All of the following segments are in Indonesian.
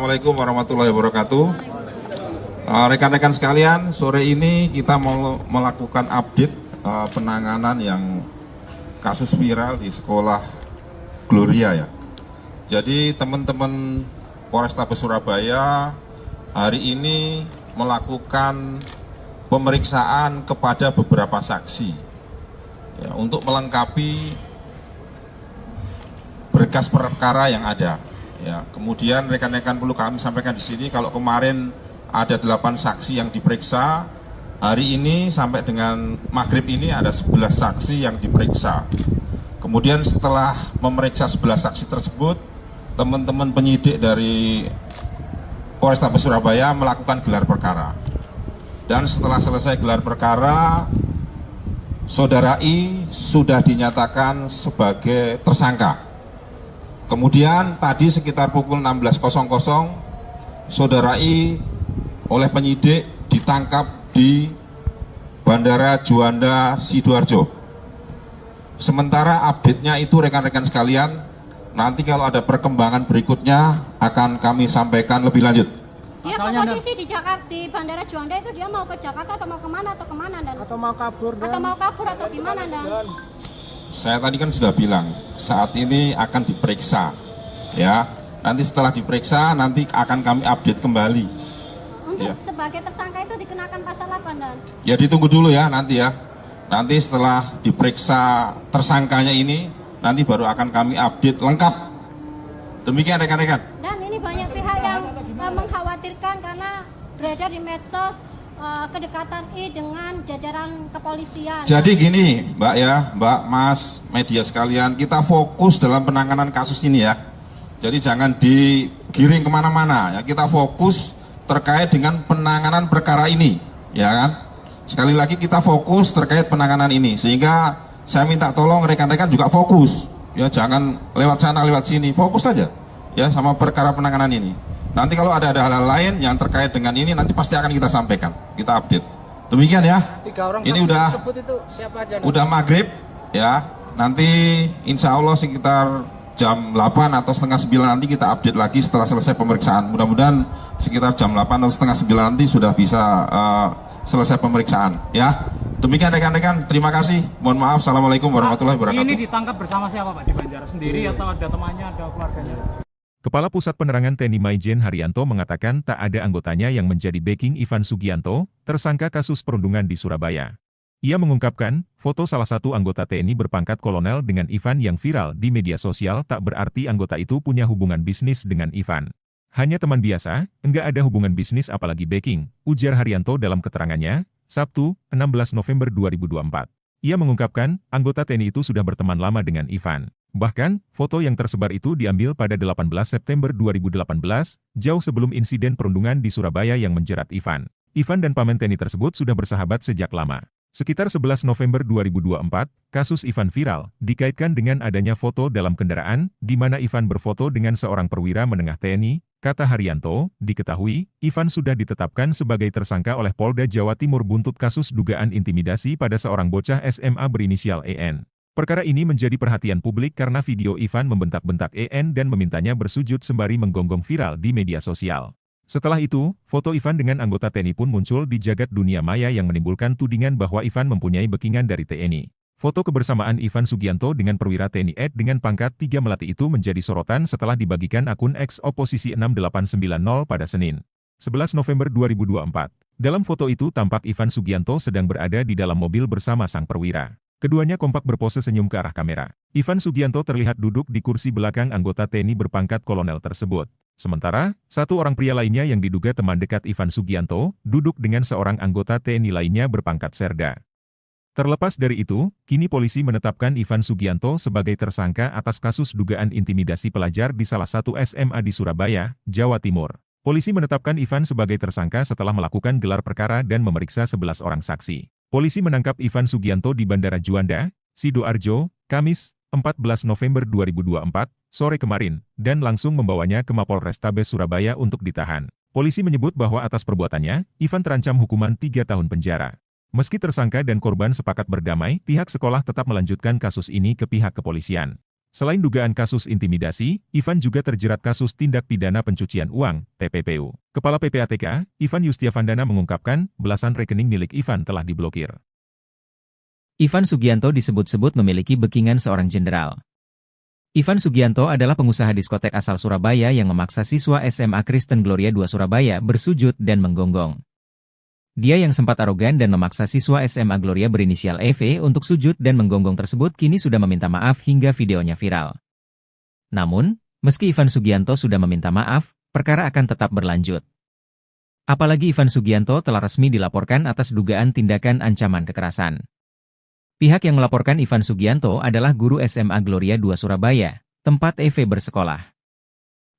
Assalamualaikum warahmatullahi wabarakatuh. Rekan-rekan sekalian, sore ini kita mau melakukan update penanganan yang kasus viral di sekolah Gloria ya. Jadi teman-teman Polrestabes Surabaya hari ini melakukan pemeriksaan kepada beberapa saksi ya, untuk melengkapi berkas perkara yang ada. Ya, kemudian rekan-rekan perlu kami sampaikan di sini, kalau kemarin ada 8 saksi yang diperiksa, hari ini sampai dengan maghrib ini ada 11 saksi yang diperiksa. Kemudian setelah memeriksa 11 saksi tersebut, teman-teman penyidik dari Polrestabes Surabaya melakukan gelar perkara. Dan setelah selesai gelar perkara, Saudara I sudah dinyatakan sebagai tersangka. Kemudian tadi sekitar pukul 16.00 Saudara I oleh penyidik ditangkap di Bandara Juanda Sidoarjo. Sementara update-nya itu rekan-rekan sekalian, nanti kalau ada perkembangan berikutnya akan kami sampaikan lebih lanjut. Dia posisi di Jakarta, di Bandara Juanda itu dia mau ke Jakarta atau mau kemana dan? Atau mau kabur atau gimana dan? Saya tadi kan sudah bilang, saat ini akan diperiksa, ya. Nanti setelah diperiksa, nanti akan kami update kembali. Untuk Ya. sebagai tersangka itu dikenakan pasal apa dan? Ya ditunggu dulu ya nanti ya. Nanti setelah diperiksa tersangkanya ini, nanti baru akan kami update lengkap. Demikian rekan-rekan. Dan ini banyak pihak yang mengkhawatirkan karena beredar di medsos kedekatan I dengan jajaran kepolisian. Jadi gini Mbak ya, Mbak, Mas, media sekalian, kita fokus dalam penanganan kasus ini ya. Jadi jangan digiring kemana-mana ya, kita fokus terkait dengan penanganan perkara ini, ya kan. Sekali lagi kita fokus terkait penanganan ini, sehingga saya minta tolong rekan-rekan juga fokus ya, jangan lewat sana lewat sini, fokus saja ya sama perkara penanganan ini. Nanti kalau ada hal-hal lain yang terkait dengan ini, nanti pasti akan kita sampaikan, kita update. Demikian ya. Ini udah maghrib ya. Nanti insya Allah sekitar jam 8 atau setengah 9 nanti kita update lagi setelah selesai pemeriksaan. Mudah-mudahan sekitar jam 8 atau setengah 9 nanti sudah bisa selesai pemeriksaan ya. Demikian rekan-rekan, terima kasih. Mohon maaf. Assalamualaikum warahmatullahi wabarakatuh. Ini ditangkap bersama siapa Pak di Banjar? Sendiri atau ada temannya, ada keluarganya? Kepala Pusat Penerangan TNI Maijen Haryanto mengatakan tak ada anggotanya yang menjadi backing Ivan Sugianto, tersangka kasus perundungan di Surabaya. Ia mengungkapkan, foto salah satu anggota TNI berpangkat kolonel dengan Ivan yang viral di media sosial tak berarti anggota itu punya hubungan bisnis dengan Ivan. Hanya teman biasa, enggak ada hubungan bisnis apalagi backing, ujar Haryanto dalam keterangannya, Sabtu, 16 November 2024. Ia mengungkapkan, anggota TNI itu sudah berteman lama dengan Ivan. Bahkan, foto yang tersebar itu diambil pada 18 September 2018, jauh sebelum insiden perundungan di Surabaya yang menjerat Ivan. Ivan dan paman TNI tersebut sudah bersahabat sejak lama. Sekitar 11 November 2024, kasus Ivan viral, dikaitkan dengan adanya foto dalam kendaraan, di mana Ivan berfoto dengan seorang perwira menengah TNI, kata Haryanto, diketahui, Ivan sudah ditetapkan sebagai tersangka oleh Polda Jawa Timur buntut kasus dugaan intimidasi pada seorang bocah SMA berinisial EN. Perkara ini menjadi perhatian publik karena video Ivan membentak-bentak EN dan memintanya bersujud sembari menggonggong viral di media sosial. Setelah itu, foto Ivan dengan anggota TNI pun muncul di jagat dunia maya yang menimbulkan tudingan bahwa Ivan mempunyai backingan dari TNI. Foto kebersamaan Ivan Sugianto dengan perwira TNI Ed dengan pangkat 3 melati itu menjadi sorotan setelah dibagikan akun X Oposisi 6890 pada Senin, 11 November 2024. Dalam foto itu tampak Ivan Sugianto sedang berada di dalam mobil bersama sang perwira. Keduanya kompak berpose senyum ke arah kamera. Ivan Sugianto terlihat duduk di kursi belakang anggota TNI berpangkat kolonel tersebut. Sementara, satu orang pria lainnya yang diduga teman dekat Ivan Sugianto, duduk dengan seorang anggota TNI lainnya berpangkat serda. Terlepas dari itu, kini polisi menetapkan Ivan Sugianto sebagai tersangka atas kasus dugaan intimidasi pelajar di salah satu SMA di Surabaya, Jawa Timur. Polisi menetapkan Ivan sebagai tersangka setelah melakukan gelar perkara dan memeriksa 11 orang saksi. Polisi menangkap Ivan Sugianto di Bandara Juanda, Sidoarjo, Kamis, 14 November 2024, sore kemarin, dan langsung membawanya ke Mapolrestabes Surabaya untuk ditahan. Polisi menyebut bahwa atas perbuatannya, Ivan terancam hukuman 3 tahun penjara. Meski tersangka dan korban sepakat berdamai, pihak sekolah tetap melanjutkan kasus ini ke pihak kepolisian. Selain dugaan kasus intimidasi, Ivan juga terjerat kasus tindak pidana pencucian uang, TPPU. Kepala PPATK, Ivan Yustiavandana mengungkapkan, belasan rekening milik Ivan telah diblokir. Ivan Sugianto disebut-sebut memiliki backingan seorang jenderal. Ivan Sugianto adalah pengusaha diskotek asal Surabaya yang memaksa siswa SMA Kristen Gloria II Surabaya bersujud dan menggonggong. Dia yang sempat arogan dan memaksa siswa SMA Gloria berinisial EV untuk sujud dan menggonggong tersebut kini sudah meminta maaf hingga videonya viral. Namun, meski Ivan Sugianto sudah meminta maaf, perkara akan tetap berlanjut. Apalagi Ivan Sugianto telah resmi dilaporkan atas dugaan tindakan ancaman kekerasan. Pihak yang melaporkan Ivan Sugianto adalah guru SMA Gloria II Surabaya, tempat EV bersekolah.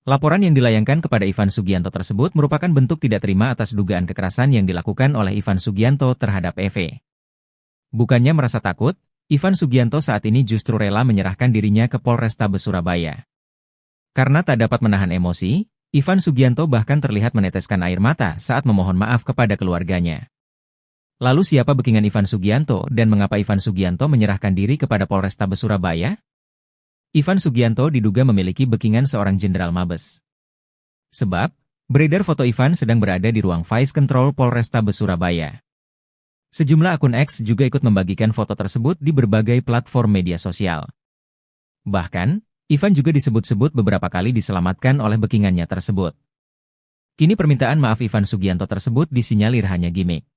Laporan yang dilayangkan kepada Ivan Sugianto tersebut merupakan bentuk tidak terima atas dugaan kekerasan yang dilakukan oleh Ivan Sugianto terhadap EV. Bukannya merasa takut, Ivan Sugianto saat ini justru rela menyerahkan dirinya ke Polrestabes Surabaya. Karena tak dapat menahan emosi, Ivan Sugianto bahkan terlihat meneteskan air mata saat memohon maaf kepada keluarganya. Lalu siapa backingan Ivan Sugianto dan mengapa Ivan Sugianto menyerahkan diri kepada Polrestabes Surabaya? Ivan Sugianto diduga memiliki backingan seorang jenderal Mabes. Sebab, beredar foto Ivan sedang berada di ruang Vice Control Polrestabes Surabaya. Sejumlah akun X juga ikut membagikan foto tersebut di berbagai platform media sosial. Bahkan, Ivan juga disebut-sebut beberapa kali diselamatkan oleh backingannya tersebut. Kini permintaan maaf Ivan Sugianto tersebut disinyalir hanya gimmick.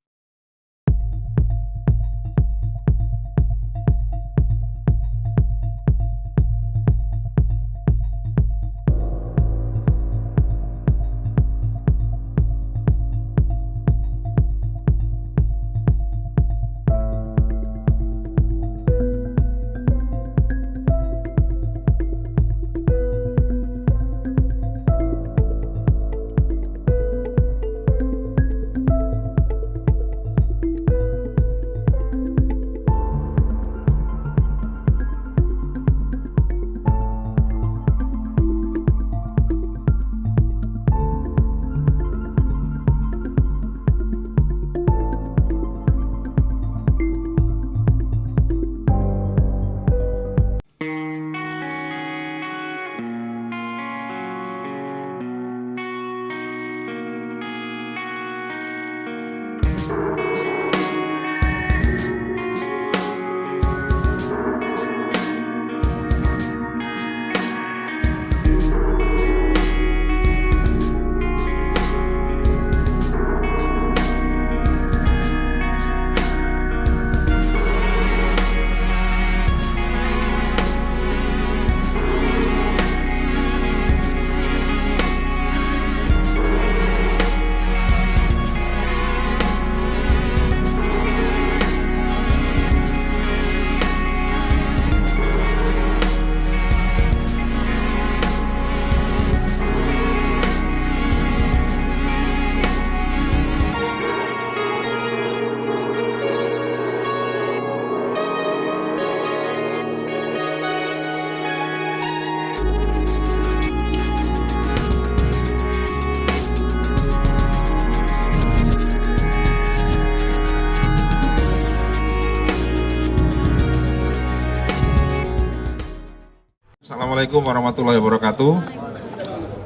Assalamualaikum warahmatullahi wabarakatuh.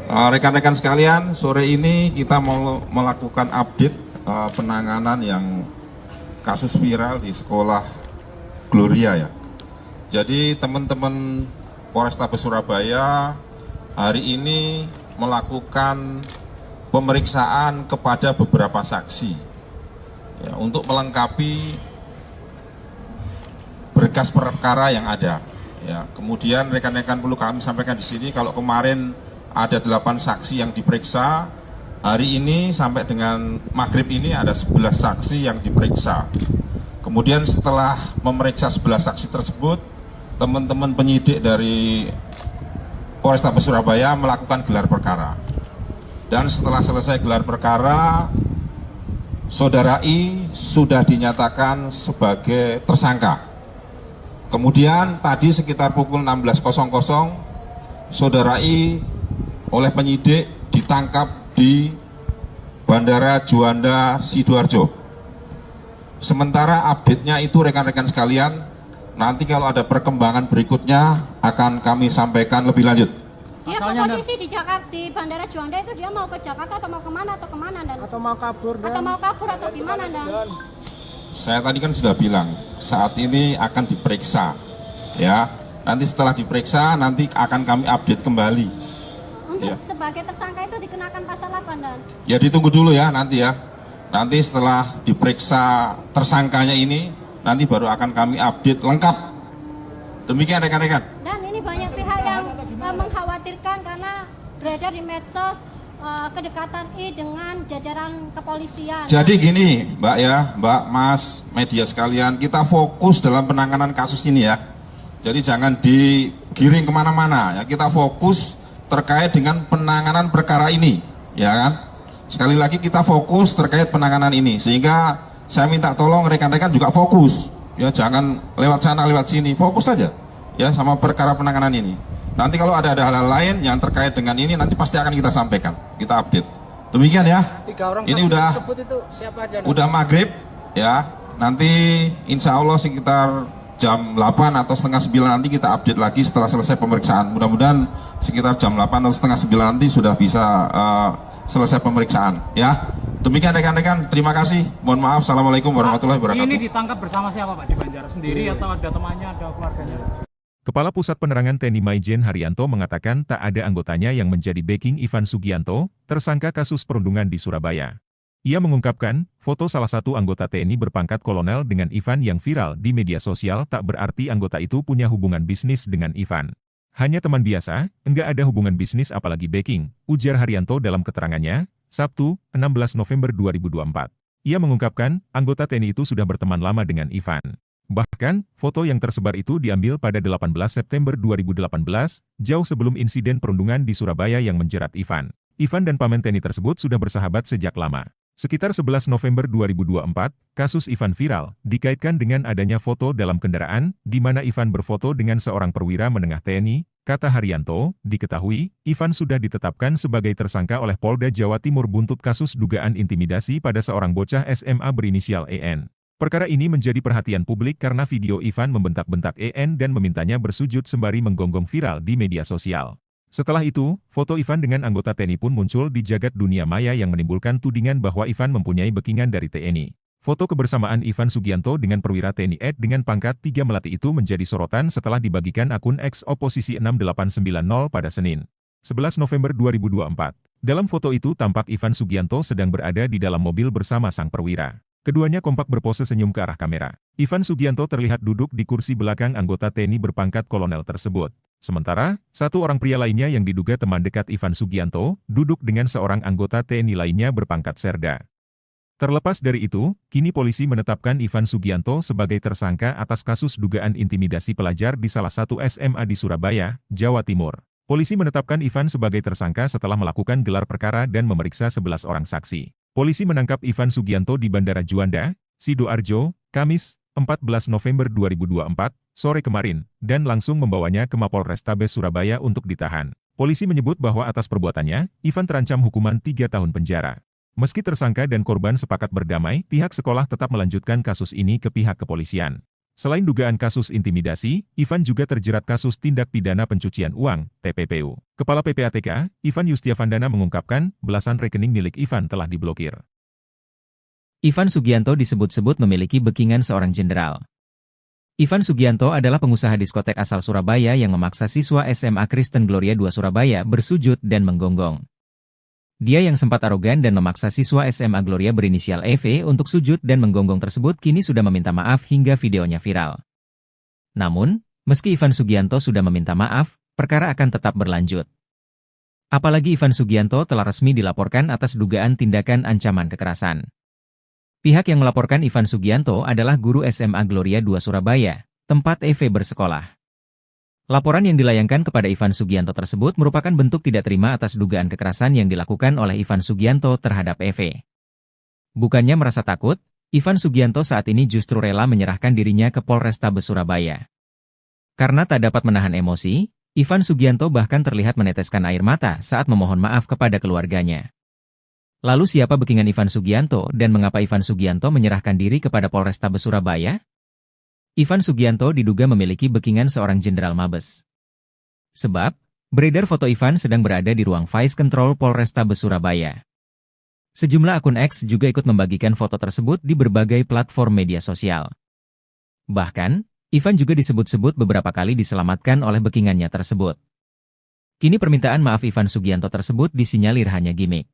Rekan-rekan sekalian, sore ini kita mau melakukan update penanganan yang kasus viral di sekolah Gloria ya. Jadi teman-teman Polrestabes Surabaya hari ini melakukan pemeriksaan kepada beberapa saksi ya, untuk melengkapi berkas perkara yang ada. Ya, kemudian rekan-rekan perlu kami sampaikan di sini kalau kemarin ada 8 saksi yang diperiksa, hari ini sampai dengan maghrib ini ada 11 saksi yang diperiksa. Kemudian setelah memeriksa 11 saksi tersebut, teman-teman penyidik dari Polrestabes Surabaya melakukan gelar perkara. Dan setelah selesai gelar perkara, Saudara I sudah dinyatakan sebagai tersangka. Kemudian tadi sekitar pukul 16.00, Saudara I oleh penyidik ditangkap di Bandara Juanda Sidoarjo. Sementara update-nya itu rekan-rekan sekalian, nanti kalau ada perkembangan berikutnya akan kami sampaikan lebih lanjut. Dia Pasalnya, posisi di Jakarta, di Bandara Juanda itu dia mau ke Jakarta atau mau kemana Dan? Atau mau kabur dan Atau mau kabur atau gimana Dan? Saya tadi kan sudah bilang, saat ini akan diperiksa, ya. Nanti setelah diperiksa, nanti akan kami update kembali. Untuk Iya. sebagai tersangka itu dikenakan pasal apa Dan? Ya ditunggu dulu ya nanti ya. Nanti setelah diperiksa tersangkanya ini, nanti baru akan kami update lengkap. Demikian rekan-rekan. Dan ini banyak pihak yang mengkhawatirkan karena beredar di medsos kedekatan I dengan jajaran kepolisian. Jadi gini, Mbak ya, Mbak, Mas, media sekalian, kita fokus dalam penanganan kasus ini ya. Jadi jangan digiring kemana-mana ya. Kita fokus terkait dengan penanganan perkara ini, ya kan? Sekali lagi kita fokus terkait penanganan ini, sehingga saya minta tolong rekan-rekan juga fokus, ya jangan lewat sana lewat sini, fokus saja, ya sama perkara penanganan ini. Nanti kalau ada hal-hal lain yang terkait dengan ini, nanti pasti akan kita sampaikan, kita update. Demikian ya. 3 orang Ini saksi udah tersebut itu siapa aja? udah maghrib, ya. Nanti insya Allah sekitar jam 8 atau setengah 9 nanti kita update lagi setelah selesai pemeriksaan. Mudah-mudahan sekitar jam 8 atau setengah 9 nanti sudah bisa selesai pemeriksaan, ya. Demikian rekan-rekan, terima kasih. Mohon maaf, assalamualaikum warahmatullahi wabarakatuh. Ini ditangkap bersama siapa Pak di Banjar? Sendiri atau ada temannya, ada keluarganya? Kepala Pusat Penerangan TNI Maijen Haryanto mengatakan tak ada anggotanya yang menjadi backing Ivan Sugianto, tersangka kasus perundungan di Surabaya. Ia mengungkapkan, foto salah satu anggota TNI berpangkat kolonel dengan Ivan yang viral di media sosial tak berarti anggota itu punya hubungan bisnis dengan Ivan. Hanya teman biasa, enggak ada hubungan bisnis apalagi backing, ujar Haryanto dalam keterangannya, Sabtu, 16 November 2024. Ia mengungkapkan, anggota TNI itu sudah berteman lama dengan Ivan. Bahkan, foto yang tersebar itu diambil pada 18 September 2018, jauh sebelum insiden perundungan di Surabaya yang menjerat Ivan. Ivan dan paman TNI tersebut sudah bersahabat sejak lama. Sekitar 11 November 2024, kasus Ivan viral, dikaitkan dengan adanya foto dalam kendaraan, di mana Ivan berfoto dengan seorang perwira menengah TNI, kata Haryanto, diketahui, Ivan sudah ditetapkan sebagai tersangka oleh Polda Jawa Timur buntut kasus dugaan intimidasi pada seorang bocah SMA berinisial EN. Perkara ini menjadi perhatian publik karena video Ivan membentak-bentak EN dan memintanya bersujud sembari menggonggong viral di media sosial. Setelah itu, foto Ivan dengan anggota TNI pun muncul di jagat dunia maya yang menimbulkan tudingan bahwa Ivan mempunyai backingan dari TNI. Foto kebersamaan Ivan Sugianto dengan perwira TNI Ed dengan pangkat 3 Melati itu menjadi sorotan setelah dibagikan akun X Oposisi 6890 pada Senin, 11 November 2024. Dalam foto itu tampak Ivan Sugianto sedang berada di dalam mobil bersama sang perwira. Keduanya kompak berpose senyum ke arah kamera. Ivan Sugianto terlihat duduk di kursi belakang anggota TNI berpangkat kolonel tersebut. Sementara, satu orang pria lainnya yang diduga teman dekat Ivan Sugianto, duduk dengan seorang anggota TNI lainnya berpangkat serda. Terlepas dari itu, kini polisi menetapkan Ivan Sugianto sebagai tersangka atas kasus dugaan intimidasi pelajar di salah satu SMA di Surabaya, Jawa Timur. Polisi menetapkan Ivan sebagai tersangka setelah melakukan gelar perkara dan memeriksa 11 orang saksi. Polisi menangkap Ivan Sugianto di Bandara Juanda, Sidoarjo, Kamis, 14 November 2024, sore kemarin, dan langsung membawanya ke Mapolrestabes Surabaya untuk ditahan. Polisi menyebut bahwa atas perbuatannya, Ivan terancam hukuman 3 tahun penjara. Meski tersangka dan korban sepakat berdamai, pihak sekolah tetap melanjutkan kasus ini ke pihak kepolisian. Selain dugaan kasus intimidasi, Ivan juga terjerat kasus tindak pidana pencucian uang, TPPU. Kepala PPATK, Ivan Yustiavandana mengungkapkan, belasan rekening milik Ivan telah diblokir. Ivan Sugianto disebut-sebut memiliki backingan seorang jenderal. Ivan Sugianto adalah pengusaha diskotek asal Surabaya yang memaksa siswa SMA Kristen Gloria II Surabaya bersujud dan menggonggong. Dia yang sempat arogan dan memaksa siswa SMA Gloria berinisial EV untuk sujud dan menggonggong tersebut kini sudah meminta maaf hingga videonya viral. Namun, meski Ivan Sugianto sudah meminta maaf, perkara akan tetap berlanjut. Apalagi Ivan Sugianto telah resmi dilaporkan atas dugaan tindakan ancaman kekerasan. Pihak yang melaporkan Ivan Sugianto adalah guru SMA Gloria II Surabaya, tempat EV bersekolah. Laporan yang dilayangkan kepada Ivan Sugianto tersebut merupakan bentuk tidak terima atas dugaan kekerasan yang dilakukan oleh Ivan Sugianto terhadap EV. Bukannya merasa takut, Ivan Sugianto saat ini justru rela menyerahkan dirinya ke Polrestabes Surabaya. Karena tak dapat menahan emosi, Ivan Sugianto bahkan terlihat meneteskan air mata saat memohon maaf kepada keluarganya. Lalu siapa backingan Ivan Sugianto dan mengapa Ivan Sugianto menyerahkan diri kepada Polrestabes Surabaya? Ivan Sugianto diduga memiliki backingan seorang jenderal Mabes. Sebab, beredar foto Ivan sedang berada di ruang Vice Control Polrestabes Surabaya. Sejumlah akun X juga ikut membagikan foto tersebut di berbagai platform media sosial. Bahkan, Ivan juga disebut-sebut beberapa kali diselamatkan oleh backingannya tersebut. Kini permintaan maaf Ivan Sugianto tersebut disinyalir hanya gimmick.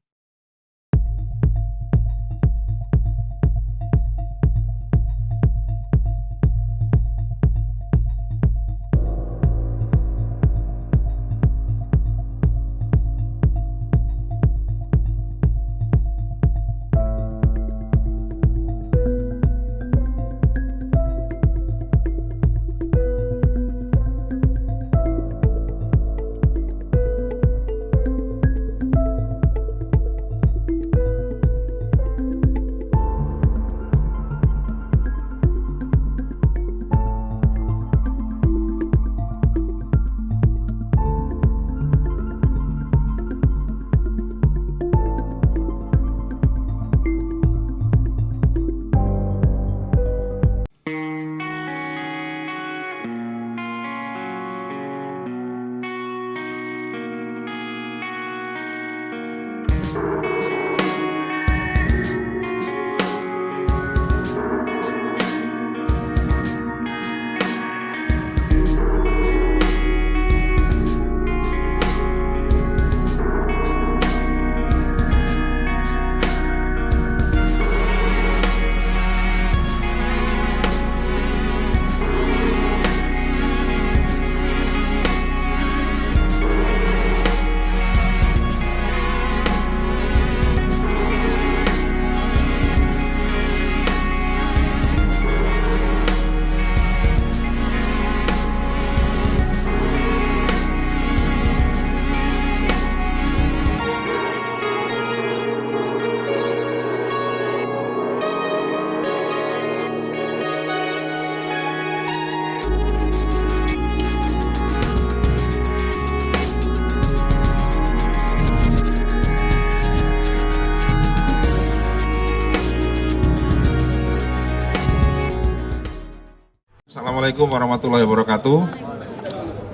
Assalamualaikum warahmatullahi wabarakatuh.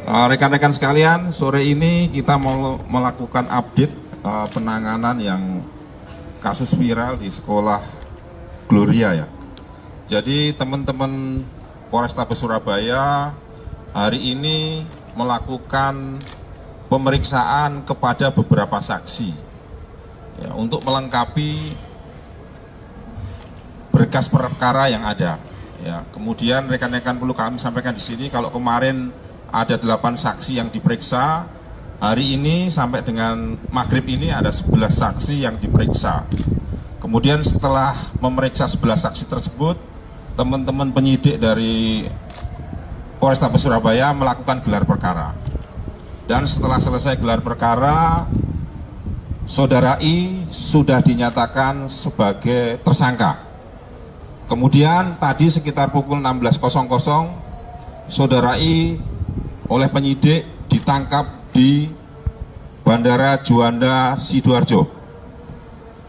Rekan-rekan sekalian, sore ini kita mau melakukan update penanganan yang kasus viral di sekolah Gloria ya. Jadi teman-teman Polrestabes Surabaya hari ini melakukan pemeriksaan kepada beberapa saksi ya, untuk melengkapi berkas perkara yang ada. Ya, kemudian rekan-rekan perlu kami sampaikan di sini kalau kemarin ada 8 saksi yang diperiksa, hari ini sampai dengan maghrib ini ada 11 saksi yang diperiksa. Kemudian setelah memeriksa 11 saksi tersebut, teman-teman penyidik dari Polrestabes Surabaya melakukan gelar perkara. Dan setelah selesai gelar perkara, Saudara I sudah dinyatakan sebagai tersangka. Kemudian tadi sekitar pukul 16.00, Saudara I oleh penyidik ditangkap di Bandara Juanda Sidoarjo.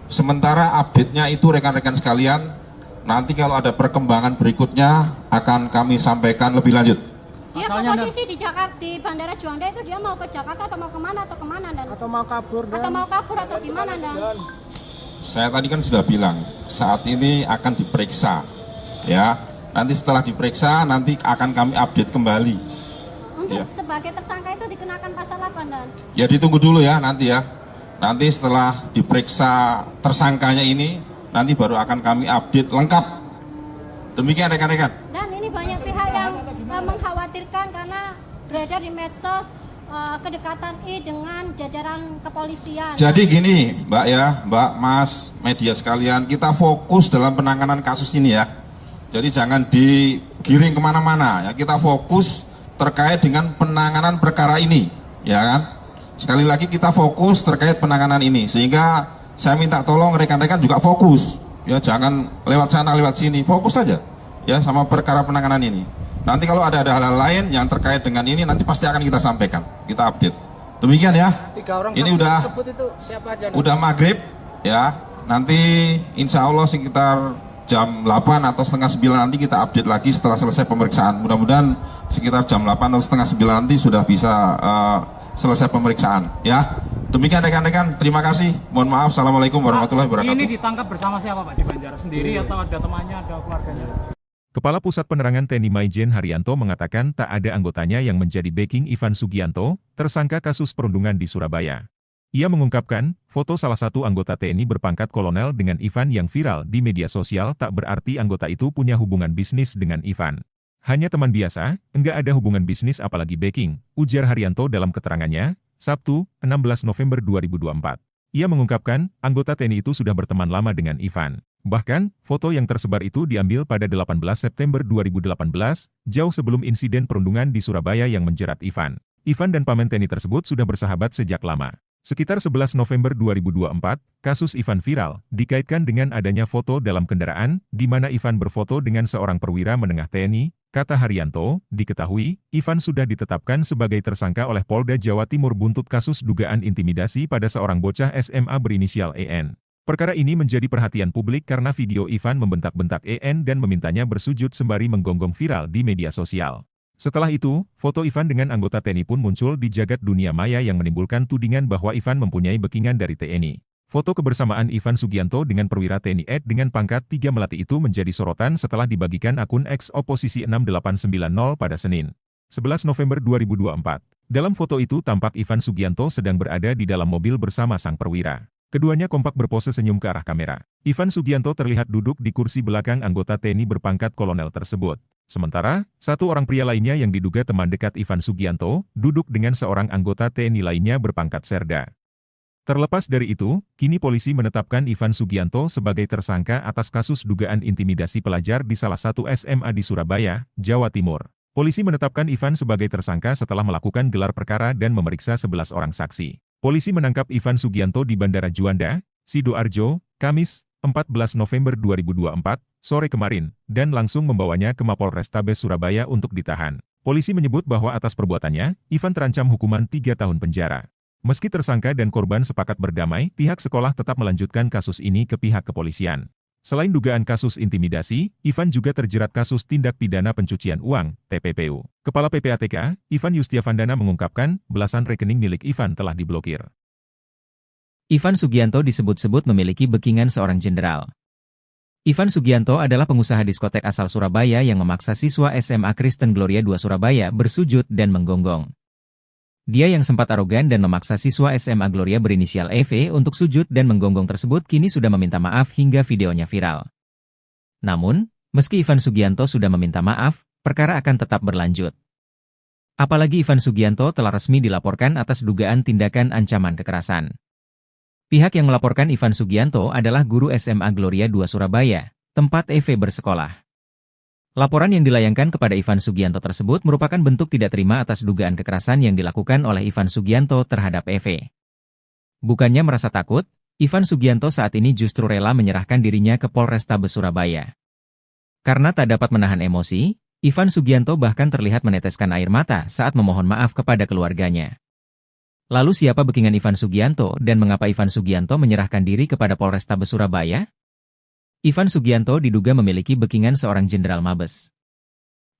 Sementara update-nya itu rekan-rekan sekalian, nanti kalau ada perkembangan berikutnya akan kami sampaikan lebih lanjut. Dia posisi di Jakarta, di Bandara Juanda itu dia mau ke Jakarta atau mau kemana dan? Atau mau kabur dan? Atau mau kabur atau gimana dan? Saya tadi kan sudah bilang, saat ini akan diperiksa, ya. Nanti setelah diperiksa, nanti akan kami update kembali. Untuk Ya. sebagai tersangka itu dikenakan pasal apa dan? Ya ditunggu dulu ya nanti ya. Nanti setelah diperiksa tersangkanya ini, nanti baru akan kami update lengkap. Demikian rekan-rekan. Dan ini banyak pihak yang mengkhawatirkan karena beredar di medsos kedekatan I dengan jajaran kepolisian. Jadi gini, Mbak ya, Mbak, Mas, media sekalian, kita fokus dalam penanganan kasus ini ya. Jadi jangan digiring kemana-mana ya. Kita fokus terkait dengan penanganan perkara ini, ya kan? Sekali lagi kita fokus terkait penanganan ini, sehingga saya minta tolong rekan-rekan juga fokus, ya jangan lewat sana lewat sini, fokus saja, ya sama perkara penanganan ini. Nanti kalau ada hal-hal lain yang terkait dengan ini, nanti pasti akan kita sampaikan, kita update. Demikian ya. 3 orang ini udah tersebut itu siapa aja? Udah maghrib, ya. Nanti insya Allah sekitar jam 8 atau setengah 9 nanti kita update lagi setelah selesai pemeriksaan. Mudah-mudahan sekitar jam 8 atau setengah 9 nanti sudah bisa selesai pemeriksaan. Ya, demikian rekan-rekan. Terima kasih. Mohon maaf. Assalamualaikum warahmatullahi wabarakatuh. Ini ditangkap bersama siapa Pak di Banjar? Sendiri atau ada temannya, ada keluarganya? Kepala Pusat Penerangan TNI Maijen Haryanto mengatakan tak ada anggotanya yang menjadi backing Ivan Sugianto, tersangka kasus perundungan di Surabaya. Ia mengungkapkan, foto salah satu anggota TNI berpangkat kolonel dengan Ivan yang viral di media sosial tak berarti anggota itu punya hubungan bisnis dengan Ivan. Hanya teman biasa, enggak ada hubungan bisnis apalagi backing, ujar Haryanto dalam keterangannya, Sabtu, 16 November 2024. Ia mengungkapkan, anggota TNI itu sudah berteman lama dengan Ivan. Bahkan, foto yang tersebar itu diambil pada 18 September 2018, jauh sebelum insiden perundungan di Surabaya yang menjerat Ivan. Ivan dan paman TNI tersebut sudah bersahabat sejak lama. Sekitar 11 November 2024, kasus Ivan viral, dikaitkan dengan adanya foto dalam kendaraan, di mana Ivan berfoto dengan seorang perwira menengah TNI, kata Haryanto, diketahui, Ivan sudah ditetapkan sebagai tersangka oleh Polda Jawa Timur buntut kasus dugaan intimidasi pada seorang bocah SMA berinisial EN. Perkara ini menjadi perhatian publik karena video Ivan membentak-bentak EN dan memintanya bersujud sembari menggonggong viral di media sosial. Setelah itu, foto Ivan dengan anggota TNI pun muncul di jagat dunia maya yang menimbulkan tudingan bahwa Ivan mempunyai backingan dari TNI. Foto kebersamaan Ivan Sugianto dengan perwira TNI ED dengan pangkat 3 melati itu menjadi sorotan setelah dibagikan akun X Oposisi 6890 pada Senin, 11 November 2024. Dalam foto itu tampak Ivan Sugianto sedang berada di dalam mobil bersama sang perwira. Keduanya kompak berpose senyum ke arah kamera. Ivan Sugianto terlihat duduk di kursi belakang anggota TNI berpangkat kolonel tersebut. Sementara, satu orang pria lainnya yang diduga teman dekat Ivan Sugianto, duduk dengan seorang anggota TNI lainnya berpangkat Serda. Terlepas dari itu, kini polisi menetapkan Ivan Sugianto sebagai tersangka atas kasus dugaan intimidasi pelajar di salah satu SMA di Surabaya, Jawa Timur. Polisi menetapkan Ivan sebagai tersangka setelah melakukan gelar perkara dan memeriksa 11 orang saksi. Polisi menangkap Ivan Sugianto di Bandara Juanda, Sidoarjo, Kamis, 14 November 2024, sore kemarin, dan langsung membawanya ke Mapolrestabes Surabaya untuk ditahan. Polisi menyebut bahwa atas perbuatannya, Ivan terancam hukuman 3 tahun penjara. Meski tersangka dan korban sepakat berdamai, pihak sekolah tetap melanjutkan kasus ini ke pihak kepolisian. Selain dugaan kasus intimidasi, Ivan juga terjerat kasus tindak pidana pencucian uang, TPPU. Kepala PPATK, Ivan Yustiavandana mengungkapkan, belasan rekening milik Ivan telah diblokir. Ivan Sugianto disebut-sebut memiliki backingan seorang jenderal. Ivan Sugianto adalah pengusaha diskotek asal Surabaya yang memaksa siswa SMA Kristen Gloria II Surabaya bersujud dan menggonggong. Dia yang sempat arogan dan memaksa siswa SMA Gloria berinisial EV untuk sujud dan menggonggong tersebut kini sudah meminta maaf hingga videonya viral. Namun, meski Ivan Sugianto sudah meminta maaf, perkara akan tetap berlanjut. Apalagi Ivan Sugianto telah resmi dilaporkan atas dugaan tindakan ancaman kekerasan. Pihak yang melaporkan Ivan Sugianto adalah guru SMA Gloria II Surabaya, tempat EV bersekolah. Laporan yang dilayangkan kepada Ivan Sugianto tersebut merupakan bentuk tidak terima atas dugaan kekerasan yang dilakukan oleh Ivan Sugianto terhadap EV. Bukannya merasa takut, Ivan Sugianto saat ini justru rela menyerahkan dirinya ke Polrestabes Surabaya. Karena tak dapat menahan emosi, Ivan Sugianto bahkan terlihat meneteskan air mata saat memohon maaf kepada keluarganya. Lalu siapa backingan Ivan Sugianto dan mengapa Ivan Sugianto menyerahkan diri kepada Polrestabes Surabaya? Ivan Sugianto diduga memiliki backingan seorang jenderal Mabes.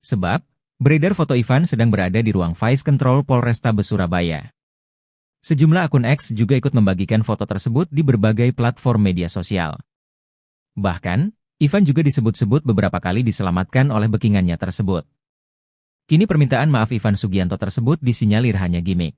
Sebab, beredar foto Ivan sedang berada di ruang Vice Control Polrestabes Surabaya. Sejumlah akun X juga ikut membagikan foto tersebut di berbagai platform media sosial. Bahkan, Ivan juga disebut-sebut beberapa kali diselamatkan oleh backingannya tersebut. Kini permintaan maaf Ivan Sugianto tersebut disinyalir hanya gimmick.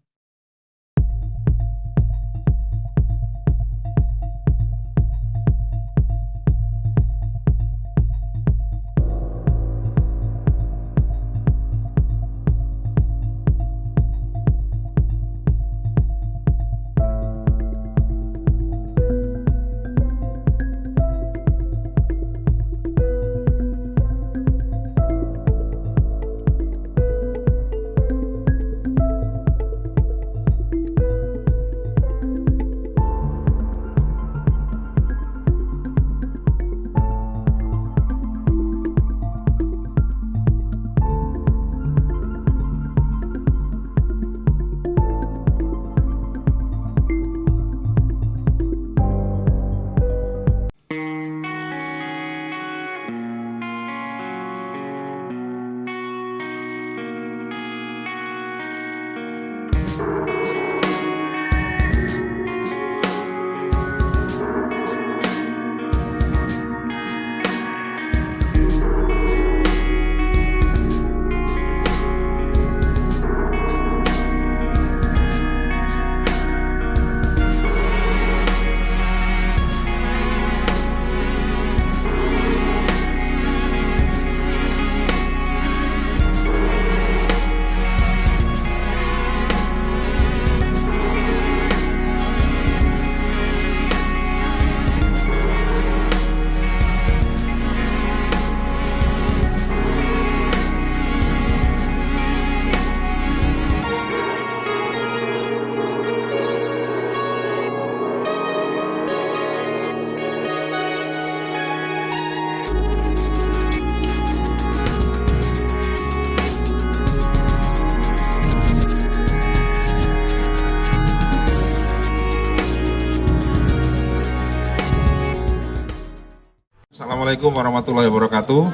Assalamualaikum warahmatullahi wabarakatuh.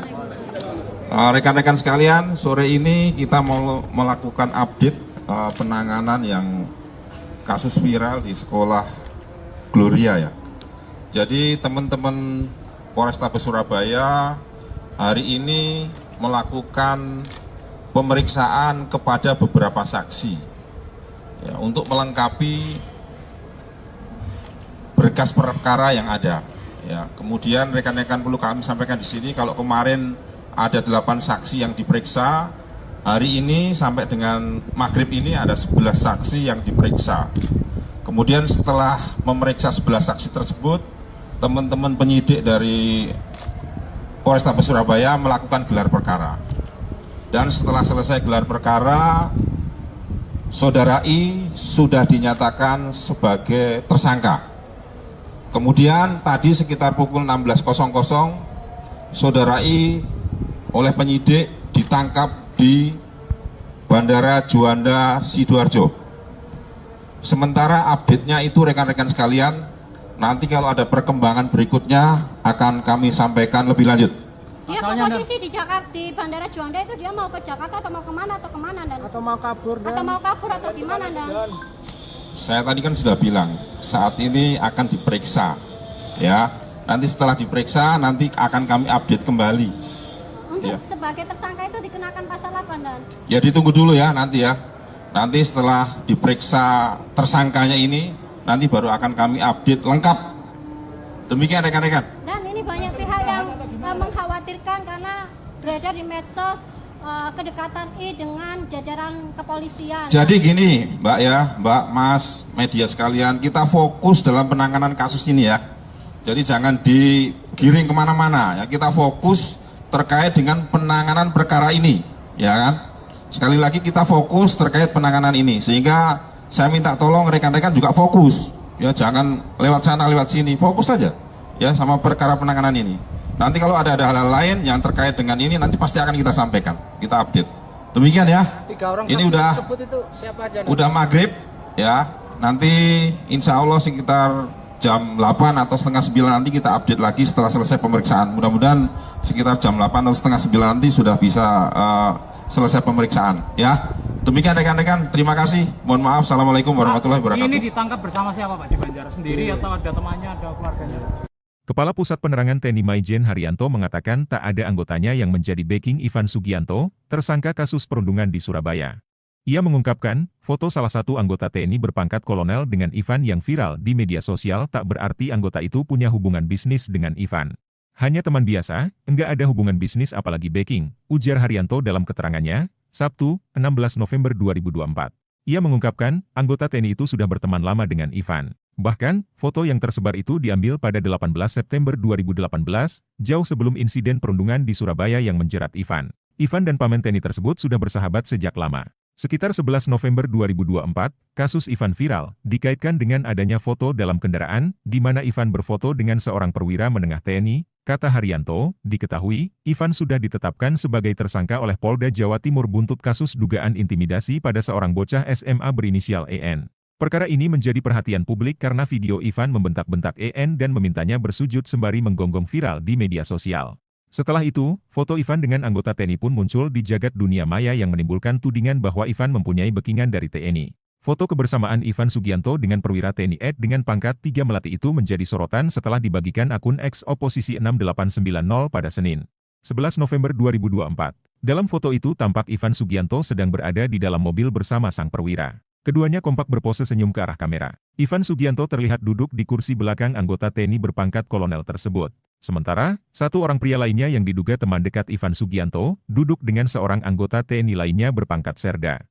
Rekan-rekan sekalian, sore ini kita mau melakukan update penanganan yang kasus viral di sekolah Gloria ya. Jadi teman-teman Polrestabes Surabaya hari ini melakukan pemeriksaan kepada beberapa saksi ya, untuk melengkapi berkas perkara yang ada. Ya, kemudian rekan-rekan perlu kami sampaikan di sini kalau kemarin ada 8 saksi yang diperiksa, hari ini sampai dengan maghrib ini ada 11 saksi yang diperiksa. Kemudian setelah memeriksa 11 saksi tersebut, teman-teman penyidik dari Polrestabes Surabaya melakukan gelar perkara. Dan setelah selesai gelar perkara, Saudara I sudah dinyatakan sebagai tersangka. Kemudian tadi sekitar pukul 16.00, Saudara I oleh penyidik ditangkap di Bandara Juanda Sidoarjo. Sementara update-nya itu rekan-rekan sekalian, nanti kalau ada perkembangan berikutnya akan kami sampaikan lebih lanjut. Dia posisi di Jakarta, di Bandara Juanda itu dia mau ke Jakarta atau mau kemana Dan? Atau mau kabur Atau gimana Dan? Saya tadi kan sudah bilang, saat ini akan diperiksa, ya. Nanti setelah diperiksa, nanti akan kami update kembali. Untuk Ya. sebagai tersangka itu dikenakan pasal apa Dan? Ya ditunggu dulu ya nanti ya. Nanti setelah diperiksa tersangkanya ini, nanti baru akan kami update lengkap. Demikian rekan-rekan. Dan ini banyak pihak yang mengkhawatirkan karena beredar di medsos kedekatan I dengan jajaran kepolisian. Jadi gini Mbak ya, Mbak, Mas, media sekalian, kita fokus dalam penanganan kasus ini ya. Jadi jangan digiring kemana-mana ya, kita fokus terkait dengan penanganan perkara ini, ya kan? Sekali lagi kita fokus terkait penanganan ini, sehingga saya minta tolong rekan-rekan juga fokus, ya jangan lewat sana lewat sini, fokus saja ya sama perkara penanganan ini. Nanti kalau ada hal-hal lain yang terkait dengan ini, nanti pasti akan kita sampaikan, kita update. Demikian ya. 3 orang Ini tersebut itu siapa aja? udah maghrib ya. Nanti insya Allah sekitar jam 8 atau setengah 9 nanti kita update lagi setelah selesai pemeriksaan. Mudah-mudahan sekitar jam 8 atau setengah 9 nanti sudah bisa selesai pemeriksaan ya. Demikian rekan-rekan, terima kasih. Mohon maaf. Assalamualaikum warahmatullahi wabarakatuh. Ini ditangkap bersama siapa Pak di Banjar? Sendiri atau ada temannya, ada keluarganya? Kepala Pusat Penerangan TNI Maijen Haryanto mengatakan tak ada anggotanya yang menjadi backing Ivan Sugianto, tersangka kasus perundungan di Surabaya. Ia mengungkapkan, foto salah satu anggota TNI berpangkat kolonel dengan Ivan yang viral di media sosial tak berarti anggota itu punya hubungan bisnis dengan Ivan. Hanya teman biasa, enggak ada hubungan bisnis apalagi backing, ujar Haryanto dalam keterangannya, Sabtu, 16 November 2024. Ia mengungkapkan, anggota TNI itu sudah berteman lama dengan Ivan. Bahkan, foto yang tersebar itu diambil pada 18 September 2018, jauh sebelum insiden perundungan di Surabaya yang menjerat Ivan. Ivan dan paman TNI tersebut sudah bersahabat sejak lama. Sekitar 11 November 2024, kasus Ivan viral, dikaitkan dengan adanya foto dalam kendaraan, di mana Ivan berfoto dengan seorang perwira menengah TNI, kata Haryanto, diketahui, Ivan sudah ditetapkan sebagai tersangka oleh Polda Jawa Timur buntut kasus dugaan intimidasi pada seorang bocah SMA berinisial EN. Perkara ini menjadi perhatian publik karena video Ivan membentak-bentak EN dan memintanya bersujud sembari menggonggong viral di media sosial. Setelah itu, foto Ivan dengan anggota TNI pun muncul di jagat dunia maya yang menimbulkan tudingan bahwa Ivan mempunyai backingan dari TNI. Foto kebersamaan Ivan Sugianto dengan perwira TNI Ed dengan pangkat 3 Melati itu menjadi sorotan setelah dibagikan akun X Oposisi 6890 pada Senin, 11 November 2024. Dalam foto itu tampak Ivan Sugianto sedang berada di dalam mobil bersama sang perwira. Keduanya kompak berpose senyum ke arah kamera. Ivan Sugianto terlihat duduk di kursi belakang anggota TNI berpangkat kolonel tersebut. Sementara, satu orang pria lainnya yang diduga teman dekat Ivan Sugianto, duduk dengan seorang anggota TNI lainnya berpangkat serda.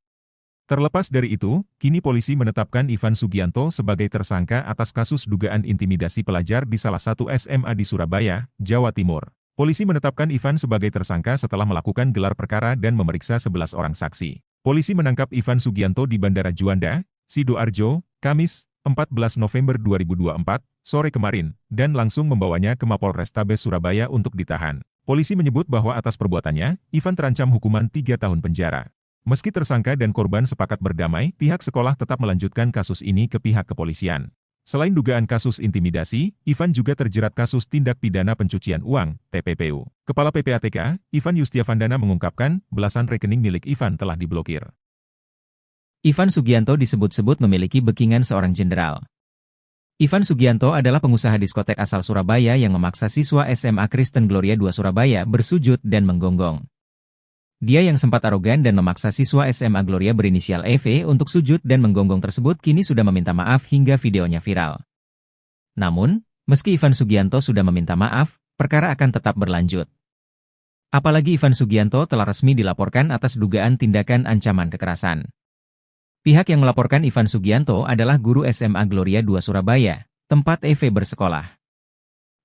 Terlepas dari itu, kini polisi menetapkan Ivan Sugianto sebagai tersangka atas kasus dugaan intimidasi pelajar di salah satu SMA di Surabaya, Jawa Timur. Polisi menetapkan Ivan sebagai tersangka setelah melakukan gelar perkara dan memeriksa 11 orang saksi. Polisi menangkap Ivan Sugianto di Bandara Juanda, Sidoarjo, Kamis, 14 November 2024, sore kemarin, dan langsung membawanya ke Mapolrestabes Surabaya untuk ditahan. Polisi menyebut bahwa atas perbuatannya, Ivan terancam hukuman 3 tahun penjara. Meski tersangka dan korban sepakat berdamai, pihak sekolah tetap melanjutkan kasus ini ke pihak kepolisian. Selain dugaan kasus intimidasi, Ivan juga terjerat kasus tindak pidana pencucian uang, TPPU. Kepala PPATK, Ivan Yustiavandana mengungkapkan, belasan rekening milik Ivan telah diblokir. Ivan Sugianto disebut-sebut memiliki backingan seorang jenderal. Ivan Sugianto adalah pengusaha diskotek asal Surabaya yang memaksa siswa SMA Kristen Gloria II Surabaya bersujud dan menggonggong. Dia yang sempat arogan dan memaksa siswa SMA Gloria berinisial EV untuk sujud dan menggonggong tersebut kini sudah meminta maaf hingga videonya viral. Namun, meski Ivan Sugianto sudah meminta maaf, perkara akan tetap berlanjut. Apalagi Ivan Sugianto telah resmi dilaporkan atas dugaan tindakan ancaman kekerasan. Pihak yang melaporkan Ivan Sugianto adalah guru SMA Gloria II Surabaya, tempat EV bersekolah.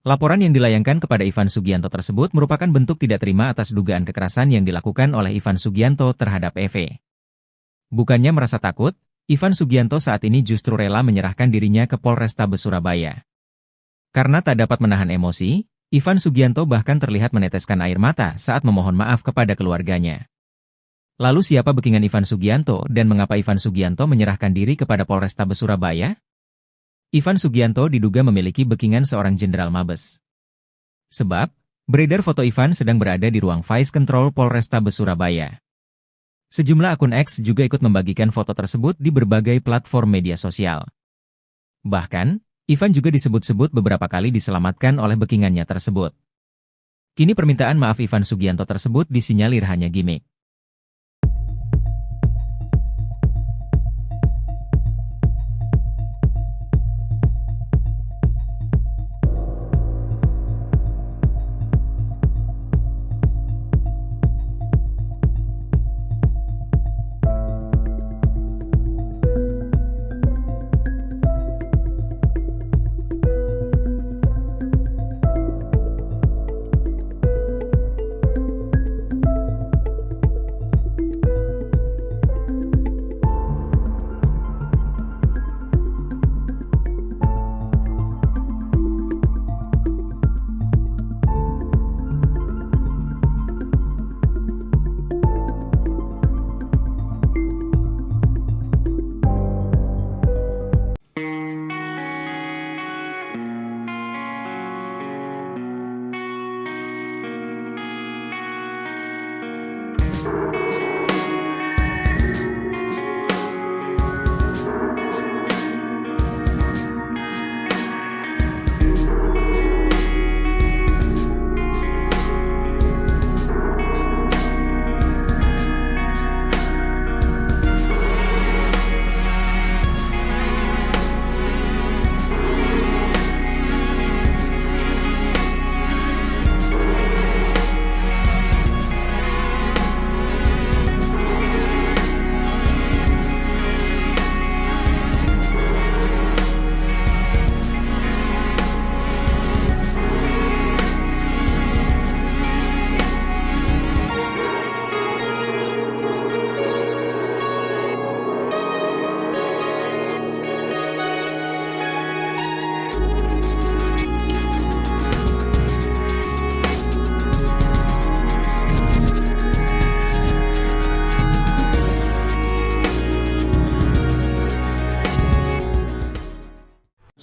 Laporan yang dilayangkan kepada Ivan Sugianto tersebut merupakan bentuk tidak terima atas dugaan kekerasan yang dilakukan oleh Ivan Sugianto terhadap EV. Bukannya merasa takut, Ivan Sugianto saat ini justru rela menyerahkan dirinya ke Polrestabes Surabaya. Karena tak dapat menahan emosi, Ivan Sugianto bahkan terlihat meneteskan air mata saat memohon maaf kepada keluarganya. Lalu siapa backingan Ivan Sugianto dan mengapa Ivan Sugianto menyerahkan diri kepada Polrestabes Surabaya? Ivan Sugianto diduga memiliki backingan seorang jenderal Mabes. Sebab, beredar foto Ivan sedang berada di ruang Vice Control Polrestabes Surabaya. Sejumlah akun X juga ikut membagikan foto tersebut di berbagai platform media sosial. Bahkan, Ivan juga disebut-sebut beberapa kali diselamatkan oleh backingannya tersebut. Kini permintaan maaf Ivan Sugianto tersebut disinyalir hanya gimmick.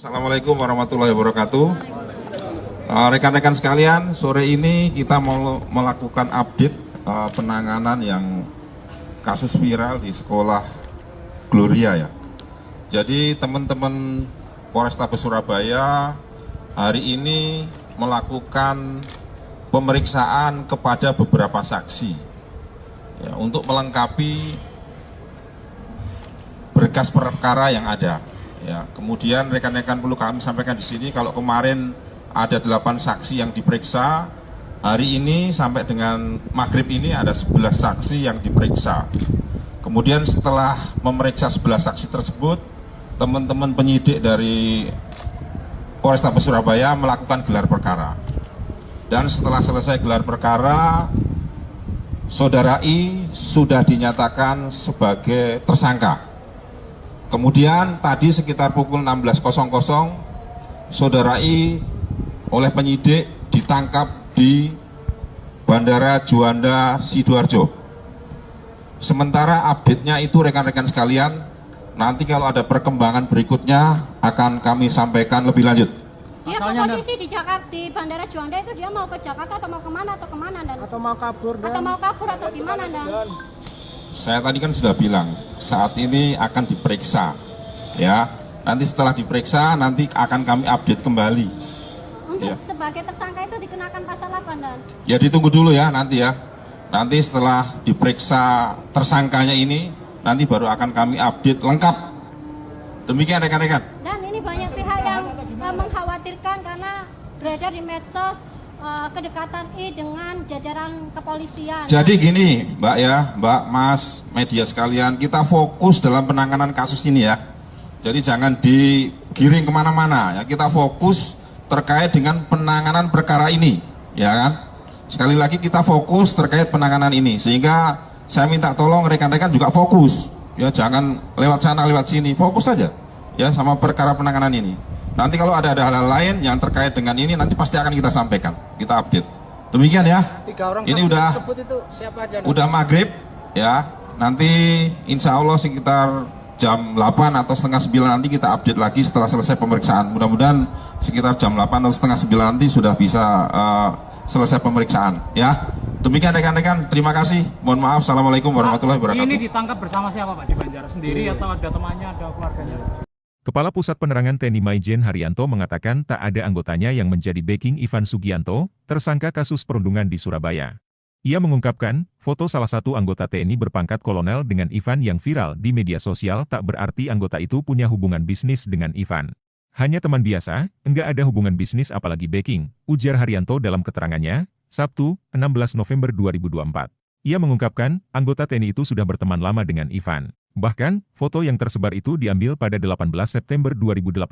Assalamualaikum warahmatullahi wabarakatuh. Rekan-rekan sekalian, sore ini kita mau melakukan update penanganan yang kasus viral di sekolah Gloria ya. Jadi teman-teman Polrestabes Surabaya hari ini melakukan pemeriksaan kepada beberapa saksi ya, untuk melengkapi berkas perkara yang ada. Ya, kemudian rekan-rekan perlu kami sampaikan di sini kalau kemarin ada 8 saksi yang diperiksa, hari ini sampai dengan maghrib ini ada 11 saksi yang diperiksa. Kemudian setelah memeriksa 11 saksi tersebut, teman-teman penyidik dari Polrestabes Surabaya melakukan gelar perkara. Dan setelah selesai gelar perkara, Saudara I sudah dinyatakan sebagai tersangka. Kemudian tadi sekitar pukul 16.00, Saudara I oleh penyidik ditangkap di Bandara Juanda Sidoarjo. Sementara update-nya itu rekan-rekan sekalian, nanti kalau ada perkembangan berikutnya akan kami sampaikan lebih lanjut. Dia Pasalnya, posisi di Jakarta, di Bandara Juanda itu dia mau ke Jakarta atau mau kemana dan Atau mau kabur dan atau mau kabur atau gimana dan Saya tadi kan sudah bilang, saat ini akan diperiksa, ya. Nanti setelah diperiksa, nanti akan kami update kembali. untuk Iya. sebagai tersangka itu dikenakan pasal apa dan Ya ditunggu dulu ya nanti ya. Nanti setelah diperiksa tersangkanya ini, nanti baru akan kami update lengkap. Demikian rekan-rekan. dan ini banyak pihak yang mengkhawatirkan karena beredar di medsos kedekatan I dengan jajaran kepolisian. Jadi gini, Mbak ya, Mbak, Mas, media sekalian, kita fokus dalam penanganan kasus ini ya. Jadi jangan digiring kemana-mana ya. Kita fokus terkait dengan penanganan perkara ini, ya kan? Sekali lagi kita fokus terkait penanganan ini, sehingga saya minta tolong rekan-rekan juga fokus, ya jangan lewat sana lewat sini, fokus saja, ya sama perkara penanganan ini. Nanti kalau ada hal-hal lain yang terkait dengan ini, nanti pasti akan kita sampaikan, kita update. Demikian ya. 3 orang Ini saksi udah tersebut itu siapa aja? Don? udah maghrib, ya. Nanti insya Allah sekitar jam 8 atau setengah 9 nanti kita update lagi setelah selesai pemeriksaan. Mudah-mudahan sekitar jam 8 atau setengah 9 nanti sudah bisa selesai pemeriksaan, ya. Demikian rekan-rekan, terima kasih. Mohon maaf, assalamualaikum warahmatullahi wabarakatuh. Ini ditangkap bersama siapa Pak di Banjar? Sendiri atau ada temannya, ada keluarganya? Kepala Pusat Penerangan TNI Maijen Haryanto mengatakan tak ada anggotanya yang menjadi backing Ivan Sugianto, tersangka kasus perundungan di Surabaya. Ia mengungkapkan, foto salah satu anggota TNI berpangkat kolonel dengan Ivan yang viral di media sosial tak berarti anggota itu punya hubungan bisnis dengan Ivan. Hanya teman biasa, enggak ada hubungan bisnis apalagi backing, ujar Haryanto dalam keterangannya, Sabtu, 16 November 2024. Ia mengungkapkan, anggota TNI itu sudah berteman lama dengan Ivan. Bahkan, foto yang tersebar itu diambil pada 18 September 2018,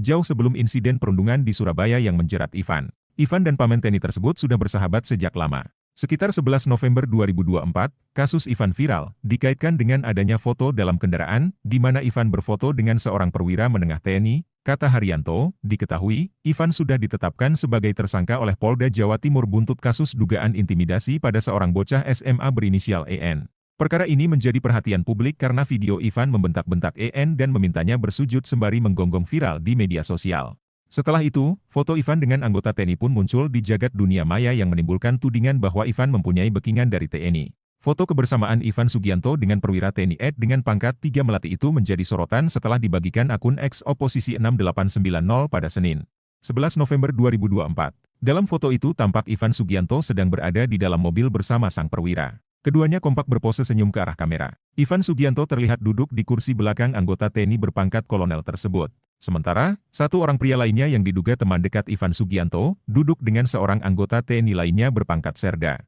jauh sebelum insiden perundungan di Surabaya yang menjerat Ivan. Ivan dan paman TNI tersebut sudah bersahabat sejak lama. Sekitar 11 November 2024, kasus Ivan viral, dikaitkan dengan adanya foto dalam kendaraan, di mana Ivan berfoto dengan seorang perwira menengah TNI, kata Haryanto, diketahui, Ivan sudah ditetapkan sebagai tersangka oleh Polda Jawa Timur buntut kasus dugaan intimidasi pada seorang bocah SMA berinisial EN. Perkara ini menjadi perhatian publik karena video Ivan membentak-bentak EN dan memintanya bersujud sembari menggonggong viral di media sosial. Setelah itu, foto Ivan dengan anggota TNI pun muncul di jagat dunia maya yang menimbulkan tudingan bahwa Ivan mempunyai backingan dari TNI. Foto kebersamaan Ivan Sugianto dengan perwira TNI ED dengan pangkat 3 melati itu menjadi sorotan setelah dibagikan akun X Oposisi 6890 pada Senin, 11 November 2024. Dalam foto itu tampak Ivan Sugianto sedang berada di dalam mobil bersama sang perwira. Keduanya kompak berpose senyum ke arah kamera. Ivan Sugianto terlihat duduk di kursi belakang anggota TNI berpangkat kolonel tersebut. Sementara, satu orang pria lainnya yang diduga teman dekat Ivan Sugianto, duduk dengan seorang anggota TNI lainnya berpangkat serda.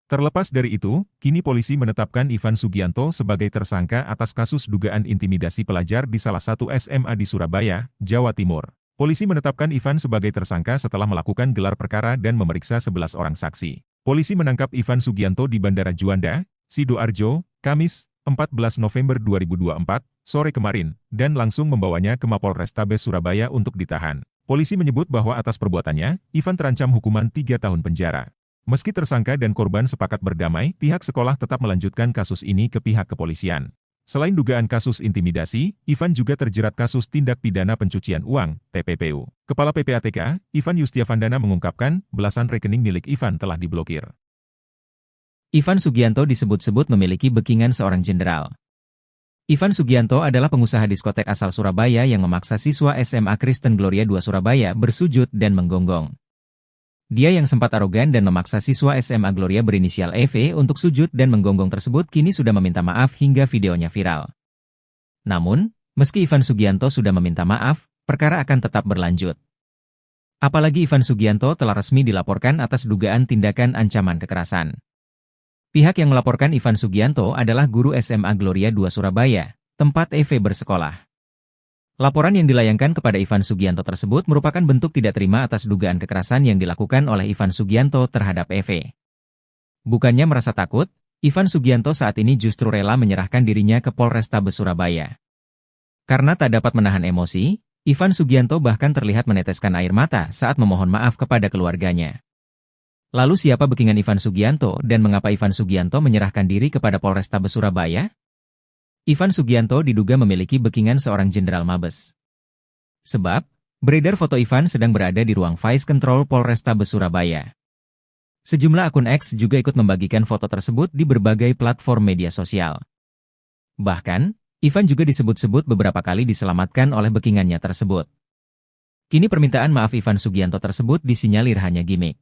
Terlepas dari itu, kini polisi menetapkan Ivan Sugianto sebagai tersangka atas kasus dugaan intimidasi pelajar di salah satu SMA di Surabaya, Jawa Timur. Polisi menetapkan Ivan sebagai tersangka setelah melakukan gelar perkara dan memeriksa 11 orang saksi. Polisi menangkap Ivan Sugianto di Bandara Juanda, Sidoarjo, Kamis, 14 November 2024, sore kemarin, dan langsung membawanya ke Mapolrestabes Surabaya untuk ditahan. Polisi menyebut bahwa atas perbuatannya, Ivan terancam hukuman 3 tahun penjara. Meski tersangka dan korban sepakat berdamai, pihak sekolah tetap melanjutkan kasus ini ke pihak kepolisian. Selain dugaan kasus intimidasi, Ivan juga terjerat kasus tindak pidana pencucian uang, TPPU. Kepala PPATK, Ivan Yustiavandana mengungkapkan, belasan rekening milik Ivan telah diblokir. Ivan Sugianto disebut-sebut memiliki backingan seorang jenderal. Ivan Sugianto adalah pengusaha diskotek asal Surabaya yang memaksa siswa SMA Kristen Gloria II Surabaya bersujud dan menggonggong. Dia yang sempat arogan dan memaksa siswa SMA Gloria berinisial EV untuk sujud dan menggonggong tersebut kini sudah meminta maaf hingga videonya viral. Namun, meski Ivan Sugianto sudah meminta maaf, perkara akan tetap berlanjut. Apalagi Ivan Sugianto telah resmi dilaporkan atas dugaan tindakan ancaman kekerasan. Pihak yang melaporkan Ivan Sugianto adalah guru SMA Gloria II Surabaya, tempat EV bersekolah. Laporan yang dilayangkan kepada Ivan Sugianto tersebut merupakan bentuk tidak terima atas dugaan kekerasan yang dilakukan oleh Ivan Sugianto terhadap EV. Bukannya merasa takut, Ivan Sugianto saat ini justru rela menyerahkan dirinya ke Polrestabes Surabaya. Karena tak dapat menahan emosi, Ivan Sugianto bahkan terlihat meneteskan air mata saat memohon maaf kepada keluarganya. Lalu siapa backingan Ivan Sugianto dan mengapa Ivan Sugianto menyerahkan diri kepada Polrestabes Surabaya? Ivan Sugianto diduga memiliki backingan seorang jenderal Mabes. Sebab, beredar foto Ivan sedang berada di ruang Vice Control Polrestabes Surabaya. Sejumlah akun X juga ikut membagikan foto tersebut di berbagai platform media sosial. Bahkan, Ivan juga disebut-sebut beberapa kali diselamatkan oleh backingannya tersebut. Kini permintaan maaf Ivan Sugianto tersebut disinyalir hanya gimmick.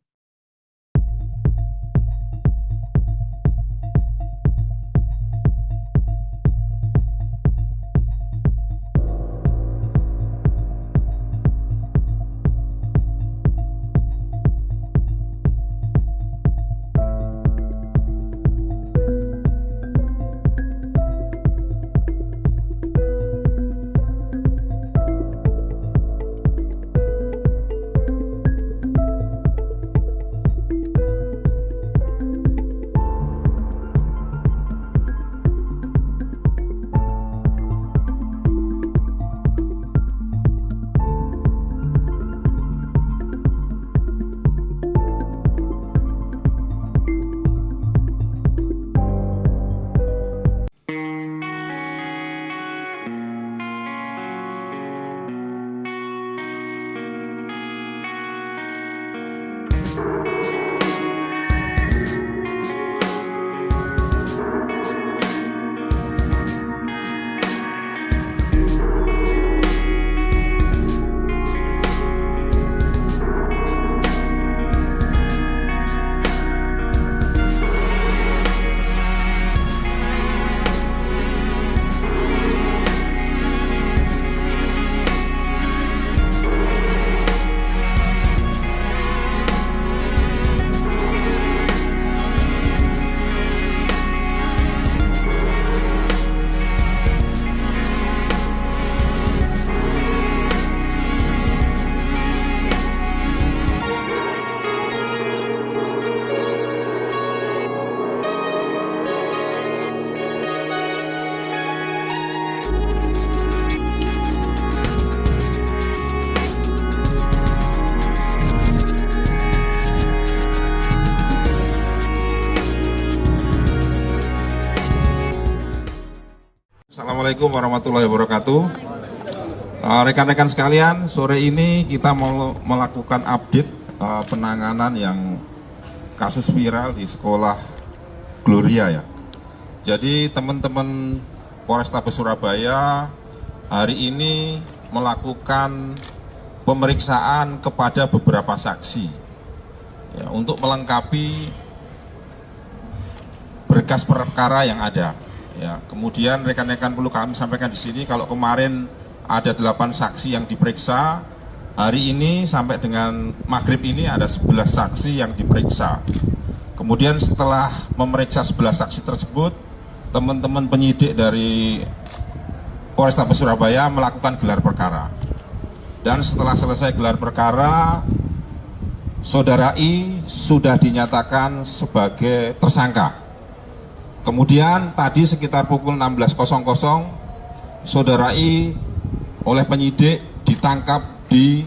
Assalamualaikum warahmatullahi wabarakatuh. Rekan-rekan sekalian, sore ini kita mau melakukan update penanganan yang kasus viral di sekolah Gloria ya. Jadi teman-teman Polrestabes Surabaya hari ini melakukan pemeriksaan kepada beberapa saksi ya, untuk melengkapi berkas perkara yang ada. Ya, kemudian rekan-rekan perlu kami sampaikan di sini kalau kemarin ada 8 saksi yang diperiksa, hari ini sampai dengan maghrib ini ada 11 saksi yang diperiksa. Kemudian setelah memeriksa 11 saksi tersebut, teman-teman penyidik dari Polrestabes Surabaya melakukan gelar perkara. Dan setelah selesai gelar perkara, Saudara I sudah dinyatakan sebagai tersangka. Kemudian tadi sekitar pukul 16.00, Saudara I oleh penyidik ditangkap di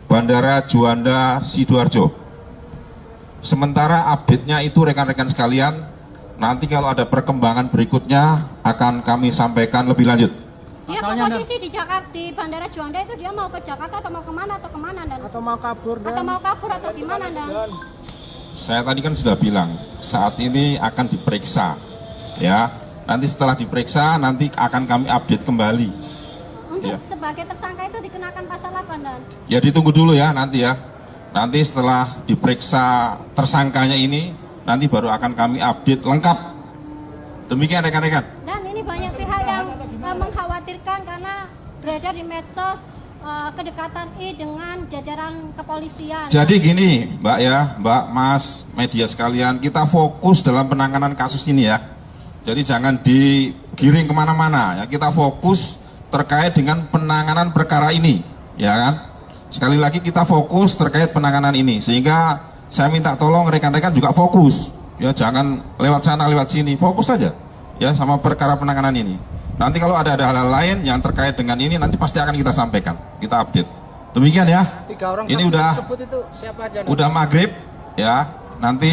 Bandara Juanda Sidoarjo. Sementara update-nya itu rekan-rekan sekalian, nanti kalau ada perkembangan berikutnya akan kami sampaikan lebih lanjut. Dia posisi di Jakarta, di Bandara Juanda itu dia mau ke Jakarta atau mau kemana Dan? Atau mau kabur Dan? Atau mau kabur atau gimana Dan? Saya tadi kan sudah bilang, saat ini akan diperiksa, ya. Nanti setelah diperiksa, nanti akan kami update kembali. Untuk Ya. sebagai tersangka itu dikenakan pasal apa Dan? Ya ditunggu dulu ya nanti ya. Nanti setelah diperiksa tersangkanya ini, nanti baru akan kami update lengkap. Demikian rekan-rekan. Dan ini banyak pihak yang mengkhawatirkan karena beredar di medsos kedekatan I dengan jajaran kepolisian. Jadi gini Mbak ya, Mbak, Mas, media sekalian, kita fokus dalam penanganan kasus ini ya. Jadi jangan digiring kemana-mana ya, kita fokus terkait dengan penanganan perkara ini, ya kan? Sekali lagi kita fokus terkait penanganan ini, sehingga saya minta tolong rekan-rekan juga fokus, ya jangan lewat sana lewat sini, fokus saja ya sama perkara penanganan ini. Nanti kalau ada hal-hal lain yang terkait dengan ini, nanti pasti akan kita sampaikan, kita update. Demikian ya. 3 orang ini saksi udah tersebut itu siapa aja Dan? udah maghrib ya. Nanti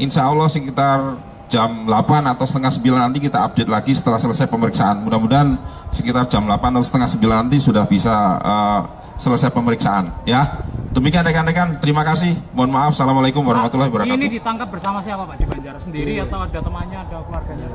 insya Allah sekitar jam 8 atau setengah 9 nanti kita update lagi setelah selesai pemeriksaan. Mudah-mudahan sekitar jam 8 atau setengah 9 nanti sudah bisa selesai pemeriksaan. Ya, demikian rekan-rekan. Terima kasih. Mohon maaf. Assalamualaikum warahmatullahi wabarakatuh. Ini ditangkap bersama siapa Pak? Di Banjar sendiri atau ada temannya, ada keluarganya?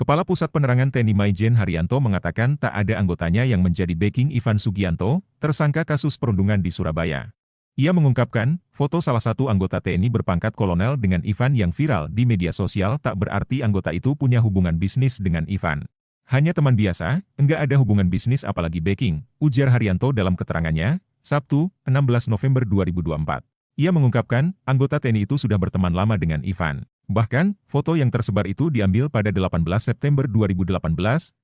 Kepala Pusat Penerangan TNI Maijen Haryanto mengatakan tak ada anggotanya yang menjadi backing Ivan Sugianto, tersangka kasus perundungan di Surabaya. Ia mengungkapkan, foto salah satu anggota TNI berpangkat kolonel dengan Ivan yang viral di media sosial tak berarti anggota itu punya hubungan bisnis dengan Ivan. Hanya teman biasa, enggak ada hubungan bisnis apalagi backing, ujar Haryanto dalam keterangannya, Sabtu, 16 November 2024. Ia mengungkapkan, anggota TNI itu sudah berteman lama dengan Ivan. Bahkan, foto yang tersebar itu diambil pada 18 September 2018,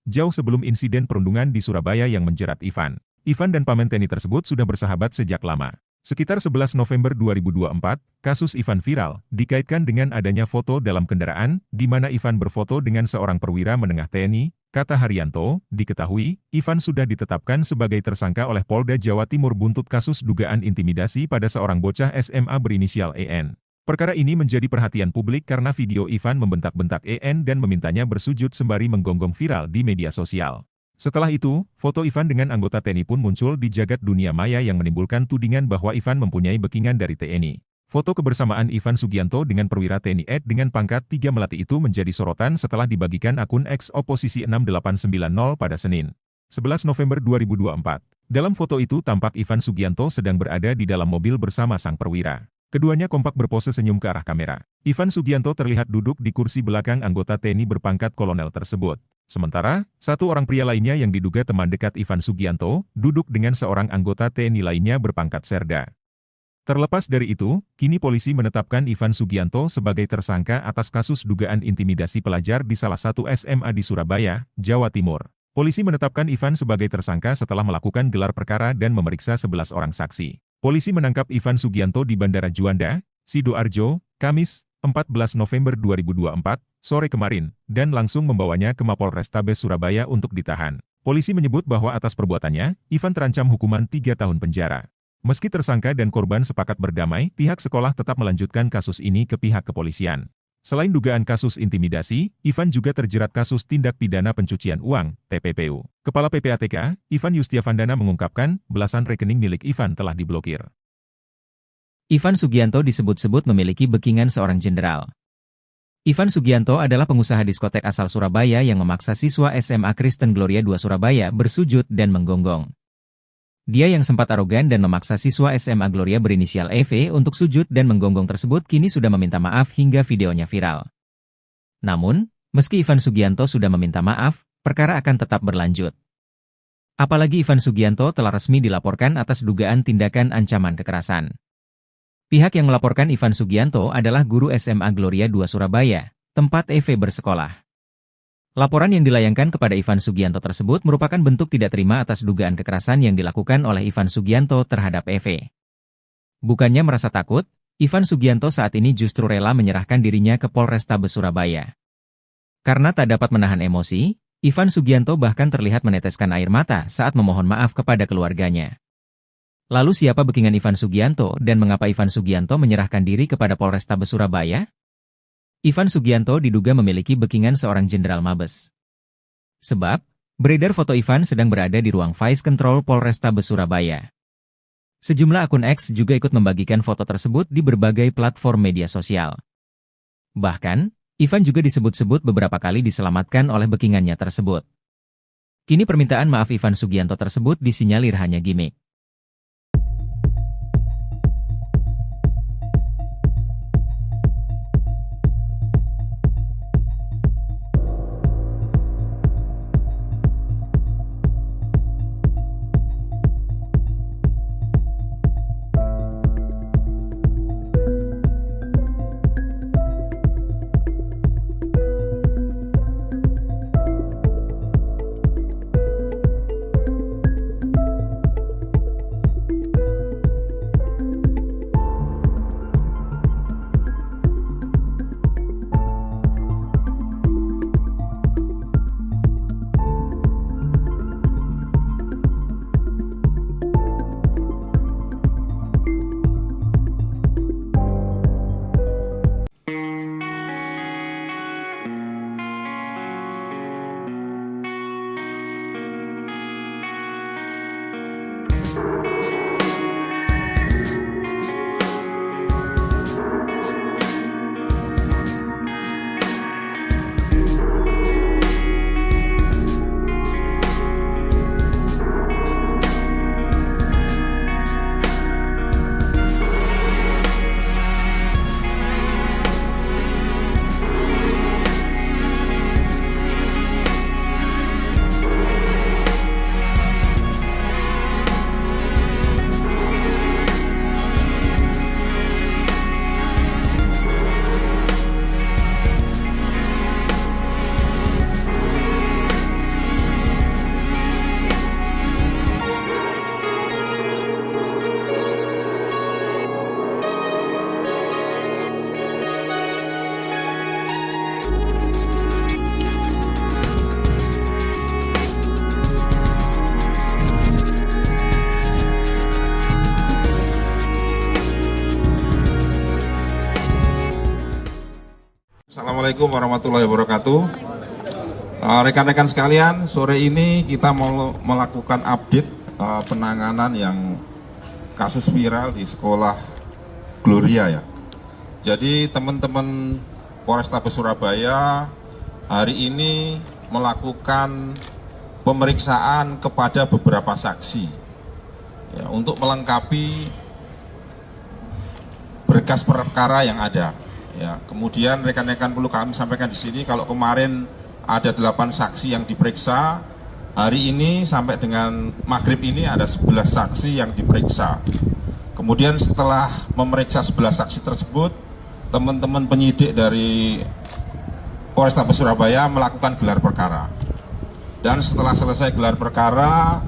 jauh sebelum insiden perundungan di Surabaya yang menjerat Ivan. Ivan dan paman TNI tersebut sudah bersahabat sejak lama. Sekitar 11 November 2024, kasus Ivan viral, dikaitkan dengan adanya foto dalam kendaraan, di mana Ivan berfoto dengan seorang perwira menengah TNI, kata Haryanto, diketahui, Ivan sudah ditetapkan sebagai tersangka oleh Polda Jawa Timur buntut kasus dugaan intimidasi pada seorang bocah SMA berinisial EN. Perkara ini menjadi perhatian publik karena video Ivan membentak-bentak EN dan memintanya bersujud sembari menggonggong viral di media sosial. Setelah itu, foto Ivan dengan anggota TNI pun muncul di jagat dunia maya yang menimbulkan tudingan bahwa Ivan mempunyai backingan dari TNI. Foto kebersamaan Ivan Sugianto dengan perwira TNI Ed dengan pangkat 3 Melati itu menjadi sorotan setelah dibagikan akun X Oposisi 6890 pada Senin, 11 November 2024. Dalam foto itu tampak Ivan Sugianto sedang berada di dalam mobil bersama sang perwira. Keduanya kompak berpose senyum ke arah kamera. Ivan Sugianto terlihat duduk di kursi belakang anggota TNI berpangkat kolonel tersebut. Sementara, satu orang pria lainnya yang diduga teman dekat Ivan Sugianto, duduk dengan seorang anggota TNI lainnya berpangkat serda. Terlepas dari itu, kini polisi menetapkan Ivan Sugianto sebagai tersangka atas kasus dugaan intimidasi pelajar di salah satu SMA di Surabaya, Jawa Timur. Polisi menetapkan Ivan sebagai tersangka setelah melakukan gelar perkara dan memeriksa 11 orang saksi. Polisi menangkap Ivan Sugianto di Bandara Juanda, Sidoarjo, Kamis, 14 November 2024, sore kemarin, dan langsung membawanya ke Mapolrestabes Surabaya untuk ditahan. Polisi menyebut bahwa atas perbuatannya, Ivan terancam hukuman 3 tahun penjara. Meski tersangka dan korban sepakat berdamai, pihak sekolah tetap melanjutkan kasus ini ke pihak kepolisian. Selain dugaan kasus intimidasi, Ivan juga terjerat kasus tindak pidana pencucian uang, TPPU. Kepala PPATK, Ivan Yustiavandana mengungkapkan, belasan rekening milik Ivan telah diblokir. Ivan Sugianto disebut-sebut memiliki backingan seorang jenderal. Ivan Sugianto adalah pengusaha diskotek asal Surabaya yang memaksa siswa SMA Kristen Gloria II Surabaya bersujud dan menggonggong. Dia yang sempat arogan dan memaksa siswa SMA Gloria berinisial EV untuk sujud dan menggonggong tersebut kini sudah meminta maaf hingga videonya viral. Namun, meski Ivan Sugianto sudah meminta maaf, perkara akan tetap berlanjut. Apalagi Ivan Sugianto telah resmi dilaporkan atas dugaan tindakan ancaman kekerasan. Pihak yang melaporkan Ivan Sugianto adalah guru SMA Gloria II Surabaya, tempat EV bersekolah. Laporan yang dilayangkan kepada Ivan Sugianto tersebut merupakan bentuk tidak terima atas dugaan kekerasan yang dilakukan oleh Ivan Sugianto terhadap EV. Bukannya merasa takut, Ivan Sugianto saat ini justru rela menyerahkan dirinya ke Polrestabes Surabaya. Karena tak dapat menahan emosi, Ivan Sugianto bahkan terlihat meneteskan air mata saat memohon maaf kepada keluarganya. Lalu siapa backingan Ivan Sugianto dan mengapa Ivan Sugianto menyerahkan diri kepada Polrestabes Surabaya? Ivan Sugianto diduga memiliki backingan seorang jenderal Mabes. Sebab, beredar foto Ivan sedang berada di ruang Vice Control Polrestabes Surabaya. Sejumlah akun X juga ikut membagikan foto tersebut di berbagai platform media sosial. Bahkan, Ivan juga disebut-sebut beberapa kali diselamatkan oleh backingannya tersebut. Kini permintaan maaf Ivan Sugianto tersebut disinyalir hanya gimmick. Assalamualaikum warahmatullahi wabarakatuh. Rekan-rekan sekalian, sore ini kita mau melakukan update penanganan yang kasus viral di sekolah Gloria ya. Jadi teman-teman Polrestabes Surabaya hari ini melakukan pemeriksaan kepada beberapa saksi ya, untuk melengkapi berkas perkara yang ada. Ya, kemudian rekan-rekan perlu kami sampaikan di sini kalau kemarin ada 8 saksi yang diperiksa, hari ini sampai dengan maghrib ini ada 11 saksi yang diperiksa. Kemudian setelah memeriksa 11 saksi tersebut, teman-teman penyidik dari Polrestabes Surabaya melakukan gelar perkara. Dan setelah selesai gelar perkara,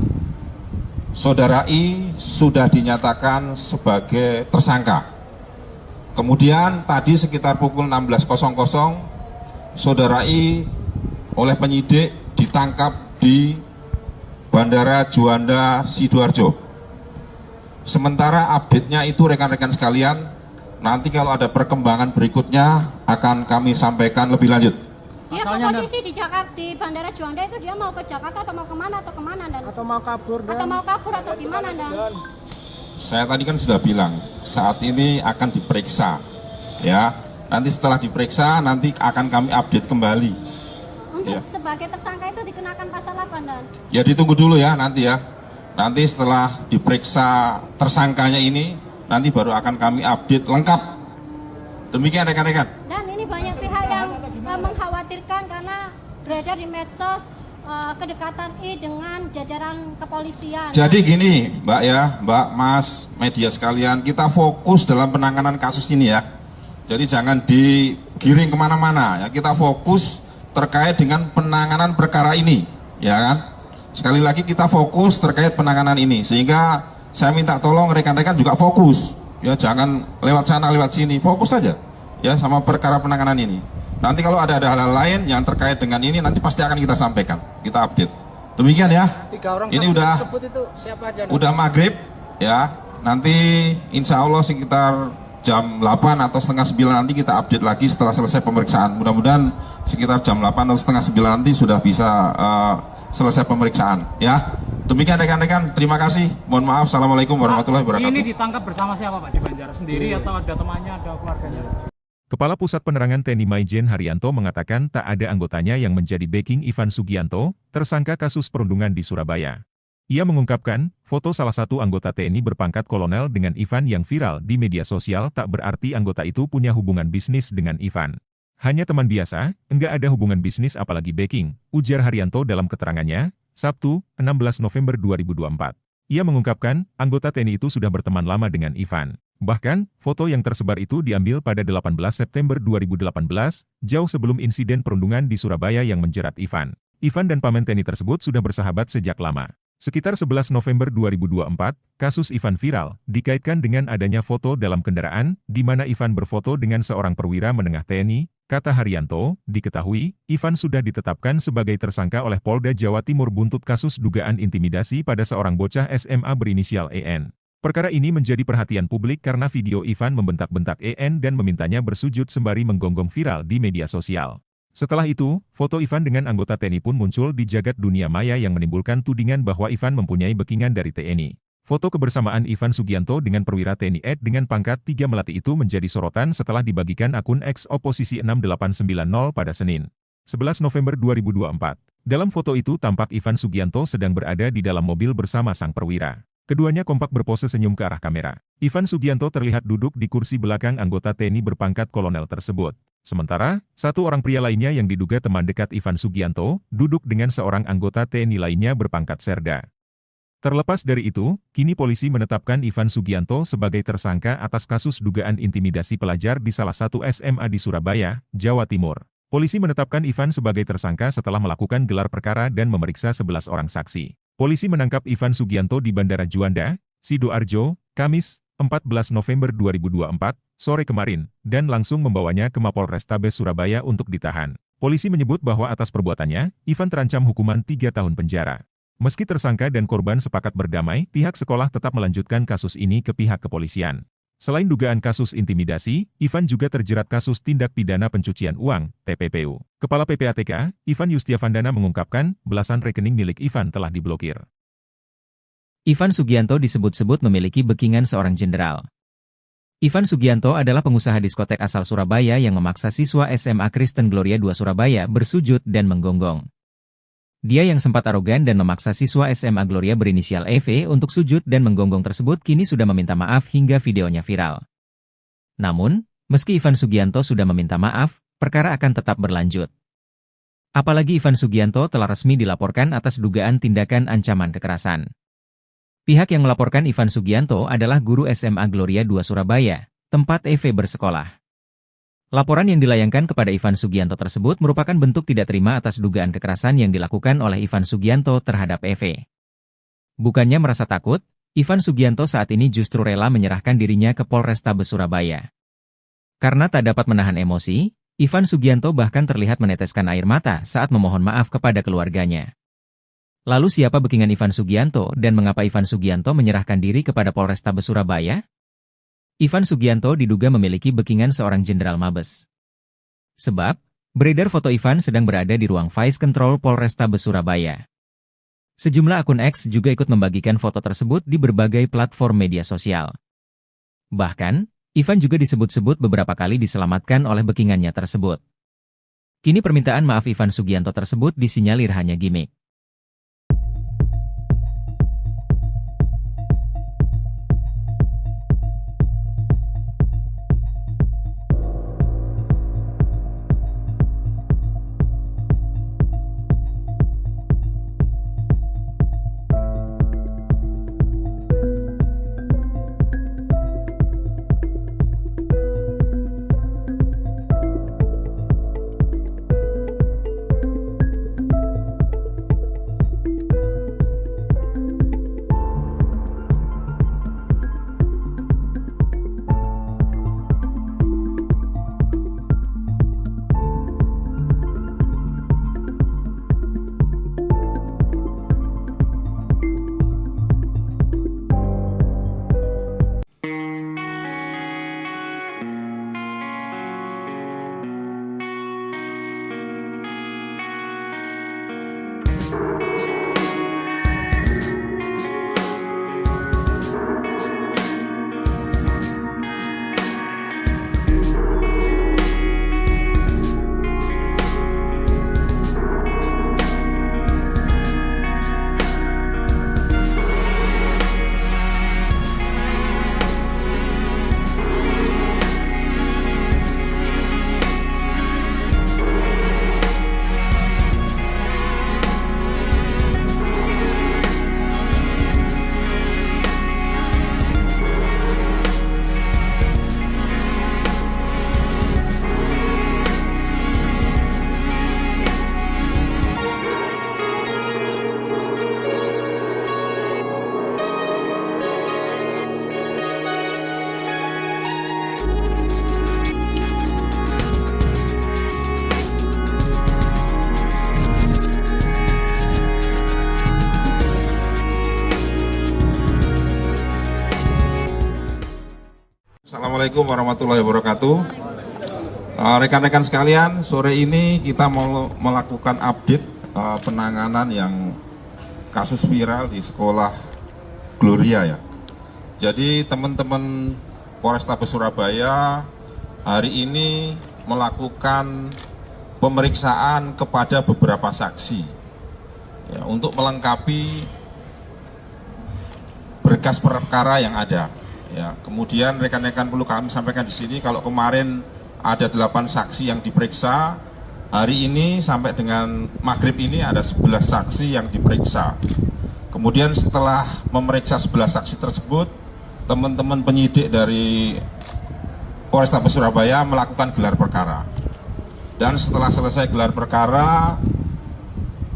Saudara I sudah dinyatakan sebagai tersangka. Kemudian tadi sekitar pukul 16.00, Saudara I oleh penyidik ditangkap di Bandara Juanda Sidoarjo. Sementara update-nya itu rekan-rekan sekalian, nanti kalau ada perkembangan berikutnya akan kami sampaikan lebih lanjut. Dia Asalnya posisi di Jakarta, di Bandara Juanda itu dia mau ke Jakarta atau mau kemana dan Atau mau kabur dan atau mau kabur atau gimana dan Saya tadi kan sudah bilang, saat ini akan diperiksa, ya. Nanti setelah diperiksa, nanti akan kami update kembali. untuk Ya. sebagai tersangka itu dikenakan pasal apa dan Ya ditunggu dulu ya nanti ya. Nanti setelah diperiksa tersangkanya ini, nanti baru akan kami update lengkap. Demikian rekan-rekan. dan ini banyak pihak yang mengkhawatirkan karena beredar di medsos kedekatan I dengan jajaran kepolisian. Jadi gini Mbak ya, Mbak, Mas, media sekalian, kita fokus dalam penanganan kasus ini ya. Jadi jangan digiring kemana-mana ya, kita fokus terkait dengan penanganan perkara ini, ya kan? Sekali lagi kita fokus terkait penanganan ini, sehingga saya minta tolong rekan-rekan juga fokus, ya jangan lewat sana lewat sini, fokus saja, ya sama perkara penanganan ini. Nanti kalau ada hal-hal lain yang terkait dengan ini, nanti pasti akan kita sampaikan, kita update. Demikian ya. 3 orang Ini saksi udah tersebut itu siapa aja? Dok? Udah maghrib, ya. Nanti insya Allah sekitar jam 8 atau setengah 9 nanti kita update lagi setelah selesai pemeriksaan. Mudah-mudahan sekitar jam 8 atau setengah 9 nanti sudah bisa selesai pemeriksaan, ya. Demikian rekan-rekan, terima kasih. Mohon maaf. Assalamualaikum warahmatullahi wabarakatuh. Ini ditangkap bersama siapa Pak di Banjar? Sendiri atau ada temannya, ada keluarganya? Kepala Pusat Penerangan TNI Maijen Haryanto mengatakan tak ada anggotanya yang menjadi backing Ivan Sugianto, tersangka kasus perundungan di Surabaya. Ia mengungkapkan, foto salah satu anggota TNI berpangkat kolonel dengan Ivan yang viral di media sosial tak berarti anggota itu punya hubungan bisnis dengan Ivan. Hanya teman biasa, enggak ada hubungan bisnis apalagi backing, ujar Haryanto dalam keterangannya, Sabtu, 16 November 2024. Ia mengungkapkan, anggota TNI itu sudah berteman lama dengan Ivan. Bahkan, foto yang tersebar itu diambil pada 18 September 2018, jauh sebelum insiden perundungan di Surabaya yang menjerat Ivan. Ivan dan paman TNI tersebut sudah bersahabat sejak lama. Sekitar 11 November 2024, kasus Ivan viral, dikaitkan dengan adanya foto dalam kendaraan, di mana Ivan berfoto dengan seorang perwira menengah TNI, kata Haryanto, diketahui, Ivan sudah ditetapkan sebagai tersangka oleh Polda Jawa Timur buntut kasus dugaan intimidasi pada seorang bocah SMA berinisial EN. Perkara ini menjadi perhatian publik karena video Ivan membentak-bentak EN dan memintanya bersujud sembari menggonggong viral di media sosial. Setelah itu, foto Ivan dengan anggota TNI pun muncul di jagat dunia maya yang menimbulkan tudingan bahwa Ivan mempunyai backingan dari TNI. Foto kebersamaan Ivan Sugianto dengan perwira TNI ED dengan pangkat 3 Melati itu menjadi sorotan setelah dibagikan akun X Oposisi 6890 pada Senin, 11 November 2024. Dalam foto itu tampak Ivan Sugianto sedang berada di dalam mobil bersama sang perwira. Keduanya kompak berpose senyum ke arah kamera. Ivan Sugianto terlihat duduk di kursi belakang anggota TNI berpangkat kolonel tersebut. Sementara, satu orang pria lainnya yang diduga teman dekat Ivan Sugianto, duduk dengan seorang anggota TNI lainnya berpangkat serda. Terlepas dari itu, kini polisi menetapkan Ivan Sugianto sebagai tersangka atas kasus dugaan intimidasi pelajar di salah satu SMA di Surabaya, Jawa Timur. Polisi menetapkan Ivan sebagai tersangka setelah melakukan gelar perkara dan memeriksa 11 orang saksi. Polisi menangkap Ivan Sugianto di Bandara Juanda, Sidoarjo, Kamis, 14 November 2024, sore kemarin, dan langsung membawanya ke Mapolrestabes Surabaya untuk ditahan. Polisi menyebut bahwa atas perbuatannya, Ivan terancam hukuman 3 tahun penjara. Meski tersangka dan korban sepakat berdamai, pihak sekolah tetap melanjutkan kasus ini ke pihak kepolisian. Selain dugaan kasus intimidasi, Ivan juga terjerat kasus tindak pidana pencucian uang, TPPU. Kepala PPATK, Ivan Yustiavandana mengungkapkan, belasan rekening milik Ivan telah diblokir. Ivan Sugianto disebut-sebut memiliki backingan seorang jenderal. Ivan Sugianto adalah pengusaha diskotek asal Surabaya yang memaksa siswa SMA Kristen Gloria II Surabaya bersujud dan menggonggong. Dia yang sempat arogan dan memaksa siswa SMA Gloria berinisial EV untuk sujud dan menggonggong tersebut kini sudah meminta maaf hingga videonya viral. Namun, meski Ivan Sugianto sudah meminta maaf, perkara akan tetap berlanjut. Apalagi Ivan Sugianto telah resmi dilaporkan atas dugaan tindakan ancaman kekerasan. Pihak yang melaporkan Ivan Sugianto adalah guru SMA Gloria II Surabaya, tempat EV bersekolah. Laporan yang dilayangkan kepada Ivan Sugianto tersebut merupakan bentuk tidak terima atas dugaan kekerasan yang dilakukan oleh Ivan Sugianto terhadap EV. Bukannya merasa takut, Ivan Sugianto saat ini justru rela menyerahkan dirinya ke Polrestabes Surabaya. Karena tak dapat menahan emosi, Ivan Sugianto bahkan terlihat meneteskan air mata saat memohon maaf kepada keluarganya. Lalu siapa backingan Ivan Sugianto dan mengapa Ivan Sugianto menyerahkan diri kepada Polrestabes Surabaya? Ivan Sugianto diduga memiliki backingan seorang jenderal Mabes. Sebab, beredar foto Ivan sedang berada di ruang Vice Control Polrestabes Surabaya. Sejumlah akun X juga ikut membagikan foto tersebut di berbagai platform media sosial. Bahkan, Ivan juga disebut-sebut beberapa kali diselamatkan oleh backingannya tersebut. Kini permintaan maaf Ivan Sugianto tersebut disinyalir hanya gimmick. Assalamualaikum warahmatullahi wabarakatuh. Rekan-rekan sekalian, sore ini kita mau melakukan update penanganan yang kasus viral di sekolah Gloria ya. Jadi teman-teman Polrestabes Surabaya hari ini melakukan pemeriksaan kepada beberapa saksi ya, untuk melengkapi berkas perkara yang ada. Ya, kemudian rekan-rekan perlu kami sampaikan di sini kalau kemarin ada 8 saksi yang diperiksa, hari ini sampai dengan maghrib ini ada 11 saksi yang diperiksa. Kemudian setelah memeriksa 11 saksi tersebut, teman-teman penyidik dari Polrestabes Surabaya melakukan gelar perkara. Dan setelah selesai gelar perkara,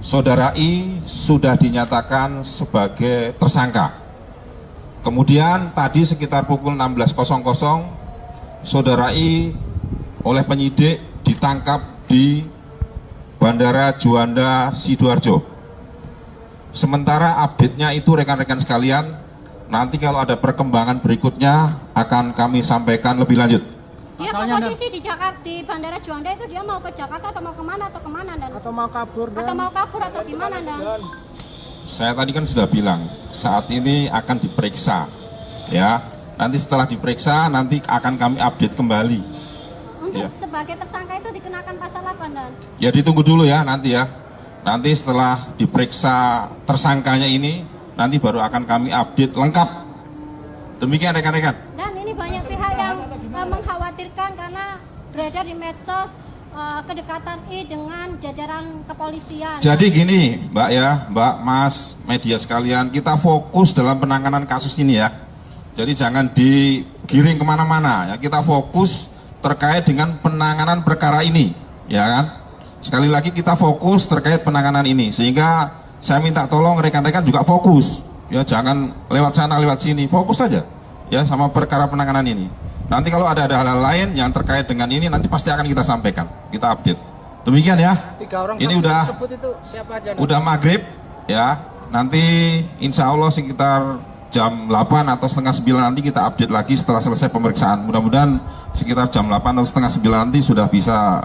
Saudara I sudah dinyatakan sebagai tersangka. Kemudian tadi sekitar pukul 16.00, Saudara I oleh penyidik ditangkap di Bandara Juanda Sidoarjo. Sementara update-nya itu rekan-rekan sekalian, nanti kalau ada perkembangan berikutnya akan kami sampaikan lebih lanjut. Dia Asalnya, posisi di Jakarta, di Bandara Juanda itu dia mau ke Jakarta atau mau kemana Dan? Atau mau kabur dan Atau mau kabur atau gimana Dan? Saya tadi kan sudah bilang, saat ini akan diperiksa, ya. Nanti setelah diperiksa, nanti akan kami update kembali. Untuk Ya. sebagai tersangka itu dikenakan pasal apa Dan? Ya ditunggu dulu ya nanti ya. Nanti setelah diperiksa tersangkanya ini, nanti baru akan kami update lengkap. Demikian rekan-rekan. Dan ini banyak pihak yang mengkhawatirkan karena beredar di medsos kedekatan I dengan jajaran kepolisian. Jadi gini, Mbak ya, Mbak, Mas, media sekalian, kita fokus dalam penanganan kasus ini ya. Jadi jangan digiring kemana-mana ya. Kita fokus terkait dengan penanganan perkara ini, ya kan? Sekali lagi kita fokus terkait penanganan ini, sehingga saya minta tolong rekan-rekan juga fokus, ya jangan lewat sana lewat sini, fokus saja, ya sama perkara penanganan ini. Nanti kalau ada hal-hal lain yang terkait dengan ini, nanti pasti akan kita sampaikan, kita update. Demikian ya. 3 orang Ini saksi udah tersebut itu siapa aja? udah maghrib, ya. Nanti insya Allah sekitar jam 8 atau setengah 9 nanti kita update lagi setelah selesai pemeriksaan. Mudah-mudahan sekitar jam 8 atau setengah 9 nanti sudah bisa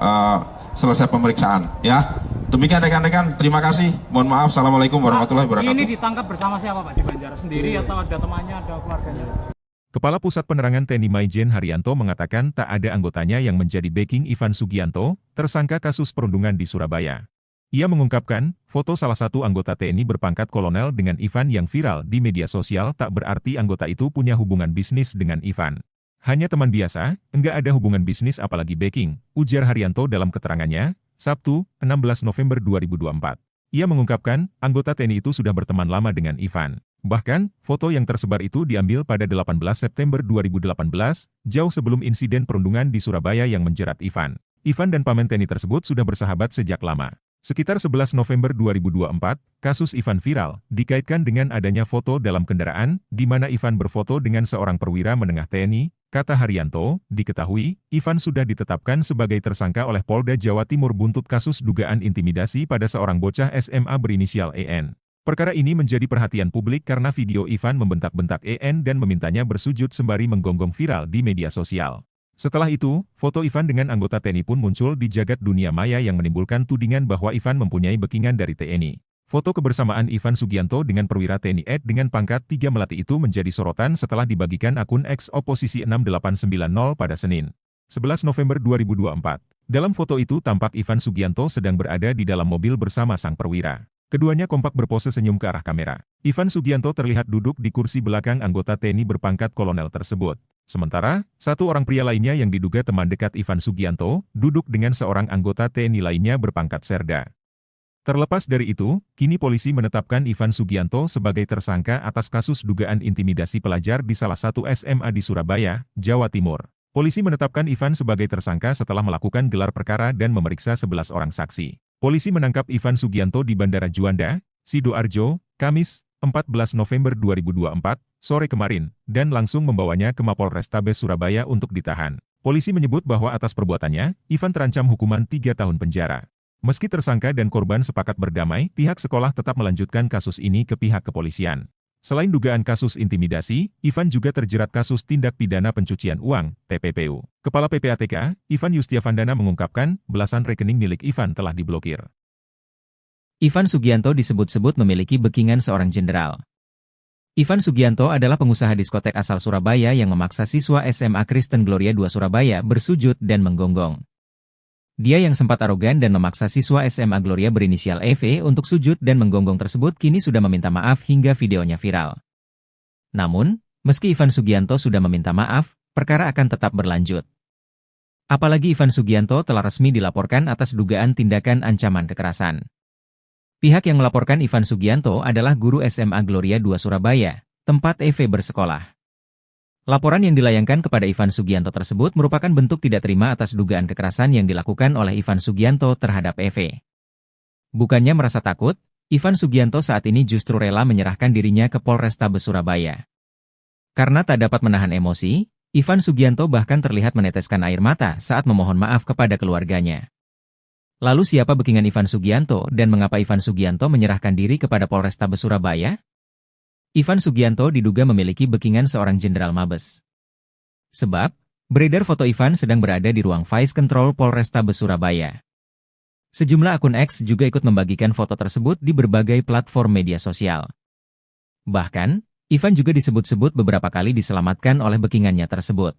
selesai pemeriksaan, ya. Demikian rekan-rekan, terima kasih. Mohon maaf, assalamualaikum warahmatullahi wabarakatuh. Ini ditangkap bersama siapa Pak di Banjaras? Sendiri atau ada temannya, ada keluarganya? Kepala Pusat Penerangan TNI Maijen Haryanto mengatakan tak ada anggotanya yang menjadi backing Ivan Sugianto, tersangka kasus perundungan di Surabaya. Ia mengungkapkan, foto salah satu anggota TNI berpangkat kolonel dengan Ivan yang viral di media sosial tak berarti anggota itu punya hubungan bisnis dengan Ivan. Hanya teman biasa, enggak ada hubungan bisnis apalagi backing, ujar Haryanto dalam keterangannya, Sabtu, 16 November 2024. Ia mengungkapkan, anggota TNI itu sudah berteman lama dengan Ivan. Bahkan, foto yang tersebar itu diambil pada 18 September 2018, jauh sebelum insiden perundungan di Surabaya yang menjerat Ivan. Ivan dan paman TNI tersebut sudah bersahabat sejak lama. Sekitar 11 November 2024, kasus Ivan viral, dikaitkan dengan adanya foto dalam kendaraan, di mana Ivan berfoto dengan seorang perwira menengah TNI, kata Haryanto, diketahui, Ivan sudah ditetapkan sebagai tersangka oleh Polda Jawa Timur buntut kasus dugaan intimidasi pada seorang bocah SMA berinisial EN. Perkara ini menjadi perhatian publik karena video Ivan membentak-bentak EN dan memintanya bersujud sembari menggonggong viral di media sosial. Setelah itu, foto Ivan dengan anggota TNI pun muncul di jagat dunia maya yang menimbulkan tudingan bahwa Ivan mempunyai backingan dari TNI. Foto kebersamaan Ivan Sugianto dengan perwira TNI Ed dengan pangkat 3 Melati itu menjadi sorotan setelah dibagikan akun X Oposisi 6890 pada Senin, 11 November 2024. Dalam foto itu tampak Ivan Sugianto sedang berada di dalam mobil bersama sang perwira. Keduanya kompak berpose senyum ke arah kamera. Ivan Sugianto terlihat duduk di kursi belakang anggota TNI berpangkat kolonel tersebut. Sementara, satu orang pria lainnya yang diduga teman dekat Ivan Sugianto, duduk dengan seorang anggota TNI lainnya berpangkat Serda. Terlepas dari itu, kini polisi menetapkan Ivan Sugianto sebagai tersangka atas kasus dugaan intimidasi pelajar di salah satu SMA di Surabaya, Jawa Timur. Polisi menetapkan Ivan sebagai tersangka setelah melakukan gelar perkara dan memeriksa 11 orang saksi. Polisi menangkap Ivan Sugianto di Bandara Juanda, Sidoarjo, Kamis, 14 November 2024, sore kemarin, dan langsung membawanya ke Mapolrestabes Surabaya untuk ditahan. Polisi menyebut bahwa atas perbuatannya, Ivan terancam hukuman 3 tahun penjara. Meski tersangka dan korban sepakat berdamai, pihak sekolah tetap melanjutkan kasus ini ke pihak kepolisian. Selain dugaan kasus intimidasi, Ivan juga terjerat kasus tindak pidana pencucian uang, TPPU. Kepala PPATK, Ivan Yustiavandana mengungkapkan, belasan rekening milik Ivan telah diblokir. Ivan Sugianto disebut-sebut memiliki backingan seorang jenderal. Ivan Sugianto adalah pengusaha diskotek asal Surabaya yang memaksa siswa SMA Kristen Gloria II Surabaya bersujud dan menggonggong. Dia yang sempat arogan dan memaksa siswa SMA Gloria berinisial EV untuk sujud dan menggonggong tersebut kini sudah meminta maaf hingga videonya viral. Namun, meski Ivan Sugianto sudah meminta maaf, perkara akan tetap berlanjut. Apalagi Ivan Sugianto telah resmi dilaporkan atas dugaan tindakan ancaman kekerasan. Pihak yang melaporkan Ivan Sugianto adalah guru SMA Gloria II Surabaya, tempat EV bersekolah. Laporan yang dilayangkan kepada Ivan Sugianto tersebut merupakan bentuk tidak terima atas dugaan kekerasan yang dilakukan oleh Ivan Sugianto terhadap EV. Bukannya merasa takut, Ivan Sugianto saat ini justru rela menyerahkan dirinya ke Polrestabes Surabaya. Karena tak dapat menahan emosi, Ivan Sugianto bahkan terlihat meneteskan air mata saat memohon maaf kepada keluarganya. Lalu siapa backingan Ivan Sugianto dan mengapa Ivan Sugianto menyerahkan diri kepada Polrestabes Surabaya? Ivan Sugianto diduga memiliki backingan seorang jenderal Mabes. Sebab, beredar foto Ivan sedang berada di ruang Vice Control Polrestabes Surabaya. Sejumlah akun X juga ikut membagikan foto tersebut di berbagai platform media sosial. Bahkan, Ivan juga disebut-sebut beberapa kali diselamatkan oleh backingannya tersebut.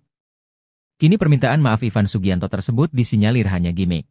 Kini permintaan maaf Ivan Sugianto tersebut disinyalir hanya gimmick.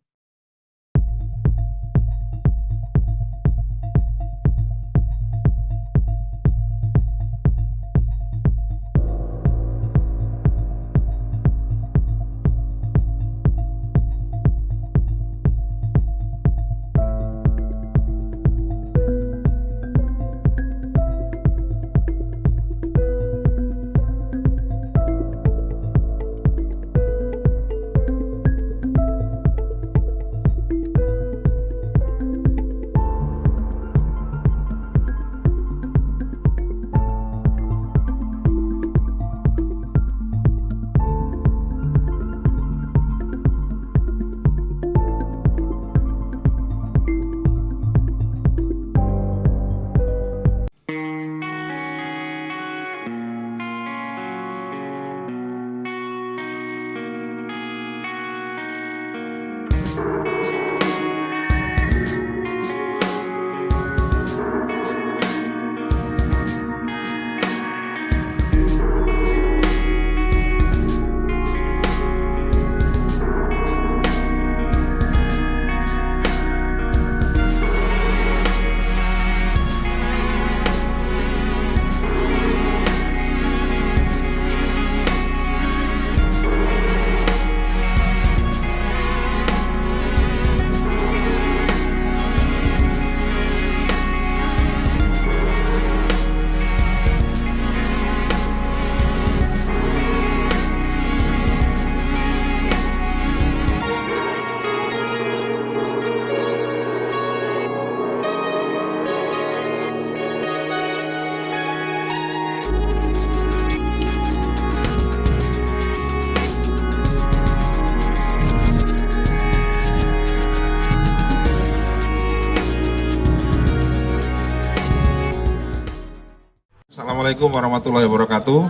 Assalamualaikum warahmatullahi wabarakatuh.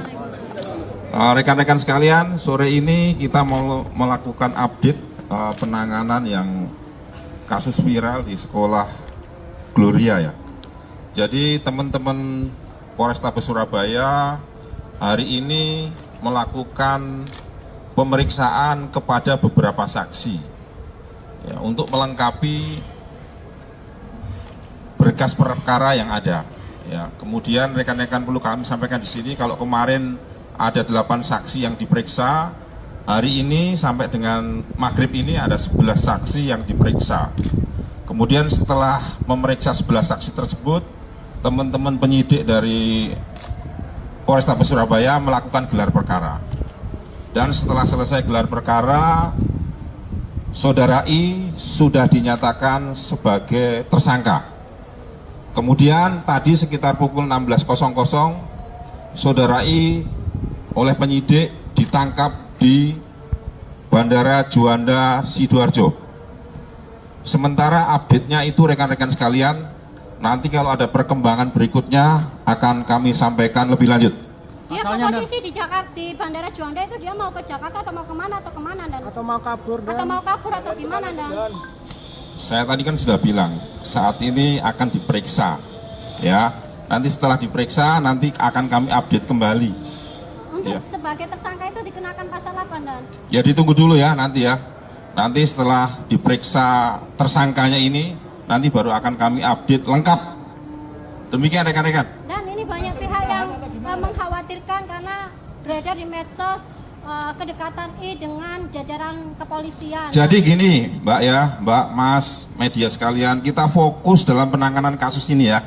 Rekan-rekan sekalian, sore ini kita mau melakukan update penanganan yang kasus viral di sekolah Gloria ya. Jadi teman-teman Polrestabes Surabaya hari ini melakukan pemeriksaan kepada beberapa saksi ya, untuk melengkapi berkas perkara yang ada. Ya, kemudian rekan-rekan perlu kami sampaikan di sini kalau kemarin ada 8 saksi yang diperiksa, hari ini sampai dengan maghrib ini ada 11 saksi yang diperiksa. Kemudian setelah memeriksa 11 saksi tersebut, teman-teman penyidik dari Polrestabes Surabaya melakukan gelar perkara. Dan setelah selesai gelar perkara, Saudara I sudah dinyatakan sebagai tersangka. Kemudian tadi sekitar pukul 16.00, Saudara I oleh penyidik ditangkap di Bandara Juanda Sidoarjo. Sementara update-nya itu rekan-rekan sekalian, nanti kalau ada perkembangan berikutnya akan kami sampaikan lebih lanjut. Dia Asalnya posisi di Jakarta, di Bandara Juanda itu dia mau ke Jakarta atau mau kemana dan Atau mau kabur dan atau mau kabur atau gimana dan Saya tadi kan sudah bilang, saat ini akan diperiksa, ya. Nanti setelah diperiksa, nanti akan kami update kembali. untuk Ya. sebagai tersangka itu dikenakan pasal apa dan Ya ditunggu dulu ya nanti ya. Nanti setelah diperiksa tersangkanya ini, nanti baru akan kami update lengkap. Demikian rekan-rekan. dan ini banyak pihak yang mengkhawatirkan karena beredar di medsos kedekatan I dengan jajaran kepolisian. Jadi gini Mbak ya, Mbak, Mas, media sekalian, kita fokus dalam penanganan kasus ini ya.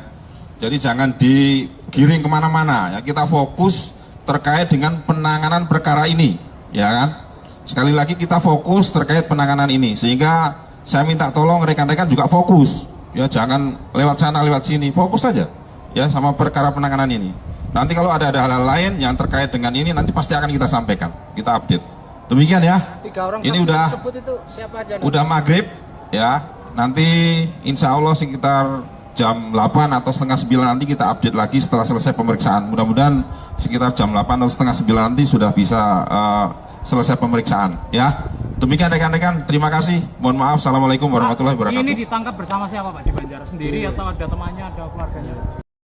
Jadi jangan digiring kemana-mana ya, kita fokus terkait dengan penanganan perkara ini, ya kan? Sekali lagi kita fokus terkait penanganan ini, sehingga saya minta tolong rekan-rekan juga fokus, ya jangan lewat sana lewat sini, fokus saja, ya sama perkara penanganan ini. Nanti kalau ada hal-hal lain yang terkait dengan ini, nanti pasti akan kita sampaikan, kita update. Demikian ya. 3 orang Ini saksi udah tersebut itu siapa aja? udah maghrib, ya. Nanti insya Allah sekitar jam 8 atau setengah 9 nanti kita update lagi setelah selesai pemeriksaan. Mudah-mudahan sekitar jam 8 atau setengah 9 nanti sudah bisa selesai pemeriksaan ya. Demikian rekan-rekan, terima kasih. Mohon maaf. Assalamualaikum warahmatullahi wabarakatuh. Ini ditangkap bersama siapa Pak di Banjar? Sendiri atau ada temannya, ada keluarganya?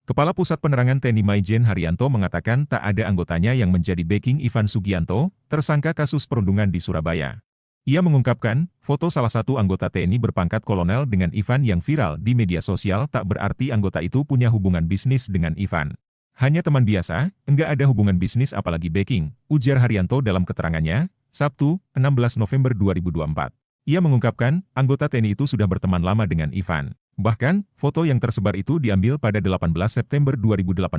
Kepala Pusat Penerangan TNI Maijen Haryanto mengatakan tak ada anggotanya yang menjadi backing Ivan Sugianto, tersangka kasus perundungan di Surabaya. Ia mengungkapkan, foto salah satu anggota TNI berpangkat kolonel dengan Ivan yang viral di media sosial tak berarti anggota itu punya hubungan bisnis dengan Ivan. Hanya teman biasa, enggak ada hubungan bisnis apalagi backing, ujar Haryanto dalam keterangannya, Sabtu, 16 November 2024. Ia mengungkapkan, anggota TNI itu sudah berteman lama dengan Ivan. Bahkan, foto yang tersebar itu diambil pada 18 September 2018,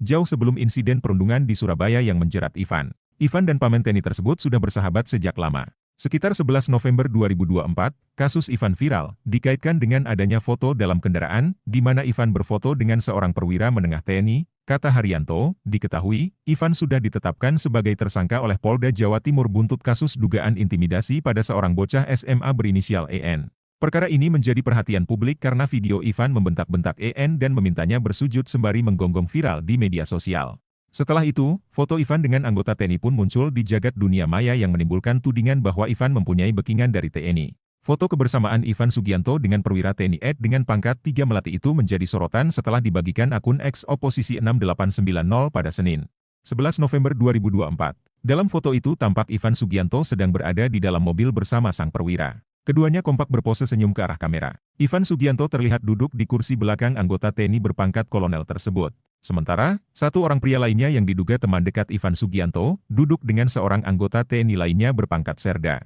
jauh sebelum insiden perundungan di Surabaya yang menjerat Ivan. Ivan dan paman TNI tersebut sudah bersahabat sejak lama. Sekitar 11 November 2024, kasus Ivan viral, dikaitkan dengan adanya foto dalam kendaraan, di mana Ivan berfoto dengan seorang perwira menengah TNI, kata Haryanto, diketahui, Ivan sudah ditetapkan sebagai tersangka oleh Polda Jawa Timur buntut kasus dugaan intimidasi pada seorang bocah SMA berinisial EN. Perkara ini menjadi perhatian publik karena video Ivan membentak-bentak EN dan memintanya bersujud sembari menggonggong viral di media sosial. Setelah itu, foto Ivan dengan anggota TNI pun muncul di jagat dunia maya yang menimbulkan tudingan bahwa Ivan mempunyai backingan dari TNI. Foto kebersamaan Ivan Sugianto dengan perwira TNI Ed dengan pangkat 3 Melati itu menjadi sorotan setelah dibagikan akun X Oposisi 6890 pada Senin, 11 November 2024. Dalam foto itu tampak Ivan Sugianto sedang berada di dalam mobil bersama sang perwira. Keduanya kompak berpose senyum ke arah kamera. Ivan Sugianto terlihat duduk di kursi belakang anggota TNI berpangkat kolonel tersebut. Sementara, satu orang pria lainnya yang diduga teman dekat Ivan Sugianto, duduk dengan seorang anggota TNI lainnya berpangkat serda.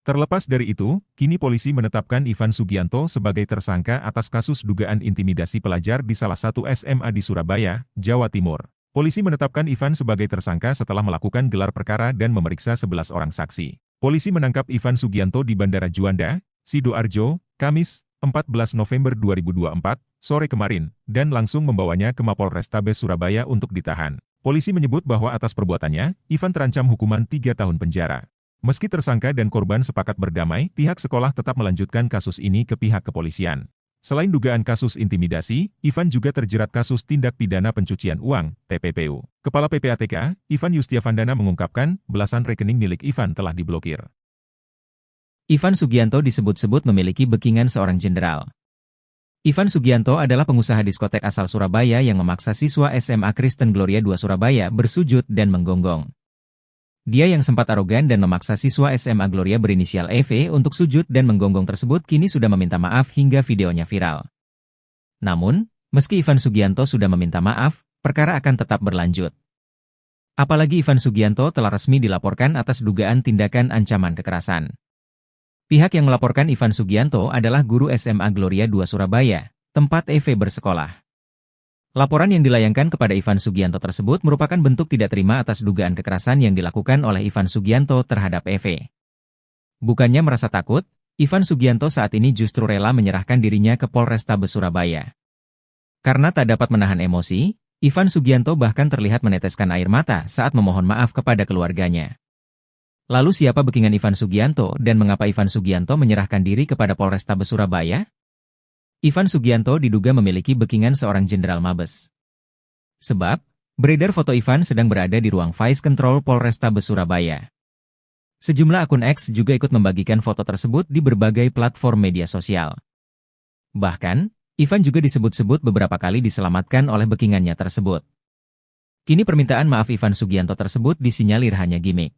Terlepas dari itu, kini polisi menetapkan Ivan Sugianto sebagai tersangka atas kasus dugaan intimidasi pelajar di salah satu SMA di Surabaya, Jawa Timur. Polisi menetapkan Ivan sebagai tersangka setelah melakukan gelar perkara dan memeriksa 11 orang saksi. Polisi menangkap Ivan Sugianto di Bandara Juanda, Sidoarjo, Kamis, 14 November 2024, sore kemarin, dan langsung membawanya ke Mapolrestabes Surabaya untuk ditahan. Polisi menyebut bahwa atas perbuatannya, Ivan terancam hukuman 3 tahun penjara. Meski tersangka dan korban sepakat berdamai, pihak sekolah tetap melanjutkan kasus ini ke pihak kepolisian. Selain dugaan kasus intimidasi, Ivan juga terjerat kasus tindak pidana pencucian uang, TPPU. Kepala PPATK, Ivan Yustiavandana mengungkapkan, belasan rekening milik Ivan telah diblokir. Ivan Sugianto disebut-sebut memiliki backingan seorang jenderal. Ivan Sugianto adalah pengusaha diskotek asal Surabaya yang memaksa siswa SMA Kristen Gloria II Surabaya bersujud dan menggonggong. Dia yang sempat arogan dan memaksa siswa SMA Gloria berinisial EV untuk sujud dan menggonggong tersebut kini sudah meminta maaf hingga videonya viral. Namun, meski Ivan Sugianto sudah meminta maaf, perkara akan tetap berlanjut. Apalagi Ivan Sugianto telah resmi dilaporkan atas dugaan tindakan ancaman kekerasan. Pihak yang melaporkan Ivan Sugianto adalah guru SMA Gloria II Surabaya, tempat EV bersekolah. Laporan yang dilayangkan kepada Ivan Sugianto tersebut merupakan bentuk tidak terima atas dugaan kekerasan yang dilakukan oleh Ivan Sugianto terhadap EV. Bukannya merasa takut, Ivan Sugianto saat ini justru rela menyerahkan dirinya ke Polrestabes Surabaya. Karena tak dapat menahan emosi, Ivan Sugianto bahkan terlihat meneteskan air mata saat memohon maaf kepada keluarganya. Lalu siapa backingan Ivan Sugianto dan mengapa Ivan Sugianto menyerahkan diri kepada Polrestabes Surabaya? Ivan Sugianto diduga memiliki backingan seorang jenderal Mabes. Sebab, beredar foto Ivan sedang berada di ruang Vice Control Polrestabes Surabaya. Sejumlah akun X juga ikut membagikan foto tersebut di berbagai platform media sosial. Bahkan, Ivan juga disebut-sebut beberapa kali diselamatkan oleh backingannya tersebut. Kini permintaan maaf Ivan Sugianto tersebut disinyalir hanya gimmick.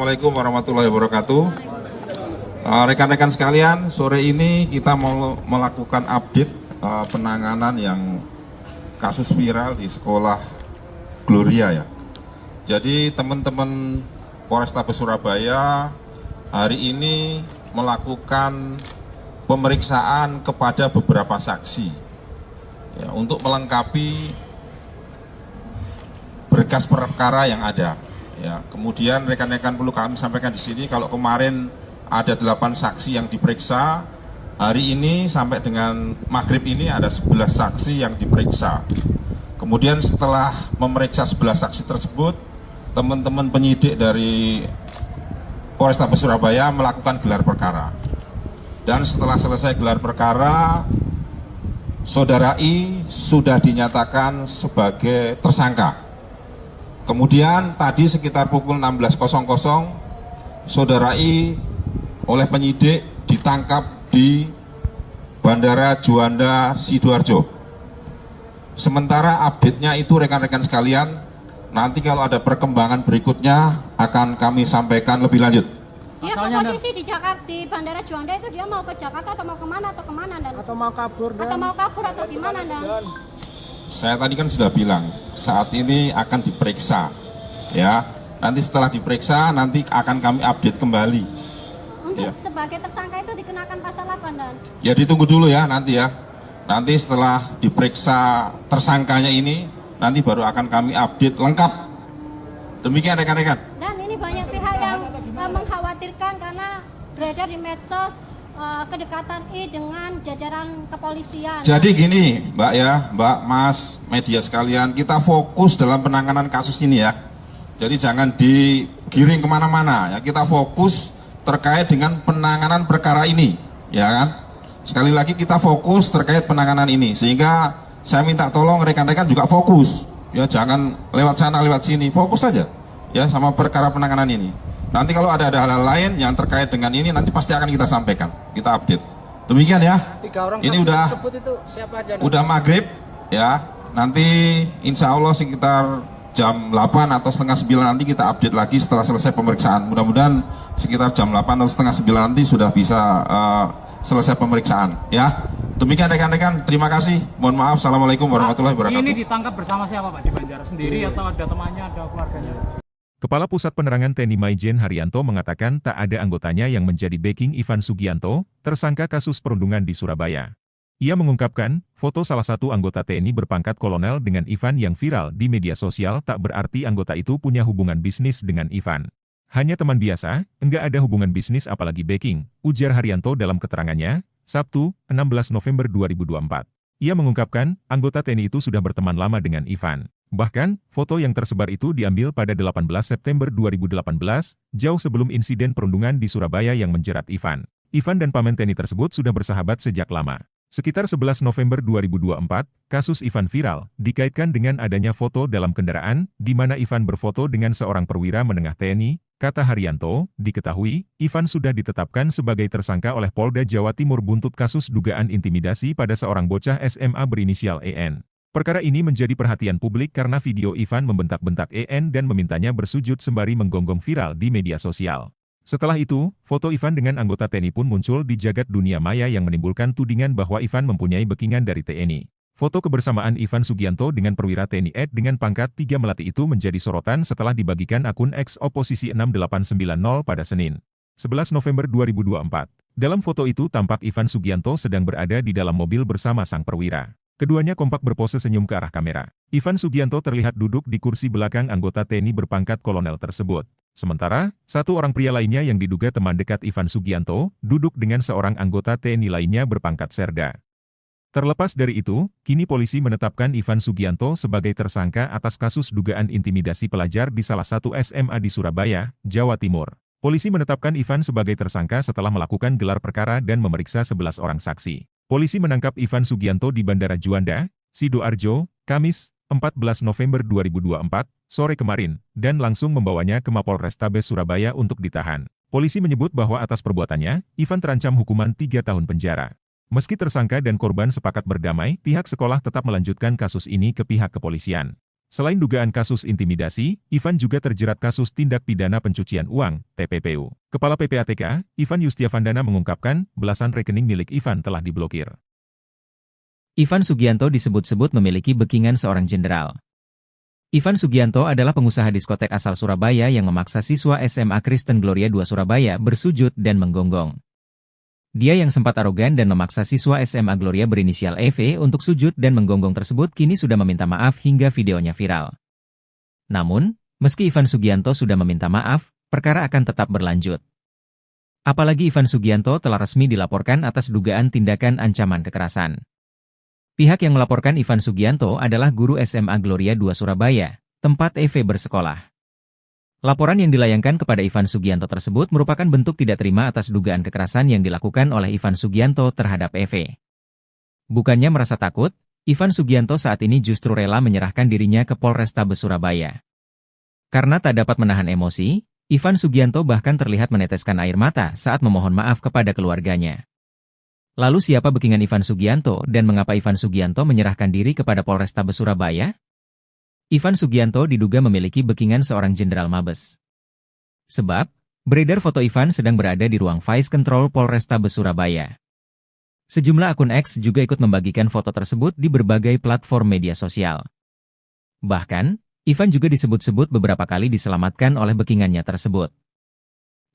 Assalamualaikum warahmatullahi wabarakatuh. Rekan-rekan sekalian, sore ini kita mau melakukan update penanganan yang kasus viral di sekolah Gloria ya. Jadi teman-teman Polrestabes Surabaya hari ini melakukan pemeriksaan kepada beberapa saksi ya, untuk melengkapi berkas perkara yang ada. Ya, kemudian rekan-rekan perlu kami sampaikan di sini, kalau kemarin ada 8 saksi yang diperiksa, hari ini sampai dengan maghrib ini ada 11 saksi yang diperiksa. Kemudian setelah memeriksa 11 saksi tersebut, teman-teman penyidik dari Polrestabes Surabaya melakukan gelar perkara. Dan setelah selesai gelar perkara, Saudara I sudah dinyatakan sebagai tersangka. Kemudian tadi sekitar pukul 16.00 Saudara I oleh penyidik ditangkap di Bandara Juanda Sidoarjo. Sementara update-nya itu rekan-rekan sekalian, nanti kalau ada perkembangan berikutnya akan kami sampaikan lebih lanjut. Dia Asalnya posisi di Jakarta, di Bandara Juanda itu dia mau ke Jakarta atau mau kemana Dan? Atau mau kabur dan Atau mau kabur atau gimana Dan? Saya tadi kan sudah bilang, saat ini akan diperiksa, ya. Nanti setelah diperiksa, nanti akan kami update kembali. Untuk Ya. sebagai tersangka itu dikenakan pasal apa Dan? Ya ditunggu dulu ya nanti ya. Nanti setelah diperiksa tersangkanya ini, nanti baru akan kami update lengkap. Demikian rekan-rekan. Dan ini banyak pihak yang mengkhawatirkan karena beredar di medsos kedekatan I dengan jajaran kepolisian. Jadi gini, Mbak ya, Mbak, Mas, media sekalian, kita fokus dalam penanganan kasus ini ya. Jadi jangan digiring kemana-mana ya. Kita fokus terkait dengan penanganan perkara ini, ya kan? Sekali lagi kita fokus terkait penanganan ini, sehingga saya minta tolong rekan-rekan juga fokus, ya jangan lewat sana lewat sini, fokus saja, ya sama perkara penanganan ini. Nanti kalau ada hal-hal lain yang terkait dengan ini, nanti pasti akan kita sampaikan, kita update. Demikian ya. 3 orang Ini saksi udah tersebut itu siapa aja? udah maghrib, ya. Nanti insya Allah sekitar jam 8 atau setengah 9 nanti kita update lagi setelah selesai pemeriksaan. Mudah-mudahan sekitar jam 8 atau setengah 9 nanti sudah bisa selesai pemeriksaan, ya. Demikian rekan-rekan, terima kasih. Mohon maaf. Assalamualaikum warahmatullahi wabarakatuh. Ini ditangkap bersama siapa Pak di Banjaras? Sendiri atau ada temannya, ada keluarganya? Kepala Pusat Penerangan TNI Maijen Haryanto mengatakan tak ada anggotanya yang menjadi backing Ivan Sugianto, tersangka kasus perundungan di Surabaya. Ia mengungkapkan, foto salah satu anggota TNI berpangkat kolonel dengan Ivan yang viral di media sosial tak berarti anggota itu punya hubungan bisnis dengan Ivan. Hanya teman biasa, enggak ada hubungan bisnis apalagi backing, ujar Haryanto dalam keterangannya, Sabtu, 16 November 2024. Ia mengungkapkan, anggota TNI itu sudah berteman lama dengan Ivan. Bahkan, foto yang tersebar itu diambil pada 18 September 2018, jauh sebelum insiden perundungan di Surabaya yang menjerat Ivan. Ivan dan paman TNI tersebut sudah bersahabat sejak lama. Sekitar 11 November 2024, kasus Ivan viral, dikaitkan dengan adanya foto dalam kendaraan, di mana Ivan berfoto dengan seorang perwira menengah TNI, kata Haryanto, diketahui, Ivan sudah ditetapkan sebagai tersangka oleh Polda Jawa Timur buntut kasus dugaan intimidasi pada seorang bocah SMA berinisial EN. Perkara ini menjadi perhatian publik karena video Ivan membentak-bentak EN dan memintanya bersujud sembari menggonggong viral di media sosial. Setelah itu, foto Ivan dengan anggota TNI pun muncul di jagat dunia maya yang menimbulkan tudingan bahwa Ivan mempunyai backingan dari TNI. Foto kebersamaan Ivan Sugianto dengan perwira TNI Ed dengan pangkat 3 Melati itu menjadi sorotan setelah dibagikan akun X Oposisi 6890 pada Senin, 11 November 2024. Dalam foto itu tampak Ivan Sugianto sedang berada di dalam mobil bersama sang perwira. Keduanya kompak berpose senyum ke arah kamera. Ivan Sugianto terlihat duduk di kursi belakang anggota TNI berpangkat kolonel tersebut. Sementara, satu orang pria lainnya yang diduga teman dekat Ivan Sugianto, duduk dengan seorang anggota TNI lainnya berpangkat Serda. Terlepas dari itu, kini polisi menetapkan Ivan Sugianto sebagai tersangka atas kasus dugaan intimidasi pelajar di salah satu SMA di Surabaya, Jawa Timur. Polisi menetapkan Ivan sebagai tersangka setelah melakukan gelar perkara dan memeriksa 11 orang saksi. Polisi menangkap Ivan Sugianto di Bandara Juanda, Sidoarjo, Kamis, 14 November 2024, sore kemarin, dan langsung membawanya ke Mapolrestabes Surabaya untuk ditahan. Polisi menyebut bahwa atas perbuatannya, Ivan terancam hukuman 3 tahun penjara. Meski tersangka dan korban sepakat berdamai, pihak sekolah tetap melanjutkan kasus ini ke pihak kepolisian. Selain dugaan kasus intimidasi, Ivan juga terjerat kasus tindak pidana pencucian uang, TPPU. Kepala PPATK, Ivan Yustiavandana mengungkapkan, belasan rekening milik Ivan telah diblokir. Ivan Sugianto disebut-sebut memiliki backingan seorang jenderal. Ivan Sugianto adalah pengusaha diskotek asal Surabaya yang memaksa siswa SMA Kristen Gloria II Surabaya bersujud dan menggonggong. Dia yang sempat arogan dan memaksa siswa SMA Gloria berinisial EV untuk sujud dan menggonggong tersebut kini sudah meminta maaf hingga videonya viral. Namun, meski Ivan Sugianto sudah meminta maaf, perkara akan tetap berlanjut. Apalagi Ivan Sugianto telah resmi dilaporkan atas dugaan tindakan ancaman kekerasan. Pihak yang melaporkan Ivan Sugianto adalah guru SMA Gloria II Surabaya, tempat EV bersekolah. Laporan yang dilayangkan kepada Ivan Sugianto tersebut merupakan bentuk tidak terima atas dugaan kekerasan yang dilakukan oleh Ivan Sugianto terhadap EV. Bukannya merasa takut, Ivan Sugianto saat ini justru rela menyerahkan dirinya ke Polrestabes Surabaya. Karena tak dapat menahan emosi, Ivan Sugianto bahkan terlihat meneteskan air mata saat memohon maaf kepada keluarganya. Lalu siapa backingan Ivan Sugianto dan mengapa Ivan Sugianto menyerahkan diri kepada Polrestabes Surabaya? Ivan Sugianto diduga memiliki backingan seorang jenderal Mabes. Sebab, beredar foto Ivan sedang berada di ruang Vice Control Polrestabes Surabaya. Sejumlah akun X juga ikut membagikan foto tersebut di berbagai platform media sosial. Bahkan, Ivan juga disebut-sebut beberapa kali diselamatkan oleh backingannya tersebut.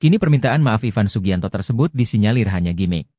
Kini permintaan maaf Ivan Sugianto tersebut disinyalir hanya gimmick.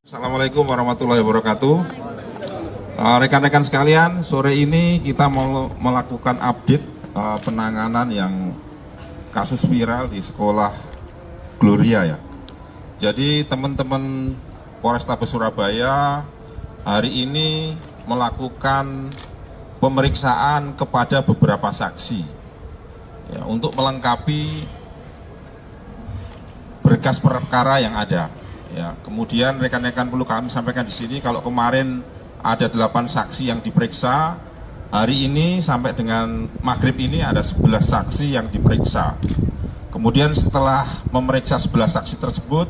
Assalamualaikum warahmatullahi wabarakatuh. Rekan-rekan sekalian, sore ini kita mau melakukan update penanganan yang kasus viral di sekolah Gloria ya. Jadi teman-teman Polrestabes Surabaya hari ini melakukan pemeriksaan kepada beberapa saksi ya, untuk melengkapi berkas perkara yang ada. Ya, kemudian rekan-rekan perlu kami sampaikan di sini kalau kemarin ada 8 saksi yang diperiksa, hari ini sampai dengan maghrib ini ada 11 saksi yang diperiksa. Kemudian setelah memeriksa 11 saksi tersebut,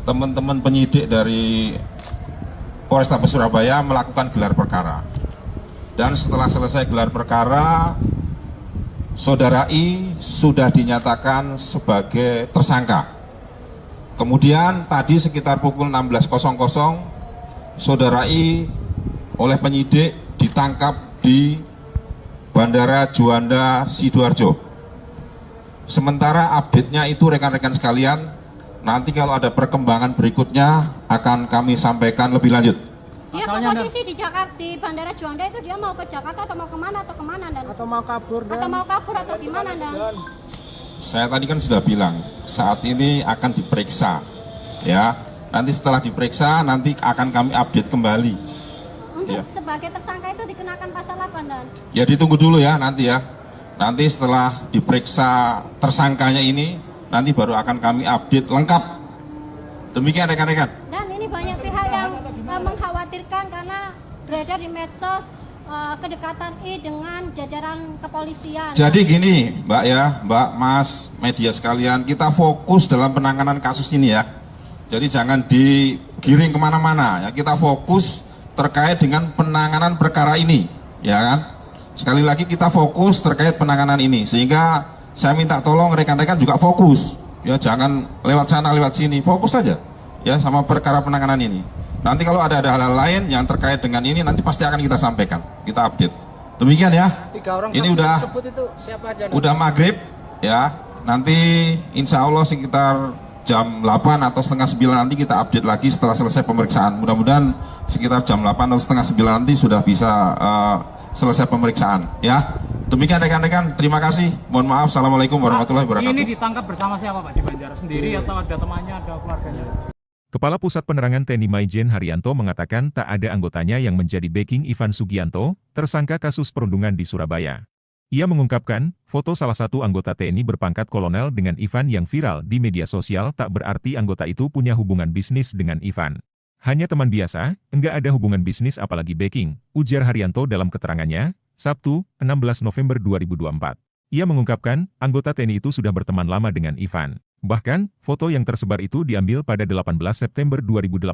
teman-teman penyidik dari Polrestabes Surabaya melakukan gelar perkara. Dan setelah selesai gelar perkara, Saudara I sudah dinyatakan sebagai tersangka. Kemudian tadi sekitar pukul 16.00, Saudara I oleh penyidik ditangkap di Bandara Juanda Sidoarjo. Sementara update-nya itu rekan-rekan sekalian, nanti kalau ada perkembangan berikutnya akan kami sampaikan lebih lanjut. Dia Pasalnya, posisi di Jakarta, di Bandara Juanda itu dia mau ke Jakarta atau mau kemana Dan? Atau mau kabur Atau mau kabur atau gimana Dan? Saya tadi kan sudah bilang, saat ini akan diperiksa, ya. Nanti setelah diperiksa, nanti akan kami update kembali. Untuk Ya. sebagai tersangka itu dikenakan pasal apa Dan? Ya ditunggu dulu ya nanti ya. Nanti setelah diperiksa tersangkanya ini, nanti baru akan kami update lengkap. Demikian rekan-rekan. Dan ini banyak pihak yang mengkhawatirkan karena beredar di medsos kedekatan I dengan jajaran kepolisian. Jadi gini, Mbak ya, Mbak, Mas, media sekalian, kita fokus dalam penanganan kasus ini ya. Jadi jangan digiring kemana-mana ya. Kita fokus terkait dengan penanganan perkara ini, ya kan? Sekali lagi kita fokus terkait penanganan ini, sehingga saya minta tolong rekan-rekan juga fokus, ya jangan lewat sana lewat sini, fokus saja, ya sama perkara penanganan ini. Nanti kalau ada hal-hal lain yang terkait dengan ini, nanti pasti akan kita sampaikan, kita update. Demikian ya. 3 orang Ini saksi udah tersebut itu siapa aja? udah maghrib, ya. Nanti insya Allah sekitar jam 8 atau setengah 9 nanti kita update lagi setelah selesai pemeriksaan. Mudah-mudahan sekitar jam 8 atau setengah 9 nanti sudah bisa selesai pemeriksaan, ya. Demikian rekan-rekan, terima kasih. Mohon maaf, assalamualaikum warahmatullahi Ini wabarakatuh. ditangkap bersama siapa Pak di Banjaran? Sendiri atau ada temannya, ada keluarganya? Kepala Pusat Penerangan TNI Maijen Haryanto mengatakan tak ada anggotanya yang menjadi backing Ivan Sugianto, tersangka kasus perundungan di Surabaya. Ia mengungkapkan, foto salah satu anggota TNI berpangkat kolonel dengan Ivan yang viral di media sosial tak berarti anggota itu punya hubungan bisnis dengan Ivan. Hanya teman biasa, enggak ada hubungan bisnis apalagi backing, ujar Haryanto dalam keterangannya, Sabtu, 16 November 2024. Ia mengungkapkan, anggota TNI itu sudah berteman lama dengan Ivan. Bahkan, foto yang tersebar itu diambil pada 18 September 2018,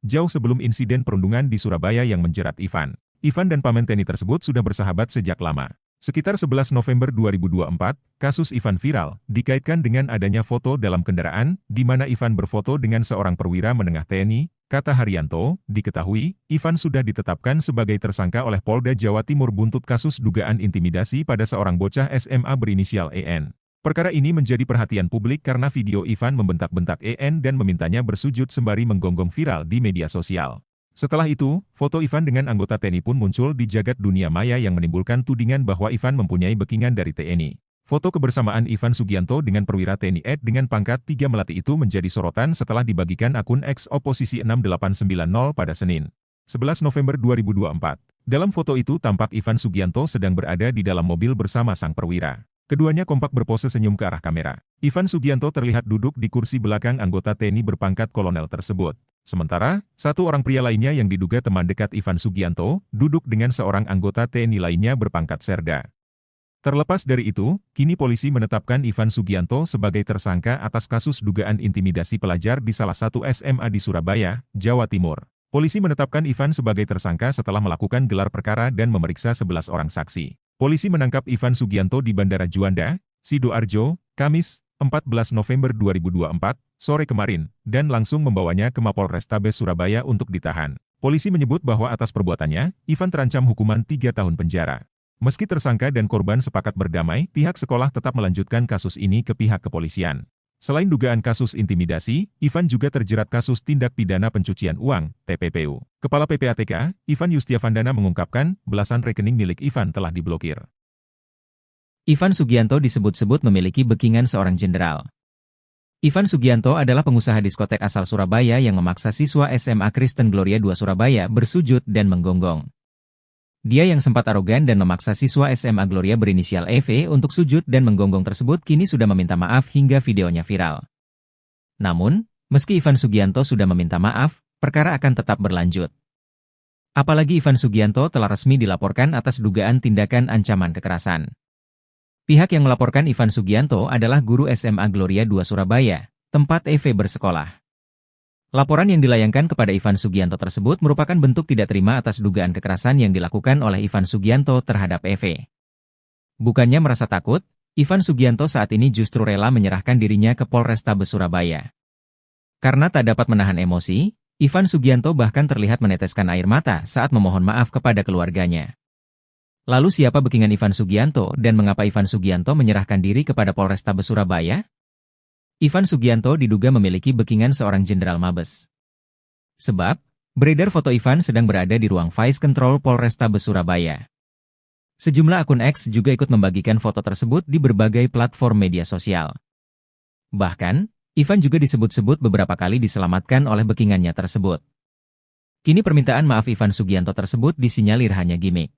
jauh sebelum insiden perundungan di Surabaya yang menjerat Ivan. Ivan dan paman TNI tersebut sudah bersahabat sejak lama. Sekitar 11 November 2024, kasus Ivan viral, dikaitkan dengan adanya foto dalam kendaraan, di mana Ivan berfoto dengan seorang perwira menengah TNI, kata Haryanto, diketahui, Ivan sudah ditetapkan sebagai tersangka oleh Polda Jawa Timur buntut kasus dugaan intimidasi pada seorang bocah SMA berinisial EN. Perkara ini menjadi perhatian publik karena video Ivan membentak-bentak EN dan memintanya bersujud sembari menggonggong viral di media sosial. Setelah itu, foto Ivan dengan anggota TNI pun muncul di jagat dunia maya yang menimbulkan tudingan bahwa Ivan mempunyai backingan dari TNI. Foto kebersamaan Ivan Sugianto dengan perwira TNI Ed dengan pangkat 3 Melati itu menjadi sorotan setelah dibagikan akun X Oposisi 6890 pada Senin, 11 November 2024. Dalam foto itu tampak Ivan Sugianto sedang berada di dalam mobil bersama sang perwira. Keduanya kompak berpose senyum ke arah kamera. Ivan Sugianto terlihat duduk di kursi belakang anggota TNI berpangkat kolonel tersebut. Sementara, satu orang pria lainnya yang diduga teman dekat Ivan Sugianto, duduk dengan seorang anggota TNI lainnya berpangkat serda. Terlepas dari itu, kini polisi menetapkan Ivan Sugianto sebagai tersangka atas kasus dugaan intimidasi pelajar di salah satu SMA di Surabaya, Jawa Timur. Polisi menetapkan Ivan sebagai tersangka setelah melakukan gelar perkara dan memeriksa 11 orang saksi. Polisi menangkap Ivan Sugianto di Bandara Juanda, Sidoarjo, Kamis, 14 November 2024, sore kemarin, dan langsung membawanya ke Mapolrestabes Surabaya untuk ditahan. Polisi menyebut bahwa atas perbuatannya, Ivan terancam hukuman 3 tahun penjara. Meski tersangka dan korban sepakat berdamai, pihak sekolah tetap melanjutkan kasus ini ke pihak kepolisian. Selain dugaan kasus intimidasi, Ivan juga terjerat kasus tindak pidana pencucian uang, TPPU. Kepala PPATK, Ivan Yustiavandana mengungkapkan, belasan rekening milik Ivan telah diblokir. Ivan Sugianto disebut-sebut memiliki backingan seorang jenderal. Ivan Sugianto adalah pengusaha diskotek asal Surabaya yang memaksa siswa SMA Kristen Gloria II Surabaya bersujud dan menggonggong. Dia yang sempat arogan dan memaksa siswa SMA Gloria berinisial EV untuk sujud dan menggonggong tersebut kini sudah meminta maaf hingga videonya viral. Namun, meski Ivan Sugianto sudah meminta maaf, perkara akan tetap berlanjut. Apalagi Ivan Sugianto telah resmi dilaporkan atas dugaan tindakan ancaman kekerasan. Pihak yang melaporkan Ivan Sugianto adalah guru SMA Gloria II Surabaya, tempat EV bersekolah. Laporan yang dilayangkan kepada Ivan Sugianto tersebut merupakan bentuk tidak terima atas dugaan kekerasan yang dilakukan oleh Ivan Sugianto terhadap EV. Bukannya merasa takut, Ivan Sugianto saat ini justru rela menyerahkan dirinya ke Polrestabes Surabaya. Karena tak dapat menahan emosi, Ivan Sugianto bahkan terlihat meneteskan air mata saat memohon maaf kepada keluarganya. Lalu siapa backingan Ivan Sugianto dan mengapa Ivan Sugianto menyerahkan diri kepada Polrestabes Surabaya? Ivan Sugianto diduga memiliki backingan seorang jenderal Mabes. Sebab, beredar foto Ivan sedang berada di ruang Vice Control Polrestabes Surabaya. Sejumlah akun X juga ikut membagikan foto tersebut di berbagai platform media sosial. Bahkan, Ivan juga disebut-sebut beberapa kali diselamatkan oleh backingannya tersebut. Kini permintaan maaf Ivan Sugianto tersebut disinyalir hanya gimmick.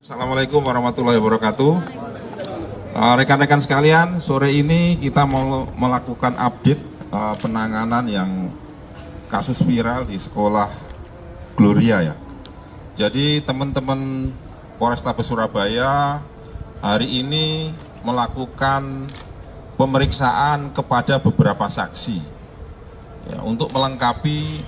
Assalamualaikum warahmatullahi wabarakatuh. Rekan-rekan sekalian, sore ini kita mau melakukan update penanganan yang kasus viral di sekolah Gloria ya. Jadi teman-teman Polrestabes Surabaya hari ini melakukan pemeriksaan kepada beberapa saksi ya, untuk melengkapi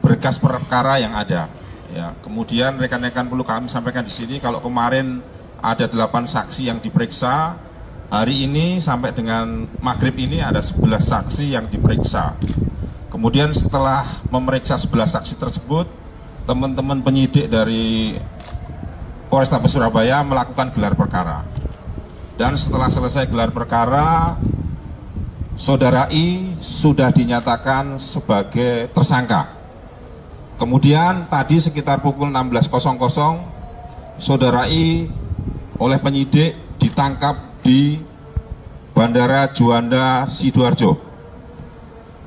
berkas perkara yang ada. Ya, kemudian rekan-rekan perlu kami sampaikan di sini kalau kemarin ada 8 saksi yang diperiksa, hari ini sampai dengan maghrib ini ada 11 saksi yang diperiksa. Kemudian setelah memeriksa 11 saksi tersebut, teman-teman penyidik dari Polrestabes Surabaya melakukan gelar perkara. Dan setelah selesai gelar perkara, Saudara I sudah dinyatakan sebagai tersangka. Kemudian tadi sekitar pukul 16.00 Saudara I oleh penyidik ditangkap di Bandara Juanda Sidoarjo.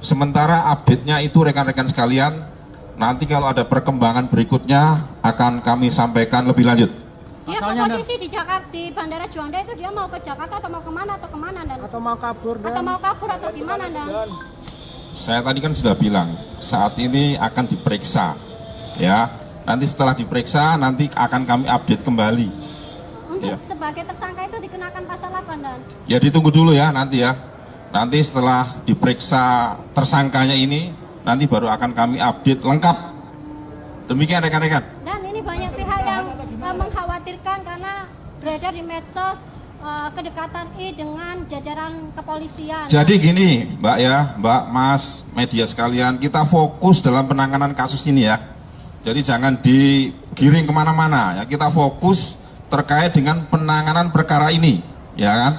Sementara update-nya itu rekan-rekan sekalian, nanti kalau ada perkembangan berikutnya akan kami sampaikan lebih lanjut. Dia posisi di Jakarta, di Bandara Juanda itu dia mau ke Jakarta atau mau kemana dan? Atau mau kabur dan? Atau mau kabur atau gimana dan? Saya tadi kan sudah bilang, saat ini akan diperiksa, ya. Nanti setelah diperiksa, nanti akan kami update kembali. Untuk Ya. sebagai tersangka itu dikenakan pasal apa dan? Ya ditunggu dulu ya nanti ya. Nanti setelah diperiksa tersangkanya ini, nanti baru akan kami update lengkap. Demikian rekan-rekan. Dan ini banyak pihak yang mengkhawatirkan karena beredar di medsos kedekatan I dengan jajaran kepolisian. Jadi gini Mbak ya, Mbak, Mas, media sekalian, kita fokus dalam penanganan kasus ini ya. Jadi jangan digiring kemana-mana ya, kita fokus terkait dengan penanganan perkara ini, ya kan?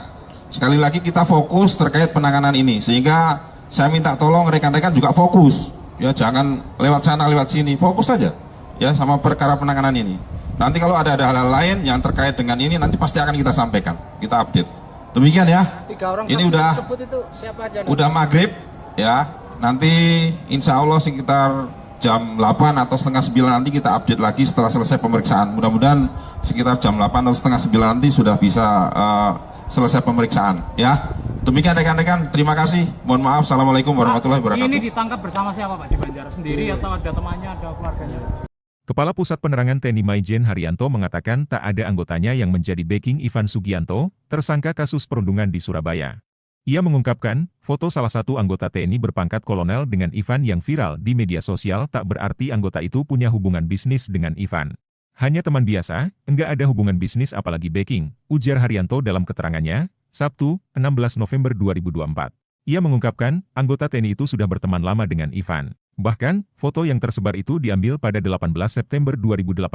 Sekali lagi kita fokus terkait penanganan ini, sehingga saya minta tolong rekan-rekan juga fokus, ya jangan lewat sana lewat sini, fokus saja ya sama perkara penanganan ini. Nanti kalau ada hal-hal lain yang terkait dengan ini nanti pasti akan kita sampaikan, kita update. Demikian ya. 3 orang Ini saksi udah tersebut itu siapa aja? udah maghrib ya. Nanti insya Allah sekitar jam 8 atau setengah 9 nanti kita update lagi setelah selesai pemeriksaan. Mudah-mudahan sekitar jam 8 atau setengah 9 nanti sudah bisa selesai pemeriksaan. Ya, demikian rekan-rekan. Terima kasih. Mohon maaf. Assalamualaikum warahmatullahi wabarakatuh. Ini ditangkap bersama siapa Pak di Banjar? Sendiri atau ada temannya, ada keluarganya? Kepala Pusat Penerangan TNI Maijen Haryanto mengatakan tak ada anggotanya yang menjadi backing Ivan Sugianto, tersangka kasus perundungan di Surabaya. Ia mengungkapkan, foto salah satu anggota TNI berpangkat kolonel dengan Ivan yang viral di media sosial tak berarti anggota itu punya hubungan bisnis dengan Ivan. Hanya teman biasa, enggak ada hubungan bisnis apalagi backing, ujar Haryanto dalam keterangannya, Sabtu, 16 November 2024. Ia mengungkapkan, anggota TNI itu sudah berteman lama dengan Ivan. Bahkan, foto yang tersebar itu diambil pada 18 September 2018,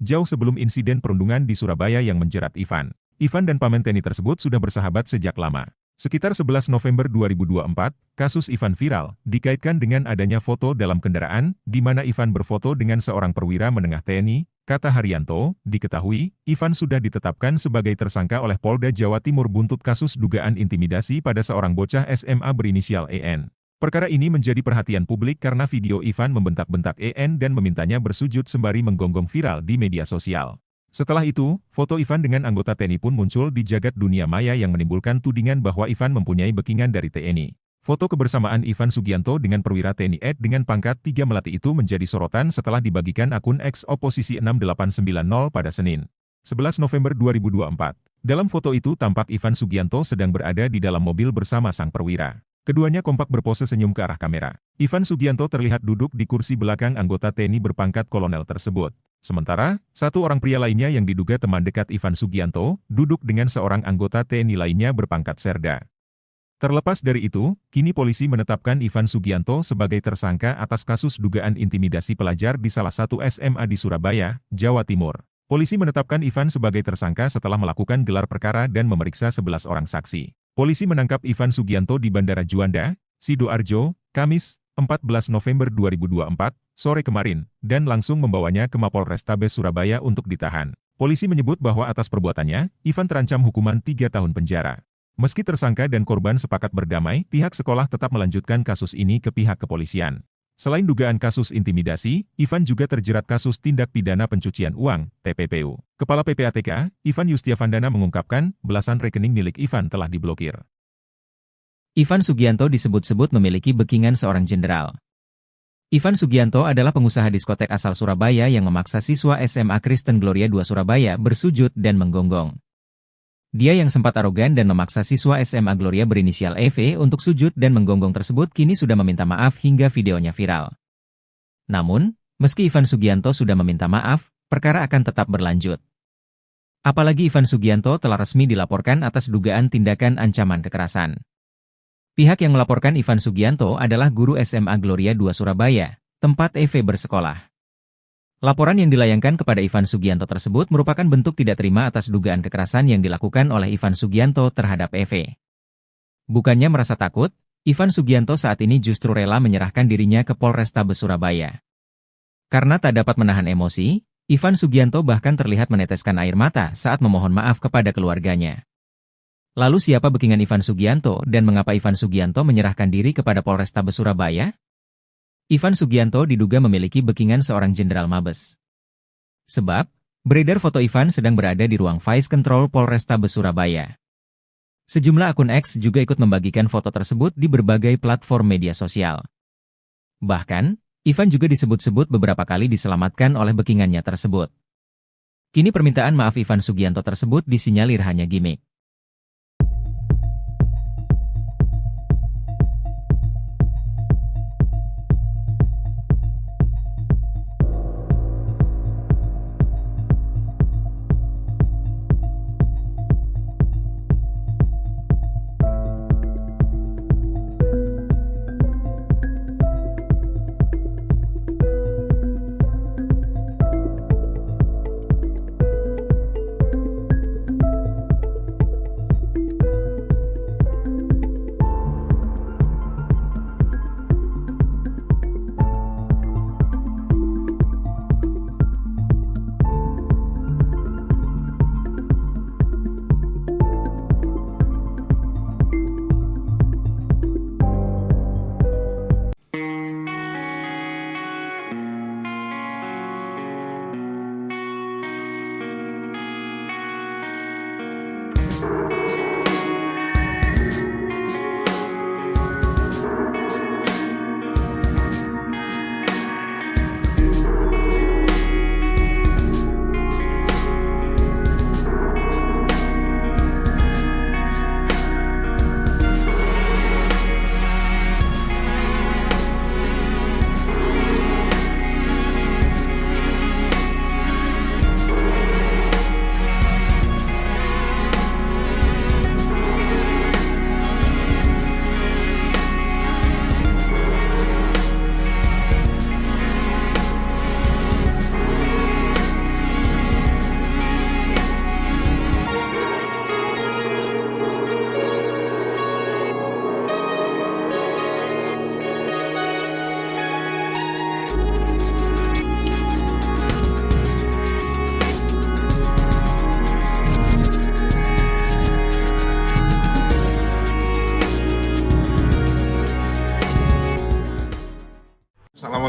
jauh sebelum insiden perundungan di Surabaya yang menjerat Ivan. Ivan dan paman TNI tersebut sudah bersahabat sejak lama. Sekitar 11 November 2024, kasus Ivan viral, dikaitkan dengan adanya foto dalam kendaraan, di mana Ivan berfoto dengan seorang perwira menengah TNI, kata Haryanto, diketahui, Ivan sudah ditetapkan sebagai tersangka oleh Polda Jawa Timur buntut kasus dugaan intimidasi pada seorang bocah SMA berinisial EN. Perkara ini menjadi perhatian publik karena video Ivan membentak-bentak EN dan memintanya bersujud sembari menggonggong viral di media sosial. Setelah itu, foto Ivan dengan anggota TNI pun muncul di jagat dunia maya yang menimbulkan tudingan bahwa Ivan mempunyai backingan dari TNI. Foto kebersamaan Ivan Sugianto dengan perwira TNI ED dengan pangkat 3 melati itu menjadi sorotan setelah dibagikan akun X Oposisi 6890 pada Senin, 11 November 2024. Dalam foto itu tampak Ivan Sugianto sedang berada di dalam mobil bersama sang perwira. Keduanya kompak berpose senyum ke arah kamera. Ivan Sugianto terlihat duduk di kursi belakang anggota TNI berpangkat kolonel tersebut. Sementara, satu orang pria lainnya yang diduga teman dekat Ivan Sugianto, duduk dengan seorang anggota TNI lainnya berpangkat Serda. Terlepas dari itu, kini polisi menetapkan Ivan Sugianto sebagai tersangka atas kasus dugaan intimidasi pelajar di salah satu SMA di Surabaya, Jawa Timur. Polisi menetapkan Ivan sebagai tersangka setelah melakukan gelar perkara dan memeriksa 11 orang saksi. Polisi menangkap Ivan Sugianto di Bandara Juanda, Sidoarjo, Kamis, 14 November 2024, sore kemarin, dan langsung membawanya ke Mapolrestabes Surabaya untuk ditahan. Polisi menyebut bahwa atas perbuatannya, Ivan terancam hukuman 3 tahun penjara. Meski tersangka dan korban sepakat berdamai, pihak sekolah tetap melanjutkan kasus ini ke pihak kepolisian. Selain dugaan kasus intimidasi, Ivan juga terjerat kasus tindak pidana pencucian uang, TPPU. Kepala PPATK, Ivan Yustiavandana mengungkapkan, belasan rekening milik Ivan telah diblokir. Ivan Sugianto disebut-sebut memiliki backingan seorang jenderal. Ivan Sugianto adalah pengusaha diskotek asal Surabaya yang memaksa siswa SMA Kristen Gloria II Surabaya bersujud dan menggonggong. Dia yang sempat arogan dan memaksa siswa SMA Gloria berinisial EV untuk sujud dan menggonggong tersebut kini sudah meminta maaf hingga videonya viral. Namun, meski Ivan Sugianto sudah meminta maaf, perkara akan tetap berlanjut. Apalagi Ivan Sugianto telah resmi dilaporkan atas dugaan tindakan ancaman kekerasan. Pihak yang melaporkan Ivan Sugianto adalah guru SMA Gloria II Surabaya, tempat EV bersekolah. Laporan yang dilayangkan kepada Ivan Sugianto tersebut merupakan bentuk tidak terima atas dugaan kekerasan yang dilakukan oleh Ivan Sugianto terhadap EV. Bukannya merasa takut, Ivan Sugianto saat ini justru rela menyerahkan dirinya ke Polrestabes Surabaya. Karena tak dapat menahan emosi, Ivan Sugianto bahkan terlihat meneteskan air mata saat memohon maaf kepada keluarganya. Lalu siapa backingan Ivan Sugianto dan mengapa Ivan Sugianto menyerahkan diri kepada Polrestabes Surabaya? Ivan Sugianto diduga memiliki backingan seorang jenderal Mabes. Sebab, beredar foto Ivan sedang berada di ruang Vice Control Polrestabes Surabaya. Sejumlah akun X juga ikut membagikan foto tersebut di berbagai platform media sosial. Bahkan, Ivan juga disebut-sebut beberapa kali diselamatkan oleh backingannya tersebut. Kini permintaan maaf Ivan Sugianto tersebut disinyalir hanya gimmick.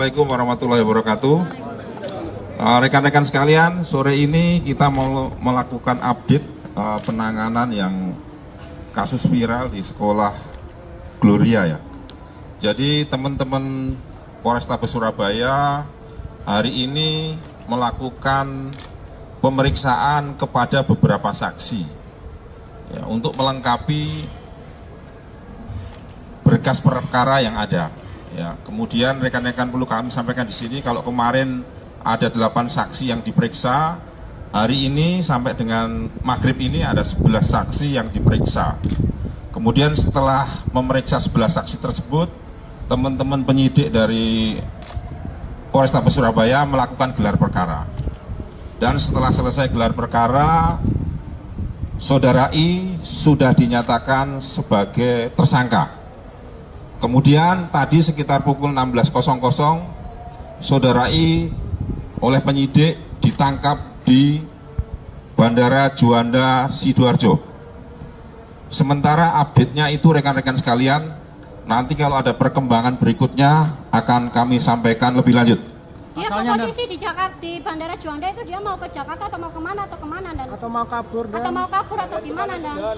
Assalamualaikum warahmatullahi wabarakatuh. Rekan-rekan sekalian, sore ini kita mau melakukan update penanganan yang kasus viral di sekolah Gloria ya. Jadi teman-teman Polrestabes Surabaya hari ini melakukan pemeriksaan kepada beberapa saksi ya, untuk melengkapi berkas perkara yang ada. Ya, kemudian rekan-rekan perlu kami sampaikan di sini kalau kemarin ada 8 saksi yang diperiksa, hari ini sampai dengan maghrib ini ada 11 saksi yang diperiksa. Kemudian setelah memeriksa 11 saksi tersebut, teman-teman penyidik dari Polrestabes Surabaya melakukan gelar perkara. Dan setelah selesai gelar perkara, Saudara I sudah dinyatakan sebagai tersangka. Kemudian tadi sekitar pukul 16.00, Saudara I oleh penyidik ditangkap di Bandara Juanda Sidoarjo. Sementara update-nya itu rekan-rekan sekalian, nanti kalau ada perkembangan berikutnya akan kami sampaikan lebih lanjut. Dia Asalnya posisi di Jakarta, di Bandara Juanda itu dia mau ke Jakarta atau mau kemana dan Atau mau kabur dan atau mau kabur atau gimana dan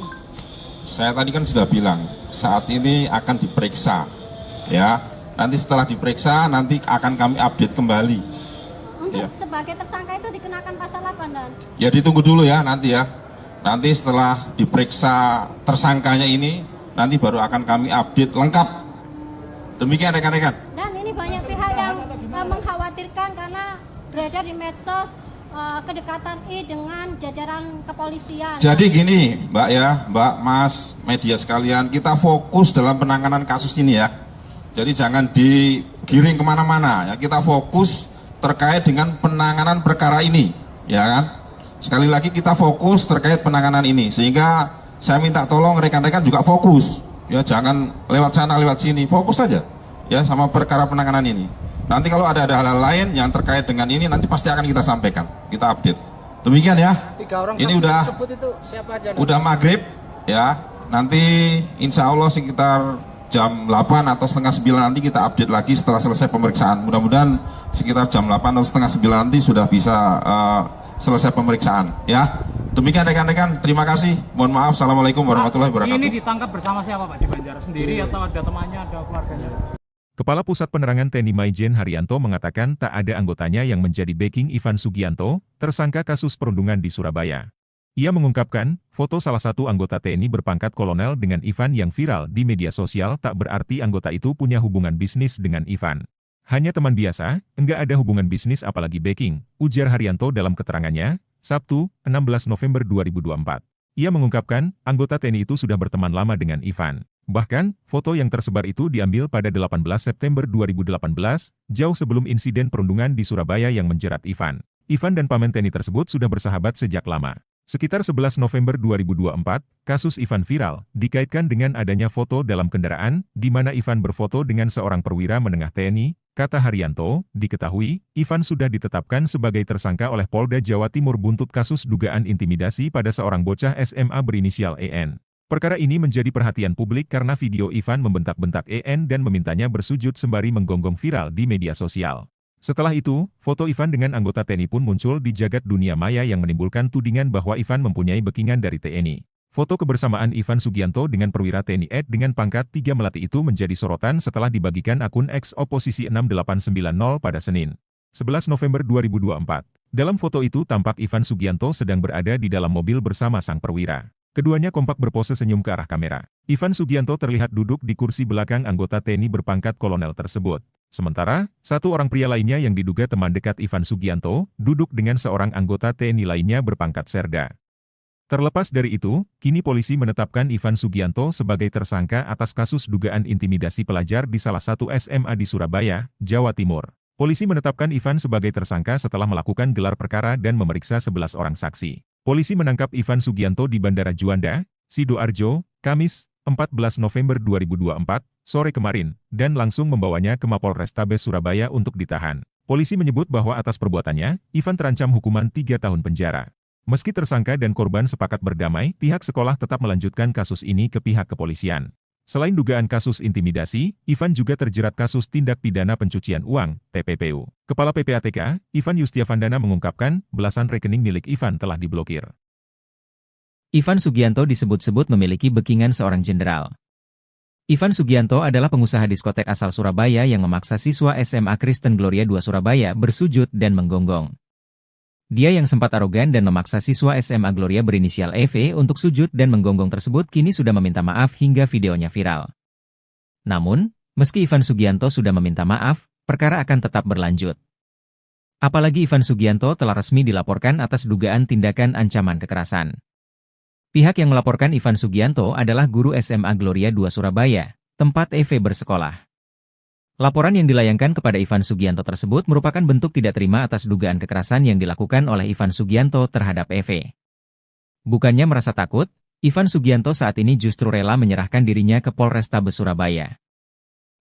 Saya tadi kan sudah bilang, saat ini akan diperiksa, ya. Nanti setelah diperiksa, nanti akan kami update kembali. untuk Ya. sebagai tersangka itu dikenakan pasal apa dan Ya ditunggu dulu ya nanti ya. Nanti setelah diperiksa tersangkanya ini, nanti baru akan kami update lengkap. Demikian rekan-rekan. dan ini banyak pihak yang mengkhawatirkan karena beredar di medsos kedekatan I dengan jajaran kepolisian. Jadi gini Mbak ya, Mbak, Mas, media sekalian, kita fokus dalam penanganan kasus ini ya. Jadi jangan digiring kemana-mana ya, kita fokus terkait dengan penanganan perkara ini, ya kan? Sekali lagi kita fokus terkait penanganan ini, sehingga saya minta tolong rekan-rekan juga fokus, ya jangan lewat sana lewat sini, fokus saja, ya sama perkara penanganan ini. Nanti kalau ada hal-hal lain yang terkait dengan ini, nanti pasti akan kita sampaikan, kita update. Demikian ya. 3 orang Ini saksi udah tersebut itu siapa aja? Dan? udah maghrib, ya. Nanti insya Allah sekitar jam 8 atau setengah 9 nanti kita update lagi setelah selesai pemeriksaan. Mudah-mudahan sekitar jam 8 atau setengah 9 nanti sudah bisa selesai pemeriksaan, ya. Demikian rekan-rekan, terima kasih. Mohon maaf, assalamualaikum warahmatullahi Ini wabarakatuh. ditangkap bersama siapa Pak di Banjaran sendiri atau ada temannya, ada keluarganya? Kepala Pusat Penerangan TNI Maijen Haryanto mengatakan tak ada anggotanya yang menjadi backing Ivan Sugianto, tersangka kasus perundungan di Surabaya. Ia mengungkapkan, foto salah satu anggota TNI berpangkat kolonel dengan Ivan yang viral di media sosial tak berarti anggota itu punya hubungan bisnis dengan Ivan. Hanya teman biasa, enggak ada hubungan bisnis apalagi backing, ujar Haryanto dalam keterangannya, Sabtu, 16 November 2024. Ia mengungkapkan, anggota TNI itu sudah berteman lama dengan Ivan. Bahkan, foto yang tersebar itu diambil pada 18 September 2018, jauh sebelum insiden perundungan di Surabaya yang menjerat Ivan. Ivan dan paman TNI tersebut sudah bersahabat sejak lama. Sekitar 11 November 2024, kasus Ivan viral, dikaitkan dengan adanya foto dalam kendaraan, di mana Ivan berfoto dengan seorang perwira menengah TNI, kata Haryanto, diketahui, Ivan sudah ditetapkan sebagai tersangka oleh Polda Jawa Timur buntut kasus dugaan intimidasi pada seorang bocah SMA berinisial EN. Perkara ini menjadi perhatian publik karena video Ivan membentak-bentak EN dan memintanya bersujud sembari menggonggong viral di media sosial. Setelah itu, foto Ivan dengan anggota TNI pun muncul di jagat dunia maya yang menimbulkan tudingan bahwa Ivan mempunyai backingan dari TNI. Foto kebersamaan Ivan Sugianto dengan perwira TNI Ed dengan pangkat 3 Melati itu menjadi sorotan setelah dibagikan akun X Oposisi 6890 pada Senin, 11 November 2024. Dalam foto itu tampak Ivan Sugianto sedang berada di dalam mobil bersama sang perwira. Keduanya kompak berpose senyum ke arah kamera. Ivan Sugianto terlihat duduk di kursi belakang anggota TNI berpangkat kolonel tersebut. Sementara, satu orang pria lainnya yang diduga teman dekat Ivan Sugianto, duduk dengan seorang anggota TNI lainnya berpangkat serda. Terlepas dari itu, kini polisi menetapkan Ivan Sugianto sebagai tersangka atas kasus dugaan intimidasi pelajar di salah satu SMA di Surabaya, Jawa Timur. Polisi menetapkan Ivan sebagai tersangka setelah melakukan gelar perkara dan memeriksa 11 orang saksi. Polisi menangkap Ivan Sugianto di Bandara Juanda, Sidoarjo, Kamis, 14 November 2024, sore kemarin, dan langsung membawanya ke Mapolrestabes Surabaya untuk ditahan. Polisi menyebut bahwa atas perbuatannya, Ivan terancam hukuman 3 tahun penjara. Meski tersangka dan korban sepakat berdamai, pihak sekolah tetap melanjutkan kasus ini ke pihak kepolisian. Selain dugaan kasus intimidasi, Ivan juga terjerat kasus tindak pidana pencucian uang, TPPU. Kepala PPATK, Ivan Yustiavandana mengungkapkan, belasan rekening milik Ivan telah diblokir. Ivan Sugianto disebut-sebut memiliki backingan seorang jenderal. Ivan Sugianto adalah pengusaha diskotek asal Surabaya yang memaksa siswa SMA Kristen Gloria II Surabaya bersujud dan menggonggong. Dia yang sempat arogan dan memaksa siswa SMA Gloria berinisial EV untuk sujud dan menggonggong tersebut kini sudah meminta maaf hingga videonya viral. Namun, meski Ivan Sugianto sudah meminta maaf, perkara akan tetap berlanjut. Apalagi Ivan Sugianto telah resmi dilaporkan atas dugaan tindakan ancaman kekerasan. Pihak yang melaporkan Ivan Sugianto adalah guru SMA Gloria II Surabaya, tempat EV bersekolah. Laporan yang dilayangkan kepada Ivan Sugianto tersebut merupakan bentuk tidak terima atas dugaan kekerasan yang dilakukan oleh Ivan Sugianto terhadap EV. Bukannya merasa takut, Ivan Sugianto saat ini justru rela menyerahkan dirinya ke Polrestabes Surabaya.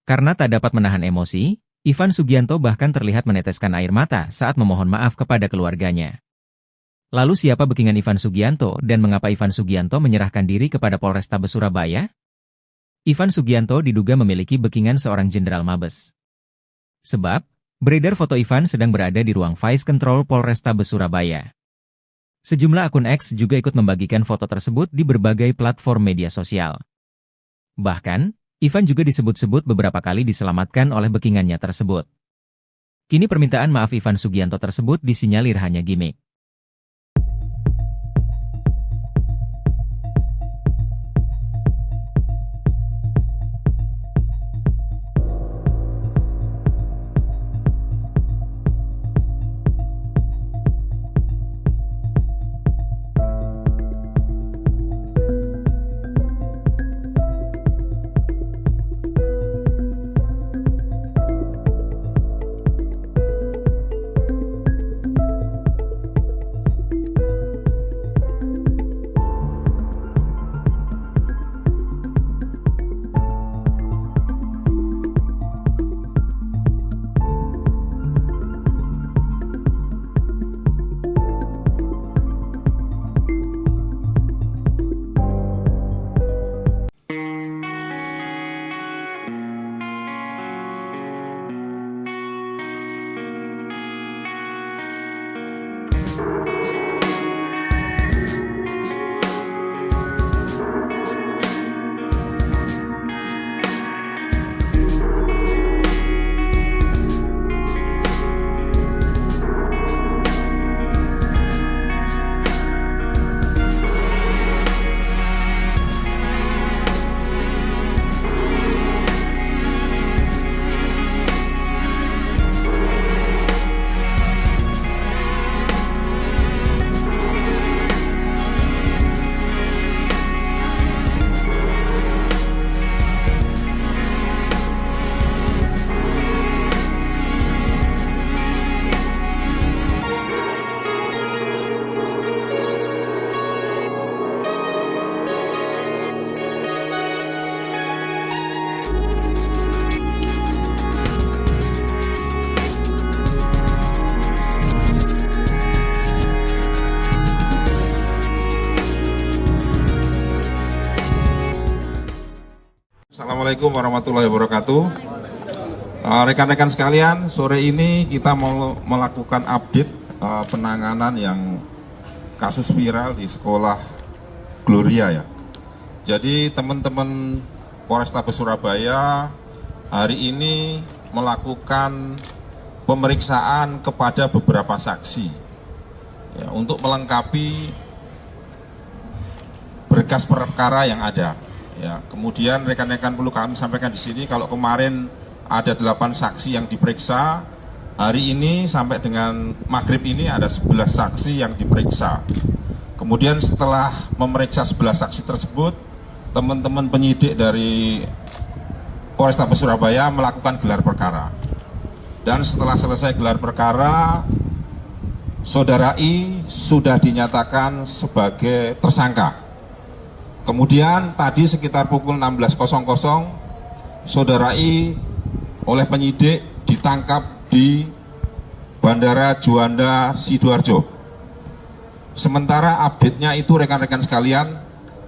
Karena tak dapat menahan emosi, Ivan Sugianto bahkan terlihat meneteskan air mata saat memohon maaf kepada keluarganya. Lalu siapa backingan Ivan Sugianto dan mengapa Ivan Sugianto menyerahkan diri kepada Polrestabes Surabaya? Ivan Sugianto diduga memiliki backingan seorang jenderal Mabes. Sebab, beredar foto Ivan sedang berada di ruang Vice Control Polrestabes Surabaya. Sejumlah akun X juga ikut membagikan foto tersebut di berbagai platform media sosial. Bahkan, Ivan juga disebut-sebut beberapa kali diselamatkan oleh backingannya tersebut. Kini permintaan maaf Ivan Sugianto tersebut disinyalir hanya gimmick. Assalamualaikum warahmatullahi wabarakatuh. Rekan-rekan sekalian, sore ini kita mau melakukan update penanganan yang kasus viral di sekolah Gloria ya. Jadi teman-teman Polrestabes Surabaya hari ini melakukan pemeriksaan kepada beberapa saksi ya, untuk melengkapi berkas perkara yang ada. Ya, kemudian rekan-rekan perlu kami sampaikan di sini kalau kemarin ada 8 saksi yang diperiksa, hari ini sampai dengan maghrib ini ada 11 saksi yang diperiksa. Kemudian setelah memeriksa 11 saksi tersebut, teman-teman penyidik dari Polrestabes Surabaya melakukan gelar perkara. Dan setelah selesai gelar perkara, Saudara I sudah dinyatakan sebagai tersangka. Kemudian tadi sekitar pukul 16.00, Saudara I oleh penyidik ditangkap di Bandara Juanda Sidoarjo. Sementara update-nya itu rekan-rekan sekalian,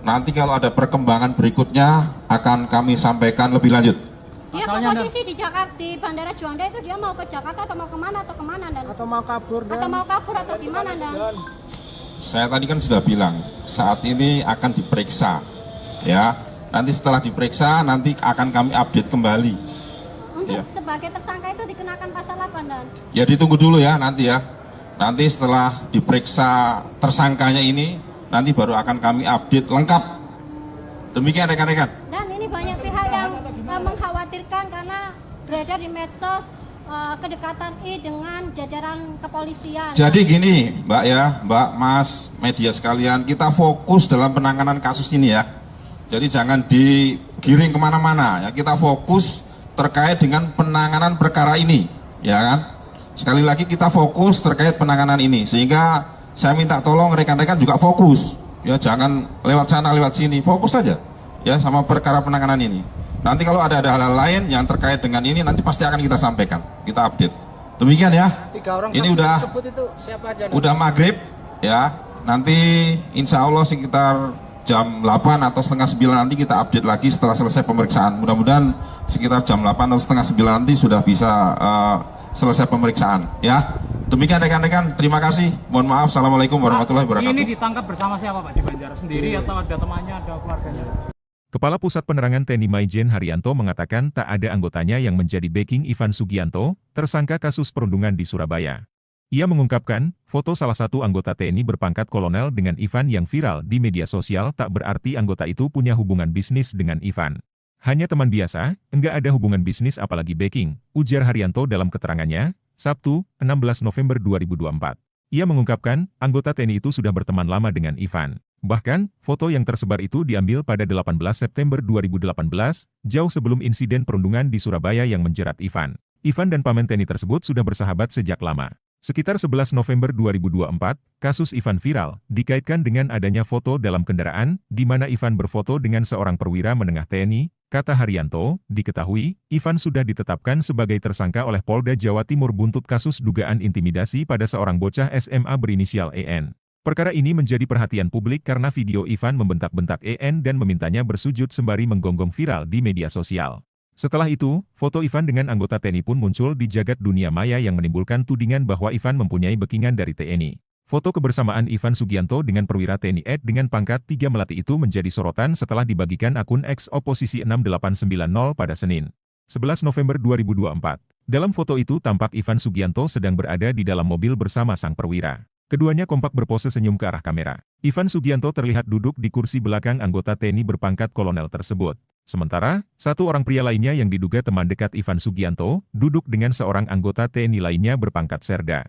nanti kalau ada perkembangan berikutnya akan kami sampaikan lebih lanjut. Dia Pasalnya, posisi di Jakarta, di Bandara Juanda itu dia mau ke Jakarta atau mau kemana dan Atau mau kabur dan atau mau kabur atau gimana dan Saya tadi kan sudah bilang, saat ini akan diperiksa, ya. Nanti setelah diperiksa, nanti akan kami update kembali. untuk Iya. sebagai tersangka itu dikenakan pasal apa dan Ya ditunggu dulu ya nanti ya. Nanti setelah diperiksa tersangkanya ini, nanti baru akan kami update lengkap. Demikian rekan-rekan. dan ini banyak pihak yang mengkhawatirkan karena beredar di medsos kedekatan I dengan jajaran kepolisian. Jadi gini, Mbak ya, Mbak, Mas, media sekalian, kita fokus dalam penanganan kasus ini ya. Jadi jangan digiring kemana-mana ya. Kita fokus terkait dengan penanganan perkara ini, ya kan? Sekali lagi kita fokus terkait penanganan ini, sehingga saya minta tolong rekan-rekan juga fokus, ya jangan lewat sana lewat sini, fokus saja, ya sama perkara penanganan ini. Nanti kalau ada hal-hal lain yang terkait dengan ini, nanti pasti akan kita sampaikan, kita update. Demikian ya. 3 orang Ini saksi udah tersebut itu siapa aja? udah maghrib, ya. Nanti insya Allah sekitar jam 8 atau setengah 9 nanti kita update lagi setelah selesai pemeriksaan. Mudah-mudahan sekitar jam 8 atau setengah 9 nanti sudah bisa selesai pemeriksaan, ya. Demikian rekan-rekan, terima kasih. Mohon maaf, assalamualaikum warahmatullahi wabarakatuh. Ini ditangkap bersama siapa Pak di Banjar? Sendiri atau ada temannya, ada keluarganya? Kepala Pusat Penerangan TNI Maijen Haryanto mengatakan tak ada anggotanya yang menjadi backing Ivan Sugianto, tersangka kasus perundungan di Surabaya. Ia mengungkapkan, foto salah satu anggota TNI berpangkat kolonel dengan Ivan yang viral di media sosial tak berarti anggota itu punya hubungan bisnis dengan Ivan. Hanya teman biasa, enggak ada hubungan bisnis apalagi backing, ujar Haryanto dalam keterangannya, Sabtu, 16 November 2024. Ia mengungkapkan, anggota TNI itu sudah berteman lama dengan Ivan. Bahkan, foto yang tersebar itu diambil pada 18 September 2018, jauh sebelum insiden perundungan di Surabaya yang menjerat Ivan. Ivan dan paman TNI tersebut sudah bersahabat sejak lama. Sekitar 11 November 2024, kasus Ivan viral, dikaitkan dengan adanya foto dalam kendaraan, di mana Ivan berfoto dengan seorang perwira menengah TNI, kata Haryanto, diketahui, Ivan sudah ditetapkan sebagai tersangka oleh Polda Jawa Timur buntut kasus dugaan intimidasi pada seorang bocah SMA berinisial EN. Perkara ini menjadi perhatian publik karena video Ivan membentak-bentak EN dan memintanya bersujud sembari menggonggong viral di media sosial. Setelah itu, foto Ivan dengan anggota TNI pun muncul di jagat dunia maya yang menimbulkan tudingan bahwa Ivan mempunyai backingan dari TNI. Foto kebersamaan Ivan Sugianto dengan perwira TNI ED dengan pangkat 3 melati itu menjadi sorotan setelah dibagikan akun X Oposisi 6890 pada Senin, 11 November 2024. Dalam foto itu tampak Ivan Sugianto sedang berada di dalam mobil bersama sang perwira. Keduanya kompak berpose senyum ke arah kamera. Ivan Sugianto terlihat duduk di kursi belakang anggota TNI berpangkat kolonel tersebut. Sementara, satu orang pria lainnya yang diduga teman dekat Ivan Sugianto, duduk dengan seorang anggota TNI lainnya berpangkat serda.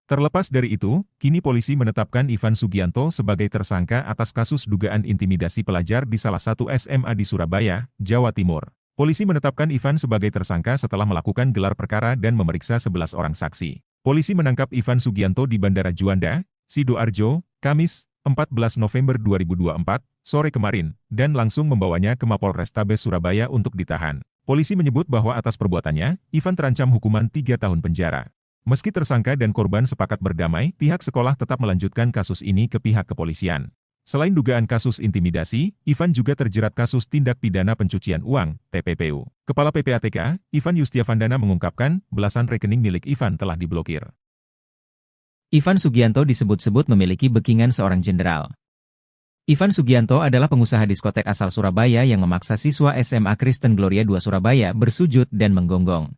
Terlepas dari itu, kini polisi menetapkan Ivan Sugianto sebagai tersangka atas kasus dugaan intimidasi pelajar di salah satu SMA di Surabaya, Jawa Timur. Polisi menetapkan Ivan sebagai tersangka setelah melakukan gelar perkara dan memeriksa 11 orang saksi. Polisi menangkap Ivan Sugianto di Bandara Juanda, Sidoarjo, Kamis, 14 November 2024, sore kemarin, dan langsung membawanya ke Mapolrestabes Surabaya untuk ditahan. Polisi menyebut bahwa atas perbuatannya, Ivan terancam hukuman 3 tahun penjara. Meski tersangka dan korban sepakat berdamai, pihak sekolah tetap melanjutkan kasus ini ke pihak kepolisian. Selain dugaan kasus intimidasi, Ivan juga terjerat kasus tindak pidana pencucian uang, TPPU. Kepala PPATK, Ivan Yustiavandana mengungkapkan, belasan rekening milik Ivan telah diblokir. Ivan Sugianto disebut-sebut memiliki backingan seorang jenderal. Ivan Sugianto adalah pengusaha diskotek asal Surabaya yang memaksa siswa SMA Kristen Gloria II Surabaya bersujud dan menggonggong.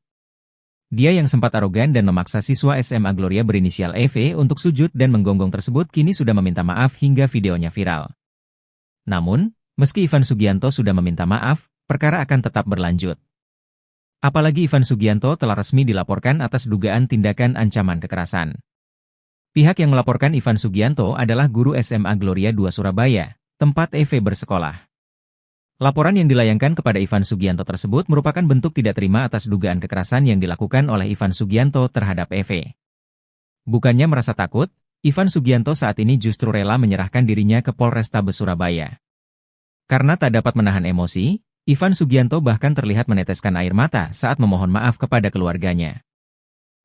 Dia yang sempat arogan dan memaksa siswa SMA Gloria berinisial EV untuk sujud dan menggonggong tersebut kini sudah meminta maaf hingga videonya viral. Namun, meski Ivan Sugianto sudah meminta maaf, perkara akan tetap berlanjut. Apalagi Ivan Sugianto telah resmi dilaporkan atas dugaan tindakan ancaman kekerasan. Pihak yang melaporkan Ivan Sugianto adalah guru SMA Gloria II Surabaya, tempat EV bersekolah. Laporan yang dilayangkan kepada Ivan Sugianto tersebut merupakan bentuk tidak terima atas dugaan kekerasan yang dilakukan oleh Ivan Sugianto terhadap EV. Bukannya merasa takut, Ivan Sugianto saat ini justru rela menyerahkan dirinya ke Polrestabes Surabaya. Karena tak dapat menahan emosi, Ivan Sugianto bahkan terlihat meneteskan air mata saat memohon maaf kepada keluarganya.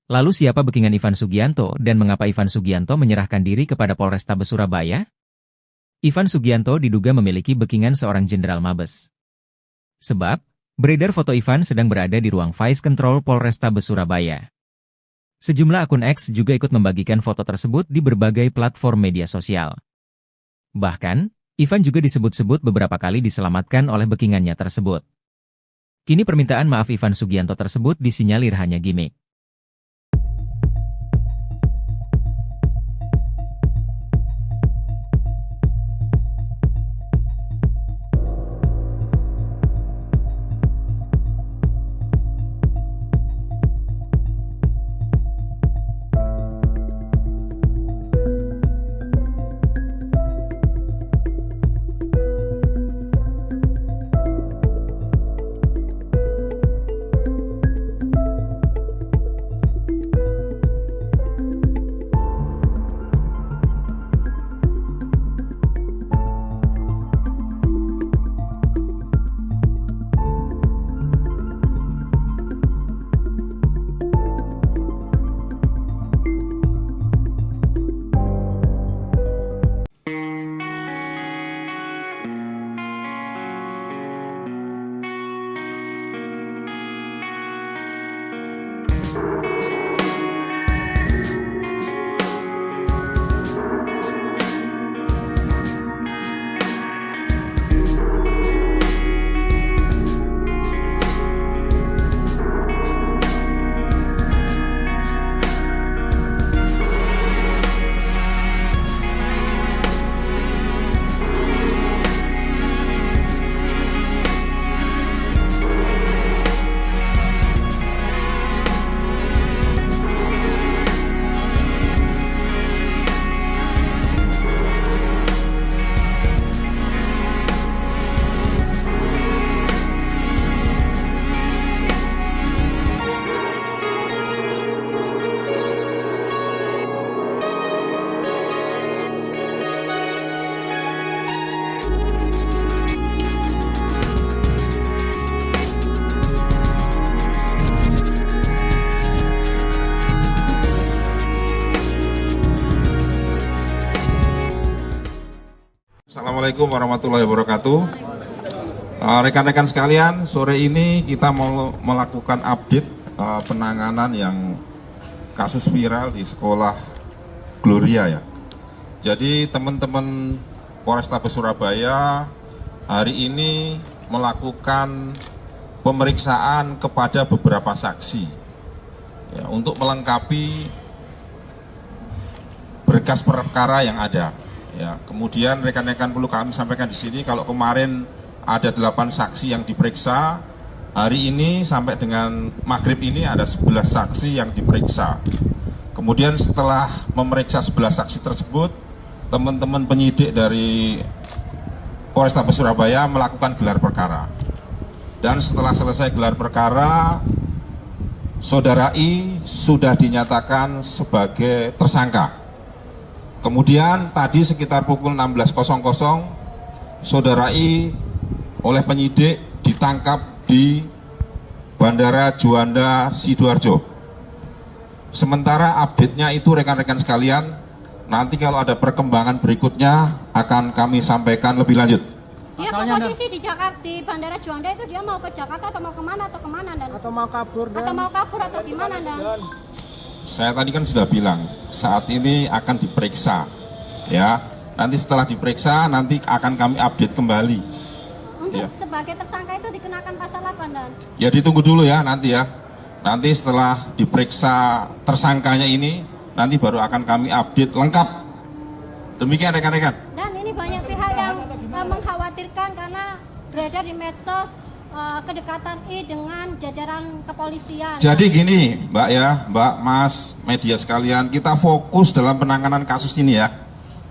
Lalu siapa backingan Ivan Sugianto dan mengapa Ivan Sugianto menyerahkan diri kepada Polrestabes Surabaya? Ivan Sugianto diduga memiliki backingan seorang jenderal Mabes. Sebab, beredar foto Ivan sedang berada di ruang Vice Control Polrestabes Surabaya. Sejumlah akun X juga ikut membagikan foto tersebut di berbagai platform media sosial. Bahkan, Ivan juga disebut-sebut beberapa kali diselamatkan oleh backingannya tersebut. Kini permintaan maaf Ivan Sugianto tersebut disinyalir hanya gimmick. Assalamualaikum warahmatullahi wabarakatuh. Rekan-rekan sekalian, sore ini kita mau melakukan update penanganan yang kasus viral di sekolah Gloria ya. Jadi teman-teman Polrestabes Surabaya hari ini melakukan pemeriksaan kepada beberapa saksi ya, untuk melengkapi berkas perkara yang ada. Ya, kemudian rekan-rekan perlu kami sampaikan di sini kalau kemarin ada 8 saksi yang diperiksa, hari ini sampai dengan maghrib ini ada 11 saksi yang diperiksa. Kemudian setelah memeriksa 11 saksi tersebut, teman-teman penyidik dari Polrestabes Surabaya melakukan gelar perkara. Dan setelah selesai gelar perkara, Saudara I sudah dinyatakan sebagai tersangka. Kemudian tadi sekitar pukul 16.00, Saudara I oleh penyidik ditangkap di Bandara Juanda Sidoarjo. Sementara update-nya itu rekan-rekan sekalian, nanti kalau ada perkembangan berikutnya akan kami sampaikan lebih lanjut. Dia posisi di Jakarta, di Bandara Juanda itu dia mau ke Jakarta atau mau kemana Dan? Atau mau kabur Dan? Atau mau kabur atau gimana Dan? Saya tadi kan sudah bilang, saat ini akan diperiksa, ya. Nanti setelah diperiksa, nanti akan kami update kembali. Untuk Ya. sebagai tersangka itu dikenakan pasal apa Dan? Ya ditunggu dulu ya nanti ya. Nanti setelah diperiksa tersangkanya ini, nanti baru akan kami update lengkap. Demikian rekan-rekan. Dan ini banyak pihak yang mengkhawatirkan karena beredar di medsos kedekatan I dengan jajaran kepolisian. Jadi gini Mbak ya, Mbak, Mas, media sekalian, kita fokus dalam penanganan kasus ini ya.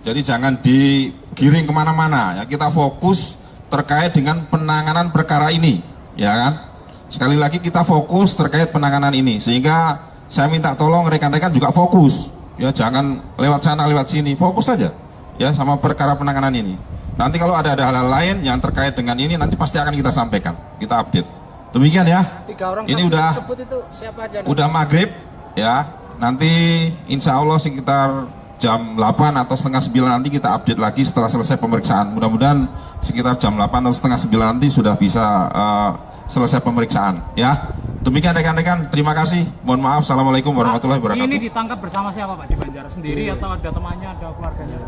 Jadi jangan digiring kemana-mana ya, kita fokus terkait dengan penanganan perkara ini, ya kan? Sekali lagi kita fokus terkait penanganan ini, sehingga saya minta tolong rekan-rekan juga fokus, ya jangan lewat sana lewat sini, fokus saja ya sama perkara penanganan ini. Nanti kalau ada hal-hal lain yang terkait dengan ini, nanti pasti akan kita sampaikan, kita update. Demikian ya. 3 orang ini saksi udah tersebut itu siapa aja Dan? udah maghrib ya. Nanti insya Allah sekitar jam 8 atau setengah 9 nanti kita update lagi setelah selesai pemeriksaan. Mudah-mudahan sekitar jam 8 atau setengah 9 nanti sudah bisa selesai pemeriksaan. Ya, demikian rekan-rekan. Terima kasih. Mohon maaf. Assalamualaikum warahmatullahi wabarakatuh. Ini ditangkap bersama siapa Pak? Di Banjar sendiri atau ada temannya, ada keluarganya?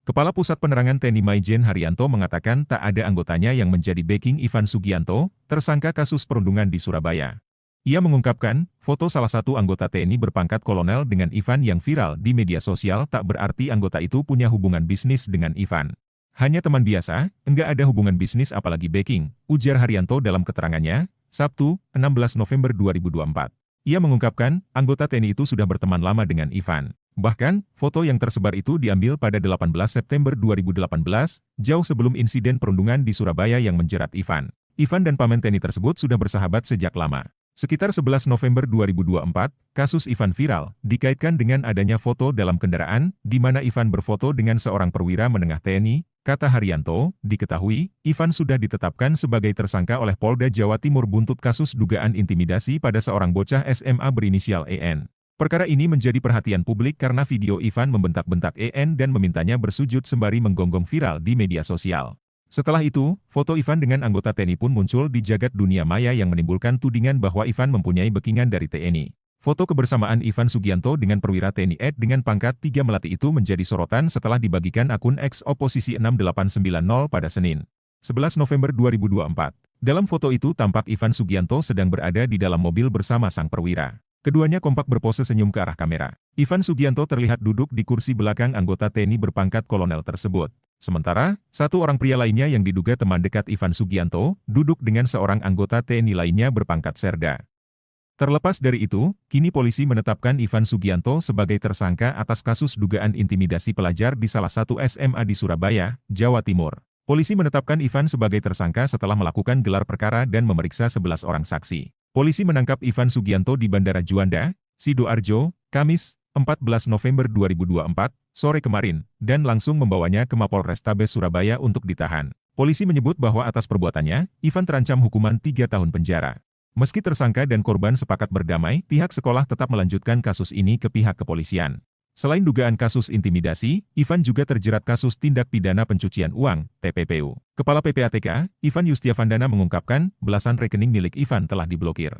Kepala Pusat Penerangan TNI Maijen Haryanto mengatakan tak ada anggotanya yang menjadi backing Ivan Sugianto, tersangka kasus perundungan di Surabaya. Ia mengungkapkan, foto salah satu anggota TNI berpangkat kolonel dengan Ivan yang viral di media sosial tak berarti anggota itu punya hubungan bisnis dengan Ivan. Hanya teman biasa, enggak ada hubungan bisnis apalagi backing, ujar Haryanto dalam keterangannya, Sabtu, 16 November 2024. Ia mengungkapkan, anggota TNI itu sudah berteman lama dengan Ivan. Bahkan, foto yang tersebar itu diambil pada 18 September 2018, jauh sebelum insiden perundungan di Surabaya yang menjerat Ivan. Ivan dan paman TNI tersebut sudah bersahabat sejak lama. Sekitar 11 November 2024, kasus Ivan viral, dikaitkan dengan adanya foto dalam kendaraan, di mana Ivan berfoto dengan seorang perwira menengah TNI, kata Haryanto, diketahui, Ivan sudah ditetapkan sebagai tersangka oleh Polda Jawa Timur buntut kasus dugaan intimidasi pada seorang bocah SMA berinisial EN. Perkara ini menjadi perhatian publik karena video Ivan membentak-bentak EN dan memintanya bersujud sembari menggonggong viral di media sosial. Setelah itu, foto Ivan dengan anggota TNI pun muncul di jagat dunia maya yang menimbulkan tudingan bahwa Ivan mempunyai backingan dari TNI. Foto kebersamaan Ivan Sugianto dengan perwira TNI Ed dengan pangkat 3 Melati itu menjadi sorotan setelah dibagikan akun X Oposisi 6890 pada Senin, 11 November 2024. Dalam foto itu tampak Ivan Sugianto sedang berada di dalam mobil bersama sang perwira. Keduanya kompak berpose senyum ke arah kamera. Ivan Sugianto terlihat duduk di kursi belakang anggota TNI berpangkat kolonel tersebut. Sementara, satu orang pria lainnya yang diduga teman dekat Ivan Sugianto, duduk dengan seorang anggota TNI lainnya berpangkat serda. Terlepas dari itu, kini polisi menetapkan Ivan Sugianto sebagai tersangka atas kasus dugaan intimidasi pelajar di salah satu SMA di Surabaya, Jawa Timur. Polisi menetapkan Ivan sebagai tersangka setelah melakukan gelar perkara dan memeriksa 11 orang saksi. Polisi menangkap Ivan Sugianto di Bandara Juanda, Sidoarjo, Kamis, 14 November 2024, sore kemarin, dan langsung membawanya ke Mapolrestabes Surabaya untuk ditahan. Polisi menyebut bahwa atas perbuatannya, Ivan terancam hukuman 3 tahun penjara. Meski tersangka dan korban sepakat berdamai, pihak sekolah tetap melanjutkan kasus ini ke pihak kepolisian. Selain dugaan kasus intimidasi, Ivan juga terjerat kasus tindak pidana pencucian uang, TPPU. Kepala PPATK, Ivan Yustiavandana mengungkapkan, belasan rekening milik Ivan telah diblokir.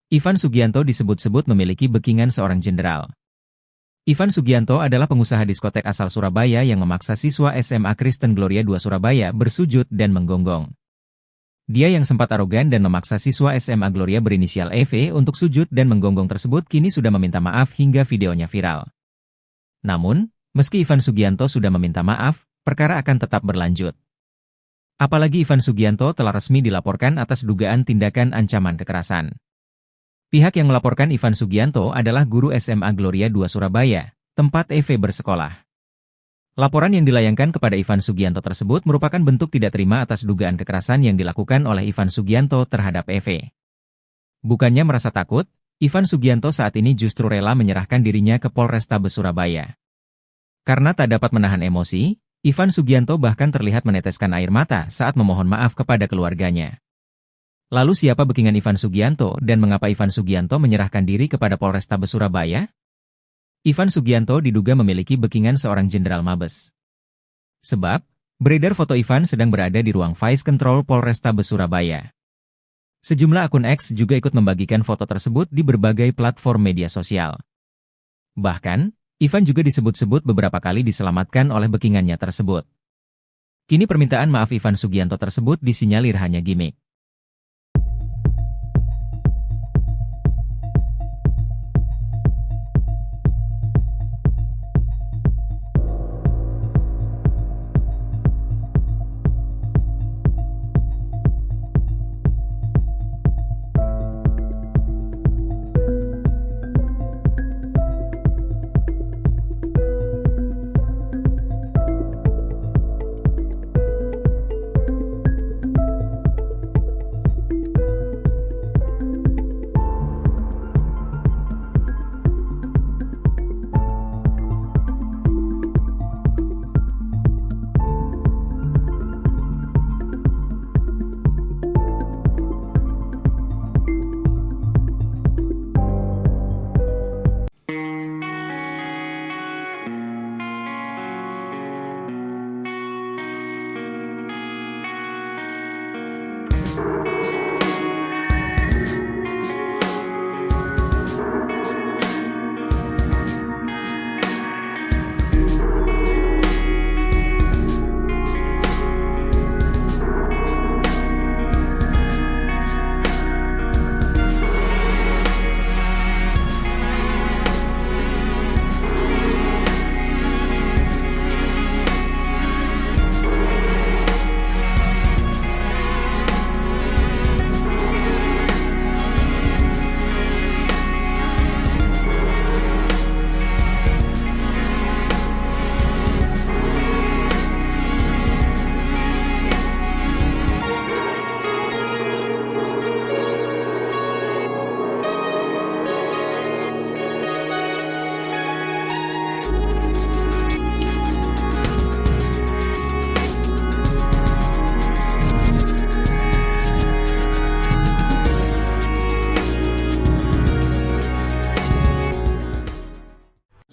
Ivan Sugianto disebut-sebut memiliki backingan seorang jenderal. Ivan Sugianto adalah pengusaha diskotek asal Surabaya yang memaksa siswa SMA Kristen Gloria II Surabaya bersujud dan menggonggong. Dia yang sempat arogan dan memaksa siswa SMA Gloria berinisial EV untuk sujud dan menggonggong tersebut kini sudah meminta maaf hingga videonya viral. Namun, meski Ivan Sugianto sudah meminta maaf, perkara akan tetap berlanjut. Apalagi Ivan Sugianto telah resmi dilaporkan atas dugaan tindakan ancaman kekerasan. Pihak yang melaporkan Ivan Sugianto adalah guru SMA Gloria II Surabaya, tempat EV bersekolah. Laporan yang dilayangkan kepada Ivan Sugianto tersebut merupakan bentuk tidak terima atas dugaan kekerasan yang dilakukan oleh Ivan Sugianto terhadap EV. Bukannya merasa takut, Ivan Sugianto saat ini justru rela menyerahkan dirinya ke Polrestabes Surabaya. Karena tak dapat menahan emosi, Ivan Sugianto bahkan terlihat meneteskan air mata saat memohon maaf kepada keluarganya. Lalu siapa backingan Ivan Sugianto dan mengapa Ivan Sugianto menyerahkan diri kepada Polrestabes Surabaya? Ivan Sugianto diduga memiliki backingan seorang jenderal Mabes. Sebab, beredar foto Ivan sedang berada di ruang Vice Control Polrestabes Surabaya. Sejumlah akun X juga ikut membagikan foto tersebut di berbagai platform media sosial. Bahkan, Ivan juga disebut-sebut beberapa kali diselamatkan oleh backingannya tersebut. Kini permintaan maaf Ivan Sugianto tersebut disinyalir hanya gimmick.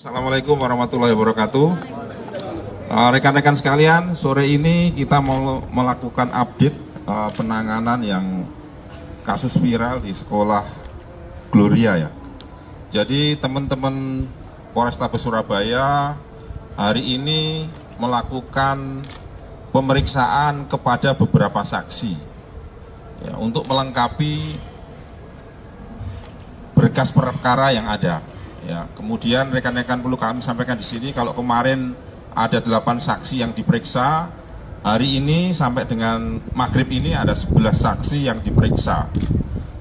Assalamualaikum warahmatullahi wabarakatuh. Rekan-rekan sekalian, sore ini kita mau melakukan update penanganan yang kasus viral di sekolah Gloria ya. Jadi teman-teman Polrestabes Surabaya hari ini melakukan pemeriksaan kepada beberapa saksi ya, untuk melengkapi berkas perkara yang ada. Ya, kemudian rekan-rekan perlu kami sampaikan di sini kalau kemarin ada 8 saksi yang diperiksa, hari ini sampai dengan maghrib ini ada 11 saksi yang diperiksa.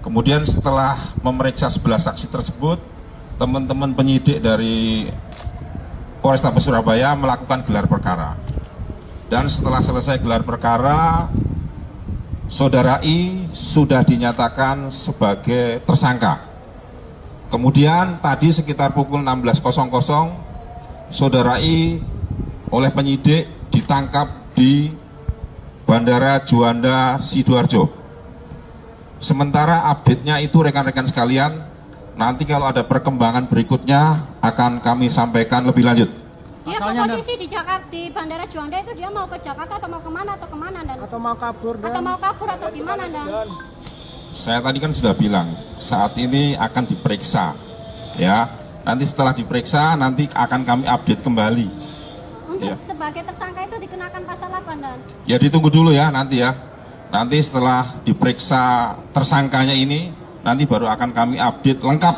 Kemudian setelah memeriksa 11 saksi tersebut, teman-teman penyidik dari Polrestabes Surabaya melakukan gelar perkara. Dan setelah selesai gelar perkara, Saudara I sudah dinyatakan sebagai tersangka. Kemudian tadi sekitar pukul 16.00, Saudara I oleh penyidik ditangkap di Bandara Juanda Sidoarjo. Sementara update-nya itu rekan-rekan sekalian, nanti kalau ada perkembangan berikutnya akan kami sampaikan lebih lanjut. Dia Asalnya posisi di Jakarta, di Bandara Juanda itu dia mau ke Jakarta atau mau kemana dan Atau mau kabur dan atau mau kabur atau gimana dan Saya tadi kan sudah bilang, saat ini akan diperiksa, ya. Nanti setelah diperiksa, nanti akan kami update kembali. untuk Ya. sebagai tersangka itu dikenakan pasal apa dan Ya ditunggu dulu ya nanti ya. Nanti setelah diperiksa tersangkanya ini, nanti baru akan kami update lengkap.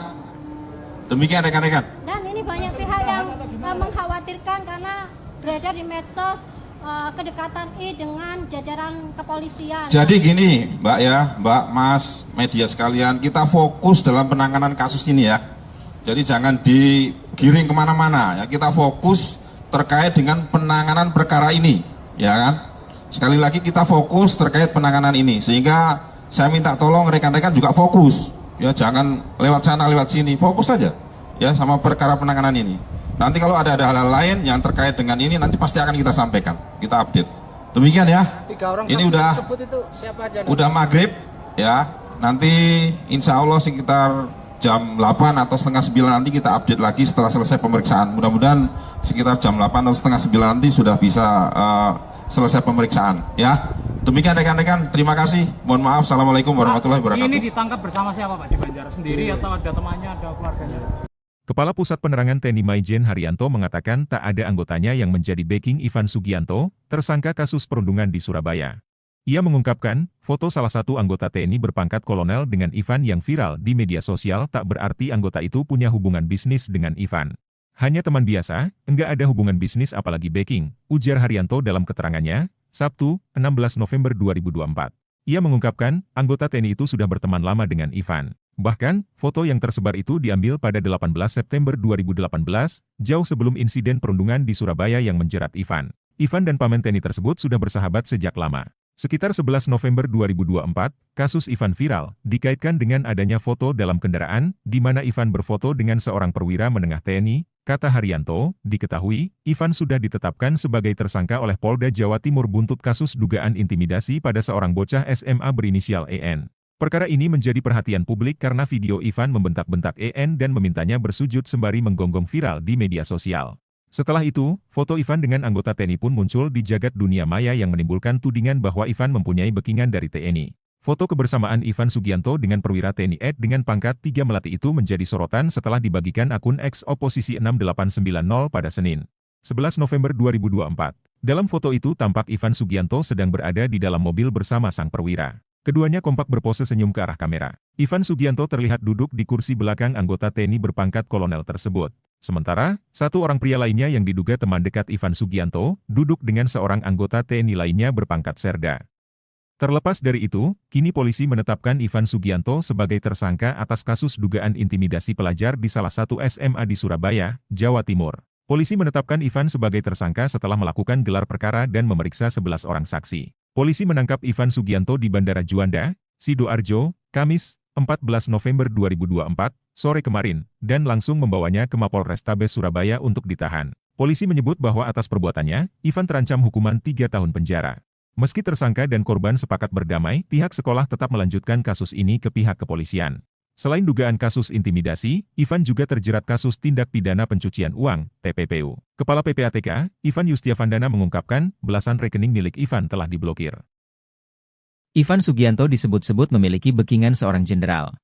Demikian rekan-rekan. dan ini banyak pihak yang mengkhawatirkan karena beredar di medsos kedekatan I dengan jajaran kepolisian. Jadi gini Mbak ya, Mbak, Mas, media sekalian, kita fokus dalam penanganan kasus ini ya. Jadi jangan digiring kemana-mana ya, kita fokus terkait dengan penanganan perkara ini, ya kan? Sekali lagi kita fokus terkait penanganan ini, sehingga saya minta tolong rekan-rekan juga fokus, ya jangan lewat sana lewat sini, fokus saja, ya sama perkara penanganan ini. Nanti kalau ada hal-hal lain yang terkait dengan ini, nanti pasti akan kita sampaikan, kita update. Demikian ya. 3 orang Ini saksi udah tersebut itu siapa aja? Dan? Udah maghrib, ya. Nanti insya Allah sekitar jam 8 atau setengah 9 nanti kita update lagi setelah selesai pemeriksaan. Mudah-mudahan sekitar jam 8 atau setengah 9 nanti sudah bisa selesai pemeriksaan, ya. Demikian rekan-rekan, terima kasih. Mohon maaf, assalamualaikum warahmatullahi wabarakatuh. Ini ditangkap bersama siapa Pak? Di Banjar sendiri atau ada temannya, ada keluarganya? Kepala Pusat Penerangan TNI Maijen Haryanto mengatakan tak ada anggotanya yang menjadi backing Ivan Sugianto, tersangka kasus perundungan di Surabaya. Ia mengungkapkan, foto salah satu anggota TNI berpangkat kolonel dengan Ivan yang viral di media sosial tak berarti anggota itu punya hubungan bisnis dengan Ivan. Hanya teman biasa, enggak ada hubungan bisnis apalagi backing, ujar Haryanto dalam keterangannya, Sabtu, 16 November 2024. Ia mengungkapkan, anggota TNI itu sudah berteman lama dengan Ivan. Bahkan, foto yang tersebar itu diambil pada 18 September 2018, jauh sebelum insiden perundungan di Surabaya yang menjerat Ivan. Ivan dan paman TNI tersebut sudah bersahabat sejak lama. Sekitar 11 November 2024, kasus Ivan viral, dikaitkan dengan adanya foto dalam kendaraan, di mana Ivan berfoto dengan seorang perwira menengah TNI, kata Haryanto, diketahui, Ivan sudah ditetapkan sebagai tersangka oleh Polda Jawa Timur buntut kasus dugaan intimidasi pada seorang bocah SMA berinisial EN. Perkara ini menjadi perhatian publik karena video Ivan membentak-bentak EN dan memintanya bersujud sembari menggonggong viral di media sosial. Setelah itu, foto Ivan dengan anggota TNI pun muncul di jagat dunia maya yang menimbulkan tudingan bahwa Ivan mempunyai backingan dari TNI. Foto kebersamaan Ivan Sugianto dengan perwira TNI AD dengan pangkat 3 Melati itu menjadi sorotan setelah dibagikan akun X Oposisi 6890 pada Senin, 11 November 2024. Dalam foto itu tampak Ivan Sugianto sedang berada di dalam mobil bersama sang perwira. Keduanya kompak berpose senyum ke arah kamera. Ivan Sugianto terlihat duduk di kursi belakang anggota TNI berpangkat kolonel tersebut. Sementara, satu orang pria lainnya yang diduga teman dekat Ivan Sugianto, duduk dengan seorang anggota TNI lainnya berpangkat serda. Terlepas dari itu, kini polisi menetapkan Ivan Sugianto sebagai tersangka atas kasus dugaan intimidasi pelajar di salah satu SMA di Surabaya, Jawa Timur. Polisi menetapkan Ivan sebagai tersangka setelah melakukan gelar perkara dan memeriksa 11 orang saksi. Polisi menangkap Ivan Sugianto di Bandara Juanda, Sidoarjo, Kamis, 14 November 2024, sore kemarin, dan langsung membawanya ke Mapolrestabes Surabaya untuk ditahan. Polisi menyebut bahwa atas perbuatannya, Ivan terancam hukuman 3 tahun penjara. Meski tersangka dan korban sepakat berdamai, pihak sekolah tetap melanjutkan kasus ini ke pihak kepolisian. Selain dugaan kasus intimidasi, Ivan juga terjerat kasus tindak pidana pencucian uang, TPPU. Kepala PPATK, Ivan Yustiavandana mengungkapkan, belasan rekening milik Ivan telah diblokir. Ivan Sugianto disebut-sebut memiliki backingan seorang jenderal.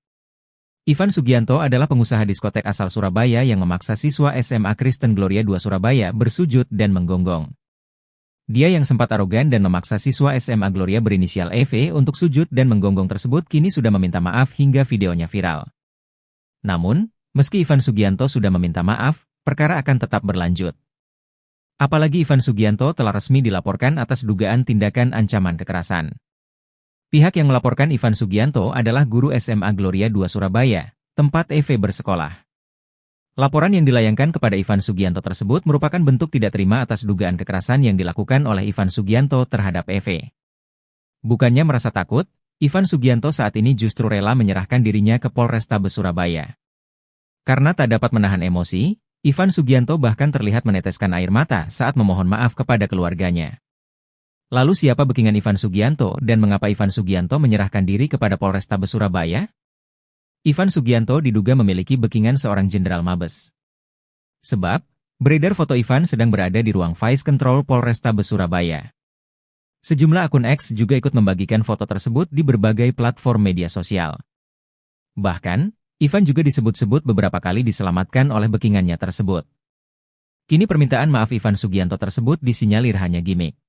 Ivan Sugianto adalah pengusaha diskotek asal Surabaya yang memaksa siswa SMA Kristen Gloria II Surabaya bersujud dan menggonggong. Dia yang sempat arogan dan memaksa siswa SMA Gloria berinisial EV untuk sujud dan menggonggong tersebut kini sudah meminta maaf hingga videonya viral. Namun, meski Ivan Sugianto sudah meminta maaf, perkara akan tetap berlanjut. Apalagi Ivan Sugianto telah resmi dilaporkan atas dugaan tindakan ancaman kekerasan. Pihak yang melaporkan Ivan Sugianto adalah guru SMA Gloria II Surabaya, tempat EV bersekolah. Laporan yang dilayangkan kepada Ivan Sugianto tersebut merupakan bentuk tidak terima atas dugaan kekerasan yang dilakukan oleh Ivan Sugianto terhadap EV. Bukannya merasa takut, Ivan Sugianto saat ini justru rela menyerahkan dirinya ke Polrestabes Surabaya. Karena tak dapat menahan emosi, Ivan Sugianto bahkan terlihat meneteskan air mata saat memohon maaf kepada keluarganya. Lalu siapa backingan Ivan Sugianto dan mengapa Ivan Sugianto menyerahkan diri kepada Polrestabes Surabaya? Ivan Sugianto diduga memiliki backingan seorang jenderal Mabes. Sebab, beredar foto Ivan sedang berada di ruang Vice Control Polrestabes Surabaya. Sejumlah akun X juga ikut membagikan foto tersebut di berbagai platform media sosial. Bahkan, Ivan juga disebut-sebut beberapa kali diselamatkan oleh backingannya tersebut. Kini permintaan maaf Ivan Sugianto tersebut disinyalir hanya gimmick.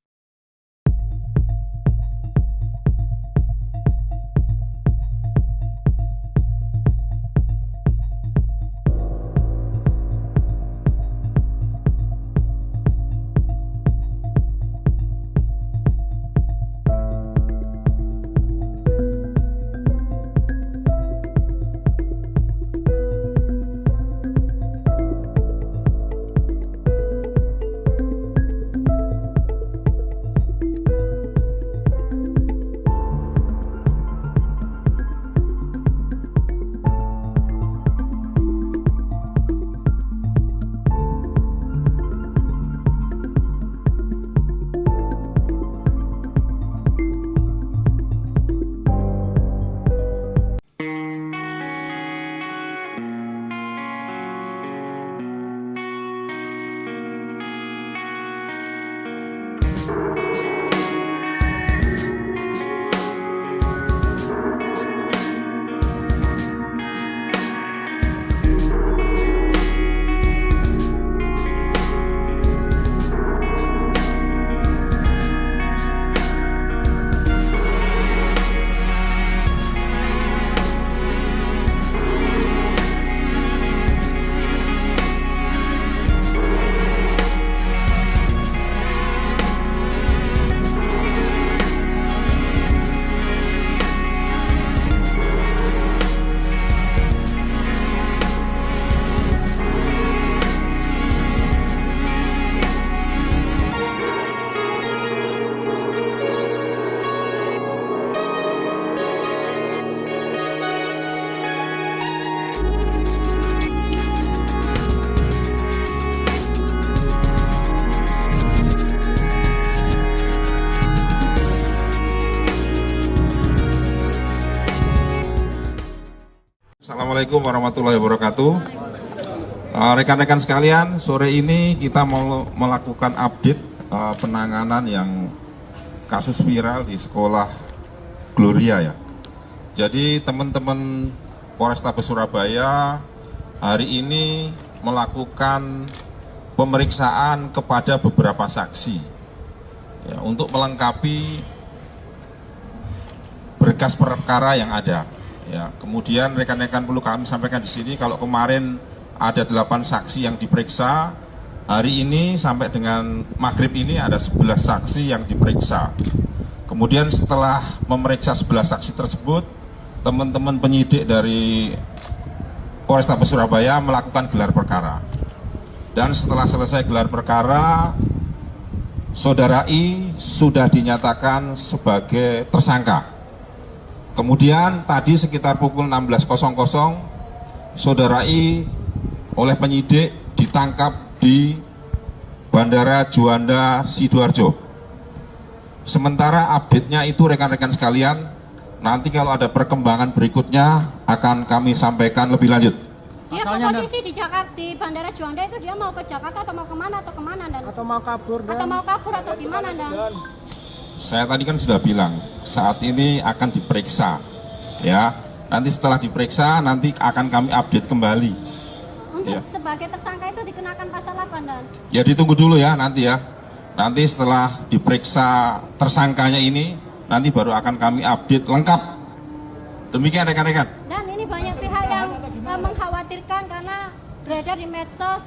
Assalamualaikum warahmatullahi wabarakatuh. Rekan-rekan sekalian, sore ini kita mau melakukan update penanganan yang kasus viral di sekolah Gloria ya. Jadi teman-teman Polrestabes Surabaya hari ini melakukan pemeriksaan kepada beberapa saksi ya, untuk melengkapi berkas perkara yang ada. Ya, kemudian rekan-rekan perlu kami sampaikan di sini kalau kemarin ada 8 saksi yang diperiksa, hari ini sampai dengan maghrib ini ada 11 saksi yang diperiksa. Kemudian setelah memeriksa 11 saksi tersebut, teman-teman penyidik dari Polrestabes Surabaya melakukan gelar perkara. Dan setelah selesai gelar perkara, Saudara I sudah dinyatakan sebagai tersangka. Kemudian tadi sekitar pukul 16.00, Saudara I oleh penyidik ditangkap di Bandara Juanda Sidoarjo. Sementara update-nya itu rekan-rekan sekalian, nanti kalau ada perkembangan berikutnya akan kami sampaikan lebih lanjut. Dia Pasalnya posisi di Jakarta, di Bandara Juanda itu dia mau ke Jakarta atau mau kemana dan Atau mau kabur dan atau mau kabur atau gimana dan Saya tadi kan sudah bilang, saat ini akan diperiksa. Ya, nanti setelah diperiksa nanti akan kami update kembali. untuk Ya. sebagai tersangka itu dikenakan pasal apa dan Ya ditunggu dulu ya nanti ya. Nanti setelah diperiksa tersangkanya ini, nanti baru akan kami update lengkap. Demikian rekan-rekan. dan ini banyak pihak yang mengkhawatirkan karena beredar di medsos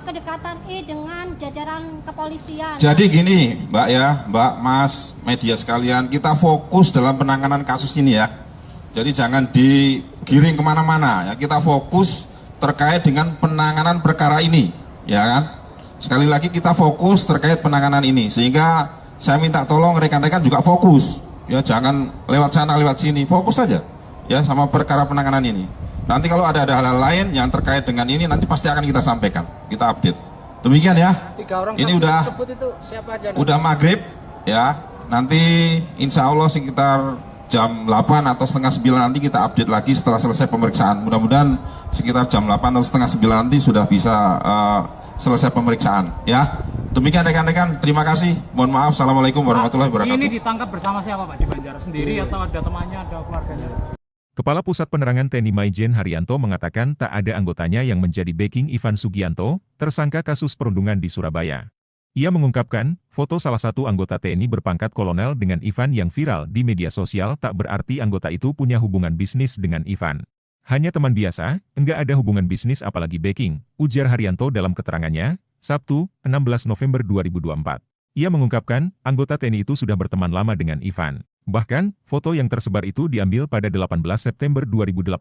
kedekatan I dengan jajaran kepolisian. Jadi gini Mbak ya, Mbak, Mas, media sekalian, kita fokus dalam penanganan kasus ini ya. Jadi jangan digiring kemana-mana ya, kita fokus terkait dengan penanganan perkara ini, ya kan? Sekali lagi kita fokus terkait penanganan ini, sehingga saya minta tolong rekan-rekan juga fokus, ya jangan lewat sana lewat sini, fokus saja ya sama perkara penanganan ini. Nanti kalau ada hal-hal lain yang terkait dengan ini, nanti pasti akan kita sampaikan, kita update. Demikian ya. 3 orang Ini saksi udah tersebut itu siapa aja? udah maghrib ya. Nanti insya Allah sekitar jam 8 atau setengah 9 nanti kita update lagi setelah selesai pemeriksaan. Mudah-mudahan sekitar jam 8 atau setengah 9 nanti sudah bisa selesai pemeriksaan ya. Demikian rekan-rekan, terima kasih. Mohon maaf. Assalamualaikum warahmatullahi wabarakatuh. Ini ditangkap bersama siapa Pak di Banjar? Sendiri atau ada temannya, ada keluarganya? Kepala Pusat Penerangan TNI Maijen Haryanto mengatakan tak ada anggotanya yang menjadi backing Ivan Sugianto, tersangka kasus perundungan di Surabaya. Ia mengungkapkan, foto salah satu anggota TNI berpangkat kolonel dengan Ivan yang viral di media sosial tak berarti anggota itu punya hubungan bisnis dengan Ivan. Hanya teman biasa, enggak ada hubungan bisnis apalagi backing, ujar Haryanto dalam keterangannya, Sabtu, 16 November 2024. Ia mengungkapkan, anggota TNI itu sudah berteman lama dengan Ivan. Bahkan, foto yang tersebar itu diambil pada 18 September 2018,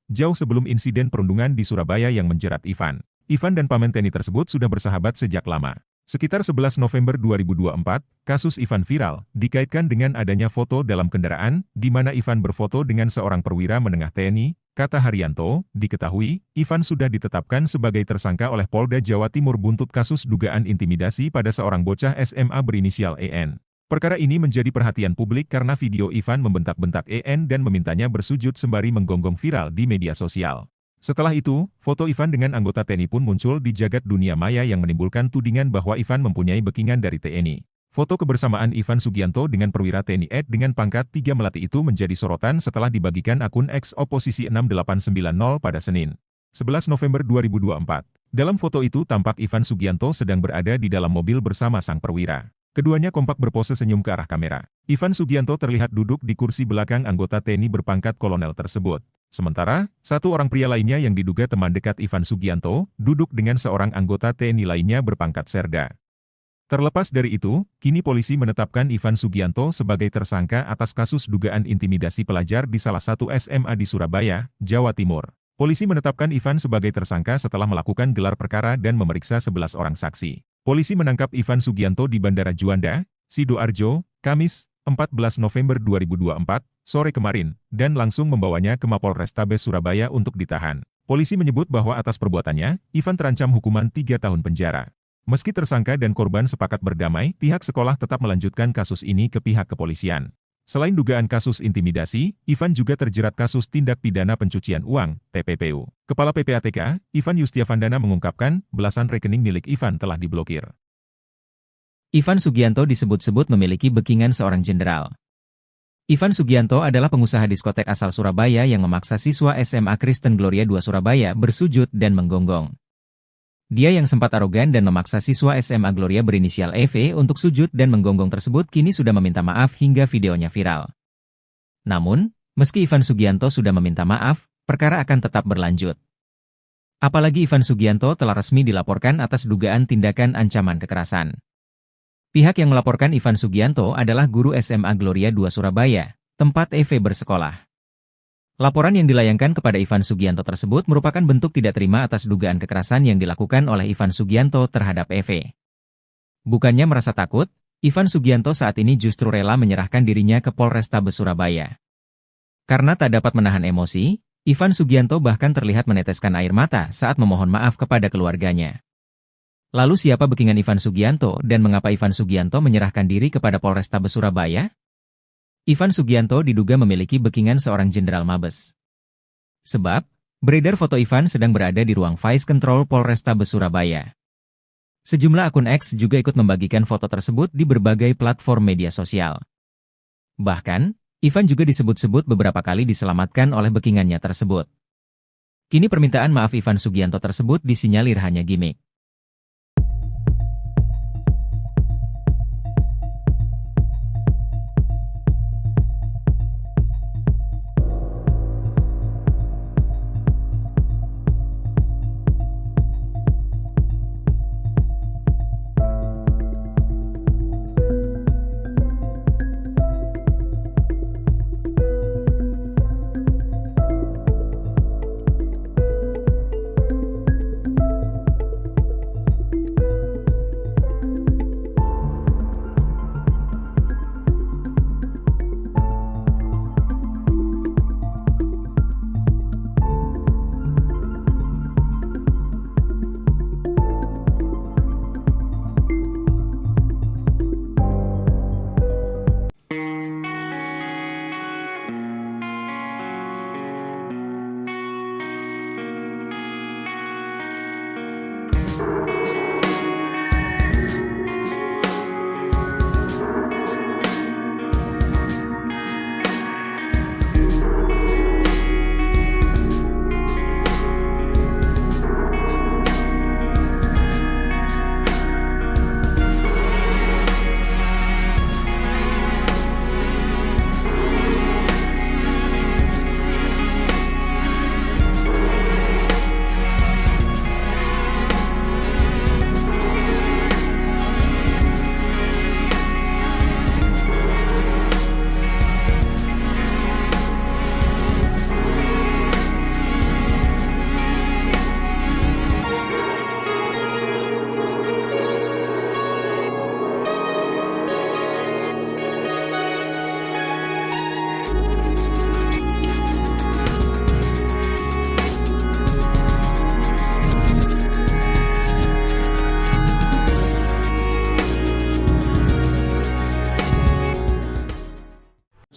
jauh sebelum insiden perundungan di Surabaya yang menjerat Ivan. Ivan dan paman TNI tersebut sudah bersahabat sejak lama. Sekitar 11 November 2024, kasus Ivan viral, dikaitkan dengan adanya foto dalam kendaraan, di mana Ivan berfoto dengan seorang perwira menengah TNI, kata Haryanto, diketahui, Ivan sudah ditetapkan sebagai tersangka oleh Polda Jawa Timur buntut kasus dugaan intimidasi pada seorang bocah SMA berinisial EN. Perkara ini menjadi perhatian publik karena video Ivan membentak-bentak EN dan memintanya bersujud sembari menggonggong viral di media sosial. Setelah itu, foto Ivan dengan anggota TNI pun muncul di jagat dunia maya yang menimbulkan tudingan bahwa Ivan mempunyai backingan dari TNI. Foto kebersamaan Ivan Sugianto dengan perwira TNI Ed dengan pangkat 3 Melati itu menjadi sorotan setelah dibagikan akun X Oposisi 6890 pada Senin, 11 November 2024. Dalam foto itu tampak Ivan Sugianto sedang berada di dalam mobil bersama sang perwira. Keduanya kompak berpose senyum ke arah kamera. Ivan Sugianto terlihat duduk di kursi belakang anggota TNI berpangkat kolonel tersebut. Sementara, satu orang pria lainnya yang diduga teman dekat Ivan Sugianto, duduk dengan seorang anggota TNI lainnya berpangkat serda. Terlepas dari itu, kini polisi menetapkan Ivan Sugianto sebagai tersangka atas kasus dugaan intimidasi pelajar di salah satu SMA di Surabaya, Jawa Timur. Polisi menetapkan Ivan sebagai tersangka setelah melakukan gelar perkara dan memeriksa 11 orang saksi. Polisi menangkap Ivan Sugianto di Bandara Juanda, Sidoarjo, Kamis, 14 November 2024, sore kemarin, dan langsung membawanya ke Mapolrestabes Surabaya untuk ditahan. Polisi menyebut bahwa atas perbuatannya, Ivan terancam hukuman 3 tahun penjara. Meski tersangka dan korban sepakat berdamai, pihak sekolah tetap melanjutkan kasus ini ke pihak kepolisian. Selain dugaan kasus intimidasi, Ivan juga terjerat kasus tindak pidana pencucian uang, TPPU. Kepala PPATK, Ivan Yustiavandana mengungkapkan, belasan rekening milik Ivan telah diblokir. Ivan Sugianto disebut-sebut memiliki backingan seorang jenderal. Ivan Sugianto adalah pengusaha diskotek asal Surabaya yang memaksa siswa SMA Kristen Gloria II Surabaya bersujud dan menggonggong. Dia yang sempat arogan dan memaksa siswa SMA Gloria berinisial EV untuk sujud dan menggonggong tersebut kini sudah meminta maaf hingga videonya viral. Namun, meski Ivan Sugianto sudah meminta maaf, perkara akan tetap berlanjut. Apalagi Ivan Sugianto telah resmi dilaporkan atas dugaan tindakan ancaman kekerasan. Pihak yang melaporkan Ivan Sugianto adalah guru SMA Gloria II Surabaya, tempat EV bersekolah. Laporan yang dilayangkan kepada Ivan Sugianto tersebut merupakan bentuk tidak terima atas dugaan kekerasan yang dilakukan oleh Ivan Sugianto terhadap EV. Bukannya merasa takut, Ivan Sugianto saat ini justru rela menyerahkan dirinya ke Polrestabes Surabaya. Karena tak dapat menahan emosi, Ivan Sugianto bahkan terlihat meneteskan air mata saat memohon maaf kepada keluarganya. Lalu siapa backingan Ivan Sugianto dan mengapa Ivan Sugianto menyerahkan diri kepada Polrestabes Surabaya? Ivan Sugianto diduga memiliki backingan seorang jenderal Mabes. Sebab, beredar foto Ivan sedang berada di ruang Vice Control Polrestabes Surabaya. Sejumlah akun X juga ikut membagikan foto tersebut di berbagai platform media sosial. Bahkan, Ivan juga disebut-sebut beberapa kali diselamatkan oleh backingannya tersebut. Kini permintaan maaf Ivan Sugianto tersebut disinyalir hanya gimmick.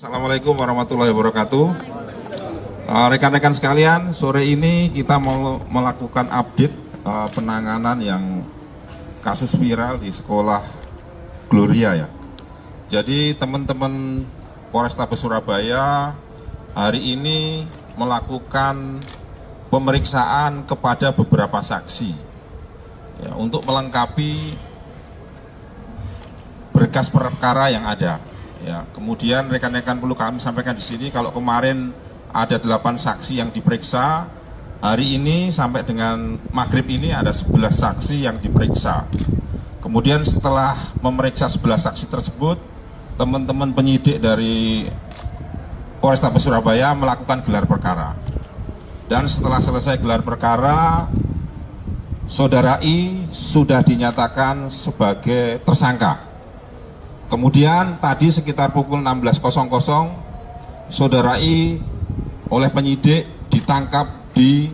Assalamualaikum warahmatullahi wabarakatuh. Rekan-rekan sekalian, sore ini kita mau melakukan update penanganan yang kasus viral di sekolah Gloria ya. Jadi teman-teman Polrestabes Surabaya hari ini melakukan pemeriksaan kepada beberapa saksi ya, untuk melengkapi berkas perkara yang ada. Ya, kemudian rekan-rekan perlu kami sampaikan di sini kalau kemarin ada 8 saksi yang diperiksa, hari ini sampai dengan maghrib ini ada 11 saksi yang diperiksa. Kemudian setelah memeriksa 11 saksi tersebut, teman-teman penyidik dari Polrestabes Surabaya melakukan gelar perkara. Dan setelah selesai gelar perkara, Saudara I sudah dinyatakan sebagai tersangka. Kemudian tadi sekitar pukul 16.00, Saudara I oleh penyidik ditangkap di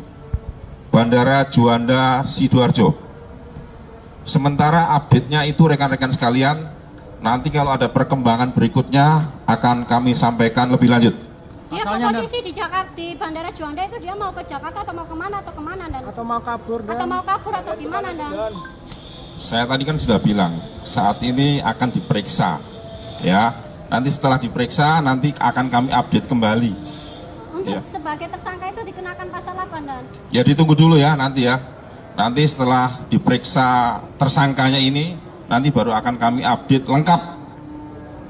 Bandara Juanda Sidoarjo. Sementara update-nya itu rekan-rekan sekalian, nanti kalau ada perkembangan berikutnya akan kami sampaikan lebih lanjut. Dia posisi di Jakarta, di Bandara Juanda itu dia mau ke Jakarta atau mau kemana dan? Atau mau kabur dan? Atau mau kabur atau gimana dan? Saya tadi kan sudah bilang, saat ini akan diperiksa, ya. Nanti setelah diperiksa, nanti akan kami update kembali. Untuk Ya. sebagai tersangka itu dikenakan pasal apa, Dan? Ya ditunggu dulu ya nanti ya. Nanti setelah diperiksa tersangkanya ini, nanti baru akan kami update lengkap.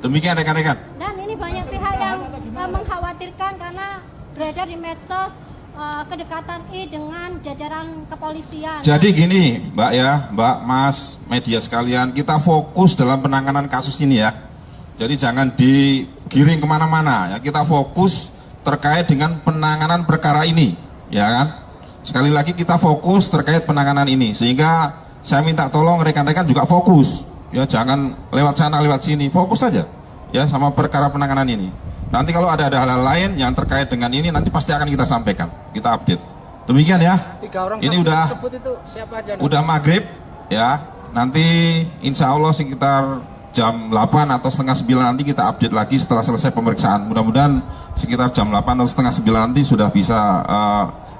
Demikian rekan-rekan. Dan ini banyak pihak yang mengkhawatirkan karena beredar di medsos kedekatan I dengan jajaran kepolisian. Jadi gini, Mbak ya, Mbak, Mas, media sekalian, kita fokus dalam penanganan kasus ini ya. Jadi jangan digiring kemana-mana ya. Kita fokus terkait dengan penanganan perkara ini, ya kan? Sekali lagi kita fokus terkait penanganan ini, sehingga saya minta tolong rekan-rekan juga fokus, ya jangan lewat sana lewat sini, fokus saja, ya sama perkara penanganan ini. Nanti kalau ada hal-hal lain yang terkait dengan ini, nanti pasti akan kita sampaikan, kita update. Demikian ya. 3 orang Ini saksi udah tersebut itu siapa aja? Dan? udah maghrib, ya. Nanti insya Allah sekitar jam 8 atau setengah 9 nanti kita update lagi setelah selesai pemeriksaan. Mudah-mudahan sekitar jam 8 atau setengah 9 nanti sudah bisa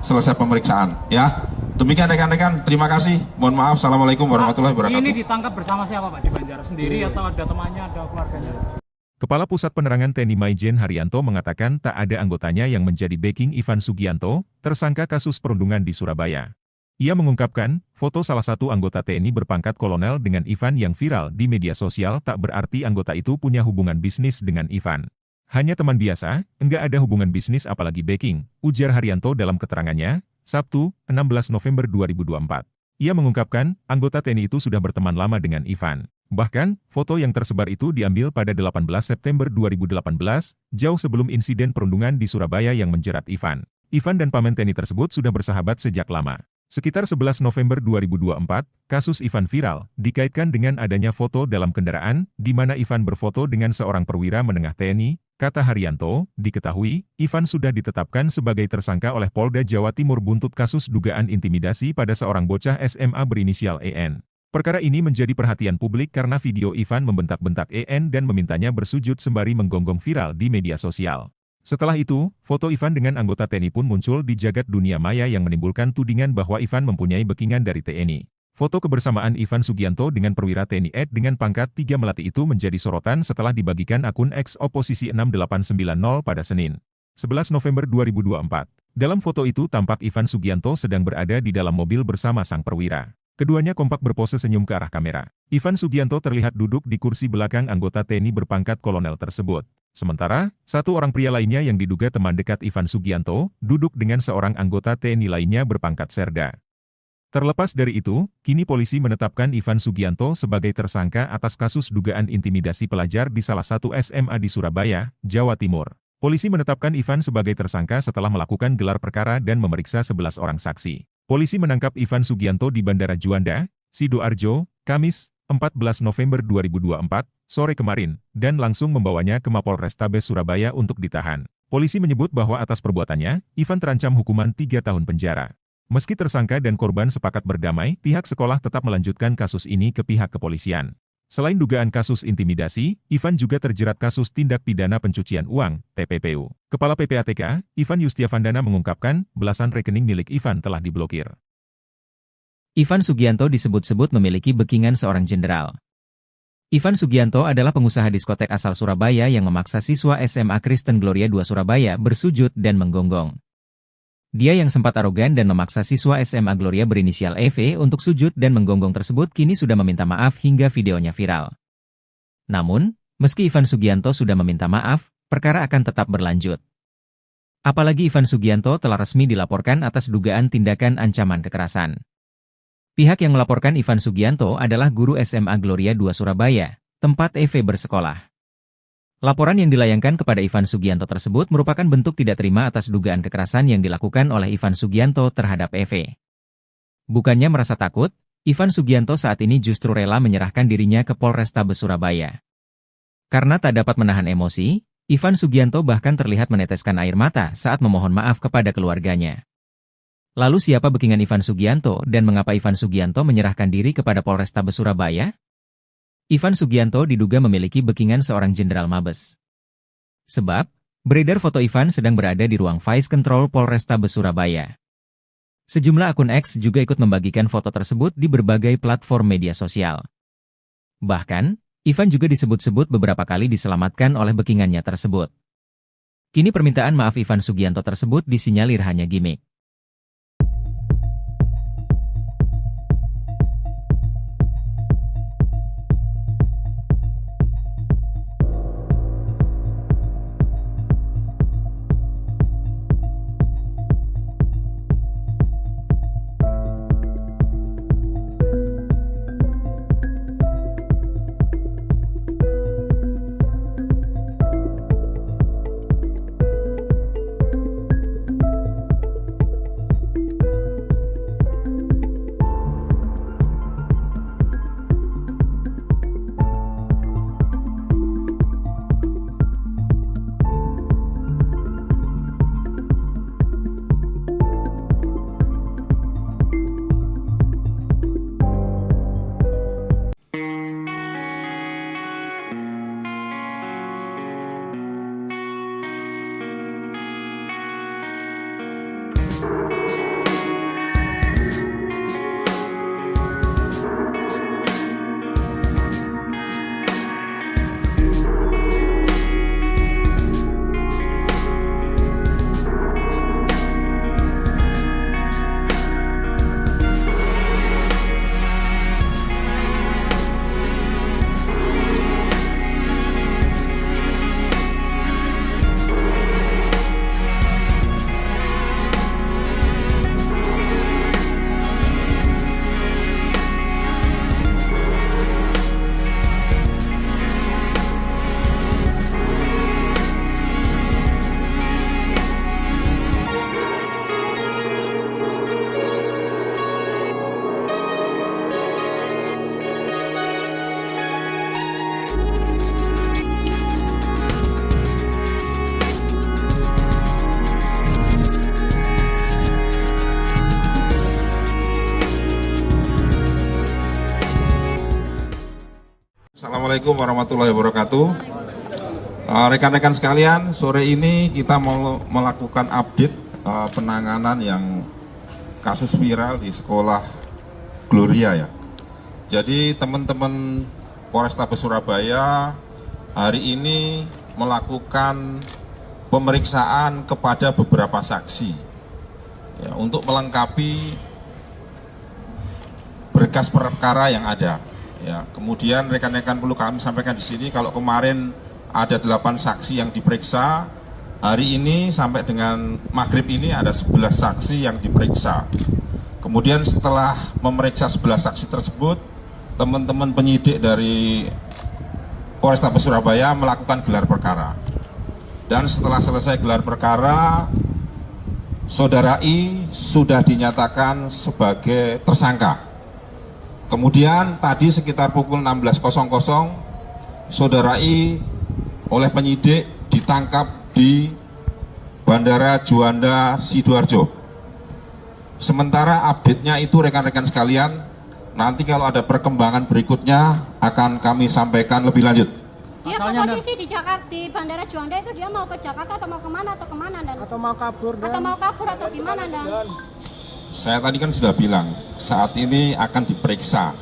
selesai pemeriksaan, ya. Demikian rekan-rekan, terima kasih. Mohon maaf. Assalamualaikum warahmatullahi wabarakatuh. Ini ditangkap bersama siapa Pak? Di Banjar sendiri atau ada temannya, ada keluarganya? Kepala Pusat Penerangan TNI Maijen Haryanto mengatakan tak ada anggotanya yang menjadi backing Ivan Sugianto, tersangka kasus perundungan di Surabaya. Ia mengungkapkan, foto salah satu anggota TNI berpangkat kolonel dengan Ivan yang viral di media sosial tak berarti anggota itu punya hubungan bisnis dengan Ivan. Hanya teman biasa, enggak ada hubungan bisnis apalagi backing, ujar Haryanto dalam keterangannya, Sabtu, 16 November 2024. Ia mengungkapkan, anggota TNI itu sudah berteman lama dengan Ivan. Bahkan, foto yang tersebar itu diambil pada 18 September 2018, jauh sebelum insiden perundungan di Surabaya yang menjerat Ivan. Ivan dan paman TNI tersebut sudah bersahabat sejak lama. Sekitar 11 November 2024, kasus Ivan viral, dikaitkan dengan adanya foto dalam kendaraan, di mana Ivan berfoto dengan seorang perwira menengah TNI, kata Haryanto, diketahui, Ivan sudah ditetapkan sebagai tersangka oleh Polda Jawa Timur buntut kasus dugaan intimidasi pada seorang bocah SMA berinisial EN. Perkara ini menjadi perhatian publik karena video Ivan membentak-bentak EN dan memintanya bersujud sembari menggonggong viral di media sosial. Setelah itu, foto Ivan dengan anggota TNI pun muncul di jagat dunia maya yang menimbulkan tudingan bahwa Ivan mempunyai backingan dari TNI. Foto kebersamaan Ivan Sugianto dengan perwira TNI ED dengan pangkat 3 Melati itu menjadi sorotan setelah dibagikan akun X Oposisi 6890 pada Senin, 11 November 2024. Dalam foto itu tampak Ivan Sugianto sedang berada di dalam mobil bersama sang perwira. Keduanya kompak berpose senyum ke arah kamera. Ivan Sugianto terlihat duduk di kursi belakang anggota TNI berpangkat kolonel tersebut. Sementara, satu orang pria lainnya yang diduga teman dekat Ivan Sugianto, duduk dengan seorang anggota TNI lainnya berpangkat serda. Terlepas dari itu, kini polisi menetapkan Ivan Sugianto sebagai tersangka atas kasus dugaan intimidasi pelajar di salah satu SMA di Surabaya, Jawa Timur. Polisi menetapkan Ivan sebagai tersangka setelah melakukan gelar perkara dan memeriksa 11 orang saksi. Polisi menangkap Ivan Sugianto di Bandara Juanda, Sidoarjo, Kamis, 14 November 2024, sore kemarin, dan langsung membawanya ke Mapolrestabes Surabaya untuk ditahan. Polisi menyebut bahwa atas perbuatannya, Ivan terancam hukuman 3 tahun penjara. Meski tersangka dan korban sepakat berdamai, pihak sekolah tetap melanjutkan kasus ini ke pihak kepolisian. Selain dugaan kasus intimidasi, Ivan juga terjerat kasus tindak pidana pencucian uang, TPPU. Kepala PPATK, Ivan Yustiavandana mengungkapkan, belasan rekening milik Ivan telah diblokir. Ivan Sugianto disebut-sebut memiliki backingan seorang jenderal. Ivan Sugianto adalah pengusaha diskotek asal Surabaya yang memaksa siswa SMA Kristen Gloria II Surabaya bersujud dan menggonggong. Dia yang sempat arogan dan memaksa siswa SMA Gloria berinisial EV untuk sujud dan menggonggong tersebut kini sudah meminta maaf hingga videonya viral. Namun, meski Ivan Sugianto sudah meminta maaf, perkara akan tetap berlanjut. Apalagi Ivan Sugianto telah resmi dilaporkan atas dugaan tindakan ancaman kekerasan. Pihak yang melaporkan Ivan Sugianto adalah guru SMA Gloria II Surabaya, tempat EV bersekolah. Laporan yang dilayangkan kepada Ivan Sugianto tersebut merupakan bentuk tidak terima atas dugaan kekerasan yang dilakukan oleh Ivan Sugianto terhadap EV. Bukannya merasa takut, Ivan Sugianto saat ini justru rela menyerahkan dirinya ke Polrestabes Surabaya. Karena tak dapat menahan emosi, Ivan Sugianto bahkan terlihat meneteskan air mata saat memohon maaf kepada keluarganya. Lalu siapa backingan Ivan Sugianto dan mengapa Ivan Sugianto menyerahkan diri kepada Polrestabes Surabaya? Ivan Sugianto diduga memiliki backingan seorang jenderal Mabes. Sebab, beredar foto Ivan sedang berada di ruang Vice Control Polrestabes Surabaya. Sejumlah akun X juga ikut membagikan foto tersebut di berbagai platform media sosial. Bahkan, Ivan juga disebut-sebut beberapa kali diselamatkan oleh backingannya tersebut. Kini permintaan maaf Ivan Sugianto tersebut disinyalir hanya gimmick. Assalamualaikum warahmatullahi wabarakatuh. Rekan-rekan sekalian, sore ini kita mau melakukan update penanganan yang kasus viral di sekolah Gloria ya. Jadi teman-teman Polrestabes Surabaya hari ini melakukan pemeriksaan kepada beberapa saksi ya, untuk melengkapi berkas perkara yang ada. Ya, kemudian rekan-rekan perlu kami sampaikan di sini kalau kemarin ada 8 saksi yang diperiksa, hari ini sampai dengan maghrib ini ada 11 saksi yang diperiksa. Kemudian setelah memeriksa 11 saksi tersebut, teman-teman penyidik dari Polrestabes Surabaya melakukan gelar perkara. Dan setelah selesai gelar perkara, Saudara I sudah dinyatakan sebagai tersangka. Kemudian tadi sekitar pukul 16.00 Saudara I oleh penyidik ditangkap di Bandara Juanda Sidoarjo. Sementara update-nya itu rekan-rekan sekalian, nanti kalau ada perkembangan berikutnya akan kami sampaikan lebih lanjut. Dia posisi di Jakarta, di Bandara Juanda itu dia mau ke Jakarta atau mau kemana Dan? Atau mau kabur dan Atau mau kabur atau gimana Dan? Saya tadi kan sudah bilang, saat ini akan diperiksa,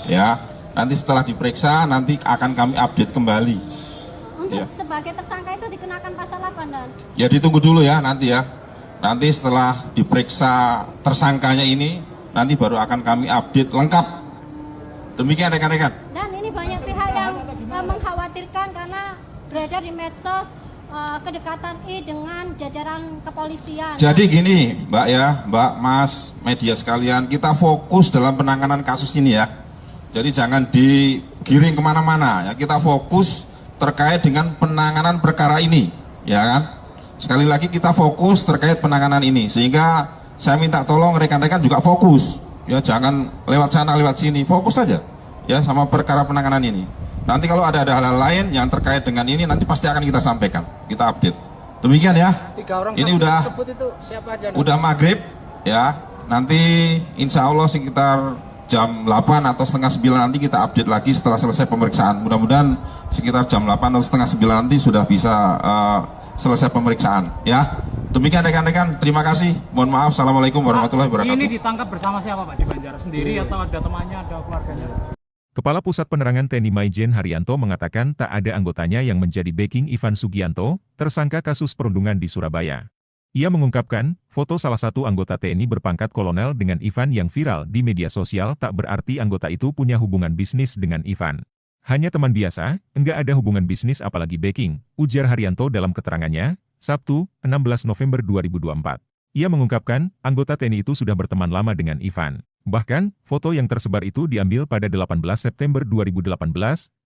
ya. Nanti setelah diperiksa, nanti akan kami update kembali. Untuk Ya. sebagai tersangka itu dikenakan pasal apa Dan? Ya ditunggu dulu ya nanti ya. Nanti setelah diperiksa tersangkanya ini, nanti baru akan kami update lengkap. Demikian rekan-rekan. Dan ini banyak pihak yang mengkhawatirkan karena beredar di medsos kedekatan I dengan jajaran kepolisian. Jadi gini Mbak ya, Mbak, Mas, media sekalian, kita fokus dalam penanganan kasus ini ya. Jadi jangan digiring kemana-mana ya, kita fokus terkait dengan penanganan perkara ini, ya kan? Sekali lagi kita fokus terkait penanganan ini, sehingga saya minta tolong rekan-rekan juga fokus, ya jangan lewat sana lewat sini, fokus saja ya sama perkara penanganan ini. Nanti kalau ada hal-hal lain yang terkait dengan ini nanti pasti akan kita sampaikan, kita update. Demikian ya. 3 orang Ini saksi udah tersebut itu siapa aja? udah maghrib ya. Nanti insya Allah sekitar jam 8 atau setengah 9 nanti kita update lagi setelah selesai pemeriksaan. Mudah-mudahan sekitar jam 8 atau setengah 9 nanti sudah bisa selesai pemeriksaan ya. Demikian rekan-rekan, terima kasih. Mohon maaf. Assalamualaikum warahmatullahi wabarakatuh. Ini ditangkap bersama siapa Pak? Di Banjar sendiri atau ada temannya, ada keluarganya? Kepala Pusat Penerangan TNI Maijen Haryanto mengatakan tak ada anggotanya yang menjadi backing Ivan Sugianto, tersangka kasus perundungan di Surabaya. Ia mengungkapkan, foto salah satu anggota TNI berpangkat kolonel dengan Ivan yang viral di media sosial tak berarti anggota itu punya hubungan bisnis dengan Ivan. Hanya teman biasa, enggak ada hubungan bisnis apalagi backing, ujar Haryanto dalam keterangannya, Sabtu, 16 November 2024. Ia mengungkapkan, anggota TNI itu sudah berteman lama dengan Ivan. Bahkan, foto yang tersebar itu diambil pada 18 September 2018,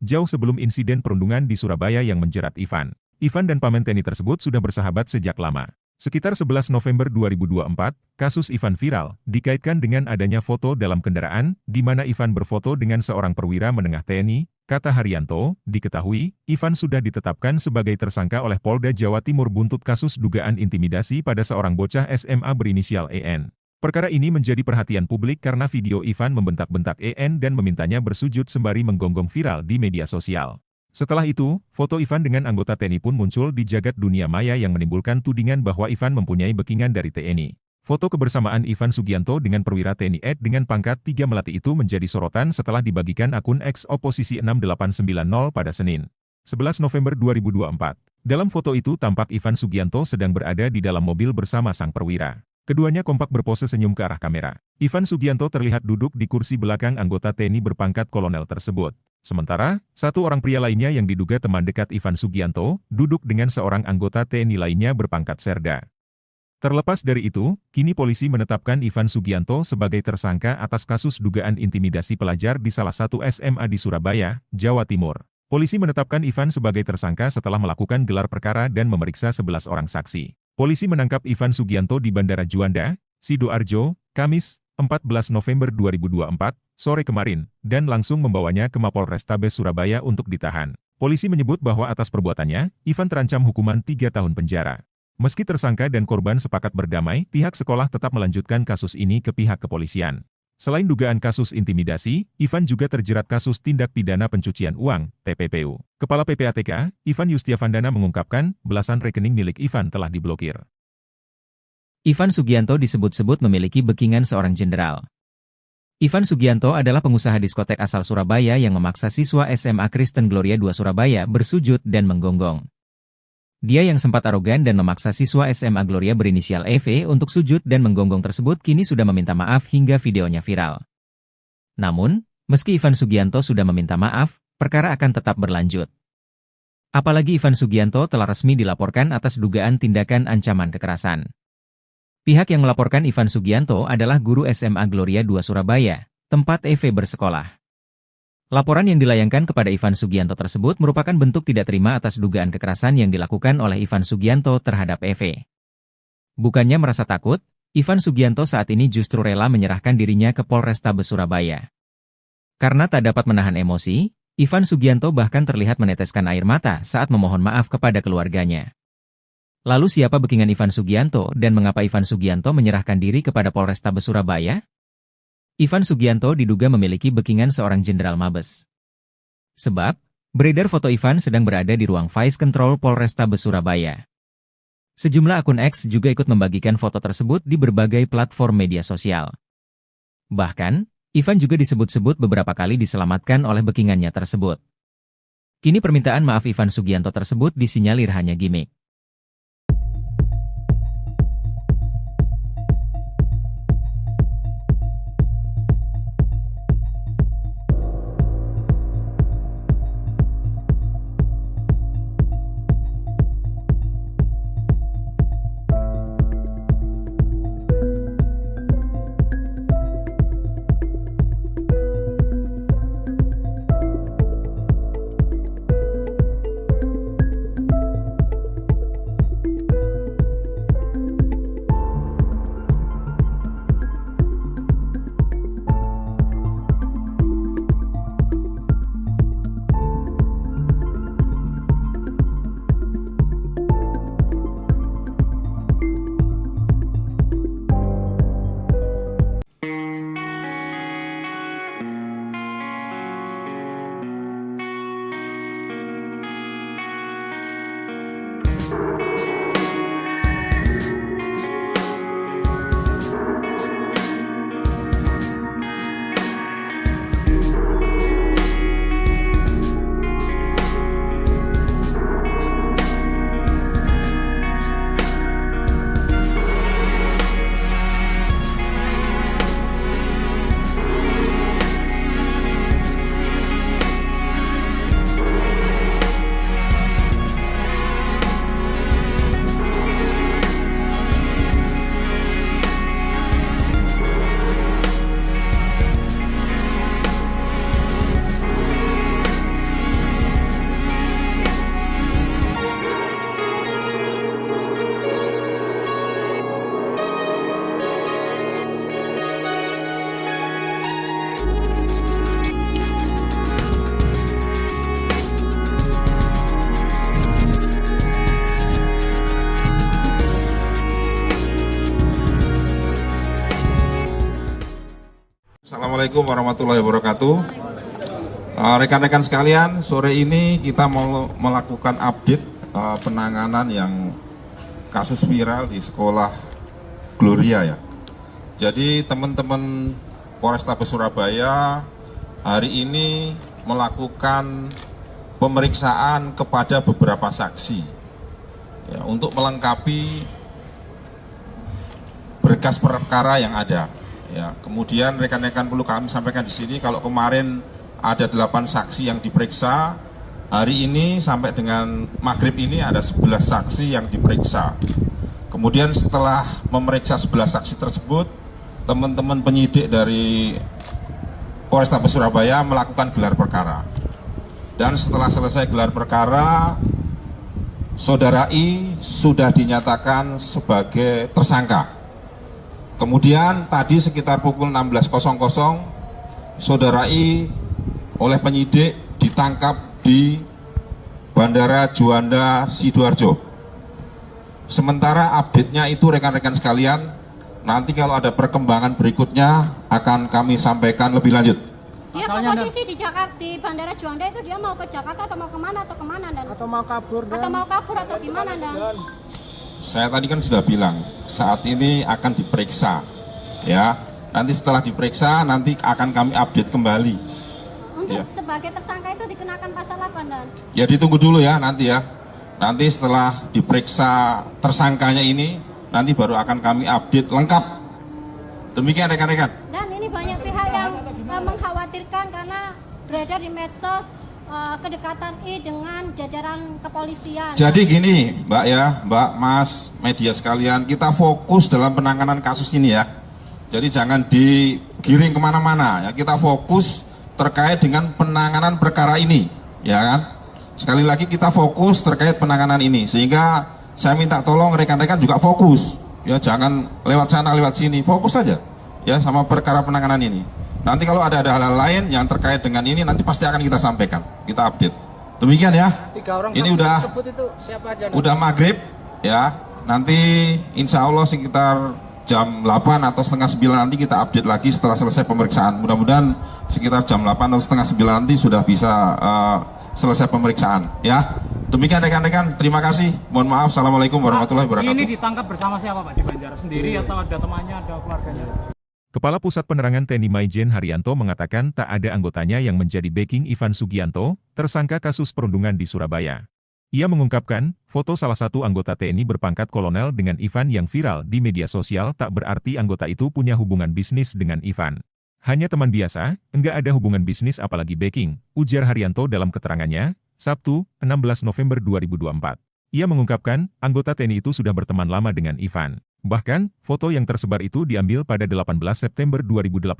jauh sebelum insiden perundungan di Surabaya yang menjerat Ivan. Ivan dan paman TNI tersebut sudah bersahabat sejak lama. Sekitar 11 November 2024, kasus Ivan viral, dikaitkan dengan adanya foto dalam kendaraan, di mana Ivan berfoto dengan seorang perwira menengah TNI, kata Haryanto, diketahui, Ivan sudah ditetapkan sebagai tersangka oleh Polda Jawa Timur buntut kasus dugaan intimidasi pada seorang bocah SMA berinisial EN. Perkara ini menjadi perhatian publik karena video Ivan membentak-bentak EN dan memintanya bersujud sembari menggonggong viral di media sosial. Setelah itu, foto Ivan dengan anggota TNI pun muncul di jagat dunia maya yang menimbulkan tudingan bahwa Ivan mempunyai backingan dari TNI. Foto kebersamaan Ivan Sugianto dengan perwira TNI Ed dengan pangkat 3 Melati itu menjadi sorotan setelah dibagikan akun X Oposisi 6890 pada Senin, 11 November 2024. Dalam foto itu tampak Ivan Sugianto sedang berada di dalam mobil bersama sang perwira. Keduanya kompak berpose senyum ke arah kamera. Ivan Sugianto terlihat duduk di kursi belakang anggota TNI berpangkat kolonel tersebut. Sementara, satu orang pria lainnya yang diduga teman dekat Ivan Sugianto, duduk dengan seorang anggota TNI lainnya berpangkat Serda. Terlepas dari itu, kini polisi menetapkan Ivan Sugianto sebagai tersangka atas kasus dugaan intimidasi pelajar di salah satu SMA di Surabaya, Jawa Timur. Polisi menetapkan Ivan sebagai tersangka setelah melakukan gelar perkara dan memeriksa 11 orang saksi. Polisi menangkap Ivan Sugianto di Bandara Juanda, Sidoarjo, Kamis, 14 November 2024, sore kemarin, dan langsung membawanya ke Mapolrestabes Surabaya untuk ditahan. Polisi menyebut bahwa atas perbuatannya, Ivan terancam hukuman 3 tahun penjara. Meski tersangka dan korban sepakat berdamai, pihak sekolah tetap melanjutkan kasus ini ke pihak kepolisian. Selain dugaan kasus intimidasi, Ivan juga terjerat kasus tindak pidana pencucian uang, TPPU. Kepala PPATK, Ivan Yustiavandana mengungkapkan, belasan rekening milik Ivan telah diblokir. Ivan Sugianto disebut-sebut memiliki backingan seorang jenderal. Ivan Sugianto adalah pengusaha diskotek asal Surabaya yang memaksa siswa SMA Kristen Gloria II Surabaya bersujud dan menggonggong. Dia yang sempat arogan dan memaksa siswa SMA Gloria berinisial EV untuk sujud dan menggonggong tersebut kini sudah meminta maaf hingga videonya viral. Namun, meski Ivan Sugianto sudah meminta maaf, perkara akan tetap berlanjut. Apalagi Ivan Sugianto telah resmi dilaporkan atas dugaan tindakan ancaman kekerasan. Pihak yang melaporkan Ivan Sugianto adalah guru SMA Gloria II Surabaya, tempat EV bersekolah. Laporan yang dilayangkan kepada Ivan Sugianto tersebut merupakan bentuk tidak terima atas dugaan kekerasan yang dilakukan oleh Ivan Sugianto terhadap EV. Bukannya merasa takut, Ivan Sugianto saat ini justru rela menyerahkan dirinya ke Polrestabes Surabaya. Karena tak dapat menahan emosi, Ivan Sugianto bahkan terlihat meneteskan air mata saat memohon maaf kepada keluarganya. Lalu siapa backingan Ivan Sugianto dan mengapa Ivan Sugianto menyerahkan diri kepada Polrestabes Surabaya? Ivan Sugianto diduga memiliki backingan seorang jenderal Mabes. Sebab, beredar foto Ivan sedang berada di ruang Vice Control Polrestabes Surabaya. Sejumlah akun X juga ikut membagikan foto tersebut di berbagai platform media sosial. Bahkan, Ivan juga disebut-sebut beberapa kali diselamatkan oleh backingannya tersebut. Kini permintaan maaf Ivan Sugianto tersebut disinyalir hanya gimmick. Assalamualaikum warahmatullahi wabarakatuh. Rekan-rekan sekalian, sore ini kita mau melakukan update penanganan yang kasus viral di sekolah Gloria ya. Jadi teman-teman Polrestabes Surabaya hari ini melakukan pemeriksaan kepada beberapa saksi ya, untuk melengkapi berkas perkara yang ada. Ya, kemudian rekan-rekan perlu kami sampaikan di sini kalau kemarin ada 8 saksi yang diperiksa, hari ini sampai dengan maghrib ini ada 11 saksi yang diperiksa. Kemudian setelah memeriksa 11 saksi tersebut, teman-teman penyidik dari Polrestabes Surabaya melakukan gelar perkara. Dan setelah selesai gelar perkara, Saudara I sudah dinyatakan sebagai tersangka. Kemudian tadi sekitar pukul 16.00, Saudara I oleh penyidik ditangkap di Bandara Juanda Sidoarjo. Sementara update-nya itu rekan-rekan sekalian, nanti kalau ada perkembangan berikutnya akan kami sampaikan lebih lanjut. Dia Asalnya posisi di Jakarta, di Bandara Juanda itu dia mau ke Jakarta atau mau kemana dan Atau mau kabur dan atau mau kabur atau gimana dan Saya tadi kan sudah bilang, saat ini akan diperiksa, ya. Nanti setelah diperiksa, nanti akan kami update kembali. untuk Ya. sebagai tersangka itu dikenakan pasal apa dan Ya ditunggu dulu ya nanti ya. Nanti setelah diperiksa tersangkanya ini, nanti baru akan kami update lengkap. Demikian rekan-rekan. dan ini banyak pihak yang mengkhawatirkan karena beredar di medsos kedekatan I dengan jajaran kepolisian. Jadi gini Mbak ya, Mbak, Mas, media sekalian, kita fokus dalam penanganan kasus ini ya. Jadi jangan digiring kemana-mana ya, kita fokus terkait dengan penanganan perkara ini, ya kan? Sekali lagi kita fokus terkait penanganan ini, sehingga saya minta tolong rekan-rekan juga fokus, ya jangan lewat sana lewat sini, fokus saja, ya sama perkara penanganan ini. Nanti kalau ada hal-hal lain yang terkait dengan ini, nanti pasti akan kita sampaikan, kita update. Demikian ya. 3 orang Ini saksi udah tersebut itu siapa aja? Dan? udah maghrib, ya. Nanti insya Allah sekitar jam 8 atau setengah 9 nanti kita update lagi setelah selesai pemeriksaan. Mudah-mudahan sekitar jam 8 atau setengah 9 nanti sudah bisa selesai pemeriksaan, ya. Demikian rekan-rekan, terima kasih. Mohon maaf. Assalamualaikum warahmatullahi Ini wabarakatuh. ditangkap bersama siapa Pak di Banjaran sendiri atau ada temannya, ada keluarganya? Kepala Pusat Penerangan TNI Maijen Haryanto mengatakan tak ada anggotanya yang menjadi backing Ivan Sugianto, tersangka kasus perundungan di Surabaya. Ia mengungkapkan, foto salah satu anggota TNI berpangkat kolonel dengan Ivan yang viral di media sosial tak berarti anggota itu punya hubungan bisnis dengan Ivan. Hanya teman biasa, enggak ada hubungan bisnis apalagi backing, ujar Haryanto dalam keterangannya, Sabtu, 16 November 2024. Ia mengungkapkan, anggota TNI itu sudah berteman lama dengan Ivan. Bahkan, foto yang tersebar itu diambil pada 18 September 2018,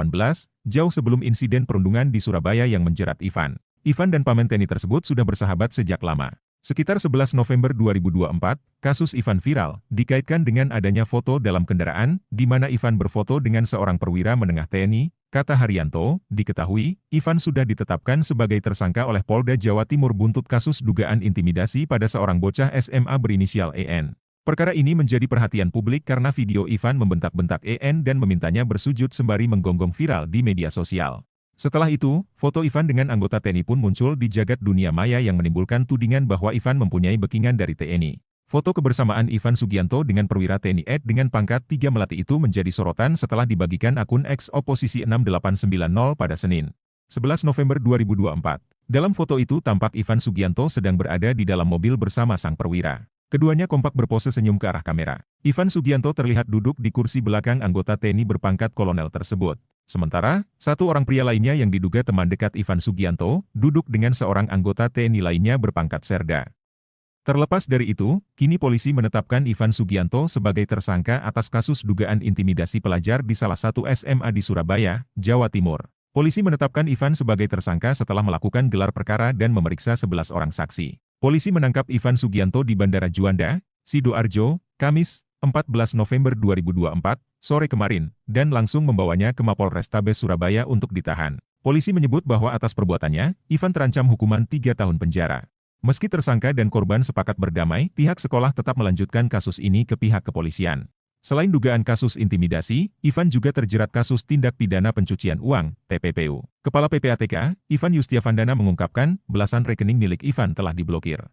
jauh sebelum insiden perundungan di Surabaya yang menjerat Ivan. Ivan dan paman TNI tersebut sudah bersahabat sejak lama. Sekitar 11 November 2024, kasus Ivan viral, dikaitkan dengan adanya foto dalam kendaraan, di mana Ivan berfoto dengan seorang perwira menengah TNI, kata Haryanto, diketahui, Ivan sudah ditetapkan sebagai tersangka oleh Polda Jawa Timur buntut kasus dugaan intimidasi pada seorang bocah SMA berinisial EN. Perkara ini menjadi perhatian publik karena video Ivan membentak-bentak EN dan memintanya bersujud sembari menggonggong viral di media sosial. Setelah itu, foto Ivan dengan anggota TNI pun muncul di jagat dunia maya yang menimbulkan tudingan bahwa Ivan mempunyai backingan dari TNI. Foto kebersamaan Ivan Sugianto dengan perwira TNI Ed dengan pangkat 3 Melati itu menjadi sorotan setelah dibagikan akun X Oposisi 6890 pada Senin, 11 November 2024. Dalam foto itu tampak Ivan Sugianto sedang berada di dalam mobil bersama sang perwira. Keduanya kompak berpose senyum ke arah kamera. Ivan Sugianto terlihat duduk di kursi belakang anggota TNI berpangkat kolonel tersebut. Sementara, satu orang pria lainnya yang diduga teman dekat Ivan Sugianto, duduk dengan seorang anggota TNI lainnya berpangkat serda. Terlepas dari itu, kini polisi menetapkan Ivan Sugianto sebagai tersangka atas kasus dugaan intimidasi pelajar di salah satu SMA di Surabaya, Jawa Timur. Polisi menetapkan Ivan sebagai tersangka setelah melakukan gelar perkara dan memeriksa 11 orang saksi. Polisi menangkap Ivan Sugianto di Bandara Juanda, Sidoarjo, Kamis, 14 November 2024, sore kemarin, dan langsung membawanya ke Mapolrestabes Surabaya untuk ditahan. Polisi menyebut bahwa atas perbuatannya, Ivan terancam hukuman 3 tahun penjara. Meski tersangka dan korban sepakat berdamai, pihak sekolah tetap melanjutkan kasus ini ke pihak kepolisian. Selain dugaan kasus intimidasi, Ivan juga terjerat kasus tindak pidana pencucian uang, TPPU. Kepala PPATK, Ivan Yustiavandana mengungkapkan, belasan rekening milik Ivan telah diblokir.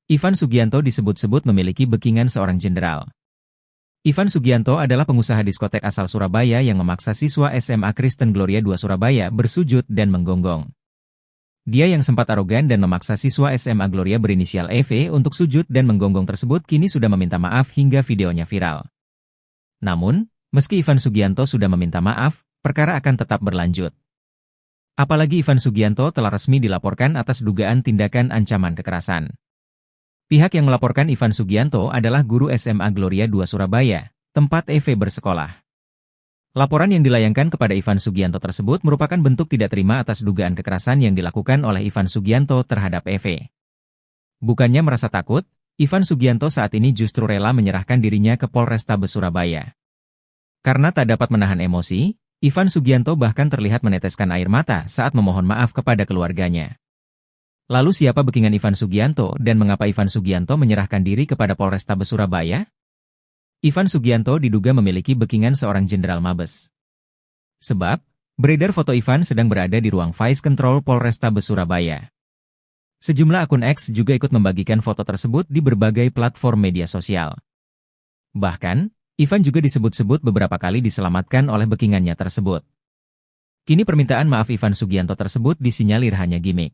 Ivan Sugianto disebut-sebut memiliki backingan seorang jenderal. Ivan Sugianto adalah pengusaha diskotek asal Surabaya yang memaksa siswa SMA Kristen Gloria II Surabaya bersujud dan menggonggong. Dia yang sempat arogan dan memaksa siswa SMA Gloria berinisial EV untuk sujud dan menggonggong tersebut kini sudah meminta maaf hingga videonya viral. Namun, meski Ivan Sugianto sudah meminta maaf, perkara akan tetap berlanjut. Apalagi Ivan Sugianto telah resmi dilaporkan atas dugaan tindakan ancaman kekerasan. Pihak yang melaporkan Ivan Sugianto adalah guru SMA Gloria II Surabaya, tempat EV bersekolah. Laporan yang dilayangkan kepada Ivan Sugianto tersebut merupakan bentuk tidak terima atas dugaan kekerasan yang dilakukan oleh Ivan Sugianto terhadap EV. Bukannya merasa takut, Ivan Sugianto saat ini justru rela menyerahkan dirinya ke Polrestabes Surabaya. Karena tak dapat menahan emosi, Ivan Sugianto bahkan terlihat meneteskan air mata saat memohon maaf kepada keluarganya. Lalu siapa backingan Ivan Sugianto dan mengapa Ivan Sugianto menyerahkan diri kepada Polrestabes Surabaya? Ivan Sugianto diduga memiliki backingan seorang jenderal Mabes. Sebab, beredar foto Ivan sedang berada di ruang Vice Control Polrestabes Surabaya. Sejumlah akun X juga ikut membagikan foto tersebut di berbagai platform media sosial. Bahkan, Ivan juga disebut-sebut beberapa kali diselamatkan oleh backingannya tersebut. Kini permintaan maaf Ivan Sugianto tersebut disinyalir hanya gimmick.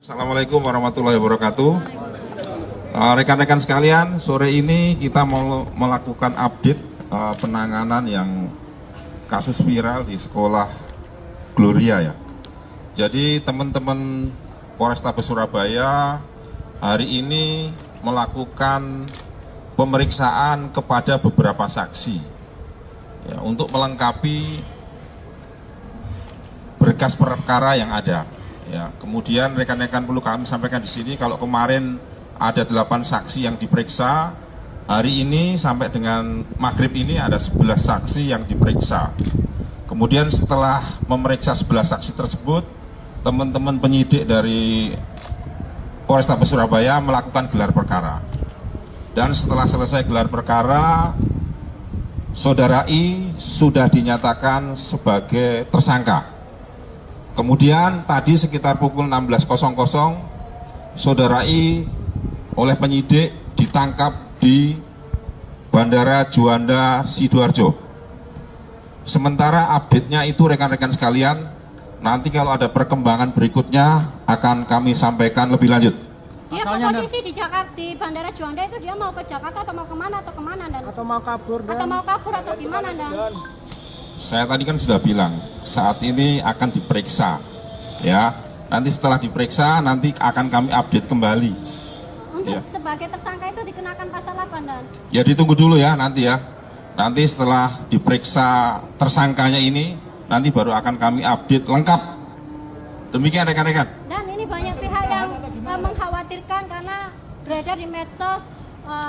Assalamualaikum warahmatullahi wabarakatuh. Rekan-rekan sekalian, sore ini kita mau melakukan update penanganan yang kasus viral di sekolah Gloria ya. Jadi teman-teman Polrestabes Surabaya hari ini melakukan pemeriksaan kepada beberapa saksi ya, untuk melengkapi berkas perkara yang ada. Ya, kemudian rekan-rekan perlu kami sampaikan di sini kalau kemarin ada 8 saksi yang diperiksa, hari ini sampai dengan maghrib ini ada 11 saksi yang diperiksa. Kemudian setelah memeriksa 11 saksi tersebut, teman-teman penyidik dari Polrestabes Surabaya melakukan gelar perkara. Dan setelah selesai gelar perkara, Saudara I sudah dinyatakan sebagai tersangka. Kemudian tadi sekitar pukul 16.00, Saudara I oleh penyidik ditangkap di Bandara Juanda Sidoarjo. Sementara update-nya itu rekan-rekan sekalian, nanti kalau ada perkembangan berikutnya akan kami sampaikan lebih lanjut. Dia Asalnya, posisi di Jakarta, di Bandara Juanda itu dia mau ke Jakarta atau mau kemana Dan? Atau mau kabur dan Atau mau kabur atau gimana Dan? Saya tadi kan sudah bilang, saat ini akan diperiksa, ya. Nanti setelah diperiksa, nanti akan kami update kembali. Untuk Ya. sebagai tersangka itu dikenakan pasal apa Dan? Ya ditunggu dulu ya nanti ya. Nanti setelah diperiksa tersangkanya ini, nanti baru akan kami update lengkap. Demikian rekan-rekan. Dan ini banyak pihak yang mengkhawatirkan karena beredar di medsos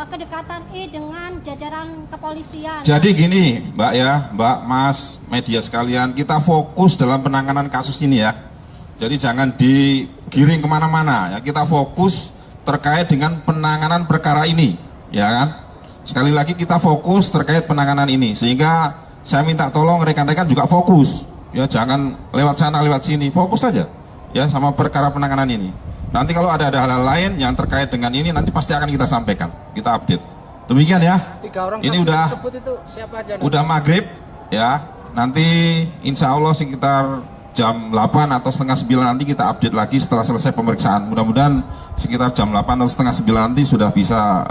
kedekatan I dengan jajaran kepolisian. Jadi gini, Mbak ya, Mbak, Mas, media sekalian, kita fokus dalam penanganan kasus ini ya. Jadi jangan digiring kemana-mana ya. Kita fokus terkait dengan penanganan perkara ini, ya kan? Sekali lagi kita fokus terkait penanganan ini, sehingga saya minta tolong rekan-rekan juga fokus, ya jangan lewat sana lewat sini, fokus saja, ya sama perkara penanganan ini. Nanti kalau ada hal-hal lain yang terkait dengan ini, nanti pasti akan kita sampaikan, kita update. Demikian ya. 3 orang Ini saksi udah tersebut itu siapa aja? udah maghrib, ya. Nanti insya Allah sekitar jam 8 atau setengah 9 nanti kita update lagi setelah selesai pemeriksaan. Mudah-mudahan sekitar jam 8 atau setengah 9 nanti sudah bisa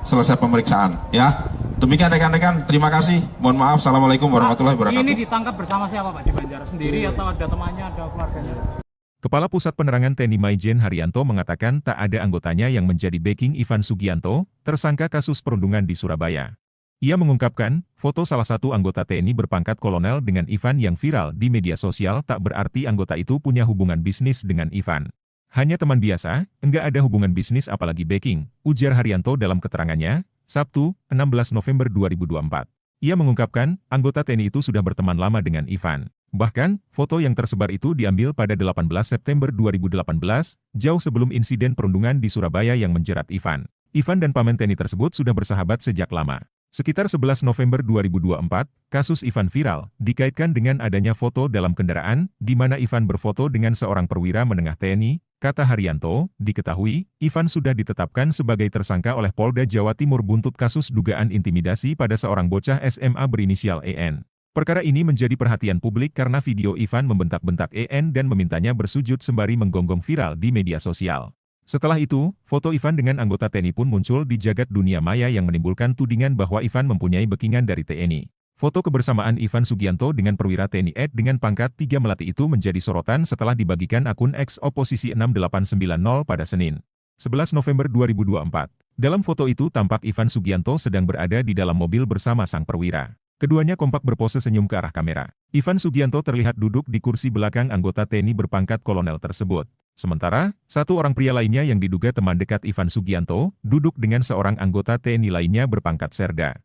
selesai pemeriksaan, ya. Demikian rekan-rekan, terima kasih. Mohon maaf, assalamualaikum warahmatullahi wabarakatuh. Ini ditangkap bersama siapa Pak di Banjaras? Sendiri atau ada temannya, ada keluarganya? Kepala Pusat Penerangan TNI Maijen Haryanto mengatakan tak ada anggotanya yang menjadi backing Ivan Sugianto, tersangka kasus perundungan di Surabaya. Ia mengungkapkan, foto salah satu anggota TNI berpangkat kolonel dengan Ivan yang viral di media sosial tak berarti anggota itu punya hubungan bisnis dengan Ivan. Hanya teman biasa, enggak ada hubungan bisnis apalagi backing, ujar Haryanto dalam keterangannya, Sabtu, 16 November 2024. Ia mengungkapkan, anggota TNI itu sudah berteman lama dengan Ivan. Bahkan, foto yang tersebar itu diambil pada 18 September 2018, jauh sebelum insiden perundungan di Surabaya yang menjerat Ivan. Ivan dan paman TNI tersebut sudah bersahabat sejak lama. Sekitar 11 November 2024, kasus Ivan viral, dikaitkan dengan adanya foto dalam kendaraan, di mana Ivan berfoto dengan seorang perwira menengah TNI, kata Haryanto, diketahui, Ivan sudah ditetapkan sebagai tersangka oleh Polda Jawa Timur buntut kasus dugaan intimidasi pada seorang bocah SMA berinisial EN. Perkara ini menjadi perhatian publik karena video Ivan membentak-bentak EN dan memintanya bersujud sembari menggonggong viral di media sosial. Setelah itu, foto Ivan dengan anggota TNI pun muncul di jagat dunia maya yang menimbulkan tudingan bahwa Ivan mempunyai backingan dari TNI. Foto kebersamaan Ivan Sugianto dengan perwira TNI Ed dengan pangkat 3 Melati itu menjadi sorotan setelah dibagikan akun X Oposisi 6890 pada Senin, 11 November 2024. Dalam foto itu tampak Ivan Sugianto sedang berada di dalam mobil bersama sang perwira. Keduanya kompak berpose senyum ke arah kamera. Ivan Sugianto terlihat duduk di kursi belakang anggota TNI berpangkat kolonel tersebut. Sementara, satu orang pria lainnya yang diduga teman dekat Ivan Sugianto, duduk dengan seorang anggota TNI lainnya berpangkat Serda.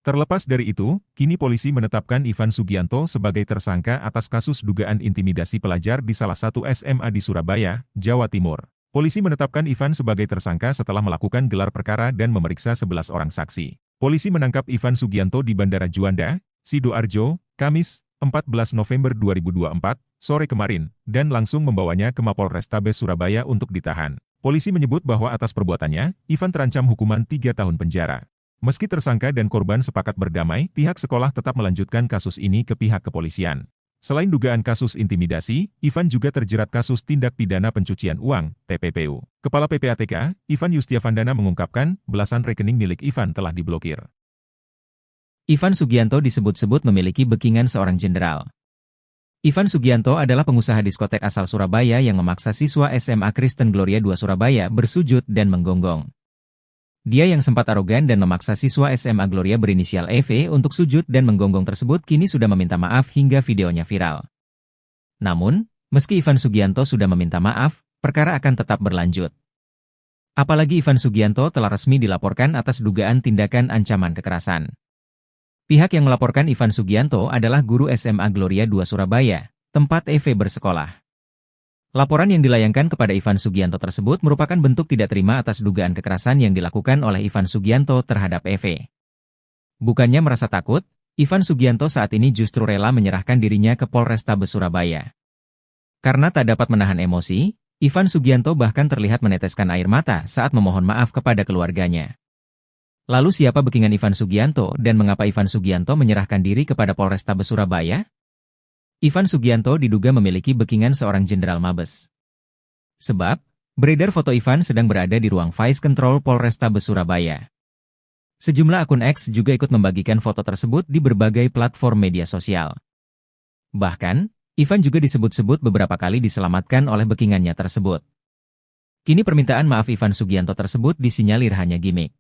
Terlepas dari itu, kini polisi menetapkan Ivan Sugianto sebagai tersangka atas kasus dugaan intimidasi pelajar di salah satu SMA di Surabaya, Jawa Timur. Polisi menetapkan Ivan sebagai tersangka setelah melakukan gelar perkara dan memeriksa 11 orang saksi. Polisi menangkap Ivan Sugianto di Bandara Juanda, Sidoarjo, Kamis, 14 November 2024, sore kemarin, dan langsung membawanya ke Mapolrestabes Surabaya untuk ditahan. Polisi menyebut bahwa atas perbuatannya, Ivan terancam hukuman 3 tahun penjara. Meski tersangka dan korban sepakat berdamai, pihak sekolah tetap melanjutkan kasus ini ke pihak kepolisian. Selain dugaan kasus intimidasi, Ivan juga terjerat kasus tindak pidana pencucian uang, TPPU. Kepala PPATK, Ivan Yustiavandana mengungkapkan, belasan rekening milik Ivan telah diblokir. Ivan Sugianto disebut-sebut memiliki backingan seorang jenderal. Ivan Sugianto adalah pengusaha diskotek asal Surabaya yang memaksa siswa SMA Kristen Gloria II Surabaya bersujud dan menggonggong. Dia yang sempat arogan dan memaksa siswa SMA Gloria berinisial EV untuk sujud dan menggonggong tersebut kini sudah meminta maaf hingga videonya viral. Namun, meski Ivan Sugianto sudah meminta maaf, perkara akan tetap berlanjut. Apalagi Ivan Sugianto telah resmi dilaporkan atas dugaan tindakan ancaman kekerasan. Pihak yang melaporkan Ivan Sugianto adalah guru SMA Gloria II Surabaya, tempat EV bersekolah. Laporan yang dilayangkan kepada Ivan Sugianto tersebut merupakan bentuk tidak terima atas dugaan kekerasan yang dilakukan oleh Ivan Sugianto terhadap EV. Bukannya merasa takut, Ivan Sugianto saat ini justru rela menyerahkan dirinya ke Polrestabes Surabaya. Karena tak dapat menahan emosi, Ivan Sugianto bahkan terlihat meneteskan air mata saat memohon maaf kepada keluarganya. Lalu siapa backingan Ivan Sugianto dan mengapa Ivan Sugianto menyerahkan diri kepada Polrestabes Surabaya? Ivan Sugianto diduga memiliki backingan seorang jenderal Mabes. Sebab, beredar foto Ivan sedang berada di ruang Vice Control Polrestabes Surabaya. Sejumlah akun X juga ikut membagikan foto tersebut di berbagai platform media sosial. Bahkan, Ivan juga disebut-sebut beberapa kali diselamatkan oleh backingannya tersebut. Kini permintaan maaf Ivan Sugianto tersebut disinyalir hanya gimmick.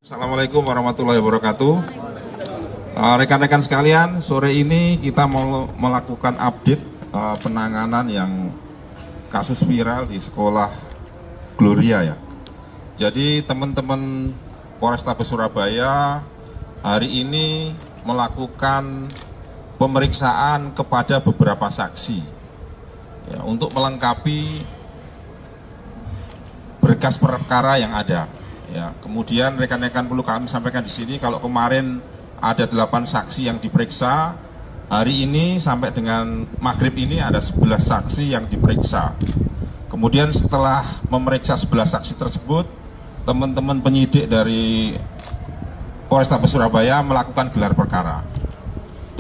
Assalamualaikum warahmatullahi wabarakatuh. Rekan-rekan sekalian, sore ini kita mau melakukan update penanganan yang kasus viral di sekolah Gloria ya. Jadi teman-teman Polrestabes Surabaya hari ini melakukan pemeriksaan kepada beberapa saksi ya, untuk melengkapi berkas perkara yang ada. Ya, kemudian rekan-rekan perlu kami sampaikan di sini kalau kemarin ada 8 saksi yang diperiksa, hari ini sampai dengan maghrib ini ada 11 saksi yang diperiksa. Kemudian setelah memeriksa 11 saksi tersebut, teman-teman penyidik dari Polrestabes Surabaya melakukan gelar perkara.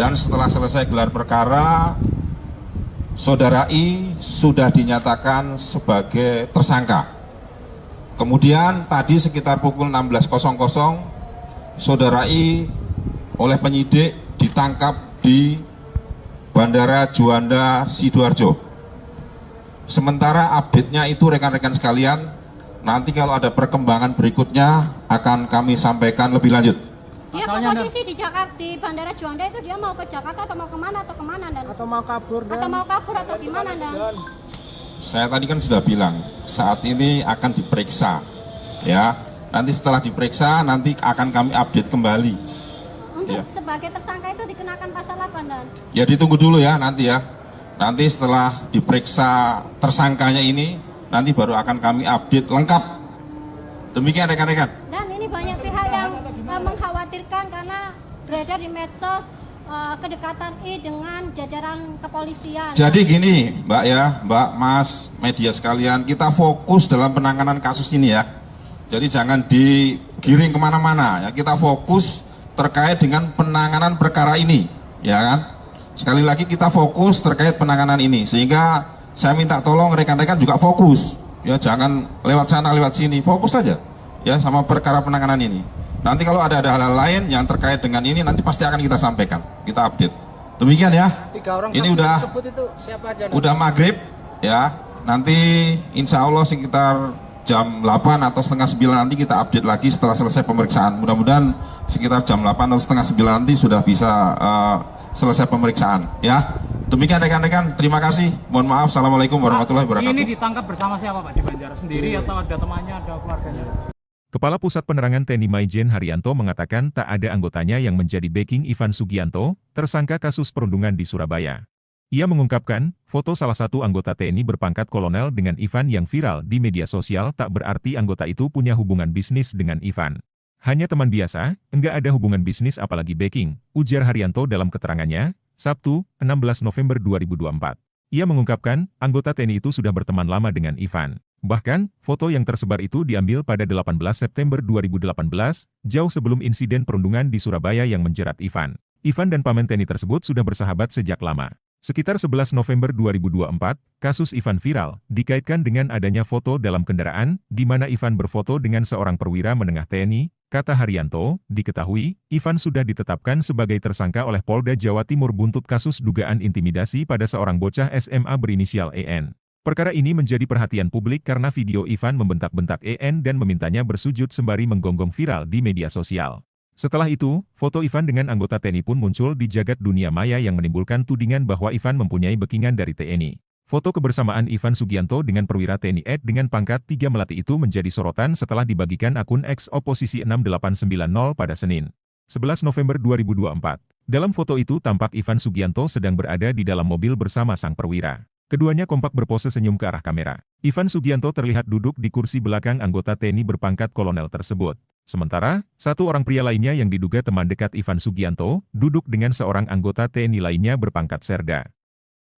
Dan setelah selesai gelar perkara, Saudara I sudah dinyatakan sebagai tersangka. Kemudian tadi sekitar pukul 16.00, Saudara I oleh penyidik ditangkap di Bandara Juanda Sidoarjo. Sementara update-nya itu rekan-rekan sekalian, nanti kalau ada perkembangan berikutnya akan kami sampaikan lebih lanjut. Dia Asalnya posisi di Jakarta, di Bandara Juanda itu dia mau ke Jakarta atau mau kemana dan Atau mau kabur dan atau mau kabur atau gimana dan Saya tadi kan sudah bilang, saat ini akan diperiksa, ya. Nanti setelah diperiksa, nanti akan kami update kembali. untuk Ya. sebagai tersangka itu dikenakan pasal apa dan Ya ditunggu dulu ya nanti ya. Nanti setelah diperiksa tersangkanya ini, nanti baru akan kami update lengkap. Demikian rekan-rekan. dan ini banyak pihak yang mengkhawatirkan karena beredar di medsos kedekatan I dengan jajaran kepolisian. Jadi gini Mbak ya, Mbak, Mas, media sekalian, kita fokus dalam penanganan kasus ini ya. Jadi jangan digiring kemana-mana ya, kita fokus terkait dengan penanganan perkara ini, ya kan? Sekali lagi kita fokus terkait penanganan ini, sehingga saya minta tolong rekan-rekan juga fokus, ya jangan lewat sana lewat sini, fokus saja ya sama perkara penanganan ini. Nanti kalau ada hal-hal lain yang terkait dengan ini, nanti pasti akan kita sampaikan, kita update. Demikian ya. 3 orang Ini saksi udah tersebut itu siapa aja? udah maghrib ya. Nanti insya Allah sekitar jam 8 atau setengah 9 nanti kita update lagi setelah selesai pemeriksaan. Mudah-mudahan sekitar jam 8 atau setengah 9 nanti sudah bisa selesai pemeriksaan. Ya, demikian rekan-rekan. Terima kasih. Mohon maaf. Assalamualaikum warahmatullahi wabarakatuh. Ini ditangkap bersama siapa Pak? Di Banjaras sendiri atau ada temannya, ada keluarganya? Kepala Pusat Penerangan TNI Maijen Haryanto mengatakan tak ada anggotanya yang menjadi backing Ivan Sugianto, tersangka kasus perundungan di Surabaya. Ia mengungkapkan, foto salah satu anggota TNI berpangkat kolonel dengan Ivan yang viral di media sosial tak berarti anggota itu punya hubungan bisnis dengan Ivan. Hanya teman biasa, enggak ada hubungan bisnis apalagi backing, ujar Haryanto dalam keterangannya, Sabtu, 16 November 2024. Ia mengungkapkan, anggota TNI itu sudah berteman lama dengan Ivan. Bahkan, foto yang tersebar itu diambil pada 18 September 2018, jauh sebelum insiden perundungan di Surabaya yang menjerat Ivan. Ivan dan paman TNI tersebut sudah bersahabat sejak lama. Sekitar 11 November 2024, kasus Ivan viral, dikaitkan dengan adanya foto dalam kendaraan, di mana Ivan berfoto dengan seorang perwira menengah TNI, kata Haryanto, diketahui, Ivan sudah ditetapkan sebagai tersangka oleh Polda Jawa Timur buntut kasus dugaan intimidasi pada seorang bocah SMA berinisial EN. Perkara ini menjadi perhatian publik karena video Ivan membentak-bentak EN dan memintanya bersujud sembari menggonggong viral di media sosial. Setelah itu, foto Ivan dengan anggota TNI pun muncul di jagat dunia maya yang menimbulkan tudingan bahwa Ivan mempunyai backingan dari TNI. Foto kebersamaan Ivan Sugianto dengan perwira TNI Ed dengan pangkat 3 Melati itu menjadi sorotan setelah dibagikan akun X Oposisi 6890 pada Senin, 11 November 2024. Dalam foto itu tampak Ivan Sugianto sedang berada di dalam mobil bersama sang perwira. Keduanya kompak berpose senyum ke arah kamera. Ivan Sugianto terlihat duduk di kursi belakang anggota TNI berpangkat kolonel tersebut. Sementara, satu orang pria lainnya yang diduga teman dekat Ivan Sugianto, duduk dengan seorang anggota TNI lainnya berpangkat serda.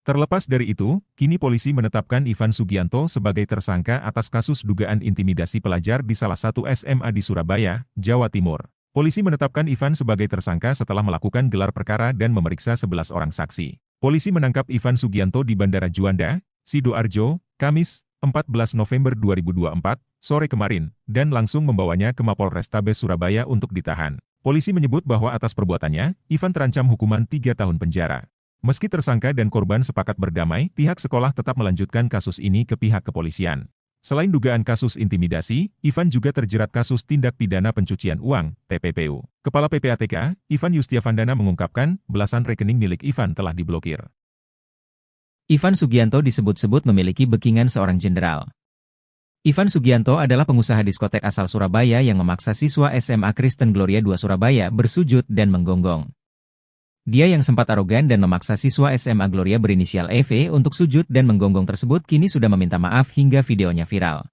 Terlepas dari itu, kini polisi menetapkan Ivan Sugianto sebagai tersangka atas kasus dugaan intimidasi pelajar di salah satu SMA di Surabaya, Jawa Timur. Polisi menetapkan Ivan sebagai tersangka setelah melakukan gelar perkara dan memeriksa 11 orang saksi. Polisi menangkap Ivan Sugianto di Bandara Juanda, Sidoarjo, Kamis, 14 November 2024, sore kemarin, dan langsung membawanya ke Mapolrestabes Surabaya untuk ditahan. Polisi menyebut bahwa atas perbuatannya, Ivan terancam hukuman 3 tahun penjara. Meski tersangka dan korban sepakat berdamai, pihak sekolah tetap melanjutkan kasus ini ke pihak kepolisian. Selain dugaan kasus intimidasi, Ivan juga terjerat kasus tindak pidana pencucian uang, TPPU. Kepala PPATK, Ivan Yustiavandana mengungkapkan, belasan rekening milik Ivan telah diblokir. Ivan Sugianto disebut-sebut memiliki backingan seorang jenderal. Ivan Sugianto adalah pengusaha diskotek asal Surabaya yang memaksa siswa SMA Kristen Gloria II Surabaya bersujud dan menggonggong. Dia yang sempat arogan dan memaksa siswa SMA Gloria berinisial EV untuk sujud dan menggonggong tersebut kini sudah meminta maaf hingga videonya viral.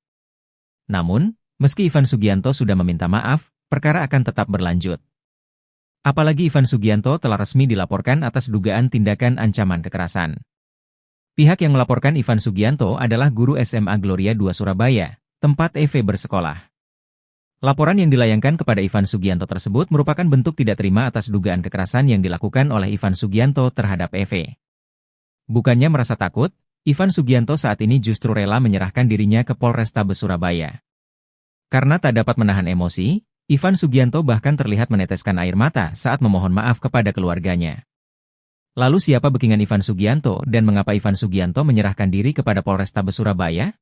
Namun, meski Ivan Sugianto sudah meminta maaf, perkara akan tetap berlanjut. Apalagi Ivan Sugianto telah resmi dilaporkan atas dugaan tindakan ancaman kekerasan. Pihak yang melaporkan Ivan Sugianto adalah guru SMA Gloria II Surabaya, tempat EV bersekolah. Laporan yang dilayangkan kepada Ivan Sugianto tersebut merupakan bentuk tidak terima atas dugaan kekerasan yang dilakukan oleh Ivan Sugianto terhadap EV. Bukannya merasa takut, Ivan Sugianto saat ini justru rela menyerahkan dirinya ke Polrestabes Surabaya. Karena tak dapat menahan emosi, Ivan Sugianto bahkan terlihat meneteskan air mata saat memohon maaf kepada keluarganya. Lalu siapa backingan Ivan Sugianto dan mengapa Ivan Sugianto menyerahkan diri kepada Polrestabes Surabaya?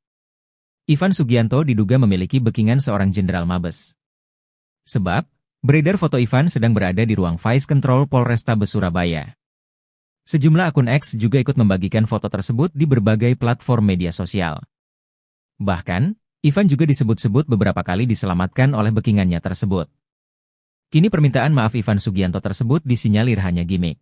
Ivan Sugianto diduga memiliki backingan seorang jenderal Mabes. Sebab, beredar foto Ivan sedang berada di ruang Vice Control Polrestabes Surabaya. Sejumlah akun X juga ikut membagikan foto tersebut di berbagai platform media sosial. Bahkan, Ivan juga disebut-sebut beberapa kali diselamatkan oleh backingannya tersebut. Kini permintaan maaf Ivan Sugianto tersebut disinyalir hanya gimmick.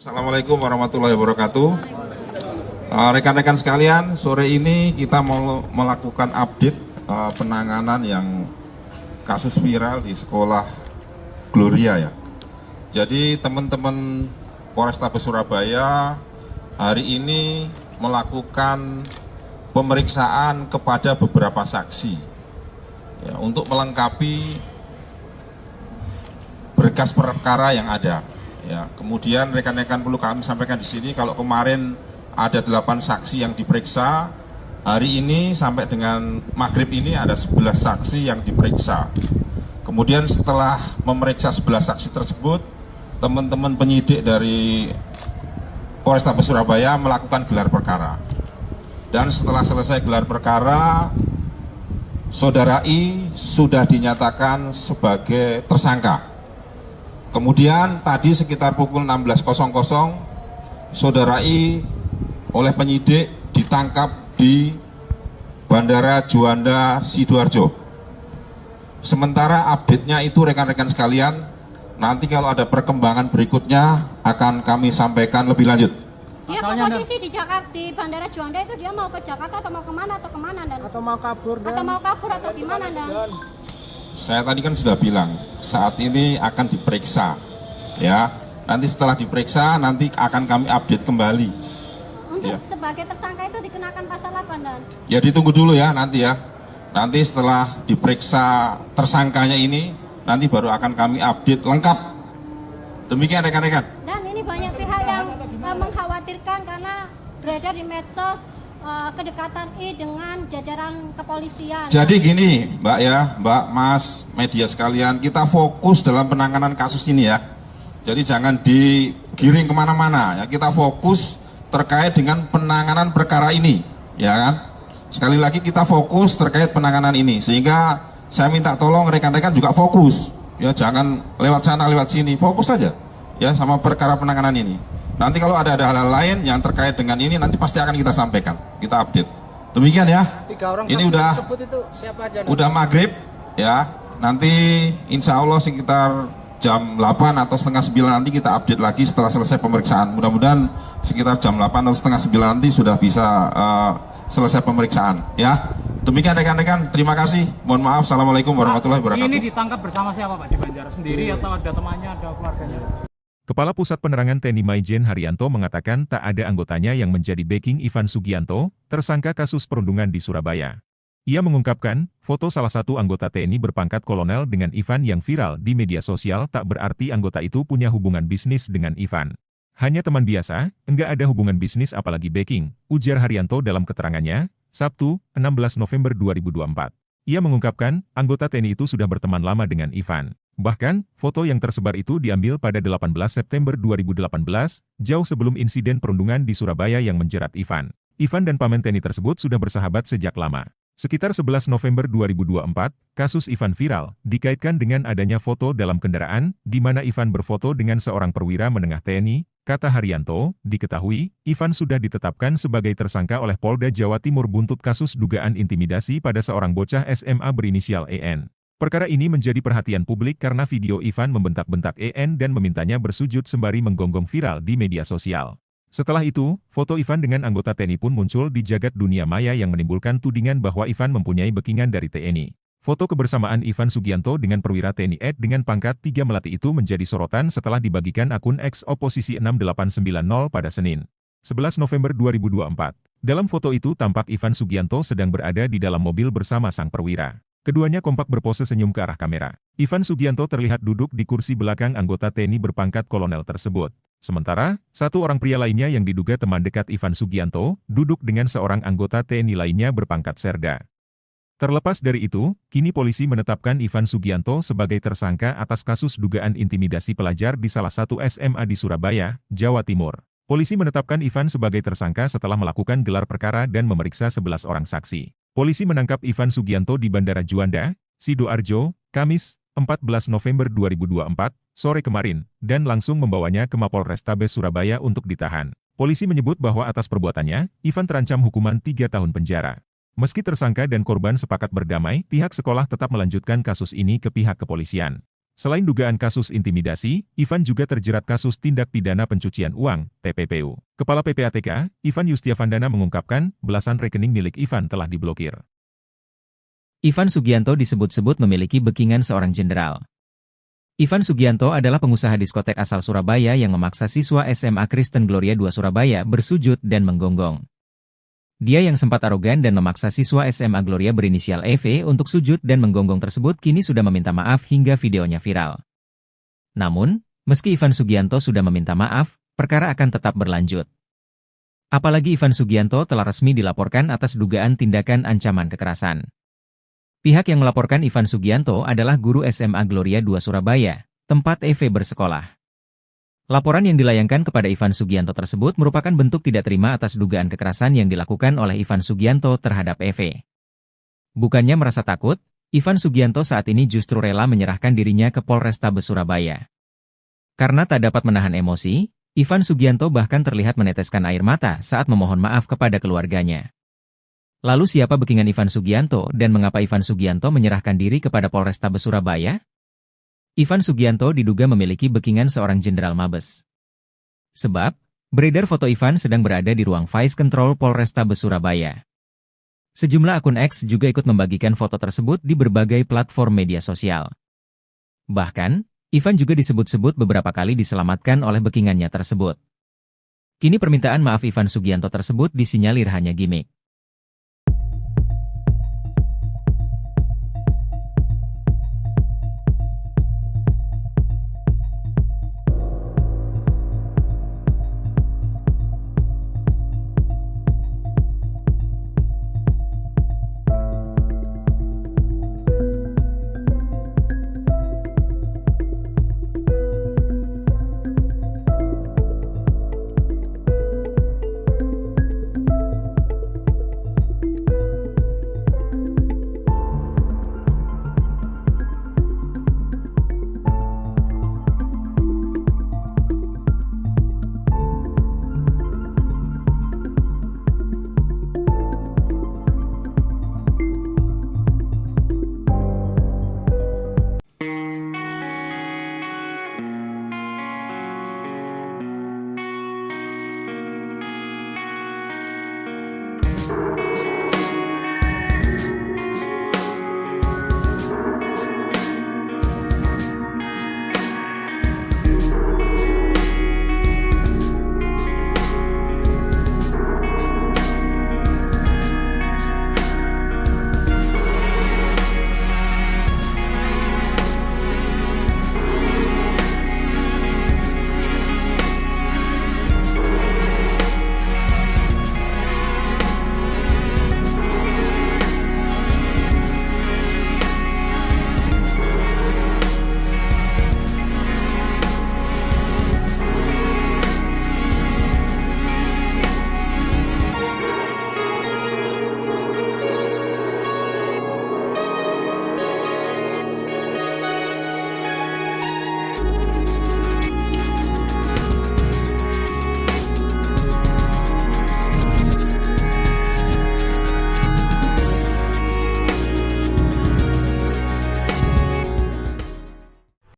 Assalamualaikum warahmatullahi wabarakatuh. Rekan-rekan sekalian, sore ini kita mau melakukan update penanganan yang kasus viral di sekolah Gloria ya. Jadi teman-teman Polrestabes Surabaya hari ini melakukan pemeriksaan kepada beberapa saksi ya, untuk melengkapi berkas perkara yang ada. Ya, kemudian rekan-rekan perlu kami sampaikan di sini kalau kemarin ada 8 saksi yang diperiksa, hari ini sampai dengan maghrib ini ada 11 saksi yang diperiksa. Kemudian setelah memeriksa 11 saksi tersebut, teman-teman penyidik dari Polrestabes Surabaya melakukan gelar perkara. Dan setelah selesai gelar perkara, Saudara I sudah dinyatakan sebagai tersangka. Kemudian tadi sekitar pukul 16.00 Saudara I oleh penyidik ditangkap di Bandara Juanda Sidoarjo. Sementara update-nya itu rekan-rekan sekalian, nanti kalau ada perkembangan berikutnya akan kami sampaikan lebih lanjut. Dia Asalnya posisi di Jakarta, di Bandara Juanda itu dia mau ke Jakarta atau mau kemana dan Atau mau kabur dan atau mau kabur atau gimana dan Saya tadi kan sudah bilang, saat ini akan diperiksa, ya. Nanti setelah diperiksa, nanti akan kami update kembali. untuk Ya. sebagai tersangka itu dikenakan pasal apa dan Ya ditunggu dulu ya nanti ya. Nanti setelah diperiksa tersangkanya ini, nanti baru akan kami update lengkap. Demikian rekan-rekan. dan ini banyak pihak yang mengkhawatirkan karena beredar di medsos kedekatan I dengan jajaran kepolisian. Jadi gini, Mbak ya, Mbak, Mas, media sekalian, kita fokus dalam penanganan kasus ini ya. Jadi jangan digiring kemana-mana ya. Kita fokus terkait dengan penanganan perkara ini, ya kan? Sekali lagi kita fokus terkait penanganan ini, sehingga saya minta tolong rekan-rekan juga fokus, ya jangan lewat sana lewat sini, fokus saja, ya sama perkara penanganan ini. Nanti kalau ada hal-hal lain yang terkait dengan ini, nanti pasti akan kita sampaikan, kita update. Demikian ya. 3 orang Ini saksi udah tersebut itu siapa aja? udah maghrib ya, nanti insya Allah sekitar jam 8 atau setengah 9 nanti kita update lagi setelah selesai pemeriksaan. Mudah-mudahan sekitar jam 8 atau setengah 9 nanti sudah bisa selesai pemeriksaan ya. Demikian rekan-rekan, terima kasih, mohon maaf, assalamualaikum warahmatullahi wabarakatuh. Ini ditangkap bersama siapa Pak di Banjar? Sendiri atau ada temannya, ada keluarganya? Kepala Pusat Penerangan TNI Maijen Haryanto mengatakan tak ada anggotanya yang menjadi backing Ivan Sugianto, tersangka kasus perundungan di Surabaya. Ia mengungkapkan, foto salah satu anggota TNI berpangkat kolonel dengan Ivan yang viral di media sosial tak berarti anggota itu punya hubungan bisnis dengan Ivan. Hanya teman biasa, enggak ada hubungan bisnis apalagi backing, ujar Haryanto dalam keterangannya, Sabtu, 16 November 2024. Ia mengungkapkan, anggota TNI itu sudah berteman lama dengan Ivan. Bahkan, foto yang tersebar itu diambil pada 18 September 2018, jauh sebelum insiden perundungan di Surabaya yang menjerat Ivan. Ivan dan paman TNI tersebut sudah bersahabat sejak lama. Sekitar 11 November 2024, kasus Ivan viral, dikaitkan dengan adanya foto dalam kendaraan, di mana Ivan berfoto dengan seorang perwira menengah TNI, kata Haryanto, diketahui, Ivan sudah ditetapkan sebagai tersangka oleh Polda Jawa Timur buntut kasus dugaan intimidasi pada seorang bocah SMA berinisial EN. Perkara ini menjadi perhatian publik karena video Ivan membentak-bentak EN dan memintanya bersujud sembari menggonggong viral di media sosial. Setelah itu, foto Ivan dengan anggota TNI pun muncul di jagat dunia maya yang menimbulkan tudingan bahwa Ivan mempunyai backingan dari TNI. Foto kebersamaan Ivan Sugianto dengan perwira TNI AD dengan pangkat 3 Melati itu menjadi sorotan setelah dibagikan akun X Oposisi 6890 pada Senin, 11 November 2024. Dalam foto itu tampak Ivan Sugianto sedang berada di dalam mobil bersama sang perwira. Keduanya kompak berpose senyum ke arah kamera. Ivan Sugianto terlihat duduk di kursi belakang anggota TNI berpangkat kolonel tersebut. Sementara, satu orang pria lainnya yang diduga teman dekat Ivan Sugianto, duduk dengan seorang anggota TNI lainnya berpangkat Serda. Terlepas dari itu, kini polisi menetapkan Ivan Sugianto sebagai tersangka atas kasus dugaan intimidasi pelajar di salah satu SMA di Surabaya, Jawa Timur. Polisi menetapkan Ivan sebagai tersangka setelah melakukan gelar perkara dan memeriksa 11 orang saksi. Polisi menangkap Ivan Sugianto di Bandara Juanda, Sidoarjo, Kamis, 14 November 2024, sore kemarin, dan langsung membawanya ke Mapolrestabes Surabaya untuk ditahan. Polisi menyebut bahwa atas perbuatannya, Ivan terancam hukuman 3 tahun penjara. Meski tersangka dan korban sepakat berdamai, pihak sekolah tetap melanjutkan kasus ini ke pihak kepolisian. Selain dugaan kasus intimidasi, Ivan juga terjerat kasus tindak pidana pencucian uang, TPPU. Kepala PPATK, Ivan Yustiavandana mengungkapkan, belasan rekening milik Ivan telah diblokir. Ivan Sugianto disebut-sebut memiliki backingan seorang jenderal. Ivan Sugianto adalah pengusaha diskotek asal Surabaya yang memaksa siswa SMA Kristen Gloria II Surabaya bersujud dan menggonggong. Dia yang sempat arogan dan memaksa siswa SMA Gloria berinisial EV untuk sujud dan menggonggong tersebut kini sudah meminta maaf hingga videonya viral. Namun, meski Ivan Sugianto sudah meminta maaf, perkara akan tetap berlanjut. Apalagi Ivan Sugianto telah resmi dilaporkan atas dugaan tindakan ancaman kekerasan. Pihak yang melaporkan Ivan Sugianto adalah guru SMA Gloria II Surabaya, tempat EV bersekolah. Laporan yang dilayangkan kepada Ivan Sugianto tersebut merupakan bentuk tidak terima atas dugaan kekerasan yang dilakukan oleh Ivan Sugianto terhadap EV. Bukannya merasa takut, Ivan Sugianto saat ini justru rela menyerahkan dirinya ke Polrestabes Surabaya. Karena tak dapat menahan emosi, Ivan Sugianto bahkan terlihat meneteskan air mata saat memohon maaf kepada keluarganya. Lalu siapa backingan Ivan Sugianto dan mengapa Ivan Sugianto menyerahkan diri kepada Polrestabes Surabaya? Ivan Sugianto diduga memiliki backingan seorang jenderal Mabes. Sebab, beredar foto Ivan sedang berada di ruang Vice Control Polrestabes Surabaya. Sejumlah akun X juga ikut membagikan foto tersebut di berbagai platform media sosial. Bahkan, Ivan juga disebut-sebut beberapa kali diselamatkan oleh backingannya tersebut. Kini permintaan maaf Ivan Sugianto tersebut disinyalir hanya gimmick.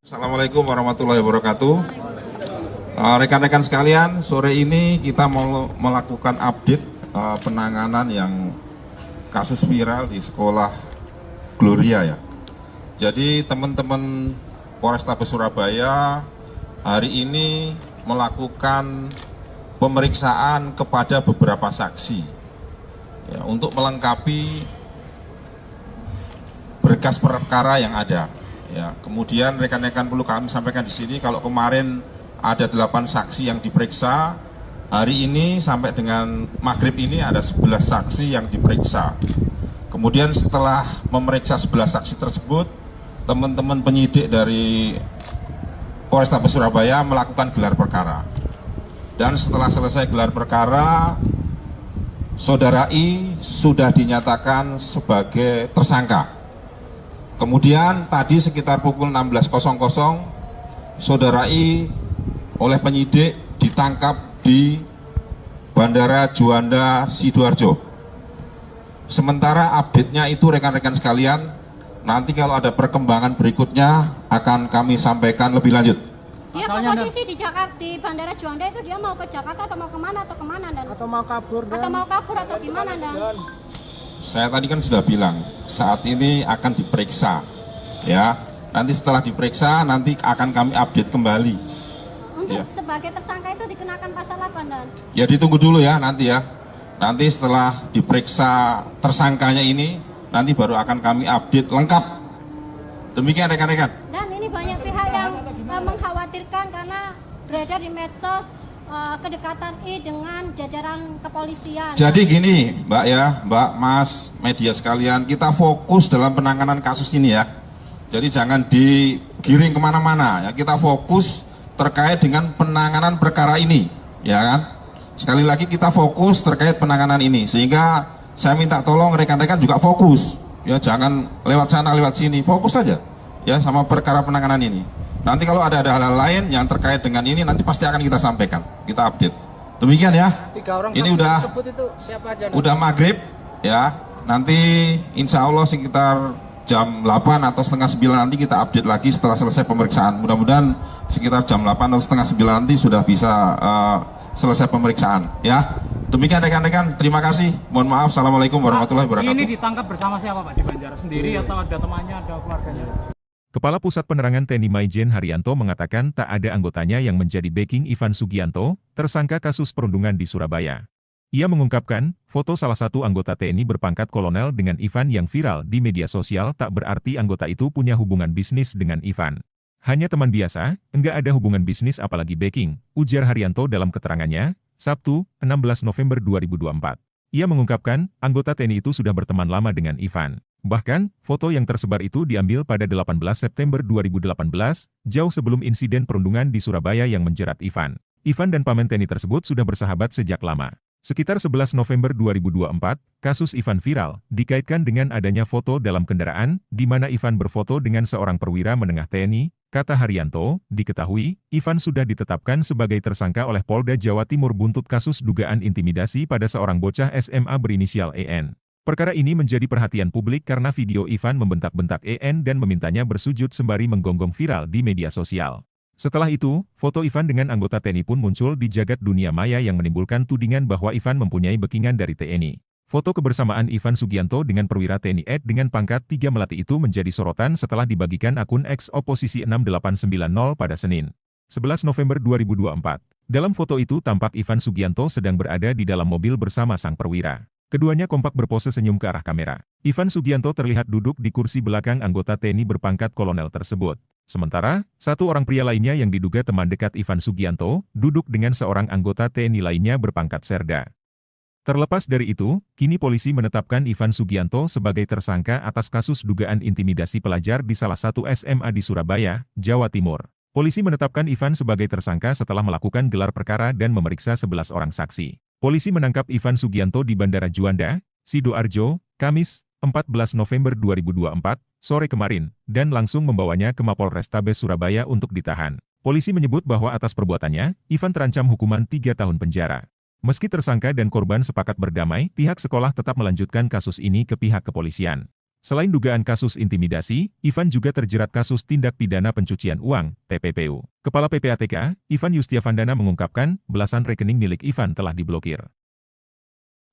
Assalamualaikum warahmatullahi wabarakatuh. Rekan-rekan sekalian, sore ini kita mau melakukan update penanganan yang kasus viral di sekolah Gloria ya. Jadi teman-teman Polrestabes Surabaya hari ini melakukan pemeriksaan kepada beberapa saksi ya, untuk melengkapi berkas perkara yang ada. Ya, kemudian rekan-rekan perlu kami sampaikan di sini kalau kemarin ada 8 saksi yang diperiksa, hari ini sampai dengan maghrib ini ada 11 saksi yang diperiksa. Kemudian setelah memeriksa 11 saksi tersebut, teman-teman penyidik dari Polrestabes Surabaya melakukan gelar perkara. Dan setelah selesai gelar perkara, Saudara I sudah dinyatakan sebagai tersangka. Kemudian tadi sekitar pukul 16.00, Saudara I oleh penyidik ditangkap di Bandara Juanda Sidoarjo. Sementara update-nya itu rekan-rekan sekalian, nanti kalau ada perkembangan berikutnya akan kami sampaikan lebih lanjut. Dia Pasalnya, posisi di Jakarta, di Bandara Juanda itu dia mau ke Jakarta atau mau kemana Dan? Atau mau kabur dan Atau mau kabur atau gimana Dan? Saya tadi kan sudah bilang, saat ini akan diperiksa. Ya, nanti setelah diperiksa nanti akan kami update kembali. Untuk Ya. sebagai tersangka itu dikenakan pasal apa Dan? Ya ditunggu dulu ya nanti ya. Nanti setelah diperiksa tersangkanya ini, nanti baru akan kami update lengkap. Demikian rekan-rekan. Dan ini banyak pihak yang mengkhawatirkan karena beredar di medsos kedekatan I dengan jajaran kepolisian. Jadi gini Mbak ya, Mbak, Mas, media sekalian, kita fokus dalam penanganan kasus ini ya. Jadi jangan digiring kemana-mana ya, kita fokus terkait dengan penanganan perkara ini, ya kan? Sekali lagi kita fokus terkait penanganan ini, sehingga saya minta tolong rekan-rekan juga fokus, ya jangan lewat sana lewat sini, fokus saja, ya sama perkara penanganan ini. Nanti kalau ada hal-hal lain yang terkait dengan ini, nanti pasti akan kita sampaikan, kita update. Demikian ya. 3 orang Ini saksi udah tersebut itu siapa aja? udah maghrib, ya. Nanti insya Allah sekitar jam 8 atau setengah 9 nanti kita update lagi setelah selesai pemeriksaan. Mudah-mudahan sekitar jam 8 atau setengah 9 nanti sudah bisa selesai pemeriksaan, ya. Demikian rekan-rekan, terima kasih. Mohon maaf, assalamualaikum warahmatullahi wabarakatuh. Ini ditangkap bersama siapa Pak di Banjar? Sendiri atau ada temannya, ada keluarganya? Kepala Pusat Penerangan TNI Maijen Haryanto mengatakan tak ada anggotanya yang menjadi backing Ivan Sugianto, tersangka kasus perundungan di Surabaya. Ia mengungkapkan, foto salah satu anggota TNI berpangkat kolonel dengan Ivan yang viral di media sosial tak berarti anggota itu punya hubungan bisnis dengan Ivan. Hanya teman biasa, enggak ada hubungan bisnis apalagi backing, ujar Haryanto dalam keterangannya, Sabtu, 16 November 2024. Ia mengungkapkan, anggota TNI itu sudah berteman lama dengan Ivan. Bahkan, foto yang tersebar itu diambil pada 18 September 2018, jauh sebelum insiden perundungan di Surabaya yang menjerat Ivan. Ivan dan paman TNI tersebut sudah bersahabat sejak lama. Sekitar 11 November 2024, kasus Ivan viral, dikaitkan dengan adanya foto dalam kendaraan, di mana Ivan berfoto dengan seorang perwira menengah TNI, kata Haryanto, diketahui, Ivan sudah ditetapkan sebagai tersangka oleh Polda Jawa Timur buntut kasus dugaan intimidasi pada seorang bocah SMA berinisial EN. Perkara ini menjadi perhatian publik karena video Ivan membentak-bentak EN dan memintanya bersujud sembari menggonggong viral di media sosial. Setelah itu, foto Ivan dengan anggota TNI pun muncul di jagat dunia maya yang menimbulkan tudingan bahwa Ivan mempunyai backingan dari TNI. Foto kebersamaan Ivan Sugianto dengan perwira TNI Ed dengan pangkat 3 Melati itu menjadi sorotan setelah dibagikan akun X Oposisi 6890 pada Senin, 11 November 2024. Dalam foto itu tampak Ivan Sugianto sedang berada di dalam mobil bersama sang perwira. Keduanya kompak berpose senyum ke arah kamera. Ivan Sugianto terlihat duduk di kursi belakang anggota TNI berpangkat kolonel tersebut. Sementara, satu orang pria lainnya yang diduga teman dekat Ivan Sugianto, duduk dengan seorang anggota TNI lainnya berpangkat serda. Terlepas dari itu, kini polisi menetapkan Ivan Sugianto sebagai tersangka atas kasus dugaan intimidasi pelajar di salah satu SMA di Surabaya, Jawa Timur. Polisi menetapkan Ivan sebagai tersangka setelah melakukan gelar perkara dan memeriksa 11 orang saksi. Polisi menangkap Ivan Sugianto di Bandara Juanda, Sidoarjo, Kamis, 14 November 2024, sore kemarin, dan langsung membawanya ke Mapolrestabes Surabaya untuk ditahan. Polisi menyebut bahwa atas perbuatannya, Ivan terancam hukuman 3 tahun penjara. Meski tersangka dan korban sepakat berdamai, pihak sekolah tetap melanjutkan kasus ini ke pihak kepolisian. Selain dugaan kasus intimidasi, Ivan juga terjerat kasus tindak pidana pencucian uang, TPPU. Kepala PPATK, Ivan Yustiavandana mengungkapkan, belasan rekening milik Ivan telah diblokir.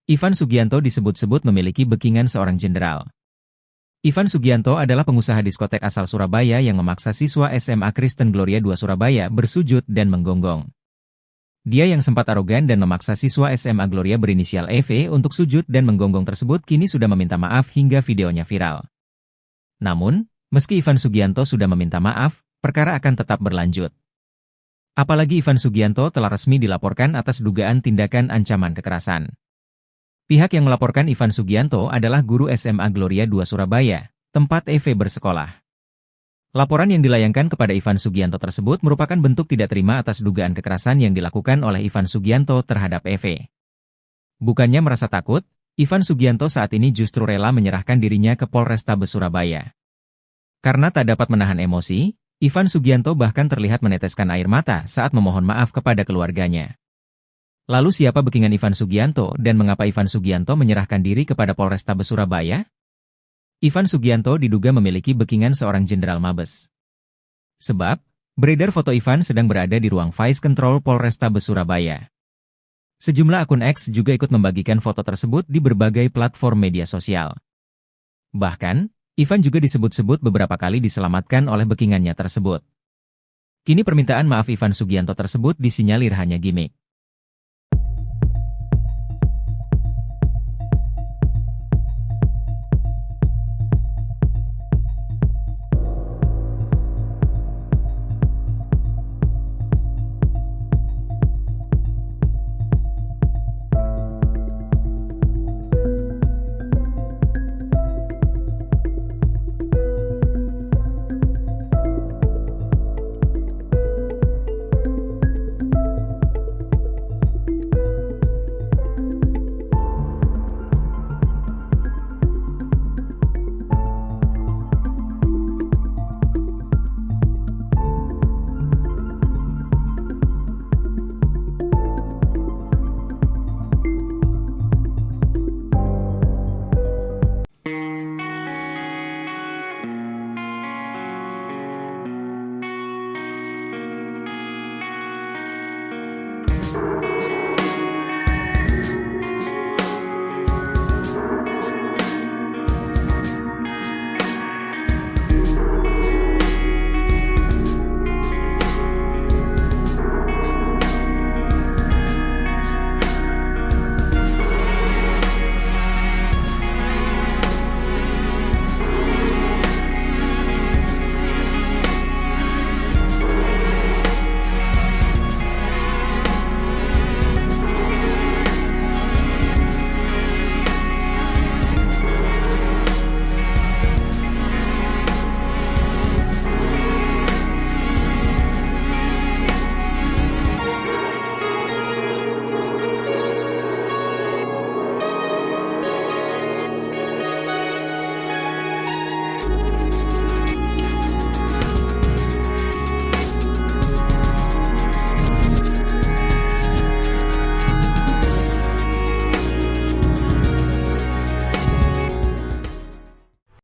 Ivan Sugianto disebut-sebut memiliki backingan seorang jenderal. Ivan Sugianto adalah pengusaha diskotek asal Surabaya yang memaksa siswa SMA Kristen Gloria II Surabaya bersujud dan menggonggong. Dia yang sempat arogan dan memaksa siswa SMA Gloria berinisial EV untuk sujud dan menggonggong tersebut kini sudah meminta maaf hingga videonya viral. Namun, meski Ivan Sugianto sudah meminta maaf, perkara akan tetap berlanjut. Apalagi Ivan Sugianto telah resmi dilaporkan atas dugaan tindakan ancaman kekerasan. Pihak yang melaporkan Ivan Sugianto adalah guru SMA Gloria II Surabaya, tempat EV bersekolah. Laporan yang dilayangkan kepada Ivan Sugianto tersebut merupakan bentuk tidak terima atas dugaan kekerasan yang dilakukan oleh Ivan Sugianto terhadap EV. Bukannya merasa takut, Ivan Sugianto saat ini justru rela menyerahkan dirinya ke Polrestabes Surabaya. Karena tak dapat menahan emosi, Ivan Sugianto bahkan terlihat meneteskan air mata saat memohon maaf kepada keluarganya. Lalu siapa backingan Ivan Sugianto dan mengapa Ivan Sugianto menyerahkan diri kepada Polrestabes Surabaya? Ivan Sugianto diduga memiliki backingan seorang jenderal Mabes. Sebab, beredar foto Ivan sedang berada di ruang Vice Control Polrestabes Surabaya. Sejumlah akun X juga ikut membagikan foto tersebut di berbagai platform media sosial. Bahkan, Ivan juga disebut-sebut beberapa kali diselamatkan oleh backingannya tersebut. Kini permintaan maaf Ivan Sugianto tersebut disinyalir hanya gimmick.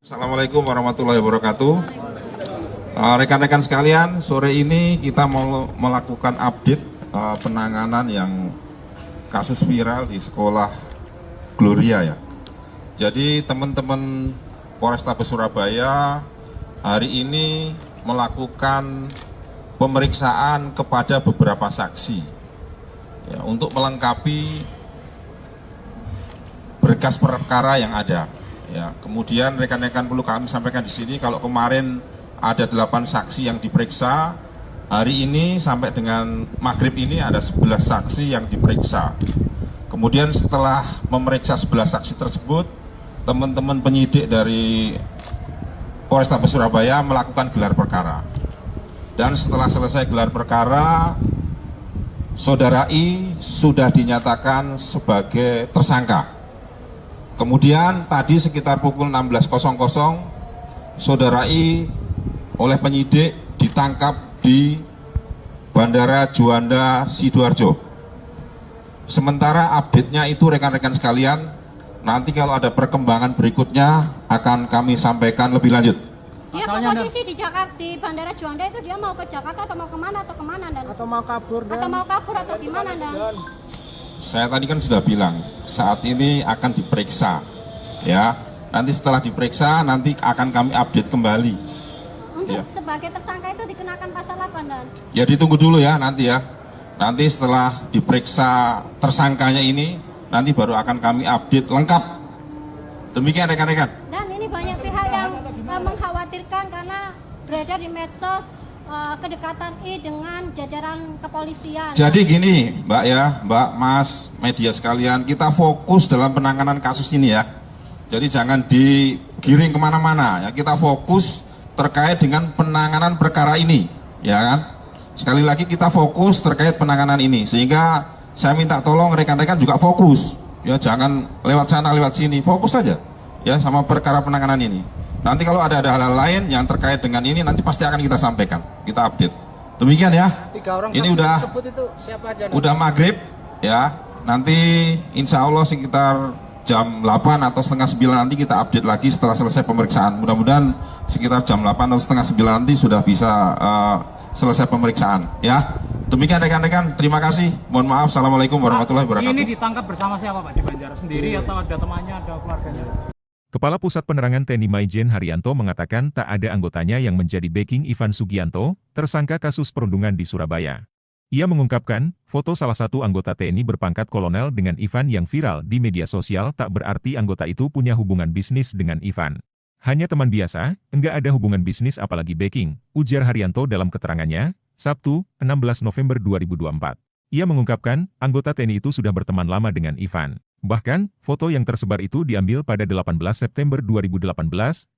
Assalamualaikum warahmatullahi wabarakatuh. Rekan-rekan sekalian, sore ini kita mau melakukan update penanganan yang kasus viral di sekolah Gloria ya. Jadi teman-teman Polrestabes Surabaya hari ini melakukan pemeriksaan kepada beberapa saksi ya, untuk melengkapi berkas perkara yang ada. Ya, kemudian rekan-rekan perlu kami sampaikan di sini kalau kemarin ada 8 saksi yang diperiksa, hari ini sampai dengan maghrib ini ada 11 saksi yang diperiksa. Kemudian setelah memeriksa 11 saksi tersebut, teman-teman penyidik dari Polrestabes Surabaya melakukan gelar perkara. Dan setelah selesai gelar perkara, Saudara I sudah dinyatakan sebagai tersangka. Kemudian tadi sekitar pukul 16.00, Saudara I oleh penyidik ditangkap di Bandara Juanda Sidoarjo. Sementara update-nya itu rekan-rekan sekalian, nanti kalau ada perkembangan berikutnya akan kami sampaikan lebih lanjut. Dia posisi di Jakarta, di Bandara Juanda itu dia mau ke Jakarta atau mau kemana Dan? Atau mau kabur Dan? Atau mau kabur atau gimana Dan? Saya tadi kan sudah bilang, saat ini akan diperiksa, ya. Nanti setelah diperiksa, nanti akan kami update kembali. Untuk Ya. sebagai tersangka itu dikenakan pasal apa, Dan? Ya ditunggu dulu ya nanti ya. Nanti setelah diperiksa tersangkanya ini, nanti baru akan kami update lengkap. Demikian rekan-rekan. Dan ini banyak pihak yang mengkhawatirkan karena beredar di medsos kedekatan I dengan jajaran kepolisian. Jadi gini, Mbak ya, Mbak, Mas, media sekalian, kita fokus dalam penanganan kasus ini ya. Jadi jangan digiring kemana-mana ya. Kita fokus terkait dengan penanganan perkara ini, ya kan? Sekali lagi kita fokus terkait penanganan ini, sehingga saya minta tolong rekan-rekan juga fokus, ya jangan lewat sana lewat sini, fokus saja, ya sama perkara penanganan ini. Nanti kalau ada hal-hal lain yang terkait dengan ini, nanti pasti akan kita sampaikan, kita update. Demikian ya. 3 orang Ini saksi udah tersebut itu siapa aja? Dan? udah maghrib, ya. Nanti insya Allah sekitar jam 8 atau setengah 9 nanti kita update lagi setelah selesai pemeriksaan. Mudah-mudahan sekitar jam 8 atau setengah 9 nanti sudah bisa selesai pemeriksaan, ya. Demikian rekan-rekan, terima kasih. Mohon maaf. Assalamualaikum warahmatullahi wabarakatuh. Ini ditangkap bersama siapa Pak di Banjaras? Sendiri atau ada temannya, ada keluarganya? Kepala Pusat Penerangan TNI Maijen Haryanto mengatakan tak ada anggotanya yang menjadi backing Ivan Sugianto, tersangka kasus perundungan di Surabaya. Ia mengungkapkan, foto salah satu anggota TNI berpangkat kolonel dengan Ivan yang viral di media sosial tak berarti anggota itu punya hubungan bisnis dengan Ivan. Hanya teman biasa, enggak ada hubungan bisnis apalagi backing, ujar Haryanto dalam keterangannya, Sabtu, 16 November 2024. Ia mengungkapkan, anggota TNI itu sudah berteman lama dengan Ivan. Bahkan, foto yang tersebar itu diambil pada 18 September 2018,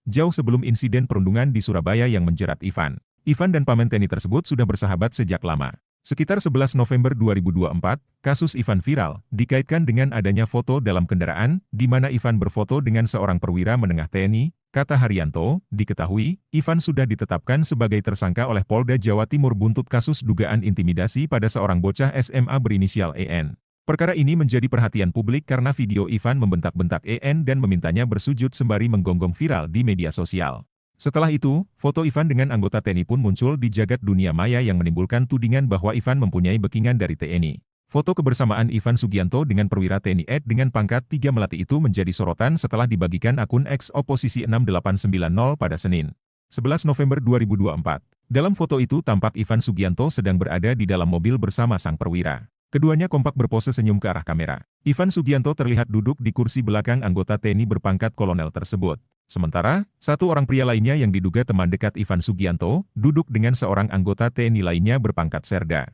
jauh sebelum insiden perundungan di Surabaya yang menjerat Ivan. Ivan dan paman TNI tersebut sudah bersahabat sejak lama. Sekitar 11 November 2024, kasus Ivan viral, dikaitkan dengan adanya foto dalam kendaraan, di mana Ivan berfoto dengan seorang perwira menengah TNI, kata Haryanto, diketahui, Ivan sudah ditetapkan sebagai tersangka oleh Polda Jawa Timur buntut kasus dugaan intimidasi pada seorang bocah SMA berinisial EN. Perkara ini menjadi perhatian publik karena video Ivan membentak-bentak EN dan memintanya bersujud sembari menggonggong viral di media sosial. Setelah itu, foto Ivan dengan anggota TNI pun muncul di jagat dunia maya yang menimbulkan tudingan bahwa Ivan mempunyai backingan dari TNI. Foto kebersamaan Ivan Sugianto dengan perwira TNI ED dengan pangkat 3 melati itu menjadi sorotan setelah dibagikan akun X Oposisi 6890 pada Senin, 11 November 2024. Dalam foto itu tampak Ivan Sugianto sedang berada di dalam mobil bersama sang perwira. Keduanya kompak berpose senyum ke arah kamera. Ivan Sugianto terlihat duduk di kursi belakang anggota TNI berpangkat kolonel tersebut. Sementara, satu orang pria lainnya yang diduga teman dekat Ivan Sugianto, duduk dengan seorang anggota TNI lainnya berpangkat serda.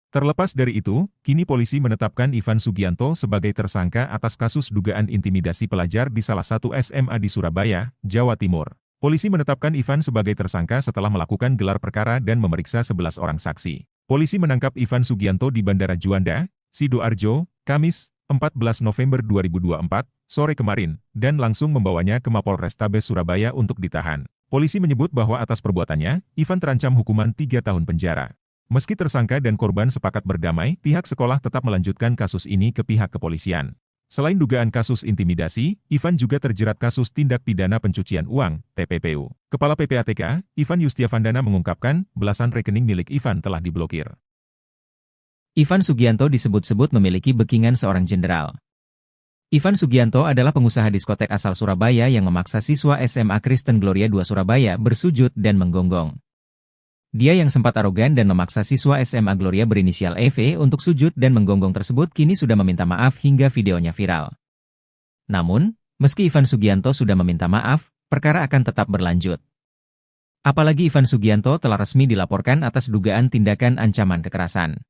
Terlepas dari itu, kini polisi menetapkan Ivan Sugianto sebagai tersangka atas kasus dugaan intimidasi pelajar di salah satu SMA di Surabaya, Jawa Timur. Polisi menetapkan Ivan sebagai tersangka setelah melakukan gelar perkara dan memeriksa 11 orang saksi. Polisi menangkap Ivan Sugianto di Bandara Juanda, Sidoarjo, Kamis, 14 November 2024, sore kemarin, dan langsung membawanya ke Mapolrestabes Surabaya untuk ditahan. Polisi menyebut bahwa atas perbuatannya, Ivan terancam hukuman 3 tahun penjara. Meski tersangka dan korban sepakat berdamai, pihak sekolah tetap melanjutkan kasus ini ke pihak kepolisian. Selain dugaan kasus intimidasi, Ivan juga terjerat kasus tindak pidana pencucian uang, TPPU. Kepala PPATK, Ivan Yustiavandana mengungkapkan, belasan rekening milik Ivan telah diblokir. Ivan Sugianto disebut-sebut memiliki backingan seorang jenderal. Ivan Sugianto adalah pengusaha diskotek asal Surabaya yang memaksa siswa SMA Kristen Gloria II Surabaya bersujud dan menggonggong. Dia yang sempat arogan dan memaksa siswa SMA Gloria berinisial EV untuk sujud dan menggonggong tersebut kini sudah meminta maaf hingga videonya viral. Namun, meski Ivan Sugianto sudah meminta maaf, perkara akan tetap berlanjut. Apalagi Ivan Sugianto telah resmi dilaporkan atas dugaan tindakan ancaman kekerasan.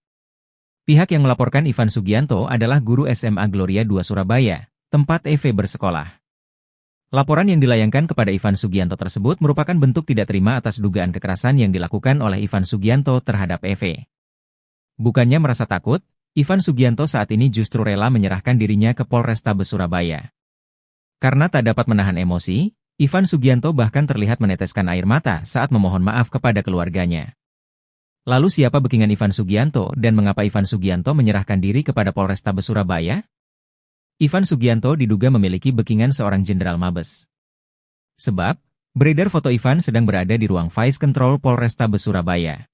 Pihak yang melaporkan Ivan Sugianto adalah guru SMA Gloria II Surabaya, tempat EV bersekolah. Laporan yang dilayangkan kepada Ivan Sugianto tersebut merupakan bentuk tidak terima atas dugaan kekerasan yang dilakukan oleh Ivan Sugianto terhadap EV. Bukannya merasa takut, Ivan Sugianto saat ini justru rela menyerahkan dirinya ke Polrestabes Surabaya. Karena tak dapat menahan emosi, Ivan Sugianto bahkan terlihat meneteskan air mata saat memohon maaf kepada keluarganya. Lalu siapa backingan Ivan Sugianto dan mengapa Ivan Sugianto menyerahkan diri kepada Polrestabes Surabaya? Ivan Sugianto diduga memiliki backingan seorang jenderal Mabes. Sebab, beredar foto Ivan sedang berada di ruang Vice Control Polrestabes Surabaya.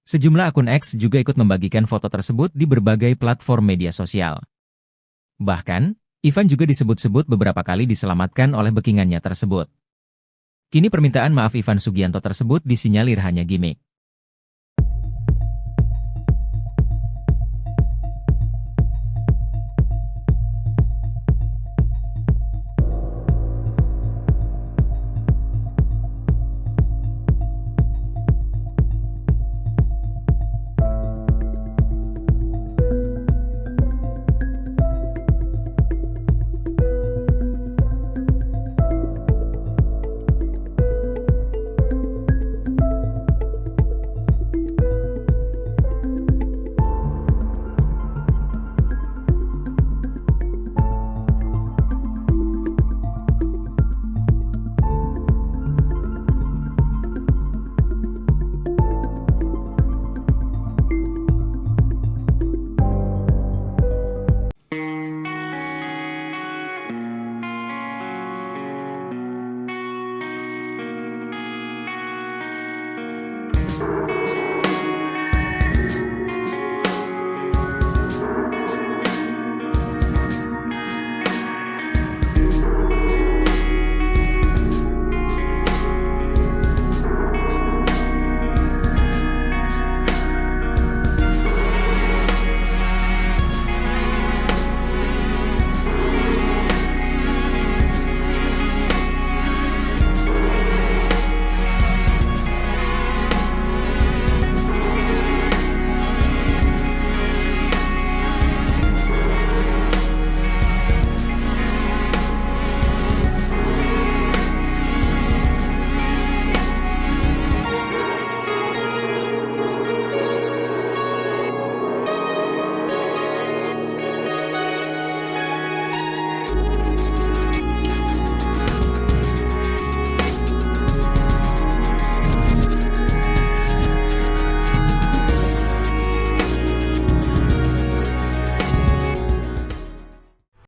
Sejumlah akun X juga ikut membagikan foto tersebut di berbagai platform media sosial. Bahkan, Ivan juga disebut-sebut beberapa kali diselamatkan oleh backingannya tersebut. Kini permintaan maaf Ivan Sugianto tersebut disinyalir hanya gimmick.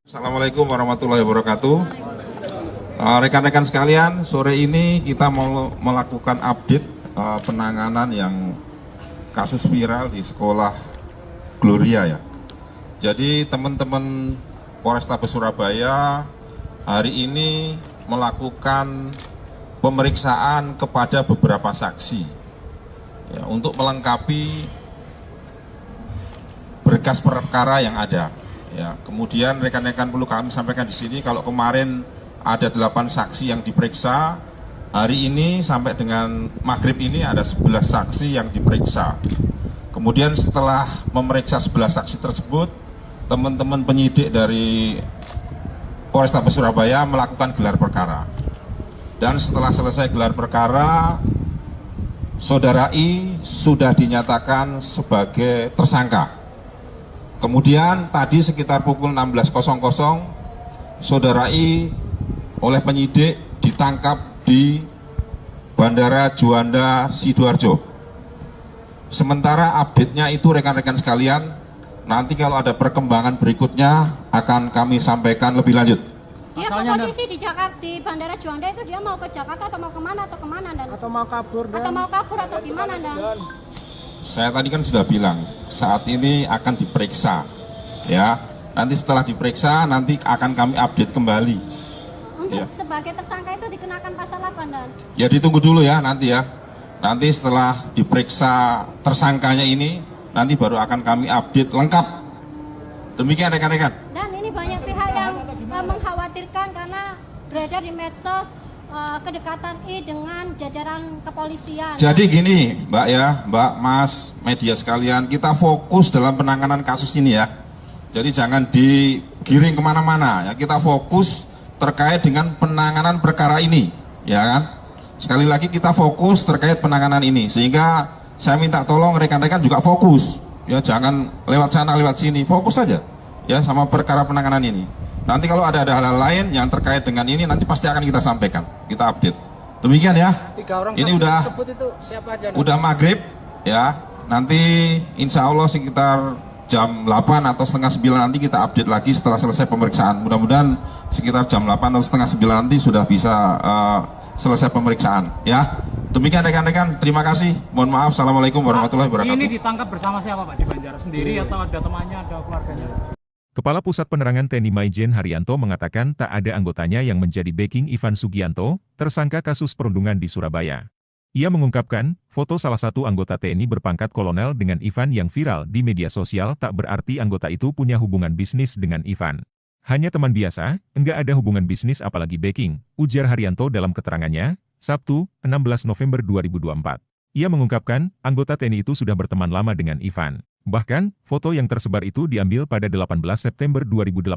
Assalamualaikum warahmatullahi wabarakatuh. Rekan-rekan sekalian, sore ini kita mau melakukan update penanganan yang kasus viral di sekolah Gloria ya. Jadi teman-teman Polrestabes Surabaya hari ini melakukan pemeriksaan kepada beberapa saksi ya, untuk melengkapi berkas perkara yang ada. Ya, kemudian rekan-rekan perlu kami sampaikan di sini kalau kemarin ada 8 saksi yang diperiksa, hari ini sampai dengan maghrib ini ada 11 saksi yang diperiksa. Kemudian setelah memeriksa 11 saksi tersebut, teman-teman penyidik dari Polrestabes Surabaya melakukan gelar perkara. Dan setelah selesai gelar perkara, Saudara I sudah dinyatakan sebagai tersangka. Kemudian tadi sekitar pukul 16.00, Saudara I oleh penyidik ditangkap di Bandara Juanda Sidoarjo. Sementara update-nya itu rekan-rekan sekalian, nanti kalau ada perkembangan berikutnya akan kami sampaikan lebih lanjut. Dia posisi di Jakarta, di Bandara Juanda itu dia mau ke Jakarta atau mau kemana Dan? Atau mau kabur Dan? Atau mau kabur atau gimana Dan? Saya tadi kan sudah bilang, saat ini akan diperiksa, ya. Nanti setelah diperiksa, nanti akan kami update kembali. Untuk Ya. sebagai tersangka itu dikenakan pasal apa Dan? Ya ditunggu dulu ya nanti ya. Nanti setelah diperiksa tersangkanya ini, nanti baru akan kami update lengkap. Demikian rekan-rekan. Dan ini banyak pihak yang mengkhawatirkan karena beredar di medsos kedekatan I dengan jajaran kepolisian. Jadi gini Mbak ya, Mbak, Mas, media sekalian, kita fokus dalam penanganan kasus ini ya. Jadi jangan digiring kemana-mana ya, kita fokus terkait dengan penanganan perkara ini, ya kan? Sekali lagi kita fokus terkait penanganan ini, sehingga saya minta tolong rekan-rekan juga fokus, ya jangan lewat sana lewat sini, fokus saja ya sama perkara penanganan ini. Nanti kalau ada hal-hal lain yang terkait dengan ini, nanti pasti akan kita sampaikan, kita update. Demikian ya. 3 orang Ini saksi udah tersebut itu siapa aja Dan? udah maghrib ya. Nanti insya Allah sekitar jam 8 atau setengah 9 nanti kita update lagi setelah selesai pemeriksaan. Mudah-mudahan sekitar jam 8 atau setengah 9 nanti sudah bisa selesai pemeriksaan ya. Demikian rekan-rekan, terima kasih. Mohon maaf. Assalamualaikum warahmatullahi wabarakatuh. Ini ditangkap bersama siapa Pak? Di Banjar sendiri atau ada temannya, ada keluarganya? Kepala Pusat Penerangan TNI Maijen Haryanto mengatakan tak ada anggotanya yang menjadi backing Ivan Sugianto, tersangka kasus perundungan di Surabaya. Ia mengungkapkan, foto salah satu anggota TNI berpangkat kolonel dengan Ivan yang viral di media sosial tak berarti anggota itu punya hubungan bisnis dengan Ivan. Hanya teman biasa, enggak ada hubungan bisnis apalagi backing, ujar Haryanto dalam keterangannya, Sabtu, 16 November 2024. Ia mengungkapkan, anggota TNI itu sudah berteman lama dengan Ivan. Bahkan, foto yang tersebar itu diambil pada 18 September 2018,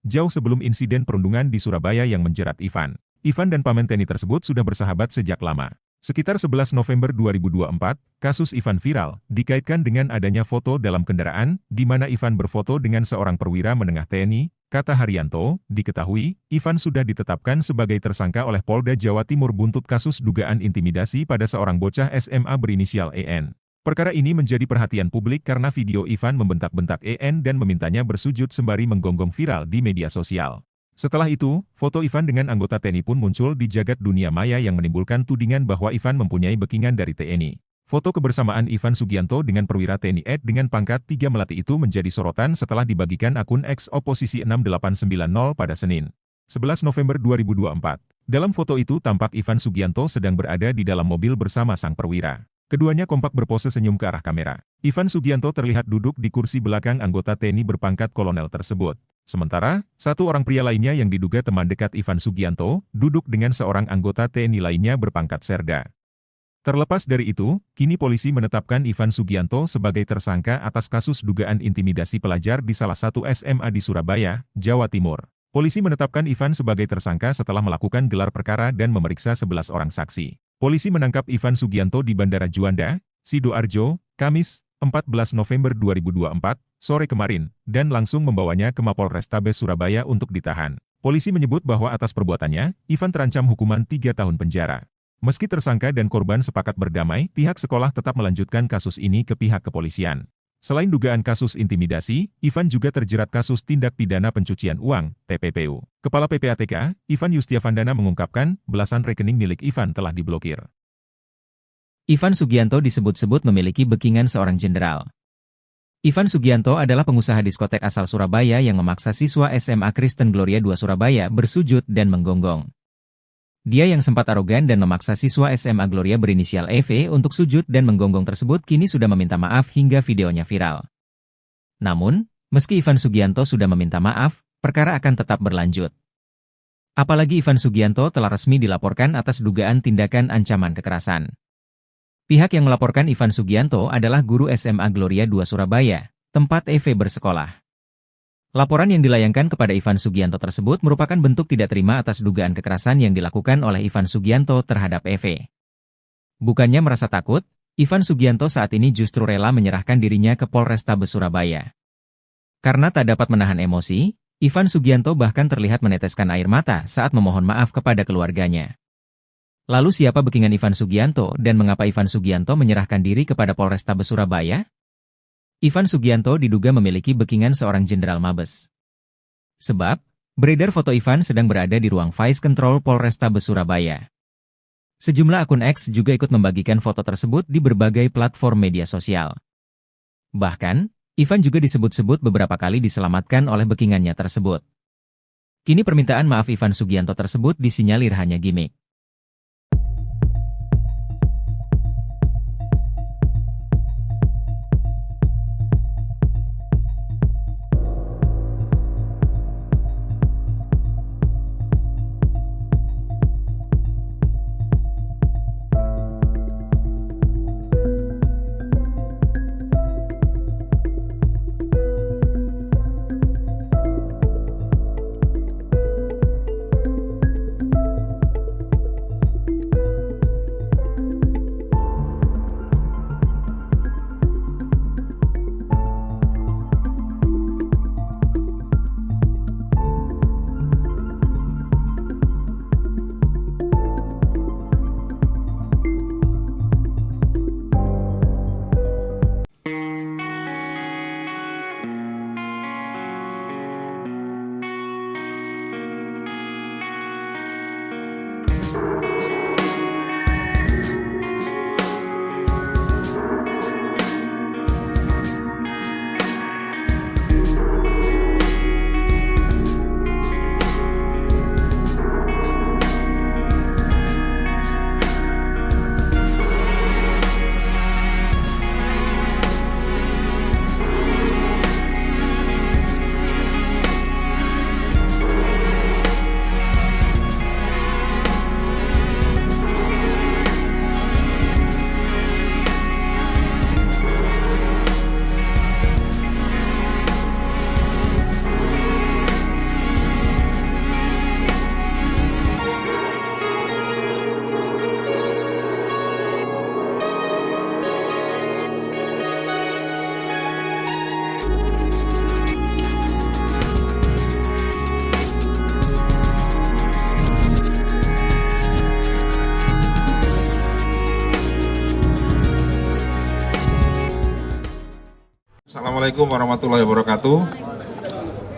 jauh sebelum insiden perundungan di Surabaya yang menjerat Ivan. Ivan dan paman TNI tersebut sudah bersahabat sejak lama. Sekitar 11 November 2024, kasus Ivan viral, dikaitkan dengan adanya foto dalam kendaraan, di mana Ivan berfoto dengan seorang perwira menengah TNI, kata Haryanto, diketahui, Ivan sudah ditetapkan sebagai tersangka oleh Polda Jawa Timur buntut kasus dugaan intimidasi pada seorang bocah SMA berinisial EN. Perkara ini menjadi perhatian publik karena video Ivan membentak-bentak EN dan memintanya bersujud sembari menggonggong viral di media sosial. Setelah itu, foto Ivan dengan anggota TNI pun muncul di jagat dunia maya yang menimbulkan tudingan bahwa Ivan mempunyai backingan dari TNI. Foto kebersamaan Ivan Sugianto dengan perwira TNI ED dengan pangkat 3 Melati itu menjadi sorotan setelah dibagikan akun X Oposisi 6890 pada Senin, 11 November 2024. Dalam foto itu tampak Ivan Sugianto sedang berada di dalam mobil bersama sang perwira. Keduanya kompak berpose senyum ke arah kamera. Ivan Sugianto terlihat duduk di kursi belakang anggota TNI berpangkat kolonel tersebut. Sementara, satu orang pria lainnya yang diduga teman dekat Ivan Sugianto, duduk dengan seorang anggota TNI lainnya berpangkat serda. Terlepas dari itu, kini polisi menetapkan Ivan Sugianto sebagai tersangka atas kasus dugaan intimidasi pelajar di salah satu SMA di Surabaya, Jawa Timur. Polisi menetapkan Ivan sebagai tersangka setelah melakukan gelar perkara dan memeriksa 11 orang saksi. Polisi menangkap Ivan Sugianto di Bandara Juanda, Sidoarjo, Kamis, 14 November 2024, sore kemarin, dan langsung membawanya ke Mapolrestabes Surabaya untuk ditahan. Polisi menyebut bahwa atas perbuatannya, Ivan terancam hukuman 3 tahun penjara. Meski tersangka dan korban sepakat berdamai, pihak sekolah tetap melanjutkan kasus ini ke pihak kepolisian. Selain dugaan kasus intimidasi, Ivan juga terjerat kasus tindak pidana pencucian uang, TPPU. Kepala PPATK, Ivan Yustiavandana mengungkapkan, belasan rekening milik Ivan telah diblokir. Ivan Sugianto disebut-sebut memiliki backingan seorang jenderal. Ivan Sugianto adalah pengusaha diskotek asal Surabaya yang memaksa siswa SMA Kristen Gloria II Surabaya bersujud dan menggonggong. Dia yang sempat arogan dan memaksa siswa SMA Gloria berinisial EV untuk sujud dan menggonggong tersebut kini sudah meminta maaf hingga videonya viral. Namun, meski Ivan Sugianto sudah meminta maaf, perkara akan tetap berlanjut. Apalagi Ivan Sugianto telah resmi dilaporkan atas dugaan tindakan ancaman kekerasan. Pihak yang melaporkan Ivan Sugianto adalah guru SMA Gloria II Surabaya, tempat EV bersekolah. Laporan yang dilayangkan kepada Ivan Sugianto tersebut merupakan bentuk tidak terima atas dugaan kekerasan yang dilakukan oleh Ivan Sugianto terhadap EV. Bukannya merasa takut, Ivan Sugianto saat ini justru rela menyerahkan dirinya ke Polrestabes Surabaya. Karena tak dapat menahan emosi, Ivan Sugianto bahkan terlihat meneteskan air mata saat memohon maaf kepada keluarganya. Lalu siapa backingan Ivan Sugianto dan mengapa Ivan Sugianto menyerahkan diri kepada Polrestabes Surabaya? Ivan Sugianto diduga memiliki backingan seorang jenderal Mabes. Sebab, beredar foto Ivan sedang berada di ruang Vice Control Polrestabes Surabaya. Sejumlah akun X juga ikut membagikan foto tersebut di berbagai platform media sosial. Bahkan, Ivan juga disebut-sebut beberapa kali diselamatkan oleh backingannya tersebut. Kini permintaan maaf Ivan Sugianto tersebut disinyalir hanya gimmick. Assalamualaikum warahmatullahi wabarakatuh.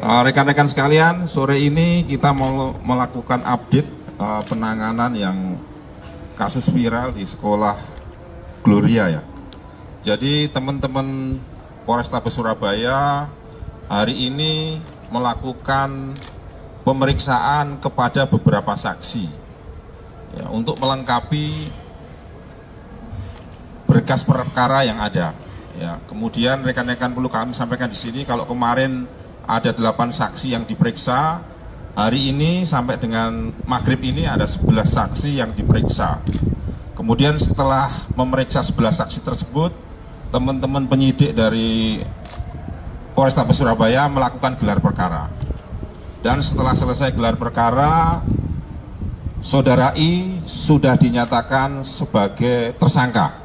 Rekan-rekan sekalian, sore ini kita mau melakukan update penanganan yang kasus viral di sekolah Gloria ya. Jadi teman-teman Polrestabes Surabaya hari ini melakukan pemeriksaan kepada beberapa saksi ya, untuk melengkapi berkas perkara yang ada. Ya, kemudian rekan-rekan perlu kami sampaikan di sini kalau kemarin ada 8 saksi yang diperiksa, hari ini sampai dengan maghrib ini ada 11 saksi yang diperiksa. Kemudian setelah memeriksa 11 saksi tersebut, teman-teman penyidik dari Polrestabes Surabaya melakukan gelar perkara. Dan setelah selesai gelar perkara, Saudara I sudah dinyatakan sebagai tersangka.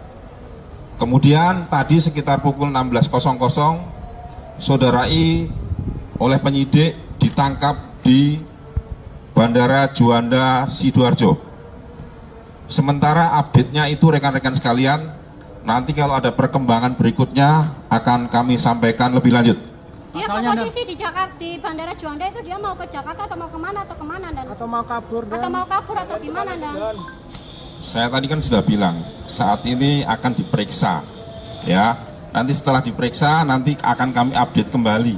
Kemudian tadi sekitar pukul 16.00, Saudara I oleh penyidik ditangkap di Bandara Juanda Sidoarjo. Sementara update-nya itu rekan-rekan sekalian, nanti kalau ada perkembangan berikutnya akan kami sampaikan lebih lanjut. Dia Pasalnya, posisi di Jakarta, di Bandara Juanda itu dia mau ke Jakarta atau mau kemana dan Atau mau kabur dan atau mau kabur atau gimana dan Saya tadi kan sudah bilang, saat ini akan diperiksa, ya. Nanti setelah diperiksa, nanti akan kami update kembali.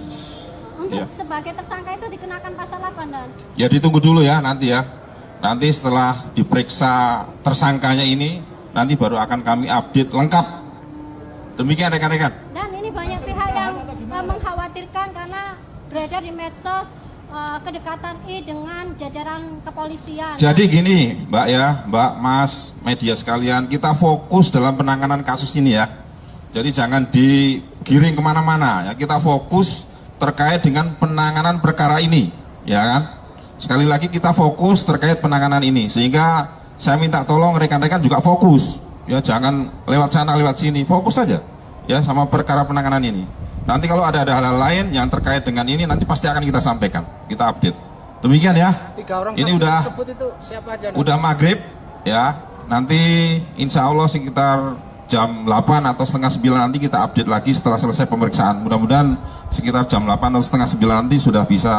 untuk Ya. sebagai tersangka itu dikenakan pasal apa dan Ya ditunggu dulu ya nanti ya. Nanti setelah diperiksa tersangkanya ini, nanti baru akan kami update lengkap. Demikian rekan-rekan. dan ini banyak pihak yang mengkhawatirkan karena beredar di medsos kedekatan I dengan jajaran kepolisian. Jadi gini Mbak ya, Mbak, Mas, media sekalian, kita fokus dalam penanganan kasus ini ya. Jadi jangan digiring kemana-mana ya, kita fokus terkait dengan penanganan perkara ini, ya kan? Sekali lagi kita fokus terkait penanganan ini, sehingga saya minta tolong rekan-rekan juga fokus, ya jangan lewat sana lewat sini, fokus saja, ya sama perkara penanganan ini. Nanti kalau ada hal-hal lain yang terkait dengan ini, nanti pasti akan kita sampaikan, kita update. Demikian ya. 3 orang Ini saksi udah tersebut itu siapa aja? udah maghrib, ya. Nanti insya Allah sekitar jam 8 atau setengah 9 nanti kita update lagi setelah selesai pemeriksaan. Mudah-mudahan sekitar jam 8 atau setengah 9 nanti sudah bisa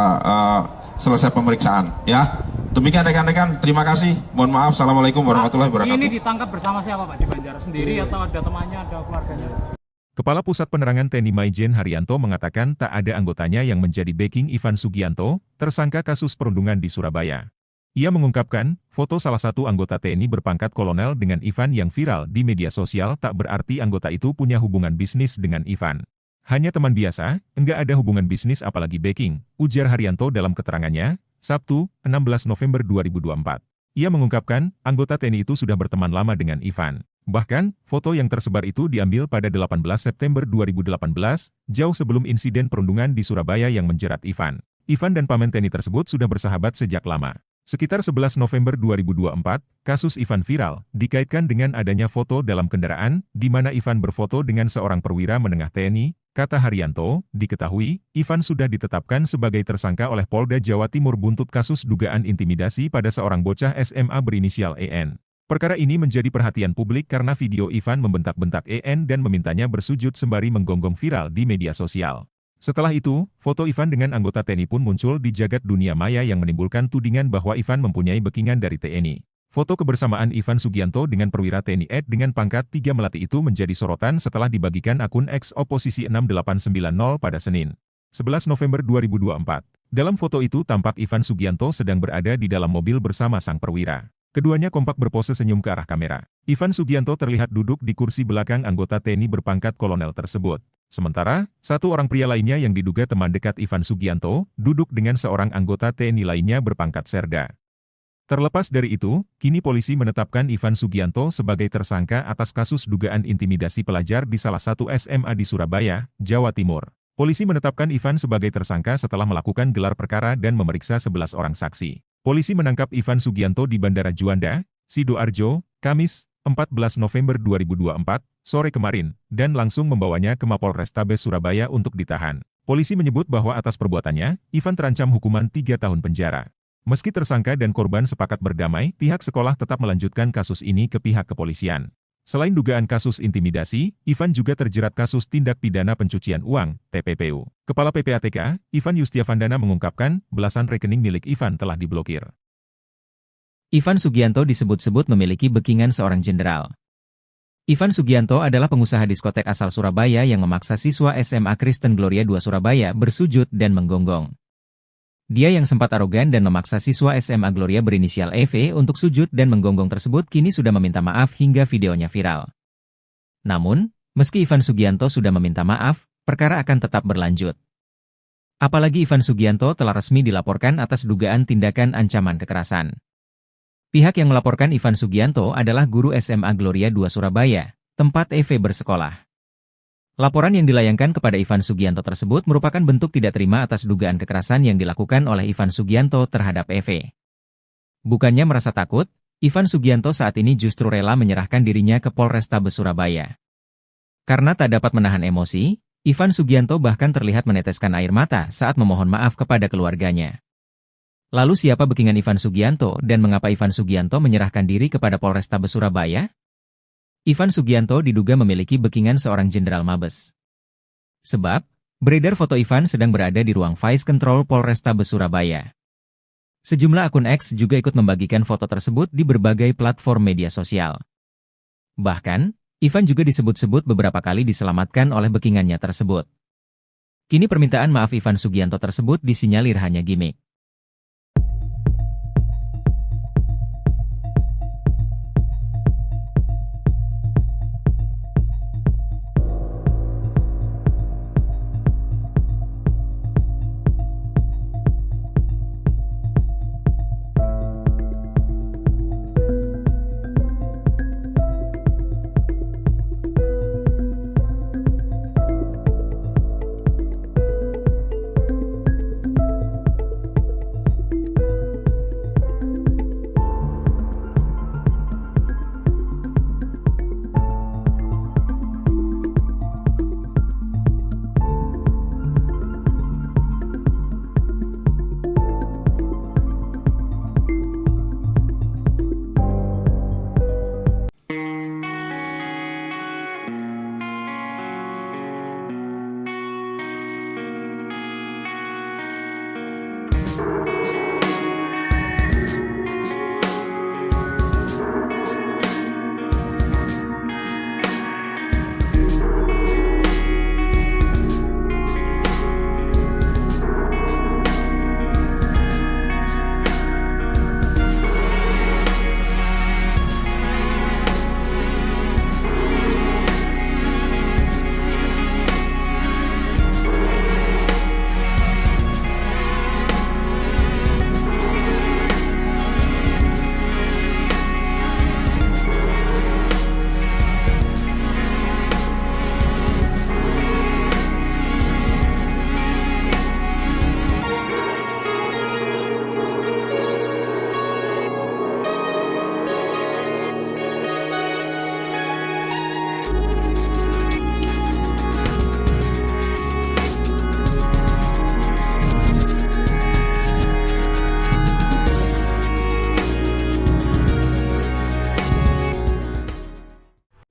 selesai pemeriksaan, ya. Demikian rekan-rekan, terima kasih. Mohon maaf. Assalamualaikum warahmatullahi Ini wabarakatuh. ditangkap bersama siapa Pak? Di Banjar sendiri atau ada temannya, ada keluarganya? Kepala Pusat Penerangan TNI Maijen Haryanto mengatakan tak ada anggotanya yang menjadi backing Ivan Sugianto, tersangka kasus perundungan di Surabaya. Ia mengungkapkan, foto salah satu anggota TNI berpangkat kolonel dengan Ivan yang viral di media sosial tak berarti anggota itu punya hubungan bisnis dengan Ivan. Hanya teman biasa, enggak ada hubungan bisnis apalagi backing, ujar Haryanto dalam keterangannya, Sabtu, 16 November 2024. Ia mengungkapkan, anggota TNI itu sudah berteman lama dengan Ivan. Bahkan, foto yang tersebar itu diambil pada 18 September 2018, jauh sebelum insiden perundungan di Surabaya yang menjerat Ivan. Ivan dan paman TNI tersebut sudah bersahabat sejak lama. Sekitar 11 November 2024, kasus Ivan viral, dikaitkan dengan adanya foto dalam kendaraan, di mana Ivan berfoto dengan seorang perwira menengah TNI, kata Haryanto, diketahui, Ivan sudah ditetapkan sebagai tersangka oleh Polda Jawa Timur buntut kasus dugaan intimidasi pada seorang bocah SMA berinisial EN. Perkara ini menjadi perhatian publik karena video Ivan membentak-bentak EN dan memintanya bersujud sembari menggonggong viral di media sosial. Setelah itu, foto Ivan dengan anggota TNI pun muncul di jagat dunia maya yang menimbulkan tudingan bahwa Ivan mempunyai backingan dari TNI. Foto kebersamaan Ivan Sugianto dengan perwira TNI Ed dengan pangkat 3 Melati itu menjadi sorotan setelah dibagikan akun X Oposisi 6890 pada Senin, 11 November 2024. Dalam foto itu tampak Ivan Sugianto sedang berada di dalam mobil bersama sang perwira. Keduanya kompak berpose senyum ke arah kamera. Ivan Sugianto terlihat duduk di kursi belakang anggota TNI berpangkat kolonel tersebut. Sementara, satu orang pria lainnya yang diduga teman dekat Ivan Sugianto, duduk dengan seorang anggota TNI lainnya berpangkat serda. Terlepas dari itu, kini polisi menetapkan Ivan Sugianto sebagai tersangka atas kasus dugaan intimidasi pelajar di salah satu SMA di Surabaya, Jawa Timur. Polisi menetapkan Ivan sebagai tersangka setelah melakukan gelar perkara dan memeriksa 11 orang saksi. Polisi menangkap Ivan Sugianto di Bandara Juanda, Sidoarjo, Kamis, 14 November 2024, sore kemarin, dan langsung membawanya ke Mapolrestabes Surabaya untuk ditahan. Polisi menyebut bahwa atas perbuatannya, Ivan terancam hukuman 3 tahun penjara. Meski tersangka dan korban sepakat berdamai, pihak sekolah tetap melanjutkan kasus ini ke pihak kepolisian. Selain dugaan kasus intimidasi, Ivan juga terjerat kasus tindak pidana pencucian uang, TPPU. Kepala PPATK, Ivan Yustiavandana mengungkapkan, belasan rekening milik Ivan telah diblokir. Ivan Sugianto disebut-sebut memiliki backingan seorang jenderal. Ivan Sugianto adalah pengusaha diskotek asal Surabaya yang memaksa siswa SMA Kristen Gloria II Surabaya bersujud dan menggonggong. Dia yang sempat arogan dan memaksa siswa SMA Gloria berinisial EV untuk sujud dan menggonggong tersebut kini sudah meminta maaf hingga videonya viral. Namun, meski Ivan Sugianto sudah meminta maaf, perkara akan tetap berlanjut. Apalagi Ivan Sugianto telah resmi dilaporkan atas dugaan tindakan ancaman kekerasan. Pihak yang melaporkan Ivan Sugianto adalah guru SMA Gloria II Surabaya, tempat EV bersekolah. Laporan yang dilayangkan kepada Ivan Sugianto tersebut merupakan bentuk tidak terima atas dugaan kekerasan yang dilakukan oleh Ivan Sugianto terhadap EV. Bukannya merasa takut, Ivan Sugianto saat ini justru rela menyerahkan dirinya ke Polrestabes Surabaya. Karena tak dapat menahan emosi, Ivan Sugianto bahkan terlihat meneteskan air mata saat memohon maaf kepada keluarganya. Lalu siapa backingan Ivan Sugianto dan mengapa Ivan Sugianto menyerahkan diri kepada Polrestabes Surabaya? Ivan Sugianto diduga memiliki backingan seorang jenderal Mabes. Sebab, beredar foto Ivan sedang berada di ruang Vice Control Polrestabes Surabaya. Sejumlah akun X juga ikut membagikan foto tersebut di berbagai platform media sosial. Bahkan, Ivan juga disebut-sebut beberapa kali diselamatkan oleh backingannya tersebut. Kini permintaan maaf Ivan Sugianto tersebut disinyalir hanya gimmick.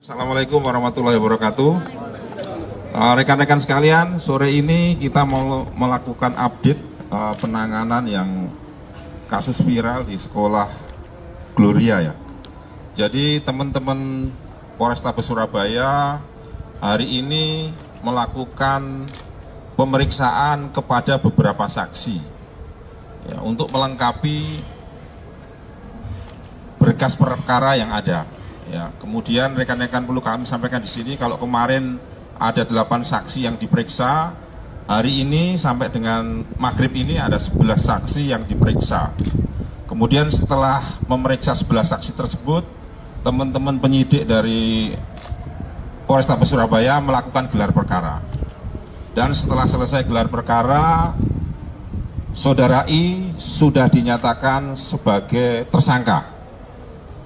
Assalamualaikum warahmatullahi wabarakatuh. Rekan-rekan sekalian, sore ini kita mau melakukan update penanganan yang kasus viral di sekolah Gloria ya. Jadi teman-teman Polrestabes Surabaya hari ini melakukan pemeriksaan kepada beberapa saksi ya, untuk melengkapi berkas perkara yang ada. Ya, kemudian rekan-rekan perlu kami sampaikan di sini kalau kemarin ada 8 saksi yang diperiksa, hari ini sampai dengan maghrib ini ada 11 saksi yang diperiksa. Kemudian setelah memeriksa 11 saksi tersebut, teman-teman penyidik dari Polrestabes Surabaya melakukan gelar perkara. Dan setelah selesai gelar perkara, Saudara I sudah dinyatakan sebagai tersangka.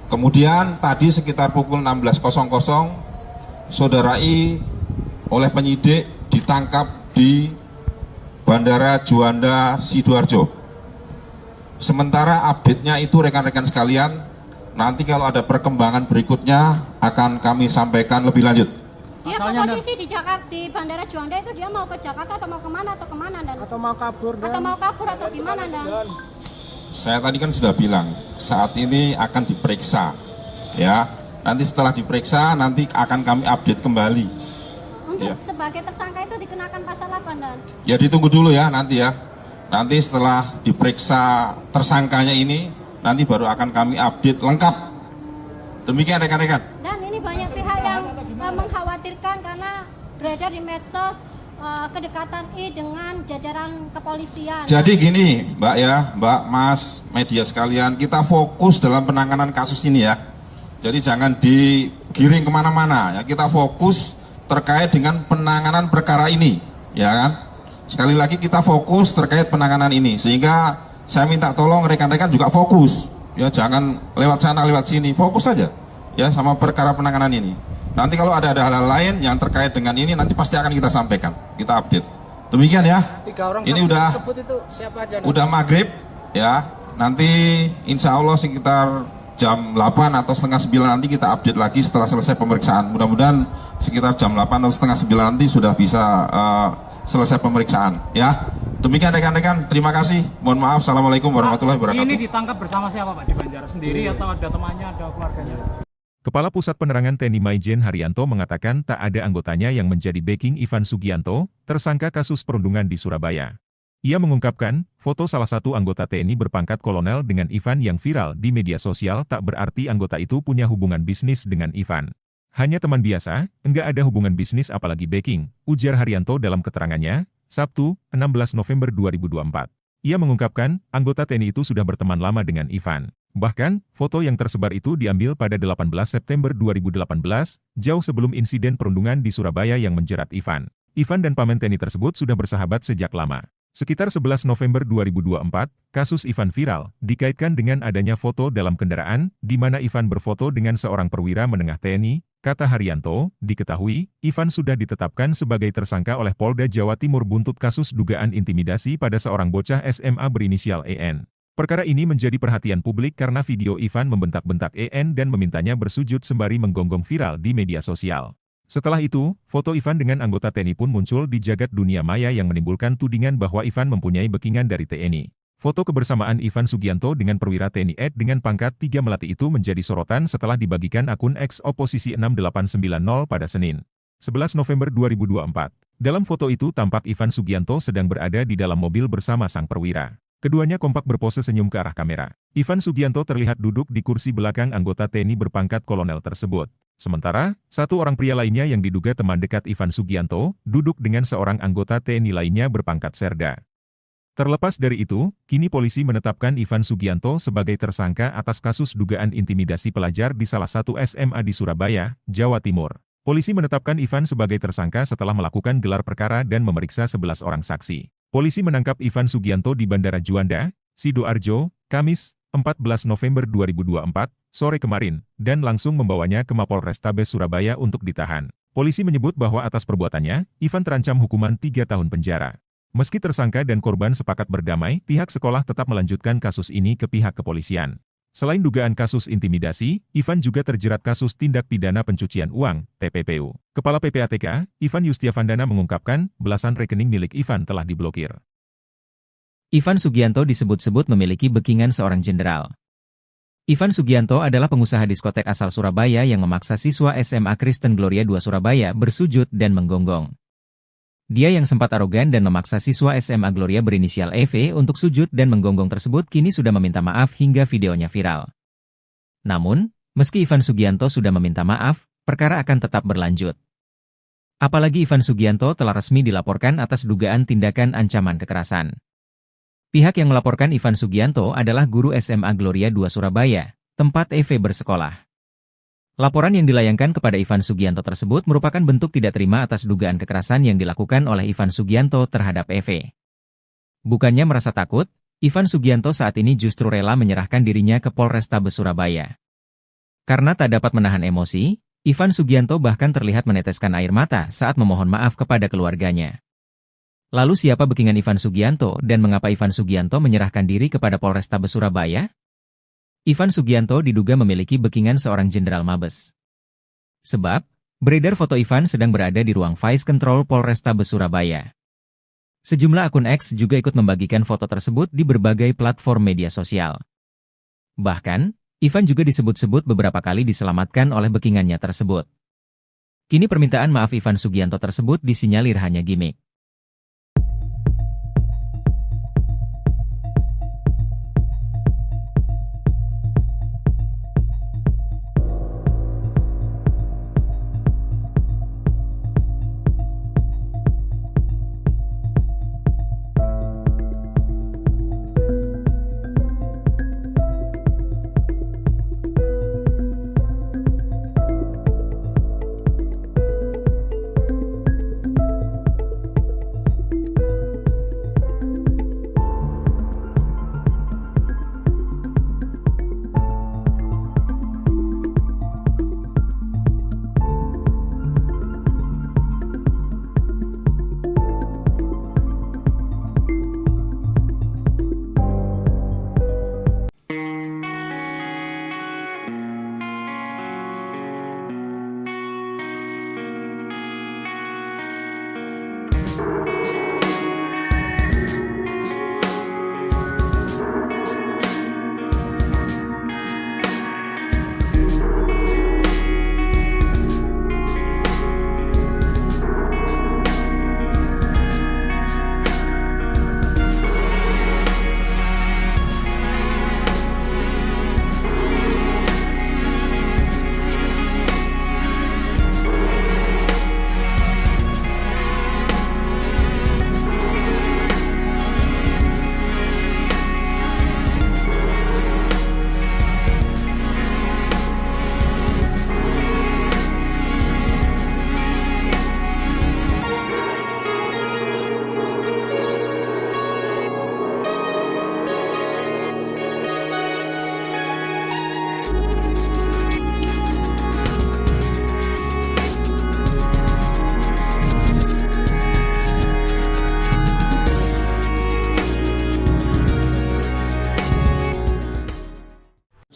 Kemudian tadi sekitar pukul 16.00, Saudara I oleh penyidik ditangkap di Bandara Juanda Sidoarjo. Sementara update-nya itu rekan-rekan sekalian, nanti kalau ada perkembangan berikutnya akan kami sampaikan lebih lanjut. Dia Asalnya, posisi di Jakarta, di Bandara Juanda itu dia mau ke Jakarta atau mau kemana Dan? Atau mau kabur dan Atau mau kabur atau gimana Dan? Saya tadi kan sudah bilang, saat ini akan diperiksa, ya. Nanti setelah diperiksa, nanti akan kami update kembali. Untuk Iya. sebagai tersangka itu dikenakan pasal apa Dan? Ya ditunggu dulu ya nanti ya. Nanti setelah diperiksa tersangkanya ini, nanti baru akan kami update lengkap. Demikian rekan-rekan. Dan ini banyak pihak yang mengkhawatirkan karena beredar di medsos kedekatan I dengan jajaran kepolisian. Jadi gini, Mbak ya, Mbak, Mas, media sekalian, kita fokus dalam penanganan kasus ini ya. Jadi jangan digiring kemana-mana ya. Kita fokus terkait dengan penanganan perkara ini, ya kan? Sekali lagi kita fokus terkait penanganan ini, sehingga saya minta tolong rekan-rekan juga fokus, ya jangan lewat sana lewat sini, fokus saja, ya sama perkara penanganan ini. Nanti kalau ada hal-hal lain yang terkait dengan ini, nanti pasti akan kita sampaikan, kita update. Demikian ya. 3 orang Ini saksi udah tersebut itu siapa aja? udah maghrib, ya. Nanti insya Allah sekitar jam 8 atau setengah 9 nanti kita update lagi setelah selesai pemeriksaan. Mudah-mudahan sekitar jam 8 atau setengah 9 nanti sudah bisa selesai pemeriksaan, ya. Demikian rekan-rekan, terima kasih. Mohon maaf, assalamualaikum warahmatullahi wabarakatuh. Ini ditangkap bersama siapa Pak di Banjar? Sendiri atau ada temannya, ada keluarganya? Kepala Pusat Penerangan TNI Maijen Haryanto mengatakan tak ada anggotanya yang menjadi backing Ivan Sugianto, tersangka kasus perundungan di Surabaya. Ia mengungkapkan, foto salah satu anggota TNI berpangkat kolonel dengan Ivan yang viral di media sosial tak berarti anggota itu punya hubungan bisnis dengan Ivan. Hanya teman biasa, enggak ada hubungan bisnis apalagi backing, ujar Haryanto dalam keterangannya, Sabtu, 16 November 2024. Ia mengungkapkan, anggota TNI itu sudah berteman lama dengan Ivan. Bahkan, foto yang tersebar itu diambil pada 18 September 2018, jauh sebelum insiden perundungan di Surabaya yang menjerat Ivan. Ivan dan paman TNI tersebut sudah bersahabat sejak lama. Sekitar 11 November 2024, kasus Ivan viral, dikaitkan dengan adanya foto dalam kendaraan, di mana Ivan berfoto dengan seorang perwira menengah TNI, kata Haryanto, diketahui, Ivan sudah ditetapkan sebagai tersangka oleh Polda Jawa Timur buntut kasus dugaan intimidasi pada seorang bocah SMA berinisial EN. Perkara ini menjadi perhatian publik karena video Ivan membentak-bentak EN dan memintanya bersujud sembari menggonggong viral di media sosial. Setelah itu, foto Ivan dengan anggota TNI pun muncul di jagat dunia maya yang menimbulkan tudingan bahwa Ivan mempunyai backingan dari TNI. Foto kebersamaan Ivan Sugianto dengan perwira TNI Ed dengan pangkat 3 Melati itu menjadi sorotan setelah dibagikan akun X Oposisi 6890 pada Senin, 11 November 2024. Dalam foto itu tampak Ivan Sugianto sedang berada di dalam mobil bersama sang perwira. Keduanya kompak berpose senyum ke arah kamera. Ivan Sugianto terlihat duduk di kursi belakang anggota TNI berpangkat kolonel tersebut. Sementara, satu orang pria lainnya yang diduga teman dekat Ivan Sugianto, duduk dengan seorang anggota TNI lainnya berpangkat Serda. Terlepas dari itu, kini polisi menetapkan Ivan Sugianto sebagai tersangka atas kasus dugaan intimidasi pelajar di salah satu SMA di Surabaya, Jawa Timur. Polisi menetapkan Ivan sebagai tersangka setelah melakukan gelar perkara dan memeriksa 11 orang saksi. Polisi menangkap Ivan Sugianto di Bandara Juanda, Sidoarjo, Kamis, 14 November 2024, sore kemarin, dan langsung membawanya ke Mapolrestabes Surabaya untuk ditahan. Polisi menyebut bahwa atas perbuatannya, Ivan terancam hukuman 3 tahun penjara. Meski tersangka dan korban sepakat berdamai, pihak sekolah tetap melanjutkan kasus ini ke pihak kepolisian. Selain dugaan kasus intimidasi, Ivan juga terjerat kasus tindak pidana pencucian uang, TPPU. Kepala PPATK, Ivan Yustiavandana mengungkapkan, belasan rekening milik Ivan telah diblokir. Ivan Sugianto disebut-sebut memiliki backingan seorang jenderal. Ivan Sugianto adalah pengusaha diskotek asal Surabaya yang memaksa siswa SMA Kristen Gloria II Surabaya bersujud dan menggonggong. Dia yang sempat arogan dan memaksa siswa SMA Gloria berinisial EV untuk sujud dan menggonggong tersebut kini sudah meminta maaf hingga videonya viral. Namun, meski Ivan Sugianto sudah meminta maaf, perkara akan tetap berlanjut. Apalagi Ivan Sugianto telah resmi dilaporkan atas dugaan tindakan ancaman kekerasan. Pihak yang melaporkan Ivan Sugianto adalah guru SMA Gloria II Surabaya, tempat EV bersekolah. Laporan yang dilayangkan kepada Ivan Sugianto tersebut merupakan bentuk tidak terima atas dugaan kekerasan yang dilakukan oleh Ivan Sugianto terhadap EV. Bukannya merasa takut, Ivan Sugianto saat ini justru rela menyerahkan dirinya ke Polrestabes Surabaya. Karena tak dapat menahan emosi, Ivan Sugianto bahkan terlihat meneteskan air mata saat memohon maaf kepada keluarganya. Lalu siapa backingan Ivan Sugianto dan mengapa Ivan Sugianto menyerahkan diri kepada Polrestabes Surabaya? Ivan Sugianto diduga memiliki backingan seorang jenderal Mabes. Sebab, beredar foto Ivan sedang berada di ruang Vice Control Polrestabes Surabaya. Sejumlah akun X juga ikut membagikan foto tersebut di berbagai platform media sosial. Bahkan, Ivan juga disebut-sebut beberapa kali diselamatkan oleh backingannya tersebut. Kini permintaan maaf Ivan Sugianto tersebut disinyalir hanya gimmick.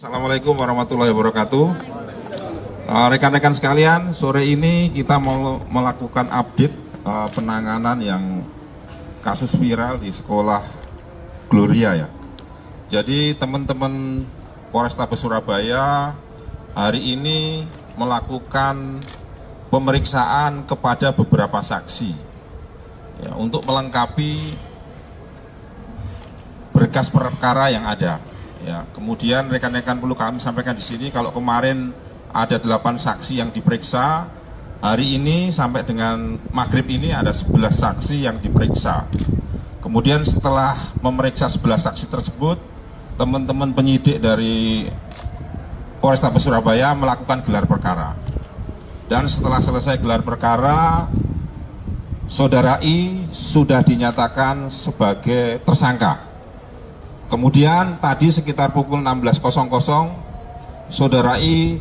Assalamualaikum warahmatullahi wabarakatuh. Rekan-rekan sekalian, sore ini kita mau melakukan update penanganan yang kasus viral di sekolah Gloria ya. Jadi teman-teman Polrestabes Surabaya hari ini melakukan pemeriksaan kepada beberapa saksi ya, untuk melengkapi berkas perkara yang ada. Ya, kemudian rekan-rekan perlu kami sampaikan di sini kalau kemarin ada 8 saksi yang diperiksa, hari ini sampai dengan maghrib ini ada 11 saksi yang diperiksa. Kemudian setelah memeriksa 11 saksi tersebut, teman-teman penyidik dari Polrestabes Surabaya melakukan gelar perkara. Dan setelah selesai gelar perkara, Saudara I sudah dinyatakan sebagai tersangka. Kemudian tadi sekitar pukul 16.00, Saudara I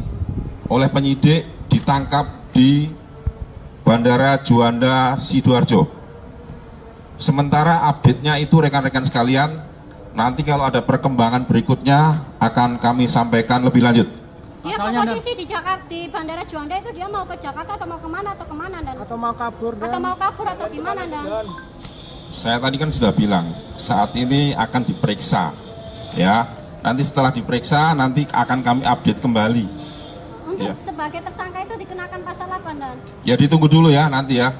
oleh penyidik ditangkap di Bandara Juanda Sidoarjo. Sementara update-nya itu rekan-rekan sekalian, nanti kalau ada perkembangan berikutnya akan kami sampaikan lebih lanjut. Dia posisi di Jakarta, di Bandara Juanda itu dia mau ke Jakarta atau mau kemana dan? Atau mau kabur dan? Atau gimana dan? Saya tadi kan sudah bilang, saat ini akan diperiksa, ya. Nanti setelah diperiksa, nanti akan kami update kembali. Untuk Ya. sebagai tersangka itu dikenakan pasal apa dan? Ya ditunggu dulu ya nanti ya.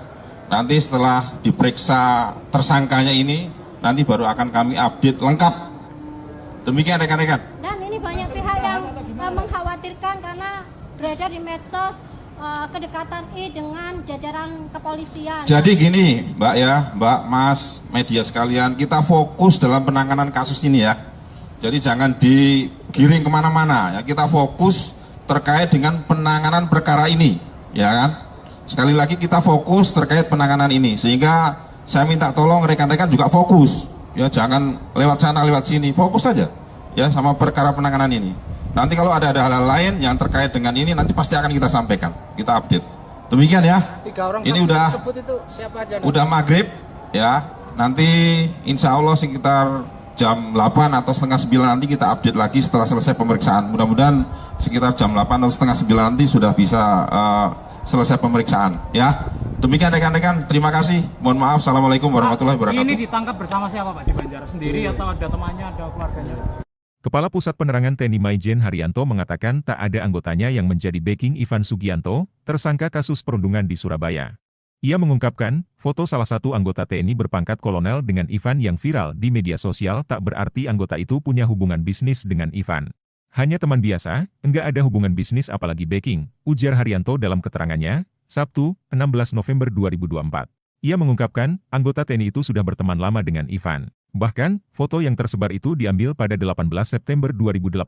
Nanti setelah diperiksa tersangkanya ini, nanti baru akan kami update lengkap. Demikian rekan-rekan. Dan ini banyak pihak yang mengkhawatirkan karena beredar di medsos kedekatan I dengan jajaran kepolisian. Jadi gini Mbak ya, Mbak, Mas, media sekalian, kita fokus dalam penanganan kasus ini ya. Jadi jangan digiring kemana-mana ya, kita fokus terkait dengan penanganan perkara ini, ya kan? Sekali lagi kita fokus terkait penanganan ini, sehingga saya minta tolong rekan-rekan juga fokus, ya jangan lewat sana lewat sini, fokus saja ya sama perkara penanganan ini. Nanti kalau ada hal-hal lain yang terkait dengan ini nanti pasti akan kita sampaikan, kita update. Demikian ya. 3 orang ini saksi udah tersebut itu siapa aja? udah maghrib ya. Nanti insya Allah sekitar jam 8 atau setengah 9 nanti kita update lagi setelah selesai pemeriksaan. Mudah-mudahan sekitar jam 8 atau setengah 9 nanti sudah bisa selesai pemeriksaan ya. Demikian rekan-rekan, terima kasih. Mohon maaf. Assalamualaikum warahmatullahi wabarakatuh. Ini ditangkap bersama siapa Pak di Banjar? Sendiri atau ada temannya, ada keluarganya? Kepala Pusat Penerangan TNI Maijen Haryanto mengatakan tak ada anggotanya yang menjadi backing Ivan Sugianto, tersangka kasus perundungan di Surabaya. Ia mengungkapkan, foto salah satu anggota TNI berpangkat kolonel dengan Ivan yang viral di media sosial tak berarti anggota itu punya hubungan bisnis dengan Ivan. Hanya teman biasa, enggak ada hubungan bisnis apalagi backing, ujar Haryanto dalam keterangannya, Sabtu, 16 November 2024. Ia mengungkapkan, anggota TNI itu sudah berteman lama dengan Ivan. Bahkan, foto yang tersebar itu diambil pada 18 September 2018,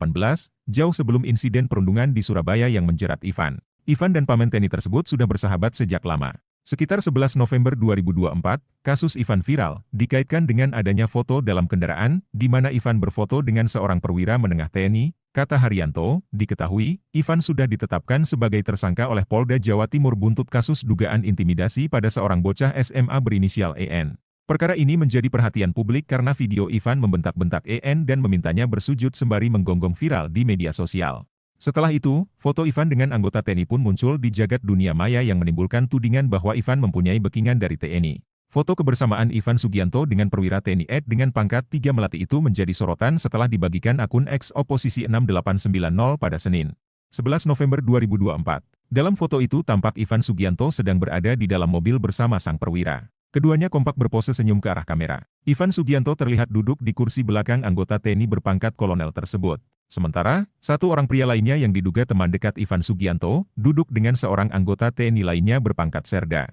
jauh sebelum insiden perundungan di Surabaya yang menjerat Ivan. Ivan dan paman TNI tersebut sudah bersahabat sejak lama. Sekitar 11 November 2024, kasus Ivan viral, dikaitkan dengan adanya foto dalam kendaraan, di mana Ivan berfoto dengan seorang perwira menengah TNI, kata Haryanto, diketahui, Ivan sudah ditetapkan sebagai tersangka oleh Polda Jawa Timur buntut kasus dugaan intimidasi pada seorang bocah SMA berinisial EN. Perkara ini menjadi perhatian publik karena video Ivan membentak-bentak EN dan memintanya bersujud sembari menggonggong viral di media sosial. Setelah itu, foto Ivan dengan anggota TNI pun muncul di jagat dunia maya yang menimbulkan tudingan bahwa Ivan mempunyai backingan dari TNI. Foto kebersamaan Ivan Sugianto dengan perwira TNI Ed dengan pangkat 3 Melati itu menjadi sorotan setelah dibagikan akun X Oposisi 6890 pada Senin, 11 November 2024. Dalam foto itu tampak Ivan Sugianto sedang berada di dalam mobil bersama sang perwira. Keduanya kompak berpose senyum ke arah kamera. Ivan Sugianto terlihat duduk di kursi belakang anggota TNI berpangkat kolonel tersebut. Sementara, satu orang pria lainnya yang diduga teman dekat Ivan Sugianto, duduk dengan seorang anggota TNI lainnya berpangkat serda.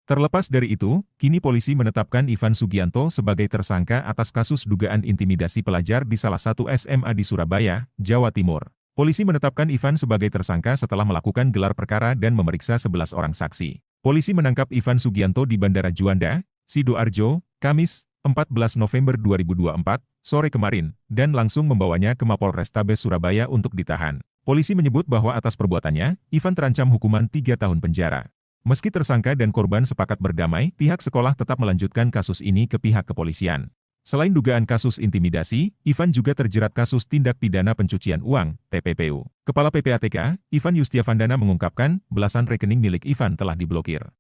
Terlepas dari itu, kini polisi menetapkan Ivan Sugianto sebagai tersangka atas kasus dugaan intimidasi pelajar di salah satu SMA di Surabaya, Jawa Timur. Polisi menetapkan Ivan sebagai tersangka setelah melakukan gelar perkara dan memeriksa 11 orang saksi. Polisi menangkap Ivan Sugianto di Bandara Juanda, Sidoarjo, Kamis, 14 November 2024, sore kemarin, dan langsung membawanya ke Mapolrestabes Surabaya untuk ditahan. Polisi menyebut bahwa atas perbuatannya, Ivan terancam hukuman 3 tahun penjara. Meski tersangka dan korban sepakat berdamai, pihak sekolah tetap melanjutkan kasus ini ke pihak kepolisian. Selain dugaan kasus intimidasi, Ivan juga terjerat kasus tindak pidana pencucian uang, TPPU. Kepala PPATK, Ivan Yustiavandana mengungkapkan, belasan rekening milik Ivan telah diblokir.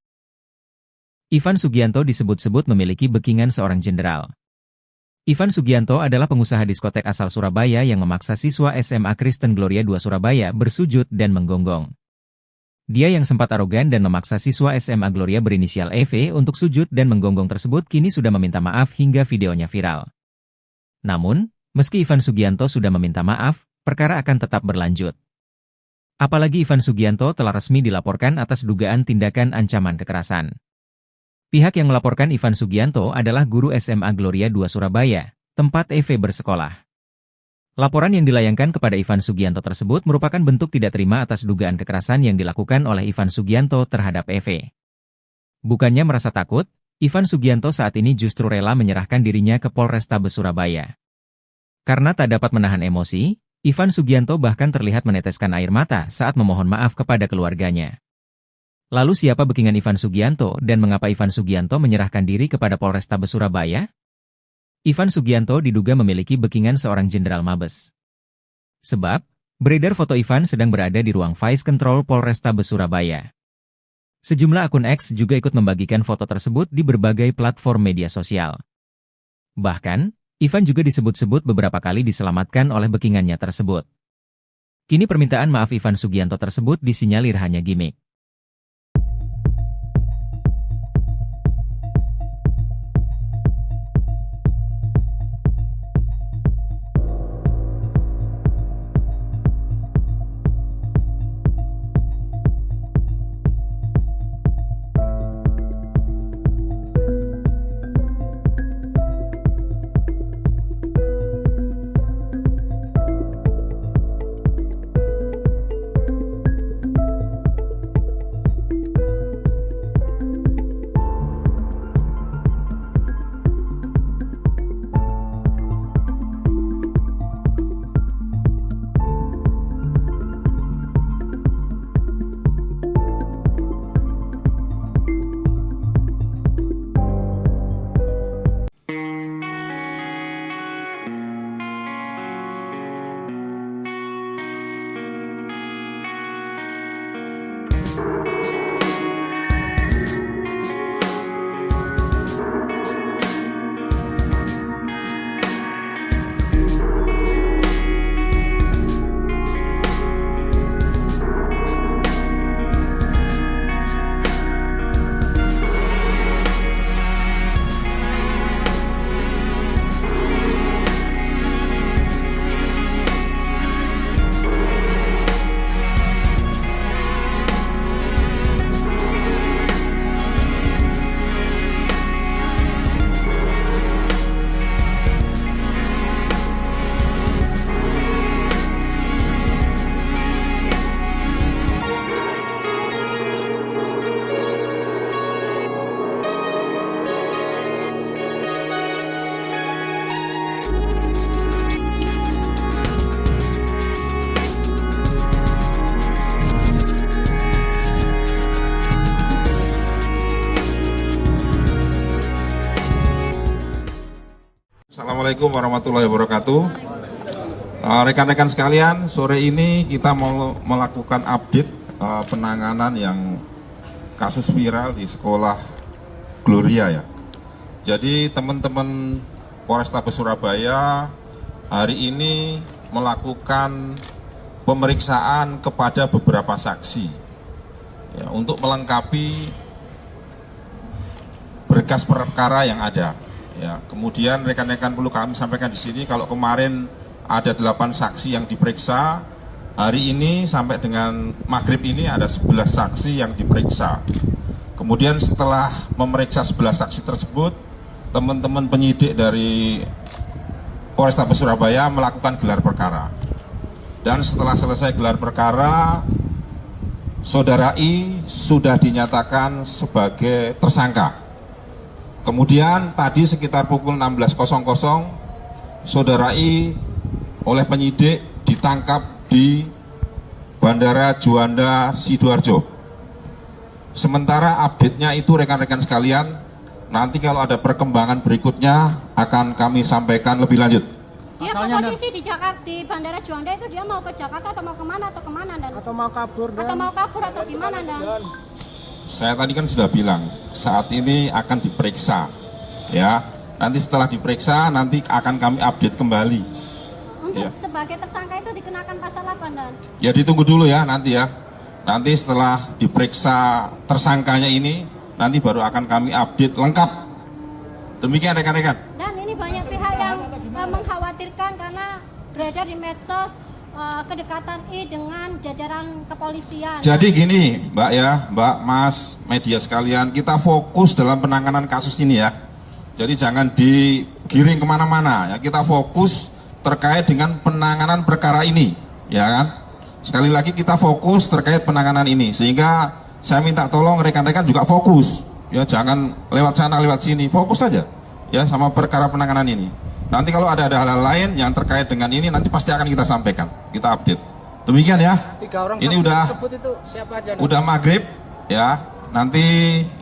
Ivan Sugianto disebut-sebut memiliki backingan seorang jenderal. Ivan Sugianto adalah pengusaha diskotek asal Surabaya yang memaksa siswa SMA Kristen Gloria II Surabaya bersujud dan menggonggong. Dia yang sempat arogan dan memaksa siswa SMA Gloria berinisial EV untuk sujud dan menggonggong tersebut kini sudah meminta maaf hingga videonya viral. Namun, meski Ivan Sugianto sudah meminta maaf, perkara akan tetap berlanjut. Apalagi Ivan Sugianto telah resmi dilaporkan atas dugaan tindakan ancaman kekerasan. Pihak yang melaporkan Ivan Sugianto adalah guru SMA Gloria II Surabaya, tempat EV bersekolah. Laporan yang dilayangkan kepada Ivan Sugianto tersebut merupakan bentuk tidak terima atas dugaan kekerasan yang dilakukan oleh Ivan Sugianto terhadap EV. Bukannya merasa takut, Ivan Sugianto saat ini justru rela menyerahkan dirinya ke Polrestabes Surabaya. Karena tak dapat menahan emosi, Ivan Sugianto bahkan terlihat meneteskan air mata saat memohon maaf kepada keluarganya. Lalu siapa backingan Ivan Sugianto dan mengapa Ivan Sugianto menyerahkan diri kepada Polrestabes Surabaya? Ivan Sugianto diduga memiliki backingan seorang jenderal Mabes. Sebab, beredar foto Ivan sedang berada di ruang Vice Control Polrestabes Surabaya. Sejumlah akun X juga ikut membagikan foto tersebut di berbagai platform media sosial. Bahkan, Ivan juga disebut-sebut beberapa kali diselamatkan oleh backingannya tersebut. Kini permintaan maaf Ivan Sugianto tersebut disinyalir hanya gimmick. Assalamualaikum warahmatullahi wabarakatuh. Rekan-rekan sekalian, sore ini kita mau melakukan update penanganan yang kasus viral di sekolah Gloria ya. Jadi teman-teman Polrestabes Surabaya hari ini melakukan pemeriksaan kepada beberapa saksi ya, untuk melengkapi berkas perkara yang ada. Ya, kemudian rekan-rekan perlu kami sampaikan di sini kalau kemarin ada 8 saksi yang diperiksa, hari ini sampai dengan maghrib ini ada 11 saksi yang diperiksa. Kemudian setelah memeriksa 11 saksi tersebut, teman-teman penyidik dari Polrestabes Surabaya melakukan gelar perkara. Dan setelah selesai gelar perkara, Saudara I sudah dinyatakan sebagai tersangka. Kemudian tadi sekitar pukul 16.00 Saudara I oleh penyidik ditangkap di Bandara Juanda Sidoarjo. Sementara update-nya itu rekan-rekan sekalian, nanti kalau ada perkembangan berikutnya akan kami sampaikan lebih lanjut. Dia Asalnya, posisi di Jakarta, di Bandara Juanda itu dia mau ke Jakarta atau mau kemana Dan? Atau mau kabur Dan? Atau mau kabur atau gimana Dan? Saya tadi kan sudah bilang, saat ini akan diperiksa, ya. Nanti setelah diperiksa, nanti akan kami update kembali. Untuk Ya. sebagai tersangka itu dikenakan pasal apa Dan? Ya ditunggu dulu ya nanti ya. Nanti setelah diperiksa tersangkanya ini, nanti baru akan kami update lengkap. Demikian rekan-rekan. Dan ini banyak pihak yang mengkhawatirkan karena beredar di medsos kedekatan I dengan jajaran kepolisian. Jadi gini, Mbak ya, Mbak, Mas, media sekalian, kita fokus dalam penanganan kasus ini ya. Jadi jangan digiring kemana-mana ya. Kita fokus terkait dengan penanganan perkara ini, ya kan? Sekali lagi kita fokus terkait penanganan ini, sehingga saya minta tolong rekan-rekan juga fokus, ya jangan lewat sana lewat sini, fokus saja, ya sama perkara penanganan ini. Nanti kalau ada hal-hal lain yang terkait dengan ini, nanti pasti akan kita sampaikan, kita update. Demikian ya. 3 orang Ini saksi udah tersebut itu siapa aja Dan? udah maghrib, ya. Nanti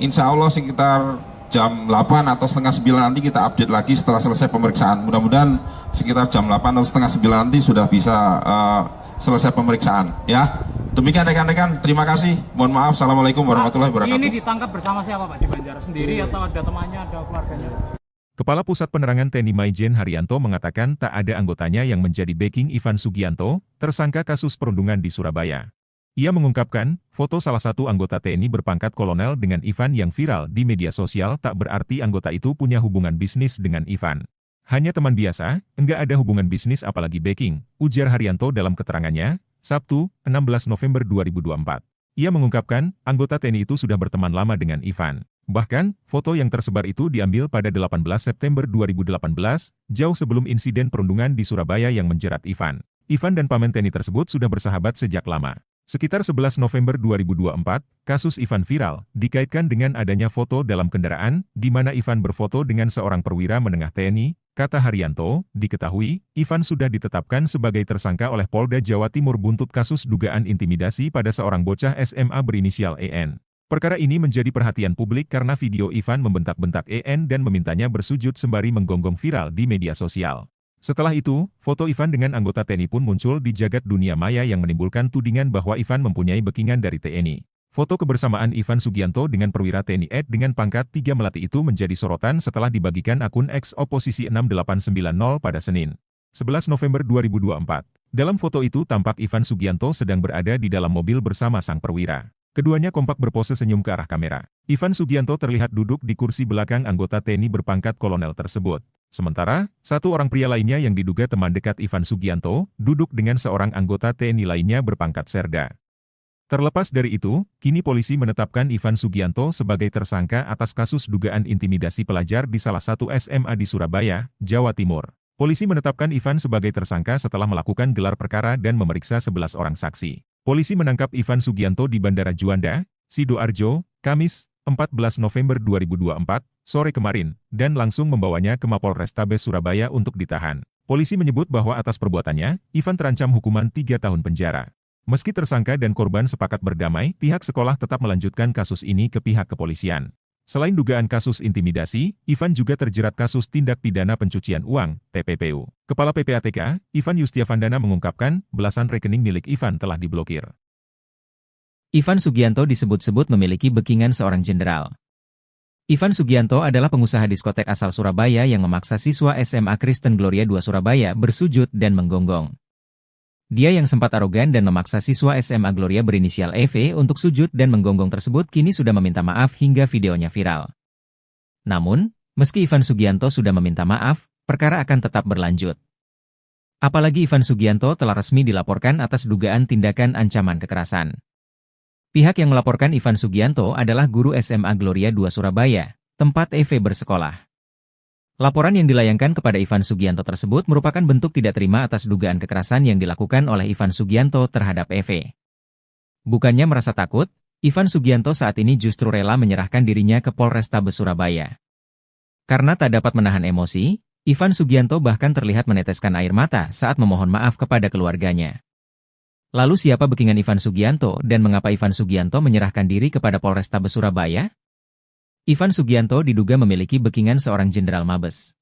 insya Allah sekitar jam 8 atau setengah 9 nanti kita update lagi setelah selesai pemeriksaan. Mudah-mudahan sekitar jam 8 atau setengah 9 nanti sudah bisa selesai pemeriksaan, ya. Demikian rekan-rekan, terima kasih. Mohon maaf, assalamualaikum warahmatullahi wabarakatuh. Ini ditangkap bersama siapa Pak di Banjar? Sendiri atau ada temannya, ada keluarganya? Kepala Pusat Penerangan TNI Maijen Haryanto mengatakan tak ada anggotanya yang menjadi backing Ivan Sugianto, tersangka kasus perundungan di Surabaya. Ia mengungkapkan, foto salah satu anggota TNI berpangkat kolonel dengan Ivan yang viral di media sosial tak berarti anggota itu punya hubungan bisnis dengan Ivan. Hanya teman biasa, enggak ada hubungan bisnis apalagi backing, ujar Haryanto dalam keterangannya, Sabtu, 16 November 2024. Ia mengungkapkan, anggota TNI itu sudah berteman lama dengan Ivan. Bahkan, foto yang tersebar itu diambil pada 18 September 2018, jauh sebelum insiden perundungan di Surabaya yang menjerat Ivan. Ivan dan paman TNI tersebut sudah bersahabat sejak lama. Sekitar 11 November 2024, kasus Ivan viral, dikaitkan dengan adanya foto dalam kendaraan, di mana Ivan berfoto dengan seorang perwira menengah TNI, kata Haryanto, diketahui, Ivan sudah ditetapkan sebagai tersangka oleh Polda Jawa Timur buntut kasus dugaan intimidasi pada seorang bocah SMA berinisial EN. Perkara ini menjadi perhatian publik karena video Ivan membentak-bentak EN dan memintanya bersujud sembari menggonggong viral di media sosial. Setelah itu, foto Ivan dengan anggota TNI pun muncul di jagat dunia maya yang menimbulkan tudingan bahwa Ivan mempunyai backingan dari TNI. Foto kebersamaan Ivan Sugianto dengan perwira TNI AD dengan pangkat 3 Melati itu menjadi sorotan setelah dibagikan akun X Oposisi 6890 pada Senin, 11 November 2024. Dalam foto itu tampak Ivan Sugianto sedang berada di dalam mobil bersama sang perwira. Keduanya kompak berpose senyum ke arah kamera. Ivan Sugianto terlihat duduk di kursi belakang anggota TNI berpangkat kolonel tersebut. Sementara, satu orang pria lainnya yang diduga teman dekat Ivan Sugianto, duduk dengan seorang anggota TNI lainnya berpangkat serda. Terlepas dari itu, kini polisi menetapkan Ivan Sugianto sebagai tersangka atas kasus dugaan intimidasi pelajar di salah satu SMA di Surabaya, Jawa Timur. Polisi menetapkan Ivan sebagai tersangka setelah melakukan gelar perkara dan memeriksa 11 orang saksi. Polisi menangkap Ivan Sugianto di Bandara Juanda, Sidoarjo, Kamis, 14 November 2024, sore kemarin, dan langsung membawanya ke Mapolrestabes Surabaya untuk ditahan. Polisi menyebut bahwa atas perbuatannya, Ivan terancam hukuman 3 tahun penjara. Meski tersangka dan korban sepakat berdamai, pihak sekolah tetap melanjutkan kasus ini ke pihak kepolisian. Selain dugaan kasus intimidasi, Ivan juga terjerat kasus tindak pidana pencucian uang, TPPU. Kepala PPATK, Ivan Yustiavandana mengungkapkan, belasan rekening milik Ivan telah diblokir. Ivan Sugianto disebut-sebut memiliki backingan seorang jenderal. Ivan Sugianto adalah pengusaha diskotek asal Surabaya yang memaksa siswa SMA Kristen Gloria II Surabaya bersujud dan menggonggong. Dia yang sempat arogan dan memaksa siswa SMA Gloria berinisial EV untuk sujud dan menggonggong tersebut kini sudah meminta maaf hingga videonya viral. Namun, meski Ivan Sugianto sudah meminta maaf, perkara akan tetap berlanjut. Apalagi Ivan Sugianto telah resmi dilaporkan atas dugaan tindakan ancaman kekerasan. Pihak yang melaporkan Ivan Sugianto adalah guru SMA Gloria II Surabaya, tempat EV bersekolah. Laporan yang dilayangkan kepada Ivan Sugianto tersebut merupakan bentuk tidak terima atas dugaan kekerasan yang dilakukan oleh Ivan Sugianto terhadap EV. Bukannya merasa takut, Ivan Sugianto saat ini justru rela menyerahkan dirinya ke Polrestabes Surabaya. Karena tak dapat menahan emosi, Ivan Sugianto bahkan terlihat meneteskan air mata saat memohon maaf kepada keluarganya. Lalu siapa backingan Ivan Sugianto dan mengapa Ivan Sugianto menyerahkan diri kepada Polrestabes Surabaya? Ivan Sugianto diduga memiliki backingan seorang jenderal Mabes.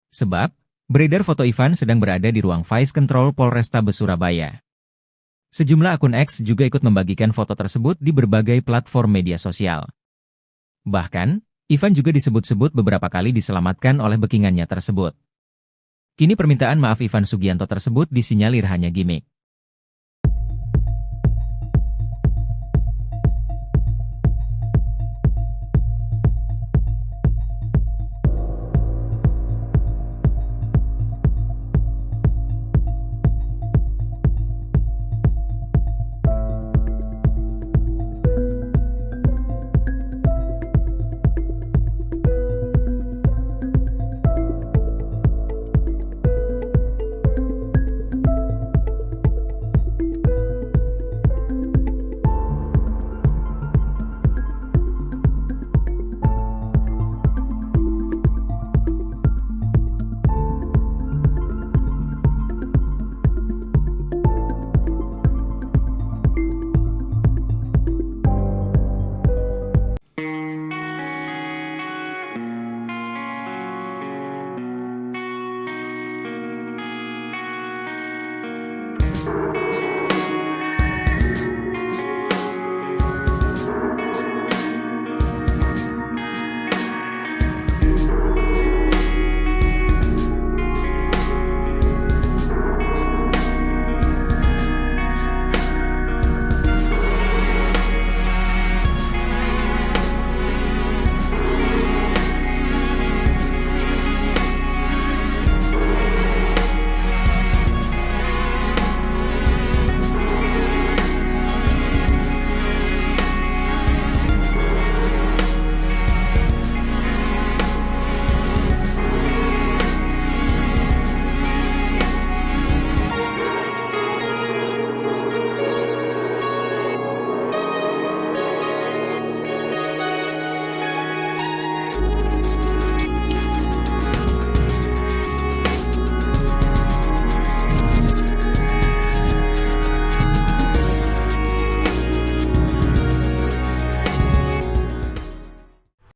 Sebab, beredar foto Ivan sedang berada di ruang Vice Control Polrestabes Surabaya. Sejumlah akun X juga ikut membagikan foto tersebut di berbagai platform media sosial. Bahkan, Ivan juga disebut-sebut beberapa kali diselamatkan oleh backingannya tersebut. Kini permintaan maaf Ivan Sugianto tersebut disinyalir hanya gimmick.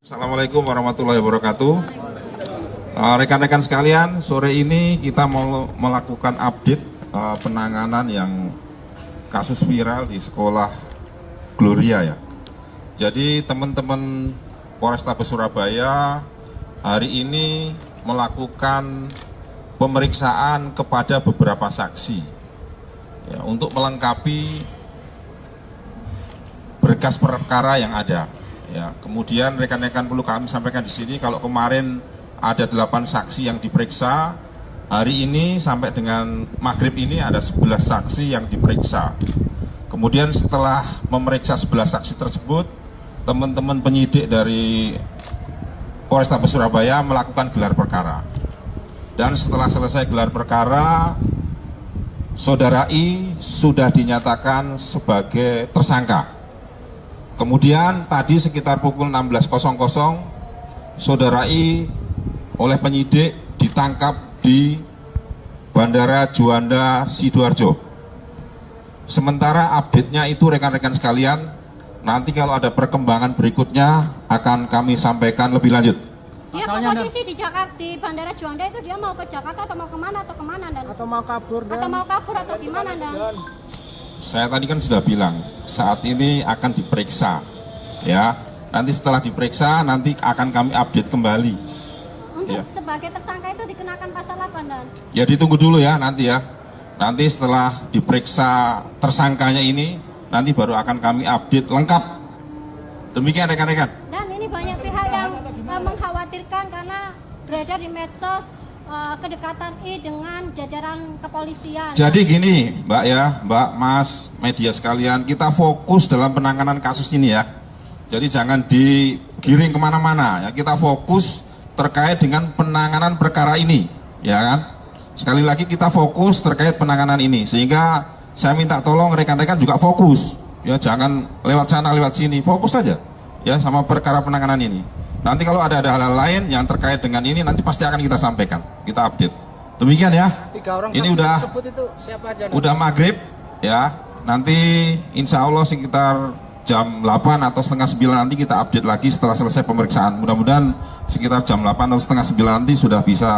Assalamualaikum warahmatullahi wabarakatuh. Rekan-rekan sekalian, sore ini kita mau melakukan update penanganan yang kasus viral di sekolah Gloria ya. Jadi teman-teman Polrestabes Surabaya hari ini melakukan pemeriksaan kepada beberapa saksi ya, untuk melengkapi berkas perkara yang ada. Ya, kemudian rekan-rekan perlu kami sampaikan di sini kalau kemarin ada 8 saksi yang diperiksa, hari ini sampai dengan maghrib ini ada 11 saksi yang diperiksa. Kemudian setelah memeriksa 11 saksi tersebut, teman-teman penyidik dari Polrestabes Surabaya melakukan gelar perkara. Dan setelah selesai gelar perkara, Saudara I sudah dinyatakan sebagai tersangka. Kemudian tadi sekitar pukul 16.00, Saudara I oleh penyidik ditangkap di Bandara Juanda Sidoarjo. Sementara update-nya itu rekan-rekan sekalian, nanti kalau ada perkembangan berikutnya akan kami sampaikan lebih lanjut. Dia Pasalnya posisi di Jakarta, di Bandara Juanda itu dia mau ke Jakarta atau mau kemana Dan? Atau mau kabur dan Atau mau kabur atau gimana Dan? Saya tadi kan sudah bilang, saat ini akan diperiksa. Ya, nanti setelah diperiksa nanti akan kami update kembali. Untuk Ya. sebagai tersangka itu dikenakan pasal apa Dan? Ya ditunggu dulu ya nanti ya. Nanti setelah diperiksa tersangkanya ini, nanti baru akan kami update lengkap. Demikian rekan-rekan. Dan ini banyak pihak yang mengkhawatirkan karena beredar di medsos kedekatan I dengan jajaran kepolisian. Jadi gini Mbak ya, Mbak, Mas, media sekalian, kita fokus dalam penanganan kasus ini ya. Jadi jangan digiring kemana-mana ya, kita fokus terkait dengan penanganan perkara ini, ya kan? Sekali lagi kita fokus terkait penanganan ini, sehingga saya minta tolong rekan-rekan juga fokus, ya jangan lewat sana lewat sini, fokus saja, ya sama perkara penanganan ini. Nanti kalau ada hal-hal lain yang terkait dengan ini, nanti pasti akan kita sampaikan, kita update. Demikian ya. 3 orang Ini saksi udah tersebut itu siapa aja? udah maghrib, ya. Nanti insya Allah sekitar jam 8 atau setengah 9 nanti kita update lagi setelah selesai pemeriksaan. Mudah-mudahan sekitar jam 8 atau setengah 9 nanti sudah bisa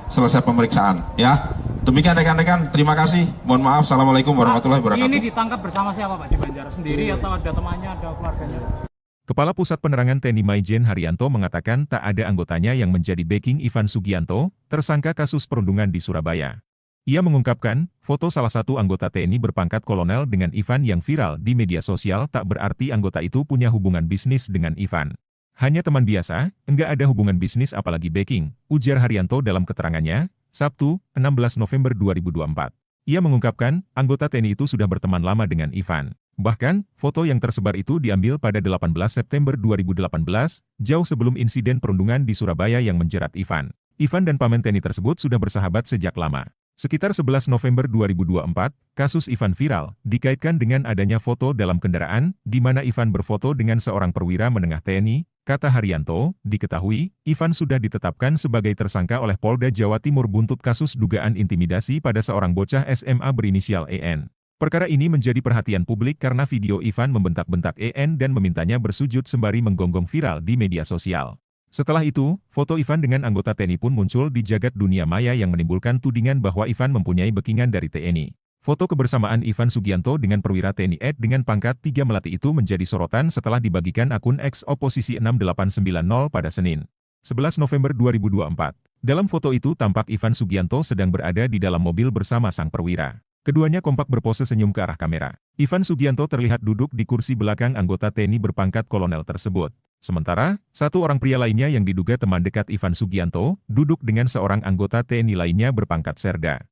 selesai pemeriksaan, ya. Demikian rekan-rekan, terima kasih. Mohon maaf, assalamualaikum warahmatullahi wabarakatuh. Ini ditangkap bersama siapa Pak di Banjar? Sendiri atau ada temannya, ada keluarganya? Kepala Pusat Penerangan TNI Maijen Haryanto mengatakan tak ada anggotanya yang menjadi backing Ivan Sugianto, tersangka kasus perundungan di Surabaya. Ia mengungkapkan, foto salah satu anggota TNI berpangkat kolonel dengan Ivan yang viral di media sosial tak berarti anggota itu punya hubungan bisnis dengan Ivan. Hanya teman biasa, enggak ada hubungan bisnis apalagi backing, ujar Haryanto dalam keterangannya, Sabtu, 16 November 2024. Ia mengungkapkan, anggota TNI itu sudah berteman lama dengan Ivan. Bahkan, foto yang tersebar itu diambil pada 18 September 2018, jauh sebelum insiden perundungan di Surabaya yang menjerat Ivan. Ivan dan paman TNI tersebut sudah bersahabat sejak lama. Sekitar 11 November 2024, kasus Ivan viral, dikaitkan dengan adanya foto dalam kendaraan, di mana Ivan berfoto dengan seorang perwira menengah TNI, kata Haryanto, diketahui, Ivan sudah ditetapkan sebagai tersangka oleh Polda Jawa Timur buntut kasus dugaan intimidasi pada seorang bocah SMA berinisial EN. Perkara ini menjadi perhatian publik karena video Ivan membentak-bentak EN dan memintanya bersujud sembari menggonggong viral di media sosial. Setelah itu, foto Ivan dengan anggota TNI pun muncul di jagat dunia maya yang menimbulkan tudingan bahwa Ivan mempunyai backingan dari TNI. Foto kebersamaan Ivan Sugianto dengan perwira TNI Ed dengan pangkat 3 Melati itu menjadi sorotan setelah dibagikan akun X Oposisi 6890 pada Senin, 11 November 2024. Dalam foto itu tampak Ivan Sugianto sedang berada di dalam mobil bersama sang perwira. Keduanya kompak berpose senyum ke arah kamera. Ivan Sugianto terlihat duduk di kursi belakang anggota TNI berpangkat kolonel tersebut. Sementara, satu orang pria lainnya yang diduga teman dekat Ivan Sugianto, duduk dengan seorang anggota TNI lainnya berpangkat serda.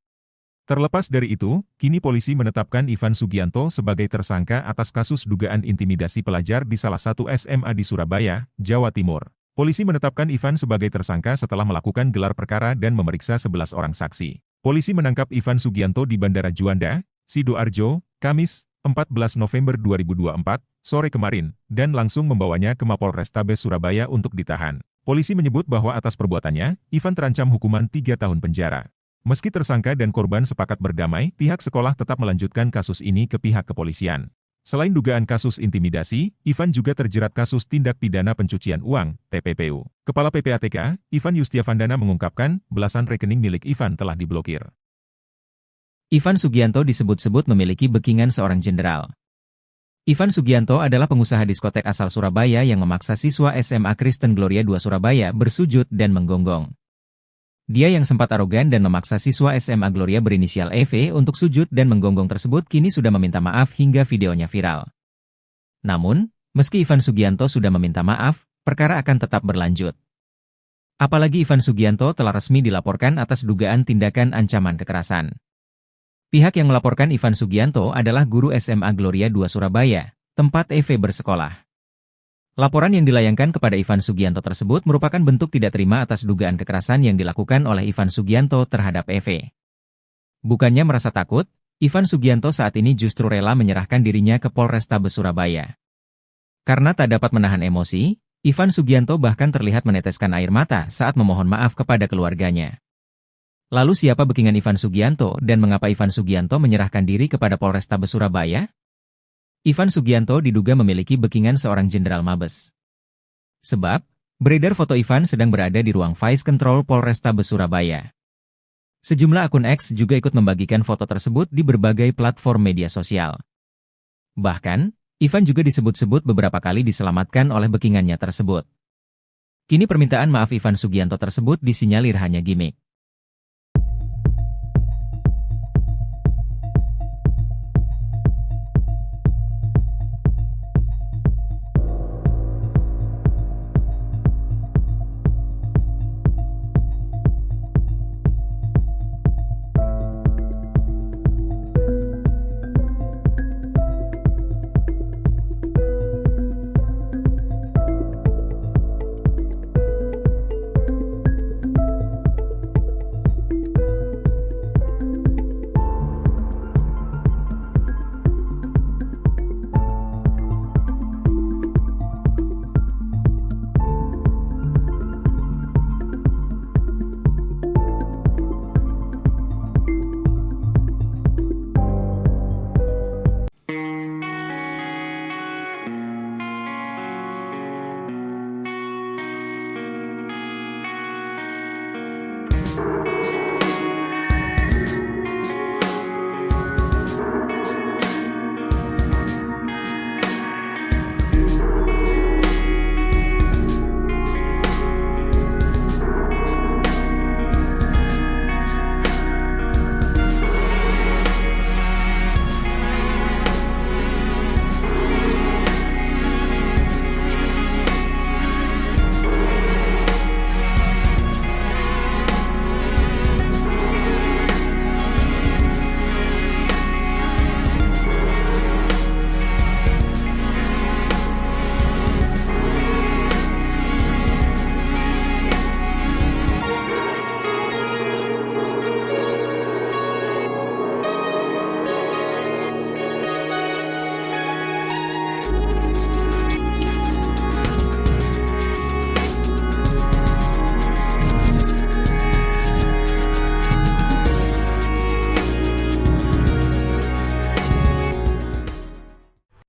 Terlepas dari itu, kini polisi menetapkan Ivan Sugianto sebagai tersangka atas kasus dugaan intimidasi pelajar di salah satu SMA di Surabaya, Jawa Timur. Polisi menetapkan Ivan sebagai tersangka setelah melakukan gelar perkara dan memeriksa 11 orang saksi. Polisi menangkap Ivan Sugianto di Bandara Juanda, Sidoarjo, Kamis, 14 November 2024, sore kemarin, dan langsung membawanya ke Mapolrestabes Surabaya untuk ditahan. Polisi menyebut bahwa atas perbuatannya, Ivan terancam hukuman 3 tahun penjara. Meski tersangka dan korban sepakat berdamai, pihak sekolah tetap melanjutkan kasus ini ke pihak kepolisian. Selain dugaan kasus intimidasi, Ivan juga terjerat kasus tindak pidana pencucian uang, TPPU. Kepala PPATK, Ivan Yustiavandana mengungkapkan, belasan rekening milik Ivan telah diblokir. Ivan Sugianto disebut-sebut memiliki backingan seorang jenderal. Ivan Sugianto adalah pengusaha diskotek asal Surabaya yang memaksa siswa SMA Kristen Gloria II Surabaya bersujud dan menggonggong. Dia yang sempat arogan dan memaksa siswa SMA Gloria berinisial EV untuk sujud dan menggonggong tersebut kini sudah meminta maaf hingga videonya viral. Namun, meski Ivan Sugianto sudah meminta maaf, perkara akan tetap berlanjut. Apalagi Ivan Sugianto telah resmi dilaporkan atas dugaan tindakan ancaman kekerasan. Pihak yang melaporkan Ivan Sugianto adalah guru SMA Gloria II Surabaya, tempat EV bersekolah. Laporan yang dilayangkan kepada Ivan Sugianto tersebut merupakan bentuk tidak terima atas dugaan kekerasan yang dilakukan oleh Ivan Sugianto terhadap EV. Bukannya merasa takut, Ivan Sugianto saat ini justru rela menyerahkan dirinya ke Polrestabes Surabaya. Karena tak dapat menahan emosi, Ivan Sugianto bahkan terlihat meneteskan air mata saat memohon maaf kepada keluarganya. Lalu siapa backingan Ivan Sugianto dan mengapa Ivan Sugianto menyerahkan diri kepada Polrestabes Surabaya? Ivan Sugianto diduga memiliki backingan seorang jenderal Mabes. Sebab, beredar foto Ivan sedang berada di ruang Vice Control Polrestabes Surabaya. Sejumlah akun X juga ikut membagikan foto tersebut di berbagai platform media sosial. Bahkan, Ivan juga disebut-sebut beberapa kali diselamatkan oleh backingannya tersebut. Kini permintaan maaf Ivan Sugianto tersebut disinyalir hanya gimmick.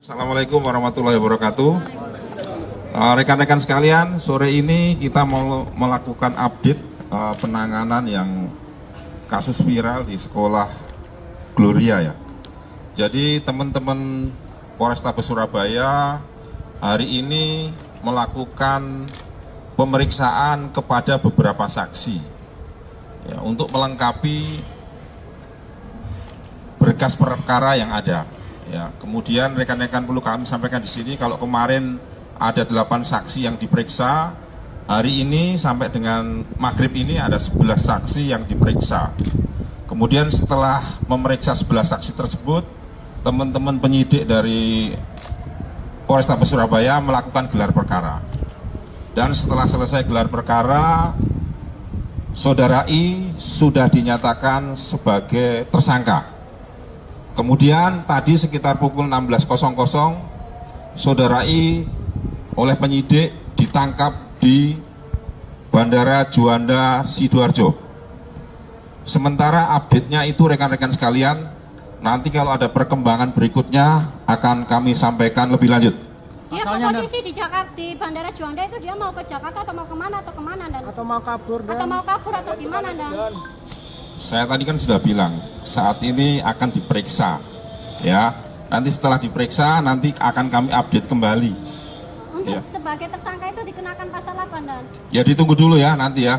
Assalamualaikum warahmatullahi wabarakatuh. Rekan-rekan sekalian, sore ini kita mau melakukan update penanganan yang kasus viral di sekolah Gloria ya. Jadi teman-teman Polrestabes Surabaya hari ini melakukan pemeriksaan kepada beberapa saksi ya, untuk melengkapi berkas perkara yang ada. Ya, kemudian rekan-rekan perlu kami sampaikan di sini kalau kemarin ada 8 saksi yang diperiksa, hari ini sampai dengan maghrib ini ada 11 saksi yang diperiksa. Kemudian setelah memeriksa 11 saksi tersebut, teman-teman penyidik dari Polrestabes Surabaya melakukan gelar perkara. Dan setelah selesai gelar perkara, Saudara I sudah dinyatakan sebagai tersangka. Kemudian tadi sekitar pukul 16.00, Saudara I oleh penyidik ditangkap di Bandara Juanda Sidoarjo. Sementara update-nya itu rekan-rekan sekalian, nanti kalau ada perkembangan berikutnya akan kami sampaikan lebih lanjut. Dia posisi di Jakarta, di Bandara Juanda itu dia mau ke Jakarta atau mau kemana Dan? Atau mau kabur Dan? Atau mau kabur atau gimana Dan? Saya tadi kan sudah bilang, saat ini akan diperiksa, ya. Nanti setelah diperiksa, nanti akan kami update kembali. Untuk Iya. sebagai tersangka itu dikenakan pasal apa, Dan? Ya ditunggu dulu ya nanti ya.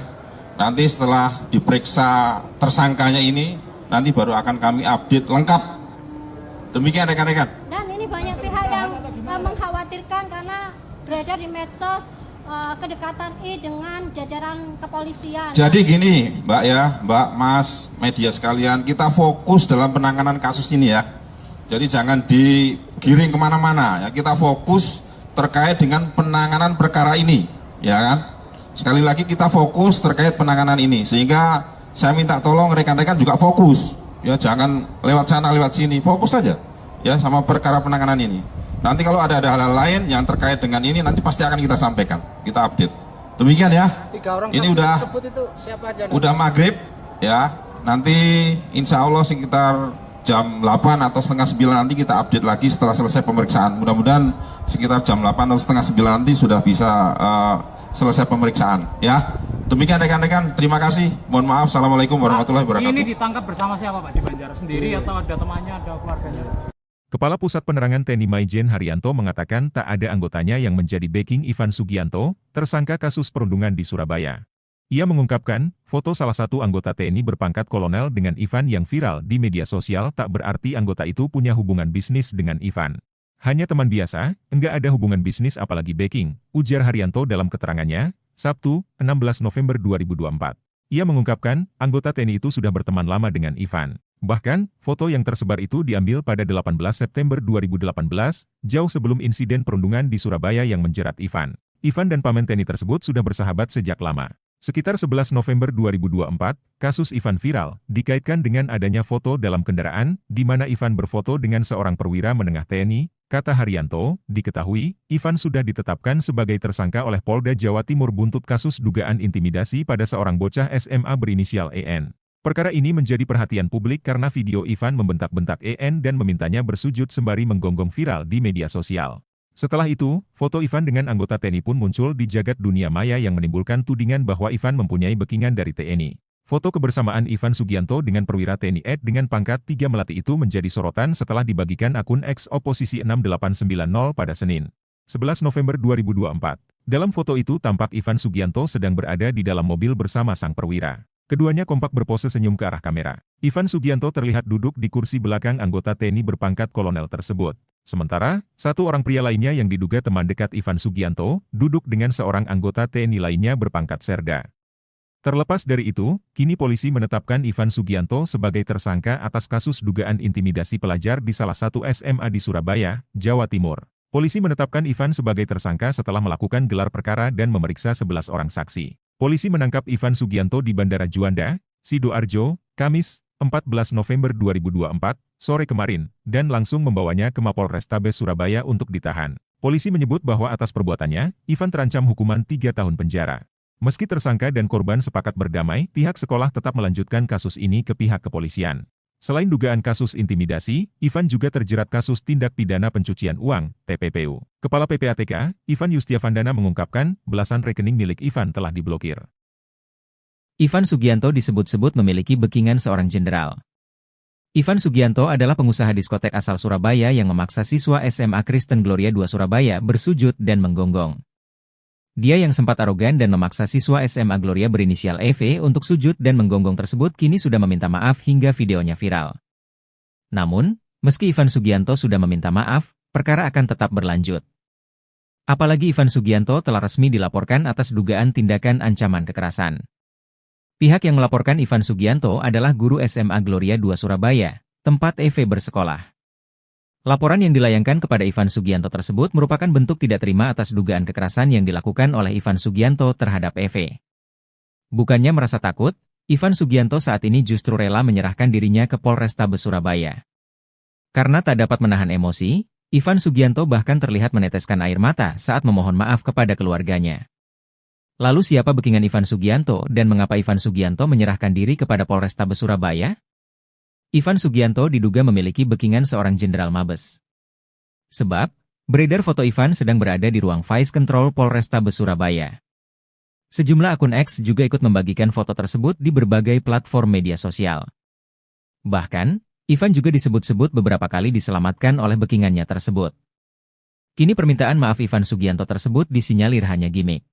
Nanti setelah diperiksa tersangkanya ini, nanti baru akan kami update lengkap. Demikian rekan-rekan. Dan ini banyak pihak yang mengkhawatirkan karena beredar di medsos kedekatan I dengan jajaran kepolisian. Jadi gini, Mbak ya, Mbak, Mas, media sekalian, kita fokus dalam penanganan kasus ini ya. Jadi jangan digiring kemana-mana ya. Kita fokus terkait dengan penanganan perkara ini, ya kan? Sekali lagi kita fokus terkait penanganan ini, sehingga saya minta tolong rekan-rekan juga fokus, ya jangan lewat sana lewat sini, fokus saja, ya sama perkara penanganan ini. Nanti kalau ada hal-hal lain yang terkait dengan ini, nanti pasti akan kita sampaikan, kita update. Demikian ya. 3 orang Ini saksi udah tersebut itu siapa aja? Dan? udah maghrib, ya. Nanti insya Allah sekitar jam 8 atau setengah 9 nanti kita update lagi setelah selesai pemeriksaan. Mudah-mudahan sekitar jam 8 atau setengah 9 nanti sudah bisa selesai pemeriksaan, ya. Demikian rekan-rekan, terima kasih. Mohon maaf. Assalamualaikum warahmatullahi wabarakatuh. Ini ditangkap bersama siapa Pak di Banjar? Sendiri atau ada temannya, ada keluarganya? Kepala Pusat Penerangan TNI Maijen Haryanto mengatakan tak ada anggotanya yang menjadi backing Ivan Sugianto, tersangka kasus perundungan di Surabaya. Ia mengungkapkan, foto salah satu anggota TNI berpangkat kolonel dengan Ivan yang viral di media sosial tak berarti anggota itu punya hubungan bisnis dengan Ivan. Hanya teman biasa, enggak ada hubungan bisnis apalagi backing, ujar Haryanto dalam keterangannya, Sabtu, 16 November 2024. Ia mengungkapkan, anggota TNI itu sudah berteman lama dengan Ivan. Bahkan, foto yang tersebar itu diambil pada 18 September 2018, jauh sebelum insiden perundungan di Surabaya yang menjerat Ivan. Ivan dan paman TNI tersebut sudah bersahabat sejak lama. Sekitar 11 November 2024, kasus Ivan viral, dikaitkan dengan adanya foto dalam kendaraan, di mana Ivan berfoto dengan seorang perwira menengah TNI, kata Haryanto, diketahui, Ivan sudah ditetapkan sebagai tersangka oleh Polda Jawa Timur buntut kasus dugaan intimidasi pada seorang bocah SMA berinisial EN. Perkara ini menjadi perhatian publik karena video Ivan membentak-bentak EN dan memintanya bersujud sembari menggonggong viral di media sosial. Setelah itu, foto Ivan dengan anggota TNI pun muncul di jagat dunia maya yang menimbulkan tudingan bahwa Ivan mempunyai backingan dari TNI. Foto kebersamaan Ivan Sugianto dengan perwira TNI ED dengan pangkat 3 melati itu menjadi sorotan setelah dibagikan akun X Oposisi 6890 pada Senin, 11 November 2024. Dalam foto itu tampak Ivan Sugianto sedang berada di dalam mobil bersama sang perwira. Keduanya kompak berpose senyum ke arah kamera. Ivan Sugianto terlihat duduk di kursi belakang anggota TNI berpangkat kolonel tersebut. Sementara, satu orang pria lainnya yang diduga teman dekat Ivan Sugianto, duduk dengan seorang anggota TNI lainnya berpangkat serda. Terlepas dari itu, kini polisi menetapkan Ivan Sugianto sebagai tersangka atas kasus dugaan intimidasi pelajar di salah satu SMA di Surabaya, Jawa Timur. Polisi menetapkan Ivan sebagai tersangka setelah melakukan gelar perkara dan memeriksa 11 orang saksi. Polisi menangkap Ivan Sugianto di Bandara Juanda, Sidoarjo, Kamis, 14 November 2024, sore kemarin, dan langsung membawanya ke Mapolrestabes Surabaya untuk ditahan. Polisi menyebut bahwa atas perbuatannya, Ivan terancam hukuman 3 tahun penjara. Meski tersangka dan korban sepakat berdamai, pihak sekolah tetap melanjutkan kasus ini ke pihak kepolisian. Selain dugaan kasus intimidasi, Ivan juga terjerat kasus tindak pidana pencucian uang, TPPU. Kepala PPATK, Ivan Yustiavandana mengungkapkan, belasan rekening milik Ivan telah diblokir. Ivan Sugianto disebut-sebut memiliki backingan seorang jenderal. Ivan Sugianto adalah pengusaha diskotek asal Surabaya yang memaksa siswa SMA Kristen Gloria II Surabaya bersujud dan menggonggong. Dia yang sempat arogan dan memaksa siswa SMA Gloria berinisial EV untuk sujud dan menggonggong tersebut kini sudah meminta maaf hingga videonya viral. Namun, meski Ivan Sugianto sudah meminta maaf, perkara akan tetap berlanjut. Apalagi Ivan Sugianto telah resmi dilaporkan atas dugaan tindakan ancaman kekerasan. Pihak yang melaporkan Ivan Sugianto adalah guru SMA Gloria II Surabaya, tempat EV bersekolah. Laporan yang dilayangkan kepada Ivan Sugianto tersebut merupakan bentuk tidak terima atas dugaan kekerasan yang dilakukan oleh Ivan Sugianto terhadap EV. Bukannya merasa takut, Ivan Sugianto saat ini justru rela menyerahkan dirinya ke Polrestabes Surabaya. Karena tak dapat menahan emosi, Ivan Sugianto bahkan terlihat meneteskan air mata saat memohon maaf kepada keluarganya. Lalu siapa backingan Ivan Sugianto dan mengapa Ivan Sugianto menyerahkan diri kepada Polrestabes Surabaya? Ivan Sugianto diduga memiliki backingan seorang jenderal Mabes. Sebab, beredar foto Ivan sedang berada di ruang Vice Control Polrestabes Surabaya. Sejumlah akun X juga ikut membagikan foto tersebut di berbagai platform media sosial. Bahkan, Ivan juga disebut-sebut beberapa kali diselamatkan oleh backingannya tersebut. Kini permintaan maaf Ivan Sugianto tersebut disinyalir hanya gimmick.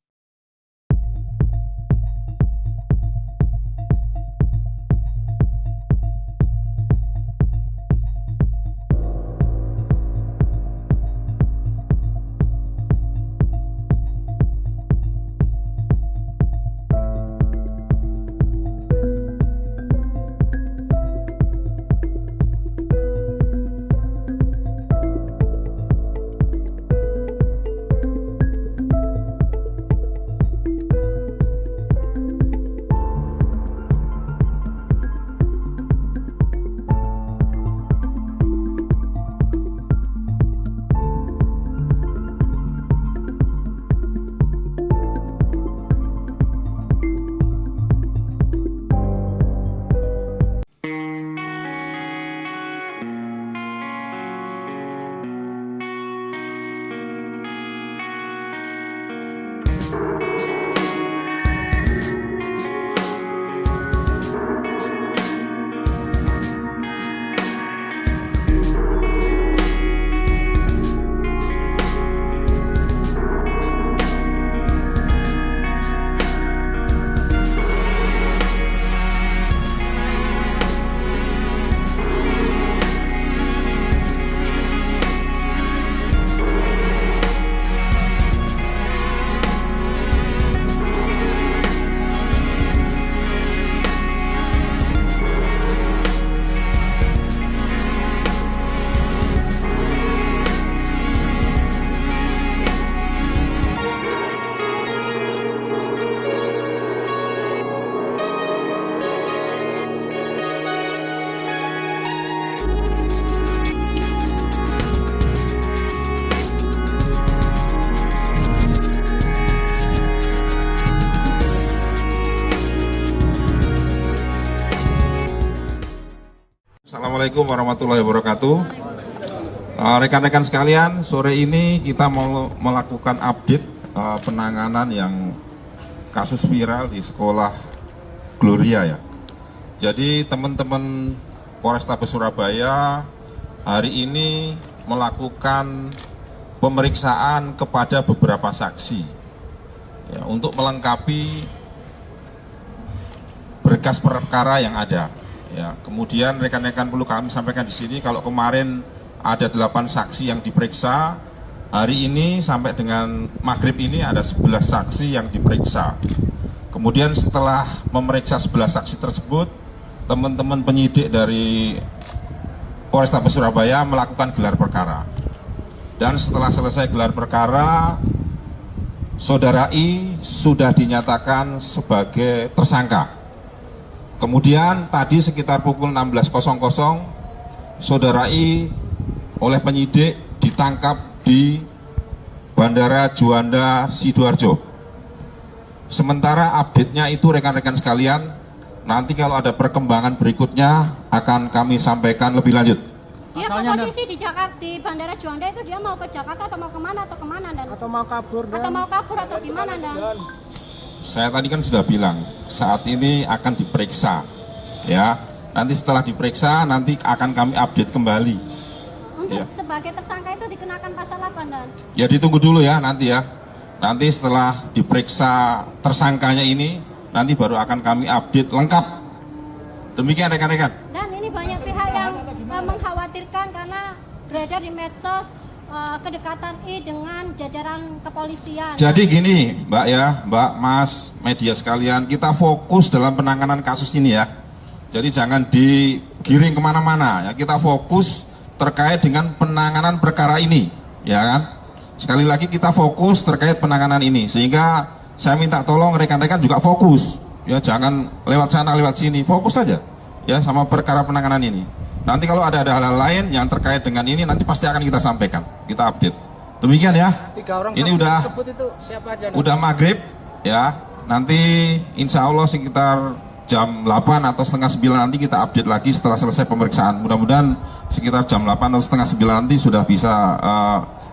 Assalamualaikum warahmatullahi wabarakatuh. Rekan-rekan sekalian, sore ini kita mau melakukan update penanganan yang kasus viral di sekolah Gloria ya. Jadi teman-teman Polrestabes Surabaya hari ini melakukan pemeriksaan kepada beberapa saksi ya, untuk melengkapi berkas perkara yang ada. Ya, kemudian rekan-rekan perlu kami sampaikan di sini kalau kemarin ada 8 saksi yang diperiksa, hari ini sampai dengan maghrib ini ada 11 saksi yang diperiksa. Kemudian setelah memeriksa 11 saksi tersebut, teman-teman penyidik dari Polrestabes Surabaya melakukan gelar perkara. Dan setelah selesai gelar perkara, Saudara I sudah dinyatakan sebagai tersangka. Kemudian tadi sekitar pukul 16.00, Saudara I oleh penyidik ditangkap di Bandara Juanda Sidoarjo. Sementara update-nya itu rekan-rekan sekalian, nanti kalau ada perkembangan berikutnya akan kami sampaikan lebih lanjut. Dia Asalnya posisi di Jakarta, di Bandara Juanda itu dia mau ke Jakarta atau mau kemana dan Atau mau kabur dan atau mau kabur atau gimana dan Saya tadi kan sudah bilang, saat ini akan diperiksa, ya. Nanti setelah diperiksa, nanti akan kami update kembali. untuk Ya. sebagai tersangka itu dikenakan pasal apa dan Ya ditunggu dulu ya nanti ya. Nanti setelah diperiksa tersangkanya ini, nanti baru akan kami update lengkap. Demikian rekan-rekan. dan ini banyak pihak yang mengkhawatirkan karena beredar di medsos kedekatan I dengan jajaran kepolisian. Jadi gini Mbak ya, Mbak, Mas, media sekalian, kita fokus dalam penanganan kasus ini ya. Jadi jangan digiring kemana-mana ya, kita fokus terkait dengan penanganan perkara ini, ya kan? Sekali lagi kita fokus terkait penanganan ini, sehingga saya minta tolong rekan-rekan juga fokus, ya jangan lewat sana lewat sini, fokus saja ya sama perkara penanganan ini. Nanti kalau ada hal-hal lain yang terkait dengan ini, nanti pasti akan kita sampaikan, kita update. Demikian ya. 3 orang Ini saksi udah tersebut itu siapa aja? Dan? udah maghrib ya. Nanti insya Allah sekitar jam 8 atau setengah 9 nanti kita update lagi setelah selesai pemeriksaan. Mudah-mudahan sekitar jam 8 atau setengah 9 nanti sudah bisa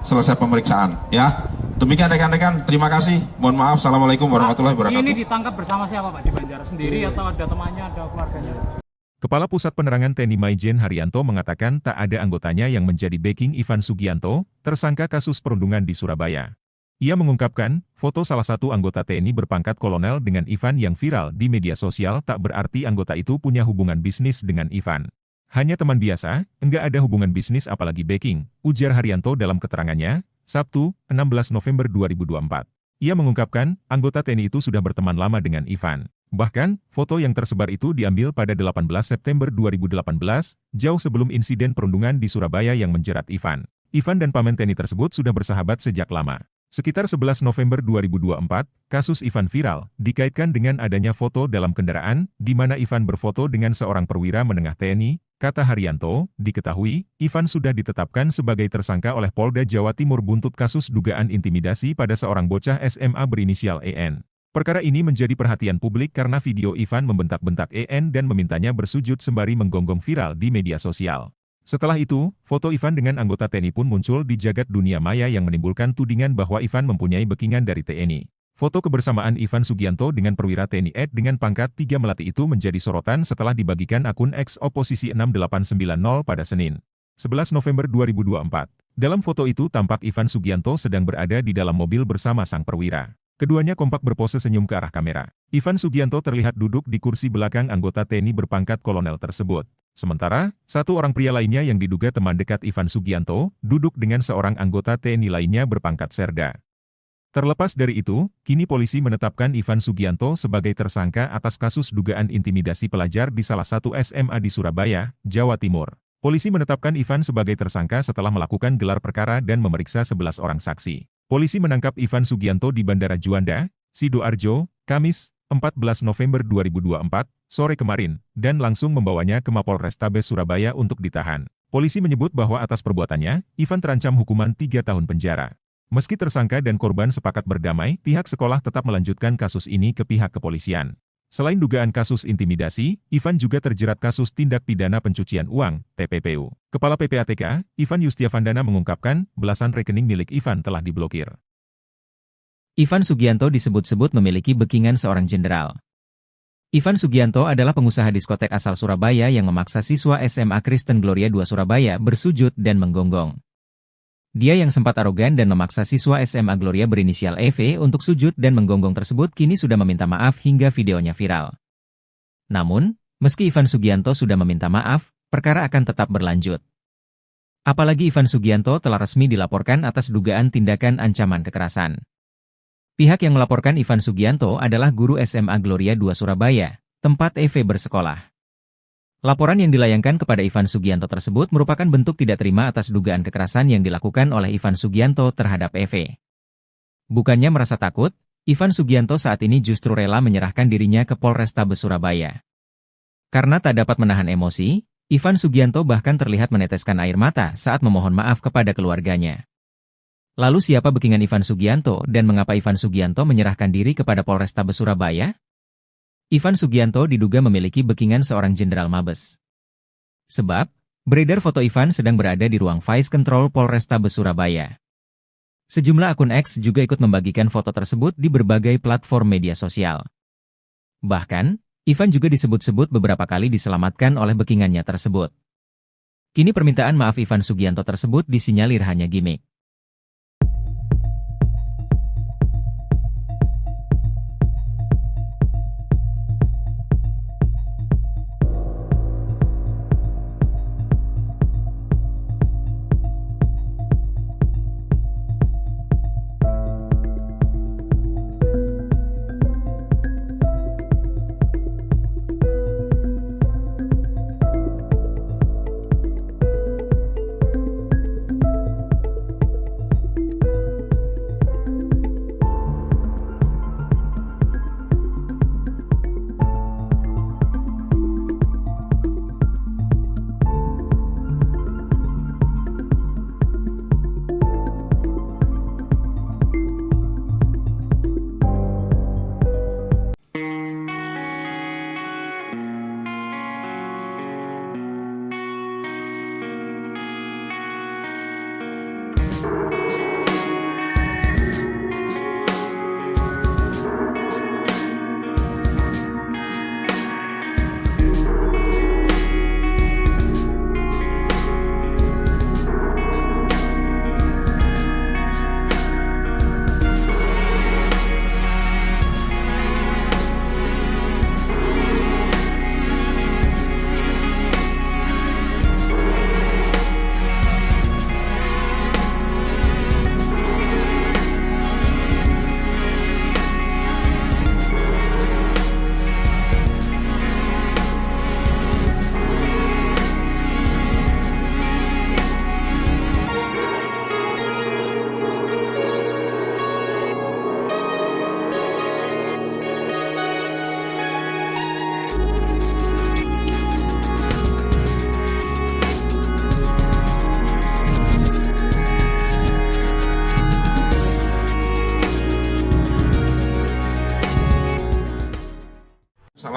selesai pemeriksaan ya. Demikian rekan-rekan, terima kasih. Mohon maaf. Assalamualaikum warahmatullahi wabarakatuh. Ini ditangkap bersama siapa Pak? Di Banjaran sendiri atau ada temannya, ada keluarganya? Kepala Pusat Penerangan TNI Maijen Haryanto mengatakan tak ada anggotanya yang menjadi backing Ivan Sugianto, tersangka kasus perundungan di Surabaya. Ia mengungkapkan, foto salah satu anggota TNI berpangkat kolonel dengan Ivan yang viral di media sosial tak berarti anggota itu punya hubungan bisnis dengan Ivan. Hanya teman biasa, enggak ada hubungan bisnis apalagi backing, ujar Haryanto dalam keterangannya, Sabtu, 16 November 2024. Ia mengungkapkan, anggota TNI itu sudah berteman lama dengan Ivan. Bahkan, foto yang tersebar itu diambil pada 18 September 2018, jauh sebelum insiden perundungan di Surabaya yang menjerat Ivan. Ivan dan paman TNI tersebut sudah bersahabat sejak lama. Sekitar 11 November 2024, kasus Ivan viral, dikaitkan dengan adanya foto dalam kendaraan, di mana Ivan berfoto dengan seorang perwira menengah TNI, kata Haryanto, diketahui, Ivan sudah ditetapkan sebagai tersangka oleh Polda Jawa Timur buntut kasus dugaan intimidasi pada seorang bocah SMA berinisial EN. Perkara ini menjadi perhatian publik karena video Ivan membentak-bentak EN dan memintanya bersujud sembari menggonggong viral di media sosial. Setelah itu, foto Ivan dengan anggota TNI pun muncul di jagat dunia maya yang menimbulkan tudingan bahwa Ivan mempunyai backingan dari TNI. Foto kebersamaan Ivan Sugianto dengan perwira TNI Ed dengan pangkat 3 Melati itu menjadi sorotan setelah dibagikan akun X Oposisi 6890 pada Senin, 11 November 2024. Dalam foto itu tampak Ivan Sugianto sedang berada di dalam mobil bersama sang perwira. Keduanya kompak berpose senyum ke arah kamera. Ivan Sugianto terlihat duduk di kursi belakang anggota TNI berpangkat kolonel tersebut. Sementara, satu orang pria lainnya yang diduga teman dekat Ivan Sugianto, duduk dengan seorang anggota TNI lainnya berpangkat serda. Terlepas dari itu, kini polisi menetapkan Ivan Sugianto sebagai tersangka atas kasus dugaan intimidasi pelajar di salah satu SMA di Surabaya, Jawa Timur. Polisi menetapkan Ivan sebagai tersangka setelah melakukan gelar perkara dan memeriksa 11 orang saksi. Polisi menangkap Ivan Sugianto di Bandara Juanda, Sidoarjo, Kamis, 14 November 2024, sore kemarin, dan langsung membawanya ke Mapolrestabes Surabaya untuk ditahan. Polisi menyebut bahwa atas perbuatannya, Ivan terancam hukuman 3 tahun penjara. Meski tersangka dan korban sepakat berdamai, pihak sekolah tetap melanjutkan kasus ini ke pihak kepolisian. Selain dugaan kasus intimidasi, Ivan juga terjerat kasus tindak pidana pencucian uang, TPPU. Kepala PPATK, Ivan Yustiavandana mengungkapkan, belasan rekening milik Ivan telah diblokir. Ivan Sugianto disebut-sebut memiliki backingan seorang jenderal. Ivan Sugianto adalah pengusaha diskotek asal Surabaya yang memaksa siswa SMA Kristen Gloria II Surabaya bersujud dan menggonggong. Dia yang sempat arogan dan memaksa siswa SMA Gloria berinisial EV untuk sujud dan menggonggong tersebut kini sudah meminta maaf hingga videonya viral. Namun, meski Ivan Sugianto sudah meminta maaf, perkara akan tetap berlanjut. Apalagi Ivan Sugianto telah resmi dilaporkan atas dugaan tindakan ancaman kekerasan. Pihak yang melaporkan Ivan Sugianto adalah guru SMA Gloria II Surabaya, tempat EV bersekolah. Laporan yang dilayangkan kepada Ivan Sugianto tersebut merupakan bentuk tidak terima atas dugaan kekerasan yang dilakukan oleh Ivan Sugianto terhadap EV. Bukannya merasa takut, Ivan Sugianto saat ini justru rela menyerahkan dirinya ke Polrestabes Surabaya. Karena tak dapat menahan emosi, Ivan Sugianto bahkan terlihat meneteskan air mata saat memohon maaf kepada keluarganya. Lalu siapa backingan Ivan Sugianto dan mengapa Ivan Sugianto menyerahkan diri kepada Polrestabes Surabaya? Ivan Sugianto diduga memiliki backingan seorang jenderal Mabes. Sebab, beredar foto Ivan sedang berada di ruang Vice Control Polrestabes Surabaya. Sejumlah akun X juga ikut membagikan foto tersebut di berbagai platform media sosial. Bahkan, Ivan juga disebut-sebut beberapa kali diselamatkan oleh backingannya tersebut. Kini permintaan maaf Ivan Sugianto tersebut disinyalir hanya gimmick.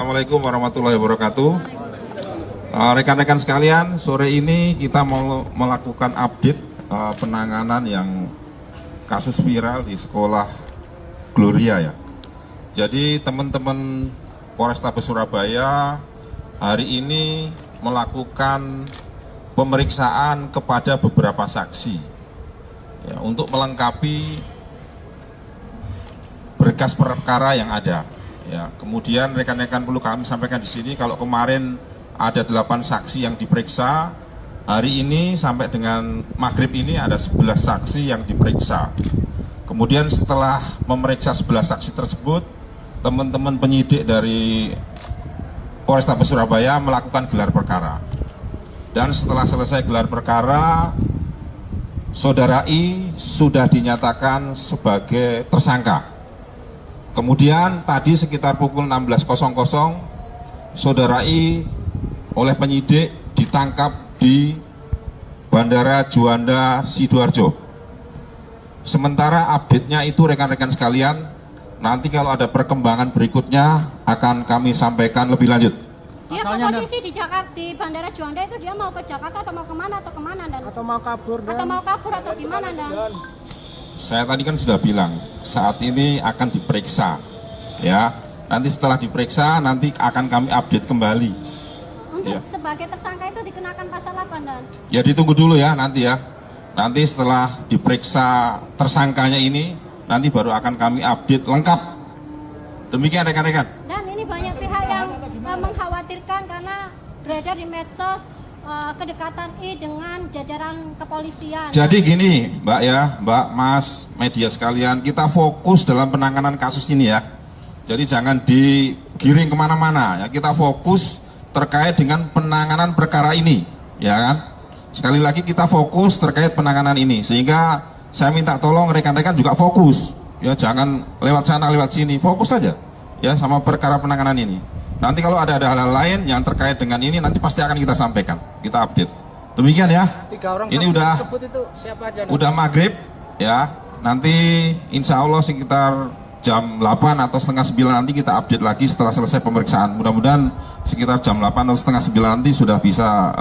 Assalamualaikum warahmatullahi wabarakatuh. Rekan-rekan sekalian, sore ini kita mau melakukan update penanganan yang kasus viral di sekolah Gloria ya. Jadi teman-teman Polrestabes Surabaya hari ini melakukan pemeriksaan kepada beberapa saksi ya, untuk melengkapi berkas perkara yang ada. Ya, kemudian rekan-rekan perlu kami sampaikan di sini, kalau kemarin ada 8 saksi yang diperiksa, hari ini sampai dengan maghrib ini ada 11 saksi yang diperiksa. Kemudian setelah memeriksa 11 saksi tersebut, teman-teman penyidik dari Polrestabes Surabaya melakukan gelar perkara. Dan setelah selesai gelar perkara, Saudara I sudah dinyatakan sebagai tersangka. Kemudian tadi sekitar pukul 16.00 Saudara I oleh penyidik ditangkap di Bandara Juanda Sidoarjo. Sementara update-nya itu rekan-rekan sekalian, nanti kalau ada perkembangan berikutnya akan kami sampaikan lebih lanjut. Dia posisi di Jakarta, di Bandara Juanda itu dia mau ke Jakarta atau mau kemana dan? Atau mau kabur dan? Atau mau kabur atau gimana dan? Saya tadi kan sudah bilang, saat ini akan diperiksa, ya. Nanti setelah diperiksa, nanti akan kami update kembali. Untuk Ya. sebagai tersangka itu dikenakan pasal apa dan? Ya ditunggu dulu ya nanti ya. Nanti setelah diperiksa tersangkanya ini, nanti baru akan kami update lengkap. Demikian rekan-rekan. Dan ini banyak pihak yang mengkhawatirkan karena beredar di medsos kedekatan I dengan jajaran kepolisian. Jadi gini Mbak ya, Mbak, Mas, media sekalian, kita fokus dalam penanganan kasus ini ya. Jadi jangan digiring kemana-mana ya, kita fokus terkait dengan penanganan perkara ini, ya kan? Sekali lagi kita fokus terkait penanganan ini, sehingga saya minta tolong rekan-rekan juga fokus, ya jangan lewat sana lewat sini, fokus saja ya sama perkara penanganan ini. Nanti kalau ada hal-hal lain yang terkait dengan ini, nanti pasti akan kita sampaikan, kita update. Demikian ya. 3 orang Ini saksi udah tersebut itu siapa aja? udah maghrib ya. Nanti insya Allah sekitar jam 8 atau setengah 9 nanti kita update lagi setelah selesai pemeriksaan. Mudah-mudahan sekitar jam 8 atau setengah 9 nanti sudah bisa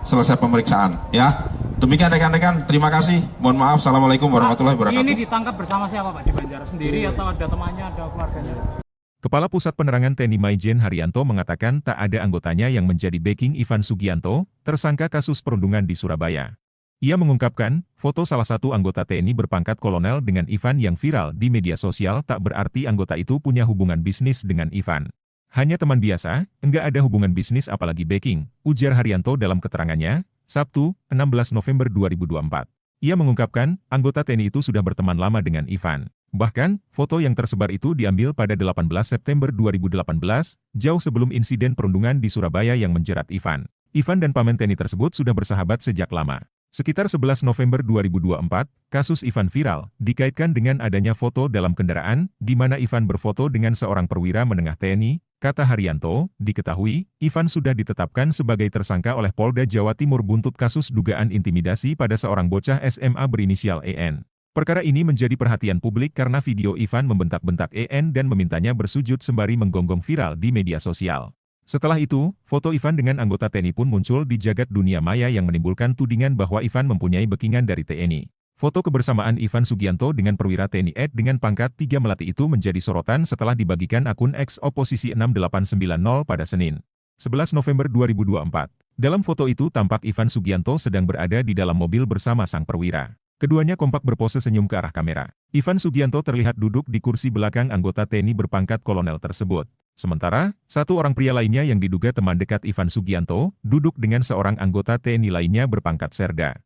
selesai pemeriksaan ya. Demikian rekan-rekan, terima kasih. Mohon maaf. Assalamualaikum warahmatullahi wabarakatuh. Ini ditangkap bersama siapa Pak? Di Banjar sendiri atau ada temannya, ada keluarganya? Kepala Pusat Penerangan TNI Maijen Haryanto mengatakan tak ada anggotanya yang menjadi backing Ivan Sugianto, tersangka kasus perundungan di Surabaya. Ia mengungkapkan, foto salah satu anggota TNI berpangkat kolonel dengan Ivan yang viral di media sosial tak berarti anggota itu punya hubungan bisnis dengan Ivan. Hanya teman biasa, enggak ada hubungan bisnis apalagi backing, ujar Haryanto dalam keterangannya, Sabtu, 16 November 2024. Ia mengungkapkan, anggota TNI itu sudah berteman lama dengan Ivan. Bahkan, foto yang tersebar itu diambil pada 18 September 2018, jauh sebelum insiden perundungan di Surabaya yang menjerat Ivan. Ivan dan paman TNI tersebut sudah bersahabat sejak lama. Sekitar 11 November 2024, kasus Ivan viral, dikaitkan dengan adanya foto dalam kendaraan, di mana Ivan berfoto dengan seorang perwira menengah TNI, kata Haryanto, diketahui, Ivan sudah ditetapkan sebagai tersangka oleh Polda Jawa Timur buntut kasus dugaan intimidasi pada seorang bocah SMA berinisial EN. Perkara ini menjadi perhatian publik karena video Ivan membentak-bentak EN dan memintanya bersujud sembari menggonggong viral di media sosial. Setelah itu, foto Ivan dengan anggota TNI pun muncul di jagat dunia maya yang menimbulkan tudingan bahwa Ivan mempunyai backingan dari TNI. Foto kebersamaan Ivan Sugianto dengan perwira TNI Ed dengan pangkat 3 Melati itu menjadi sorotan setelah dibagikan akun X Oposisi 6890 pada Senin, 11 November 2024. Dalam foto itu tampak Ivan Sugianto sedang berada di dalam mobil bersama sang perwira. Keduanya kompak berpose senyum ke arah kamera. Ivan Sugianto terlihat duduk di kursi belakang anggota TNI berpangkat kolonel tersebut. Sementara, satu orang pria lainnya yang diduga teman dekat Ivan Sugianto, duduk dengan seorang anggota TNI lainnya berpangkat serda.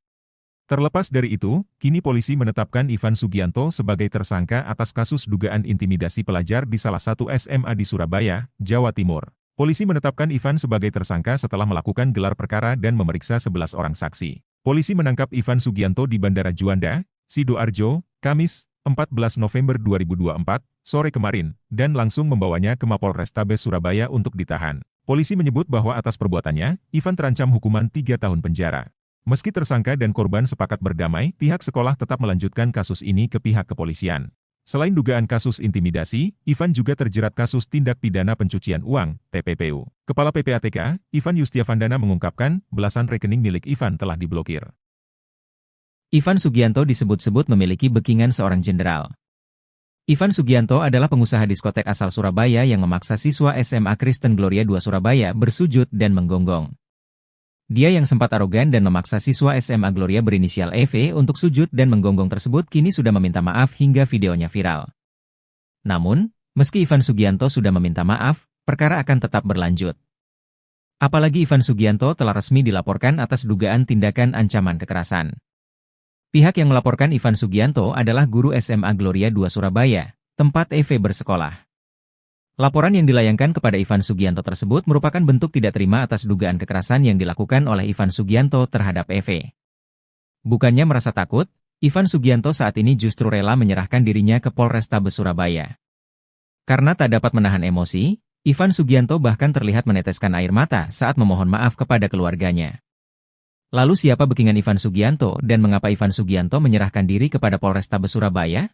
Terlepas dari itu, kini polisi menetapkan Ivan Sugianto sebagai tersangka atas kasus dugaan intimidasi pelajar di salah satu SMA di Surabaya, Jawa Timur. Polisi menetapkan Ivan sebagai tersangka setelah melakukan gelar perkara dan memeriksa 11 orang saksi. Polisi menangkap Ivan Sugianto di Bandara Juanda, Sidoarjo, Kamis, 14 November 2024, sore kemarin, dan langsung membawanya ke Mapolrestabes Surabaya untuk ditahan. Polisi menyebut bahwa atas perbuatannya, Ivan terancam hukuman 3 tahun penjara. Meski tersangka dan korban sepakat berdamai, pihak sekolah tetap melanjutkan kasus ini ke pihak kepolisian. Selain dugaan kasus intimidasi, Ivan juga terjerat kasus tindak pidana pencucian uang, TPPU. Kepala PPATK, Ivan Yustiavandana mengungkapkan, belasan rekening milik Ivan telah diblokir. Ivan Sugianto disebut-sebut memiliki backingan seorang jenderal. Ivan Sugianto adalah pengusaha diskotek asal Surabaya yang memaksa siswa SMA Kristen Gloria II Surabaya bersujud dan menggonggong. Dia yang sempat arogan dan memaksa siswa SMA Gloria berinisial EV untuk sujud dan menggonggong tersebut kini sudah meminta maaf hingga videonya viral. Namun, meski Ivan Sugianto sudah meminta maaf, perkara akan tetap berlanjut. Apalagi Ivan Sugianto telah resmi dilaporkan atas dugaan tindakan ancaman kekerasan. Pihak yang melaporkan Ivan Sugianto adalah guru SMA Gloria II Surabaya, tempat EV bersekolah. Laporan yang dilayangkan kepada Ivan Sugianto tersebut merupakan bentuk tidak terima atas dugaan kekerasan yang dilakukan oleh Ivan Sugianto terhadap EV. Bukannya merasa takut, Ivan Sugianto saat ini justru rela menyerahkan dirinya ke Polrestabes Surabaya. Karena tak dapat menahan emosi, Ivan Sugianto bahkan terlihat meneteskan air mata saat memohon maaf kepada keluarganya. Lalu siapa backingan Ivan Sugianto dan mengapa Ivan Sugianto menyerahkan diri kepada Polrestabes Surabaya?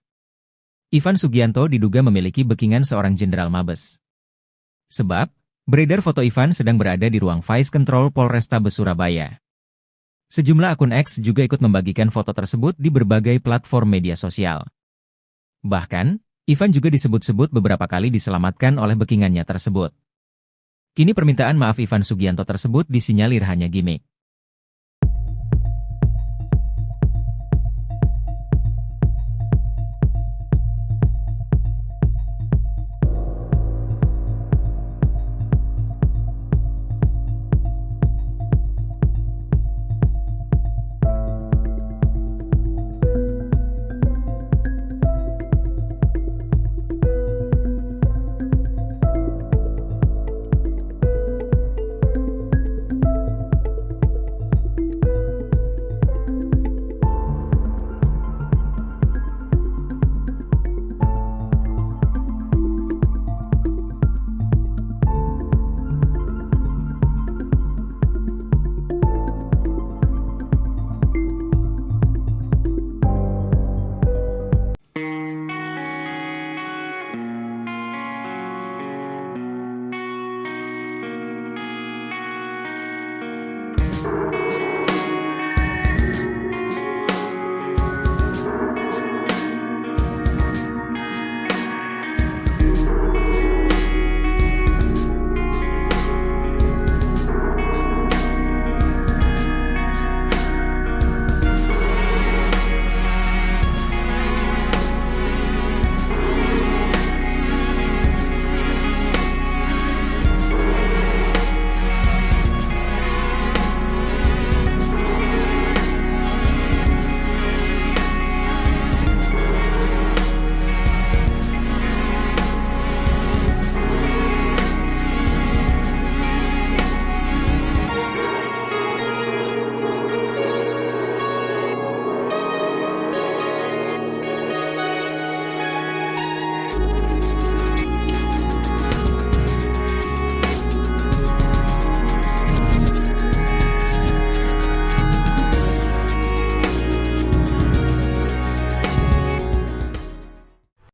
Ivan Sugianto diduga memiliki backingan seorang jenderal Mabes. Sebab, beredar foto Ivan sedang berada di ruang Vice Control Polrestabes Surabaya. Sejumlah akun X juga ikut membagikan foto tersebut di berbagai platform media sosial. Bahkan, Ivan juga disebut-sebut beberapa kali diselamatkan oleh backingannya tersebut. Kini permintaan maaf Ivan Sugianto tersebut disinyalir hanya gimmick.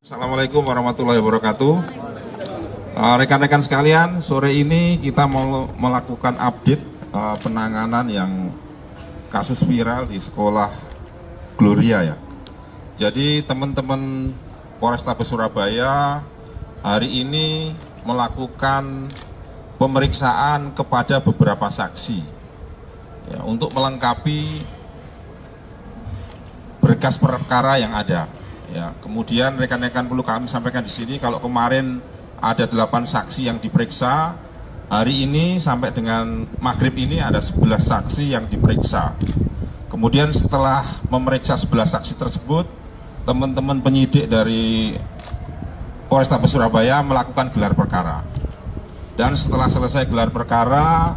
Assalamualaikum warahmatullahi wabarakatuh. Rekan-rekan sekalian, sore ini kita mau melakukan update penanganan yang kasus viral di sekolah Gloria ya. Jadi teman-teman Polrestabes Surabaya hari ini melakukan pemeriksaan kepada beberapa saksi ya, untuk melengkapi berkas perkara yang ada. Ya, kemudian rekan-rekan perlu kami sampaikan di sini kalau kemarin ada 8 saksi yang diperiksa, hari ini sampai dengan maghrib ini ada 11 saksi yang diperiksa. Kemudian setelah memeriksa 11 saksi tersebut, teman-teman penyidik dari Polrestabes Surabaya melakukan gelar perkara. Dan setelah selesai gelar perkara,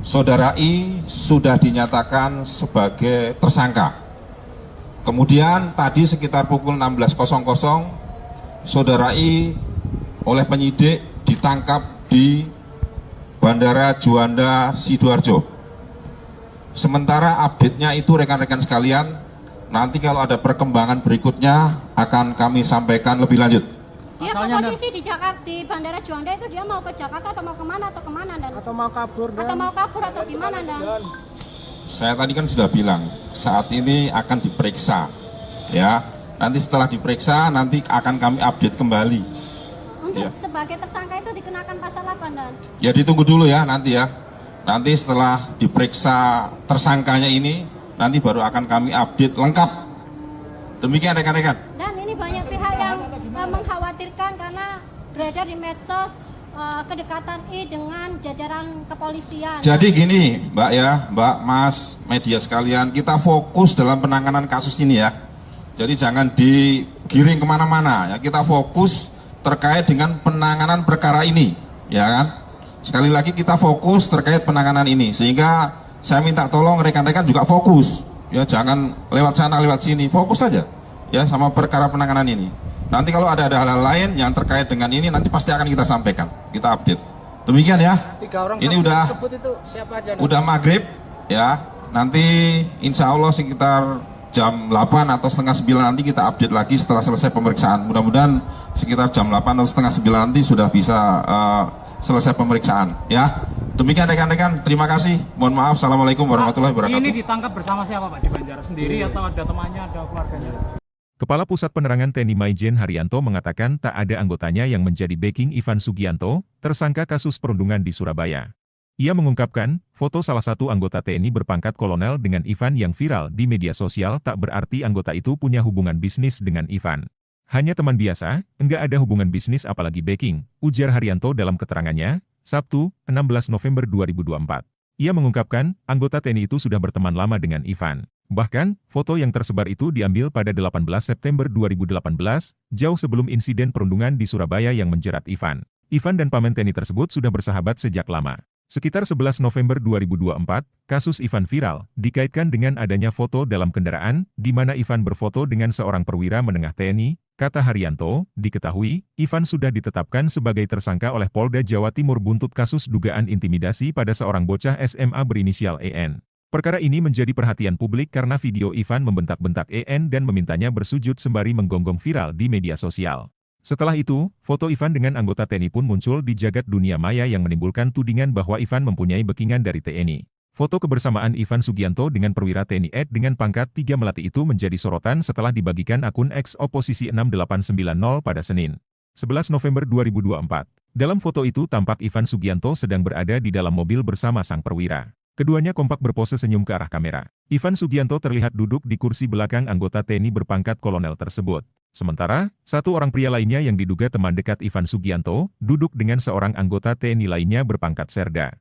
Saudara I sudah dinyatakan sebagai tersangka. Kemudian tadi sekitar pukul 16.00, Saudara I oleh penyidik ditangkap di Bandara Juanda Sidoarjo. Sementara update-nya itu rekan-rekan sekalian, nanti kalau ada perkembangan berikutnya akan kami sampaikan lebih lanjut. Dia Pasalnya, posisi di Jakarta, di Bandara Juanda itu dia mau ke Jakarta atau mau kemana Dan? Atau mau kabur dan Atau mau kabur atau gimana Dan? Saya tadi kan sudah bilang, saat ini akan diperiksa, ya. Nanti setelah diperiksa, nanti akan kami update kembali. Untuk Iya. sebagai tersangka itu dikenakan pasal apa Dan? Ya ditunggu dulu ya nanti ya. Nanti setelah diperiksa tersangkanya ini, nanti baru akan kami update lengkap. Demikian rekan-rekan. Dan ini banyak pihak yang mengkhawatirkan karena beredar di medsos kedekatan I dengan jajaran kepolisian. Jadi gini, Mbak ya, Mbak, Mas, media sekalian, kita fokus dalam penanganan kasus ini ya. Jadi jangan digiring kemana-mana ya. Kita fokus terkait dengan penanganan perkara ini, ya kan? Sekali lagi kita fokus terkait penanganan ini, sehingga saya minta tolong rekan-rekan juga fokus, ya jangan lewat sana lewat sini, fokus saja, ya sama perkara penanganan ini. Nanti kalau ada hal-hal lain yang terkait dengan ini, nanti pasti akan kita sampaikan, kita update. Demikian ya. 3 orang Ini saksi udah tersebut itu siapa aja? Dan? udah maghrib, ya. Nanti insya Allah sekitar jam 8 atau setengah 9 nanti kita update lagi setelah selesai pemeriksaan. Mudah-mudahan sekitar jam 8 atau setengah 9 nanti sudah bisa selesai pemeriksaan, ya. Demikian rekan-rekan, terima kasih. Mohon maaf. Assalamualaikum warahmatullahi wabarakatuh. Ini ditangkap bersama siapa Pak? Di Banjar sendiri atau ada temannya, ada keluarganya? Kepala Pusat Penerangan TNI Maijen Haryanto mengatakan tak ada anggotanya yang menjadi backing Ivan Sugianto, tersangka kasus perundungan di Surabaya. Ia mengungkapkan, foto salah satu anggota TNI berpangkat kolonel dengan Ivan yang viral di media sosial tak berarti anggota itu punya hubungan bisnis dengan Ivan. Hanya teman biasa, enggak ada hubungan bisnis apalagi backing, ujar Haryanto dalam keterangannya, Sabtu, 16 November 2024. Ia mengungkapkan, anggota TNI itu sudah berteman lama dengan Ivan. Bahkan, foto yang tersebar itu diambil pada 18 September 2018, jauh sebelum insiden perundungan di Surabaya yang menjerat Ivan. Ivan dan paman TNI tersebut sudah bersahabat sejak lama. Sekitar 11 November 2024, kasus Ivan viral, dikaitkan dengan adanya foto dalam kendaraan, di mana Ivan berfoto dengan seorang perwira menengah TNI, kata Haryanto, diketahui, Ivan sudah ditetapkan sebagai tersangka oleh Polda Jawa Timur buntut kasus dugaan intimidasi pada seorang bocah SMA berinisial EN. Perkara ini menjadi perhatian publik karena video Ivan membentak-bentak EN dan memintanya bersujud sembari menggonggong viral di media sosial. Setelah itu, foto Ivan dengan anggota TNI pun muncul di jagat dunia maya yang menimbulkan tudingan bahwa Ivan mempunyai backingan dari TNI. Foto kebersamaan Ivan Sugianto dengan perwira TNI Ed dengan pangkat 3 Melati itu menjadi sorotan setelah dibagikan akun X Oposisi 6890 pada Senin, 11 November 2024. Dalam foto itu tampak Ivan Sugianto sedang berada di dalam mobil bersama sang perwira. Keduanya kompak berpose senyum ke arah kamera. Ivan Sugianto terlihat duduk di kursi belakang anggota TNI berpangkat kolonel tersebut. Sementara, satu orang pria lainnya yang diduga teman dekat Ivan Sugianto, duduk dengan seorang anggota TNI lainnya berpangkat serda.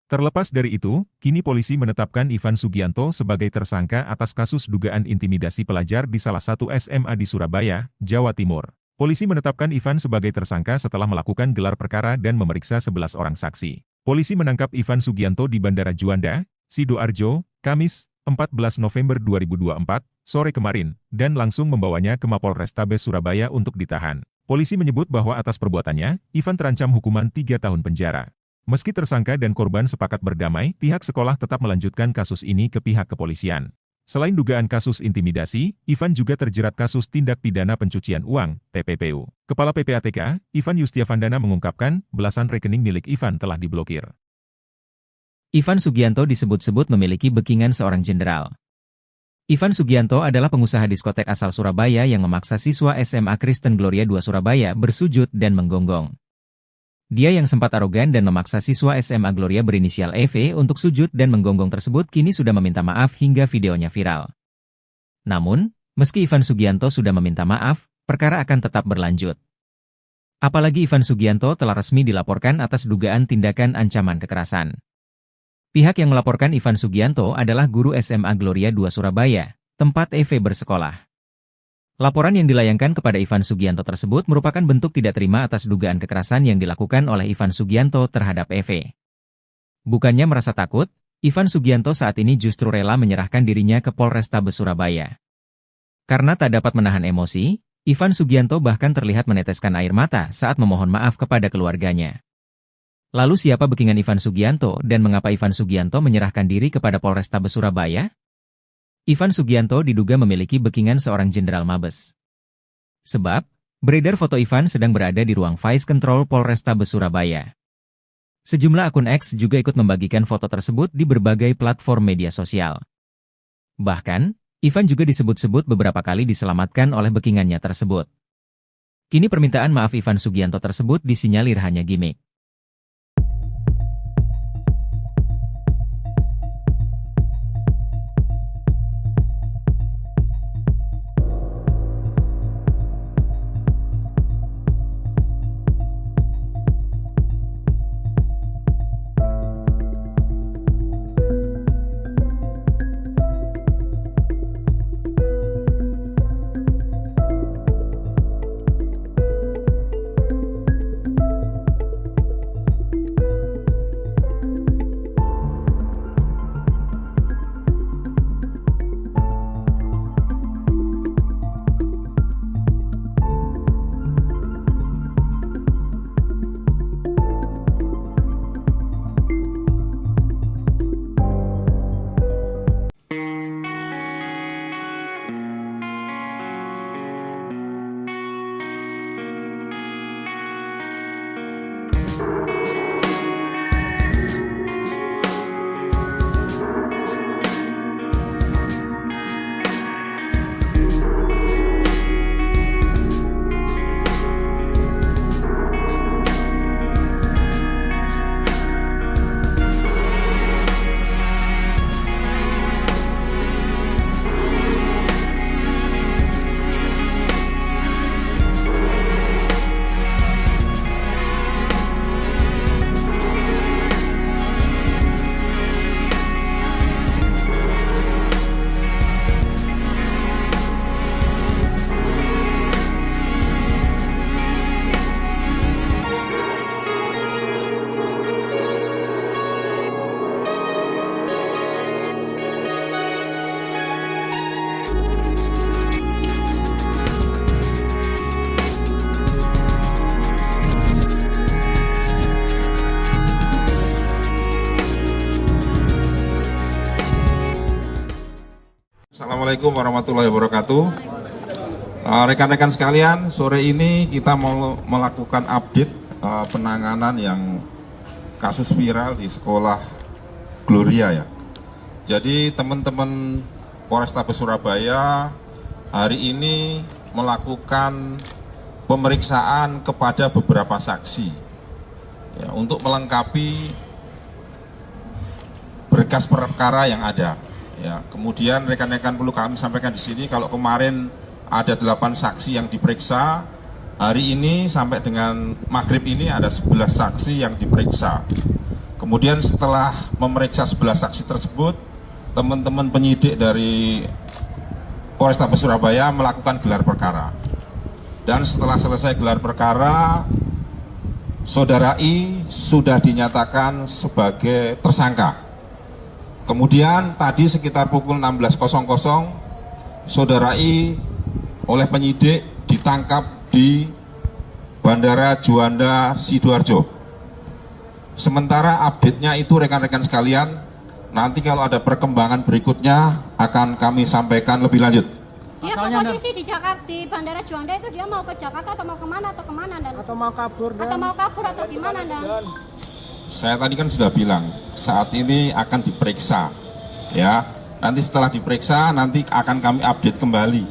Terlepas dari itu, kini polisi menetapkan Ivan Sugianto sebagai tersangka atas kasus dugaan intimidasi pelajar di salah satu SMA di Surabaya, Jawa Timur. Polisi menetapkan Ivan sebagai tersangka setelah melakukan gelar perkara dan memeriksa 11 orang saksi. Polisi menangkap Ivan Sugianto di Bandara Juanda, Sidoarjo, Kamis, 14 November 2024, sore kemarin, dan langsung membawanya ke Mapolrestabes Surabaya untuk ditahan. Polisi menyebut bahwa atas perbuatannya, Ivan terancam hukuman 3 tahun penjara. Meski tersangka dan korban sepakat berdamai, pihak sekolah tetap melanjutkan kasus ini ke pihak kepolisian. Selain dugaan kasus intimidasi, Ivan juga terjerat kasus tindak pidana pencucian uang, TPPU. Kepala PPATK, Ivan Yustiavandana mengungkapkan, belasan rekening milik Ivan telah diblokir. Ivan Sugianto disebut-sebut memiliki backingan seorang jenderal. Ivan Sugianto adalah pengusaha diskotek asal Surabaya yang memaksa siswa SMA Kristen Gloria II Surabaya bersujud dan menggonggong. Dia yang sempat arogan dan memaksa siswa SMA Gloria berinisial EV untuk sujud dan menggonggong tersebut kini sudah meminta maaf hingga videonya viral. Namun, meski Ivan Sugianto sudah meminta maaf, perkara akan tetap berlanjut. Apalagi Ivan Sugianto telah resmi dilaporkan atas dugaan tindakan ancaman kekerasan. Pihak yang melaporkan Ivan Sugianto adalah guru SMA Gloria II Surabaya, tempat EV bersekolah. Laporan yang dilayangkan kepada Ivan Sugianto tersebut merupakan bentuk tidak terima atas dugaan kekerasan yang dilakukan oleh Ivan Sugianto terhadap EV. Bukannya merasa takut, Ivan Sugianto saat ini justru rela menyerahkan dirinya ke Polrestabes Surabaya. Karena tak dapat menahan emosi, Ivan Sugianto bahkan terlihat meneteskan air mata saat memohon maaf kepada keluarganya. Lalu siapa backingan Ivan Sugianto dan mengapa Ivan Sugianto menyerahkan diri kepada Polrestabes Surabaya? Ivan Sugianto diduga memiliki backingan seorang jenderal Mabes. Sebab, beredar foto Ivan sedang berada di ruang Vice Control Polrestabes Surabaya. Sejumlah akun X juga ikut membagikan foto tersebut di berbagai platform media sosial. Bahkan, Ivan juga disebut-sebut beberapa kali diselamatkan oleh backingannya tersebut. Kini permintaan maaf Ivan Sugianto tersebut disinyalir hanya gimmick. Assalamualaikum warahmatullahi wabarakatuh. Rekan-rekan sekalian, sore ini kita mau melakukan update penanganan yang kasus viral di sekolah Gloria ya. Jadi teman-teman Polrestabes Surabaya hari ini melakukan pemeriksaan kepada beberapa saksi ya, untuk melengkapi berkas perkara yang ada. Ya, kemudian rekan-rekan perlu kami sampaikan di sini kalau kemarin ada 8 saksi yang diperiksa, hari ini sampai dengan maghrib ini ada 11 saksi yang diperiksa. Kemudian setelah memeriksa 11 saksi tersebut, teman-teman penyidik dari Polrestabes Surabaya melakukan gelar perkara. Dan setelah selesai gelar perkara, Saudara I sudah dinyatakan sebagai tersangka. Kemudian tadi sekitar pukul 16.00, Saudara I oleh penyidik ditangkap di Bandara Juanda Sidoarjo. Sementara update-nya itu rekan-rekan sekalian, nanti kalau ada perkembangan berikutnya akan kami sampaikan lebih lanjut. Dia posisi di Jakarta, di Bandara Juanda itu dia mau ke Jakarta atau mau kemana dan? Atau mau kabur Atau gimana dan? Saya tadi kan sudah bilang, saat ini akan diperiksa, ya. Nanti setelah diperiksa, nanti akan kami update kembali.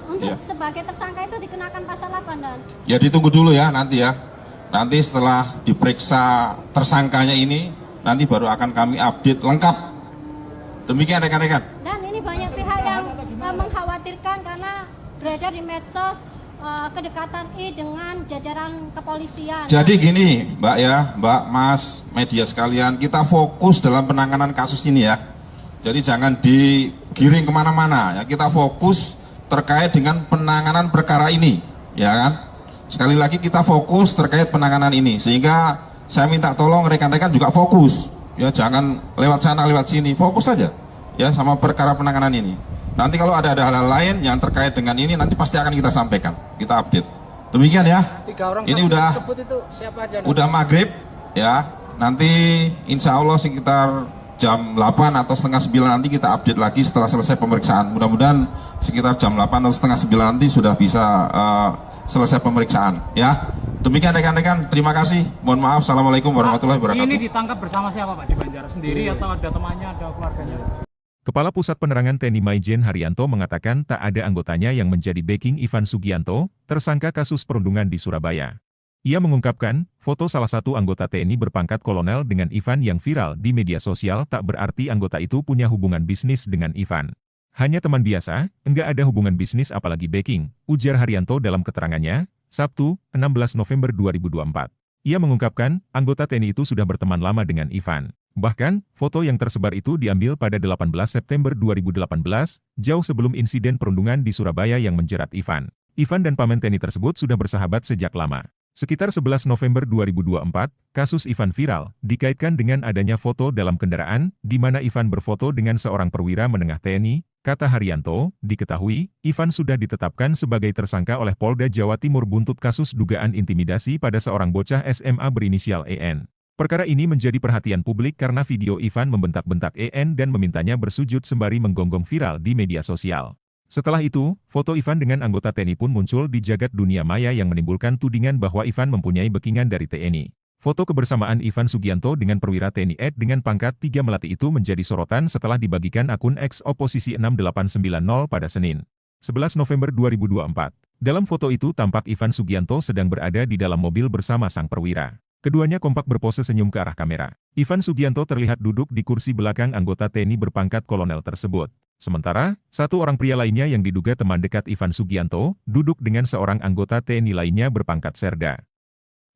Untuk Ya. sebagai tersangka itu dikenakan pasal apa dan? Ya ditunggu dulu ya nanti ya. Nanti setelah diperiksa tersangkanya ini, nanti baru akan kami update lengkap. Demikian rekan-rekan. Dan ini banyak pihak yang mengkhawatirkan karena beredar di medsos kedekatan I dengan jajaran kepolisian. Jadi gini Mbak ya, Mbak, Mas, media sekalian, kita fokus dalam penanganan kasus ini ya. Jadi jangan digiring kemana-mana ya, kita fokus terkait dengan penanganan perkara ini, ya kan? Sekali lagi kita fokus terkait penanganan ini, sehingga saya minta tolong rekan-rekan juga fokus, ya jangan lewat sana lewat sini, fokus saja ya sama perkara penanganan ini. Nanti kalau ada hal-hal lain yang terkait dengan ini nanti pasti akan kita sampaikan, kita update. Demikian ya. 3 orang ini saksi tersebut itu siapa aja? udah maghrib ya. Nanti insya Allah sekitar jam 8 atau setengah 9 nanti kita update lagi setelah selesai pemeriksaan. Mudah-mudahan sekitar jam 8 atau setengah 9 nanti sudah bisa selesai pemeriksaan. Ya, demikian rekan-rekan. Terima kasih. Mohon maaf. Assalamualaikum warahmatullahi wabarakatuh. Ini ditangkap bersama siapa Pak di Banjar sendiri atau ada temannya, ada keluarganya? Kepala Pusat Penerangan TNI Maijen Haryanto mengatakan tak ada anggotanya yang menjadi backing Ivan Sugianto, tersangka kasus perundungan di Surabaya. Ia mengungkapkan, foto salah satu anggota TNI berpangkat kolonel dengan Ivan yang viral di media sosial tak berarti anggota itu punya hubungan bisnis dengan Ivan. Hanya teman biasa, enggak ada hubungan bisnis apalagi backing, ujar Haryanto dalam keterangannya, Sabtu, 16 November 2024. Ia mengungkapkan, anggota TNI itu sudah berteman lama dengan Ivan. Bahkan, foto yang tersebar itu diambil pada 18 September 2018, jauh sebelum insiden perundungan di Surabaya yang menjerat Ivan. Ivan dan paman TNI tersebut sudah bersahabat sejak lama. Sekitar 11 November 2024, kasus Ivan viral, dikaitkan dengan adanya foto dalam kendaraan, di mana Ivan berfoto dengan seorang perwira menengah TNI, kata Haryanto, diketahui, Ivan sudah ditetapkan sebagai tersangka oleh Polda Jawa Timur buntut kasus dugaan intimidasi pada seorang bocah SMA berinisial EN. Perkara ini menjadi perhatian publik karena video Ivan membentak-bentak EN dan memintanya bersujud sembari menggonggong viral di media sosial. Setelah itu, foto Ivan dengan anggota TNI pun muncul di jagat dunia maya yang menimbulkan tudingan bahwa Ivan mempunyai backingan dari TNI. Foto kebersamaan Ivan Sugianto dengan perwira TNI Ed dengan pangkat 3 Melati itu menjadi sorotan setelah dibagikan akun X Oposisi 6890 pada Senin, 11 November 2024. Dalam foto itu tampak Ivan Sugianto sedang berada di dalam mobil bersama sang perwira. Keduanya kompak berpose senyum ke arah kamera. Ivan Sugianto terlihat duduk di kursi belakang anggota TNI berpangkat kolonel tersebut. Sementara, satu orang pria lainnya yang diduga teman dekat Ivan Sugianto, duduk dengan seorang anggota TNI lainnya berpangkat serda.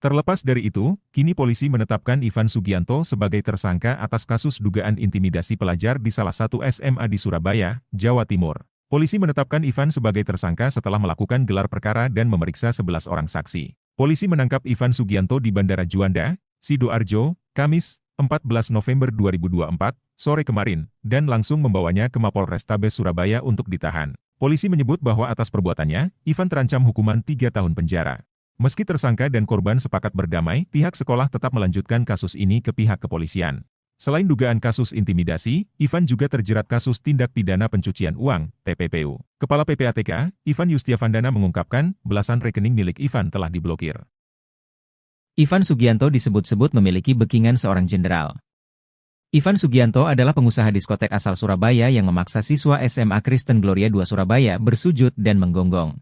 Terlepas dari itu, kini polisi menetapkan Ivan Sugianto sebagai tersangka atas kasus dugaan intimidasi pelajar di salah satu SMA di Surabaya, Jawa Timur. Polisi menetapkan Ivan sebagai tersangka setelah melakukan gelar perkara dan memeriksa 11 orang saksi. Polisi menangkap Ivan Sugianto di Bandara Juanda, Sidoarjo, Kamis, 14 November 2024, sore kemarin, dan langsung membawanya ke Mapolrestabes Surabaya untuk ditahan. Polisi menyebut bahwa atas perbuatannya, Ivan terancam hukuman 3 tahun penjara. Meski tersangka dan korban sepakat berdamai, pihak sekolah tetap melanjutkan kasus ini ke pihak kepolisian. Selain dugaan kasus intimidasi, Ivan juga terjerat kasus tindak pidana pencucian uang, TPPU. Kepala PPATK, Ivan Yustiavandana mengungkapkan, belasan rekening milik Ivan telah diblokir. Ivan Sugianto disebut-sebut memiliki backingan seorang jenderal. Ivan Sugianto adalah pengusaha diskotek asal Surabaya yang memaksa siswa SMA Kristen Gloria II Surabaya bersujud dan menggonggong.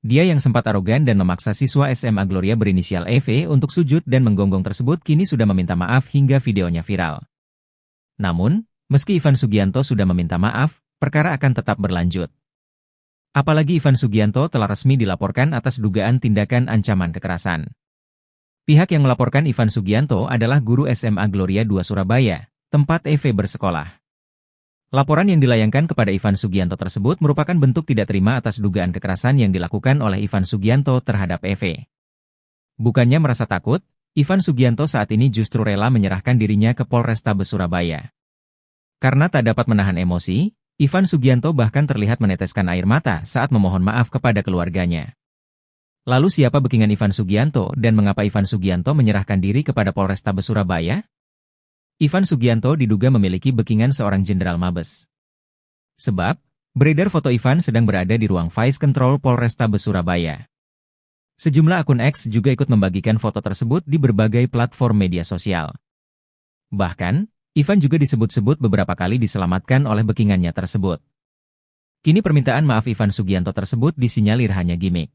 Dia yang sempat arogan dan memaksa siswa SMA Gloria berinisial EV untuk sujud dan menggonggong tersebut kini sudah meminta maaf hingga videonya viral. Namun, meski Ivan Sugianto sudah meminta maaf, perkara akan tetap berlanjut. Apalagi Ivan Sugianto telah resmi dilaporkan atas dugaan tindakan ancaman kekerasan. Pihak yang melaporkan Ivan Sugianto adalah guru SMA Gloria II Surabaya, tempat EV bersekolah. Laporan yang dilayangkan kepada Ivan Sugianto tersebut merupakan bentuk tidak terima atas dugaan kekerasan yang dilakukan oleh Ivan Sugianto terhadap EV. Bukannya merasa takut, Ivan Sugianto saat ini justru rela menyerahkan dirinya ke Polrestabes Surabaya. Karena tak dapat menahan emosi, Ivan Sugianto bahkan terlihat meneteskan air mata saat memohon maaf kepada keluarganya. Lalu siapa backingan Ivan Sugianto dan mengapa Ivan Sugianto menyerahkan diri kepada Polrestabes Surabaya? Ivan Sugianto diduga memiliki backingan seorang jenderal Mabes. Sebab, beredar foto Ivan sedang berada di ruang Vice Control Polrestabes Surabaya. Sejumlah akun X juga ikut membagikan foto tersebut di berbagai platform media sosial. Bahkan, Ivan juga disebut-sebut beberapa kali diselamatkan oleh backingannya tersebut. Kini permintaan maaf Ivan Sugianto tersebut disinyalir hanya gimmick.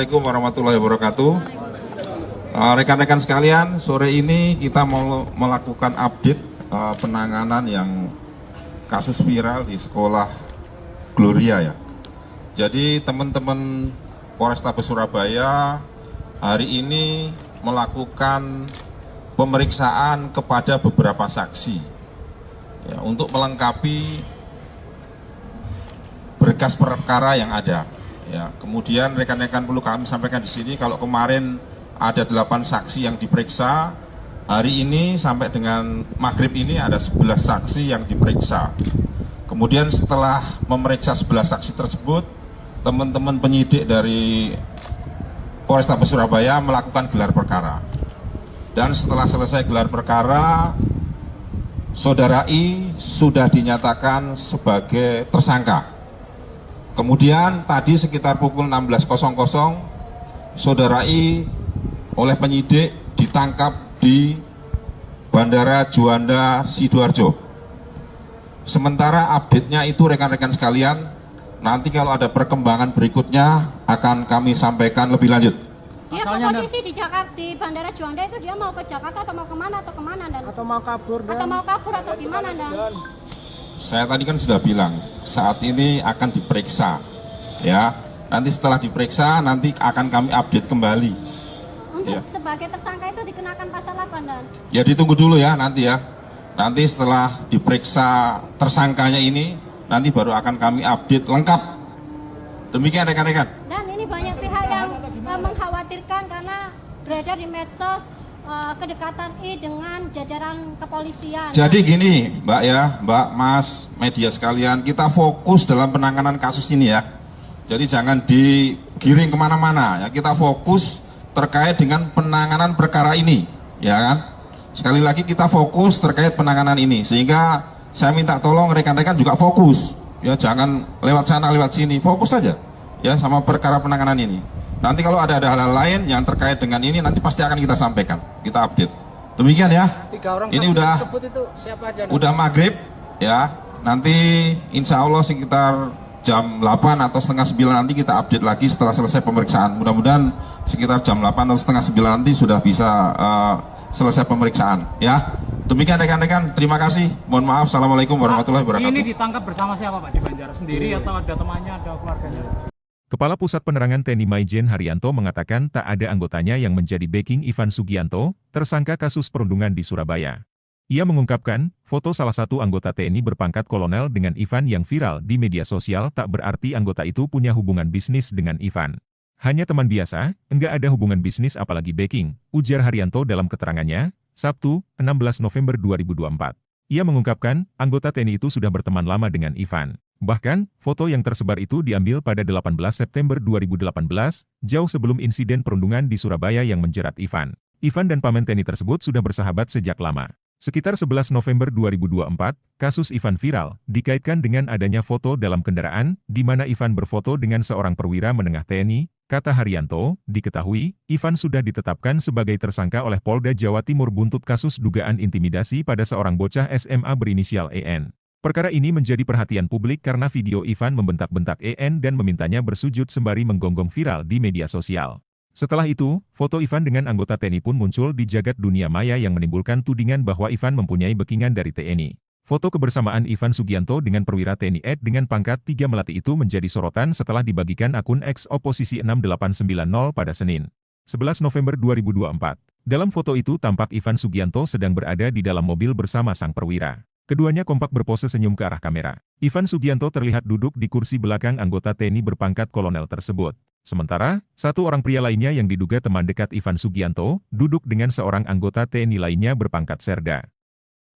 Assalamualaikum warahmatullahi wabarakatuh. Rekan-rekan sekalian, sore ini kita mau melakukan update penanganan yang kasus viral di sekolah Gloria ya. Jadi teman-teman Polrestabes Surabaya hari ini melakukan pemeriksaan kepada beberapa saksi ya, untuk melengkapi berkas perkara yang ada. Ya, kemudian rekan-rekan perlu kami sampaikan di sini, kalau kemarin ada 8 saksi yang diperiksa, hari ini sampai dengan maghrib ini ada 11 saksi yang diperiksa. Kemudian setelah memeriksa 11 saksi tersebut, teman-teman penyidik dari Polrestabes Surabaya melakukan gelar perkara. Dan setelah selesai gelar perkara, Saudara I sudah dinyatakan sebagai tersangka. Kemudian tadi sekitar pukul 16.00, Saudara I oleh penyidik ditangkap di Bandara Juanda Sidoarjo. Sementara update-nya itu rekan-rekan sekalian, nanti kalau ada perkembangan berikutnya akan kami sampaikan lebih lanjut. Dia posisi di Jakarta, di Bandara Juanda itu dia mau ke Jakarta atau mau kemana Dan? Atau mau kabur Dan? Atau mau kabur atau gimana Dan? Saya tadi kan sudah bilang, saat ini akan diperiksa. Ya, nanti setelah diperiksa nanti akan kami update kembali. Untuk Ya. sebagai tersangka itu dikenakan pasal apa Dan? Ya ditunggu dulu ya nanti ya. Nanti setelah diperiksa tersangkanya ini, nanti baru akan kami update lengkap. Demikian rekan-rekan. Dan ini banyak pihak yang mengkhawatirkan karena beredar di medsos kedekatan I dengan jajaran kepolisian. Jadi gini Mbak ya, Mbak, Mas, media sekalian, kita fokus dalam penanganan kasus ini ya. Jadi jangan digiring kemana-mana ya, kita fokus terkait dengan penanganan perkara ini, ya kan? Sekali lagi kita fokus terkait penanganan ini, sehingga saya minta tolong rekan-rekan juga fokus, ya jangan lewat sana lewat sini, fokus saja, ya sama perkara penanganan ini. Nanti kalau ada hal-hal lain yang terkait dengan ini, nanti pasti akan kita sampaikan, kita update. Demikian ya. 3 orang Ini saksi udah tersebut itu siapa aja Dan? udah maghrib, ya. Nanti insya Allah sekitar jam 8 atau setengah 9 nanti kita update lagi setelah selesai pemeriksaan. Mudah-mudahan sekitar jam 8 atau setengah 9 nanti sudah bisa selesai pemeriksaan ya. Demikian rekan-rekan, terima kasih. Mohon maaf. Assalamualaikum warahmatullahi wabarakatuh. Ini ditangkap bersama siapa Pak? Di Banjar sendiri atau ada temannya, ada keluarganya? Kepala Pusat Penerangan TNI Maijen Haryanto mengatakan tak ada anggotanya yang menjadi backing Ivan Sugianto, tersangka kasus perundungan di Surabaya. Ia mengungkapkan, foto salah satu anggota TNI berpangkat kolonel dengan Ivan yang viral di media sosial tak berarti anggota itu punya hubungan bisnis dengan Ivan. Hanya teman biasa, enggak ada hubungan bisnis apalagi backing, ujar Haryanto dalam keterangannya, Sabtu, 16 November 2024. Ia mengungkapkan, anggota TNI itu sudah berteman lama dengan Ivan. Bahkan, foto yang tersebar itu diambil pada 18 September 2018, jauh sebelum insiden perundungan di Surabaya yang menjerat Ivan. Ivan dan paman TNI tersebut sudah bersahabat sejak lama. Sekitar 11 November 2024, kasus Ivan viral, dikaitkan dengan adanya foto dalam kendaraan, di mana Ivan berfoto dengan seorang perwira menengah TNI, kata Haryanto, diketahui, Ivan sudah ditetapkan sebagai tersangka oleh Polda Jawa Timur buntut kasus dugaan intimidasi pada seorang bocah SMA berinisial EN. Perkara ini menjadi perhatian publik karena video Ivan membentak-bentak EN dan memintanya bersujud sembari menggonggong viral di media sosial. Setelah itu, foto Ivan dengan anggota TNI pun muncul di jagat dunia maya yang menimbulkan tudingan bahwa Ivan mempunyai backingan dari TNI. Foto kebersamaan Ivan Sugianto dengan perwira TNI Ed dengan pangkat 3 Melati itu menjadi sorotan setelah dibagikan akun X Oposisi 6890 pada Senin, 11 November 2024. Dalam foto itu tampak Ivan Sugianto sedang berada di dalam mobil bersama sang perwira. Keduanya kompak berpose senyum ke arah kamera. Ivan Sugianto terlihat duduk di kursi belakang anggota TNI berpangkat kolonel tersebut. Sementara, satu orang pria lainnya yang diduga teman dekat Ivan Sugianto, duduk dengan seorang anggota TNI lainnya berpangkat Serda.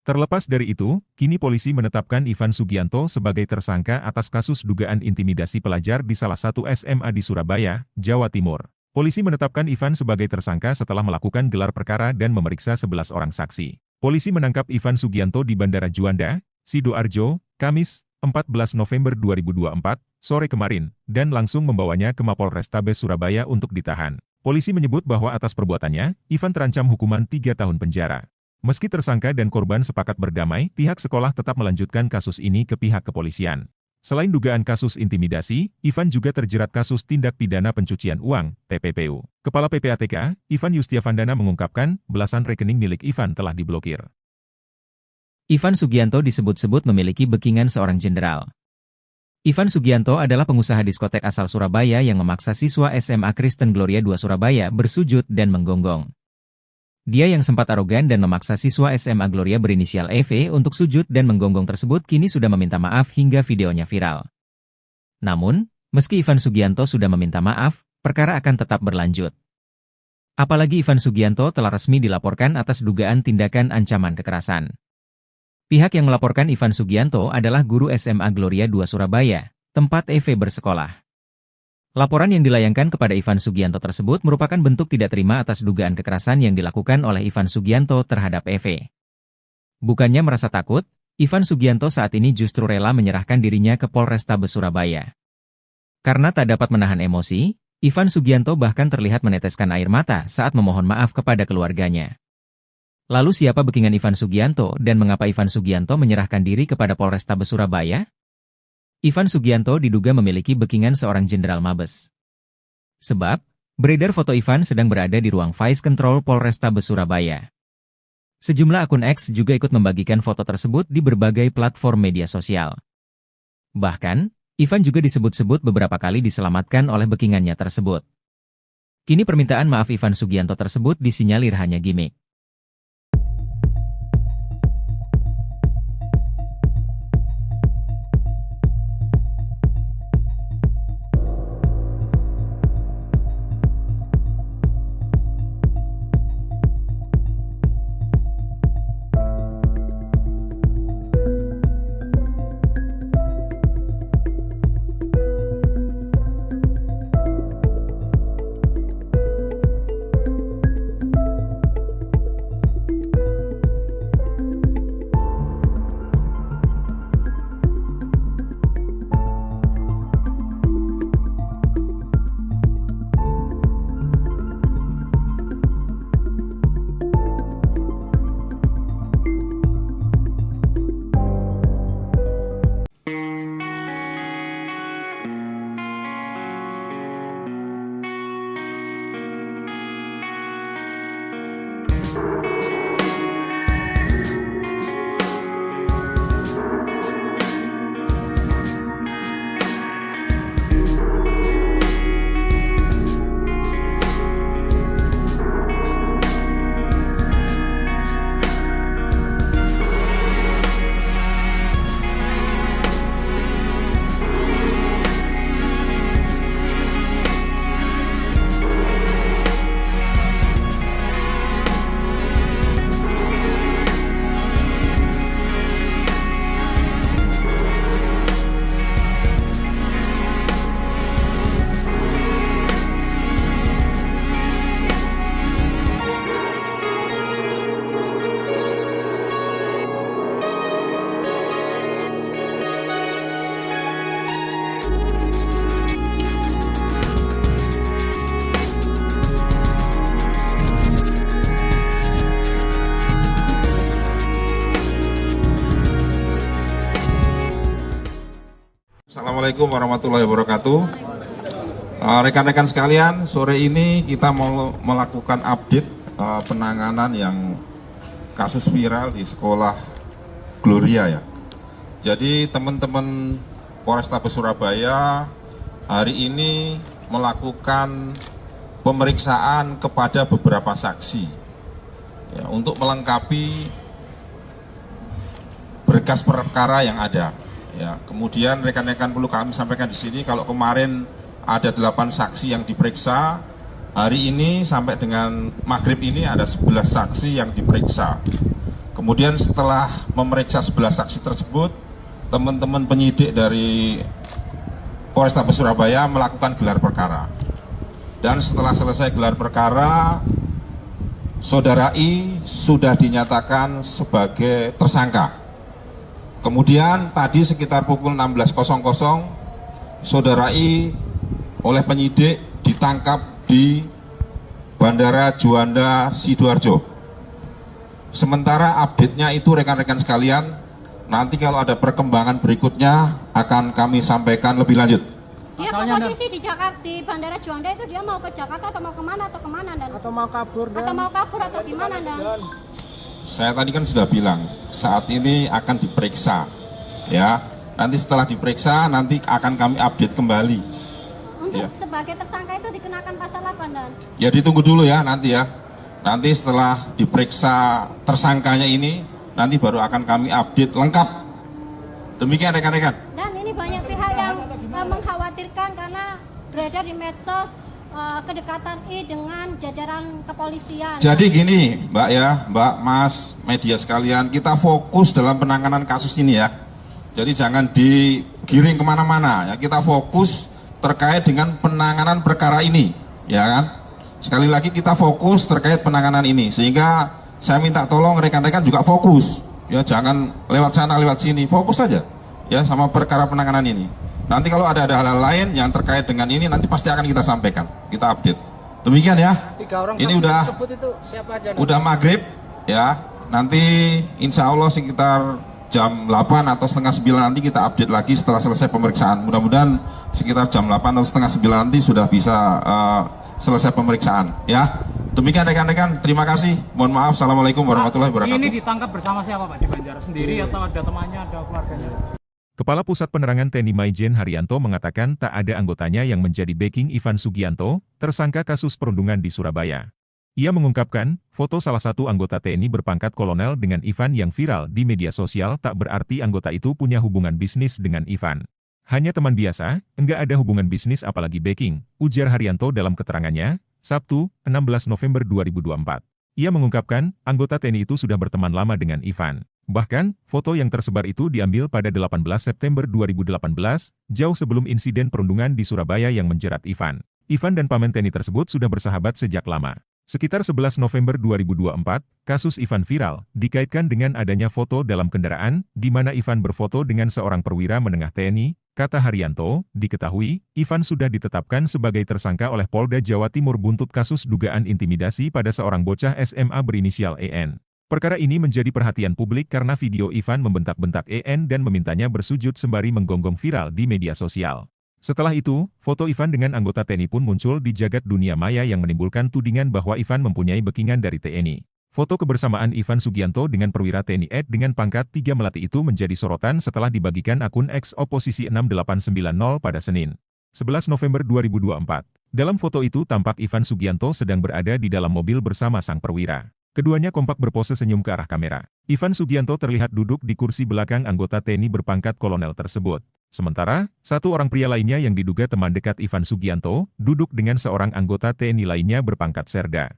Terlepas dari itu, kini polisi menetapkan Ivan Sugianto sebagai tersangka atas kasus dugaan intimidasi pelajar di salah satu SMA di Surabaya, Jawa Timur. Polisi menetapkan Ivan sebagai tersangka setelah melakukan gelar perkara dan memeriksa 11 orang saksi. Polisi menangkap Ivan Sugianto di Bandara Juanda, Sidoarjo, Kamis, 14 November 2024, sore kemarin, dan langsung membawanya ke Mapolrestabes Surabaya untuk ditahan. Polisi menyebut bahwa atas perbuatannya, Ivan terancam hukuman 3 tahun penjara. Meski tersangka dan korban sepakat berdamai, pihak sekolah tetap melanjutkan kasus ini ke pihak kepolisian. Selain dugaan kasus intimidasi, Ivan juga terjerat kasus tindak pidana pencucian uang, TPPU. Kepala PPATK, Ivan Yustiavandana mengungkapkan, belasan rekening milik Ivan telah diblokir. Ivan Sugianto disebut-sebut memiliki backingan seorang jenderal. Ivan Sugianto adalah pengusaha diskotek asal Surabaya yang memaksa siswa SMA Kristen Gloria II Surabaya bersujud dan menggonggong. Dia yang sempat arogan dan memaksa siswa SMA Gloria berinisial EV untuk sujud dan menggonggong tersebut kini sudah meminta maaf hingga videonya viral. Namun, meski Ivan Sugianto sudah meminta maaf, perkara akan tetap berlanjut. Apalagi Ivan Sugianto telah resmi dilaporkan atas dugaan tindakan ancaman kekerasan. Pihak yang melaporkan Ivan Sugianto adalah guru SMA Gloria II Surabaya, tempat EV bersekolah. Laporan yang dilayangkan kepada Ivan Sugianto tersebut merupakan bentuk tidak terima atas dugaan kekerasan yang dilakukan oleh Ivan Sugianto terhadap EV. Bukannya merasa takut, Ivan Sugianto saat ini justru rela menyerahkan dirinya ke Polrestabes Surabaya. Karena tak dapat menahan emosi, Ivan Sugianto bahkan terlihat meneteskan air mata saat memohon maaf kepada keluarganya. Lalu siapa backingan Ivan Sugianto dan mengapa Ivan Sugianto menyerahkan diri kepada Polrestabes Surabaya? Ivan Sugianto diduga memiliki backingan seorang jenderal Mabes. Sebab, beredar foto Ivan sedang berada di ruang Vice Control Polrestabes Surabaya. Sejumlah akun X juga ikut membagikan foto tersebut di berbagai platform media sosial. Bahkan, Ivan juga disebut-sebut beberapa kali diselamatkan oleh backingannya tersebut. Kini permintaan maaf Ivan Sugianto tersebut disinyalir hanya gimmick. Assalamualaikum warahmatullahi wabarakatuh. Rekan-rekan sekalian, sore ini kita mau melakukan update penanganan yang kasus viral di sekolah Gloria ya. Jadi teman-teman Polrestabes Surabaya hari ini melakukan pemeriksaan kepada beberapa saksi ya, untuk melengkapi berkas perkara yang ada. Ya, kemudian rekan-rekan perlu kami sampaikan di sini kalau kemarin ada 8 saksi yang diperiksa, hari ini sampai dengan maghrib ini ada 11 saksi yang diperiksa. Kemudian setelah memeriksa 11 saksi tersebut, teman-teman penyidik dari Polrestabes Surabaya melakukan gelar perkara. Dan setelah selesai gelar perkara, Saudara I sudah dinyatakan sebagai tersangka. Kemudian tadi sekitar pukul 16.00, Saudara I oleh penyidik ditangkap di Bandara Juanda Sidoarjo. Sementara update-nya itu rekan-rekan sekalian, Nanti kalau ada perkembangan berikutnya akan kami sampaikan lebih lanjut. Dia Asalnya, posisi di Jakarta, di Bandara Juanda itu dia mau ke Jakarta atau mau kemana dan Atau mau kabur dan atau mau kabur atau gimana dan Saya tadi kan sudah bilang, saat ini akan diperiksa, ya. Nanti setelah diperiksa, nanti akan kami update kembali. untuk Iya. sebagai tersangka itu dikenakan pasal apa dan Ya ditunggu dulu ya nanti ya. Nanti setelah diperiksa tersangkanya ini, nanti baru akan kami update lengkap. Demikian rekan-rekan. dan ini banyak pihak yang mengkhawatirkan karena beredar di medsos kedekatan I dengan jajaran kepolisian. Jadi gini, Mbak ya, Mbak, Mas, media sekalian, kita fokus dalam penanganan kasus ini ya. Jadi jangan digiring kemana-mana ya. Kita fokus terkait dengan penanganan perkara ini, ya kan? Sekali lagi kita fokus terkait penanganan ini, sehingga saya minta tolong rekan-rekan juga fokus, ya jangan lewat sana lewat sini, fokus saja, ya sama perkara penanganan ini. Nanti kalau ada hal-hal lain yang terkait dengan ini, nanti pasti akan kita sampaikan, kita update. Demikian ya. 3 orang Ini saksi udah tersebut itu siapa aja? Don? udah maghrib, ya. Nanti insya Allah sekitar jam 8 atau setengah 9 nanti kita update lagi setelah selesai pemeriksaan. Mudah-mudahan sekitar jam 8 atau setengah 9 nanti sudah bisa selesai pemeriksaan, ya. Demikian rekan-rekan, terima kasih. Mohon maaf, assalamualaikum warahmatullahi Ini wabarakatuh. ditangkap bersama siapa Pak di Banjar? Sendiri atau ada temannya, ada keluarganya? Kepala Pusat Penerangan TNI Maijen Haryanto mengatakan tak ada anggotanya yang menjadi backing Ivan Sugianto, tersangka kasus perundungan di Surabaya. Ia mengungkapkan, foto salah satu anggota TNI berpangkat kolonel dengan Ivan yang viral di media sosial tak berarti anggota itu punya hubungan bisnis dengan Ivan. Hanya teman biasa, enggak ada hubungan bisnis apalagi backing, ujar Haryanto dalam keterangannya, Sabtu, 16 November 2024. Ia mengungkapkan, anggota TNI itu sudah berteman lama dengan Ivan. Bahkan, foto yang tersebar itu diambil pada 18 September 2018, jauh sebelum insiden perundungan di Surabaya yang menjerat Ivan. Ivan dan paman TNI tersebut sudah bersahabat sejak lama. Sekitar 11 November 2024, kasus Ivan viral, dikaitkan dengan adanya foto dalam kendaraan, di mana Ivan berfoto dengan seorang perwira menengah TNI, kata Haryanto, diketahui, Ivan sudah ditetapkan sebagai tersangka oleh Polda Jawa Timur buntut kasus dugaan intimidasi pada seorang bocah SMA berinisial EN. Perkara ini menjadi perhatian publik karena video Ivan membentak-bentak EN dan memintanya bersujud sembari menggonggong viral di media sosial. Setelah itu, foto Ivan dengan anggota TNI pun muncul di jagat dunia maya yang menimbulkan tudingan bahwa Ivan mempunyai backingan dari TNI. Foto kebersamaan Ivan Sugianto dengan perwira TNI Ed dengan pangkat 3 Melati itu menjadi sorotan setelah dibagikan akun X Oposisi 6890 pada Senin, 11 November 2024. Dalam foto itu tampak Ivan Sugianto sedang berada di dalam mobil bersama sang perwira. Keduanya kompak berpose senyum ke arah kamera. Ivan Sugianto terlihat duduk di kursi belakang anggota TNI berpangkat kolonel tersebut. Sementara, satu orang pria lainnya yang diduga teman dekat Ivan Sugianto, duduk dengan seorang anggota TNI lainnya berpangkat serda.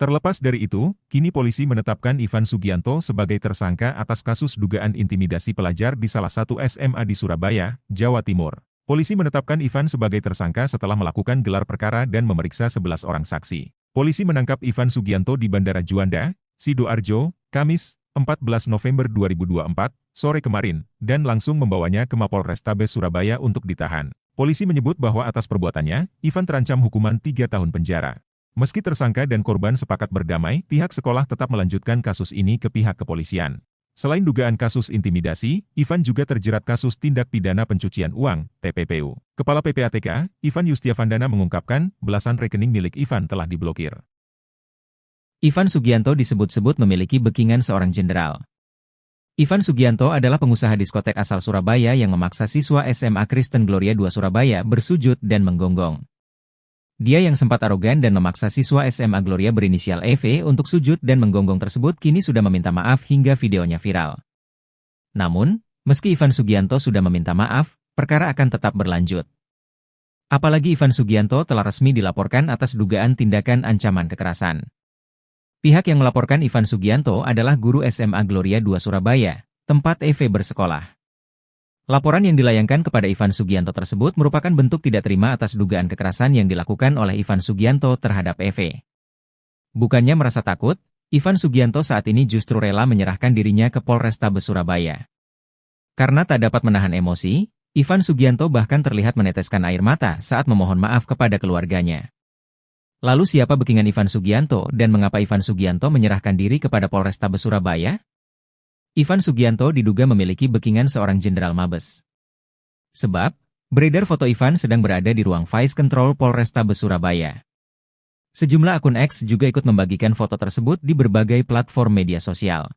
Terlepas dari itu, kini polisi menetapkan Ivan Sugianto sebagai tersangka atas kasus dugaan intimidasi pelajar di salah satu SMA di Surabaya, Jawa Timur. Polisi menetapkan Ivan sebagai tersangka setelah melakukan gelar perkara dan memeriksa 11 orang saksi. Polisi menangkap Ivan Sugianto di Bandara Juanda, Sidoarjo, Kamis, 14 November 2024, sore kemarin, dan langsung membawanya ke Mapolrestabes Surabaya untuk ditahan. Polisi menyebut bahwa atas perbuatannya, Ivan terancam hukuman 3 tahun penjara. Meski tersangka dan korban sepakat berdamai, pihak sekolah tetap melanjutkan kasus ini ke pihak kepolisian. Selain dugaan kasus intimidasi, Ivan juga terjerat kasus tindak pidana pencucian uang, TPPU. Kepala PPATK, Ivan Yustiavandana mengungkapkan, belasan rekening milik Ivan telah diblokir. Ivan Sugianto disebut-sebut memiliki backingan seorang jenderal. Ivan Sugianto adalah pengusaha diskotek asal Surabaya yang memaksa siswa SMA Kristen Gloria II Surabaya bersujud dan menggonggong. Dia yang sempat arogan dan memaksa siswa SMA Gloria berinisial EV untuk sujud dan menggonggong tersebut kini sudah meminta maaf hingga videonya viral. Namun, meski Ivan Sugianto sudah meminta maaf, perkara akan tetap berlanjut. Apalagi Ivan Sugianto telah resmi dilaporkan atas dugaan tindakan ancaman kekerasan. Pihak yang melaporkan Ivan Sugianto adalah guru SMA Gloria II Surabaya, tempat EV bersekolah. Laporan yang dilayangkan kepada Ivan Sugianto tersebut merupakan bentuk tidak terima atas dugaan kekerasan yang dilakukan oleh Ivan Sugianto terhadap EV. Bukannya merasa takut, Ivan Sugianto saat ini justru rela menyerahkan dirinya ke Polrestabes Surabaya. Karena tak dapat menahan emosi, Ivan Sugianto bahkan terlihat meneteskan air mata saat memohon maaf kepada keluarganya. Lalu siapa backingan Ivan Sugianto dan mengapa Ivan Sugianto menyerahkan diri kepada Polrestabes Surabaya? Ivan Sugianto diduga memiliki backingan seorang jenderal Mabes. Sebab, beredar foto Ivan sedang berada di ruang Vice Control Polrestabes Surabaya. Sejumlah akun X juga ikut membagikan foto tersebut di berbagai platform media sosial.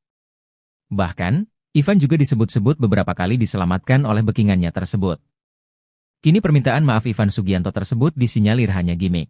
Bahkan, Ivan juga disebut-sebut beberapa kali diselamatkan oleh backingannya tersebut. Kini permintaan maaf Ivan Sugianto tersebut disinyalir hanya gimmick.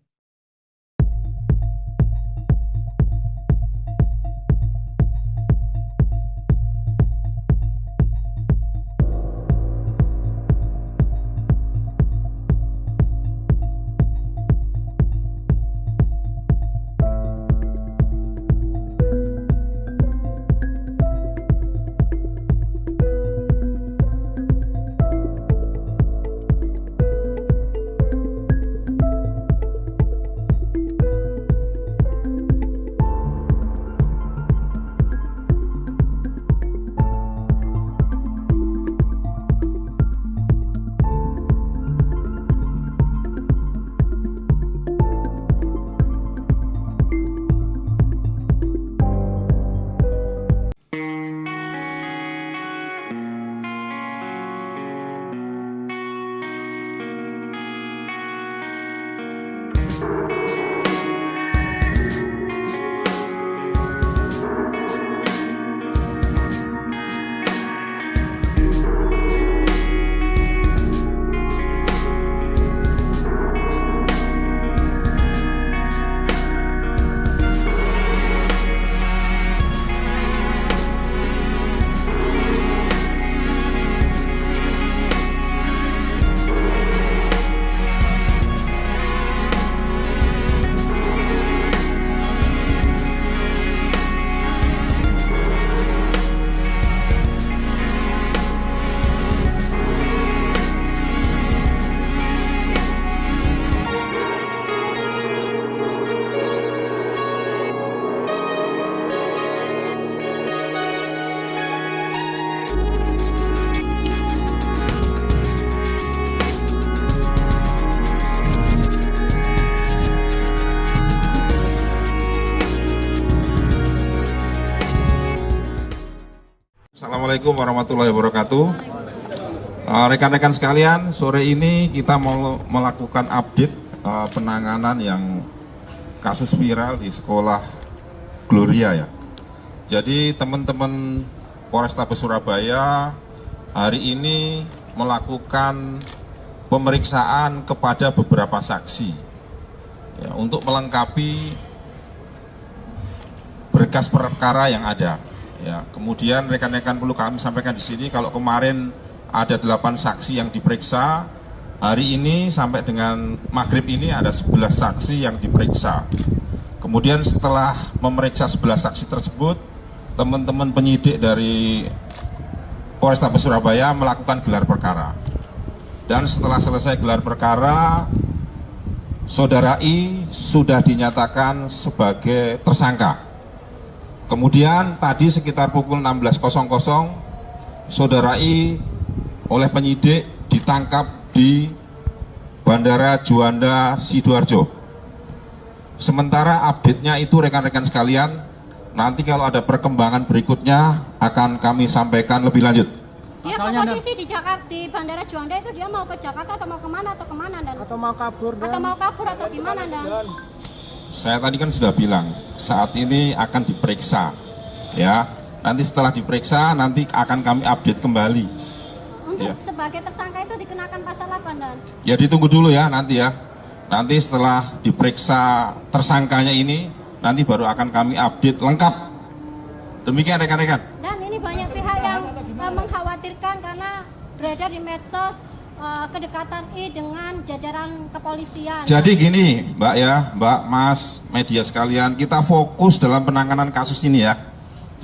Assalamualaikum warahmatullahi wabarakatuh. Rekan-rekan sekalian, sore ini kita mau melakukan update penanganan yang kasus viral di sekolah Gloria ya. Jadi teman-teman Polrestabes Surabaya hari ini melakukan pemeriksaan kepada beberapa saksi ya, untuk melengkapi berkas perkara yang ada. Ya, kemudian rekan-rekan perlu kami sampaikan di sini kalau kemarin ada 8 saksi yang diperiksa, hari ini sampai dengan maghrib ini ada 11 saksi yang diperiksa. Kemudian setelah memeriksa 11 saksi tersebut, teman-teman penyidik dari Polrestabes Surabaya melakukan gelar perkara. Dan setelah selesai gelar perkara, Saudara I sudah dinyatakan sebagai tersangka. Kemudian tadi sekitar pukul 16.00 Saudara I oleh penyidik ditangkap di Bandara Juanda Sidoarjo. Sementara update-nya itu rekan-rekan sekalian, nanti kalau ada perkembangan berikutnya akan kami sampaikan lebih lanjut. Dia posisi di Jakarta, di Bandara Juanda itu dia mau ke Jakarta atau mau kemana Dan? Atau mau kabur dan? Atau mau kabur atau gimana Dan? Saya tadi kan sudah bilang, saat ini akan diperiksa, ya. Nanti setelah diperiksa, nanti akan kami update kembali. Untuk Ya. sebagai tersangka itu dikenakan pasal apa Dan? Ya ditunggu dulu ya nanti ya. Nanti setelah diperiksa tersangkanya ini, nanti baru akan kami update lengkap. Demikian rekan-rekan. Dan ini banyak pihak yang mengkhawatirkan karena beredar di medsos kedekatan I dengan jajaran kepolisian. Jadi gini Mbak ya, Mbak, Mas, media sekalian, kita fokus dalam penanganan kasus ini ya.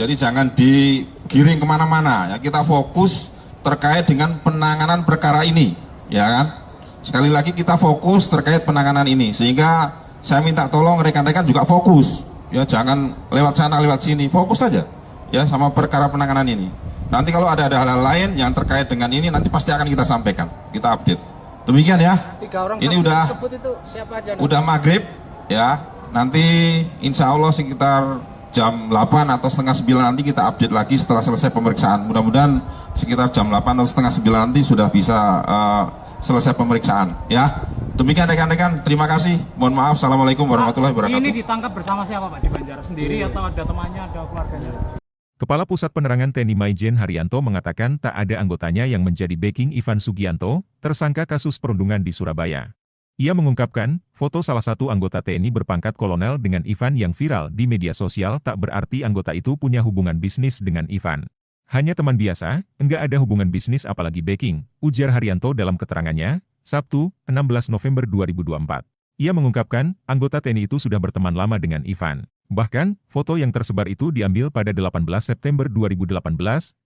Jadi jangan digiring kemana-mana ya, kita fokus terkait dengan penanganan perkara ini, ya kan? Sekali lagi kita fokus terkait penanganan ini, sehingga saya minta tolong rekan-rekan juga fokus, ya jangan lewat sana lewat sini, fokus saja ya sama perkara penanganan ini. Nanti kalau ada hal-hal lain yang terkait dengan ini, nanti pasti akan kita sampaikan, kita update. Demikian ya. 3 orang ini saksi udah tersebut itu siapa aja? udah maghrib ya. Nanti insya Allah sekitar jam 8 atau setengah 9 nanti kita update lagi setelah selesai pemeriksaan. Mudah-mudahan sekitar jam 8 atau setengah 9 nanti sudah bisa selesai pemeriksaan. Ya, demikian rekan-rekan. Terima kasih. Mohon maaf. Assalamualaikum warahmatullahi wabarakatuh. Ini ditangkap bersama siapa Pak di Banjaras sendiri atau ada temannya, ada keluarganya? Kepala Pusat Penerangan TNI Maijen Haryanto mengatakan tak ada anggotanya yang menjadi backing Ivan Sugianto, tersangka kasus perundungan di Surabaya. Ia mengungkapkan, foto salah satu anggota TNI berpangkat kolonel dengan Ivan yang viral di media sosial tak berarti anggota itu punya hubungan bisnis dengan Ivan. Hanya teman biasa, enggak ada hubungan bisnis apalagi backing, ujar Haryanto dalam keterangannya, Sabtu, 16 November 2024. Ia mengungkapkan, anggota TNI itu sudah berteman lama dengan Ivan. Bahkan, foto yang tersebar itu diambil pada 18 September 2018,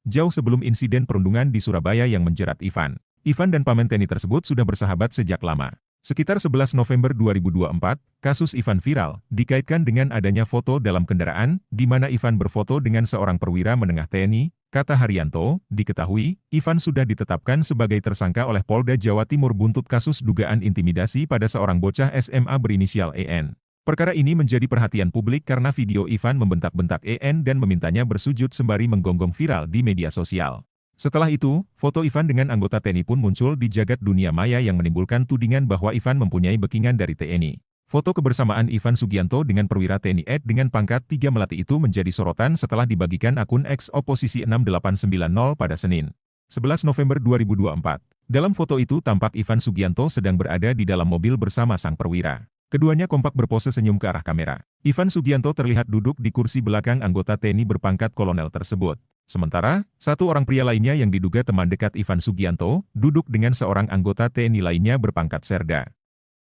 jauh sebelum insiden perundungan di Surabaya yang menjerat Ivan. Ivan dan paman TNI tersebut sudah bersahabat sejak lama. Sekitar 11 November 2024, kasus Ivan viral, dikaitkan dengan adanya foto dalam kendaraan, di mana Ivan berfoto dengan seorang perwira menengah TNI, kata Haryanto, diketahui, Ivan sudah ditetapkan sebagai tersangka oleh Polda Jawa Timur buntut kasus dugaan intimidasi pada seorang bocah SMA berinisial EN. Perkara ini menjadi perhatian publik karena video Ivan membentak-bentak EN dan memintanya bersujud sembari menggonggong viral di media sosial. Setelah itu, foto Ivan dengan anggota TNI pun muncul di jagat dunia maya yang menimbulkan tudingan bahwa Ivan mempunyai backingan dari TNI. Foto kebersamaan Ivan Sugianto dengan perwira TNI Ed dengan pangkat 3 Melati itu menjadi sorotan setelah dibagikan akun X Oposisi 6890 pada Senin, 11 November 2024. Dalam foto itu tampak Ivan Sugianto sedang berada di dalam mobil bersama sang perwira. Keduanya kompak berpose senyum ke arah kamera. Ivan Sugianto terlihat duduk di kursi belakang anggota TNI berpangkat kolonel tersebut. Sementara, satu orang pria lainnya yang diduga teman dekat Ivan Sugianto, duduk dengan seorang anggota TNI lainnya berpangkat Serda.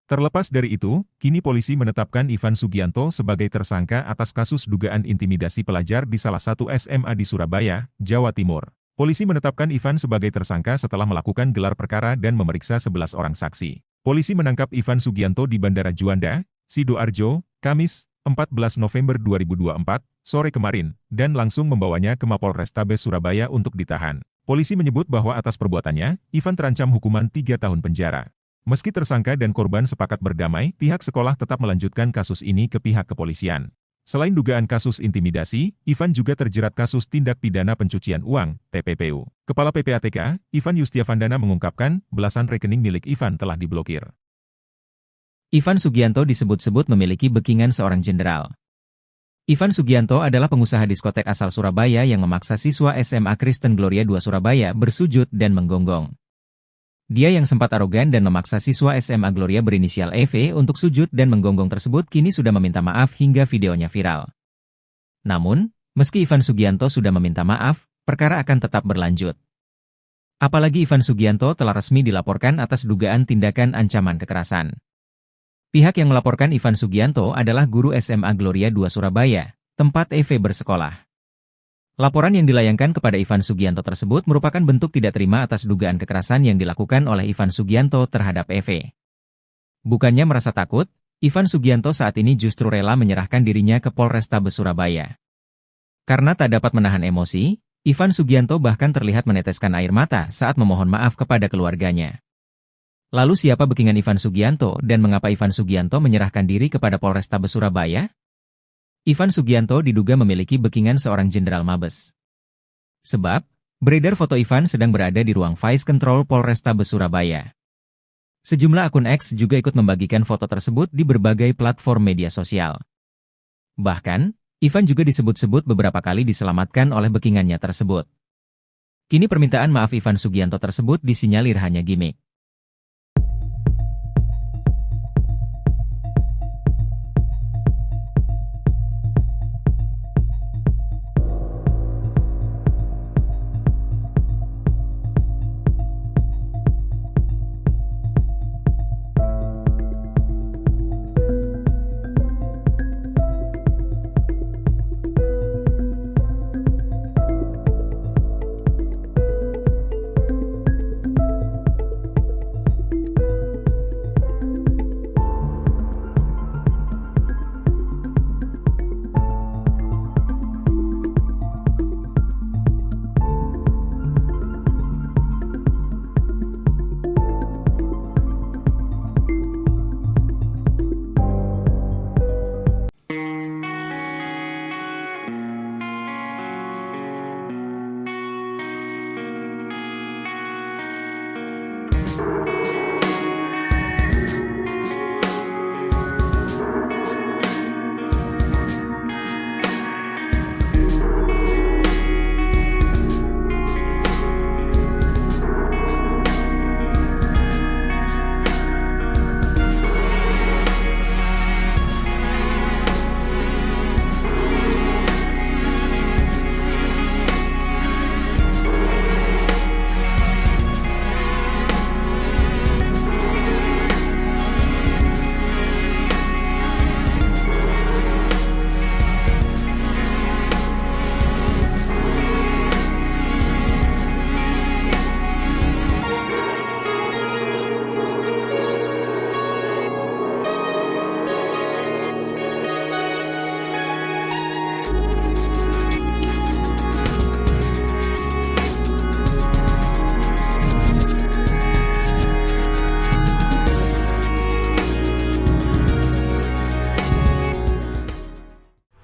Terlepas dari itu, kini polisi menetapkan Ivan Sugianto sebagai tersangka atas kasus dugaan intimidasi pelajar di salah satu SMA di Surabaya, Jawa Timur. Polisi menetapkan Ivan sebagai tersangka setelah melakukan gelar perkara dan memeriksa 11 orang saksi. Polisi menangkap Ivan Sugianto di Bandara Juanda, Sidoarjo, Kamis, 14 November 2024, sore kemarin, dan langsung membawanya ke Mapolrestabes Surabaya untuk ditahan. Polisi menyebut bahwa atas perbuatannya, Ivan terancam hukuman 3 tahun penjara. Meski tersangka dan korban sepakat berdamai, pihak sekolah tetap melanjutkan kasus ini ke pihak kepolisian. Selain dugaan kasus intimidasi, Ivan juga terjerat kasus tindak pidana pencucian uang, TPPU. Kepala PPATK, Ivan Yustiavandana mengungkapkan, belasan rekening milik Ivan telah diblokir. Ivan Sugianto disebut-sebut memiliki backingan seorang jenderal. Ivan Sugianto adalah pengusaha diskotek asal Surabaya yang memaksa siswa SMA Kristen Gloria II Surabaya bersujud dan menggonggong. Dia yang sempat arogan dan memaksa siswa SMA Gloria berinisial EV untuk sujud dan menggonggong tersebut kini sudah meminta maaf hingga videonya viral. Namun, meski Ivan Sugianto sudah meminta maaf, perkara akan tetap berlanjut. Apalagi Ivan Sugianto telah resmi dilaporkan atas dugaan tindakan ancaman kekerasan. Pihak yang melaporkan Ivan Sugianto adalah guru SMA Gloria II Surabaya, tempat EV bersekolah. Laporan yang dilayangkan kepada Ivan Sugianto tersebut merupakan bentuk tidak terima atas dugaan kekerasan yang dilakukan oleh Ivan Sugianto terhadap EV. Bukannya merasa takut, Ivan Sugianto saat ini justru rela menyerahkan dirinya ke Polrestabes Surabaya. Karena tak dapat menahan emosi, Ivan Sugianto bahkan terlihat meneteskan air mata saat memohon maaf kepada keluarganya. Lalu siapa backingan Ivan Sugianto dan mengapa Ivan Sugianto menyerahkan diri kepada Polrestabes Surabaya? Ivan Sugianto diduga memiliki backingan seorang jenderal Mabes. Sebab, beredar foto Ivan sedang berada di ruang Vice Control Polrestabes Surabaya. Sejumlah akun X juga ikut membagikan foto tersebut di berbagai platform media sosial. Bahkan, Ivan juga disebut-sebut beberapa kali diselamatkan oleh backingannya tersebut. Kini permintaan maaf Ivan Sugianto tersebut disinyalir hanya gimmick.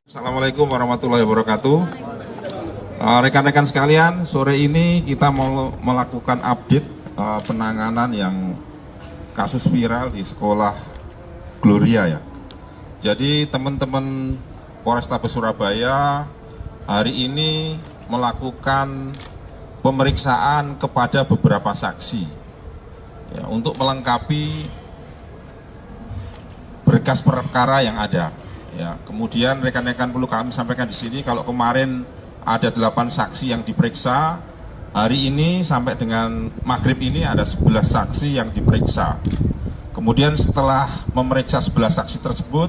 Assalamualaikum warahmatullahi wabarakatuh. Rekan-rekan sekalian, sore ini kita mau melakukan update penanganan yang kasus viral di sekolah Gloria ya. Jadi teman-teman Polrestabes Surabaya hari ini melakukan pemeriksaan kepada beberapa saksi ya, untuk melengkapi berkas perkara yang ada. Ya, kemudian rekan-rekan perlu kami sampaikan di sini kalau kemarin ada 8 saksi yang diperiksa, hari ini sampai dengan maghrib ini ada 11 saksi yang diperiksa. Kemudian setelah memeriksa 11 saksi tersebut,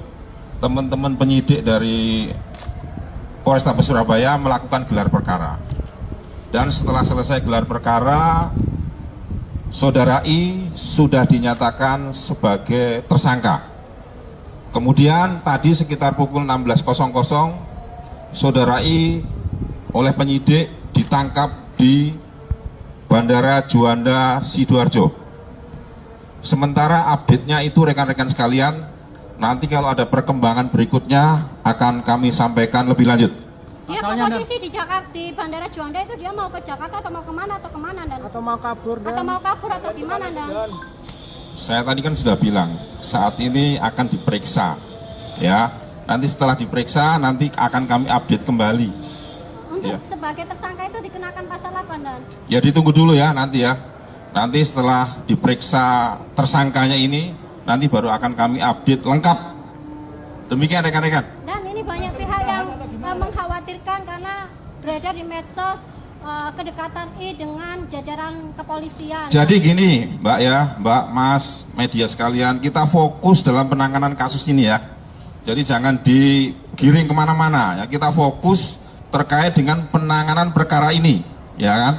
teman-teman penyidik dari Polrestabes Surabaya melakukan gelar perkara. Dan setelah selesai gelar perkara, Saudara I sudah dinyatakan sebagai tersangka. Kemudian tadi sekitar pukul 16.00, Saudara I oleh penyidik ditangkap di Bandara Juanda Sidoarjo. Sementara update-nya itu rekan-rekan sekalian, nanti kalau ada perkembangan berikutnya akan kami sampaikan lebih lanjut. Dia Asalnya posisi di Jakarta, di Bandara Juanda itu dia mau ke Jakarta atau mau kemana dan Atau mau kabur dan atau mau kabur atau gimana dan Saya tadi kan sudah bilang, saat ini akan diperiksa, ya. Nanti setelah diperiksa, nanti akan kami update kembali. untuk Ya. sebagai tersangka itu dikenakan pasal apa dan Ya ditunggu dulu ya nanti ya. Nanti setelah diperiksa tersangkanya ini, nanti baru akan kami update lengkap. Demikian rekan-rekan. dan ini banyak pihak yang mengkhawatirkan karena beredar di medsos kedekatan I dengan jajaran kepolisian. Jadi gini Mbak ya, Mbak, Mas, media sekalian, kita fokus dalam penanganan kasus ini ya. Jadi jangan digiring kemana-mana ya, kita fokus terkait dengan penanganan perkara ini, ya kan?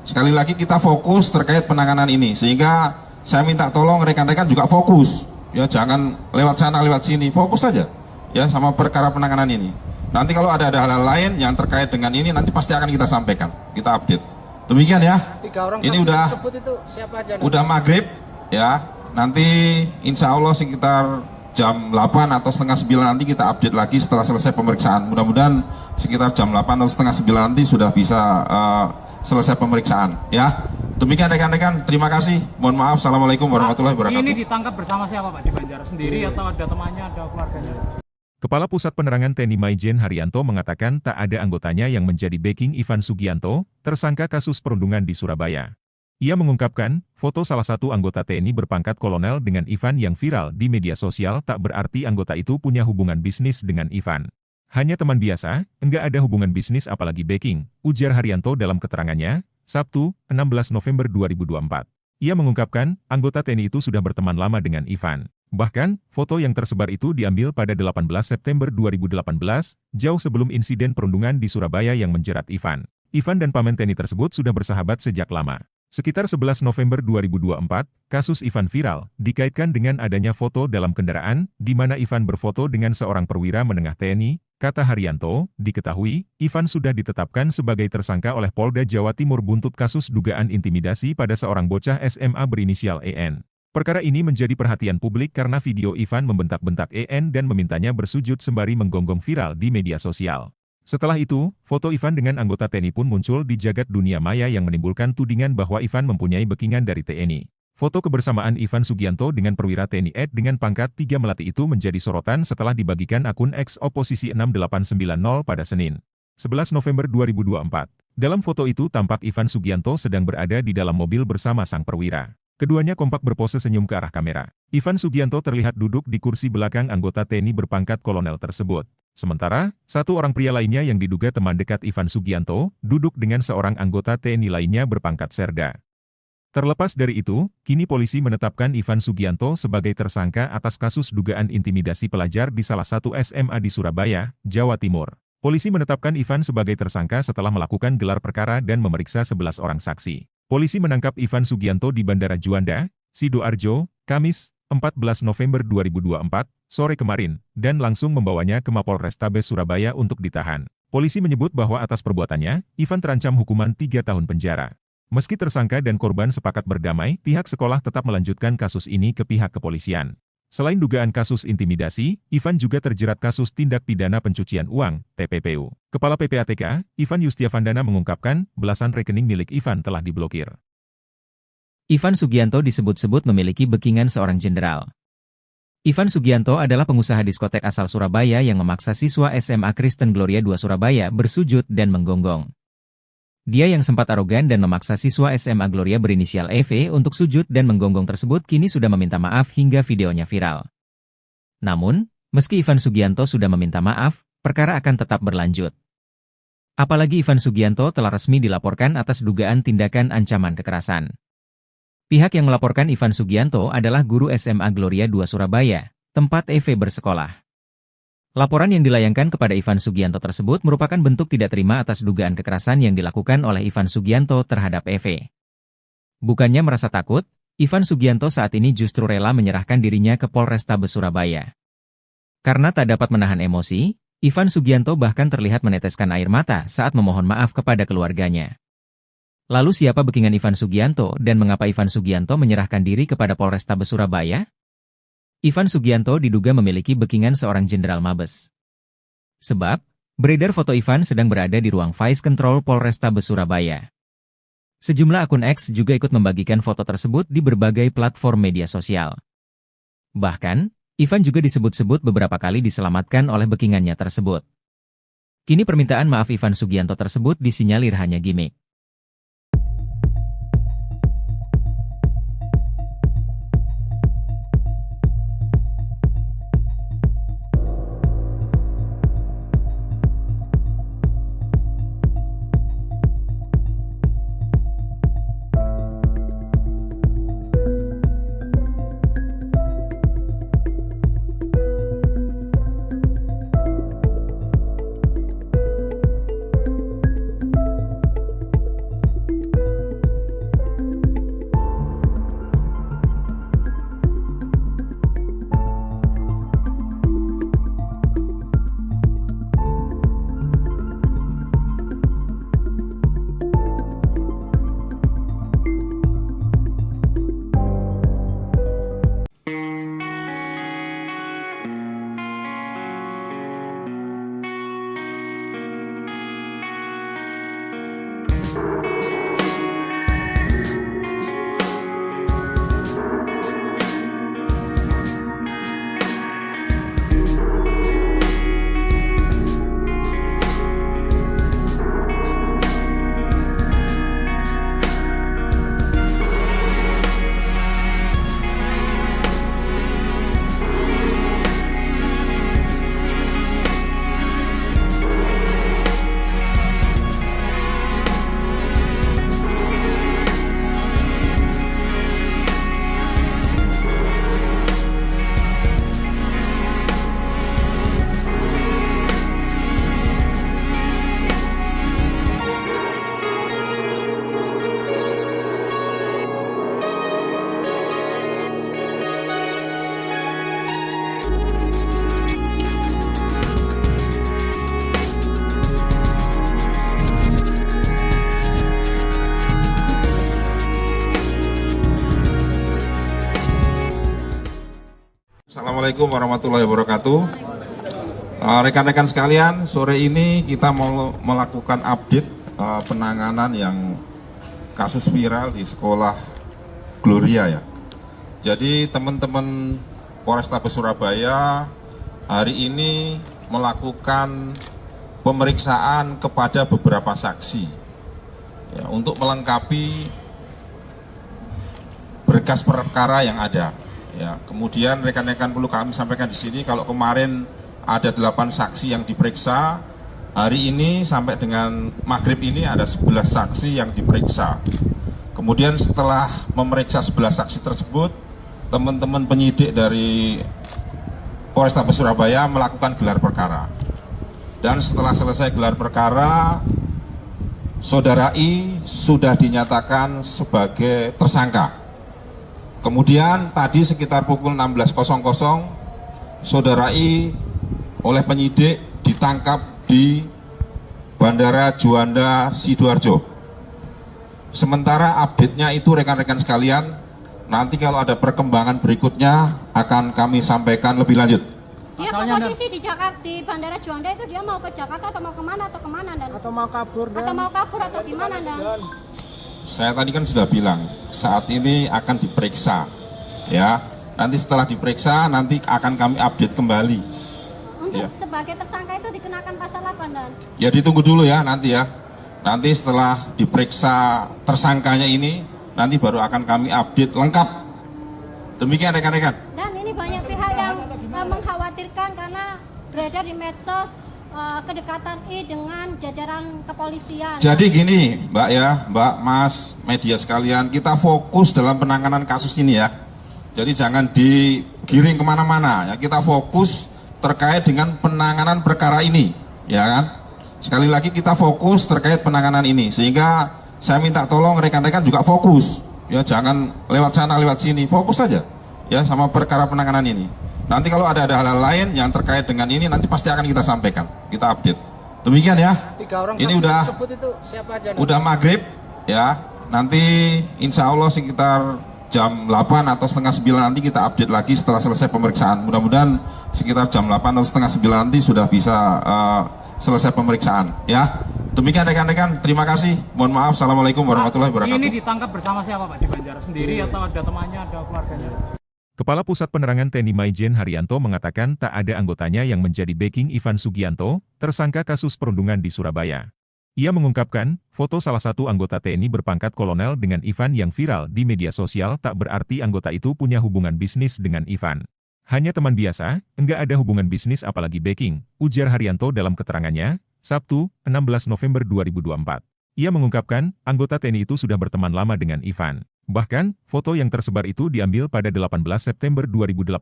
Sekali lagi kita fokus terkait penanganan ini, sehingga saya minta tolong rekan-rekan juga fokus, ya jangan lewat sana lewat sini, fokus saja ya sama perkara penanganan ini. Nanti kalau ada hal-hal lain yang terkait dengan ini, nanti pasti akan kita sampaikan, kita update. Demikian ya. 3 orang Ini saksi udah tersebut itu siapa aja? udah maghrib ya. Nanti insya Allah sekitar jam 8 atau setengah 9 nanti kita update lagi setelah selesai pemeriksaan. Mudah-mudahan sekitar jam 8 atau setengah 9 nanti sudah bisa selesai pemeriksaan ya. Demikian rekan-rekan, terima kasih. Mohon maaf. Assalamualaikum warahmatullahi wabarakatuh. Ini ditangkap bersama siapa Pak? Di Banjar sendiri atau ada temannya, ada keluarganya? Kepala Pusat Penerangan TNI Maijen Haryanto mengatakan tak ada anggotanya yang menjadi backing Ivan Sugianto, tersangka kasus perundungan di Surabaya. Ia mengungkapkan, foto salah satu anggota TNI berpangkat kolonel dengan Ivan yang viral di media sosial tak berarti anggota itu punya hubungan bisnis dengan Ivan. Hanya teman biasa, enggak ada hubungan bisnis apalagi backing, ujar Haryanto dalam keterangannya, Sabtu, 16 November 2024. Ia mengungkapkan, anggota TNI itu sudah berteman lama dengan Ivan. Bahkan, foto yang tersebar itu diambil pada 18 September 2018, jauh sebelum insiden perundungan di Surabaya yang menjerat Ivan. Ivan dan paman TNI tersebut sudah bersahabat sejak lama. Sekitar 11 November 2024, kasus Ivan viral, dikaitkan dengan adanya foto dalam kendaraan, di mana Ivan berfoto dengan seorang perwira menengah TNI, kata Haryanto, diketahui, Ivan sudah ditetapkan sebagai tersangka oleh Polda Jawa Timur buntut kasus dugaan intimidasi pada seorang bocah SMA berinisial EN. Perkara ini menjadi perhatian publik karena video Ivan membentak-bentak EN dan memintanya bersujud sembari menggonggong viral di media sosial. Setelah itu, foto Ivan dengan anggota TNI pun muncul di jagat dunia maya yang menimbulkan tudingan bahwa Ivan mempunyai backingan dari TNI. Foto kebersamaan Ivan Sugianto dengan perwira TNI AD dengan pangkat 3 Melati itu menjadi sorotan setelah dibagikan akun X Oposisi 6890 pada Senin, 11 November 2024. Dalam foto itu tampak Ivan Sugianto sedang berada di dalam mobil bersama sang perwira. Keduanya kompak berpose senyum ke arah kamera. Ivan Sugianto terlihat duduk di kursi belakang anggota TNI berpangkat kolonel tersebut. Sementara, satu orang pria lainnya yang diduga teman dekat Ivan Sugianto, duduk dengan seorang anggota TNI lainnya berpangkat serda. Terlepas dari itu, kini polisi menetapkan Ivan Sugianto sebagai tersangka atas kasus dugaan intimidasi pelajar di salah satu SMA di Surabaya, Jawa Timur. Polisi menetapkan Ivan sebagai tersangka setelah melakukan gelar perkara dan memeriksa 11 orang saksi. Polisi menangkap Ivan Sugianto di Bandara Juanda, Sidoarjo, Kamis, 14 November 2024, sore kemarin, dan langsung membawanya ke Mapolrestabes Surabaya untuk ditahan. Polisi menyebut bahwa atas perbuatannya, Ivan terancam hukuman 3 tahun penjara. Meski tersangka dan korban sepakat berdamai, pihak sekolah tetap melanjutkan kasus ini ke pihak kepolisian. Selain dugaan kasus intimidasi, Ivan juga terjerat kasus tindak pidana pencucian uang, TPPU. Kepala PPATK, Ivan Yustiavandana mengungkapkan, belasan rekening milik Ivan telah diblokir. Ivan Sugianto disebut-sebut memiliki backingan seorang jenderal. Ivan Sugianto adalah pengusaha diskotek asal Surabaya yang memaksa siswa SMA Kristen Gloria II Surabaya bersujud dan menggonggong. Dia yang sempat arogan dan memaksa siswa SMA Gloria berinisial EV untuk sujud dan menggonggong tersebut kini sudah meminta maaf hingga videonya viral. Namun, meski Ivan Sugianto sudah meminta maaf, perkara akan tetap berlanjut. Apalagi Ivan Sugianto telah resmi dilaporkan atas dugaan tindakan ancaman kekerasan. Pihak yang melaporkan Ivan Sugianto adalah guru SMA Gloria II Surabaya, tempat EV bersekolah. Laporan yang dilayangkan kepada Ivan Sugianto tersebut merupakan bentuk tidak terima atas dugaan kekerasan yang dilakukan oleh Ivan Sugianto terhadap EV. Bukannya merasa takut, Ivan Sugianto saat ini justru rela menyerahkan dirinya ke Polrestabes Surabaya. Karena tak dapat menahan emosi, Ivan Sugianto bahkan terlihat meneteskan air mata saat memohon maaf kepada keluarganya. Lalu siapa backingan Ivan Sugianto dan mengapa Ivan Sugianto menyerahkan diri kepada Polrestabes Surabaya? Ivan Sugianto diduga memiliki backingan seorang jenderal Mabes. Sebab, beredar foto Ivan sedang berada di ruang Vice Control Polrestabes Surabaya. Sejumlah akun X juga ikut membagikan foto tersebut di berbagai platform media sosial. Bahkan, Ivan juga disebut-sebut beberapa kali diselamatkan oleh backingannya tersebut. Kini permintaan maaf Ivan Sugianto tersebut disinyalir hanya gimmick. Assalamualaikum warahmatullahi wabarakatuh. Rekan-rekan sekalian, sore ini kita mau melakukan update penanganan yang kasus viral di sekolah Gloria ya. Jadi teman-teman Polrestabes Surabaya hari ini melakukan pemeriksaan kepada beberapa saksi ya, untuk melengkapi berkas perkara yang ada. Ya, kemudian rekan-rekan perlu kami sampaikan di sini, kalau kemarin ada 8 saksi yang diperiksa, hari ini sampai dengan maghrib ini ada 11 saksi yang diperiksa. Kemudian setelah memeriksa 11 saksi tersebut, teman-teman penyidik dari Polrestabes Surabaya melakukan gelar perkara. Dan setelah selesai gelar perkara, Saudara I sudah dinyatakan sebagai tersangka. Kemudian tadi sekitar pukul 16.00, Saudara I oleh penyidik ditangkap di Bandara Juanda Sidoarjo. Sementara update-nya itu rekan-rekan sekalian, nanti kalau ada perkembangan berikutnya akan kami sampaikan lebih lanjut. Dia posisi di Jakarta, di Bandara Juanda itu dia mau ke Jakarta atau mau kemana Dan? Atau mau kabur dan Atau gimana Dan? Saya tadi kan sudah bilang, saat ini akan diperiksa. Ya, nanti setelah diperiksa nanti akan kami update kembali. Untuk Ya. sebagai tersangka itu dikenakan pasal apa Dan? Ya ditunggu dulu ya nanti ya. Nanti setelah diperiksa tersangkanya ini, nanti baru akan kami update lengkap. Demikian rekan-rekan. Dan ini banyak pihak yang mengkhawatirkan karena beredar di medsos kedekatan I dengan jajaran kepolisian. Jadi gini Mbak ya, Mbak, Mas, media sekalian, kita fokus dalam penanganan kasus ini ya. Jadi jangan digiring kemana-mana ya, kita fokus terkait dengan penanganan perkara ini, ya kan? Sekali lagi kita fokus terkait penanganan ini, sehingga saya minta tolong rekan-rekan juga fokus, ya jangan lewat sana lewat sini, fokus saja, ya sama perkara penanganan ini. Nanti kalau ada hal-hal lain yang terkait dengan ini, nanti pasti akan kita sampaikan, kita update. Demikian ya. 3 orang Ini saksi udah tersebut itu siapa aja? udah maghrib, ya. Nanti insya Allah sekitar jam 8 atau setengah 9 nanti kita update lagi setelah selesai pemeriksaan. Mudah-mudahan sekitar jam 8 atau setengah 9 nanti sudah bisa selesai pemeriksaan. Ya, demikian rekan-rekan. Terima kasih. Mohon maaf. Assalamualaikum warahmatullahi wabarakatuh. Ini ditangkap bersama siapa Pak di Banjar? Sendiri atau ada temannya, ada keluarganya? Kepala Pusat Penerangan TNI Maijen Haryanto mengatakan tak ada anggotanya yang menjadi backing Ivan Sugianto, tersangka kasus perundungan di Surabaya. Ia mengungkapkan, foto salah satu anggota TNI berpangkat kolonel dengan Ivan yang viral di media sosial tak berarti anggota itu punya hubungan bisnis dengan Ivan. Hanya teman biasa, enggak ada hubungan bisnis apalagi backing, ujar Haryanto dalam keterangannya, Sabtu, 16 November 2024. Ia mengungkapkan, anggota TNI itu sudah berteman lama dengan Ivan. Bahkan, foto yang tersebar itu diambil pada 18 September 2018,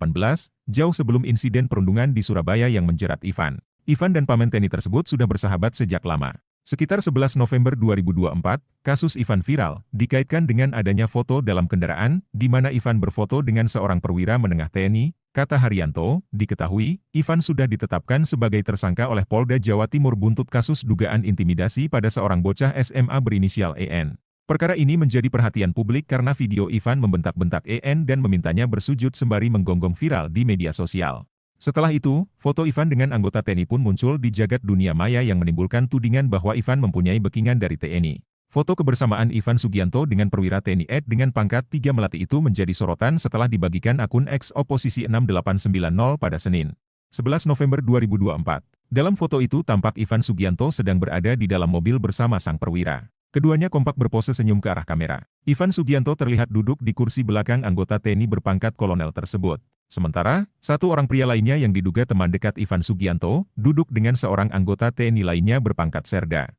jauh sebelum insiden perundungan di Surabaya yang menjerat Ivan. Ivan dan paman TNI tersebut sudah bersahabat sejak lama. Sekitar 11 November 2024, kasus Ivan viral, dikaitkan dengan adanya foto dalam kendaraan, di mana Ivan berfoto dengan seorang perwira menengah TNI, kata Haryanto, diketahui, Ivan sudah ditetapkan sebagai tersangka oleh Polda Jawa Timur buntut kasus dugaan intimidasi pada seorang bocah SMA berinisial EN. Perkara ini menjadi perhatian publik karena video Ivan membentak-bentak EN dan memintanya bersujud sembari menggonggong viral di media sosial. Setelah itu, foto Ivan dengan anggota TNI pun muncul di jagat dunia maya yang menimbulkan tudingan bahwa Ivan mempunyai backingan dari TNI. Foto kebersamaan Ivan Sugianto dengan perwira TNI Ed dengan pangkat 3 Melati itu menjadi sorotan setelah dibagikan akun X Oposisi 6890 pada Senin, 11 November 2024. Dalam foto itu tampak Ivan Sugianto sedang berada di dalam mobil bersama sang perwira. Keduanya kompak berpose senyum ke arah kamera. Ivan Sugianto terlihat duduk di kursi belakang anggota TNI berpangkat kolonel tersebut. Sementara, satu orang pria lainnya yang diduga teman dekat Ivan Sugianto, duduk dengan seorang anggota TNI lainnya berpangkat Serda.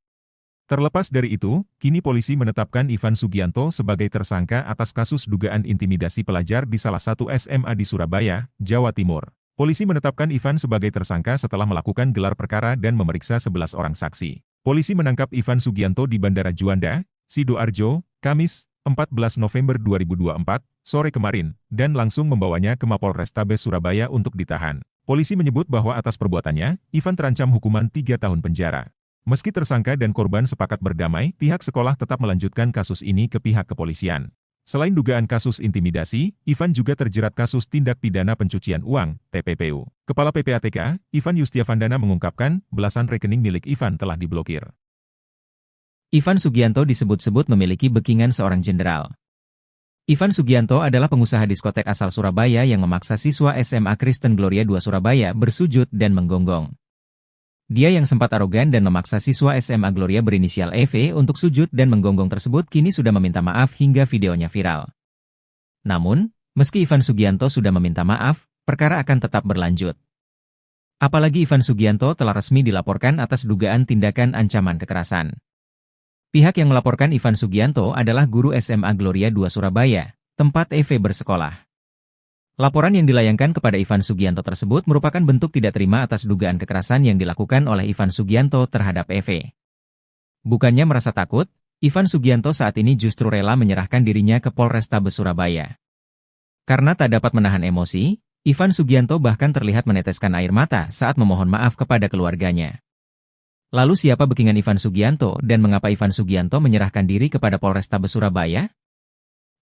Terlepas dari itu, kini polisi menetapkan Ivan Sugianto sebagai tersangka atas kasus dugaan intimidasi pelajar di salah satu SMA di Surabaya, Jawa Timur. Polisi menetapkan Ivan sebagai tersangka setelah melakukan gelar perkara dan memeriksa 11 orang saksi. Polisi menangkap Ivan Sugianto di Bandara Juanda, Sidoarjo, Kamis, 14 November 2024, sore kemarin, dan langsung membawanya ke Mapolrestabes Surabaya untuk ditahan. Polisi menyebut bahwa atas perbuatannya, Ivan terancam hukuman 3 tahun penjara. Meski tersangka dan korban sepakat berdamai, pihak sekolah tetap melanjutkan kasus ini ke pihak kepolisian. Selain dugaan kasus intimidasi, Ivan juga terjerat kasus tindak pidana pencucian uang, TPPU. Kepala PPATK, Ivan Yustiavandana mengungkapkan, belasan rekening milik Ivan telah diblokir. Ivan Sugianto disebut-sebut memiliki backingan seorang jenderal. Ivan Sugianto adalah pengusaha diskotek asal Surabaya yang memaksa siswa SMA Kristen Gloria II Surabaya bersujud dan menggonggong. Dia yang sempat arogan dan memaksa siswa SMA Gloria berinisial EV untuk sujud dan menggonggong tersebut kini sudah meminta maaf hingga videonya viral. Namun, meski Ivan Sugianto sudah meminta maaf, perkara akan tetap berlanjut. Apalagi Ivan Sugianto telah resmi dilaporkan atas dugaan tindakan ancaman kekerasan. Pihak yang melaporkan Ivan Sugianto adalah guru SMA Gloria II Surabaya, tempat EV bersekolah. Laporan yang dilayangkan kepada Ivan Sugianto tersebut merupakan bentuk tidak terima atas dugaan kekerasan yang dilakukan oleh Ivan Sugianto terhadap EV. Bukannya merasa takut, Ivan Sugianto saat ini justru rela menyerahkan dirinya ke Polrestabes Surabaya. Karena tak dapat menahan emosi, Ivan Sugianto bahkan terlihat meneteskan air mata saat memohon maaf kepada keluarganya. Lalu siapa backingan Ivan Sugianto dan mengapa Ivan Sugianto menyerahkan diri kepada Polrestabes Surabaya?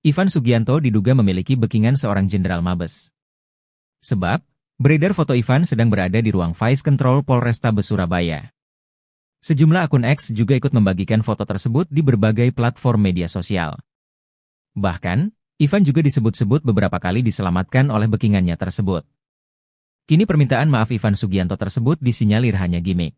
Ivan Sugianto diduga memiliki backingan seorang jenderal Mabes. Sebab, beredar foto Ivan sedang berada di ruang Vice Control Polrestabes Surabaya. Sejumlah akun X juga ikut membagikan foto tersebut di berbagai platform media sosial. Bahkan, Ivan juga disebut-sebut beberapa kali diselamatkan oleh backingannya tersebut. Kini permintaan maaf Ivan Sugianto tersebut disinyalir hanya gimmick.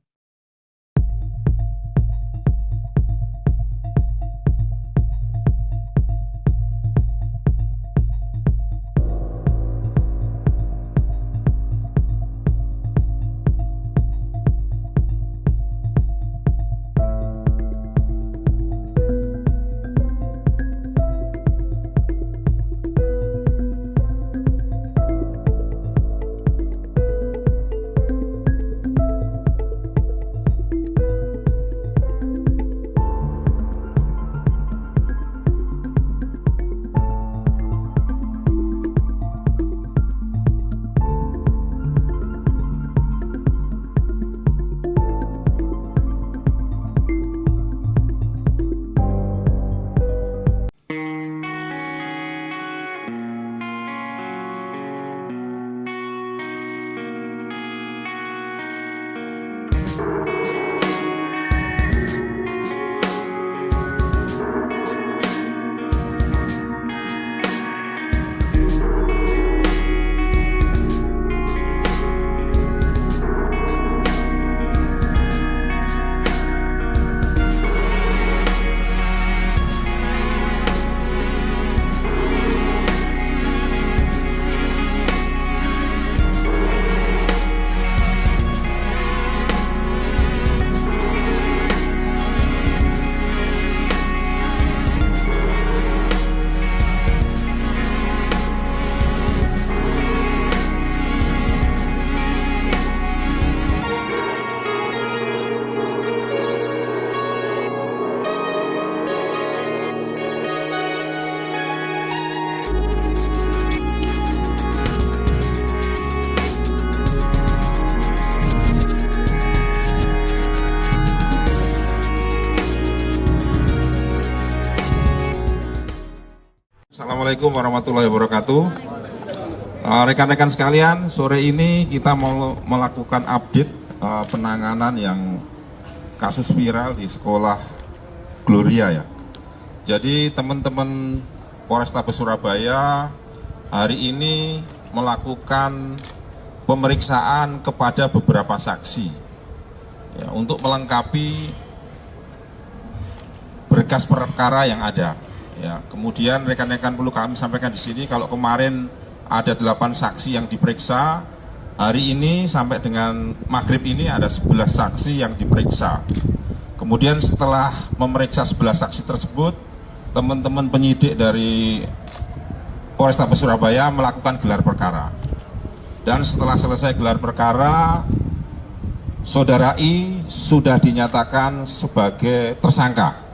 Assalamualaikum warahmatullahi wabarakatuh. Rekan-rekan sekalian, sore ini kita mau melakukan update penanganan yang kasus viral di sekolah Gloria ya. Jadi teman-teman Polrestabes Surabaya hari ini melakukan pemeriksaan kepada beberapa saksi ya, untuk melengkapi berkas perkara yang ada. Ya, kemudian rekan-rekan perlu kami sampaikan di sini kalau kemarin ada 8 saksi yang diperiksa, hari ini sampai dengan maghrib ini ada 11 saksi yang diperiksa. Kemudian setelah memeriksa 11 saksi tersebut, teman-teman penyidik dari Polrestabes Surabaya melakukan gelar perkara. Dan setelah selesai gelar perkara, Saudara I sudah dinyatakan sebagai tersangka.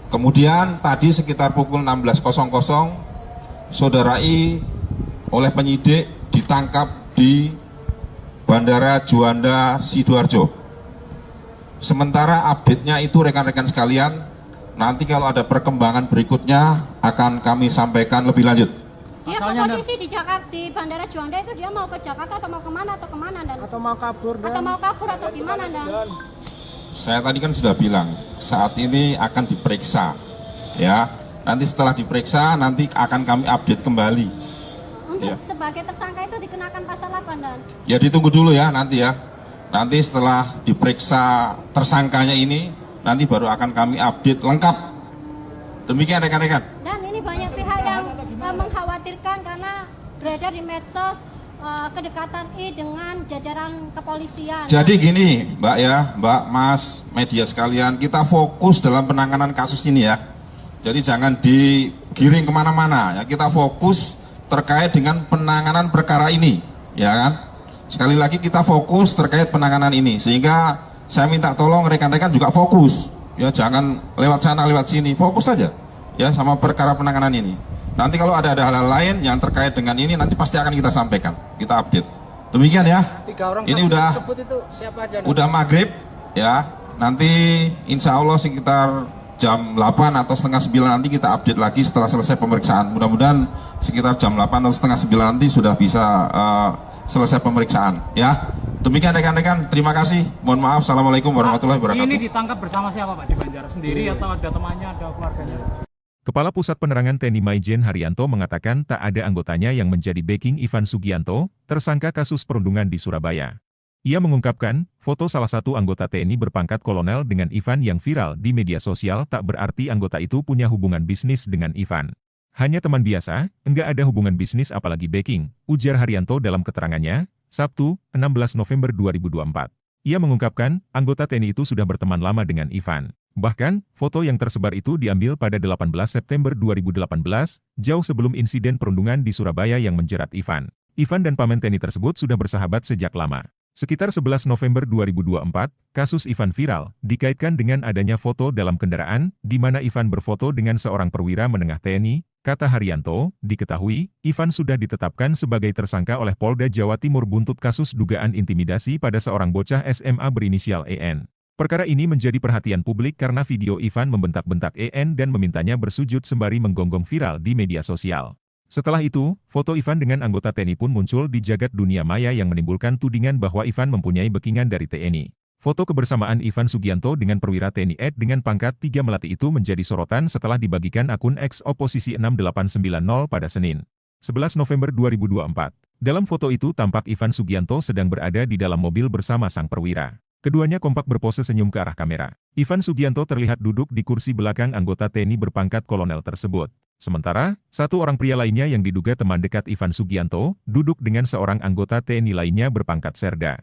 Kemudian tadi sekitar pukul 16.00, Saudara I oleh penyidik ditangkap di Bandara Juanda Sidoarjo. Sementara update-nya itu rekan-rekan sekalian, nanti kalau ada perkembangan berikutnya akan kami sampaikan lebih lanjut. Dia posisi di Jakarta, di Bandara Juanda itu dia mau ke Jakarta atau mau kemana Dan? Atau mau kabur Dan? Atau mau kabur atau gimana Dan? Saya tadi kan sudah bilang, saat ini akan diperiksa, ya. Nanti setelah diperiksa, nanti akan kami update kembali. Untuk Ya. sebagai tersangka itu dikenakan pasal apa, Dan? Ya ditunggu dulu ya nanti ya. Nanti setelah diperiksa tersangkanya ini, nanti baru akan kami update lengkap. Demikian rekan-rekan. Dan ini banyak pihak yang mengkhawatirkan karena beredar di medsos kedekatan I dengan jajaran kepolisian. Jadi gini Mbak ya, Mbak, Mas, media sekalian, kita fokus dalam penanganan kasus ini ya. Jadi jangan digiring kemana-mana ya, kita fokus terkait dengan penanganan perkara ini, ya kan? Sekali lagi kita fokus terkait penanganan ini, sehingga saya minta tolong rekan-rekan juga fokus, ya jangan lewat sana lewat sini, fokus saja, ya sama perkara penanganan ini. Nanti kalau ada hal-hal lain yang terkait dengan ini, nanti pasti akan kita sampaikan, kita update. Demikian ya. 3 orang Ini saksi udah tersebut itu siapa aja? Dan? udah maghrib, ya. Nanti insya Allah sekitar jam 8 atau setengah 9 nanti kita update lagi setelah selesai pemeriksaan. Mudah-mudahan sekitar jam 8 atau setengah 9 nanti sudah bisa selesai pemeriksaan ya. Demikian rekan-rekan, terima kasih. Mohon maaf. Assalamualaikum warahmatullahi wabarakatuh. Ini ditangkap bersama siapa Pak di Banjar sendiri atau ada temannya, ada keluarganya? Kepala Pusat Penerangan TNI Maijen Haryanto mengatakan tak ada anggotanya yang menjadi backing Ivan Sugianto, tersangka kasus perundungan di Surabaya. Ia mengungkapkan, foto salah satu anggota TNI berpangkat kolonel dengan Ivan yang viral di media sosial tak berarti anggota itu punya hubungan bisnis dengan Ivan. Hanya teman biasa, enggak ada hubungan bisnis apalagi backing, ujar Haryanto dalam keterangannya, Sabtu, 16 November 2024. Ia mengungkapkan, anggota TNI itu sudah berteman lama dengan Ivan. Bahkan, foto yang tersebar itu diambil pada 18 September 2018, jauh sebelum insiden perundungan di Surabaya yang menjerat Ivan. Ivan dan paman TNI tersebut sudah bersahabat sejak lama. Sekitar 11 November 2024, kasus Ivan viral, dikaitkan dengan adanya foto dalam kendaraan, di mana Ivan berfoto dengan seorang perwira menengah TNI, kata Haryanto, diketahui, Ivan sudah ditetapkan sebagai tersangka oleh Polda Jawa Timur buntut kasus dugaan intimidasi pada seorang bocah SMA berinisial EN. Perkara ini menjadi perhatian publik karena video Ivan membentak-bentak EN dan memintanya bersujud sembari menggonggong viral di media sosial. Setelah itu, foto Ivan dengan anggota TNI pun muncul di jagat dunia maya yang menimbulkan tudingan bahwa Ivan mempunyai backingan dari TNI. Foto kebersamaan Ivan Sugianto dengan perwira TNI Ed dengan pangkat 3 Melati itu menjadi sorotan setelah dibagikan akun X Oposisi 6890 pada Senin, 11 November 2024. Dalam foto itu tampak Ivan Sugianto sedang berada di dalam mobil bersama sang perwira. Keduanya kompak berpose senyum ke arah kamera. Ivan Sugianto terlihat duduk di kursi belakang anggota TNI berpangkat kolonel tersebut. Sementara, satu orang pria lainnya yang diduga teman dekat Ivan Sugianto, duduk dengan seorang anggota TNI lainnya berpangkat serda.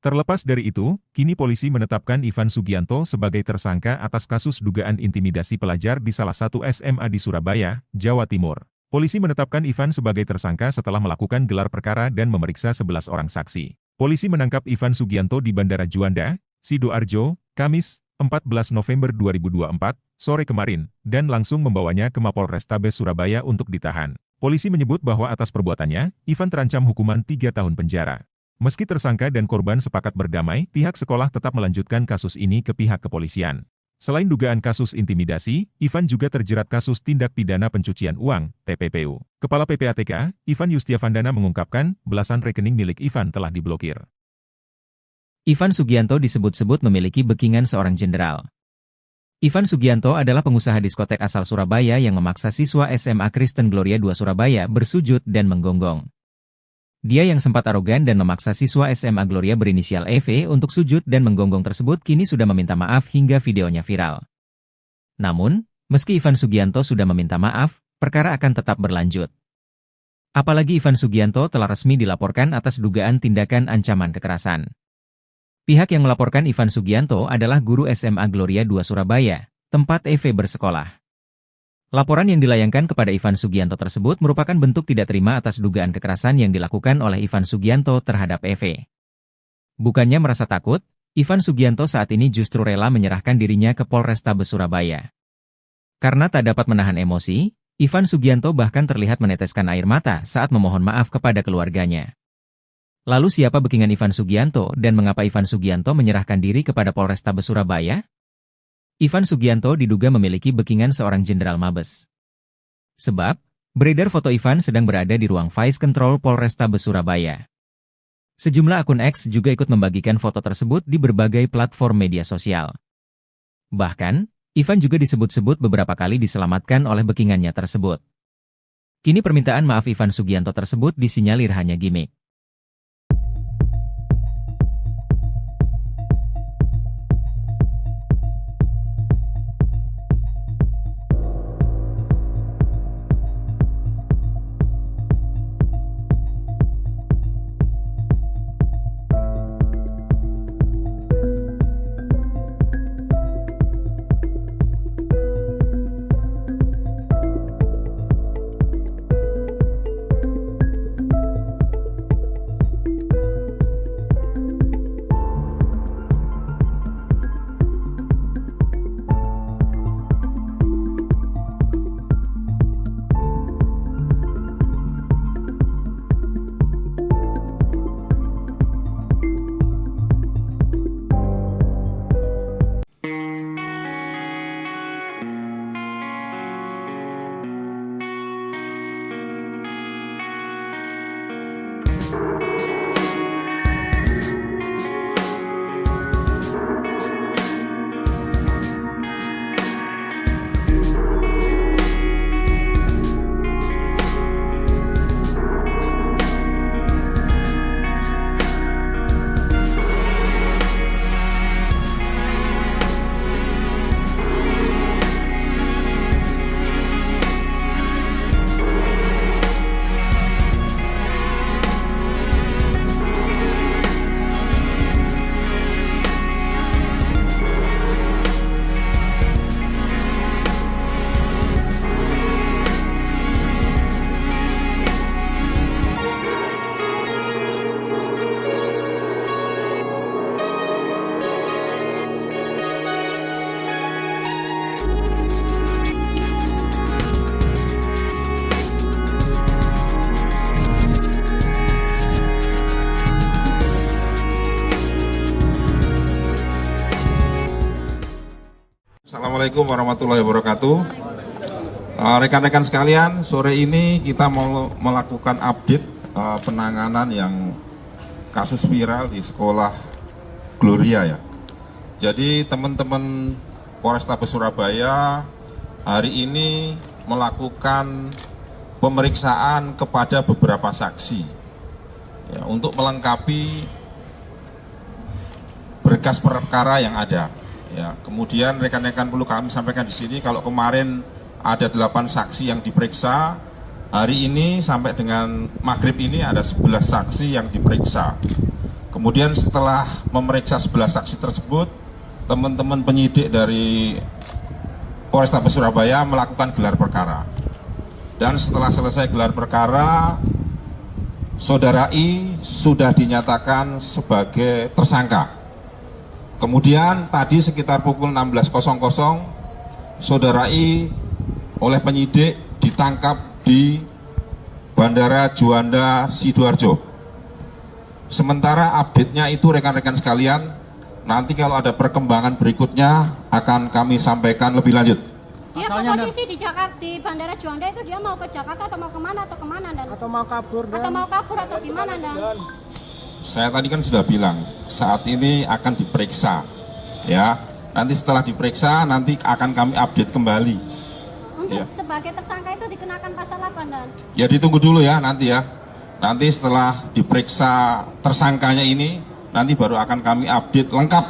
Terlepas dari itu, kini polisi menetapkan Ivan Sugianto sebagai tersangka atas kasus dugaan intimidasi pelajar di salah satu SMA di Surabaya, Jawa Timur. Polisi menetapkan Ivan sebagai tersangka setelah melakukan gelar perkara dan memeriksa 11 orang saksi. Polisi menangkap Ivan Sugianto di Bandara Juanda, Sidoarjo, Kamis, 14 November 2024, sore kemarin, dan langsung membawanya ke Mapolrestabes Surabaya untuk ditahan. Polisi menyebut bahwa atas perbuatannya, Ivan terancam hukuman 3 tahun penjara. Meski tersangka dan korban sepakat berdamai, pihak sekolah tetap melanjutkan kasus ini ke pihak kepolisian. Selain dugaan kasus intimidasi, Ivan juga terjerat kasus tindak pidana pencucian uang, TPPU. Kepala PPATK, Ivan Yustiavandana mengungkapkan, belasan rekening milik Ivan telah diblokir. Ivan Sugianto disebut-sebut memiliki backingan seorang jenderal. Ivan Sugianto adalah pengusaha diskotek asal Surabaya yang memaksa siswa SMA Kristen Gloria II Surabaya bersujud dan menggonggong. Dia yang sempat arogan dan memaksa siswa SMA Gloria berinisial EV untuk sujud dan menggonggong tersebut kini sudah meminta maaf hingga videonya viral. Namun, meski Ivan Sugianto sudah meminta maaf, perkara akan tetap berlanjut. Apalagi Ivan Sugianto telah resmi dilaporkan atas dugaan tindakan ancaman kekerasan. Pihak yang melaporkan Ivan Sugianto adalah guru SMA Gloria II Surabaya, tempat EV bersekolah. Laporan yang dilayangkan kepada Ivan Sugianto tersebut merupakan bentuk tidak terima atas dugaan kekerasan yang dilakukan oleh Ivan Sugianto terhadap EV. Bukannya merasa takut, Ivan Sugianto saat ini justru rela menyerahkan dirinya ke Polrestabes Surabaya. Karena tak dapat menahan emosi, Ivan Sugianto bahkan terlihat meneteskan air mata saat memohon maaf kepada keluarganya. Lalu siapa backingan Ivan Sugianto dan mengapa Ivan Sugianto menyerahkan diri kepada Polrestabes Surabaya? Ivan Sugianto diduga memiliki backingan seorang jenderal Mabes. Sebab, beredar foto Ivan sedang berada di ruang Vice Control Polrestabes Surabaya. Sejumlah akun X juga ikut membagikan foto tersebut di berbagai platform media sosial. Bahkan, Ivan juga disebut-sebut beberapa kali diselamatkan oleh backingannya tersebut. Kini permintaan maaf Ivan Sugianto tersebut disinyalir hanya gimmick. Assalamualaikum warahmatullahi wabarakatuh. Rekan-rekan sekalian, sore ini kita mau melakukan update penanganan yang kasus viral di sekolah Gloria ya. Jadi teman-teman Polrestabes Surabaya hari ini melakukan pemeriksaan kepada beberapa saksi ya, untuk melengkapi berkas perkara yang ada. Ya, kemudian rekan-rekan perlu kami sampaikan di sini kalau kemarin ada 8 saksi yang diperiksa, hari ini sampai dengan maghrib ini ada 11 saksi yang diperiksa. Kemudian setelah memeriksa 11 saksi tersebut, teman-teman penyidik dari Polrestabes Surabaya melakukan gelar perkara. Dan setelah selesai gelar perkara, Saudara I sudah dinyatakan sebagai tersangka. Kemudian tadi sekitar pukul 16.00 Saudara I oleh penyidik ditangkap di Bandara Juanda Sidoarjo. Sementara update-nya itu rekan-rekan sekalian, nanti kalau ada perkembangan berikutnya akan kami sampaikan lebih lanjut. Dia posisi di Jakarta, di Bandara Juanda itu dia mau ke Jakarta atau mau kemana Dan? Atau mau kabur Dan? Atau mau kabur atau gimana Dan? Saya tadi kan sudah bilang, saat ini akan diperiksa, ya. Nanti setelah diperiksa, nanti akan kami update kembali. Untuk Ya. sebagai tersangka itu dikenakan pasal apa Dan? Ya ditunggu dulu ya nanti ya. Nanti setelah diperiksa tersangkanya ini, nanti baru akan kami update lengkap.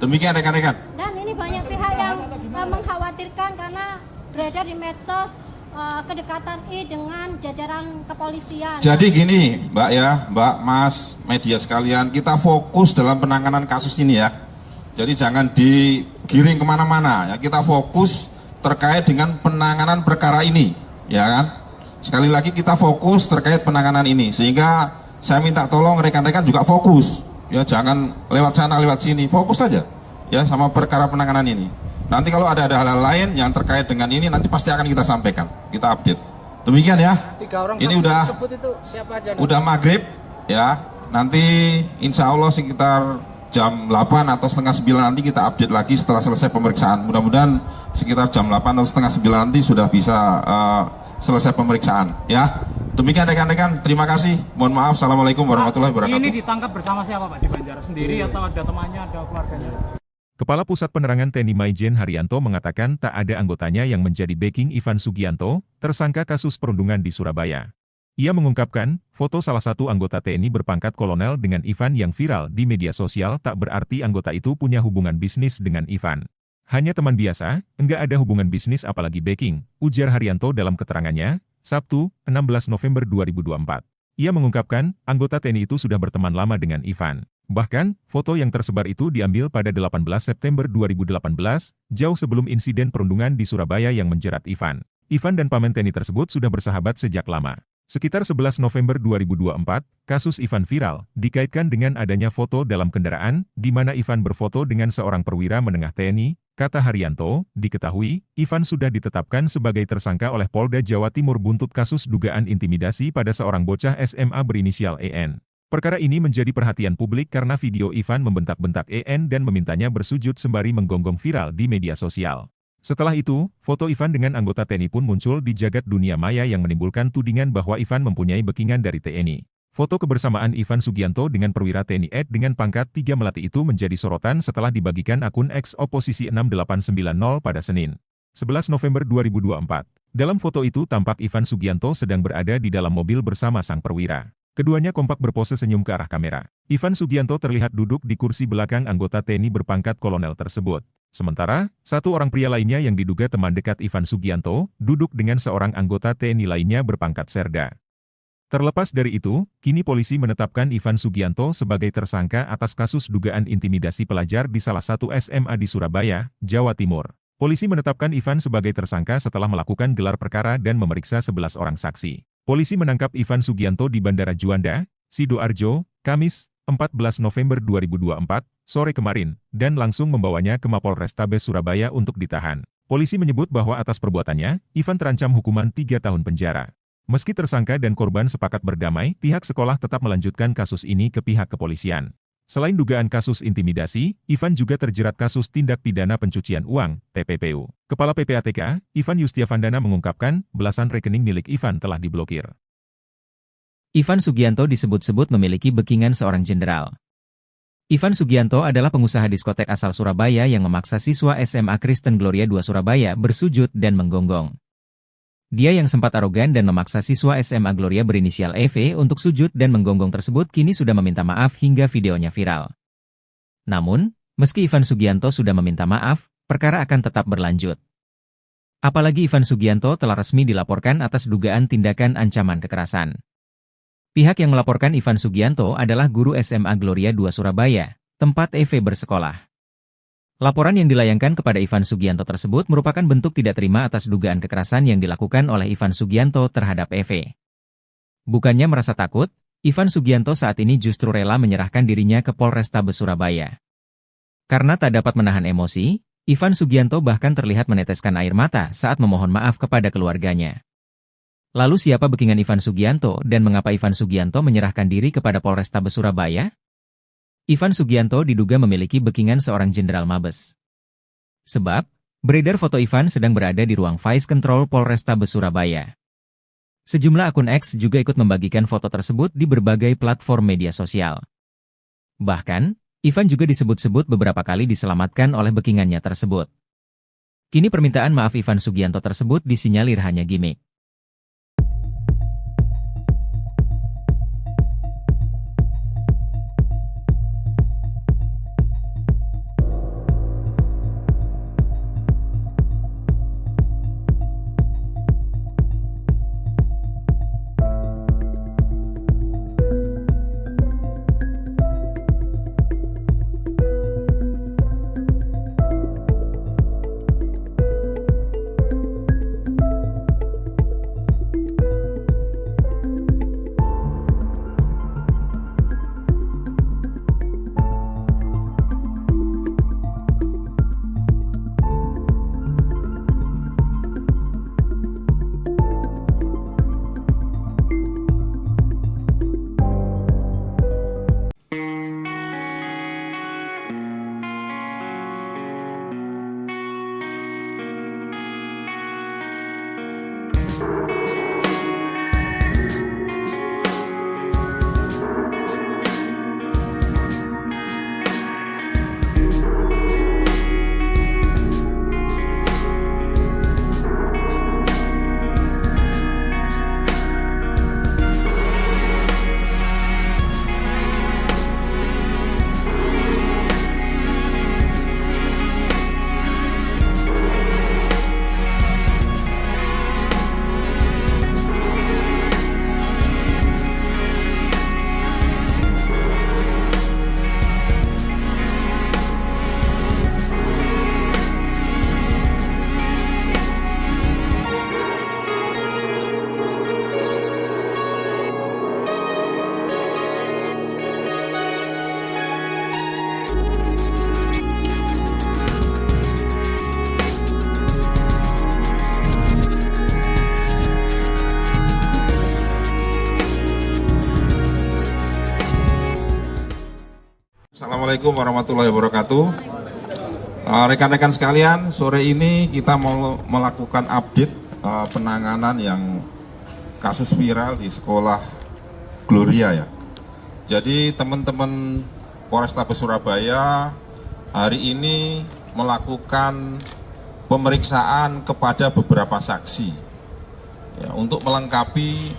Demikian rekan-rekan. Dan ini banyak pihak yang mengkhawatirkan karena beredar di medsos kedekatan I dengan jajaran kepolisian. Jadi gini, Mbak ya, Mbak, Mas, media sekalian, kita fokus dalam penanganan kasus ini ya. Jadi jangan digiring kemana-mana ya. Kita fokus terkait dengan penanganan perkara ini, ya kan? Sekali lagi kita fokus terkait penanganan ini, sehingga saya minta tolong rekan-rekan juga fokus, ya jangan lewat sana lewat sini, fokus saja, ya sama perkara penanganan ini. Nanti kalau ada hal-hal lain yang terkait dengan ini, nanti pasti akan kita sampaikan, kita update. Demikian ya. 3 orang Ini saksi udah tersebut itu siapa aja Dan? udah maghrib, ya. Nanti insya Allah sekitar jam 8 atau setengah 9 nanti kita update lagi setelah selesai pemeriksaan. Mudah-mudahan sekitar jam 8 atau setengah 9 nanti sudah bisa selesai pemeriksaan, ya. Demikian rekan-rekan, terima kasih. Mohon maaf, assalamualaikum warahmatullahi wabarakatuh. Ini ditangkap bersama siapa Pak? Di Banjar sendiri atau ada temannya, ada keluarganya? Kepala Pusat Penerangan TNI Maijen Haryanto mengatakan tak ada anggotanya yang menjadi backing Ivan Sugianto, tersangka kasus perundungan di Surabaya. Ia mengungkapkan, foto salah satu anggota TNI berpangkat kolonel dengan Ivan yang viral di media sosial tak berarti anggota itu punya hubungan bisnis dengan Ivan. Hanya teman biasa, enggak ada hubungan bisnis apalagi backing, ujar Haryanto dalam keterangannya, Sabtu, 16 November 2024. Ia mengungkapkan, anggota TNI itu sudah berteman lama dengan Ivan. Bahkan, foto yang tersebar itu diambil pada 18 September 2018, jauh sebelum insiden perundungan di Surabaya yang menjerat Ivan. Ivan dan paman TNI tersebut sudah bersahabat sejak lama. Sekitar 11 November 2024, kasus Ivan viral, dikaitkan dengan adanya foto dalam kendaraan, di mana Ivan berfoto dengan seorang perwira menengah TNI, kata Haryanto, diketahui, Ivan sudah ditetapkan sebagai tersangka oleh Polda Jawa Timur buntut kasus dugaan intimidasi pada seorang bocah SMA berinisial EN. Perkara ini menjadi perhatian publik karena video Ivan membentak-bentak EN dan memintanya bersujud sembari menggonggong viral di media sosial. Setelah itu, foto Ivan dengan anggota TNI pun muncul di jagat dunia maya yang menimbulkan tudingan bahwa Ivan mempunyai backingan dari TNI. Foto kebersamaan Ivan Sugianto dengan perwira TNI ED dengan pangkat 3 melati itu menjadi sorotan setelah dibagikan akun X Oposisi 6890 pada Senin, 11 November 2024. Dalam foto itu tampak Ivan Sugianto sedang berada di dalam mobil bersama sang perwira. Keduanya kompak berpose senyum ke arah kamera. Ivan Sugianto terlihat duduk di kursi belakang anggota TNI berpangkat kolonel tersebut. Sementara, satu orang pria lainnya yang diduga teman dekat Ivan Sugianto, duduk dengan seorang anggota TNI lainnya berpangkat serda. Terlepas dari itu, kini polisi menetapkan Ivan Sugianto sebagai tersangka atas kasus dugaan intimidasi pelajar di salah satu SMA di Surabaya, Jawa Timur. Polisi menetapkan Ivan sebagai tersangka setelah melakukan gelar perkara dan memeriksa 11 orang saksi. Polisi menangkap Ivan Sugianto di Bandara Juanda, Sidoarjo, Kamis, 14 November 2024, sore kemarin, dan langsung membawanya ke Mapolrestabes Surabaya untuk ditahan. Polisi menyebut bahwa atas perbuatannya, Ivan terancam hukuman 3 tahun penjara. Meski tersangka dan korban sepakat berdamai, pihak sekolah tetap melanjutkan kasus ini ke pihak kepolisian. Selain dugaan kasus intimidasi, Ivan juga terjerat kasus tindak pidana pencucian uang, TPPU. Kepala PPATK, Ivan Yustiavandana mengungkapkan, belasan rekening milik Ivan telah diblokir. Ivan Sugianto disebut-sebut memiliki backingan seorang jenderal. Ivan Sugianto adalah pengusaha diskotek asal Surabaya yang memaksa siswa SMA Kristen Gloria II Surabaya bersujud dan menggonggong. Dia yang sempat arogan dan memaksa siswa SMA Gloria berinisial EV untuk sujud dan menggonggong tersebut kini sudah meminta maaf hingga videonya viral. Namun, meski Ivan Sugianto sudah meminta maaf, perkara akan tetap berlanjut. Apalagi Ivan Sugianto telah resmi dilaporkan atas dugaan tindakan ancaman kekerasan. Pihak yang melaporkan Ivan Sugianto adalah guru SMA Gloria II Surabaya, tempat EV bersekolah. Laporan yang dilayangkan kepada Ivan Sugianto tersebut merupakan bentuk tidak terima atas dugaan kekerasan yang dilakukan oleh Ivan Sugianto terhadap EV. Bukannya merasa takut, Ivan Sugianto saat ini justru rela menyerahkan dirinya ke Polrestabes Surabaya. Karena tak dapat menahan emosi, Ivan Sugianto bahkan terlihat meneteskan air mata saat memohon maaf kepada keluarganya. Lalu siapa backingan Ivan Sugianto dan mengapa Ivan Sugianto menyerahkan diri kepada Polrestabes Surabaya? Ivan Sugianto diduga memiliki backingan seorang jenderal Mabes. Sebab, beredar foto Ivan sedang berada di ruang Vice Control Polrestabes Surabaya. Sejumlah akun X juga ikut membagikan foto tersebut di berbagai platform media sosial. Bahkan, Ivan juga disebut-sebut beberapa kali diselamatkan oleh backingannya tersebut. Kini permintaan maaf Ivan Sugianto tersebut disinyalir hanya gimmick. Assalamualaikum warahmatullahi wabarakatuh. Rekan-rekan sekalian, sore ini kita mau melakukan update penanganan yang kasus viral di sekolah Gloria ya. Jadi teman-teman Polrestabes Surabaya hari ini melakukan pemeriksaan kepada beberapa saksi ya, untuk melengkapi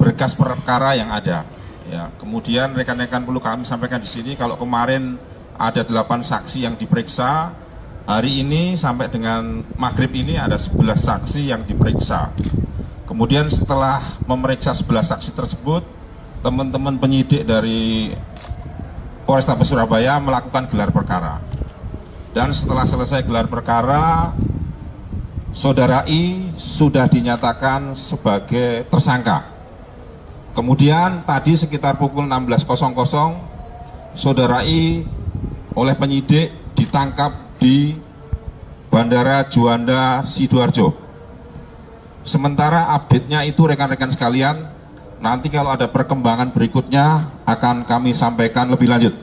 berkas perkara yang ada. Ya, kemudian rekan-rekan perlu kami sampaikan di sini, kalau kemarin ada 8 saksi yang diperiksa, hari ini sampai dengan maghrib ini ada 11 saksi yang diperiksa. Kemudian setelah memeriksa 11 saksi tersebut, teman-teman penyidik dari Polrestabes Surabaya melakukan gelar perkara. Dan setelah selesai gelar perkara, Saudara I sudah dinyatakan sebagai tersangka. Kemudian tadi sekitar pukul 16.00, Saudara I oleh penyidik ditangkap di Bandara Juanda Sidoarjo. Sementara update-nya itu rekan-rekan sekalian, nanti kalau ada perkembangan berikutnya akan kami sampaikan lebih lanjut.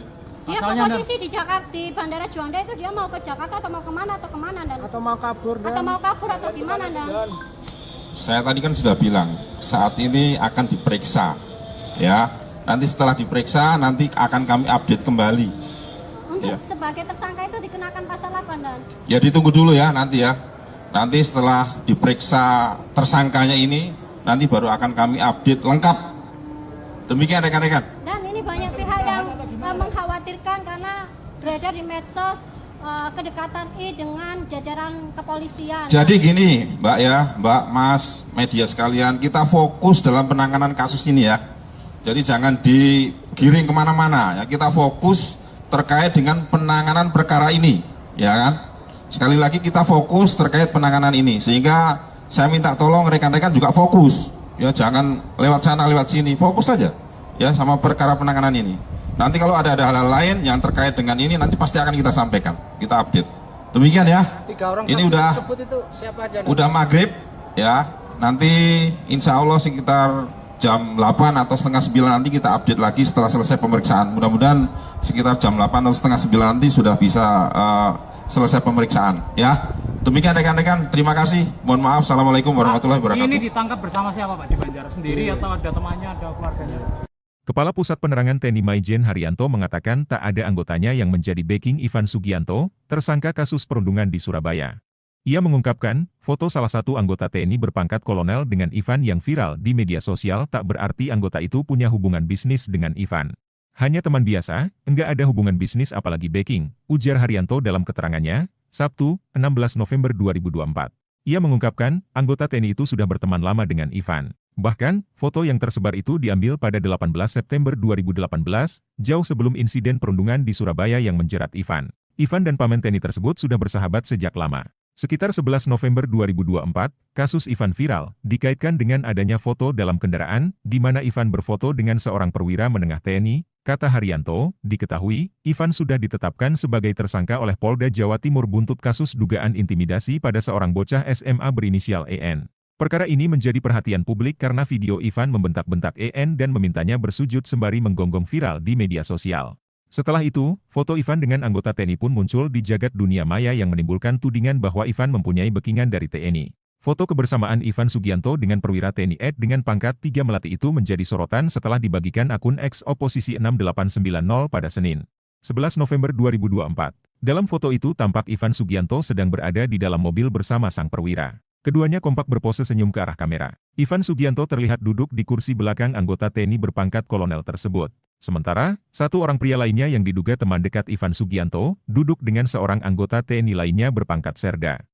Dia posisi di Jakarta, di Bandara Juanda itu dia mau ke Jakarta atau mau kemana Dan? Atau mau kabur Dan? Atau mau kabur atau gimana Dan? Saya tadi kan sudah bilang, saat ini akan diperiksa. Ya, nanti setelah diperiksa nanti akan kami update kembali. Untuk Ya. sebagai tersangka itu dikenakan pasal apa Dan? Ya ditunggu dulu ya nanti ya. Nanti setelah diperiksa tersangkanya ini, nanti baru akan kami update lengkap. Demikian rekan-rekan. Dan ini banyak pihak yang mengkhawatirkan karena beredar di medsos kedekatan I dengan jajaran kepolisian. Jadi gini Mbak ya, Mbak, Mas, media sekalian, kita fokus dalam penanganan kasus ini ya. Jadi jangan digiring kemana-mana ya, kita fokus terkait dengan penanganan perkara ini, ya kan? Sekali lagi kita fokus terkait penanganan ini, sehingga saya minta tolong rekan-rekan juga fokus, ya jangan lewat sana lewat sini, fokus saja, ya sama perkara penanganan ini. Nanti kalau ada hal-hal lain yang terkait dengan ini, nanti pasti akan kita sampaikan, kita update. Demikian ya. 3 orang Ini saksi udah tersebut itu siapa aja Dan? udah maghrib, ya. Nanti insya Allah sekitar jam 8 atau setengah 9 nanti kita update lagi setelah selesai pemeriksaan. Mudah-mudahan sekitar jam 8 atau setengah 9 nanti sudah bisa selesai pemeriksaan ya. Demikian rekan-rekan, terima kasih. Mohon maaf. Assalamualaikum warahmatullahi wabarakatuh. Ini ditangkap bersama siapa Pak? Di Banjar sendiri atau ada temannya, ada keluarganya? Kepala Pusat Penerangan TNI Maijen Haryanto mengatakan tak ada anggotanya yang menjadi backing Ivan Sugianto, tersangka kasus perundungan di Surabaya. Ia mengungkapkan, foto salah satu anggota TNI berpangkat kolonel dengan Ivan yang viral di media sosial tak berarti anggota itu punya hubungan bisnis dengan Ivan. Hanya teman biasa, enggak ada hubungan bisnis apalagi backing, ujar Haryanto dalam keterangannya, Sabtu, 16 November 2024. Ia mengungkapkan, anggota TNI itu sudah berteman lama dengan Ivan. Bahkan, foto yang tersebar itu diambil pada 18 September 2018, jauh sebelum insiden perundungan di Surabaya yang menjerat Ivan. Ivan dan paman TNI tersebut sudah bersahabat sejak lama. Sekitar 11 November 2024, kasus Ivan viral, dikaitkan dengan adanya foto dalam kendaraan, di mana Ivan berfoto dengan seorang perwira menengah TNI, kata Haryanto, diketahui, Ivan sudah ditetapkan sebagai tersangka oleh Polda Jawa Timur buntut kasus dugaan intimidasi pada seorang bocah SMA berinisial EN. Perkara ini menjadi perhatian publik karena video Ivan membentak-bentak EN dan memintanya bersujud sembari menggonggong viral di media sosial. Setelah itu, foto Ivan dengan anggota TNI pun muncul di jagat dunia maya yang menimbulkan tudingan bahwa Ivan mempunyai backingan dari TNI. Foto kebersamaan Ivan Sugianto dengan perwira TNI Ed dengan pangkat 3 Melati itu menjadi sorotan setelah dibagikan akun X Oposisi 6890 pada Senin, 11 November 2024. Dalam foto itu tampak Ivan Sugianto sedang berada di dalam mobil bersama sang perwira. Keduanya kompak berpose senyum ke arah kamera. Ivan Sugianto terlihat duduk di kursi belakang anggota TNI berpangkat kolonel tersebut. Sementara, satu orang pria lainnya yang diduga teman dekat Ivan Sugianto, duduk dengan seorang anggota TNI lainnya berpangkat serda.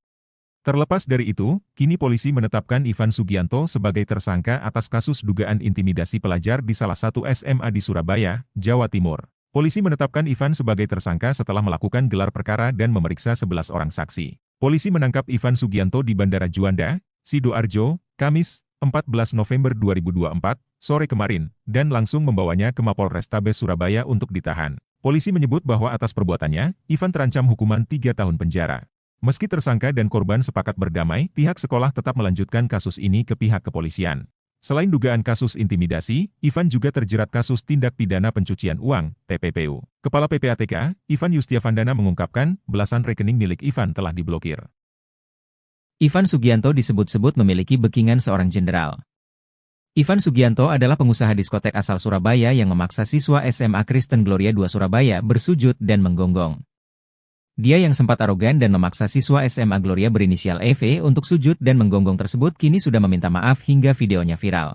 Terlepas dari itu, kini polisi menetapkan Ivan Sugianto sebagai tersangka atas kasus dugaan intimidasi pelajar di salah satu SMA di Surabaya, Jawa Timur. Polisi menetapkan Ivan sebagai tersangka setelah melakukan gelar perkara dan memeriksa 11 orang saksi. Polisi menangkap Ivan Sugianto di Bandara Juanda, Sidoarjo, Kamis, 14 November 2024, sore kemarin, dan langsung membawanya ke Mapolrestabes Surabaya untuk ditahan. Polisi menyebut bahwa atas perbuatannya, Ivan terancam hukuman 3 tahun penjara. Meski tersangka dan korban sepakat berdamai, pihak sekolah tetap melanjutkan kasus ini ke pihak kepolisian. Selain dugaan kasus intimidasi, Ivan juga terjerat kasus tindak pidana pencucian uang, TPPU. Kepala PPATK, Ivan Yustiavandana mengungkapkan, belasan rekening milik Ivan telah diblokir. Ivan Sugianto disebut-sebut memiliki backingan seorang jenderal. Ivan Sugianto adalah pengusaha diskotek asal Surabaya yang memaksa siswa SMA Kristen Gloria II Surabaya bersujud dan menggonggong. Dia yang sempat arogan dan memaksa siswa SMA Gloria berinisial EV untuk sujud dan menggonggong tersebut kini sudah meminta maaf hingga videonya viral.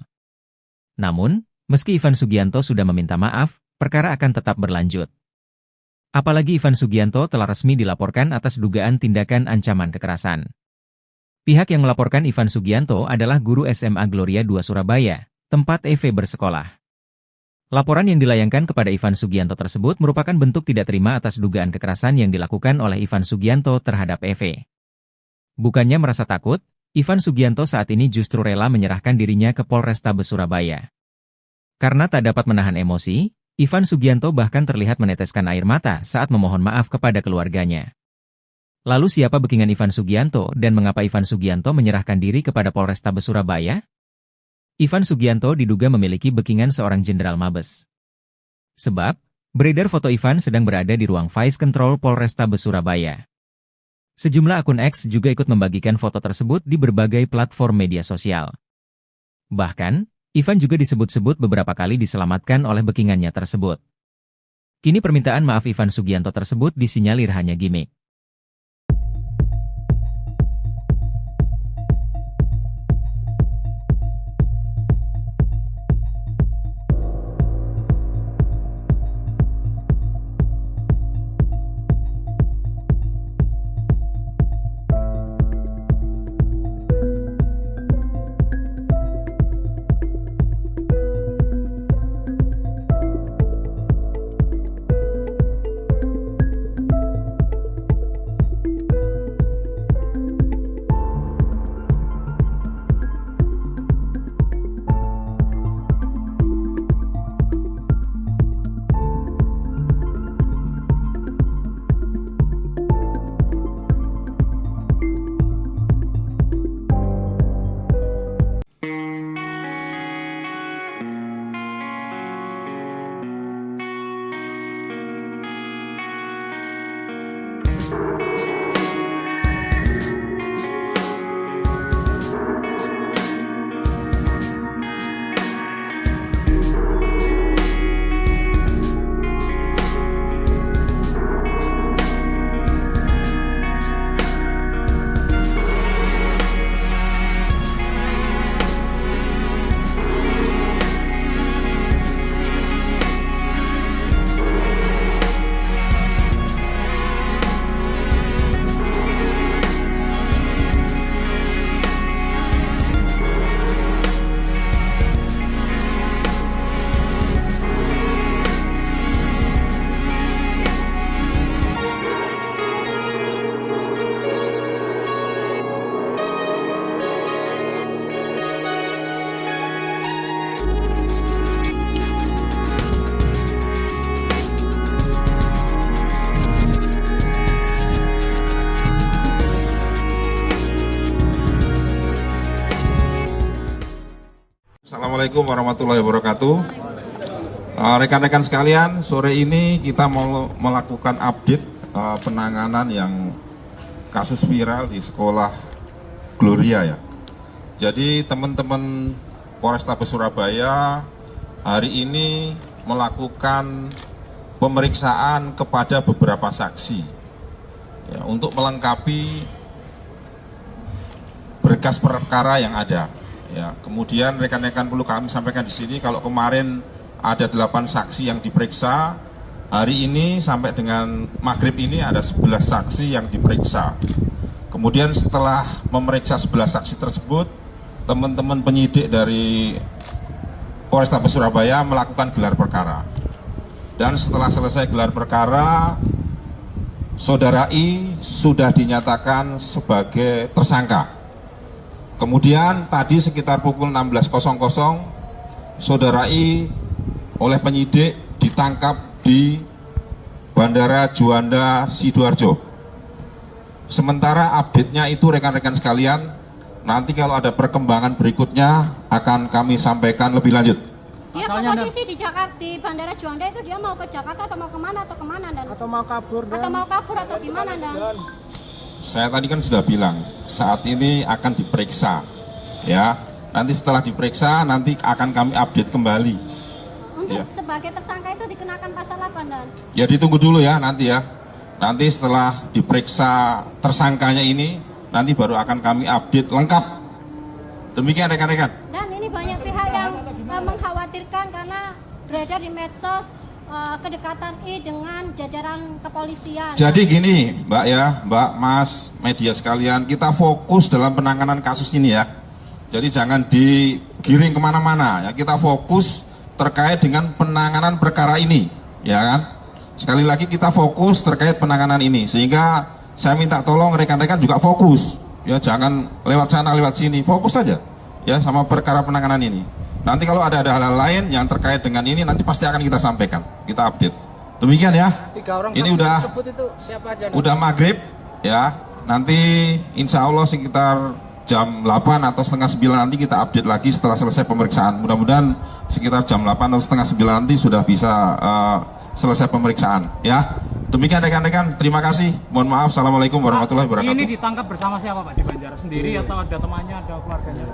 Namun, meski Ivan Sugianto sudah meminta maaf, perkara akan tetap berlanjut. Apalagi Ivan Sugianto telah resmi dilaporkan atas dugaan tindakan ancaman kekerasan. Pihak yang melaporkan Ivan Sugianto adalah guru SMA Gloria II Surabaya, tempat EV bersekolah. Laporan yang dilayangkan kepada Ivan Sugianto tersebut merupakan bentuk tidak terima atas dugaan kekerasan yang dilakukan oleh Ivan Sugianto terhadap EV. Bukannya merasa takut, Ivan Sugianto saat ini justru rela menyerahkan dirinya ke Polrestabes Surabaya. Karena tak dapat menahan emosi, Ivan Sugianto bahkan terlihat meneteskan air mata saat memohon maaf kepada keluarganya. Lalu siapa backingan Ivan Sugianto dan mengapa Ivan Sugianto menyerahkan diri kepada Polrestabes Surabaya? Ivan Sugianto diduga memiliki backingan seorang jenderal Mabes. Sebab, beredar foto Ivan sedang berada di ruang Vice Control Polrestabes Surabaya. Sejumlah akun X juga ikut membagikan foto tersebut di berbagai platform media sosial. Bahkan, Ivan juga disebut-sebut beberapa kali diselamatkan oleh backingannya tersebut. Kini permintaan maaf Ivan Sugianto tersebut disinyalir hanya gimmick. Assalamualaikum warahmatullahi wabarakatuh. Rekan-rekan sekalian, sore ini kita mau melakukan update penanganan yang kasus viral di sekolah Gloria ya. Jadi teman-teman Polrestabes Surabaya hari ini melakukan pemeriksaan kepada beberapa saksi ya, untuk melengkapi berkas perkara yang ada. Ya, kemudian rekan-rekan perlu kami sampaikan di sini kalau kemarin ada 8 saksi yang diperiksa, hari ini sampai dengan maghrib ini ada 11 saksi yang diperiksa. Kemudian setelah memeriksa 11 saksi tersebut, teman-teman penyidik dari Polrestabes Surabaya melakukan gelar perkara. Dan setelah selesai gelar perkara, Saudara I sudah dinyatakan sebagai tersangka. Kemudian tadi sekitar pukul 16.00, Saudara I oleh penyidik ditangkap di Bandara Juanda Sidoarjo. Sementara update-nya itu rekan-rekan sekalian, Nanti kalau ada perkembangan berikutnya akan kami sampaikan lebih lanjut. Dia Asalnya, posisi di Jakarta, di Bandara Juanda itu dia mau ke Jakarta atau mau kemana Dan? Atau mau kabur Dan? Atau mau kabur atau gimana Dan? Saya tadi kan sudah bilang, saat ini akan diperiksa, ya. Nanti setelah diperiksa, nanti akan kami update kembali. Untuk Iya. sebagai tersangka itu dikenakan pasal apa Dan? Ya ditunggu dulu ya nanti ya. Nanti setelah diperiksa tersangkanya ini, nanti baru akan kami update lengkap. Demikian rekan-rekan. Dan ini banyak pihak yang mengkhawatirkan karena beredar di medsos kedekatan I dengan jajaran kepolisian. Jadi gini Mbak ya, Mbak, Mas, media sekalian, kita fokus dalam penanganan kasus ini ya. Jadi jangan digiring kemana-mana ya, kita fokus terkait dengan penanganan perkara ini, ya kan? Sekali lagi kita fokus terkait penanganan ini, sehingga saya minta tolong rekan-rekan juga fokus, ya jangan lewat sana lewat sini, fokus saja, ya sama perkara penanganan ini. Nanti kalau ada hal-hal lain yang terkait dengan ini, nanti pasti akan kita sampaikan, kita update. Demikian ya. 3 orang Ini saksi udah tersebut itu siapa aja Dan? udah maghrib, ya. Nanti insya Allah sekitar jam 8 atau setengah 9 nanti kita update lagi setelah selesai pemeriksaan. Mudah-mudahan sekitar jam 8 atau setengah 9 nanti sudah bisa selesai pemeriksaan, ya. Demikian rekan-rekan, terima kasih. Mohon maaf, assalamualaikum warahmatullahi wabarakatuh. Ini ditangkap bersama siapa Pak di Banjaras sendiri atau ada temannya, ada keluarganya?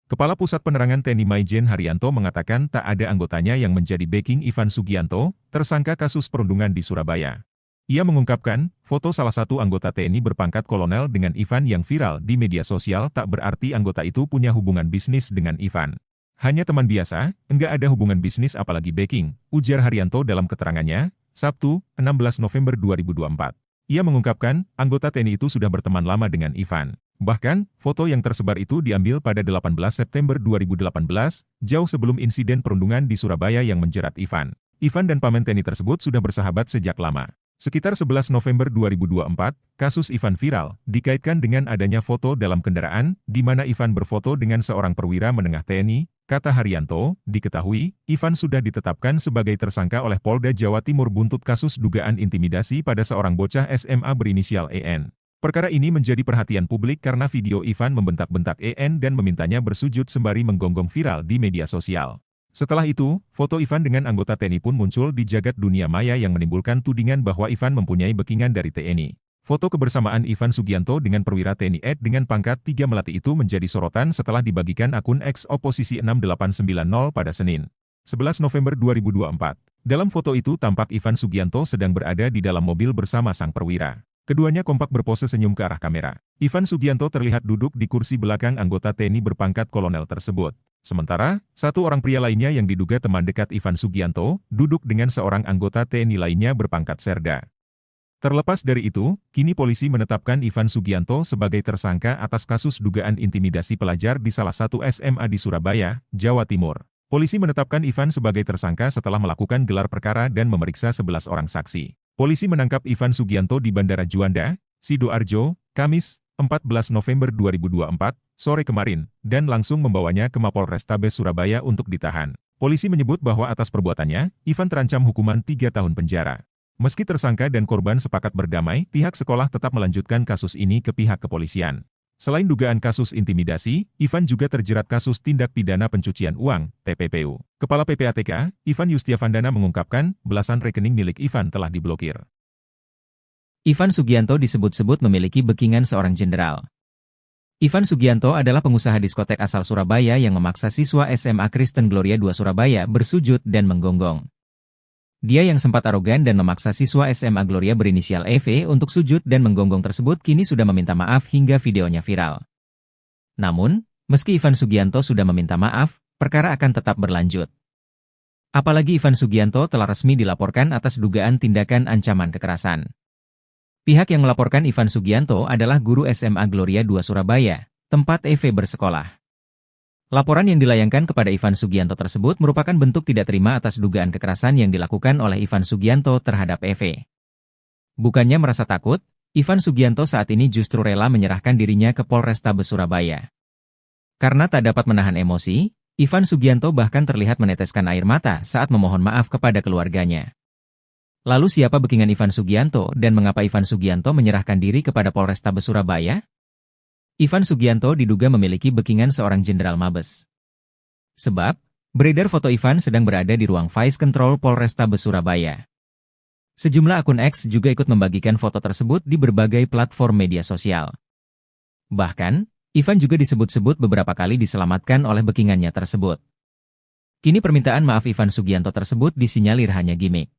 Kepala Pusat Penerangan TNI Maijen Haryanto mengatakan tak ada anggotanya yang menjadi backing Ivan Sugianto, tersangka kasus perundungan di Surabaya. Ia mengungkapkan, foto salah satu anggota TNI berpangkat kolonel dengan Ivan yang viral di media sosial tak berarti anggota itu punya hubungan bisnis dengan Ivan. Hanya teman biasa, enggak ada hubungan bisnis apalagi backing, ujar Haryanto dalam keterangannya, Sabtu, 16 November 2024. Ia mengungkapkan, anggota TNI itu sudah berteman lama dengan Ivan. Bahkan, foto yang tersebar itu diambil pada 18 September 2018, jauh sebelum insiden perundungan di Surabaya yang menjerat Ivan. Ivan dan paman TNI tersebut sudah bersahabat sejak lama. Sekitar 11 November 2024, kasus Ivan viral, dikaitkan dengan adanya foto dalam kendaraan, di mana Ivan berfoto dengan seorang perwira menengah TNI, kata Haryanto, diketahui, Ivan sudah ditetapkan sebagai tersangka oleh Polda Jawa Timur buntut kasus dugaan intimidasi pada seorang bocah SMA berinisial EN. Perkara ini menjadi perhatian publik karena video Ivan membentak-bentak EN dan memintanya bersujud sembari menggonggong viral di media sosial. Setelah itu, foto Ivan dengan anggota TNI pun muncul di jagat dunia maya yang menimbulkan tudingan bahwa Ivan mempunyai backingan dari TNI. Foto kebersamaan Ivan Sugianto dengan perwira TNI Ed dengan pangkat 3 Melati itu menjadi sorotan setelah dibagikan akun X Oposisi 6890 pada Senin, 11 November 2024. Dalam foto itu tampak Ivan Sugianto sedang berada di dalam mobil bersama sang perwira. Keduanya kompak berpose senyum ke arah kamera. Ivan Sugianto terlihat duduk di kursi belakang anggota TNI berpangkat kolonel tersebut. Sementara, satu orang pria lainnya yang diduga teman dekat Ivan Sugianto, duduk dengan seorang anggota TNI lainnya berpangkat Serda. Terlepas dari itu, kini polisi menetapkan Ivan Sugianto sebagai tersangka atas kasus dugaan intimidasi pelajar di salah satu SMA di Surabaya, Jawa Timur. Polisi menetapkan Ivan sebagai tersangka setelah melakukan gelar perkara dan memeriksa 11 orang saksi. Polisi menangkap Ivan Sugianto di Bandara Juanda, Sidoarjo, Kamis, 14 November 2024, sore kemarin, dan langsung membawanya ke Mapolrestabes Surabaya untuk ditahan. Polisi menyebut bahwa atas perbuatannya, Ivan terancam hukuman 3 tahun penjara. Meski tersangka dan korban sepakat berdamai, pihak sekolah tetap melanjutkan kasus ini ke pihak kepolisian. Selain dugaan kasus intimidasi, Ivan juga terjerat kasus tindak pidana pencucian uang, TPPU. Kepala PPATK, Ivan Yustiavandana mengungkapkan, belasan rekening milik Ivan telah diblokir. Ivan Sugianto disebut-sebut memiliki backingan seorang jenderal. Ivan Sugianto adalah pengusaha diskotek asal Surabaya yang memaksa siswa SMA Kristen Gloria II Surabaya bersujud dan menggonggong. Dia yang sempat arogan dan memaksa siswa SMA Gloria berinisial EV untuk sujud dan menggonggong tersebut kini sudah meminta maaf hingga videonya viral. Namun, meski Ivan Sugianto sudah meminta maaf, perkara akan tetap berlanjut. Apalagi Ivan Sugianto telah resmi dilaporkan atas dugaan tindakan ancaman kekerasan. Pihak yang melaporkan Ivan Sugianto adalah guru SMA Gloria II Surabaya, tempat EV bersekolah. Laporan yang dilayangkan kepada Ivan Sugianto tersebut merupakan bentuk tidak terima atas dugaan kekerasan yang dilakukan oleh Ivan Sugianto terhadap EV. Bukannya merasa takut, Ivan Sugianto saat ini justru rela menyerahkan dirinya ke Polrestabes Surabaya. Karena tak dapat menahan emosi, Ivan Sugianto bahkan terlihat meneteskan air mata saat memohon maaf kepada keluarganya. Lalu siapa backingan Ivan Sugianto dan mengapa Ivan Sugianto menyerahkan diri kepada Polrestabes Surabaya? Ivan Sugianto diduga memiliki backingan seorang jenderal Mabes. Sebab, beredar foto Ivan sedang berada di ruang Vice Control Polrestabes Surabaya. Sejumlah akun X juga ikut membagikan foto tersebut di berbagai platform media sosial. Bahkan, Ivan juga disebut-sebut beberapa kali diselamatkan oleh backingannya tersebut. Kini permintaan maaf Ivan Sugianto tersebut disinyalir hanya gimmick.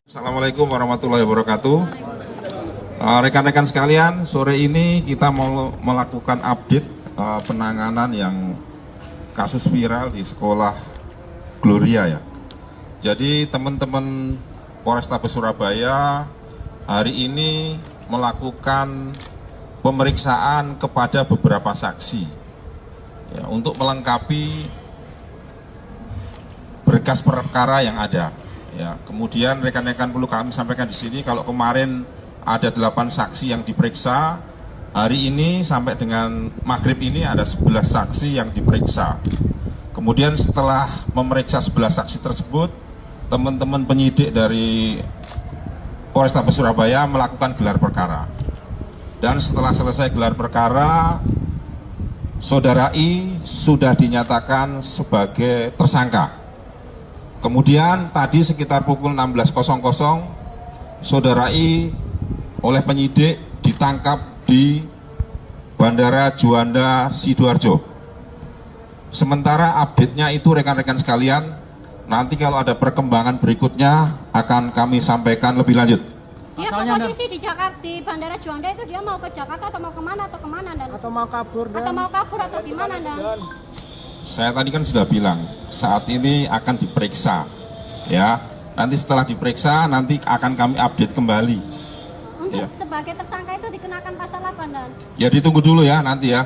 Assalamualaikum warahmatullahi wabarakatuh. Rekan-rekan sekalian, sore ini kita mau melakukan update penanganan yang kasus viral di sekolah Gloria ya. Jadi teman-teman Polrestabes Surabaya hari ini melakukan pemeriksaan kepada beberapa saksi ya, untuk melengkapi berkas perkara yang ada. Ya, kemudian rekan-rekan perlu kami sampaikan di sini kalau kemarin ada 8 saksi yang diperiksa, hari ini sampai dengan maghrib ini ada 11 saksi yang diperiksa. Kemudian setelah memeriksa 11 saksi tersebut, teman-teman penyidik dari Polrestabes Surabaya melakukan gelar perkara. Dan setelah selesai gelar perkara, Saudara I sudah dinyatakan sebagai tersangka. Kemudian tadi sekitar pukul 16.00, Saudara I oleh penyidik ditangkap di Bandara Juanda Sidoarjo. Sementara update-nya itu rekan-rekan sekalian, nanti kalau ada perkembangan berikutnya akan kami sampaikan lebih lanjut. Dia posisi di Jakarta, di Bandara Juanda itu dia mau ke Jakarta atau mau kemana Dan? Atau mau kabur Dan? Atau mau kabur atau gimana Dan? Saya tadi kan sudah bilang, saat ini akan diperiksa, ya. Nanti setelah diperiksa, nanti akan kami update kembali. Untuk Ya. sebagai tersangka itu dikenakan pasal apa Dan? Ya ditunggu dulu ya nanti ya.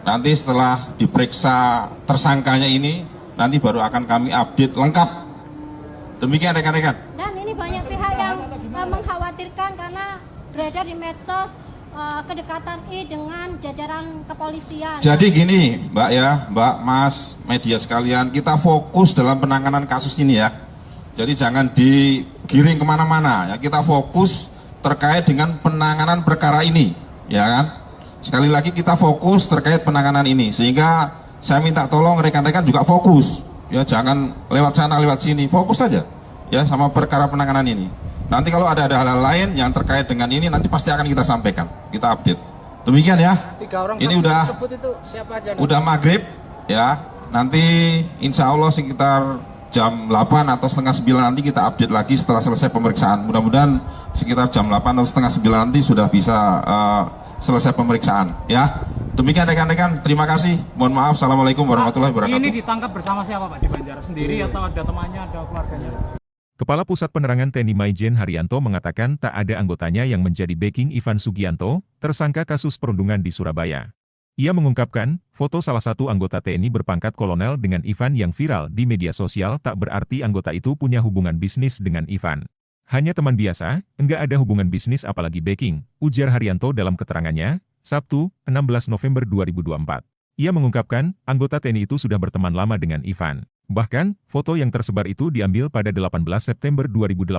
Nanti setelah diperiksa tersangkanya ini, nanti baru akan kami update lengkap. Demikian rekan-rekan. Dan ini banyak pihak yang mengkhawatirkan karena beredar di medsos kedekatan I dengan jajaran kepolisian. Jadi gini Mbak ya, Mbak, Mas, media sekalian, kita fokus dalam penanganan kasus ini ya. Jadi jangan digiring kemana-mana ya, kita fokus terkait dengan penanganan perkara ini, ya kan? Sekali lagi kita fokus terkait penanganan ini, sehingga saya minta tolong rekan-rekan juga fokus, ya jangan lewat sana lewat sini, fokus saja ya sama perkara penanganan ini. Nanti kalau ada hal-hal lain yang terkait dengan ini, nanti pasti akan kita sampaikan, kita update. Demikian ya. 3 orang ini saksi udah tersebut itu siapa aja? udah maghrib ya. Nanti insya Allah sekitar jam 8 atau setengah 9 nanti kita update lagi setelah selesai pemeriksaan. Mudah-mudahan sekitar jam 8 atau setengah 9 nanti sudah bisa selesai pemeriksaan ya. Demikian rekan-rekan, terima kasih. Mohon maaf. Assalamualaikum warahmatullahi wabarakatuh. Ini ditangkap bersama siapa Pak? Di Banjaras sendiri atau ada temannya, ada keluarganya? Kepala Pusat Penerangan TNI Maijen Haryanto mengatakan tak ada anggotanya yang menjadi backing Ivan Sugianto, tersangka kasus perundungan di Surabaya. Ia mengungkapkan, foto salah satu anggota TNI berpangkat kolonel dengan Ivan yang viral di media sosial tak berarti anggota itu punya hubungan bisnis dengan Ivan. Hanya teman biasa, enggak ada hubungan bisnis apalagi backing, ujar Haryanto dalam keterangannya, Sabtu, 16 November 2024. Ia mengungkapkan, anggota TNI itu sudah berteman lama dengan Ivan. Bahkan, foto yang tersebar itu diambil pada 18 September 2018,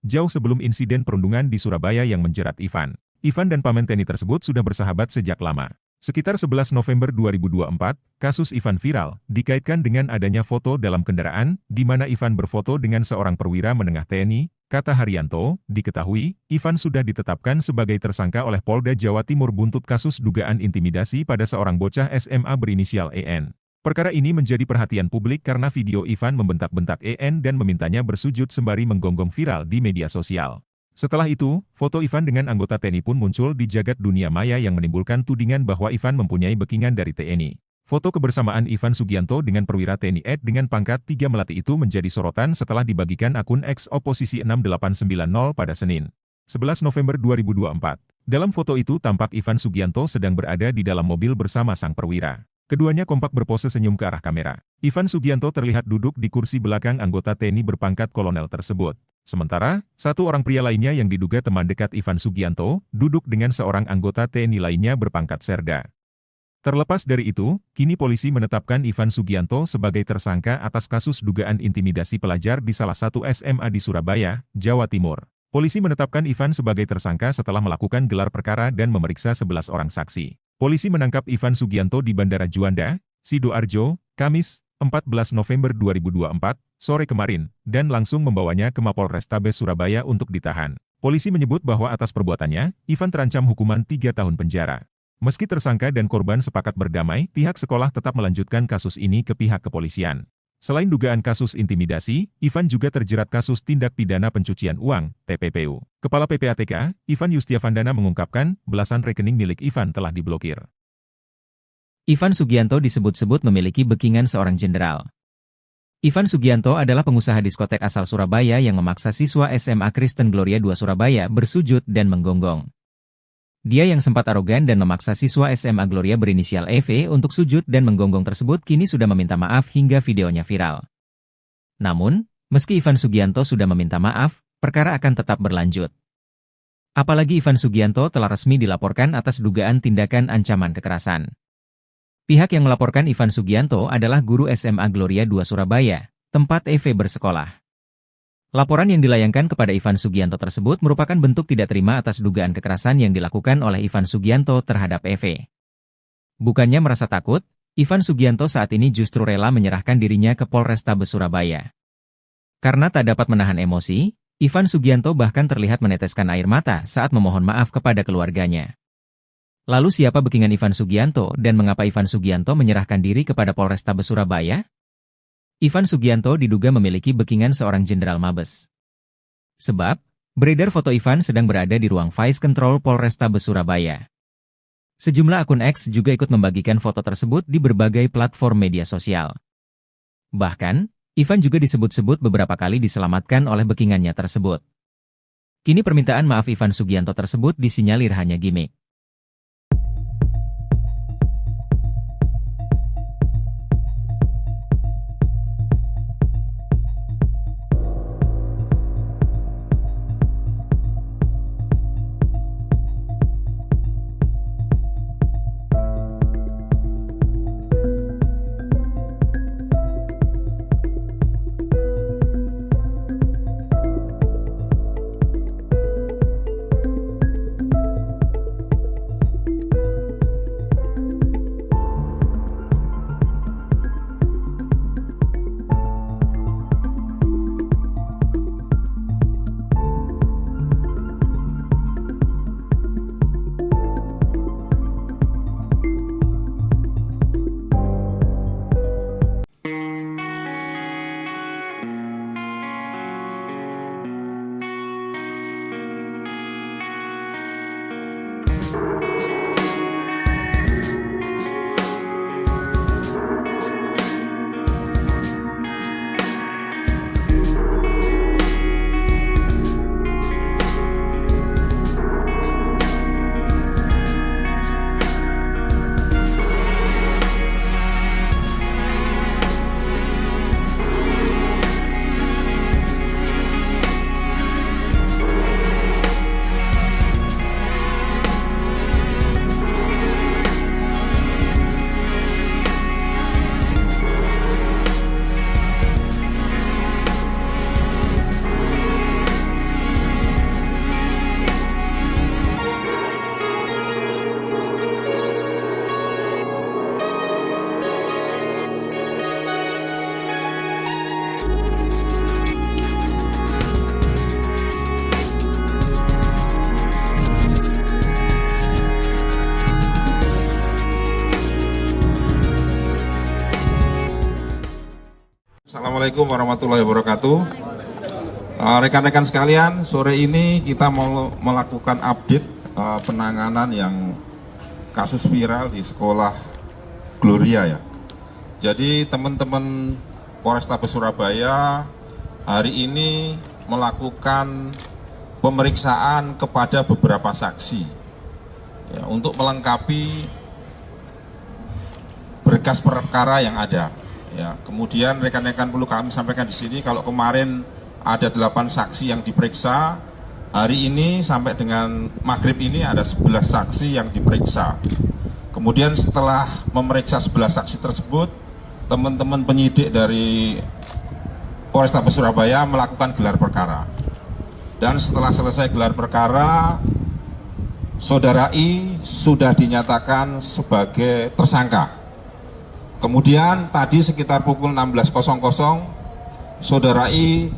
jauh sebelum insiden perundungan di Surabaya yang menjerat Ivan. Ivan dan paman TNI tersebut sudah bersahabat sejak lama. Sekitar 11 November 2024, kasus Ivan viral, dikaitkan dengan adanya foto dalam kendaraan, di mana Ivan berfoto dengan seorang perwira menengah TNI, kata Haryanto, diketahui, Ivan sudah ditetapkan sebagai tersangka oleh Polda Jawa Timur buntut kasus dugaan intimidasi pada seorang bocah SMA berinisial EN. Perkara ini menjadi perhatian publik karena video Ivan membentak-bentak EN dan memintanya bersujud sembari menggonggong viral di media sosial. Setelah itu, foto Ivan dengan anggota TNI pun muncul di jagat dunia maya yang menimbulkan tudingan bahwa Ivan mempunyai backingan dari TNI. Foto kebersamaan Ivan Sugianto dengan perwira TNI Ed dengan pangkat 3 Melati itu menjadi sorotan setelah dibagikan akun X Oposisi 6890 pada Senin, 11 November 2024. Dalam foto itu tampak Ivan Sugianto sedang berada di dalam mobil bersama sang perwira. Keduanya kompak berpose senyum ke arah kamera. Ivan Sugianto terlihat duduk di kursi belakang anggota TNI berpangkat kolonel tersebut. Sementara, satu orang pria lainnya yang diduga teman dekat Ivan Sugianto, duduk dengan seorang anggota TNI lainnya berpangkat serda. Terlepas dari itu, kini polisi menetapkan Ivan Sugianto sebagai tersangka atas kasus dugaan intimidasi pelajar di salah satu SMA di Surabaya, Jawa Timur. Polisi menetapkan Ivan sebagai tersangka setelah melakukan gelar perkara dan memeriksa 11 orang saksi. Polisi menangkap Ivan Sugianto di Bandara Juanda, Sidoarjo, Kamis, 14 November 2024, sore kemarin, dan langsung membawanya ke Mapolrestabes Surabaya untuk ditahan. Polisi menyebut bahwa atas perbuatannya, Ivan terancam hukuman 3 tahun penjara. Meski tersangka dan korban sepakat berdamai, pihak sekolah tetap melanjutkan kasus ini ke pihak kepolisian. Selain dugaan kasus intimidasi, Ivan juga terjerat kasus tindak pidana pencucian uang, TPPU. Kepala PPATK, Ivan Yustiavandana mengungkapkan, belasan rekening milik Ivan telah diblokir. Ivan Sugianto disebut-sebut memiliki backingan seorang jenderal. Ivan Sugianto adalah pengusaha diskotek asal Surabaya yang memaksa siswa SMA Kristen Gloria II Surabaya bersujud dan menggonggong. Dia yang sempat arogan dan memaksa siswa SMA Gloria berinisial EV untuk sujud dan menggonggong tersebut kini sudah meminta maaf hingga videonya viral. Namun, meski Ivan Sugianto sudah meminta maaf, perkara akan tetap berlanjut. Apalagi Ivan Sugianto telah resmi dilaporkan atas dugaan tindakan ancaman kekerasan. Pihak yang melaporkan Ivan Sugianto adalah guru SMA Gloria II Surabaya, tempat EV bersekolah. Laporan yang dilayangkan kepada Ivan Sugianto tersebut merupakan bentuk tidak terima atas dugaan kekerasan yang dilakukan oleh Ivan Sugianto terhadap EV. Bukannya merasa takut, Ivan Sugianto saat ini justru rela menyerahkan dirinya ke Polrestabes Surabaya. Karena tak dapat menahan emosi, Ivan Sugianto bahkan terlihat meneteskan air mata saat memohon maaf kepada keluarganya. Lalu siapa backingan Ivan Sugianto dan mengapa Ivan Sugianto menyerahkan diri kepada Polrestabes Surabaya? Ivan Sugianto diduga memiliki backingan seorang jenderal Mabes. Sebab, beredar foto Ivan sedang berada di ruang Vice Control Polrestabes Surabaya. Sejumlah akun X juga ikut membagikan foto tersebut di berbagai platform media sosial. Bahkan, Ivan juga disebut-sebut beberapa kali diselamatkan oleh backingannya tersebut. Kini permintaan maaf Ivan Sugianto tersebut disinyalir hanya gimmick. Assalamualaikum warahmatullahi wabarakatuh. Rekan-rekan sekalian, sore ini kita mau melakukan update penanganan yang kasus viral di sekolah Gloria ya. Jadi teman-teman Polrestabes Surabaya hari ini melakukan pemeriksaan kepada beberapa saksi ya, untuk melengkapi berkas perkara yang ada. Ya, kemudian rekan-rekan perlu kami sampaikan di sini kalau kemarin ada 8 saksi yang diperiksa, hari ini sampai dengan maghrib ini ada 11 saksi yang diperiksa. Kemudian setelah memeriksa 11 saksi tersebut, teman-teman penyidik dari Polrestabes Surabaya melakukan gelar perkara. Dan setelah selesai gelar perkara, Saudara I sudah dinyatakan sebagai tersangka. Kemudian tadi sekitar pukul 16.00 Saudara I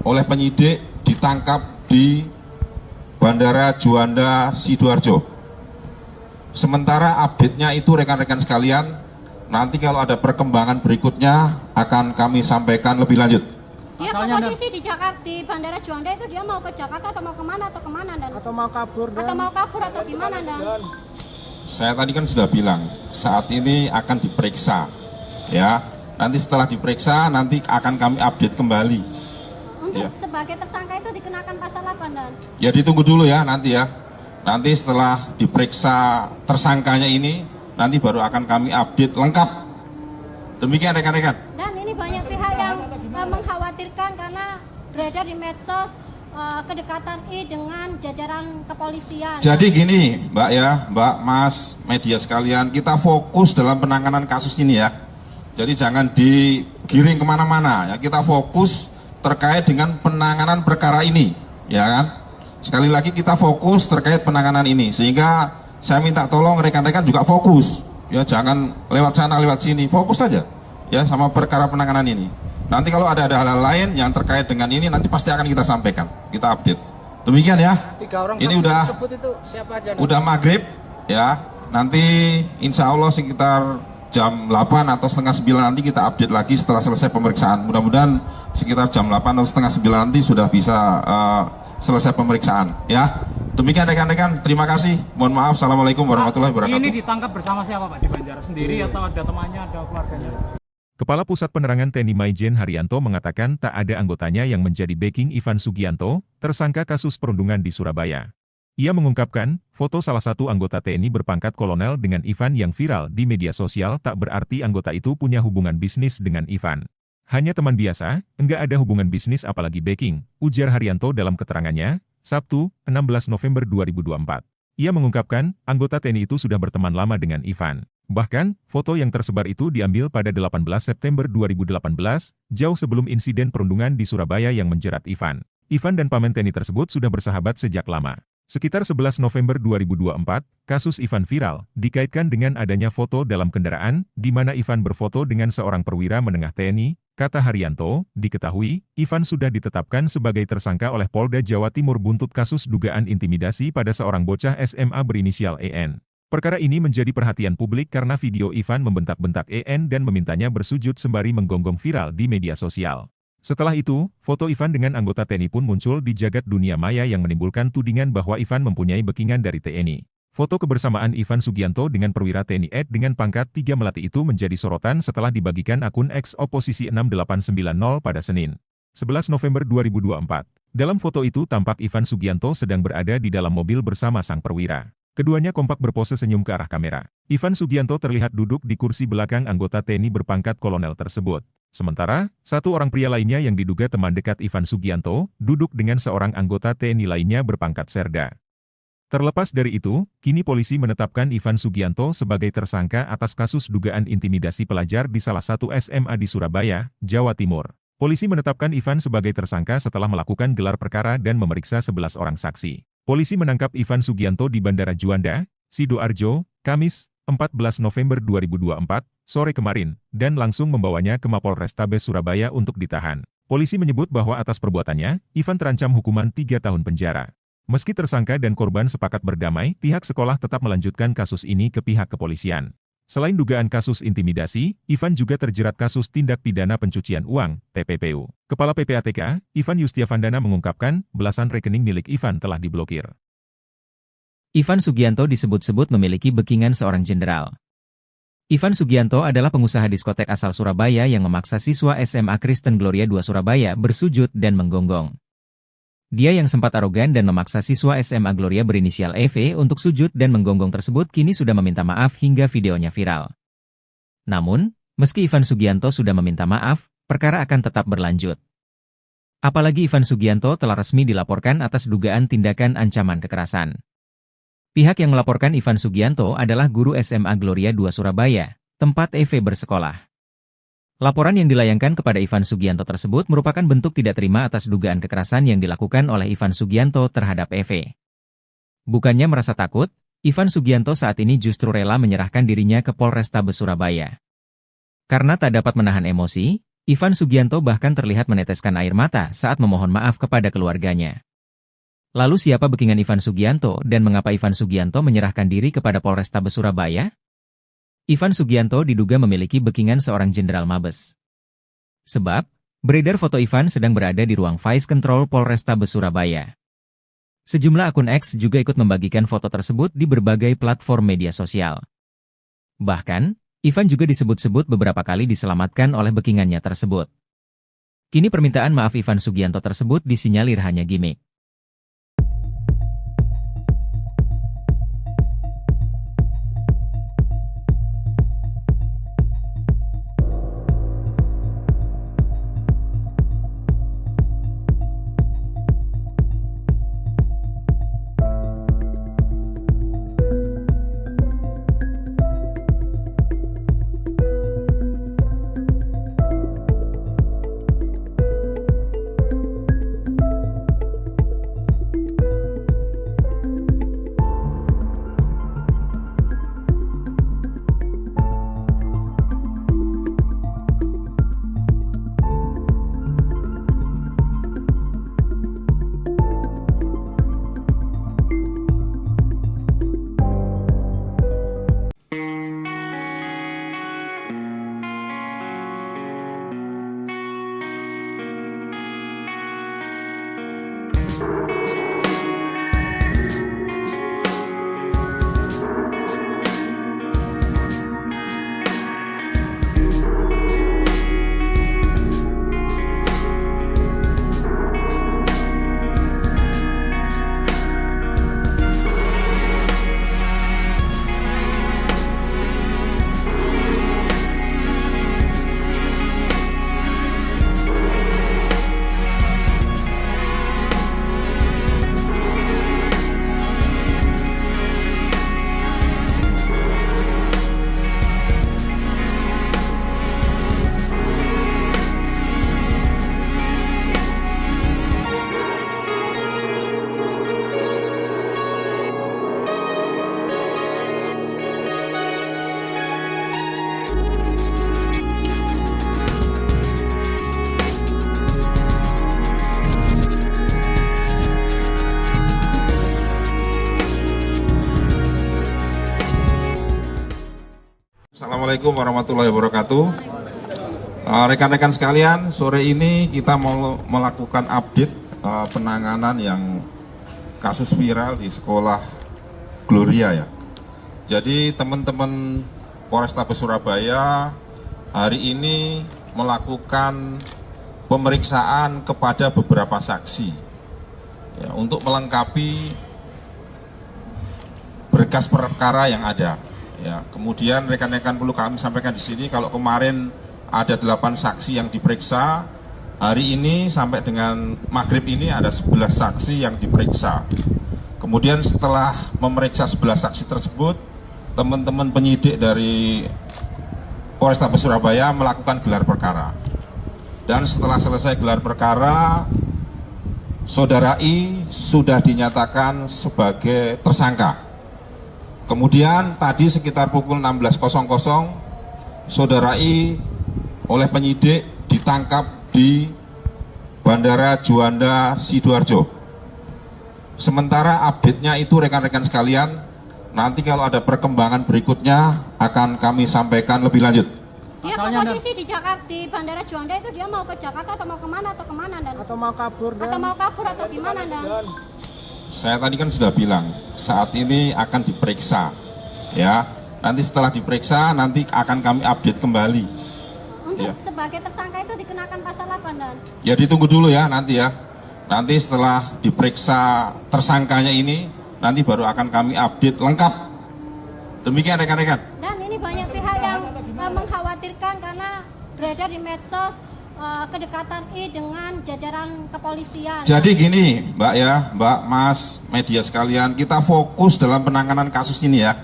oleh penyidik ditangkap di Bandara Juanda Sidoarjo. Sementara update-nya itu rekan-rekan sekalian, nanti kalau ada perkembangan berikutnya akan kami sampaikan lebih lanjut. Dia Asalnya posisi di Jakarta, di Bandara Juanda itu dia mau ke Jakarta atau mau kemana dan Atau mau kabur dan atau mau kabur atau gimana dan Saya tadi kan sudah bilang, saat ini akan diperiksa, ya. Nanti setelah diperiksa, nanti akan kami update kembali. untuk Ya. sebagai tersangka itu dikenakan pasal apa dan Ya ditunggu dulu ya nanti ya. Nanti setelah diperiksa tersangkanya ini, nanti baru akan kami update lengkap. Demikian rekan-rekan. dan ini banyak pihak yang mengkhawatirkan karena beredar di medsos kedekatan I dengan jajaran kepolisian. Jadi gini Mbak ya, Mbak, Mas, media sekalian, kita fokus dalam penanganan kasus ini ya. Jadi jangan digiring kemana-mana ya, kita fokus terkait dengan penanganan perkara ini, ya kan? Sekali lagi kita fokus terkait penanganan ini, sehingga saya minta tolong rekan-rekan juga fokus, ya jangan lewat sana lewat sini, fokus saja, ya sama perkara penanganan ini. Nanti kalau ada hal-hal lain yang terkait dengan ini, nanti pasti akan kita sampaikan, kita update. Demikian ya. 3 orang Ini saksi udah tersebut itu siapa aja? udah maghrib, ya. Nanti insya Allah sekitar jam 8 atau setengah 9 nanti kita update lagi setelah selesai pemeriksaan. Mudah-mudahan sekitar jam 8 atau setengah 9 nanti sudah bisa selesai pemeriksaan, ya. Demikian rekan-rekan, terima kasih. Mohon maaf. Assalamualaikum warahmatullahi wabarakatuh. Ini ditangkap bersama siapa Pak? Di Banjar sendiri atau ada temannya, ada keluarganya? Kepala Pusat Penerangan TNI Maijen Haryanto mengatakan tak ada anggotanya yang menjadi backing Ivan Sugianto, tersangka kasus perundungan di Surabaya. Ia mengungkapkan, foto salah satu anggota TNI berpangkat kolonel dengan Ivan yang viral di media sosial tak berarti anggota itu punya hubungan bisnis dengan Ivan. Hanya teman biasa, enggak ada hubungan bisnis apalagi backing, ujar Haryanto dalam keterangannya, Sabtu, 16 November 2024. Ia mengungkapkan, anggota TNI itu sudah berteman lama dengan Ivan. Bahkan, foto yang tersebar itu diambil pada 18 September 2018, jauh sebelum insiden perundungan di Surabaya yang menjerat Ivan. Ivan dan paman TNI tersebut sudah bersahabat sejak lama. Sekitar 11 November 2024, kasus Ivan viral, dikaitkan dengan adanya foto dalam kendaraan, di mana Ivan berfoto dengan seorang perwira menengah TNI, kata Haryanto, diketahui, Ivan sudah ditetapkan sebagai tersangka oleh Polda Jawa Timur buntut kasus dugaan intimidasi pada seorang bocah SMA berinisial EN. Perkara ini menjadi perhatian publik karena video Ivan membentak-bentak EN dan memintanya bersujud sembari menggonggong viral di media sosial. Setelah itu, foto Ivan dengan anggota TNI pun muncul di jagat dunia maya yang menimbulkan tudingan bahwa Ivan mempunyai backingan dari TNI. Foto kebersamaan Ivan Sugianto dengan perwira TNI AD dengan pangkat 3 Melati itu menjadi sorotan setelah dibagikan akun X Oposisi 6890 pada Senin, 11 November 2024. Dalam foto itu tampak Ivan Sugianto sedang berada di dalam mobil bersama sang perwira. Keduanya kompak berpose senyum ke arah kamera. Ivan Sugianto terlihat duduk di kursi belakang anggota TNI berpangkat kolonel tersebut. Sementara, satu orang pria lainnya yang diduga teman dekat Ivan Sugianto, duduk dengan seorang anggota TNI lainnya berpangkat serda. Terlepas dari itu, kini polisi menetapkan Ivan Sugianto sebagai tersangka atas kasus dugaan intimidasi pelajar di salah satu SMA di Surabaya, Jawa Timur. Polisi menetapkan Ivan sebagai tersangka setelah melakukan gelar perkara dan memeriksa 11 orang saksi. Polisi menangkap Ivan Sugianto di Bandara Juanda, Sidoarjo, Kamis, 14 November 2024, sore kemarin, dan langsung membawanya ke Mapolrestabes Surabaya untuk ditahan. Polisi menyebut bahwa atas perbuatannya, Ivan terancam hukuman 3 tahun penjara. Meski tersangka dan korban sepakat berdamai, pihak sekolah tetap melanjutkan kasus ini ke pihak kepolisian. Selain dugaan kasus intimidasi, Ivan juga terjerat kasus tindak pidana pencucian uang, TPPU. Kepala PPATK, Ivan Yustiavandana mengungkapkan, belasan rekening milik Ivan telah diblokir. Ivan Sugianto disebut-sebut memiliki backingan seorang jenderal. Ivan Sugianto adalah pengusaha diskotek asal Surabaya yang memaksa siswa SMA Kristen Gloria II Surabaya bersujud dan menggonggong. Dia yang sempat arogan dan memaksa siswa SMA Gloria berinisial EV untuk sujud dan menggonggong tersebut kini sudah meminta maaf hingga videonya viral. Namun, meski Ivan Sugianto sudah meminta maaf, perkara akan tetap berlanjut. Apalagi Ivan Sugianto telah resmi dilaporkan atas dugaan tindakan ancaman kekerasan. Pihak yang melaporkan Ivan Sugianto adalah guru SMA Gloria II Surabaya, tempat EV bersekolah. Laporan yang dilayangkan kepada Ivan Sugianto tersebut merupakan bentuk tidak terima atas dugaan kekerasan yang dilakukan oleh Ivan Sugianto terhadap EV. Bukannya merasa takut, Ivan Sugianto saat ini justru rela menyerahkan dirinya ke Polrestabes Surabaya. Karena tak dapat menahan emosi, Ivan Sugianto bahkan terlihat meneteskan air mata saat memohon maaf kepada keluarganya. Lalu siapa backingan Ivan Sugianto dan mengapa Ivan Sugianto menyerahkan diri kepada Polrestabes Surabaya? Ivan Sugianto diduga memiliki backingan seorang jenderal Mabes. Sebab, beredar foto Ivan sedang berada di ruang Vice Control Polrestabes Surabaya. Sejumlah akun X juga ikut membagikan foto tersebut di berbagai platform media sosial. Bahkan, Ivan juga disebut-sebut beberapa kali diselamatkan oleh backingannya tersebut. Kini permintaan maaf Ivan Sugianto tersebut disinyalir hanya gimmick. Assalamualaikum warahmatullahi wabarakatuh. Rekan-rekan sekalian, sore ini kita mau melakukan update penanganan yang kasus viral di sekolah Gloria ya. Jadi teman-teman Polrestabes Surabaya hari ini melakukan pemeriksaan kepada beberapa saksi ya, untuk melengkapi berkas perkara yang ada. Ya, kemudian rekan-rekan perlu kami sampaikan di sini, kalau kemarin ada 8 saksi yang diperiksa, hari ini sampai dengan maghrib ini ada 11 saksi yang diperiksa. Kemudian setelah memeriksa 11 saksi tersebut, teman-teman penyidik dari Polrestabes Surabaya melakukan gelar perkara. Dan setelah selesai gelar perkara, Saudara I sudah dinyatakan sebagai tersangka. Kemudian tadi sekitar pukul 16.00, Saudara I oleh penyidik ditangkap di Bandara Juanda Sidoarjo. Sementara update-nya itu rekan-rekan sekalian, nanti kalau ada perkembangan berikutnya akan kami sampaikan lebih lanjut. Dia Asalnya posisi di Jakarta, di Bandara Juanda itu dia mau ke Jakarta atau mau kemana Dan? Atau mau kabur dan Atau mau kabur atau gimana Dan? Saya tadi kan sudah bilang, saat ini akan diperiksa. Ya, nanti setelah diperiksa nanti akan kami update kembali. Untuk Ya. sebagai tersangka itu dikenakan pasal apa Dan? Ya ditunggu dulu ya nanti ya. Nanti setelah diperiksa tersangkanya ini, nanti baru akan kami update lengkap. Demikian rekan-rekan. Dan ini banyak pihak yang mengkhawatirkan karena beredar di medsos kedekatan I dengan jajaran kepolisian. Jadi gini Mbak ya, Mbak, Mas, media sekalian, kita fokus dalam penanganan kasus ini ya.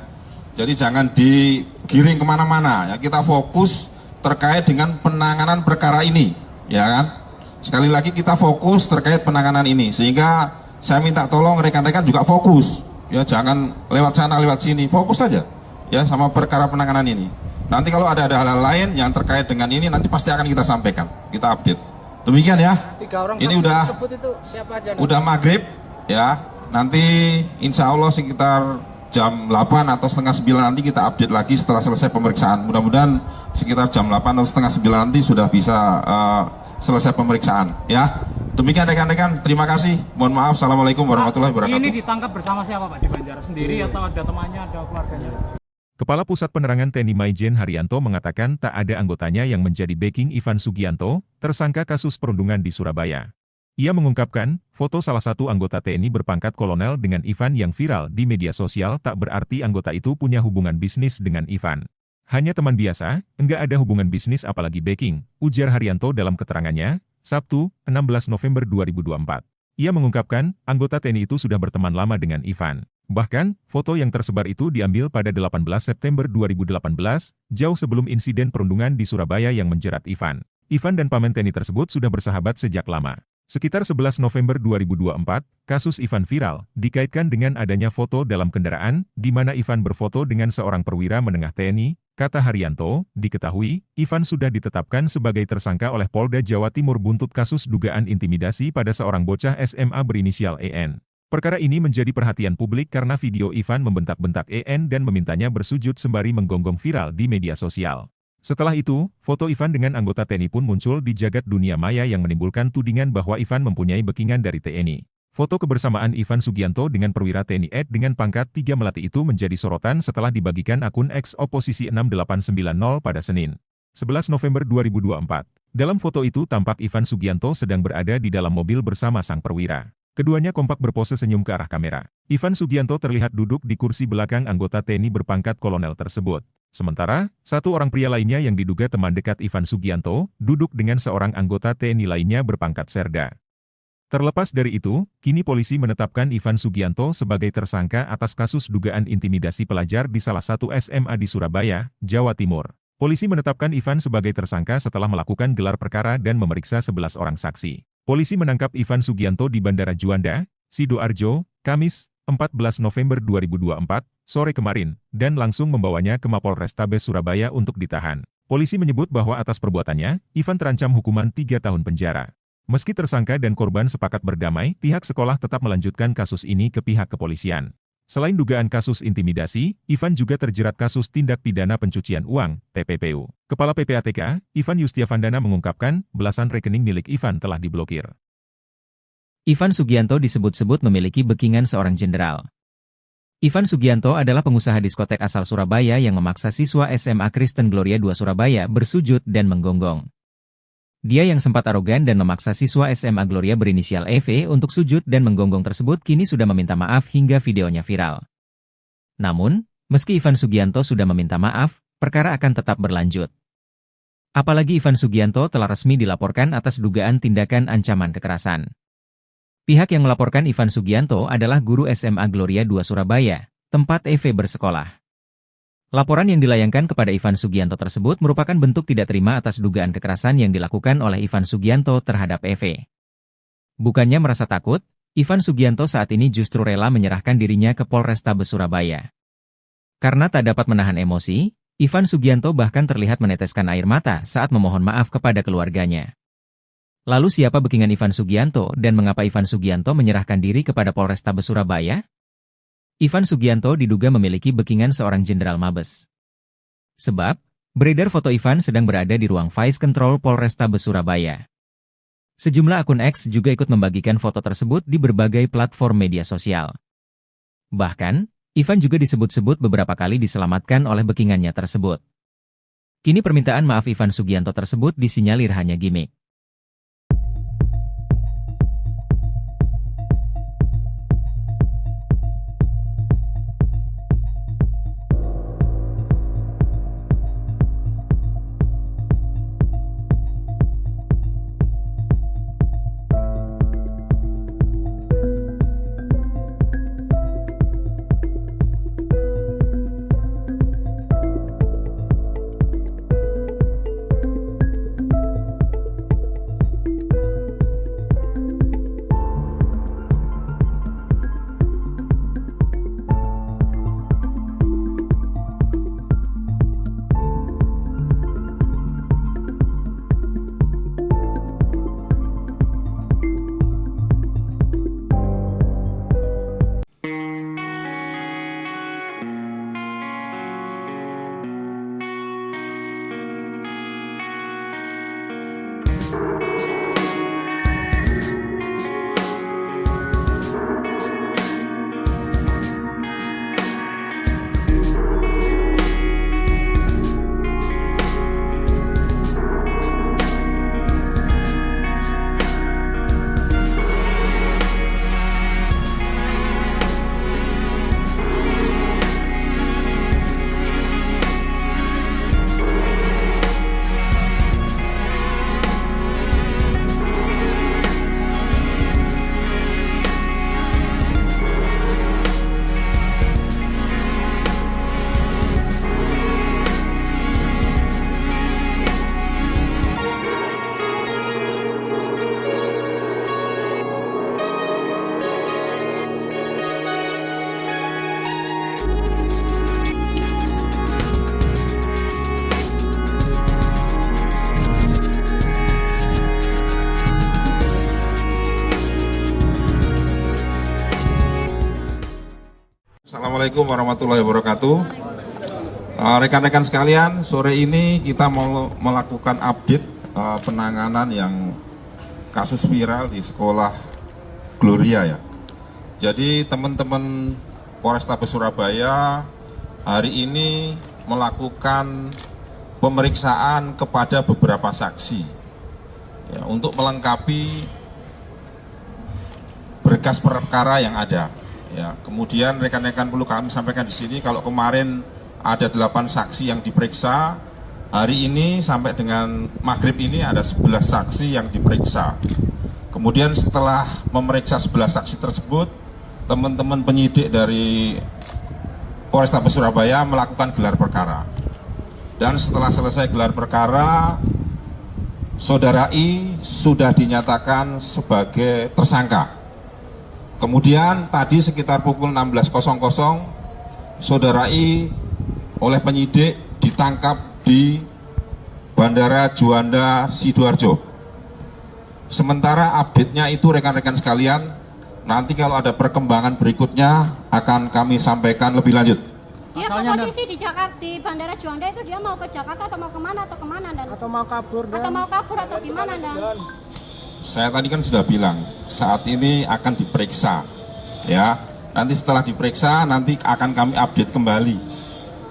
Jadi jangan digiring kemana-mana ya, kita fokus terkait dengan penanganan perkara ini, ya kan? Sekali lagi kita fokus terkait penanganan ini, sehingga saya minta tolong rekan-rekan juga fokus, ya jangan lewat sana lewat sini, fokus saja, ya sama perkara penanganan ini. Nanti kalau ada hal-hal lain yang terkait dengan ini, nanti pasti akan kita sampaikan, kita update. Demikian ya. 3 orang Ini saksi udah tersebut itu siapa aja? udah maghrib, ya. Nanti insya Allah sekitar jam 8 atau setengah 9 nanti kita update lagi setelah selesai pemeriksaan. Mudah-mudahan sekitar jam 8 atau setengah 9 nanti sudah bisa selesai pemeriksaan, ya. Demikian rekan-rekan, terima kasih. Mohon maaf, assalamualaikum warahmatullahi wabarakatuh. Ini ditangkap bersama siapa Pak di Banjar? Sendiri atau ada temannya, ada keluarganya? Kepala Pusat Penerangan TNI Maijen Haryanto mengatakan tak ada anggotanya yang menjadi backing Ivan Sugianto, tersangka kasus perundungan di Surabaya. Ia mengungkapkan, foto salah satu anggota TNI berpangkat kolonel dengan Ivan yang viral di media sosial tak berarti anggota itu punya hubungan bisnis dengan Ivan. Hanya teman biasa, enggak ada hubungan bisnis apalagi backing, ujar Haryanto dalam keterangannya, Sabtu, 16 November 2024. Ia mengungkapkan, anggota TNI itu sudah berteman lama dengan Ivan. Bahkan, foto yang tersebar itu diambil pada 18 September 2018, jauh sebelum insiden perundungan di Surabaya yang menjerat Ivan. Ivan dan paman TNI tersebut sudah bersahabat sejak lama. Sekitar 11 November 2024, kasus Ivan viral, dikaitkan dengan adanya foto dalam kendaraan, di mana Ivan berfoto dengan seorang perwira menengah TNI, kata Haryanto, diketahui, Ivan sudah ditetapkan sebagai tersangka oleh Polda Jawa Timur buntut kasus dugaan intimidasi pada seorang bocah SMA berinisial EN. Perkara ini menjadi perhatian publik karena video Ivan membentak-bentak EN dan memintanya bersujud sembari menggonggong viral di media sosial. Setelah itu, foto Ivan dengan anggota TNI pun muncul di jagat dunia maya yang menimbulkan tudingan bahwa Ivan mempunyai backingan dari TNI. Foto kebersamaan Ivan Sugianto dengan perwira TNI Ed dengan pangkat 3 Melati itu menjadi sorotan setelah dibagikan akun X Oposisi 6890 pada Senin, 11 November 2024. Dalam foto itu tampak Ivan Sugianto sedang berada di dalam mobil bersama sang perwira. Keduanya kompak berpose senyum ke arah kamera. Ivan Sugianto terlihat duduk di kursi belakang anggota TNI berpangkat kolonel tersebut. Sementara, satu orang pria lainnya yang diduga teman dekat Ivan Sugianto, duduk dengan seorang anggota TNI lainnya berpangkat serda. Terlepas dari itu, kini polisi menetapkan Ivan Sugianto sebagai tersangka atas kasus dugaan intimidasi pelajar di salah satu SMA di Surabaya, Jawa Timur. Polisi menetapkan Ivan sebagai tersangka setelah melakukan gelar perkara dan memeriksa 11 orang saksi. Polisi menangkap Ivan Sugianto di Bandara Juanda, Sidoarjo, Kamis, 14 November 2024, sore kemarin, dan langsung membawanya ke Mapolrestabes Surabaya untuk ditahan. Polisi menyebut bahwa atas perbuatannya, Ivan terancam hukuman 3 tahun penjara. Meski tersangka dan korban sepakat berdamai, pihak sekolah tetap melanjutkan kasus ini ke pihak kepolisian. Selain dugaan kasus intimidasi, Ivan juga terjerat kasus tindak pidana pencucian uang, TPPU. Kepala PPATK, Ivan Yustiavandana mengungkapkan, belasan rekening milik Ivan telah diblokir. Ivan Sugianto disebut-sebut memiliki backingan seorang jenderal. Ivan Sugianto adalah pengusaha diskotek asal Surabaya yang memaksa siswa SMA Kristen Gloria II Surabaya bersujud dan menggonggong. Dia yang sempat arogan dan memaksa siswa SMA Gloria berinisial EV untuk sujud dan menggonggong tersebut kini sudah meminta maaf hingga videonya viral. Namun, meski Ivan Sugianto sudah meminta maaf, perkara akan tetap berlanjut. Apalagi Ivan Sugianto telah resmi dilaporkan atas dugaan tindakan ancaman kekerasan. Pihak yang melaporkan Ivan Sugianto adalah guru SMA Gloria II Surabaya, tempat EV bersekolah. Laporan yang dilayangkan kepada Ivan Sugianto tersebut merupakan bentuk tidak terima atas dugaan kekerasan yang dilakukan oleh Ivan Sugianto terhadap EV. Bukannya merasa takut, Ivan Sugianto saat ini justru rela menyerahkan dirinya ke Polrestabes Surabaya. Karena tak dapat menahan emosi, Ivan Sugianto bahkan terlihat meneteskan air mata saat memohon maaf kepada keluarganya. Lalu siapa backingan Ivan Sugianto dan mengapa Ivan Sugianto menyerahkan diri kepada Polrestabes Surabaya? Ivan Sugianto diduga memiliki backingan seorang jenderal Mabes. Sebab, beredar foto Ivan sedang berada di ruang Vice Control Polrestabes Surabaya. Sejumlah akun X juga ikut membagikan foto tersebut di berbagai platform media sosial. Bahkan, Ivan juga disebut-sebut beberapa kali diselamatkan oleh backingannya tersebut. Kini permintaan maaf Ivan Sugianto tersebut disinyalir hanya gimmick. Assalamualaikum warahmatullahi wabarakatuh. Rekan-rekan sekalian, sore ini kita mau melakukan update penanganan yang kasus viral di sekolah Gloria ya. Jadi teman-teman Polrestabes Surabaya hari ini melakukan pemeriksaan kepada beberapa saksi ya, untuk melengkapi berkas perkara yang ada. Ya, kemudian rekan-rekan perlu kami sampaikan di sini kalau kemarin ada 8 saksi yang diperiksa, hari ini sampai dengan maghrib ini ada 11 saksi yang diperiksa. Kemudian setelah memeriksa 11 saksi tersebut, teman-teman penyidik dari Polrestabes Surabaya melakukan gelar perkara. Dan setelah selesai gelar perkara, Saudara I sudah dinyatakan sebagai tersangka. Kemudian tadi sekitar pukul 16.00, Saudara I oleh penyidik ditangkap di Bandara Juanda Sidoarjo. Sementara update-nya itu rekan-rekan sekalian, nanti kalau ada perkembangan berikutnya akan kami sampaikan lebih lanjut. Dia posisi di Jakarta, di Bandara Juanda itu dia mau ke Jakarta atau mau kemana dan? Atau mau kabur dan? Atau mau kabur atau gimana dan? Saya tadi kan sudah bilang, saat ini akan diperiksa, ya. Nanti setelah diperiksa, nanti akan kami update kembali.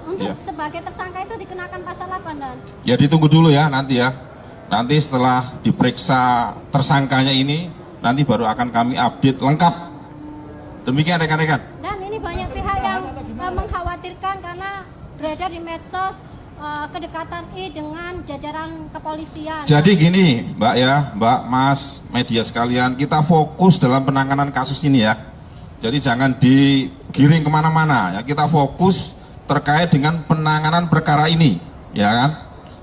Untuk Ya. sebagai tersangka itu dikenakan pasal apa, Dan? Ya ditunggu dulu ya nanti ya. Nanti setelah diperiksa tersangkanya ini, nanti baru akan kami update lengkap. Demikian rekan-rekan. Dan ini banyak pihak yang mengkhawatirkan karena beredar di medsos kedekatan I dengan jajaran kepolisian. Jadi gini Mbak ya, Mbak, Mas, media sekalian, kita fokus dalam penanganan kasus ini ya. Jadi jangan digiring kemana-mana ya, kita fokus terkait dengan penanganan perkara ini, ya kan?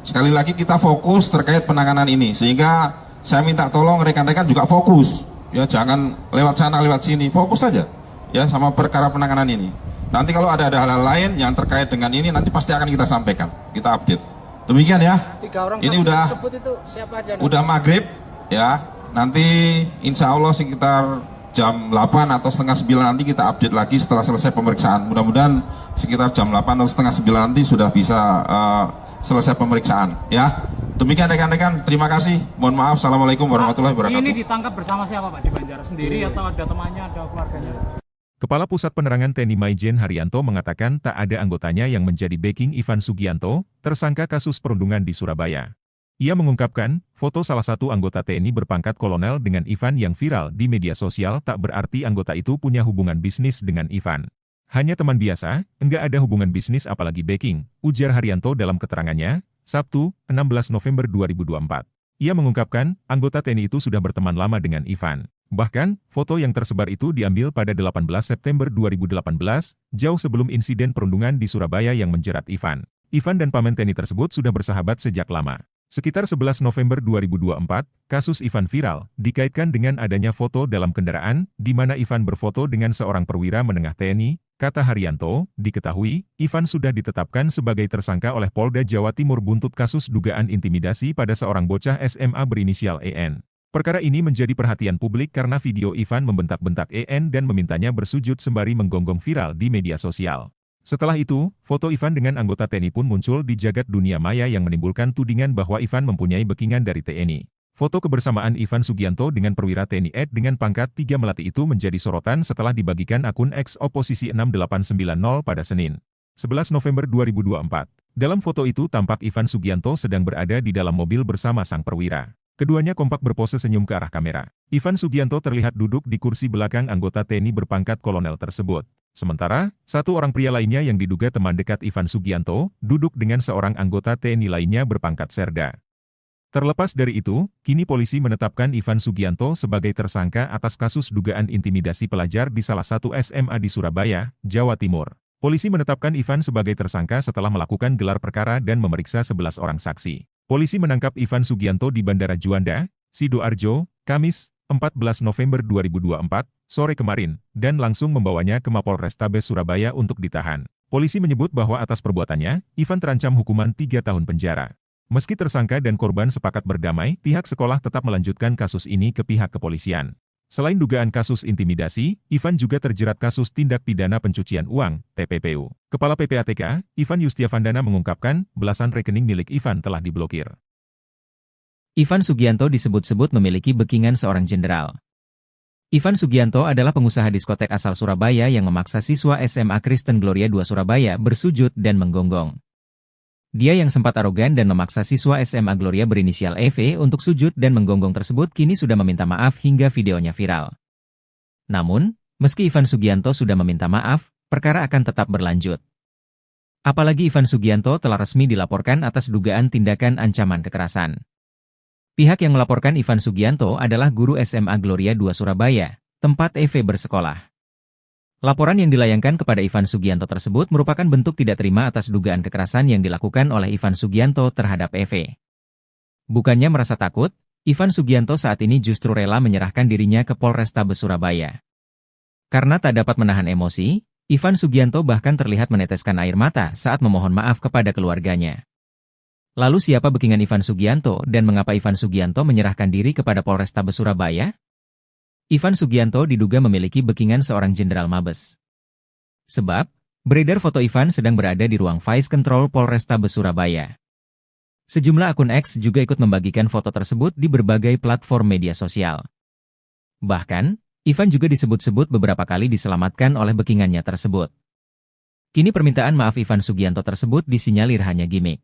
Sekali lagi kita fokus terkait penanganan ini, sehingga saya minta tolong rekan-rekan juga fokus, ya jangan lewat sana lewat sini, fokus saja, ya sama perkara penanganan ini. Nanti kalau ada hal-hal lain yang terkait dengan ini, nanti pasti akan kita sampaikan, kita update. Demikian ya. 3 orang Ini saksi udah tersebut itu siapa aja? udah maghrib, ya. Nanti insya Allah sekitar jam 8 atau setengah 9 nanti kita update lagi setelah selesai pemeriksaan. Mudah-mudahan sekitar jam 8 atau setengah 9 nanti sudah bisa selesai pemeriksaan ya. Demikian rekan-rekan, terima kasih. Mohon maaf. Assalamualaikum warahmatullahi wabarakatuh. Ini ditangkap bersama siapa Pak di Banjar sendiri atau ada temannya, ada keluarganya? Kepala Pusat Penerangan TNI Maijen Haryanto mengatakan tak ada anggotanya yang menjadi backing Ivan Sugianto, tersangka kasus perundungan di Surabaya. Ia mengungkapkan, foto salah satu anggota TNI berpangkat kolonel dengan Ivan yang viral di media sosial tak berarti anggota itu punya hubungan bisnis dengan Ivan. Hanya teman biasa, enggak ada hubungan bisnis apalagi backing, ujar Haryanto dalam keterangannya, Sabtu, 16 November 2024. Ia mengungkapkan, anggota TNI itu sudah berteman lama dengan Ivan. Bahkan, foto yang tersebar itu diambil pada 18 September 2018, jauh sebelum insiden perundungan di Surabaya yang menjerat Ivan. Ivan dan paman TNI tersebut sudah bersahabat sejak lama. Sekitar 11 November 2024, kasus Ivan viral, dikaitkan dengan adanya foto dalam kendaraan, di mana Ivan berfoto dengan seorang perwira menengah TNI, kata Haryanto, diketahui, Ivan sudah ditetapkan sebagai tersangka oleh Polda Jawa Timur buntut kasus dugaan intimidasi pada seorang bocah SMA berinisial EN. Perkara ini menjadi perhatian publik karena video Ivan membentak-bentak EN dan memintanya bersujud sembari menggonggong viral di media sosial. Setelah itu, foto Ivan dengan anggota TNI pun muncul di jagat dunia maya yang menimbulkan tudingan bahwa Ivan mempunyai backingan dari TNI. Foto kebersamaan Ivan Sugianto dengan perwira TNI Ed dengan pangkat 3 Melati itu menjadi sorotan setelah dibagikan akun X Oposisi 6890 pada Senin, 11 November 2024. Dalam foto itu tampak Ivan Sugianto sedang berada di dalam mobil bersama sang perwira. Keduanya kompak berpose senyum ke arah kamera. Ivan Sugianto terlihat duduk di kursi belakang anggota TNI berpangkat kolonel tersebut. Sementara, satu orang pria lainnya yang diduga teman dekat Ivan Sugianto, duduk dengan seorang anggota TNI lainnya berpangkat serda. Terlepas dari itu, kini polisi menetapkan Ivan Sugianto sebagai tersangka atas kasus dugaan intimidasi pelajar di salah satu SMA di Surabaya, Jawa Timur. Polisi menetapkan Ivan sebagai tersangka setelah melakukan gelar perkara dan memeriksa 11 orang saksi. Polisi menangkap Ivan Sugianto di Bandara Juanda, Sidoarjo, Kamis, 14 November 2024, sore kemarin, dan langsung membawanya ke Mapolrestabes Surabaya untuk ditahan. Polisi menyebut bahwa atas perbuatannya, Ivan terancam hukuman 3 tahun penjara. Meski tersangka dan korban sepakat berdamai, pihak sekolah tetap melanjutkan kasus ini ke pihak kepolisian. Selain dugaan kasus intimidasi, Ivan juga terjerat kasus tindak pidana pencucian uang, TPPU. Kepala PPATK, Ivan Yustiavandana mengungkapkan, belasan rekening milik Ivan telah diblokir. Ivan Sugianto disebut-sebut memiliki backingan seorang jenderal. Ivan Sugianto adalah pengusaha diskotek asal Surabaya yang memaksa siswa SMA Kristen Gloria II Surabaya bersujud dan menggonggong. Dia yang sempat arogan dan memaksa siswa SMA Gloria berinisial EV untuk sujud dan menggonggong tersebut kini sudah meminta maaf hingga videonya viral. Namun, meski Ivan Sugianto sudah meminta maaf, perkara akan tetap berlanjut. Apalagi Ivan Sugianto telah resmi dilaporkan atas dugaan tindakan ancaman kekerasan. Pihak yang melaporkan Ivan Sugianto adalah guru SMA Gloria II Surabaya, tempat EV bersekolah. Laporan yang dilayangkan kepada Ivan Sugianto tersebut merupakan bentuk tidak terima atas dugaan kekerasan yang dilakukan oleh Ivan Sugianto terhadap EV. Bukannya merasa takut, Ivan Sugianto saat ini justru rela menyerahkan dirinya ke Polrestabes Surabaya. Karena tak dapat menahan emosi, Ivan Sugianto bahkan terlihat meneteskan air mata saat memohon maaf kepada keluarganya. Lalu siapa backingan Ivan Sugianto dan mengapa Ivan Sugianto menyerahkan diri kepada Polrestabes Surabaya? Ivan Sugianto diduga memiliki backingan seorang jenderal Mabes. Sebab, beredar foto Ivan sedang berada di ruang Vice Control Polrestabes Surabaya. Sejumlah akun X juga ikut membagikan foto tersebut di berbagai platform media sosial. Bahkan, Ivan juga disebut-sebut beberapa kali diselamatkan oleh backingannya tersebut. Kini permintaan maaf Ivan Sugianto tersebut disinyalir hanya gimmick.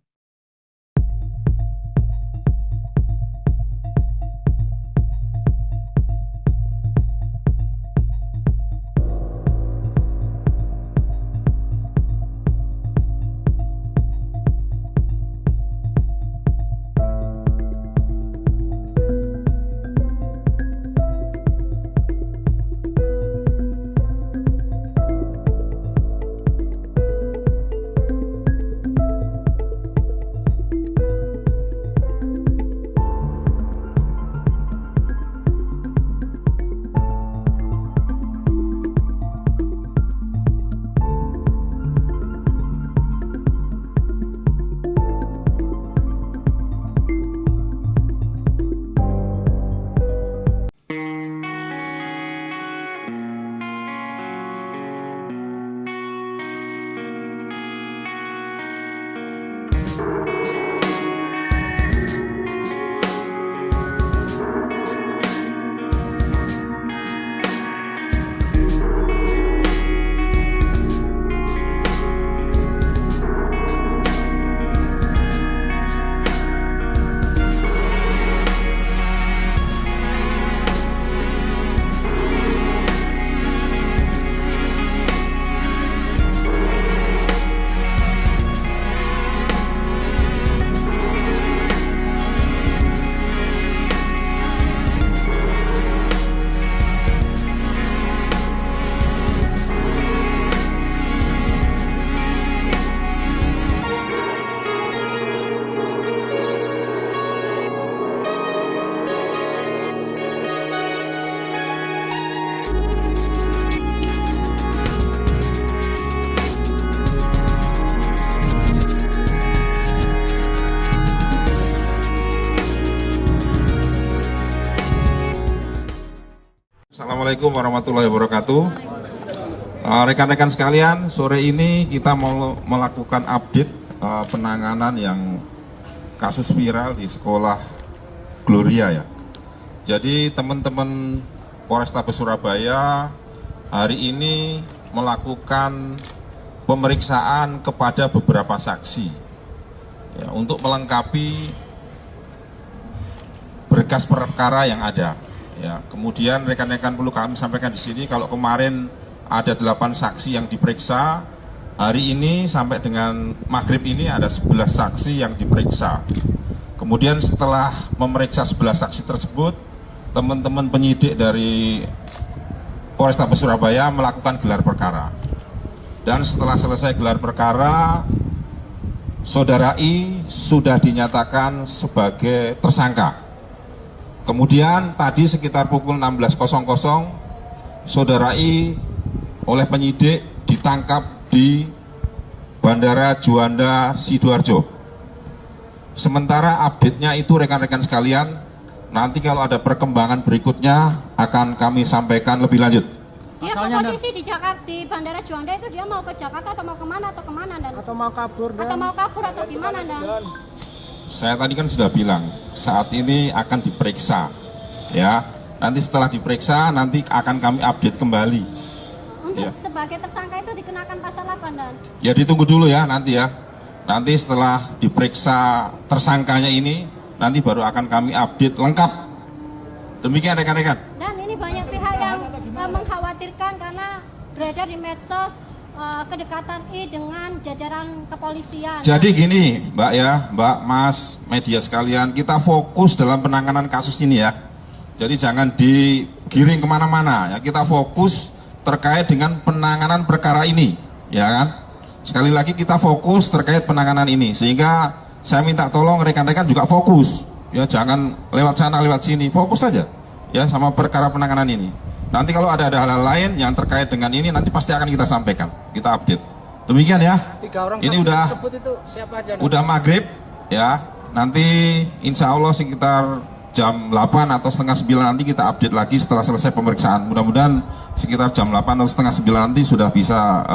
Assalamualaikum warahmatullahi wabarakatuh. Rekan-rekan sekalian, sore ini kita mau melakukan update penanganan yang kasus viral di sekolah Gloria ya. Jadi teman-teman Polrestabes Surabaya hari ini melakukan pemeriksaan kepada beberapa saksi ya, untuk melengkapi berkas perkara yang ada. Ya, kemudian rekan-rekan perlu kami sampaikan di sini kalau kemarin ada 8 saksi yang diperiksa, hari ini sampai dengan maghrib ini ada 11 saksi yang diperiksa. Kemudian setelah memeriksa 11 saksi tersebut, teman-teman penyidik dari Polrestabes Surabaya melakukan gelar perkara. Dan setelah selesai gelar perkara, Saudara I sudah dinyatakan sebagai tersangka. Kemudian tadi sekitar pukul 16.00 Saudara I oleh penyidik ditangkap di Bandara Juanda Sidoarjo. Sementara update-nya itu rekan-rekan sekalian, nanti kalau ada perkembangan berikutnya akan kami sampaikan lebih lanjut. Dia posisi di Jakarta, di Bandara Juanda itu dia mau ke Jakarta atau mau kemana Dan? Atau mau kabur dan? Atau mau kabur atau gimana Dan? Saya tadi kan sudah bilang, saat ini akan diperiksa, ya. Nanti setelah diperiksa, nanti akan kami update kembali. Untuk Ya. sebagai tersangka itu dikenakan pasal apa Dan? Ya ditunggu dulu ya nanti ya. Nanti setelah diperiksa tersangkanya ini, nanti baru akan kami update lengkap. Demikian rekan-rekan. Dan ini banyak pihak yang mengkhawatirkan karena beredar di medsos kedekatan I dengan jajaran kepolisian. Jadi gini Mbak ya, Mbak, Mas, media sekalian, kita fokus dalam penanganan kasus ini ya. Jadi jangan digiring kemana-mana ya, kita fokus terkait dengan penanganan perkara ini, ya kan? Sekali lagi kita fokus terkait penanganan ini, sehingga saya minta tolong rekan-rekan juga fokus, ya jangan lewat sana lewat sini, fokus saja ya sama perkara penanganan ini. Nanti kalau ada hal-hal lain yang terkait dengan ini, nanti pasti akan kita sampaikan, kita update. Demikian ya. 3 orang Ini saksi udah tersebut itu siapa aja? udah maghrib ya. Nanti insya Allah sekitar jam 8 atau setengah 9 nanti kita update lagi setelah selesai pemeriksaan. Mudah-mudahan sekitar jam 8 atau setengah 9 nanti sudah bisa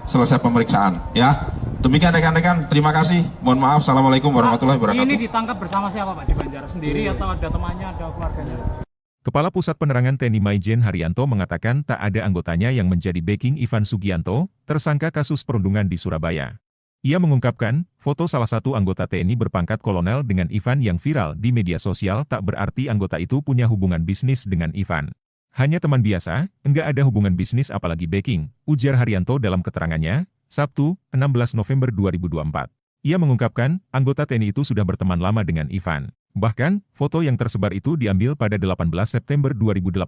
selesai pemeriksaan ya. Demikian rekan-rekan, terima kasih. Mohon maaf. Assalamualaikum warahmatullahi wabarakatuh. Ini ditangkap bersama siapa Pak? Di Banjar sendiri atau ada temannya, ada keluarganya? Kepala Pusat Penerangan TNI Maijen Haryanto mengatakan tak ada anggotanya yang menjadi backing Ivan Sugianto, tersangka kasus perundungan di Surabaya. Ia mengungkapkan, foto salah satu anggota TNI berpangkat kolonel dengan Ivan yang viral di media sosial tak berarti anggota itu punya hubungan bisnis dengan Ivan. Hanya teman biasa, enggak ada hubungan bisnis apalagi backing, ujar Haryanto dalam keterangannya, Sabtu, 16 November 2024. Ia mengungkapkan, anggota TNI itu sudah berteman lama dengan Ivan. Bahkan, foto yang tersebar itu diambil pada 18 September 2018,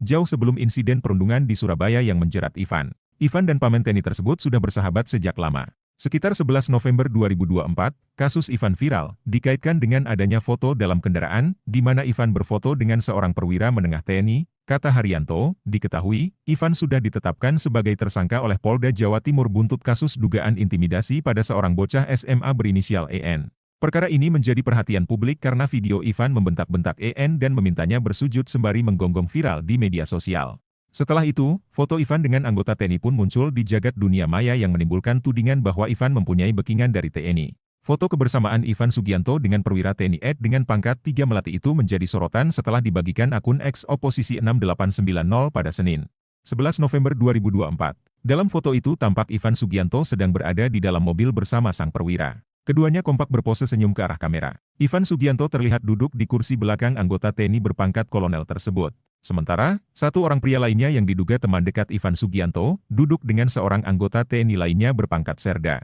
jauh sebelum insiden perundungan di Surabaya yang menjerat Ivan. Ivan dan paman TNI tersebut sudah bersahabat sejak lama. Sekitar 11 November 2024, kasus Ivan viral, dikaitkan dengan adanya foto dalam kendaraan, di mana Ivan berfoto dengan seorang perwira menengah TNI, kata Haryanto, diketahui, Ivan sudah ditetapkan sebagai tersangka oleh Polda Jawa Timur buntut kasus dugaan intimidasi pada seorang bocah SMA berinisial EN. Perkara ini menjadi perhatian publik karena video Ivan membentak-bentak EN dan memintanya bersujud sembari menggonggong viral di media sosial. Setelah itu, foto Ivan dengan anggota TNI pun muncul di jagat dunia maya yang menimbulkan tudingan bahwa Ivan mempunyai backingan dari TNI. Foto kebersamaan Ivan Sugianto dengan perwira TNI Ed dengan pangkat 3 Melati itu menjadi sorotan setelah dibagikan akun X Oposisi 6890 pada Senin, 11 November 2024. Dalam foto itu tampak Ivan Sugianto sedang berada di dalam mobil bersama sang perwira. Keduanya kompak berpose senyum ke arah kamera. Ivan Sugianto terlihat duduk di kursi belakang anggota TNI berpangkat kolonel tersebut. Sementara, satu orang pria lainnya yang diduga teman dekat Ivan Sugianto, duduk dengan seorang anggota TNI lainnya berpangkat serda.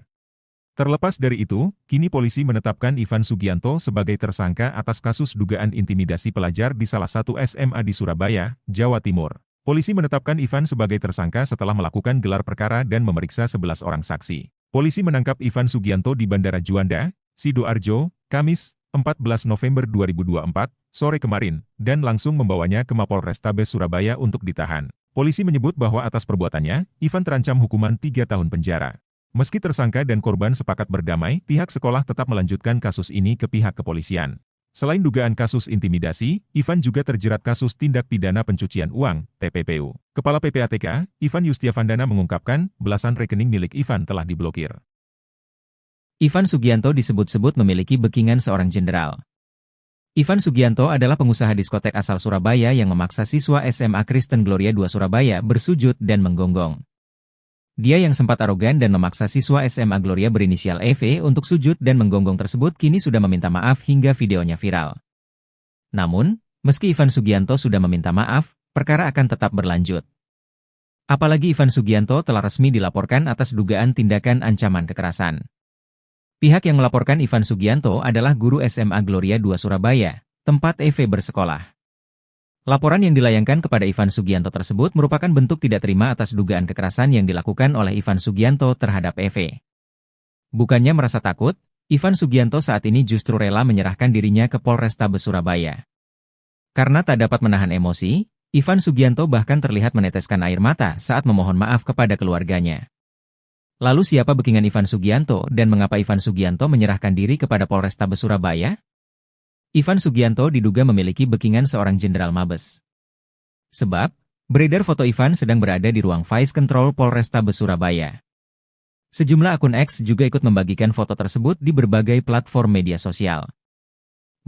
Terlepas dari itu, kini polisi menetapkan Ivan Sugianto sebagai tersangka atas kasus dugaan intimidasi pelajar di salah satu SMA di Surabaya, Jawa Timur. Polisi menetapkan Ivan sebagai tersangka setelah melakukan gelar perkara dan memeriksa 11 orang saksi. Polisi menangkap Ivan Sugianto di Bandara Juanda, Sidoarjo, Kamis, 14 November 2024, sore kemarin, dan langsung membawanya ke Mapolrestabes Surabaya untuk ditahan. Polisi menyebut bahwa atas perbuatannya, Ivan terancam hukuman 3 tahun penjara. Meski tersangka dan korban sepakat berdamai, pihak sekolah tetap melanjutkan kasus ini ke pihak kepolisian. Selain dugaan kasus intimidasi, Ivan juga terjerat kasus tindak pidana pencucian uang, TPPU. Kepala PPATK, Ivan Yustiavandana mengungkapkan, belasan rekening milik Ivan telah diblokir. Ivan Sugianto disebut-sebut memiliki backingan seorang jenderal. Ivan Sugianto adalah pengusaha diskotek asal Surabaya yang memaksa siswa SMA Kristen Gloria II Surabaya bersujud dan menggonggong. Dia yang sempat arogan dan memaksa siswa SMA Gloria berinisial EV untuk sujud dan menggonggong tersebut kini sudah meminta maaf hingga videonya viral. Namun, meski Ivan Sugianto sudah meminta maaf, perkara akan tetap berlanjut. Apalagi Ivan Sugianto telah resmi dilaporkan atas dugaan tindakan ancaman kekerasan. Pihak yang melaporkan Ivan Sugianto adalah guru SMA Gloria II Surabaya, tempat EV bersekolah. Laporan yang dilayangkan kepada Ivan Sugianto tersebut merupakan bentuk tidak terima atas dugaan kekerasan yang dilakukan oleh Ivan Sugianto terhadap EV. Bukannya merasa takut, Ivan Sugianto saat ini justru rela menyerahkan dirinya ke Polrestabes Surabaya. Karena tak dapat menahan emosi, Ivan Sugianto bahkan terlihat meneteskan air mata saat memohon maaf kepada keluarganya. Lalu siapa backingan Ivan Sugianto dan mengapa Ivan Sugianto menyerahkan diri kepada Polrestabes Surabaya? Ivan Sugianto diduga memiliki backingan seorang jenderal Mabes. Sebab, beredar foto Ivan sedang berada di ruang Vice Control Polrestabes Surabaya. Sejumlah akun X juga ikut membagikan foto tersebut di berbagai platform media sosial.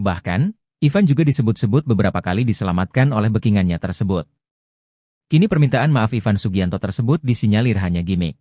Bahkan, Ivan juga disebut-sebut beberapa kali diselamatkan oleh backingannya tersebut. Kini permintaan maaf Ivan Sugianto tersebut disinyalir hanya gimmick.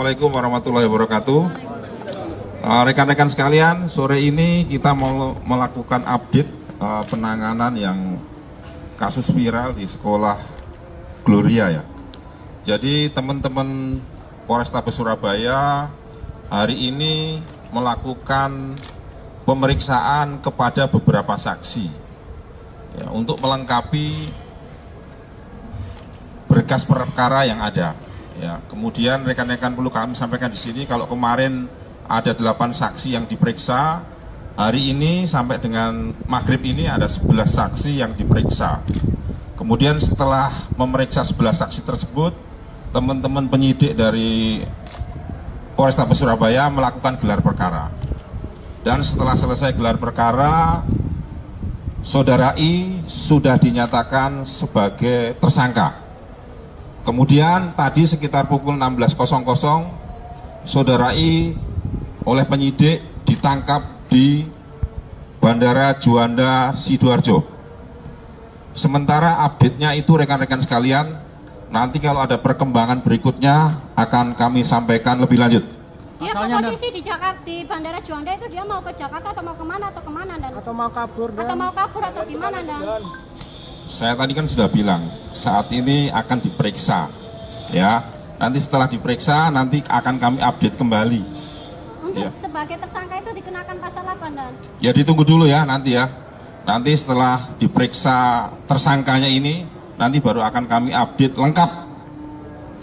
Assalamualaikum warahmatullahi wabarakatuh. Rekan-rekan sekalian, sore ini kita mau melakukan update penanganan yang kasus viral di sekolah Gloria ya. Jadi teman-teman Polrestabes Surabaya hari ini melakukan pemeriksaan kepada beberapa saksi ya, untuk melengkapi berkas perkara yang ada. Ya, kemudian rekan-rekan perlu kami sampaikan di sini kalau kemarin ada 8 saksi yang diperiksa, hari ini sampai dengan maghrib ini ada 11 saksi yang diperiksa. Kemudian setelah memeriksa 11 saksi tersebut, teman-teman penyidik dari Polrestabes Surabaya melakukan gelar perkara. Dan setelah selesai gelar perkara, Saudara I sudah dinyatakan sebagai tersangka. Kemudian tadi sekitar pukul 16.00, Saudara I oleh penyidik ditangkap di Bandara Juanda Sidoarjo. Sementara update-nya itu rekan-rekan sekalian, nanti kalau ada perkembangan berikutnya akan kami sampaikan lebih lanjut. Dia Asalnya posisi di Jakarta, di Bandara Juanda itu dia mau ke Jakarta atau mau kemana dan Atau mau kabur dan atau mau kabur atau gimana dan Saya tadi kan sudah bilang, saat ini akan diperiksa, ya. Nanti setelah diperiksa, nanti akan kami update kembali. untuk Ya. sebagai tersangka itu dikenakan pasal apa dan Ya ditunggu dulu ya nanti ya. Nanti setelah diperiksa tersangkanya ini, nanti baru akan kami update lengkap.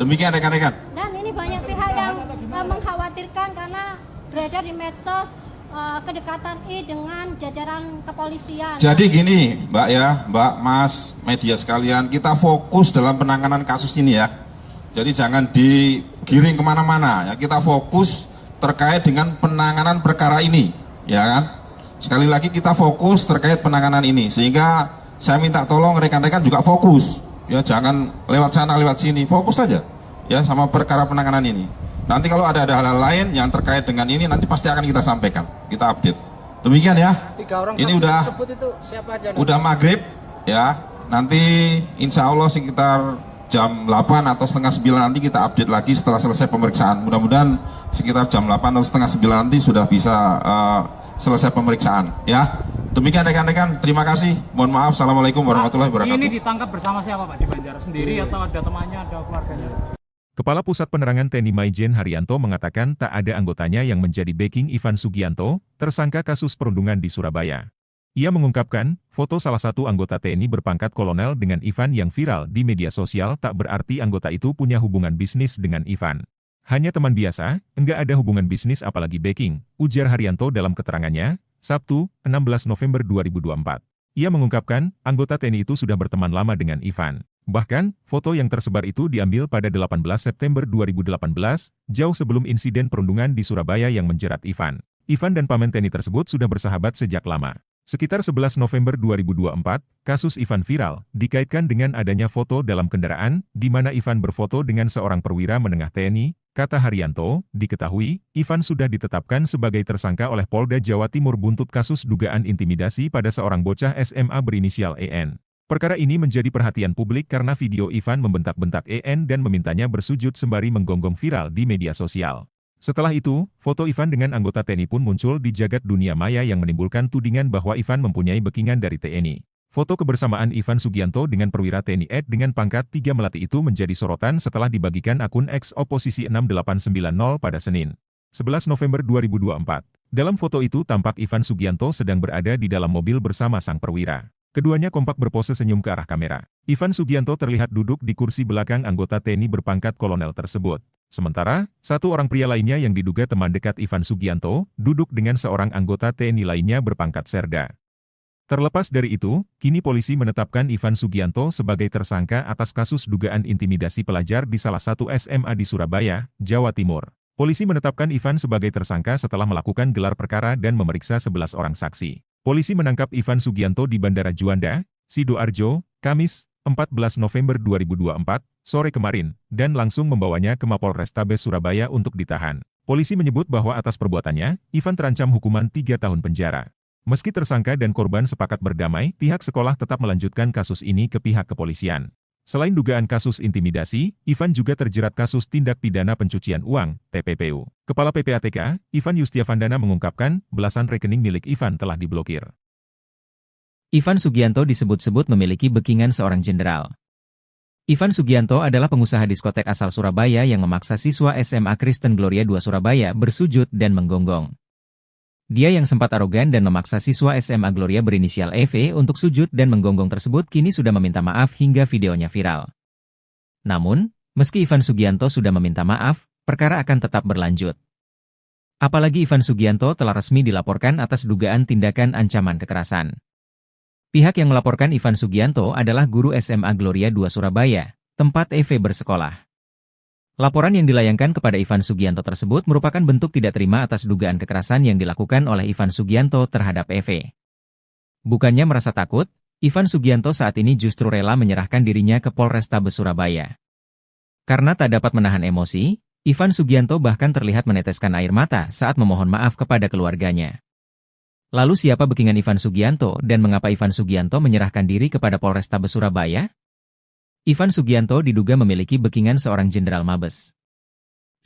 Demikian rekan-rekan. dan ini banyak pihak yang mengkhawatirkan karena beredar di medsos kedekatan I dengan jajaran kepolisian. Jadi gini Mbak ya, Mbak, Mas, media sekalian, kita fokus dalam penanganan kasus ini ya. Jadi jangan digiring kemana-mana ya, kita fokus terkait dengan penanganan perkara ini, ya kan? Sekali lagi kita fokus terkait penanganan ini, sehingga saya minta tolong rekan-rekan juga fokus, ya jangan lewat sana lewat sini, fokus saja, ya sama perkara penanganan ini. Nanti kalau ada hal-hal lain yang terkait dengan ini, nanti pasti akan kita sampaikan, kita update. Demikian ya. 3 orang Ini saksi udah tersebut itu siapa aja? Don? udah maghrib, ya. Nanti insya Allah sekitar jam 8 atau setengah 9 nanti kita update lagi setelah selesai pemeriksaan. Mudah-mudahan sekitar jam 8 atau setengah 9 nanti sudah bisa selesai pemeriksaan, ya. Demikian rekan-rekan, terima kasih. Mohon maaf. Assalamualaikum warahmatullahi Ini wabarakatuh. ditangkap bersama siapa Pak di Banjar? Sendiri atau ada temannya, ada keluarganya? Kepala Pusat Penerangan TNI Maijen Haryanto mengatakan tak ada anggotanya yang menjadi backing Ivan Sugianto, tersangka kasus perundungan di Surabaya. Ia mengungkapkan, foto salah satu anggota TNI berpangkat kolonel dengan Ivan yang viral di media sosial tak berarti anggota itu punya hubungan bisnis dengan Ivan. Hanya teman biasa, enggak ada hubungan bisnis apalagi backing, ujar Haryanto dalam keterangannya, Sabtu, 16 November 2024. Ia mengungkapkan, anggota TNI itu sudah berteman lama dengan Ivan. Bahkan, foto yang tersebar itu diambil pada 18 September 2018, jauh sebelum insiden perundungan di Surabaya yang menjerat Ivan. Ivan dan paman TNI tersebut sudah bersahabat sejak lama. Sekitar 11 November 2024, kasus Ivan viral, dikaitkan dengan adanya foto dalam kendaraan, di mana Ivan berfoto dengan seorang perwira menengah TNI, kata Haryanto, diketahui, Ivan sudah ditetapkan sebagai tersangka oleh Polda Jawa Timur buntut kasus dugaan intimidasi pada seorang bocah SMA berinisial EN. Perkara ini menjadi perhatian publik karena video Ivan membentak-bentak EN dan memintanya bersujud sembari menggonggong viral di media sosial. Setelah itu, foto Ivan dengan anggota TNI pun muncul di jagat dunia maya yang menimbulkan tudingan bahwa Ivan mempunyai backingan dari TNI. Foto kebersamaan Ivan Sugianto dengan perwira TNI Ed dengan pangkat 3 Melati itu menjadi sorotan setelah dibagikan akun X Oposisi 6890 pada Senin, 11 November 2024. Dalam foto itu tampak Ivan Sugianto sedang berada di dalam mobil bersama sang perwira. Keduanya kompak berpose senyum ke arah kamera. Ivan Sugianto terlihat duduk di kursi belakang anggota TNI berpangkat kolonel tersebut. Sementara, satu orang pria lainnya yang diduga teman dekat Ivan Sugianto, duduk dengan seorang anggota TNI lainnya berpangkat serda. Terlepas dari itu, kini polisi menetapkan Ivan Sugianto sebagai tersangka atas kasus dugaan intimidasi pelajar di salah satu SMA di Surabaya, Jawa Timur. Polisi menetapkan Ivan sebagai tersangka setelah melakukan gelar perkara dan memeriksa 11 orang saksi. Polisi menangkap Ivan Sugianto di Bandara Juanda, Sidoarjo, Kamis, 14 November 2024, sore kemarin, dan langsung membawanya ke Mapolrestabes Surabaya untuk ditahan. Polisi menyebut bahwa atas perbuatannya, Ivan terancam hukuman 3 tahun penjara. Meski tersangka dan korban sepakat berdamai, pihak sekolah tetap melanjutkan kasus ini ke pihak kepolisian. Selain dugaan kasus intimidasi, Ivan juga terjerat kasus tindak pidana pencucian uang, TPPU. Kepala PPATK, Ivan Yustiavandana mengungkapkan, belasan rekening milik Ivan telah diblokir. Ivan Sugianto disebut-sebut memiliki backingan seorang jenderal. Ivan Sugianto adalah pengusaha diskotek asal Surabaya yang memaksa siswa SMA Kristen Gloria II Surabaya bersujud dan menggonggong. Dia yang sempat arogan dan memaksa siswa SMA Gloria berinisial EV untuk sujud dan menggonggong tersebut kini sudah meminta maaf hingga videonya viral. Namun, meski Ivan Sugianto sudah meminta maaf, perkara akan tetap berlanjut. Apalagi Ivan Sugianto telah resmi dilaporkan atas dugaan tindakan ancaman kekerasan. Pihak yang melaporkan Ivan Sugianto adalah guru SMA Gloria II Surabaya, tempat EV bersekolah. Laporan yang dilayangkan kepada Ivan Sugianto tersebut merupakan bentuk tidak terima atas dugaan kekerasan yang dilakukan oleh Ivan Sugianto terhadap EV. Bukannya merasa takut, Ivan Sugianto saat ini justru rela menyerahkan dirinya ke Polrestabes Surabaya. Karena tak dapat menahan emosi, Ivan Sugianto bahkan terlihat meneteskan air mata saat memohon maaf kepada keluarganya. Lalu siapa backingan Ivan Sugianto dan mengapa Ivan Sugianto menyerahkan diri kepada Polrestabes Surabaya? Ivan Sugianto diduga memiliki backingan seorang jenderal Mabes.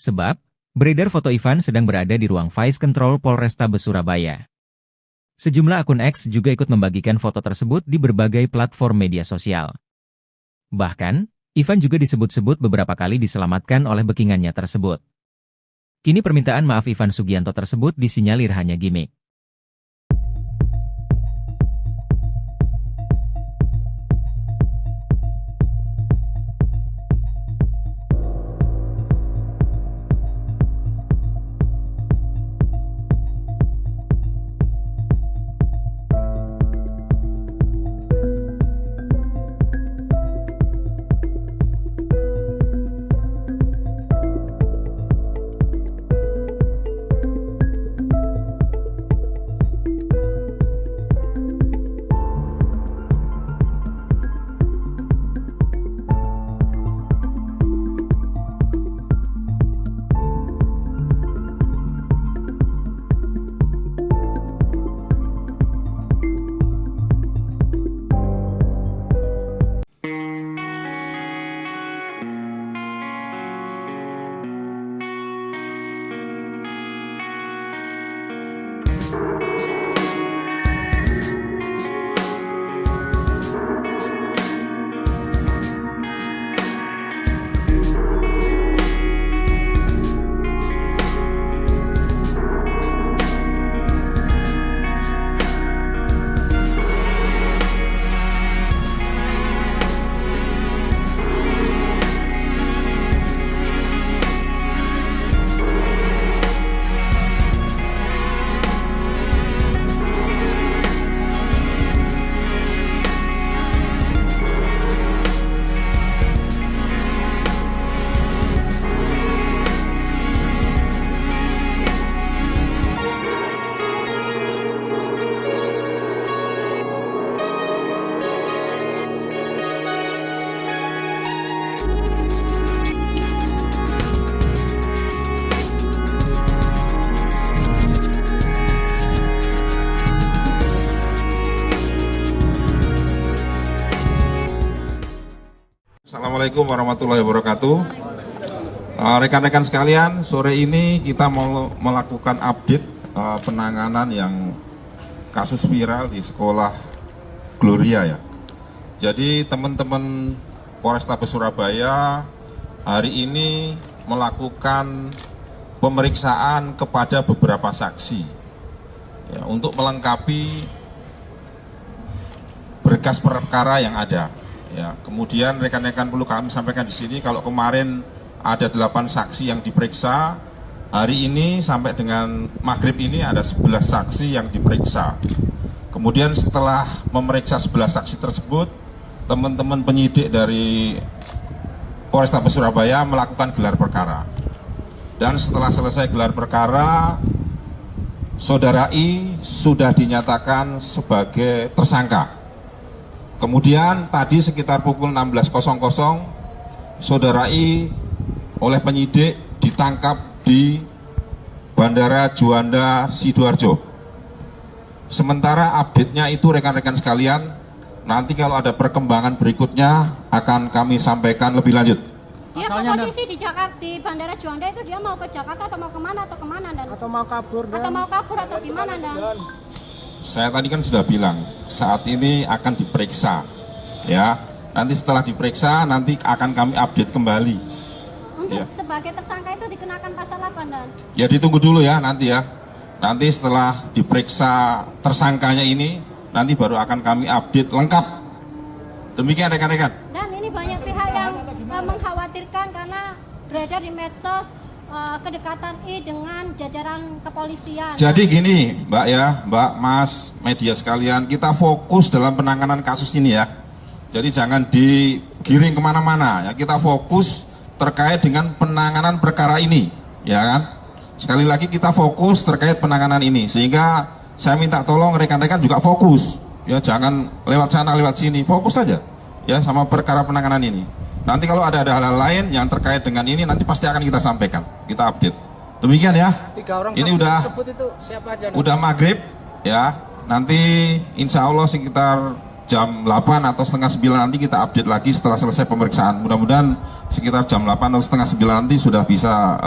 Sebab, beredar foto Ivan sedang berada di ruang Vice Control Polrestabes Surabaya. Sejumlah akun X juga ikut membagikan foto tersebut di berbagai platform media sosial. Bahkan, Ivan juga disebut-sebut beberapa kali diselamatkan oleh backingannya tersebut. Kini permintaan maaf Ivan Sugianto tersebut disinyalir hanya gimmick. Assalamualaikum warahmatullahi wabarakatuh. Rekan-rekan sekalian, sore ini kita mau melakukan update penanganan yang kasus viral di sekolah Gloria ya. Jadi teman-teman Polrestabes Surabaya hari ini melakukan pemeriksaan kepada beberapa saksi ya, untuk melengkapi berkas perkara yang ada. Ya, kemudian rekan-rekan perlu kami sampaikan di sini kalau kemarin ada 8 saksi yang diperiksa, hari ini sampai dengan maghrib ini ada 11 saksi yang diperiksa. Kemudian setelah memeriksa 11 saksi tersebut, teman-teman penyidik dari Polrestabes Surabaya melakukan gelar perkara. Dan setelah selesai gelar perkara, Saudara I sudah dinyatakan sebagai tersangka. Kemudian tadi sekitar pukul 16.00, Saudara I oleh penyidik ditangkap di Bandara Juanda Sidoarjo. Sementara update-nya itu rekan-rekan sekalian, Nanti kalau ada perkembangan berikutnya akan kami sampaikan lebih lanjut. Dia Asalnya, posisi di Jakarta, di Bandara Juanda itu dia mau ke Jakarta atau mau kemana dan Atau mau kabur dan atau mau kabur atau gimana dan Saya tadi kan sudah bilang, saat ini akan diperiksa, ya. Nanti setelah diperiksa, nanti akan kami update kembali. untuk Iya. sebagai tersangka itu dikenakan pasal apa dan Ya ditunggu dulu ya nanti ya. Nanti setelah diperiksa tersangkanya ini, nanti baru akan kami update lengkap. Demikian rekan-rekan. dan ini banyak pihak yang mengkhawatirkan karena beredar di medsos kedekatan I dengan jajaran kepolisian. Jadi gini, Mbak ya, Mbak, Mas, media sekalian, kita fokus dalam penanganan kasus ini ya. Jadi jangan digiring kemana-mana ya. Kita fokus terkait dengan penanganan perkara ini, ya kan? Sekali lagi kita fokus terkait penanganan ini, sehingga saya minta tolong rekan-rekan juga fokus, ya jangan lewat sana lewat sini, fokus saja, ya sama perkara penanganan ini. Nanti kalau ada hal-hal lain yang terkait dengan ini, nanti pasti akan kita sampaikan, kita update. Demikian ya. 3 orang Ini saksi udah tersebut itu siapa aja? udah maghrib ya, nanti insya Allah sekitar jam 8 atau setengah 9 nanti kita update lagi setelah selesai pemeriksaan. Mudah-mudahan sekitar jam 8 atau setengah 9 nanti sudah bisa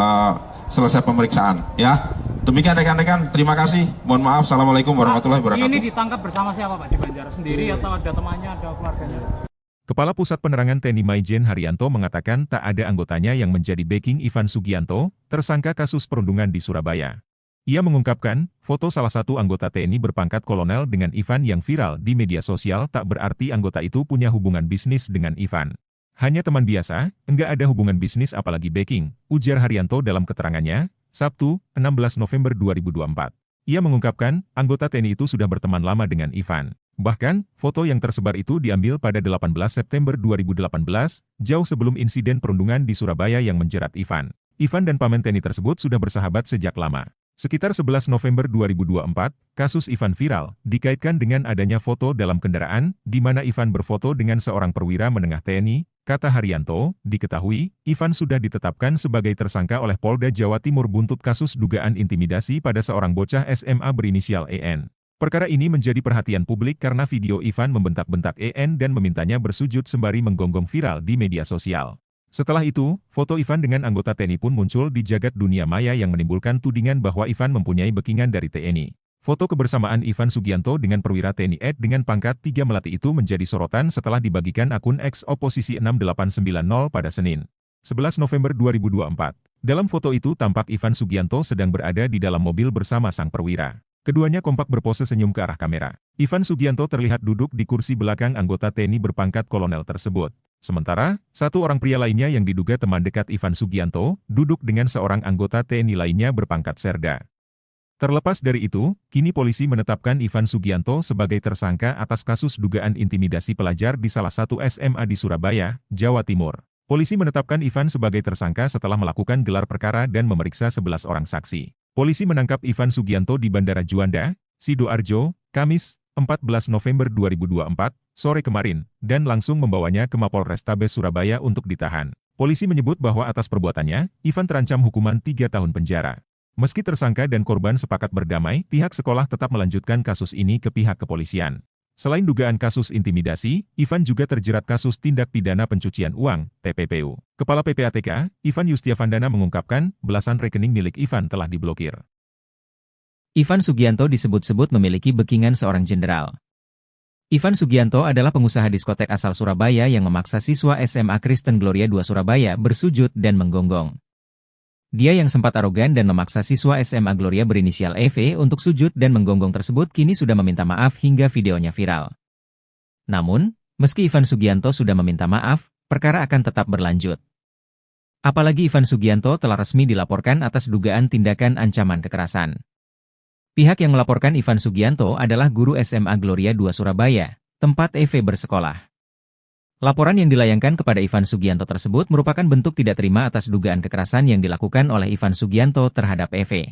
selesai pemeriksaan ya. Demikian rekan-rekan, terima kasih, mohon maaf, assalamualaikum warahmatullahi wabarakatuh. Ini ditangkap bersama siapa Pak di Banjar? Sendiri atau ada temannya, ada keluarganya? Kepala Pusat Penerangan TNI Maijen Haryanto mengatakan tak ada anggotanya yang menjadi backing Ivan Sugianto, tersangka kasus perundungan di Surabaya. Ia mengungkapkan, foto salah satu anggota TNI berpangkat kolonel dengan Ivan yang viral di media sosial tak berarti anggota itu punya hubungan bisnis dengan Ivan. Hanya teman biasa, enggak ada hubungan bisnis apalagi backing, ujar Haryanto dalam keterangannya, Sabtu, 16 November 2024. Ia mengungkapkan, anggota TNI itu sudah berteman lama dengan Ivan. Bahkan, foto yang tersebar itu diambil pada 18 September 2018, jauh sebelum insiden perundungan di Surabaya yang menjerat Ivan. Ivan dan paman TNI tersebut sudah bersahabat sejak lama. Sekitar 11 November 2024, kasus Ivan viral, dikaitkan dengan adanya foto dalam kendaraan, di mana Ivan berfoto dengan seorang perwira menengah TNI, kata Haryanto, diketahui, Ivan sudah ditetapkan sebagai tersangka oleh Polda Jawa Timur buntut kasus dugaan intimidasi pada seorang bocah SMA berinisial EN. Perkara ini menjadi perhatian publik karena video Ivan membentak-bentak EN dan memintanya bersujud sembari menggonggong viral di media sosial. Setelah itu, foto Ivan dengan anggota TNI pun muncul di jagat dunia maya yang menimbulkan tudingan bahwa Ivan mempunyai backingan dari TNI. Foto kebersamaan Ivan Sugianto dengan perwira TNI Ed dengan pangkat 3 melati itu menjadi sorotan setelah dibagikan akun X Oposisi 6890 pada Senin, 11 November 2024. Dalam foto itu tampak Ivan Sugianto sedang berada di dalam mobil bersama sang perwira. Keduanya kompak berpose senyum ke arah kamera. Ivan Sugianto terlihat duduk di kursi belakang anggota TNI berpangkat kolonel tersebut. Sementara, satu orang pria lainnya yang diduga teman dekat Ivan Sugianto, duduk dengan seorang anggota TNI lainnya berpangkat serda. Terlepas dari itu, kini polisi menetapkan Ivan Sugianto sebagai tersangka atas kasus dugaan intimidasi pelajar di salah satu SMA di Surabaya, Jawa Timur. Polisi menetapkan Ivan sebagai tersangka setelah melakukan gelar perkara dan memeriksa 11 orang saksi. Polisi menangkap Ivan Sugianto di Bandara Juanda, Sidoarjo, Kamis, 14 November 2024, sore kemarin, dan langsung membawanya ke Mapolrestabes Surabaya untuk ditahan. Polisi menyebut bahwa atas perbuatannya, Ivan terancam hukuman 3 tahun penjara. Meski tersangka dan korban sepakat berdamai, pihak sekolah tetap melanjutkan kasus ini ke pihak kepolisian. Selain dugaan kasus intimidasi, Ivan juga terjerat kasus tindak pidana pencucian uang, TPPU. Kepala PPATK, Ivan Yustiavandana mengungkapkan, belasan rekening milik Ivan telah diblokir. Ivan Sugianto disebut-sebut memiliki backingan seorang jenderal. Ivan Sugianto adalah pengusaha diskotek asal Surabaya yang memaksa siswa SMA Kristen Gloria II Surabaya bersujud dan menggonggong. Dia yang sempat arogan dan memaksa siswa SMA Gloria berinisial EV untuk sujud dan menggonggong tersebut kini sudah meminta maaf hingga videonya viral. Namun, meski Ivan Sugianto sudah meminta maaf, perkara akan tetap berlanjut. Apalagi Ivan Sugianto telah resmi dilaporkan atas dugaan tindakan ancaman kekerasan. Pihak yang melaporkan Ivan Sugianto adalah guru SMA Gloria II Surabaya, tempat EV bersekolah. Laporan yang dilayangkan kepada Ivan Sugianto tersebut merupakan bentuk tidak terima atas dugaan kekerasan yang dilakukan oleh Ivan Sugianto terhadap EV.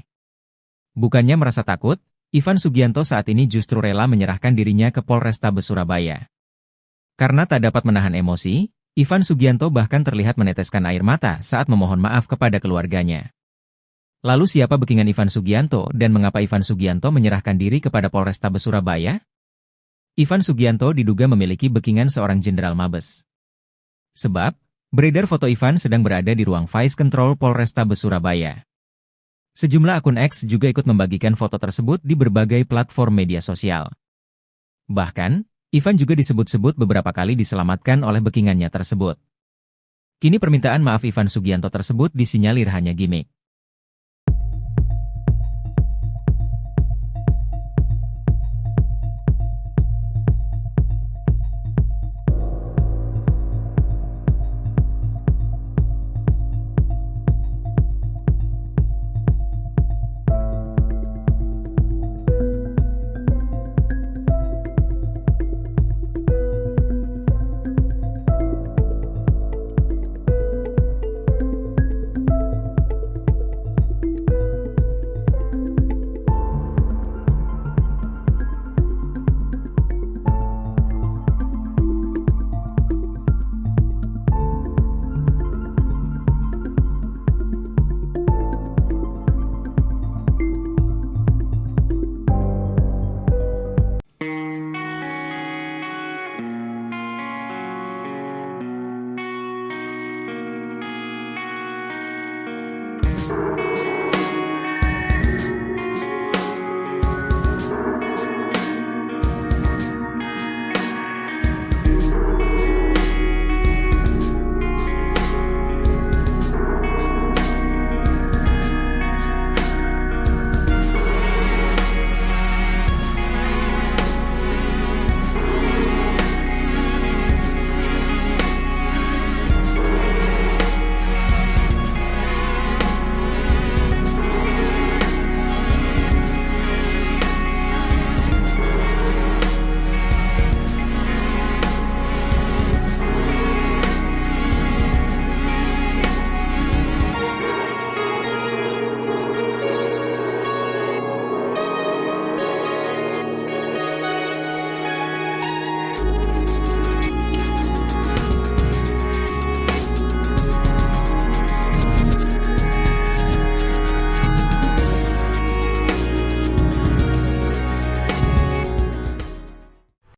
Bukannya merasa takut, Ivan Sugianto saat ini justru rela menyerahkan dirinya ke Polrestabes Surabaya. Karena tak dapat menahan emosi, Ivan Sugianto bahkan terlihat meneteskan air mata saat memohon maaf kepada keluarganya. Lalu siapa backingan Ivan Sugianto dan mengapa Ivan Sugianto menyerahkan diri kepada Polrestabes Surabaya? Ivan Sugianto diduga memiliki backingan seorang jenderal Mabes. Sebab, beredar foto Ivan sedang berada di ruang Vice Control Polrestabes Surabaya. Sejumlah akun X juga ikut membagikan foto tersebut di berbagai platform media sosial. Bahkan, Ivan juga disebut-sebut beberapa kali diselamatkan oleh backingannya tersebut. Kini permintaan maaf Ivan Sugianto tersebut disinyalir hanya gimmick.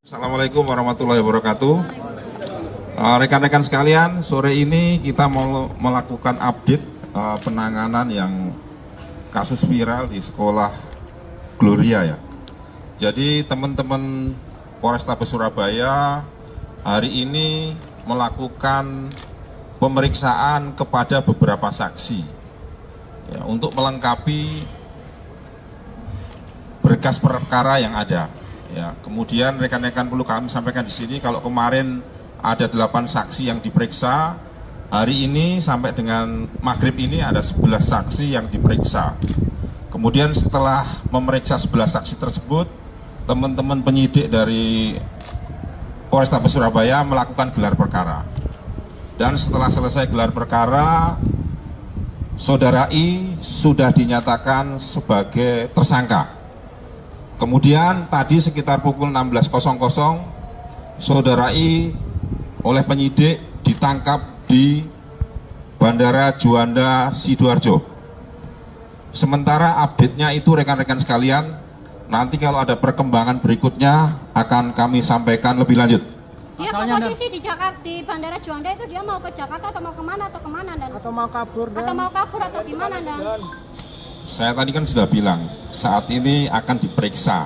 Assalamualaikum warahmatullahi wabarakatuh. Rekan-rekan sekalian, sore ini kita mau melakukan update penanganan yang kasus viral di sekolah Gloria ya. Jadi teman-teman Polrestabes Surabaya hari ini melakukan pemeriksaan kepada beberapa saksi ya, untuk melengkapi berkas perkara yang ada. Ya, kemudian rekan-rekan perlu kami sampaikan di sini kalau kemarin ada 8 saksi yang diperiksa, hari ini sampai dengan maghrib ini ada 11 saksi yang diperiksa. Kemudian setelah memeriksa 11 saksi tersebut, teman-teman penyidik dari Polrestabes Surabaya melakukan gelar perkara. Dan setelah selesai gelar perkara, Saudara I sudah dinyatakan sebagai tersangka. Kemudian tadi sekitar pukul 16.00, Saudara I oleh penyidik ditangkap di Bandara Juanda Sidoarjo. Sementara update-nya itu rekan-rekan sekalian, nanti kalau ada perkembangan berikutnya akan kami sampaikan lebih lanjut. Dia posisi di Jakarta, di Bandara Juanda itu dia mau ke Jakarta atau mau kemana dan? Atau mau kabur dan? Atau mau kabur atau gimana dan? Saya tadi kan sudah bilang, saat ini akan diperiksa,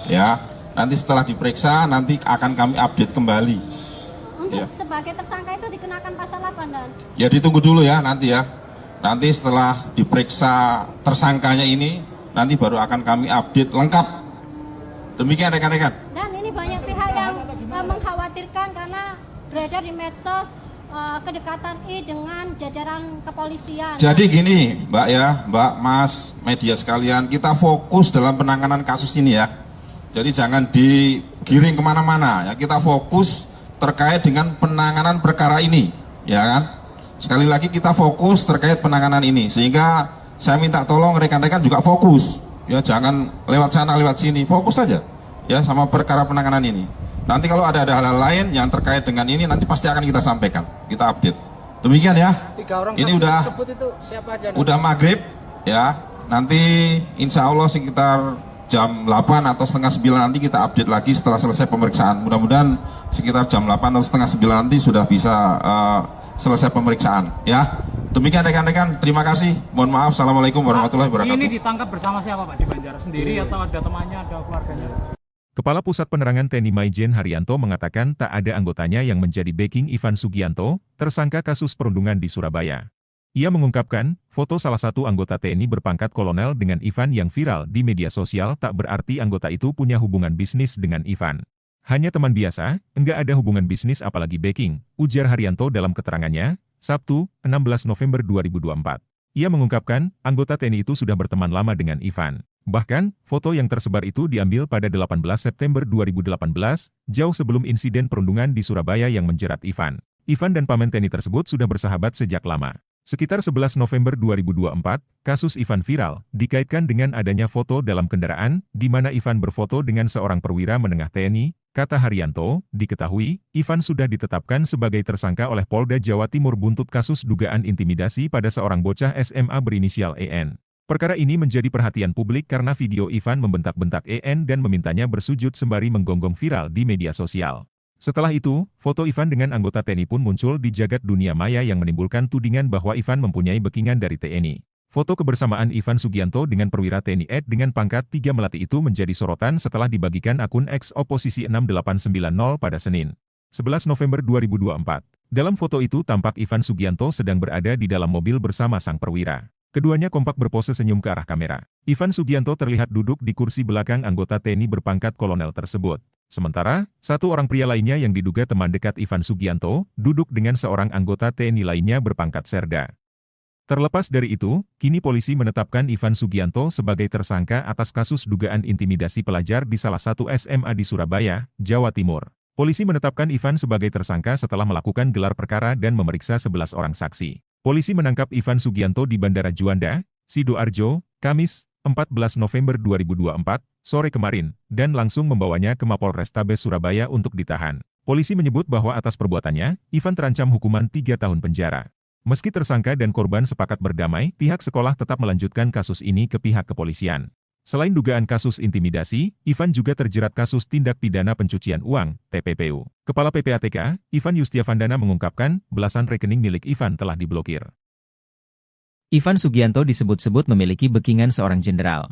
ya. Nanti setelah diperiksa, nanti akan kami update kembali. Untuk Ya. sebagai tersangka itu dikenakan pasal apa dan? Ya ditunggu dulu ya nanti ya. Nanti setelah diperiksa tersangkanya ini, nanti baru akan kami update lengkap. Demikian rekan-rekan. Dan ini banyak pihak yang mengkhawatirkan karena beredar di medsos kedekatan I dengan jajaran kepolisian. Jadi gini Mbak ya, Mbak, Mas, media sekalian, kita fokus dalam penanganan kasus ini ya. Jadi jangan digiring kemana-mana ya, kita fokus terkait dengan penanganan perkara ini, ya kan? Sekali lagi kita fokus terkait penanganan ini, sehingga saya minta tolong rekan-rekan juga fokus, ya jangan lewat sana lewat sini, fokus saja ya sama perkara penanganan ini. Nanti kalau ada hal-hal lain yang terkait dengan ini nanti pasti akan kita sampaikan, kita update. Demikian ya. 3 orang Ini saksi udah tersebut itu siapa aja? udah maghrib ya. Nanti insya Allah sekitar jam 8 atau setengah 9 nanti kita update lagi setelah selesai pemeriksaan. Mudah-mudahan sekitar jam 8 atau setengah 9 nanti sudah bisa selesai pemeriksaan. Ya, demikian rekan-rekan. Terima kasih. Mohon maaf. Assalamualaikum warahmatullahi wabarakatuh. Ini ditangkap bersama siapa Pak? Di Banjaras sendiri atau ada temannya, ada keluarganya? Kepala Pusat Penerangan TNI Maijen Haryanto mengatakan tak ada anggotanya yang menjadi backing Ivan Sugianto, tersangka kasus perundungan di Surabaya. Ia mengungkapkan, foto salah satu anggota TNI berpangkat kolonel dengan Ivan yang viral di media sosial tak berarti anggota itu punya hubungan bisnis dengan Ivan. Hanya teman biasa, enggak ada hubungan bisnis apalagi backing, ujar Haryanto dalam keterangannya, Sabtu, 16 November 2024. Ia mengungkapkan, anggota TNI itu sudah berteman lama dengan Ivan. Bahkan, foto yang tersebar itu diambil pada 18 September 2018, jauh sebelum insiden perundungan di Surabaya yang menjerat Ivan. Ivan dan paman TNI tersebut sudah bersahabat sejak lama. Sekitar 11 November 2024, kasus Ivan viral, dikaitkan dengan adanya foto dalam kendaraan, di mana Ivan berfoto dengan seorang perwira menengah TNI, kata Haryanto, diketahui, Ivan sudah ditetapkan sebagai tersangka oleh Polda Jawa Timur buntut kasus dugaan intimidasi pada seorang bocah SMA berinisial EN. Perkara ini menjadi perhatian publik karena video Ivan membentak-bentak EN dan memintanya bersujud sembari menggonggong viral di media sosial. Setelah itu, foto Ivan dengan anggota TNI pun muncul di jagat dunia maya yang menimbulkan tudingan bahwa Ivan mempunyai backingan dari TNI. Foto kebersamaan Ivan Sugianto dengan perwira TNI Ed dengan pangkat 3 Melati itu menjadi sorotan setelah dibagikan akun X Oposisi 6890 pada Senin, 11 November 2024. Dalam foto itu tampak Ivan Sugianto sedang berada di dalam mobil bersama sang perwira. Keduanya kompak berpose senyum ke arah kamera. Ivan Sugianto terlihat duduk di kursi belakang anggota TNI berpangkat kolonel tersebut. Sementara, satu orang pria lainnya yang diduga teman dekat Ivan Sugianto, duduk dengan seorang anggota TNI lainnya berpangkat Serda. Terlepas dari itu, kini polisi menetapkan Ivan Sugianto sebagai tersangka atas kasus dugaan intimidasi pelajar di salah satu SMA di Surabaya, Jawa Timur. Polisi menetapkan Ivan sebagai tersangka setelah melakukan gelar perkara dan memeriksa 11 orang saksi. Polisi menangkap Ivan Sugianto di Bandara Juanda, Sidoarjo, Kamis, 14 November 2024, sore kemarin, dan langsung membawanya ke Mapolrestabes Surabaya untuk ditahan. Polisi menyebut bahwa atas perbuatannya, Ivan terancam hukuman 3 tahun penjara. Meski tersangka dan korban sepakat berdamai, pihak sekolah tetap melanjutkan kasus ini ke pihak kepolisian. Selain dugaan kasus intimidasi, Ivan juga terjerat kasus tindak pidana pencucian uang, TPPU. Kepala PPATK, Ivan Yustiavandana mengungkapkan, belasan rekening milik Ivan telah diblokir. Ivan Sugianto disebut-sebut memiliki backingan seorang jenderal.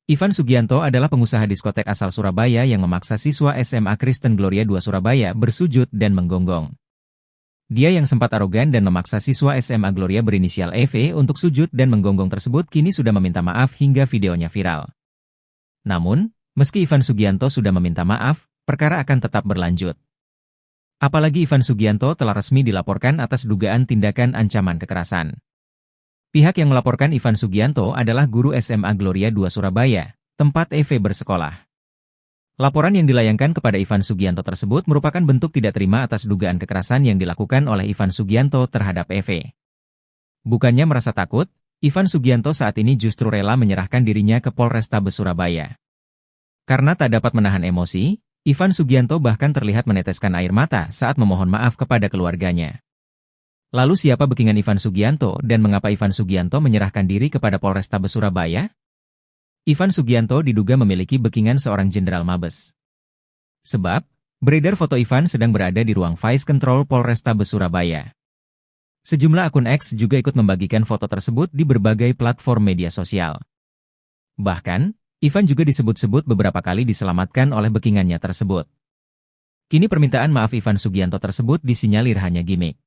Ivan Sugianto adalah pengusaha diskotek asal Surabaya yang memaksa siswa SMA Kristen Gloria II Surabaya bersujud dan menggonggong. Dia yang sempat arogan dan memaksa siswa SMA Gloria berinisial EV untuk sujud dan menggonggong tersebut kini sudah meminta maaf hingga videonya viral. Namun, meski Ivan Sugianto sudah meminta maaf, perkara akan tetap berlanjut. Apalagi Ivan Sugianto telah resmi dilaporkan atas dugaan tindakan ancaman kekerasan. Pihak yang melaporkan Ivan Sugianto adalah guru SMA Gloria II Surabaya, tempat EV bersekolah. Laporan yang dilayangkan kepada Ivan Sugianto tersebut merupakan bentuk tidak terima atas dugaan kekerasan yang dilakukan oleh Ivan Sugianto terhadap EV. Bukannya merasa takut, Ivan Sugianto saat ini justru rela menyerahkan dirinya ke Polrestabes Surabaya. Karena tak dapat menahan emosi, Ivan Sugianto bahkan terlihat meneteskan air mata saat memohon maaf kepada keluarganya. Lalu siapa backingan Ivan Sugianto dan mengapa Ivan Sugianto menyerahkan diri kepada Polrestabes Surabaya? Ivan Sugianto diduga memiliki backingan seorang jenderal Mabes. Sebab, beredar foto Ivan sedang berada di ruang Vice Control Polrestabes Surabaya. Sejumlah akun X juga ikut membagikan foto tersebut di berbagai platform media sosial. Bahkan, Ivan juga disebut-sebut beberapa kali diselamatkan oleh backingannya tersebut. Kini permintaan maaf Ivan Sugianto tersebut disinyalir hanya gimmick.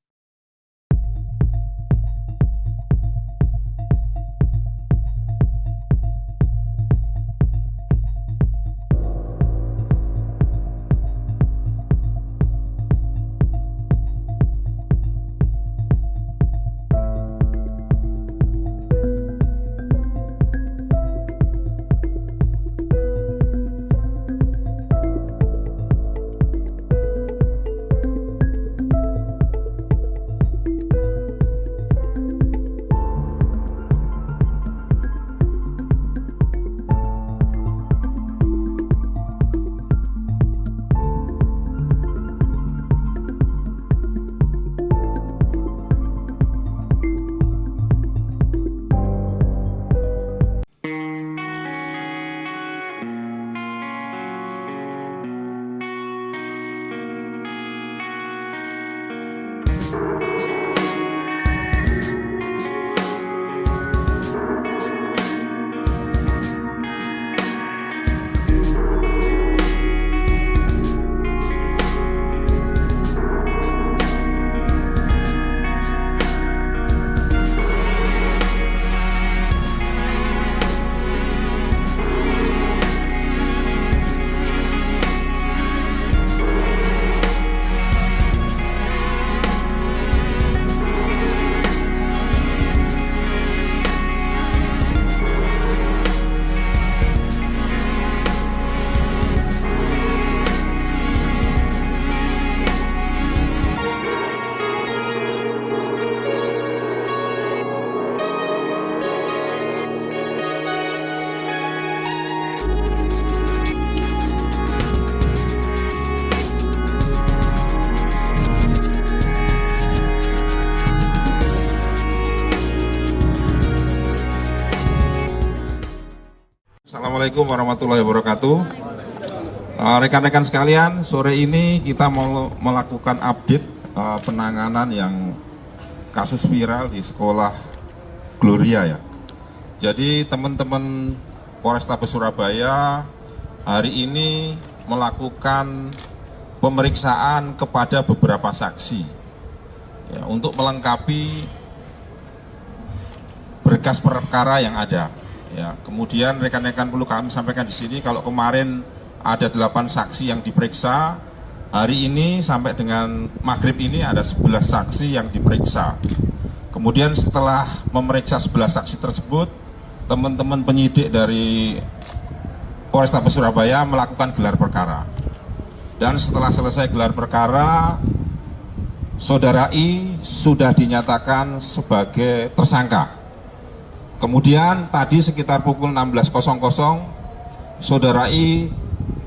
Assalamualaikum warahmatullahi wabarakatuh. Rekan-rekan sekalian, sore ini kita mau melakukan update penanganan yang kasus viral di sekolah Gloria ya. Jadi teman-teman Polrestabes Surabaya hari ini melakukan pemeriksaan kepada beberapa saksi ya, untuk melengkapi berkas perkara yang ada. Ya, kemudian rekan-rekan perlu kami sampaikan di sini kalau kemarin ada 8 saksi yang diperiksa, hari ini sampai dengan maghrib ini ada 11 saksi yang diperiksa. Kemudian setelah memeriksa 11 saksi tersebut, teman-teman penyidik dari Polrestabes Surabaya melakukan gelar perkara. Dan setelah selesai gelar perkara, Saudara I sudah dinyatakan sebagai tersangka. Kemudian tadi sekitar pukul 16.00 Saudara I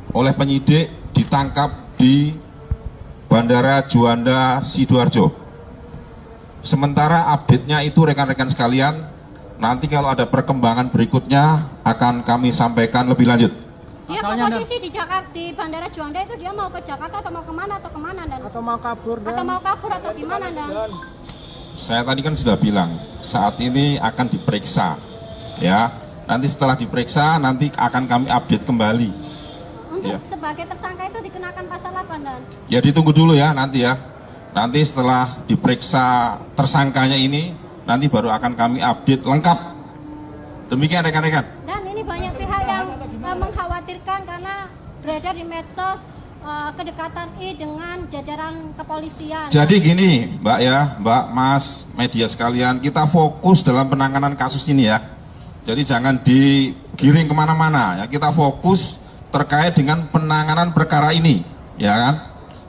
oleh penyidik ditangkap di Bandara Juanda Sidoarjo. Sementara update-nya itu rekan-rekan sekalian, nanti kalau ada perkembangan berikutnya akan kami sampaikan lebih lanjut. Dia Asalnya posisi di Jakarta, di Bandara Juanda itu dia mau ke Jakarta atau mau kemana Dan? Atau mau kabur dan Atau mau kabur atau gimana Dan? Saya tadi kan sudah bilang, saat ini akan diperiksa, ya. Nanti setelah diperiksa, nanti akan kami update kembali. Untuk Ya. sebagai tersangka itu dikenakan pasal apa Dan? Ya ditunggu dulu ya nanti ya. Nanti setelah diperiksa tersangkanya ini, nanti baru akan kami update lengkap. Demikian rekan-rekan. Dan ini banyak pihak yang mengkhawatirkan karena beredar di medsos kedekatan I dengan jajaran kepolisian. Jadi gini Mbak ya, Mbak, Mas, media sekalian, kita fokus dalam penanganan kasus ini ya. Jadi jangan digiring kemana-mana ya, kita fokus terkait dengan penanganan perkara ini, ya kan?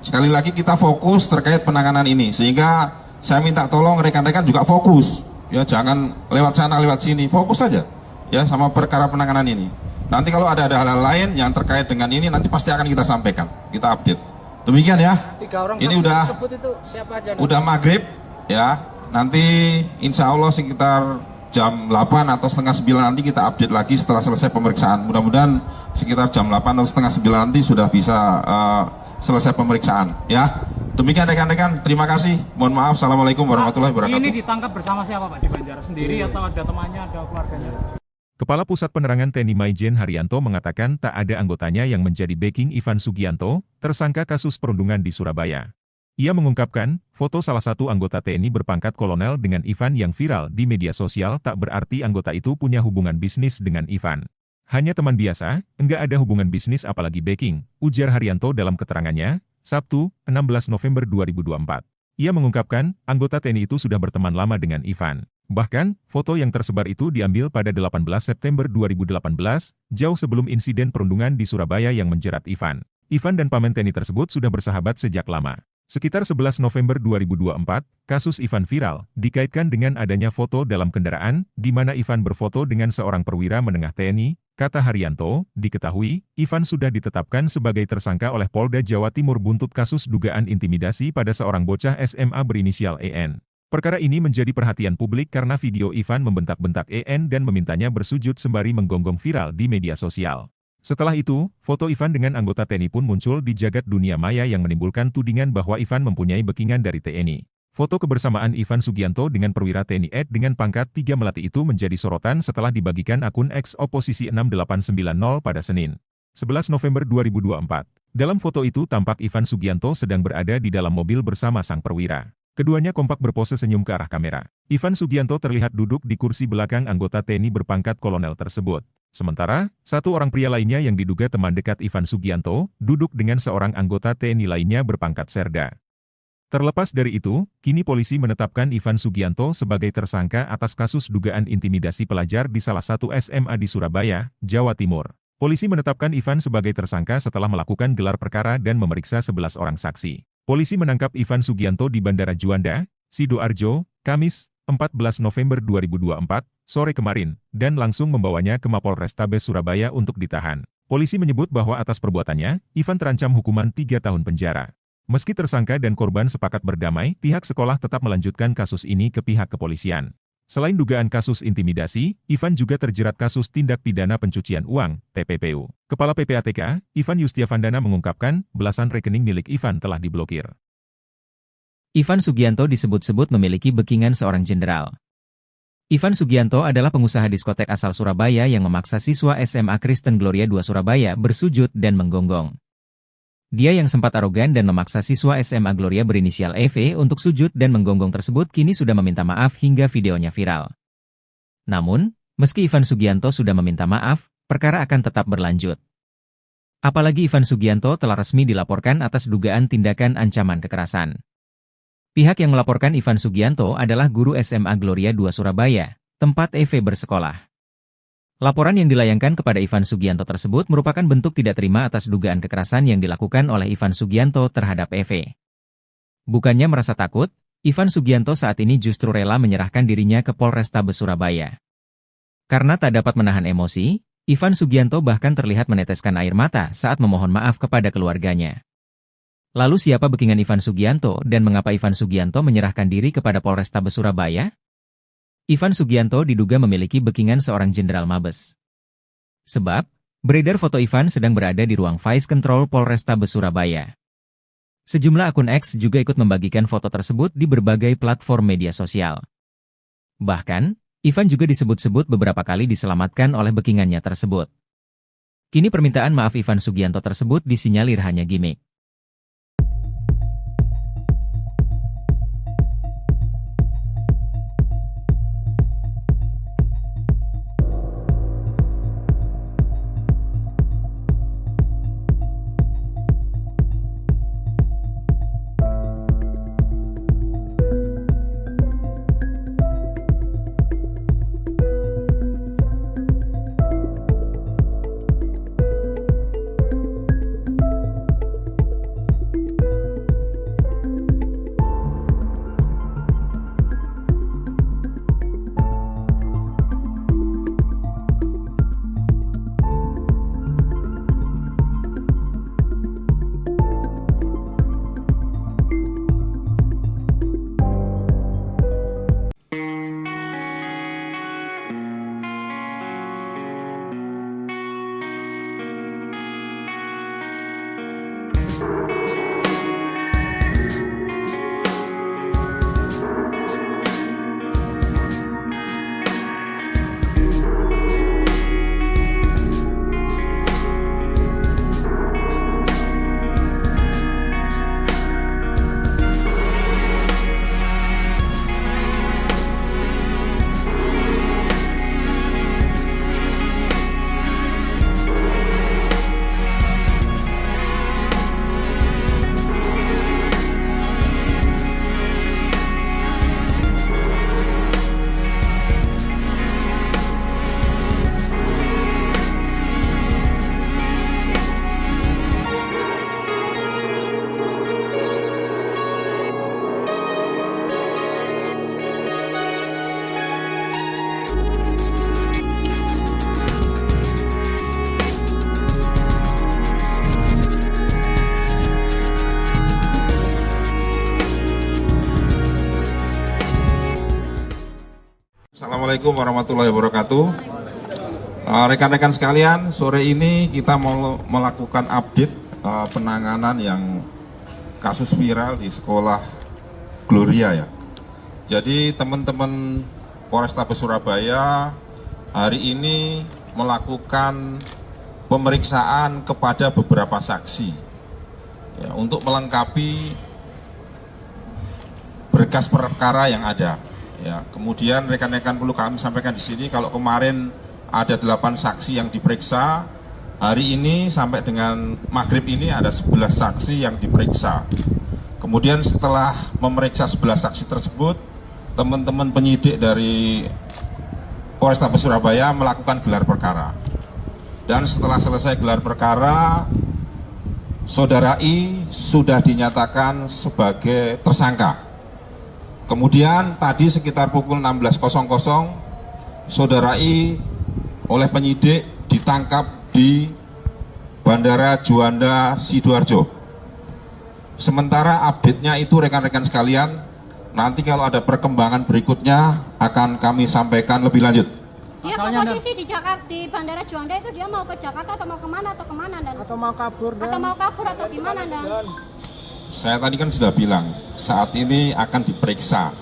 Sekali lagi kita fokus terkait penanganan ini, sehingga saya minta tolong rekan-rekan juga fokus, ya jangan lewat sana lewat sini, fokus saja ya sama perkara penanganan ini. Nanti kalau ada hal-hal lain yang terkait dengan ini, nanti pasti akan kita sampaikan, kita update. Demikian ya. 3 orang Ini saksi udah tersebut itu siapa aja? udah maghrib ya. Nanti insya Allah sekitar jam 8 atau setengah 9 nanti kita update lagi setelah selesai pemeriksaan. Mudah-mudahan sekitar jam 8 atau setengah 9 nanti sudah bisa selesai pemeriksaan ya. Demikian rekan-rekan, terima kasih. Mohon maaf. Assalamualaikum warahmatullahi wabarakatuh. Ini ditangkap bersama siapa Pak di Banjar? Sendiri atau ada temannya, ada keluarganya? Kepala Pusat Penerangan TNI Maijen Haryanto mengatakan tak ada anggotanya yang menjadi backing Ivan Sugianto, tersangka kasus perundungan di Surabaya. Ia mengungkapkan, foto salah satu anggota TNI berpangkat kolonel dengan Ivan yang viral di media sosial tak berarti anggota itu punya hubungan bisnis dengan Ivan. Hanya teman biasa, enggak ada hubungan bisnis apalagi backing, ujar Haryanto dalam keterangannya, Sabtu, 16 November 2024. Ia mengungkapkan, anggota TNI itu sudah berteman lama dengan Ivan. Bahkan, foto yang tersebar itu diambil pada 18 September 2018, jauh sebelum insiden perundungan di Surabaya yang menjerat Ivan. Ivan dan paman TNI tersebut sudah bersahabat sejak lama. Sekitar 11 November 2024, kasus Ivan viral, dikaitkan dengan adanya foto dalam kendaraan, di mana Ivan berfoto dengan seorang perwira menengah TNI, kata Haryanto, diketahui, Ivan sudah ditetapkan sebagai tersangka oleh Polda Jawa Timur buntut kasus dugaan intimidasi pada seorang bocah SMA berinisial EN. Perkara ini menjadi perhatian publik karena video Ivan membentak-bentak EN dan memintanya bersujud sembari menggonggong viral di media sosial. Setelah itu, foto Ivan dengan anggota TNI pun muncul di jagat dunia maya yang menimbulkan tudingan bahwa Ivan mempunyai backingan dari TNI. Foto kebersamaan Ivan Sugianto dengan perwira TNI AD dengan pangkat 3 Melati itu menjadi sorotan setelah dibagikan akun X Oposisi 6890 pada Senin, 11 November 2024. Dalam foto itu tampak Ivan Sugianto sedang berada di dalam mobil bersama sang perwira. Keduanya kompak berpose senyum ke arah kamera. Ivan Sugianto terlihat duduk di kursi belakang anggota TNI berpangkat kolonel tersebut. Sementara, satu orang pria lainnya yang diduga teman dekat Ivan Sugianto, duduk dengan seorang anggota TNI lainnya berpangkat serda. Terlepas dari itu, kini polisi menetapkan Ivan Sugianto sebagai tersangka atas kasus dugaan intimidasi pelajar di salah satu SMA di Surabaya, Jawa Timur. Polisi menetapkan Ivan sebagai tersangka setelah melakukan gelar perkara dan memeriksa 11 orang saksi. Polisi menangkap Ivan Sugianto di Bandara Juanda, Sidoarjo, Kamis, 14 November 2024, sore kemarin, dan langsung membawanya ke Mapolrestabes Surabaya untuk ditahan. Polisi menyebut bahwa atas perbuatannya, Ivan terancam hukuman 3 tahun penjara. Meski tersangka dan korban sepakat berdamai, pihak sekolah tetap melanjutkan kasus ini ke pihak kepolisian. Selain dugaan kasus intimidasi, Ivan juga terjerat kasus tindak pidana pencucian uang, TPPU. Kepala PPATK, Ivan Yustiavandana mengungkapkan, belasan rekening milik Ivan telah diblokir. Ivan Sugianto disebut-sebut memiliki backingan seorang jenderal. Ivan Sugianto adalah pengusaha diskotek asal Surabaya yang memaksa siswa SMA Kristen Gloria II Surabaya bersujud dan menggonggong. Dia yang sempat arogan dan memaksa siswa SMA Gloria berinisial EV untuk sujud dan menggonggong tersebut kini sudah meminta maaf hingga videonya viral. Namun, meski Ivan Sugianto sudah meminta maaf, perkara akan tetap berlanjut. Apalagi Ivan Sugianto telah resmi dilaporkan atas dugaan tindakan ancaman kekerasan. Pihak yang melaporkan Ivan Sugianto adalah guru SMA Gloria II Surabaya, tempat EV bersekolah. Laporan yang dilayangkan kepada Ivan Sugianto tersebut merupakan bentuk tidak terima atas dugaan kekerasan yang dilakukan oleh Ivan Sugianto terhadap EV. Bukannya merasa takut, Ivan Sugianto saat ini justru rela menyerahkan dirinya ke Polrestabes Surabaya. Karena tak dapat menahan emosi, Ivan Sugianto bahkan terlihat meneteskan air mata saat memohon maaf kepada keluarganya. Lalu siapa backingan Ivan Sugianto dan mengapa Ivan Sugianto menyerahkan diri kepada Polrestabes Surabaya? Ivan Sugianto diduga memiliki backingan seorang jenderal Mabes. Sebab, beredar foto Ivan sedang berada di ruang Vice Control Polrestabes Surabaya. Sejumlah akun X juga ikut membagikan foto tersebut di berbagai platform media sosial. Bahkan, Ivan juga disebut-sebut beberapa kali diselamatkan oleh backingannya tersebut. Kini permintaan maaf Ivan Sugianto tersebut disinyalir hanya gimmick. Assalamualaikum warahmatullahi wabarakatuh. Rekan-rekan sekalian, sore ini kita mau melakukan update penanganan yang kasus viral di sekolah Gloria ya. Jadi teman-teman Polrestabes Surabaya hari ini melakukan pemeriksaan kepada beberapa saksi ya, untuk melengkapi berkas perkara yang ada. Ya, kemudian rekan-rekan perlu kami sampaikan di sini kalau kemarin ada 8 saksi yang diperiksa, hari ini sampai dengan maghrib ini ada 11 saksi yang diperiksa. Kemudian setelah memeriksa 11 saksi tersebut, teman-teman penyidik dari Polrestabes Surabaya melakukan gelar perkara. Dan setelah selesai gelar perkara, Saudara I sudah dinyatakan sebagai tersangka. Kemudian tadi sekitar pukul 16.00, Saudara I oleh penyidik ditangkap di Bandara Juanda Sidoarjo. Sementara update-nya itu rekan-rekan sekalian, nanti kalau ada perkembangan berikutnya akan kami sampaikan lebih lanjut. Dia Asalnya posisi di Jakarta, di Bandara Juanda itu dia mau ke Jakarta atau mau kemana dan Atau mau kabur dan atau mau kabur atau gimana dan Saya tadi kan sudah bilang, saat ini akan diperiksa.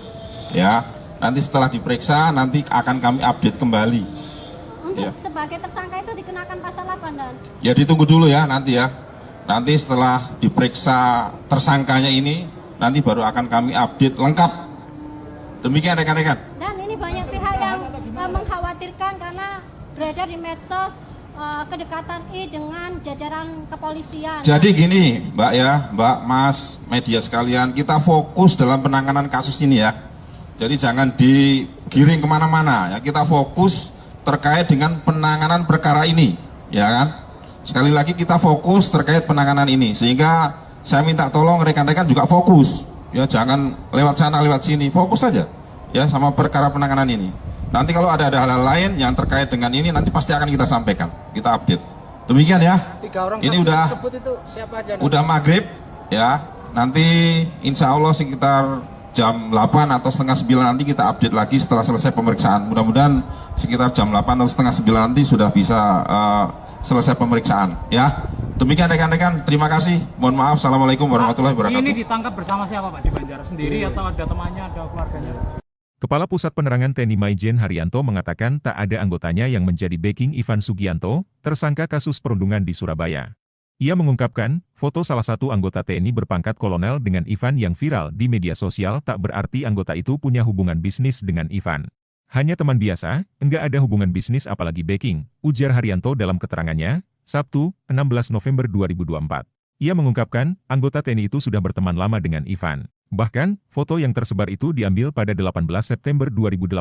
Ya, nanti setelah diperiksa nanti akan kami update kembali. untuk Ya. sebagai tersangka itu dikenakan pasal apa dan Ya ditunggu dulu ya nanti ya. Nanti setelah diperiksa tersangkanya ini, nanti baru akan kami update lengkap. Demikian rekan-rekan. dan ini banyak pihak yang mengkhawatirkan karena beredar di medsos kedekatan I dengan jajaran kepolisian. Jadi gini Mbak ya, Mbak, Mas, media sekalian, kita fokus dalam penanganan kasus ini ya. Jadi jangan digiring kemana-mana ya, kita fokus terkait dengan penanganan perkara ini, ya kan? Sekali lagi kita fokus terkait penanganan ini, sehingga saya minta tolong rekan-rekan juga fokus, ya jangan lewat sana lewat sini, fokus saja, ya sama perkara penanganan ini. Nanti kalau ada hal-hal lain yang terkait dengan ini, nanti pasti akan kita sampaikan, kita update. Demikian ya. 3 orang Ini saksi udah tersebut itu siapa aja? Udah maghrib, ya. Nanti insya Allah sekitar jam 8 atau setengah 9 nanti kita update lagi setelah selesai pemeriksaan. Mudah-mudahan sekitar jam 8 atau setengah 9 nanti sudah bisa selesai pemeriksaan, ya. Demikian rekan-rekan, terima kasih. Mohon maaf, assalamualaikum warahmatullahi wabarakatuh. Ini ditangkap bersama siapa Pak di Banjar? Sendiri atau ada temannya, ada keluarganya? Kepala Pusat Penerangan TNI Maijen Haryanto mengatakan tak ada anggotanya yang menjadi backing Ivan Sugianto, tersangka kasus perundungan di Surabaya. Ia mengungkapkan, foto salah satu anggota TNI berpangkat kolonel dengan Ivan yang viral di media sosial tak berarti anggota itu punya hubungan bisnis dengan Ivan. Hanya teman biasa, enggak ada hubungan bisnis apalagi backing, ujar Haryanto dalam keterangannya, Sabtu, 16 November 2024. Ia mengungkapkan, anggota TNI itu sudah berteman lama dengan Ivan. Bahkan, foto yang tersebar itu diambil pada 18 September 2018,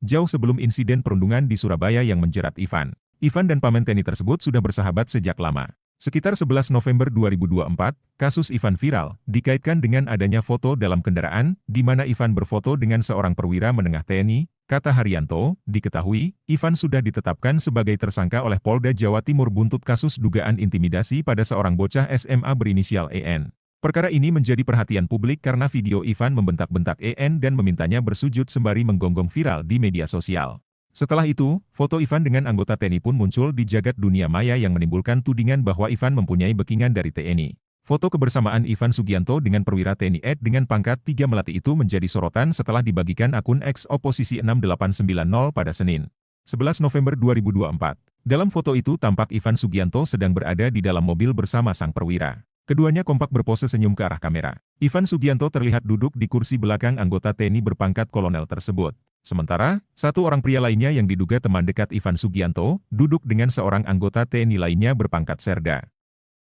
jauh sebelum insiden perundungan di Surabaya yang menjerat Ivan. Ivan dan paman TNI tersebut sudah bersahabat sejak lama. Sekitar 11 November 2024, kasus Ivan viral, dikaitkan dengan adanya foto dalam kendaraan, di mana Ivan berfoto dengan seorang perwira menengah TNI, kata Haryanto, diketahui, Ivan sudah ditetapkan sebagai tersangka oleh Polda Jawa Timur buntut kasus dugaan intimidasi pada seorang bocah SMA berinisial EN. Perkara ini menjadi perhatian publik karena video Ivan membentak-bentak EN dan memintanya bersujud sembari menggonggong viral di media sosial. Setelah itu, foto Ivan dengan anggota TNI pun muncul di jagat dunia maya yang menimbulkan tudingan bahwa Ivan mempunyai backingan dari TNI. Foto kebersamaan Ivan Sugianto dengan perwira TNI Ed dengan pangkat 3 melati itu menjadi sorotan setelah dibagikan akun X Oposisi 6890 pada Senin, 11 November 2024. Dalam foto itu tampak Ivan Sugianto sedang berada di dalam mobil bersama sang perwira. Keduanya kompak berpose senyum ke arah kamera. Ivan Sugianto terlihat duduk di kursi belakang anggota TNI berpangkat kolonel tersebut. Sementara, satu orang pria lainnya yang diduga teman dekat Ivan Sugianto, duduk dengan seorang anggota TNI lainnya berpangkat serda.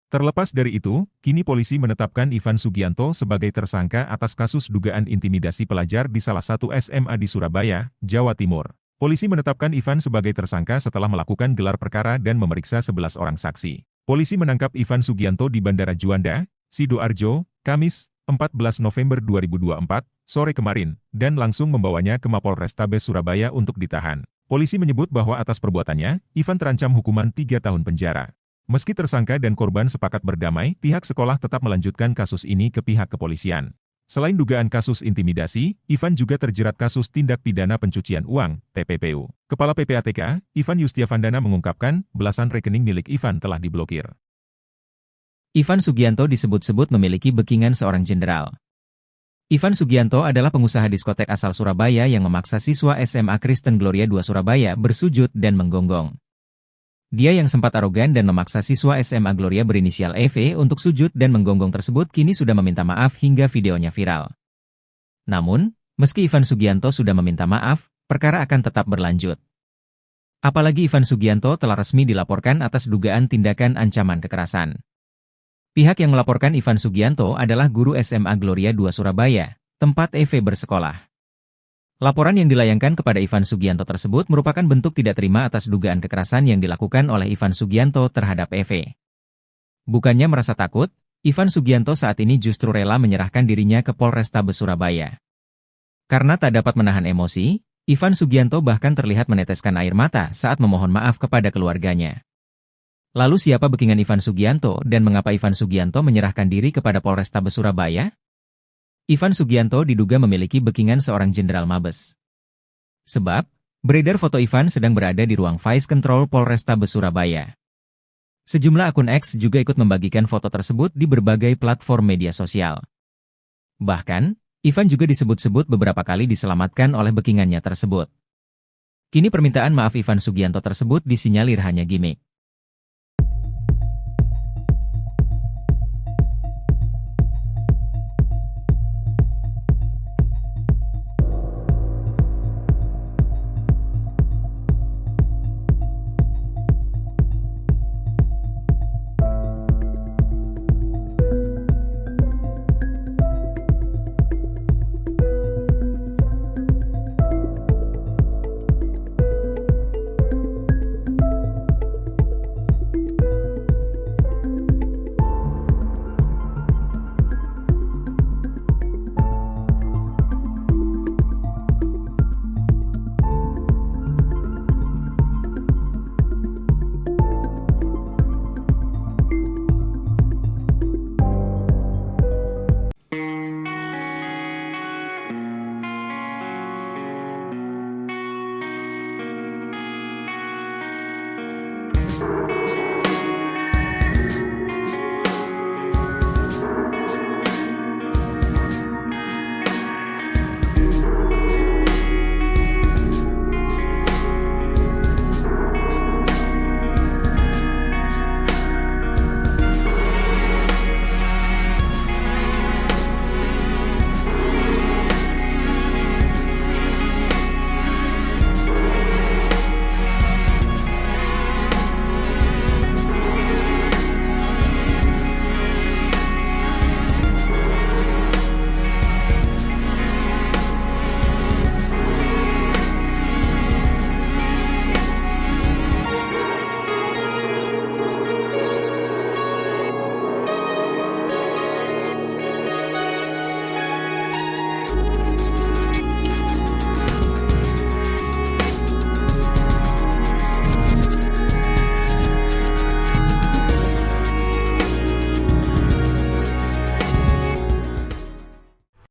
Terlepas dari itu, kini polisi menetapkan Ivan Sugianto sebagai tersangka atas kasus dugaan intimidasi pelajar di salah satu SMA di Surabaya, Jawa Timur. Polisi menetapkan Ivan sebagai tersangka setelah melakukan gelar perkara dan memeriksa 11 orang saksi. Polisi menangkap Ivan Sugianto di Bandara Juanda, Sidoarjo, Kamis, 14 November 2024, sore kemarin, dan langsung membawanya ke Mapolrestabes Surabaya untuk ditahan. Polisi menyebut bahwa atas perbuatannya, Ivan terancam hukuman 3 tahun penjara. Meski tersangka dan korban sepakat berdamai, pihak sekolah tetap melanjutkan kasus ini ke pihak kepolisian. Selain dugaan kasus intimidasi, Ivan juga terjerat kasus tindak pidana pencucian uang, TPPU. Kepala PPATK, Ivan Yustiavandana mengungkapkan, belasan rekening milik Ivan telah diblokir. Ivan Sugianto disebut-sebut memiliki backingan seorang jenderal. Ivan Sugianto adalah pengusaha diskotek asal Surabaya yang memaksa siswa SMA Kristen Gloria II Surabaya bersujud dan menggonggong. Dia yang sempat arogan dan memaksa siswa SMA Gloria berinisial EV untuk sujud dan menggonggong tersebut kini sudah meminta maaf hingga videonya viral. Namun, meski Ivan Sugianto sudah meminta maaf, perkara akan tetap berlanjut. Apalagi Ivan Sugianto telah resmi dilaporkan atas dugaan tindakan ancaman kekerasan. Pihak yang melaporkan Ivan Sugianto adalah guru SMA Gloria II Surabaya, tempat EV bersekolah. Laporan yang dilayangkan kepada Ivan Sugianto tersebut merupakan bentuk tidak terima atas dugaan kekerasan yang dilakukan oleh Ivan Sugianto terhadap EV. Bukannya merasa takut, Ivan Sugianto saat ini justru rela menyerahkan dirinya ke Polrestabes Surabaya. Karena tak dapat menahan emosi, Ivan Sugianto bahkan terlihat meneteskan air mata saat memohon maaf kepada keluarganya. Lalu siapa backingan Ivan Sugianto dan mengapa Ivan Sugianto menyerahkan diri kepada Polrestabes Surabaya? Ivan Sugianto diduga memiliki backingan seorang jenderal Mabes. Sebab, beredar foto Ivan sedang berada di ruang Vice Control Polrestabes Surabaya. Sejumlah akun X juga ikut membagikan foto tersebut di berbagai platform media sosial. Bahkan, Ivan juga disebut-sebut beberapa kali diselamatkan oleh backingannya tersebut. Kini permintaan maaf Ivan Sugianto tersebut disinyalir hanya gimmick.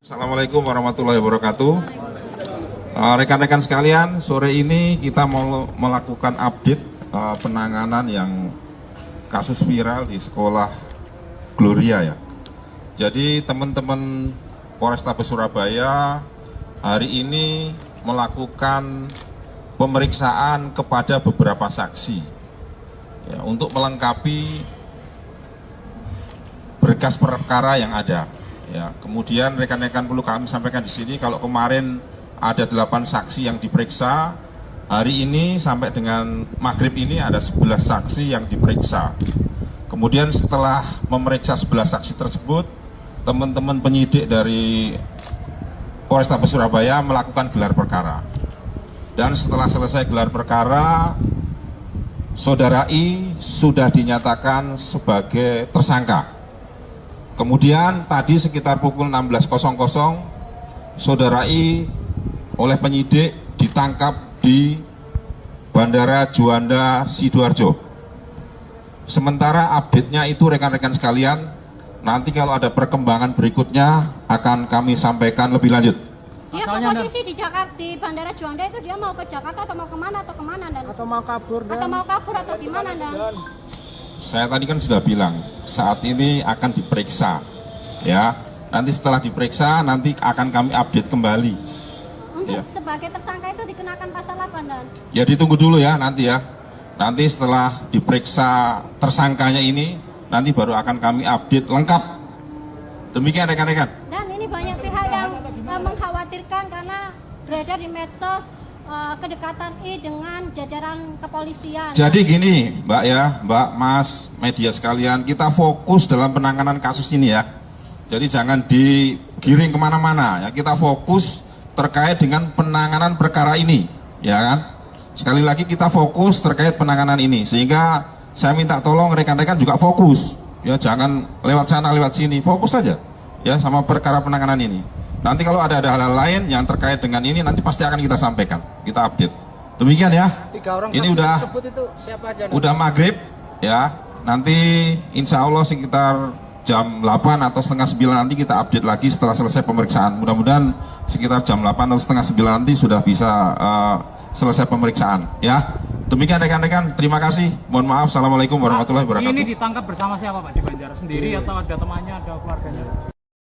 Assalamualaikum warahmatullahi wabarakatuh. Rekan-rekan sekalian, sore ini kita mau melakukan update penanganan yang kasus viral di sekolah Gloria ya. Jadi teman-teman Polrestabes Surabaya hari ini melakukan pemeriksaan kepada beberapa saksi ya, untuk melengkapi berkas perkara yang ada. Ya, kemudian rekan-rekan perlu kami sampaikan di sini kalau kemarin ada 8 saksi yang diperiksa, hari ini sampai dengan maghrib ini ada 11 saksi yang diperiksa. Kemudian setelah memeriksa 11 saksi tersebut, teman-teman penyidik dari Polrestabes Surabaya melakukan gelar perkara. Dan setelah selesai gelar perkara, Saudara I sudah dinyatakan sebagai tersangka. Kemudian tadi sekitar pukul 16.00, Saudara I oleh penyidik ditangkap di Bandara Juanda Sidoarjo. Sementara update-nya itu rekan-rekan sekalian, nanti kalau ada perkembangan berikutnya akan kami sampaikan lebih lanjut. Dia posisi di Jakarta, di Bandara Juanda itu dia mau ke Jakarta atau mau kemana Dan? Atau mau kabur Dan? Atau mau kabur atau gimana Dan? Saya tadi kan sudah bilang, saat ini akan diperiksa, ya. Nanti setelah diperiksa, nanti akan kami update kembali. Untuk Ya. sebagai tersangka itu dikenakan pasal apa, Dan? Ya ditunggu dulu ya nanti ya. Nanti setelah diperiksa tersangkanya ini, nanti baru akan kami update lengkap. Demikian rekan-rekan. Dan ini banyak pihak yang mengkhawatirkan karena beredar di medsos kedekatan I dengan jajaran kepolisian. Jadi gini, Mbak ya, Mbak, Mas, media sekalian, kita fokus dalam penanganan kasus ini ya. Jadi jangan digiring kemana-mana ya. Kita fokus terkait dengan penanganan perkara ini, ya kan? Sekali lagi kita fokus terkait penanganan ini, sehingga saya minta tolong rekan-rekan juga fokus, ya jangan lewat sana lewat sini, fokus saja, ya sama perkara penanganan ini. Nanti kalau ada hal-hal lain yang terkait dengan ini, nanti pasti akan kita sampaikan, kita update. Demikian ya. 3 orang Ini saksi udah tersebut itu siapa aja? udah maghrib, ya. Nanti insya Allah sekitar jam 8 atau setengah 9 nanti kita update lagi setelah selesai pemeriksaan. Mudah-mudahan sekitar jam 8 atau setengah 9 nanti sudah bisa selesai pemeriksaan, ya. Demikian rekan-rekan, terima kasih. Mohon maaf, assalamualaikum warahmatullahi wabarakatuh. Ini ditangkap bersama siapa Pak di Banjaras? Sendiri atau ada temannya, ada keluarganya?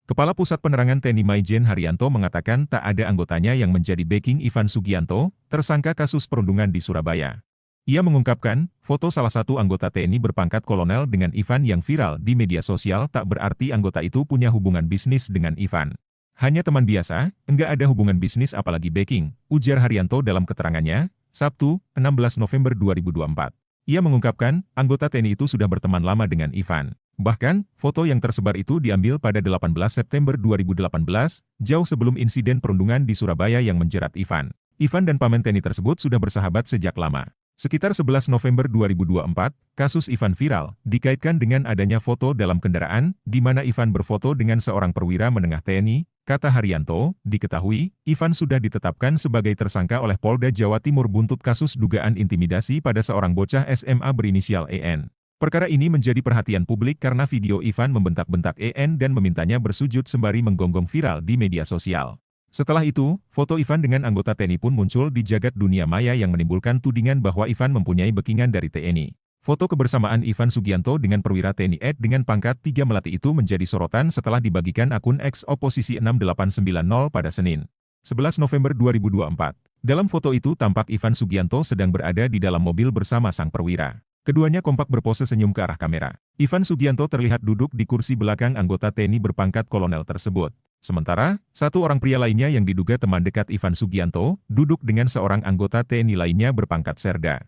Kepala Pusat Penerangan TNI Maijen Haryanto mengatakan tak ada anggotanya yang menjadi backing Ivan Sugianto, tersangka kasus perundungan di Surabaya. Ia mengungkapkan, foto salah satu anggota TNI berpangkat kolonel dengan Ivan yang viral di media sosial tak berarti anggota itu punya hubungan bisnis dengan Ivan. Hanya teman biasa, enggak ada hubungan bisnis apalagi backing, ujar Haryanto dalam keterangannya, Sabtu, 16 November 2024. Ia mengungkapkan, anggota TNI itu sudah berteman lama dengan Ivan. Bahkan, foto yang tersebar itu diambil pada 18 September 2018, jauh sebelum insiden perundungan di Surabaya yang menjerat Ivan. Ivan dan paman TNI tersebut sudah bersahabat sejak lama. Sekitar 11 November 2024, kasus Ivan viral, dikaitkan dengan adanya foto dalam kendaraan, di mana Ivan berfoto dengan seorang perwira menengah TNI, kata Haryanto, diketahui, Ivan sudah ditetapkan sebagai tersangka oleh Polda Jawa Timur buntut kasus dugaan intimidasi pada seorang bocah SMA berinisial EN. Perkara ini menjadi perhatian publik karena video Ivan membentak-bentak EN dan memintanya bersujud sembari menggonggong viral di media sosial. Setelah itu, foto Ivan dengan anggota TNI pun muncul di jagat dunia maya yang menimbulkan tudingan bahwa Ivan mempunyai backingan dari TNI. Foto kebersamaan Ivan Sugianto dengan perwira TNI Ed dengan pangkat 3 Melati itu menjadi sorotan setelah dibagikan akun X Oposisi 6890 pada Senin, 11 November 2024. Dalam foto itu tampak Ivan Sugianto sedang berada di dalam mobil bersama sang perwira. Keduanya kompak berpose senyum ke arah kamera. Ivan Sugianto terlihat duduk di kursi belakang anggota TNI berpangkat kolonel tersebut. Sementara, satu orang pria lainnya yang diduga teman dekat Ivan Sugianto, duduk dengan seorang anggota TNI lainnya berpangkat serda.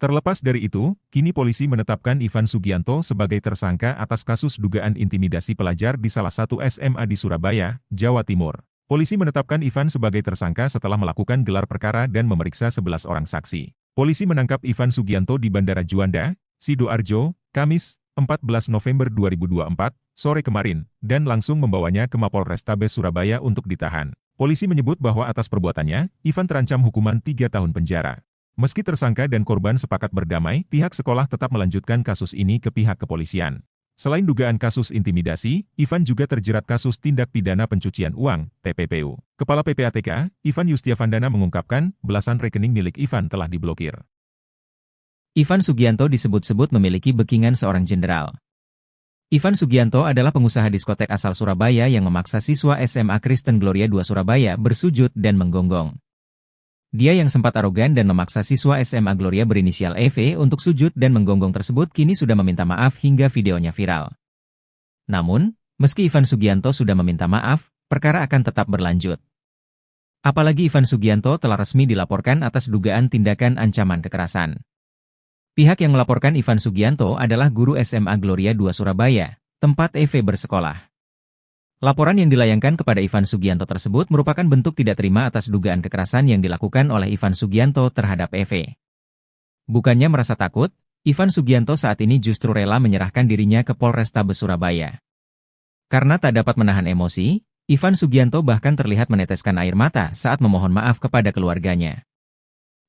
Terlepas dari itu, kini polisi menetapkan Ivan Sugianto sebagai tersangka atas kasus dugaan intimidasi pelajar di salah satu SMA di Surabaya, Jawa Timur. Polisi menetapkan Ivan sebagai tersangka setelah melakukan gelar perkara dan memeriksa 11 orang saksi. Polisi menangkap Ivan Sugianto di Bandara Juanda, Sidoarjo, Kamis, 14 November 2024, sore kemarin, dan langsung membawanya ke Mapolrestabes Surabaya untuk ditahan. Polisi menyebut bahwa atas perbuatannya, Ivan terancam hukuman 3 tahun penjara. Meski tersangka dan korban sepakat berdamai, pihak sekolah tetap melanjutkan kasus ini ke pihak kepolisian. Selain dugaan kasus intimidasi, Ivan juga terjerat kasus tindak pidana pencucian uang, TPPU. Kepala PPATK, Ivan Yustiavandana mengungkapkan, belasan rekening milik Ivan telah diblokir. Ivan Sugianto disebut-sebut memiliki backingan seorang jenderal. Ivan Sugianto adalah pengusaha diskotek asal Surabaya yang memaksa siswa SMA Kristen Gloria II Surabaya bersujud dan menggonggong. Dia yang sempat arogan dan memaksa siswa SMA Gloria berinisial EV untuk sujud dan menggonggong tersebut kini sudah meminta maaf hingga videonya viral. Namun, meski Ivan Sugianto sudah meminta maaf, perkara akan tetap berlanjut. Apalagi Ivan Sugianto telah resmi dilaporkan atas dugaan tindakan ancaman kekerasan. Pihak yang melaporkan Ivan Sugianto adalah guru SMA Gloria II Surabaya, tempat EV bersekolah. Laporan yang dilayangkan kepada Ivan Sugianto tersebut merupakan bentuk tidak terima atas dugaan kekerasan yang dilakukan oleh Ivan Sugianto terhadap EV. Bukannya merasa takut, Ivan Sugianto saat ini justru rela menyerahkan dirinya ke Polrestabes Surabaya. Karena tak dapat menahan emosi, Ivan Sugianto bahkan terlihat meneteskan air mata saat memohon maaf kepada keluarganya.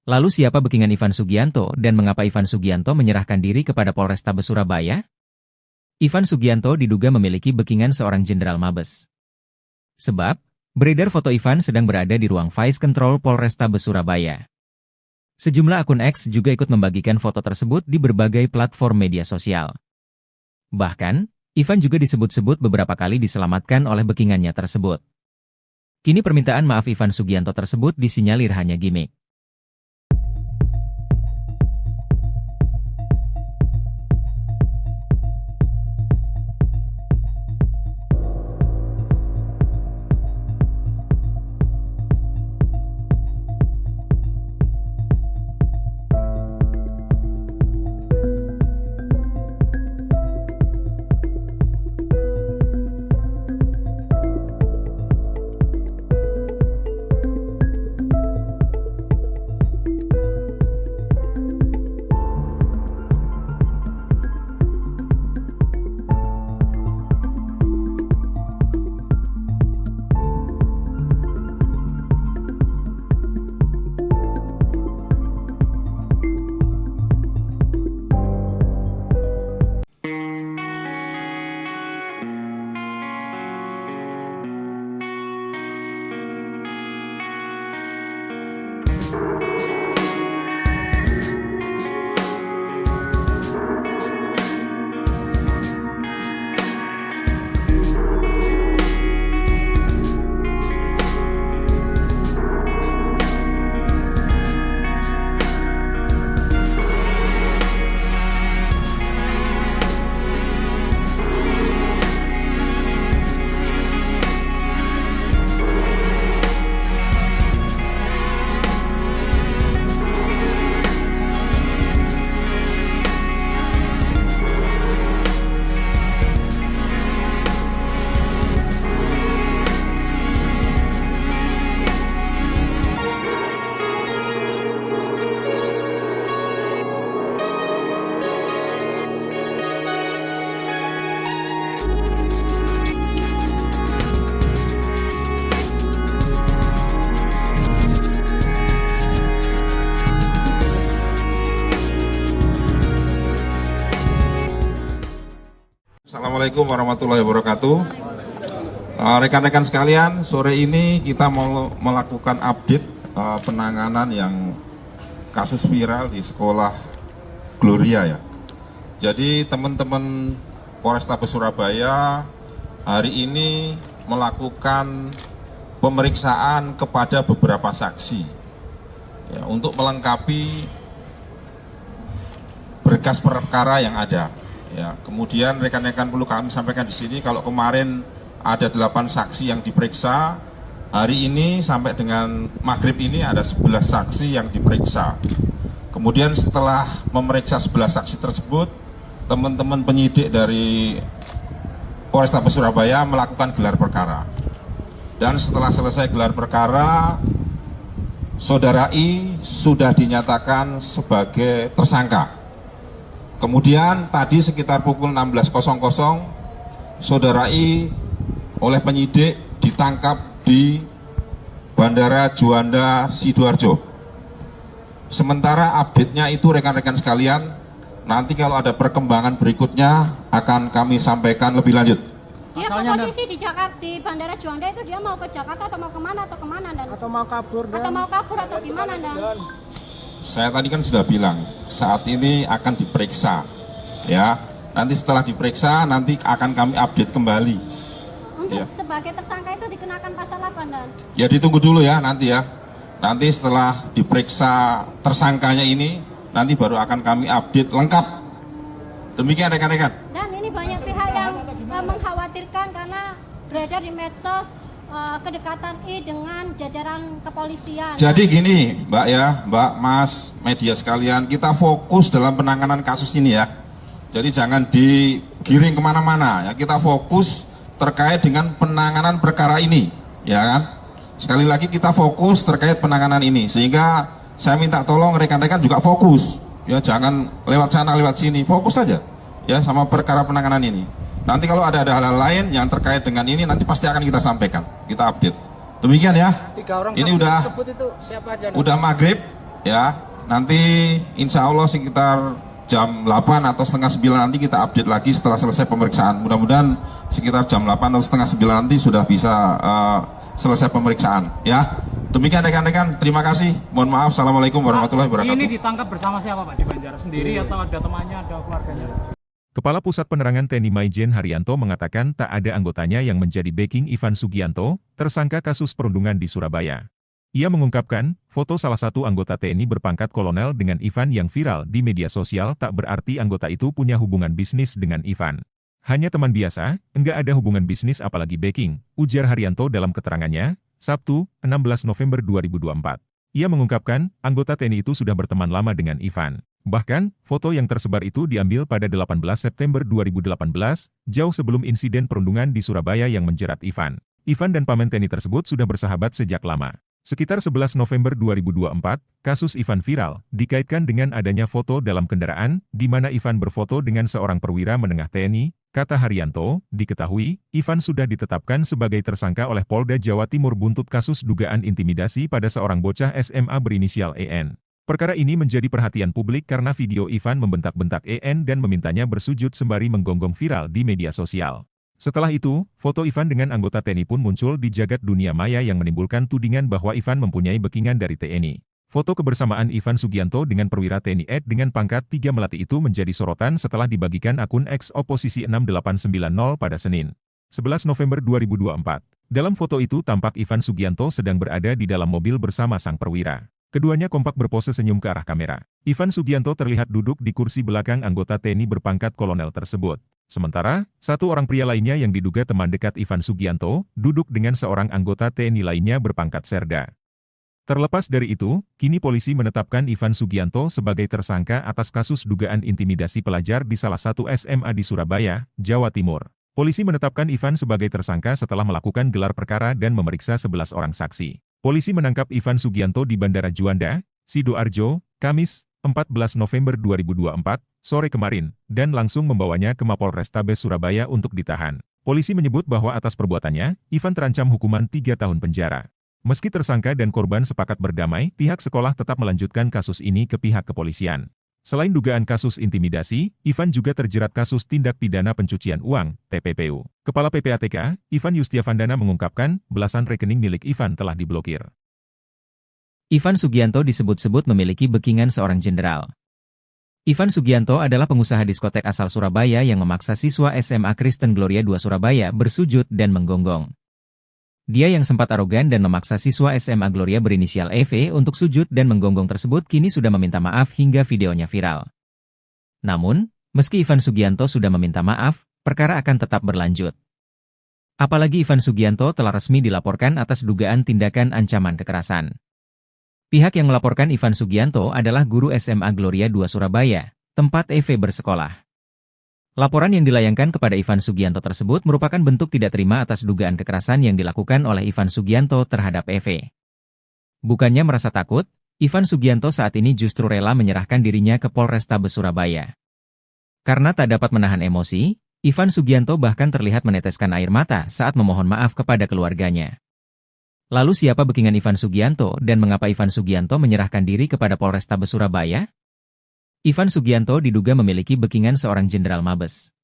Lalu siapa backingan Ivan Sugianto dan mengapa Ivan Sugianto menyerahkan diri kepada Polrestabes Surabaya? Ivan Sugianto diduga memiliki backingan seorang jenderal Mabes. Sebab, beredar foto Ivan sedang berada di ruang Vice Control Polrestabes Surabaya. Sejumlah akun X juga ikut membagikan foto tersebut di berbagai platform media sosial. Bahkan, Ivan juga disebut-sebut beberapa kali diselamatkan oleh backingannya tersebut. Kini permintaan maaf Ivan Sugianto tersebut disinyalir hanya gimmick. Assalamualaikum warahmatullahi wabarakatuh. Rekan-rekan sekalian, sore ini kita mau melakukan update penanganan yang kasus viral di sekolah Gloria ya. Jadi teman-teman Polrestabes Surabaya hari ini melakukan pemeriksaan kepada beberapa saksi ya, untuk melengkapi berkas perkara yang ada. Ya, kemudian rekan-rekan perlu kami sampaikan di sini kalau kemarin ada 8 saksi yang diperiksa, hari ini sampai dengan maghrib ini ada 11 saksi yang diperiksa. Kemudian setelah memeriksa 11 saksi tersebut, teman-teman penyidik dari Polrestabes Surabaya melakukan gelar perkara. Dan setelah selesai gelar perkara, Saudara I sudah dinyatakan sebagai tersangka. Kemudian tadi sekitar pukul 16.00 Saudara I oleh penyidik ditangkap di Bandara Juanda Sidoarjo. Sementara update-nya itu rekan-rekan sekalian, nanti kalau ada perkembangan berikutnya akan kami sampaikan lebih lanjut. Dia posisi di Jakarta, di Bandara Juanda itu dia mau ke Jakarta atau mau kemana dan? Atau mau kabur dan? Atau mau kabur atau gimana dan? Saya tadi kan sudah bilang, saat ini akan diperiksa, ya. Nanti setelah diperiksa, nanti akan kami update kembali. Untuk Ya. sebagai tersangka itu dikenakan pasal apa dan? Ya ditunggu dulu ya nanti ya. Nanti setelah diperiksa tersangkanya ini, nanti baru akan kami update lengkap. Demikian rekan-rekan. Dan ini banyak pihak yang mengkhawatirkan karena beredar di medsos kedekatan I dengan jajaran kepolisian. Jadi gini Mbak ya, Mbak, Mas, media sekalian, kita fokus dalam penanganan kasus ini ya. Jadi jangan digiring kemana-mana ya, kita fokus terkait dengan penanganan perkara ini, ya kan? Sekali lagi kita fokus terkait penanganan ini, sehingga saya minta tolong rekan-rekan juga fokus, ya jangan lewat sana lewat sini, fokus saja ya sama perkara penanganan ini. Nanti kalau ada hal-hal lain yang terkait dengan ini nanti pasti akan kita sampaikan, kita update. Demikian ya. 3 orang ini saksi udah tersebut itu siapa aja? udah maghrib ya. Nanti insya Allah sekitar jam 8 atau setengah 9 nanti kita update lagi setelah selesai pemeriksaan. Mudah-mudahan sekitar jam 8 atau setengah 9 nanti sudah bisa selesai pemeriksaan ya. Demikian rekan-rekan, terima kasih. Mohon maaf. Assalamualaikum warahmatullahi wabarakatuh. Ini ditangkap bersama siapa Pak? Di Banjar sendiri atau ada temannya, ada keluarganya? Kepala Pusat Penerangan TNI Maijen Haryanto mengatakan tak ada anggotanya yang menjadi backing Ivan Sugianto, tersangka kasus perundungan di Surabaya. Ia mengungkapkan, foto salah satu anggota TNI berpangkat kolonel dengan Ivan yang viral di media sosial tak berarti anggota itu punya hubungan bisnis dengan Ivan. Hanya teman biasa, enggak ada hubungan bisnis apalagi backing, ujar Haryanto dalam keterangannya, Sabtu, 16 November 2024. Ia mengungkapkan, anggota TNI itu sudah berteman lama dengan Ivan. Bahkan, foto yang tersebar itu diambil pada 18 September 2018, jauh sebelum insiden perundungan di Surabaya yang menjerat Ivan. Ivan dan paman TNI tersebut sudah bersahabat sejak lama. Sekitar 11 November 2024, kasus Ivan viral, dikaitkan dengan adanya foto dalam kendaraan, di mana Ivan berfoto dengan seorang perwira menengah TNI, kata Haryanto, diketahui, Ivan sudah ditetapkan sebagai tersangka oleh Polda Jawa Timur buntut kasus dugaan intimidasi pada seorang bocah SMA berinisial EN. Perkara ini menjadi perhatian publik karena video Ivan membentak-bentak EN dan memintanya bersujud sembari menggonggong viral di media sosial. Setelah itu, foto Ivan dengan anggota TNI pun muncul di jagat dunia maya yang menimbulkan tudingan bahwa Ivan mempunyai backingan dari TNI. Foto kebersamaan Ivan Sugianto dengan perwira TNI Ed dengan pangkat 3 Melati itu menjadi sorotan setelah dibagikan akun X Oposisi 6890 pada Senin, 11 November 2024. Dalam foto itu tampak Ivan Sugianto sedang berada di dalam mobil bersama sang perwira. Keduanya kompak berpose senyum ke arah kamera. Ivan Sugianto terlihat duduk di kursi belakang anggota TNI berpangkat kolonel tersebut. Sementara, satu orang pria lainnya yang diduga teman dekat Ivan Sugianto, duduk dengan seorang anggota TNI lainnya berpangkat serda. Terlepas dari itu, kini polisi menetapkan Ivan Sugianto sebagai tersangka atas kasus dugaan intimidasi pelajar di salah satu SMA di Surabaya, Jawa Timur. Polisi menetapkan Ivan sebagai tersangka setelah melakukan gelar perkara dan memeriksa 11 orang saksi. Polisi menangkap Ivan Sugianto di Bandara Juanda, Sidoarjo, Kamis, 14 November 2024, sore kemarin, dan langsung membawanya ke Mapolrestabes Surabaya untuk ditahan. Polisi menyebut bahwa atas perbuatannya, Ivan terancam hukuman 3 tahun penjara. Meski tersangka dan korban sepakat berdamai, pihak sekolah tetap melanjutkan kasus ini ke pihak kepolisian. Selain dugaan kasus intimidasi, Ivan juga terjerat kasus tindak pidana pencucian uang, TPPU. Kepala PPATK, Ivan Yustiavandana mengungkapkan, belasan rekening milik Ivan telah diblokir. Ivan Sugianto disebut-sebut memiliki backingan seorang jenderal. Ivan Sugianto adalah pengusaha diskotek asal Surabaya yang memaksa siswa SMA Kristen Gloria II Surabaya bersujud dan menggonggong. Dia yang sempat arogan dan memaksa siswa SMA Gloria berinisial EV untuk sujud dan menggonggong tersebut kini sudah meminta maaf hingga videonya viral. Namun, meski Ivan Sugianto sudah meminta maaf, perkara akan tetap berlanjut. Apalagi Ivan Sugianto telah resmi dilaporkan atas dugaan tindakan ancaman kekerasan. Pihak yang melaporkan Ivan Sugianto adalah guru SMA Gloria II Surabaya, tempat EV bersekolah. Laporan yang dilayangkan kepada Ivan Sugianto tersebut merupakan bentuk tidak terima atas dugaan kekerasan yang dilakukan oleh Ivan Sugianto terhadap EV. Bukannya merasa takut, Ivan Sugianto saat ini justru rela menyerahkan dirinya ke Polrestabes Surabaya. Karena tak dapat menahan emosi, Ivan Sugianto bahkan terlihat meneteskan air mata saat memohon maaf kepada keluarganya. Lalu siapa backingan Ivan Sugianto dan mengapa Ivan Sugianto menyerahkan diri kepada Polrestabes Surabaya? Ivan Sugianto diduga memiliki backingan seorang jenderal Mabes.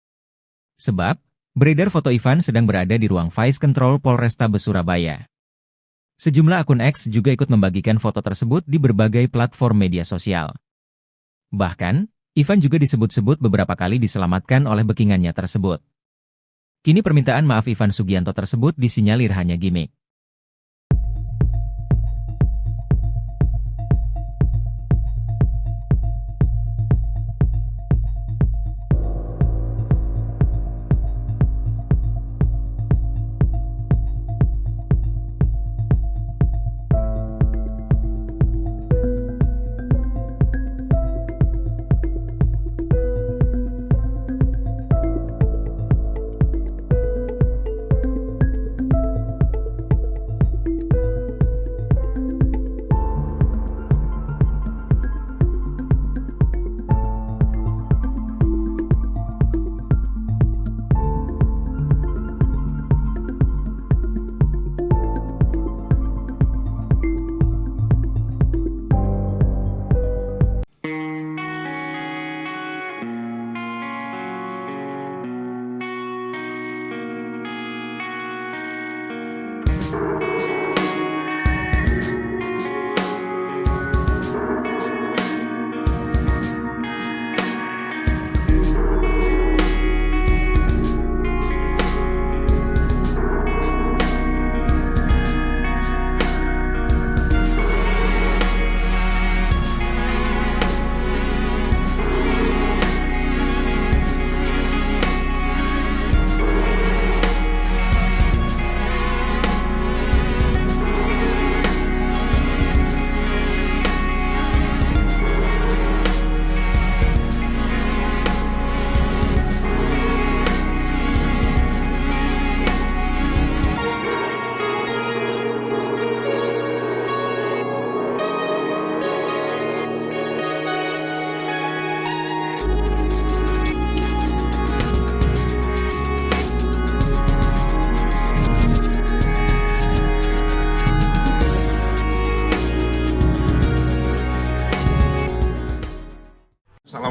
Sebab, beredar foto Ivan sedang berada di ruang Vice Control Polrestabes Surabaya. Sejumlah akun X juga ikut membagikan foto tersebut di berbagai platform media sosial. Bahkan, Ivan juga disebut-sebut beberapa kali diselamatkan oleh backingannya tersebut. Kini permintaan maaf Ivan Sugianto tersebut disinyalir hanya gimmick.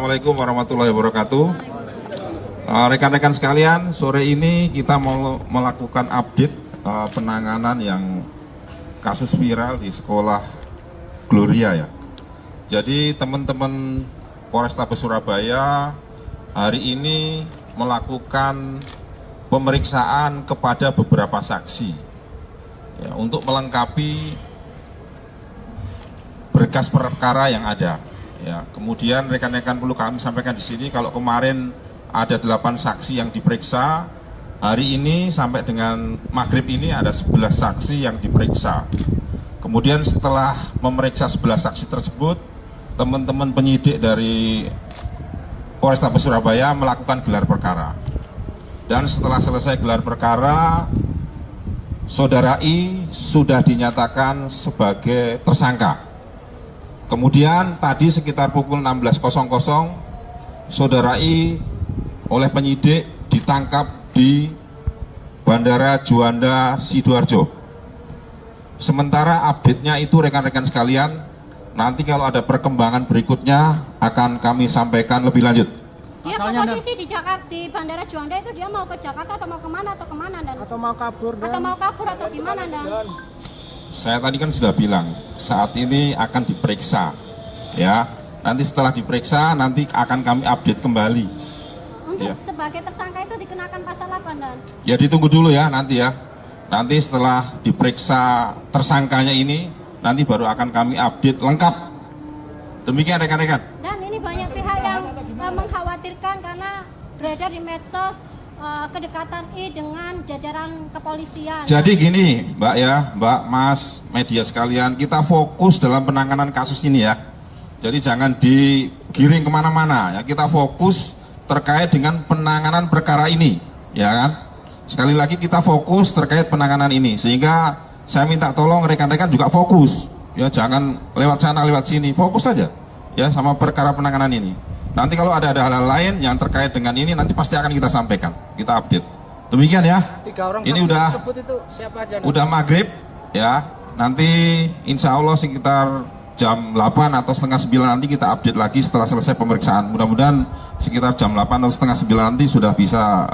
Assalamualaikum warahmatullahi wabarakatuh. Rekan-rekan sekalian, sore ini kita mau melakukan update penanganan yang kasus viral di sekolah Gloria ya. Jadi teman-teman Polrestabes Surabaya hari ini melakukan pemeriksaan kepada beberapa saksi ya, untuk melengkapi berkas perkara yang ada. Ya, kemudian rekan-rekan perlu kami sampaikan di sini, kalau kemarin ada 8 saksi yang diperiksa, hari ini sampai dengan maghrib ini ada 11 saksi yang diperiksa. Kemudian setelah memeriksa 11 saksi tersebut, teman-teman penyidik dari Polrestabes Surabaya melakukan gelar perkara. Dan setelah selesai gelar perkara, Saudara I sudah dinyatakan sebagai tersangka. Kemudian tadi sekitar pukul 16.00, Saudara I oleh penyidik ditangkap di Bandara Juanda Sidoarjo. Sementara update-nya itu rekan-rekan sekalian, nanti kalau ada perkembangan berikutnya akan kami sampaikan lebih lanjut. Dia Asalnya posisi di Jakarta, di Bandara Juanda itu dia mau ke Jakarta atau mau kemana Dan? Atau mau kabur Atau mau kabur atau gimana Dan? Saya tadi kan sudah bilang, saat ini akan diperiksa, ya. Nanti setelah diperiksa, nanti akan kami update kembali. Untuk Ya. sebagai tersangka itu dikenakan pasal apa Dan? Ya ditunggu dulu ya nanti ya. Nanti setelah diperiksa tersangkanya ini, nanti baru akan kami update lengkap. Demikian rekan-rekan. Dan ini banyak pihak yang mengkhawatirkan karena beredar di medsos kedekatan I dengan jajaran kepolisian. Jadi gini, Mbak ya, Mbak, Mas, media sekalian, kita fokus dalam penanganan kasus ini ya. Jadi jangan digiring kemana-mana ya. Kita fokus terkait dengan penanganan perkara ini, ya kan? Sekali lagi kita fokus terkait penanganan ini, sehingga saya minta tolong rekan-rekan juga fokus, ya jangan lewat sana lewat sini, fokus saja, ya sama perkara penanganan ini. Nanti kalau ada hal-hal lain yang terkait dengan ini, nanti pasti akan kita sampaikan, kita update. Demikian ya. 3 orang Ini saksi udah tersebut itu siapa aja? udah maghrib, ya. Nanti insya Allah sekitar jam 8 atau setengah 9 nanti kita update lagi setelah selesai pemeriksaan. Mudah-mudahan sekitar jam 8 atau setengah 9 nanti sudah bisa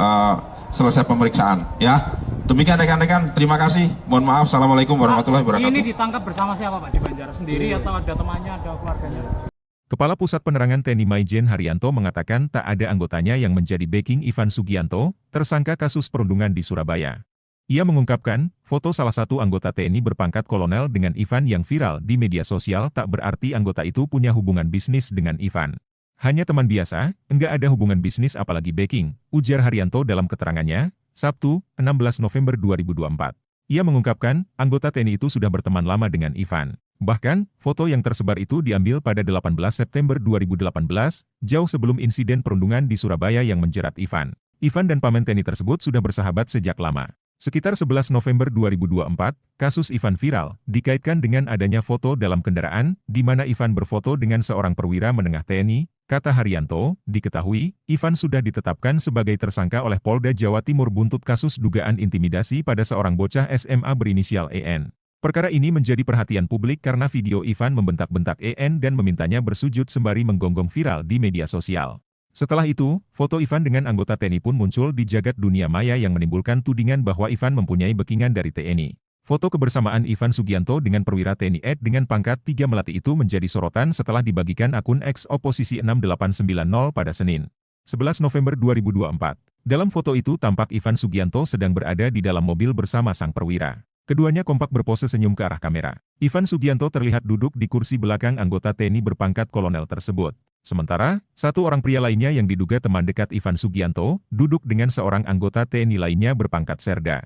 selesai pemeriksaan, ya. Demikian rekan-rekan, terima kasih. Mohon maaf, assalamualaikum warahmatullahi wabarakatuh. Ini ditangkap bersama siapa Pak di Banjaras? Sendiri atau ada temannya, ada keluarganya? Kepala Pusat Penerangan TNI Maijen Haryanto mengatakan tak ada anggotanya yang menjadi backing Ivan Sugianto, tersangka kasus perundungan di Surabaya. Ia mengungkapkan, foto salah satu anggota TNI berpangkat kolonel dengan Ivan yang viral di media sosial tak berarti anggota itu punya hubungan bisnis dengan Ivan. Hanya teman biasa, enggak ada hubungan bisnis apalagi backing, ujar Haryanto dalam keterangannya, Sabtu, 16 November 2024. Ia mengungkapkan, anggota TNI itu sudah berteman lama dengan Ivan. Bahkan, foto yang tersebar itu diambil pada 18 September 2018, jauh sebelum insiden perundungan di Surabaya yang menjerat Ivan. Ivan dan paman TNI tersebut sudah bersahabat sejak lama. Sekitar 11 November 2024, kasus Ivan viral, dikaitkan dengan adanya foto dalam kendaraan, di mana Ivan berfoto dengan seorang perwira menengah TNI, kata Haryanto, diketahui, Ivan sudah ditetapkan sebagai tersangka oleh Polda Jawa Timur buntut kasus dugaan intimidasi pada seorang bocah SMA berinisial EN. Perkara ini menjadi perhatian publik karena video Ivan membentak-bentak EN dan memintanya bersujud sembari menggonggong viral di media sosial. Setelah itu, foto Ivan dengan anggota TNI pun muncul di jagat dunia maya yang menimbulkan tudingan bahwa Ivan mempunyai backingan dari TNI. Foto kebersamaan Ivan Sugianto dengan perwira TNI Ed dengan pangkat 3 Melati itu menjadi sorotan setelah dibagikan akun X Oposisi 6890 pada Senin, 11 November 2024. Dalam foto itu tampak Ivan Sugianto sedang berada di dalam mobil bersama sang perwira. Keduanya kompak berpose senyum ke arah kamera. Ivan Sugianto terlihat duduk di kursi belakang anggota TNI berpangkat kolonel tersebut. Sementara, satu orang pria lainnya yang diduga teman dekat Ivan Sugianto, duduk dengan seorang anggota TNI lainnya berpangkat Serda.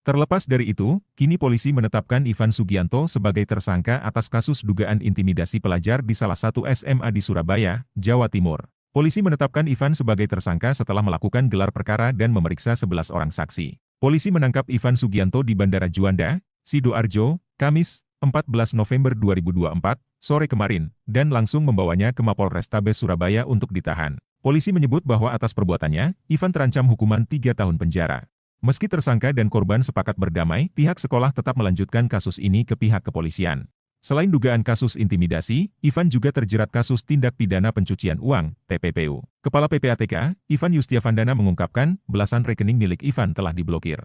Terlepas dari itu, kini polisi menetapkan Ivan Sugianto sebagai tersangka atas kasus dugaan intimidasi pelajar di salah satu SMA di Surabaya, Jawa Timur. Polisi menetapkan Ivan sebagai tersangka setelah melakukan gelar perkara dan memeriksa 11 orang saksi. Polisi menangkap Ivan Sugianto di Bandara Juanda, Sidoarjo, Kamis, 14 November 2024, sore kemarin, dan langsung membawanya ke Mapolrestabes Surabaya untuk ditahan. Polisi menyebut bahwa atas perbuatannya, Ivan terancam hukuman 3 tahun penjara. Meski tersangka dan korban sepakat berdamai, pihak sekolah tetap melanjutkan kasus ini ke pihak kepolisian. Selain dugaan kasus intimidasi, Ivan juga terjerat kasus tindak pidana pencucian uang, TPPU. Kepala PPATK, Ivan Yustiavandana mengungkapkan, belasan rekening milik Ivan telah diblokir.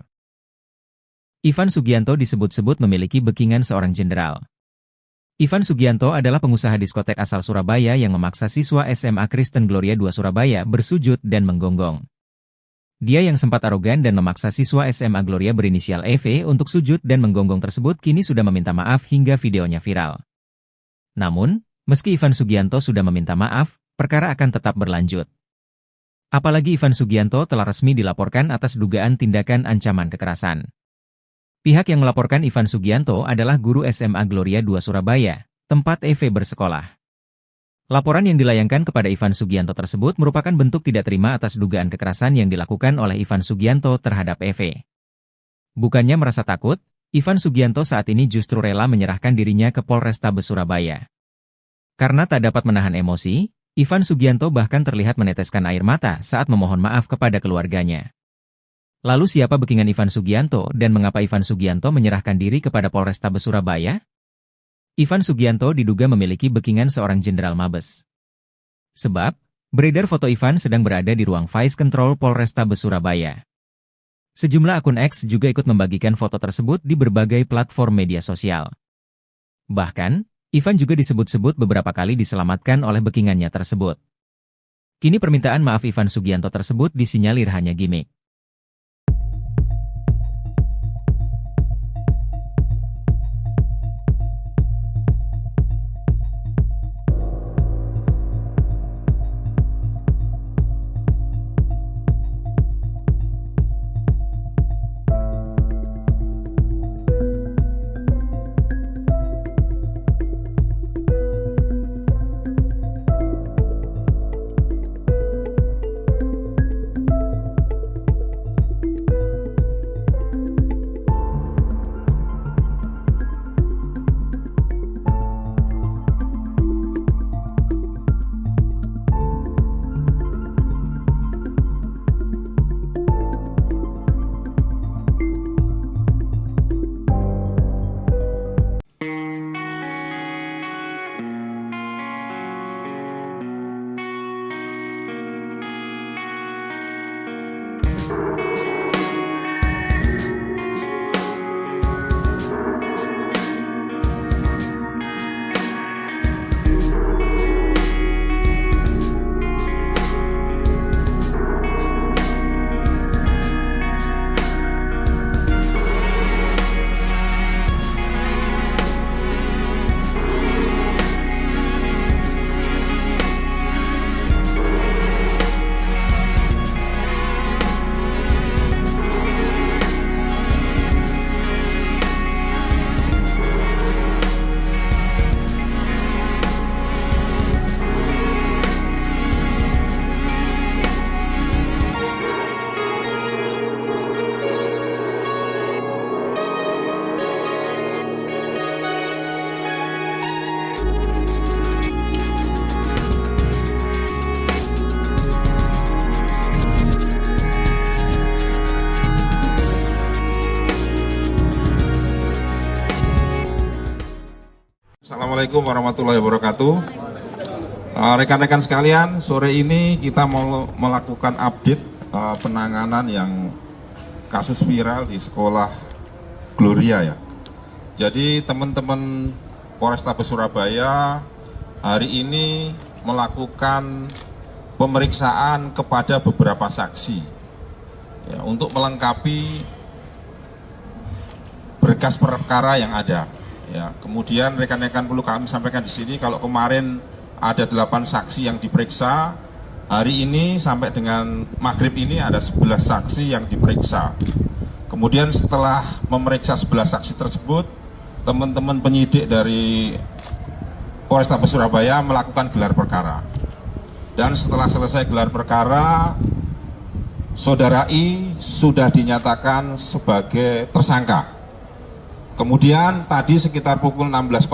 Ivan Sugianto disebut-sebut memiliki backingan seorang jenderal. Ivan Sugianto adalah pengusaha diskotek asal Surabaya yang memaksa siswa SMA Kristen Gloria II Surabaya bersujud dan menggonggong. Dia yang sempat arogan dan memaksa siswa SMA Gloria berinisial EV untuk sujud dan menggonggong tersebut kini sudah meminta maaf hingga videonya viral. Namun, meski Ivan Sugianto sudah meminta maaf, perkara akan tetap berlanjut. Apalagi Ivan Sugianto telah resmi dilaporkan atas dugaan tindakan ancaman kekerasan. Pihak yang melaporkan Ivan Sugianto adalah guru SMA Gloria II Surabaya, tempat EV bersekolah. Laporan yang dilayangkan kepada Ivan Sugianto tersebut merupakan bentuk tidak terima atas dugaan kekerasan yang dilakukan oleh Ivan Sugianto terhadap EV. Bukannya merasa takut, Ivan Sugianto saat ini justru rela menyerahkan dirinya ke Polrestabes Surabaya. Karena tak dapat menahan emosi, Ivan Sugianto bahkan terlihat meneteskan air mata saat memohon maaf kepada keluarganya. Lalu siapa backingan Ivan Sugianto dan mengapa Ivan Sugianto menyerahkan diri kepada Polrestabes Surabaya? Ivan Sugianto diduga memiliki backingan seorang jenderal Mabes. Sebab, beredar foto Ivan sedang berada di ruang Vice Control Polrestabes Surabaya. Sejumlah akun X juga ikut membagikan foto tersebut di berbagai platform media sosial. Bahkan, Ivan juga disebut-sebut beberapa kali diselamatkan oleh backingannya tersebut. Kini permintaan maaf Ivan Sugianto tersebut disinyalir hanya gimmick. Assalamualaikum warahmatullahi wabarakatuh. Rekan-rekan sekalian, sore ini kita mau melakukan update penanganan yang kasus viral di sekolah Gloria ya. Jadi teman-teman Polrestabes Surabaya hari ini melakukan pemeriksaan kepada beberapa saksi ya, untuk melengkapi berkas perkara yang ada. Ya, kemudian rekan-rekan perlu kami sampaikan di sini kalau kemarin ada 8 saksi yang diperiksa, hari ini sampai dengan maghrib ini ada 11 saksi yang diperiksa. Kemudian setelah memeriksa 11 saksi tersebut, teman-teman penyidik dari Polrestabes Surabaya melakukan gelar perkara. Dan setelah selesai gelar perkara, Saudara I sudah dinyatakan sebagai tersangka. Kemudian tadi sekitar pukul 16.00,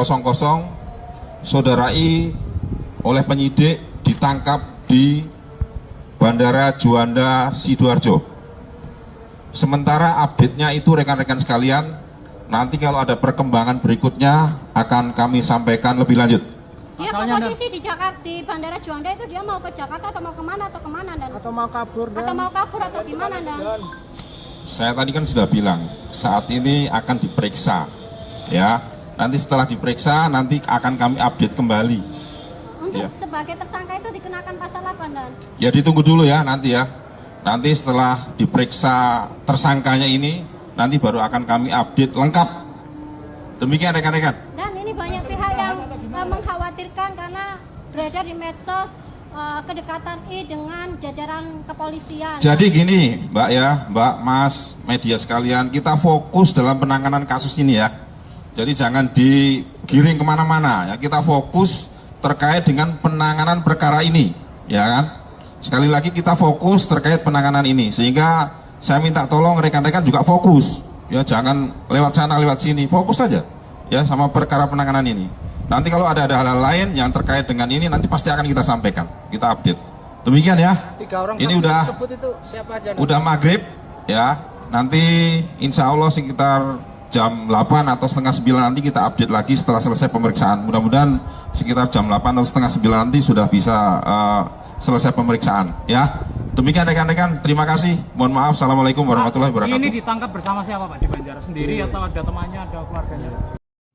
Saudara I oleh penyidik ditangkap di Bandara Juanda Sidoarjo. Sementara update-nya itu rekan-rekan sekalian, nanti kalau ada perkembangan berikutnya akan kami sampaikan lebih lanjut. Dia Asalnya posisi di Jakarta, di Bandara Juanda itu dia mau ke Jakarta atau mau kemana dan Atau mau kabur dan atau mau kabur atau gimana dan Saya tadi kan sudah bilang, saat ini akan diperiksa, ya. Nanti setelah diperiksa, nanti akan kami update kembali. untuk Iya. sebagai tersangka itu dikenakan pasal apa dan Ya ditunggu dulu ya nanti ya. Nanti setelah diperiksa tersangkanya ini, nanti baru akan kami update lengkap. Demikian rekan-rekan. dan ini banyak pihak yang mengkhawatirkan karena beredar di medsos kedekatan I dengan jajaran kepolisian. Jadi gini, Mbak ya, Mbak, Mas, media sekalian, kita fokus dalam penanganan kasus ini ya. Jadi jangan digiring kemana-mana ya. Kita fokus terkait dengan penanganan perkara ini, ya kan? Sekali lagi kita fokus terkait penanganan ini, sehingga saya minta tolong rekan-rekan juga fokus, ya jangan lewat sana lewat sini, fokus saja, ya sama perkara penanganan ini. Nanti kalau ada hal-hal lain yang terkait dengan ini, nanti pasti akan kita sampaikan, kita update. Demikian ya. 3 orang Ini saksi udah tersebut itu siapa aja? udah maghrib ya, nanti insya Allah sekitar jam 8 atau setengah 9 nanti kita update lagi setelah selesai pemeriksaan. Mudah-mudahan sekitar jam 8 atau setengah 9 nanti sudah bisa selesai pemeriksaan ya. Demikian rekan-rekan, terima kasih, mohon maaf, assalamualaikum warahmatullahi Ini wabarakatuh. ditangkap bersama siapa Pak di Banjar? Sendiri atau ada temannya, ada keluarganya?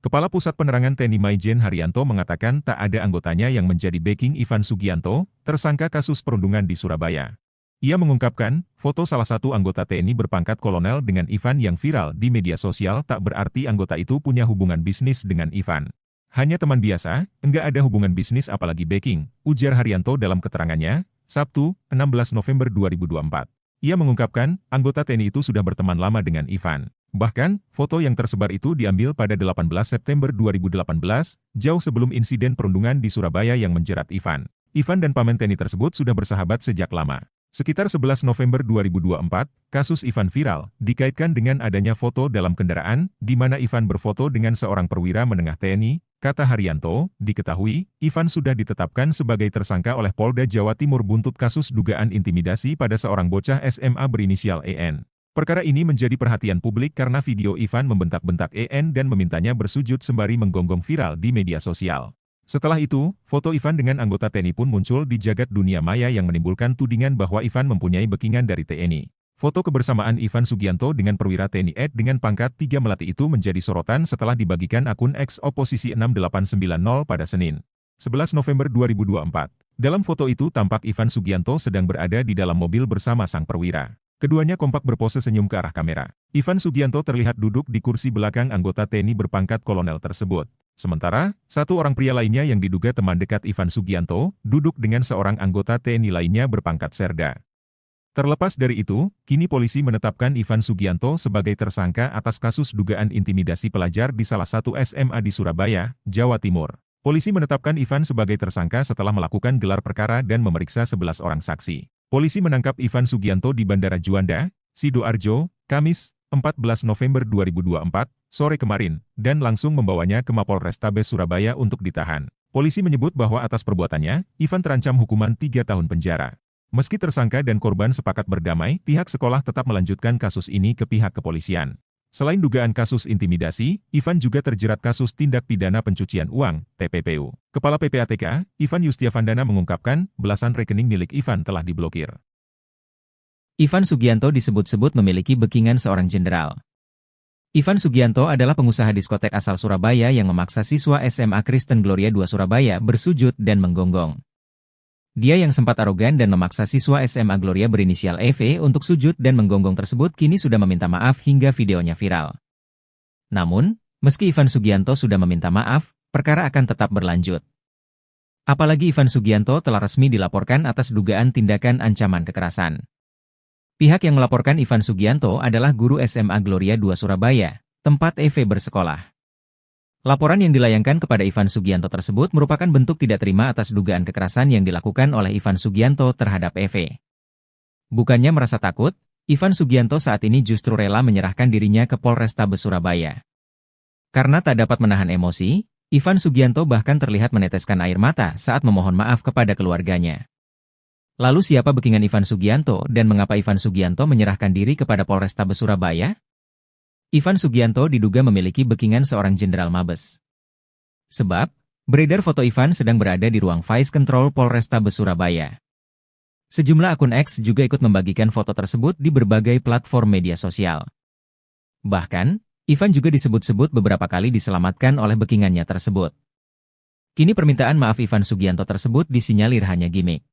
Kepala Pusat Penerangan TNI Maijen Haryanto mengatakan tak ada anggotanya yang menjadi backing Ivan Sugianto, tersangka kasus perundungan di Surabaya. Ia mengungkapkan, foto salah satu anggota TNI berpangkat kolonel dengan Ivan yang viral di media sosial tak berarti anggota itu punya hubungan bisnis dengan Ivan. Hanya teman biasa, enggak ada hubungan bisnis apalagi backing, ujar Haryanto dalam keterangannya, Sabtu, 16 November 2024. Ia mengungkapkan, anggota TNI itu sudah berteman lama dengan Ivan. Bahkan, foto yang tersebar itu diambil pada 18 September 2018, jauh sebelum insiden perundungan di Surabaya yang menjerat Ivan. Ivan dan paman TNI tersebut sudah bersahabat sejak lama. Sekitar 11 November 2024, kasus Ivan viral, dikaitkan dengan adanya foto dalam kendaraan, di mana Ivan berfoto dengan seorang perwira menengah TNI, kata Haryanto, diketahui, Ivan sudah ditetapkan sebagai tersangka oleh Polda Jawa Timur buntut kasus dugaan intimidasi pada seorang bocah SMA berinisial EN. Perkara ini menjadi perhatian publik karena video Ivan membentak-bentak EN dan memintanya bersujud sembari menggonggong viral di media sosial. Setelah itu, foto Ivan dengan anggota TNI pun muncul di jagat dunia maya yang menimbulkan tudingan bahwa Ivan mempunyai backingan dari TNI. Foto kebersamaan Ivan Sugianto dengan perwira TNI Ed dengan pangkat 3 Melati itu menjadi sorotan setelah dibagikan akun X Oposisi 6890 pada Senin, 11 November 2024. Dalam foto itu tampak Ivan Sugianto sedang berada di dalam mobil bersama sang perwira. Keduanya kompak berpose senyum ke arah kamera. Ivan Sugianto terlihat duduk di kursi belakang anggota TNI berpangkat kolonel tersebut. Sementara, satu orang pria lainnya yang diduga teman dekat Ivan Sugianto, duduk dengan seorang anggota TNI lainnya berpangkat serda. Terlepas dari itu, kini polisi menetapkan Ivan Sugianto sebagai tersangka atas kasus dugaan intimidasi pelajar di salah satu SMA di Surabaya, Jawa Timur. Polisi menetapkan Ivan sebagai tersangka setelah melakukan gelar perkara dan memeriksa 11 orang saksi. Polisi menangkap Ivan Sugianto di Bandara Juanda, Sidoarjo, Kamis, 14 November 2024, sore kemarin, dan langsung membawanya ke Mapolrestabes Surabaya untuk ditahan. Polisi menyebut bahwa atas perbuatannya, Ivan terancam hukuman 3 tahun penjara. Meski tersangka dan korban sepakat berdamai, pihak sekolah tetap melanjutkan kasus ini ke pihak kepolisian. Selain dugaan kasus intimidasi, Ivan juga terjerat kasus tindak pidana pencucian uang, TPPU. Kepala PPATK, Ivan Yustiavandana mengungkapkan, belasan rekening milik Ivan telah diblokir. Ivan Sugianto disebut-sebut memiliki backingan seorang jenderal. Ivan Sugianto adalah pengusaha diskotek asal Surabaya yang memaksa siswa SMA Kristen Gloria II Surabaya bersujud dan menggonggong. Dia yang sempat arogan dan memaksa siswa SMA Gloria berinisial EV untuk sujud dan menggonggong tersebut kini sudah meminta maaf hingga videonya viral. Namun, meski Ivan Sugianto sudah meminta maaf, perkara akan tetap berlanjut. Apalagi Ivan Sugianto telah resmi dilaporkan atas dugaan tindakan ancaman kekerasan. Pihak yang melaporkan Ivan Sugianto adalah guru SMA Gloria II Surabaya, tempat EV bersekolah. Laporan yang dilayangkan kepada Ivan Sugianto tersebut merupakan bentuk tidak terima atas dugaan kekerasan yang dilakukan oleh Ivan Sugianto terhadap EV. Bukannya merasa takut, Ivan Sugianto saat ini justru rela menyerahkan dirinya ke Polrestabes Surabaya. Karena tak dapat menahan emosi, Ivan Sugianto bahkan terlihat meneteskan air mata saat memohon maaf kepada keluarganya. Lalu siapa backingan Ivan Sugianto dan mengapa Ivan Sugianto menyerahkan diri kepada Polrestabes Surabaya? Ivan Sugianto diduga memiliki backingan seorang jenderal Mabes. Sebab, beredar foto Ivan sedang berada di ruang Vice Control Polrestabes Surabaya. Sejumlah akun X juga ikut membagikan foto tersebut di berbagai platform media sosial. Bahkan, Ivan juga disebut-sebut beberapa kali diselamatkan oleh backingannya tersebut. Kini permintaan maaf Ivan Sugianto tersebut disinyalir hanya gimmick.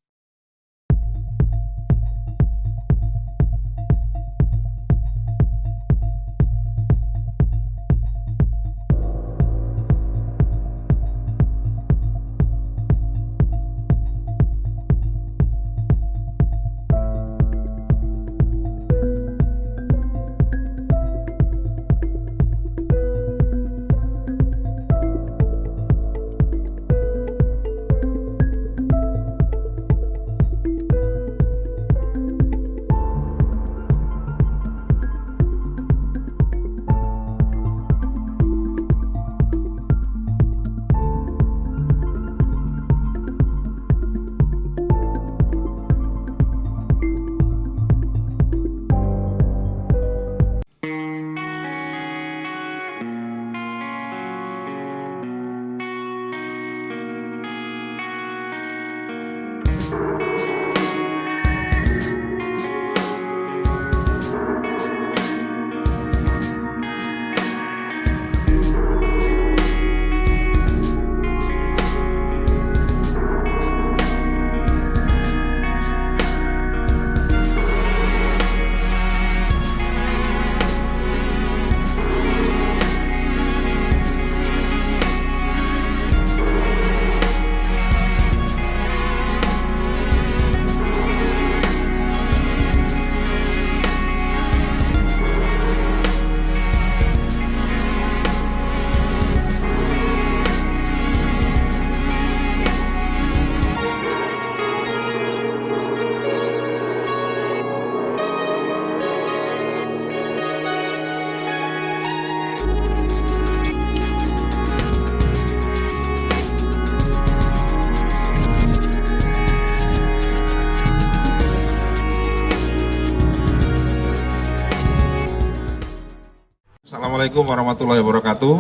Assalamualaikum warahmatullahi wabarakatuh.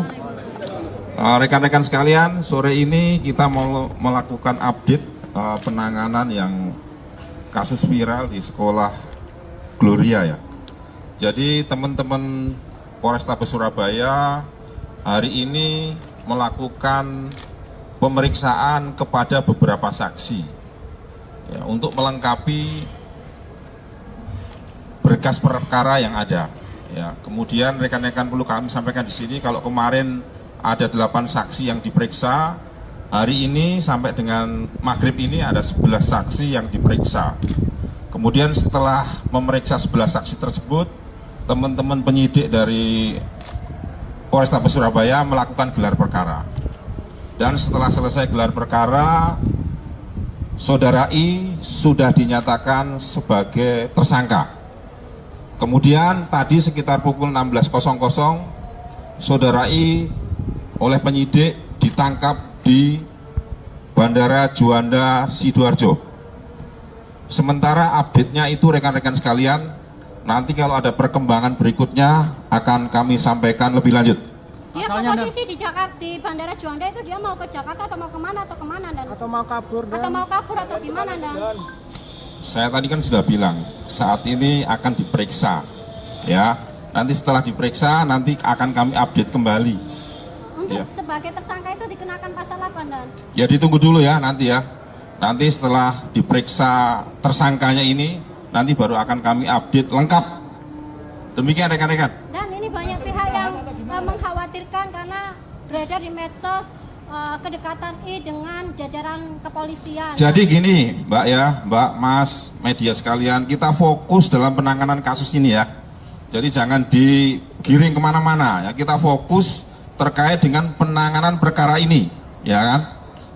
Rekan-rekan sekalian, sore ini kita mau melakukan update penanganan yang kasus viral di sekolah Gloria ya. Jadi teman-teman Polrestabes Surabaya hari ini melakukan pemeriksaan kepada beberapa saksi ya, untuk melengkapi berkas perkara yang ada. Ya, kemudian rekan-rekan perlu kami sampaikan di sini kalau kemarin ada 8 saksi yang diperiksa, hari ini sampai dengan maghrib ini ada 11 saksi yang diperiksa. Kemudian setelah memeriksa 11 saksi tersebut, teman-teman penyidik dari Polrestabes Surabaya melakukan gelar perkara. Dan setelah selesai gelar perkara, Saudara I sudah dinyatakan sebagai tersangka. Kemudian tadi sekitar pukul 16.00 Saudara I oleh penyidik ditangkap di Bandara Juanda Sidoarjo. Sementara update-nya itu rekan-rekan sekalian, nanti kalau ada perkembangan berikutnya akan kami sampaikan lebih lanjut. Dia posisi di Jakarta, di Bandara Juanda itu dia mau ke Jakarta atau mau kemana dan? Atau mau kabur Atau gimana dan? Saya tadi kan sudah bilang, saat ini akan diperiksa, ya. Nanti setelah diperiksa, nanti akan kami update kembali. Untuk Ya. sebagai tersangka itu dikenakan pasal apa dan? Ya ditunggu dulu ya nanti ya. Nanti setelah diperiksa tersangkanya ini, nanti baru akan kami update lengkap. Demikian rekan-rekan. Dan ini banyak pihak yang mengkhawatirkan karena beredar di medsos kedekatan I dengan jajaran kepolisian. Jadi gini Mbak ya, Mbak, Mas, media sekalian, kita fokus dalam penanganan kasus ini ya. Jadi jangan digiring kemana-mana ya, kita fokus terkait dengan penanganan perkara ini, ya kan?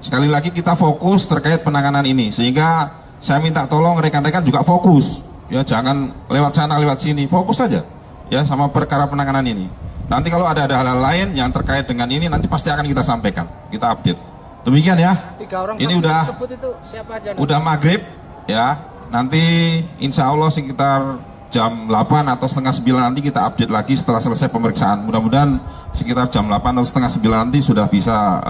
Sekali lagi kita fokus terkait penanganan ini, sehingga saya minta tolong rekan-rekan juga fokus, ya jangan lewat sana lewat sini, fokus saja ya sama perkara penanganan ini. Nanti kalau ada hal-hal lain yang terkait dengan ini, nanti pasti akan kita sampaikan, kita update. Demikian ya. 3 orang Ini saksi udah tersebut itu siapa aja? udah maghrib ya. Nanti insya Allah sekitar jam 8 atau setengah 9 nanti kita update lagi setelah selesai pemeriksaan. Mudah-mudahan sekitar jam 8 atau setengah 9 nanti sudah bisa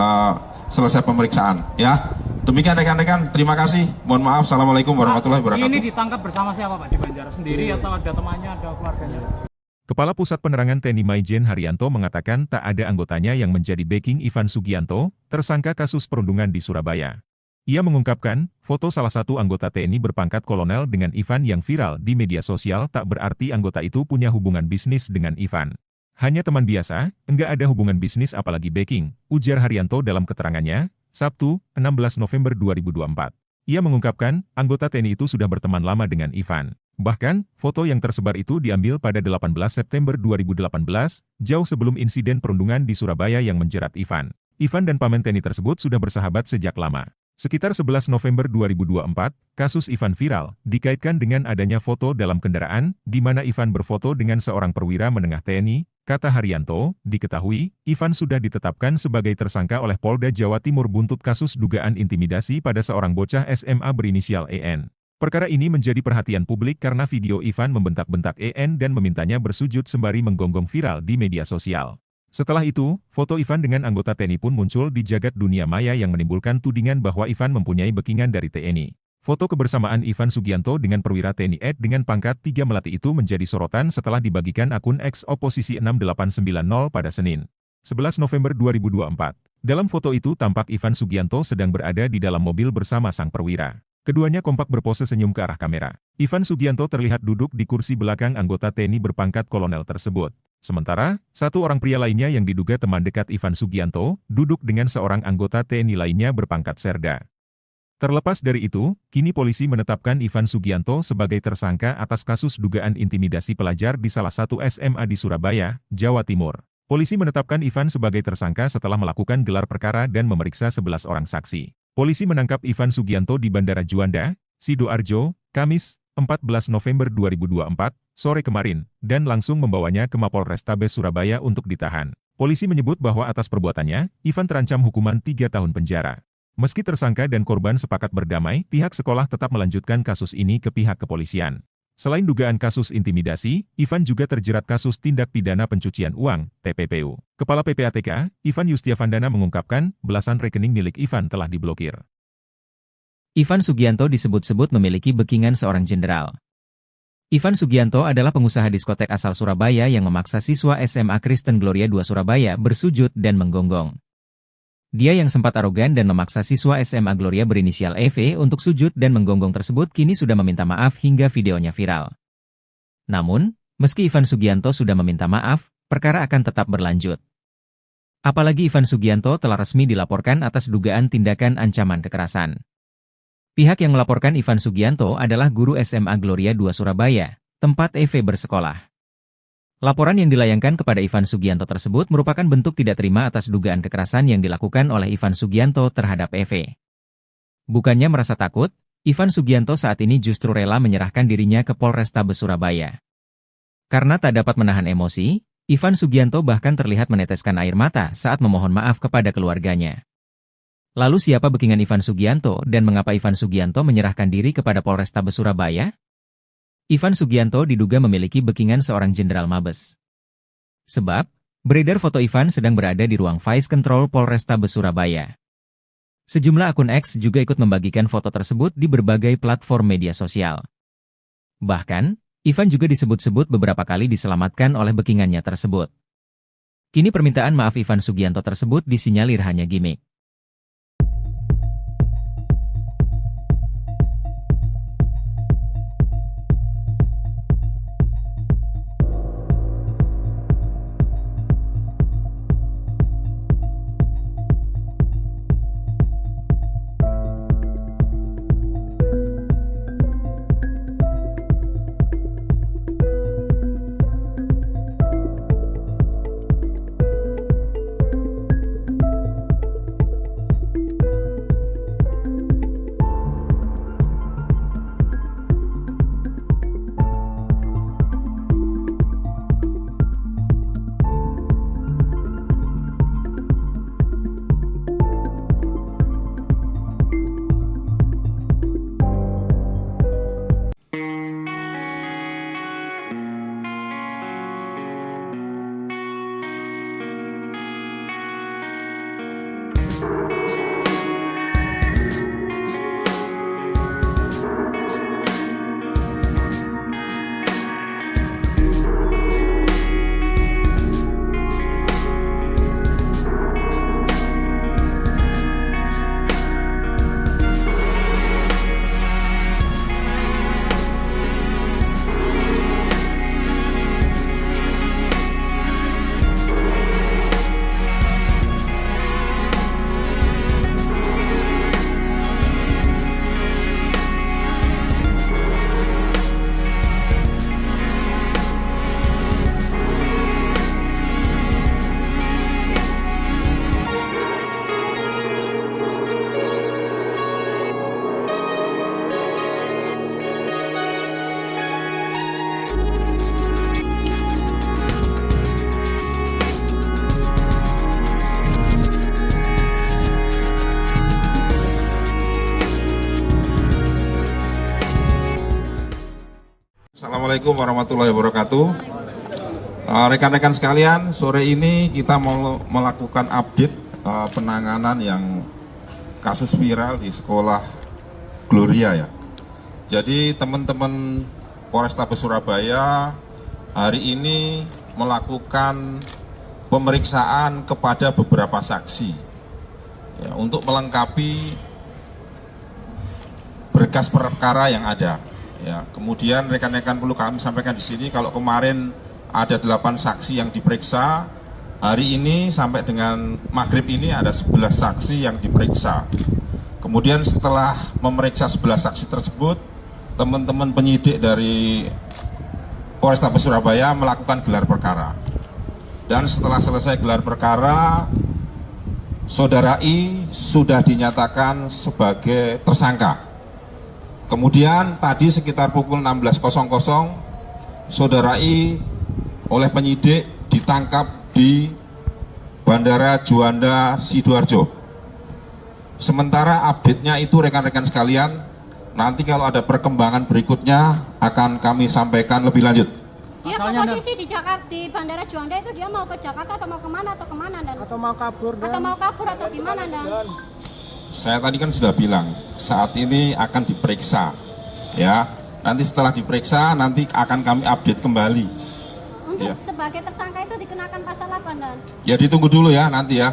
selesai pemeriksaan. Ya, demikian rekan-rekan. Terima kasih. Mohon maaf. Assalamualaikum warahmatullahi wabarakatuh. Ini ditangkap bersama siapa Pak di Banjar? Sendiri atau ada temannya, ada keluarganya? Kepala Pusat Penerangan TNI Maijen Haryanto mengatakan tak ada anggotanya yang menjadi backing Ivan Sugianto, tersangka kasus perundungan di Surabaya. Ia mengungkapkan, foto salah satu anggota TNI berpangkat kolonel dengan Ivan yang viral di media sosial tak berarti anggota itu punya hubungan bisnis dengan Ivan. Hanya teman biasa, enggak ada hubungan bisnis apalagi backing, ujar Haryanto dalam keterangannya, Sabtu, 16 November 2024. Ia mengungkapkan, anggota TNI itu sudah berteman lama dengan Ivan. Bahkan, foto yang tersebar itu diambil pada 18 September 2018, jauh sebelum insiden perundungan di Surabaya yang menjerat Ivan. Ivan dan paman TNI tersebut sudah bersahabat sejak lama. Sekitar 11 November 2024, kasus Ivan viral, dikaitkan dengan adanya foto dalam kendaraan, di mana Ivan berfoto dengan seorang perwira menengah TNI, kata Haryanto, diketahui, Ivan sudah ditetapkan sebagai tersangka oleh Polda Jawa Timur buntut kasus dugaan intimidasi pada seorang bocah SMA berinisial EN. Perkara ini menjadi perhatian publik karena video Ivan membentak-bentak EN dan memintanya bersujud sembari menggonggong viral di media sosial. Setelah itu, foto Ivan dengan anggota TNI pun muncul di jagat dunia maya yang menimbulkan tudingan bahwa Ivan mempunyai backingan dari TNI. Foto kebersamaan Ivan Sugianto dengan perwira TNI Ed dengan pangkat 3 Melati itu menjadi sorotan setelah dibagikan akun X Oposisi 6890 pada Senin, 11 November 2024. Dalam foto itu tampak Ivan Sugianto sedang berada di dalam mobil bersama sang perwira. Keduanya kompak berpose senyum ke arah kamera. Ivan Sugianto terlihat duduk di kursi belakang anggota TNI berpangkat kolonel tersebut. Sementara, satu orang pria lainnya yang diduga teman dekat Ivan Sugianto, duduk dengan seorang anggota TNI lainnya berpangkat Serda. Terlepas dari itu, kini polisi menetapkan Ivan Sugianto sebagai tersangka atas kasus dugaan intimidasi pelajar di salah satu SMA di Surabaya, Jawa Timur. Polisi menetapkan Ivan sebagai tersangka setelah melakukan gelar perkara dan memeriksa 11 orang saksi. Polisi menangkap Ivan Sugianto di Bandara Juanda, Sidoarjo, Kamis, 14 November 2024, sore kemarin, dan langsung membawanya ke Mapolrestabes Surabaya untuk ditahan. Polisi menyebut bahwa atas perbuatannya, Ivan terancam hukuman 3 tahun penjara. Meski tersangka dan korban sepakat berdamai, pihak sekolah tetap melanjutkan kasus ini ke pihak kepolisian. Selain dugaan kasus intimidasi, Ivan juga terjerat kasus tindak pidana pencucian uang, TPPU. Kepala PPATK, Ivan Yustiavandana mengungkapkan, belasan rekening milik Ivan telah diblokir. Ivan Sugianto disebut-sebut memiliki backingan seorang jenderal. Ivan Sugianto adalah pengusaha diskotek asal Surabaya yang memaksa siswa SMA Kristen Gloria II Surabaya bersujud dan menggonggong. Dia yang sempat arogan dan memaksa siswa SMA Gloria berinisial EV untuk sujud dan menggonggong tersebut kini sudah meminta maaf hingga videonya viral. Namun, meski Ivan Sugianto sudah meminta maaf, perkara akan tetap berlanjut. Apalagi Ivan Sugianto telah resmi dilaporkan atas dugaan tindakan ancaman kekerasan. Pihak yang melaporkan Ivan Sugianto adalah guru SMA Gloria II Surabaya, tempat EV bersekolah. Laporan yang dilayangkan kepada Ivan Sugianto tersebut merupakan bentuk tidak terima atas dugaan kekerasan yang dilakukan oleh Ivan Sugianto terhadap EV. Bukannya merasa takut, Ivan Sugianto saat ini justru rela menyerahkan dirinya ke Polrestabes Surabaya. Karena tak dapat menahan emosi, Ivan Sugianto bahkan terlihat meneteskan air mata saat memohon maaf kepada keluarganya. Lalu siapa backingan Ivan Sugianto dan mengapa Ivan Sugianto menyerahkan diri kepada Polrestabes Surabaya? Ivan Sugianto diduga memiliki backingan seorang jenderal Mabes. Sebab, beredar foto Ivan sedang berada di ruang Vice Control Polrestabes Surabaya. Sejumlah akun X juga ikut membagikan foto tersebut di berbagai platform media sosial. Bahkan, Ivan juga disebut-sebut beberapa kali diselamatkan oleh backingannya tersebut. Kini permintaan maaf Ivan Sugianto tersebut disinyalir hanya gimmick. Assalamualaikum warahmatullahi wabarakatuh. Rekan-rekan sekalian, sore ini kita mau melakukan update penanganan yang kasus viral di sekolah Gloria ya. Jadi teman-teman Polrestabes Surabaya hari ini melakukan pemeriksaan kepada beberapa saksi ya, untuk melengkapi berkas perkara yang ada. Ya, kemudian rekan-rekan perlu kami sampaikan di sini kalau kemarin ada 8 saksi yang diperiksa, hari ini sampai dengan maghrib ini ada 11 saksi yang diperiksa. Kemudian setelah memeriksa 11 saksi tersebut, teman-teman penyidik dari Polrestabes Surabaya melakukan gelar perkara. Dan setelah selesai gelar perkara, Saudara I sudah dinyatakan sebagai tersangka. Kemudian tadi sekitar pukul 16.00, Saudara I oleh penyidik ditangkap di Bandara Juanda Sidoarjo. Sementara update-nya itu rekan-rekan sekalian, nanti kalau ada perkembangan berikutnya akan kami sampaikan lebih lanjut. Dia Asalnya posisi di Jakarta, di Bandara Juanda itu dia mau ke Jakarta atau mau kemana dan Atau mau kabur dan atau mau kabur atau gimana dan Saya tadi kan sudah bilang, saat ini akan diperiksa. Ya, nanti setelah diperiksa nanti akan kami update kembali. untuk Ya. sebagai tersangka itu dikenakan pasal apa dan Ya ditunggu dulu ya nanti ya.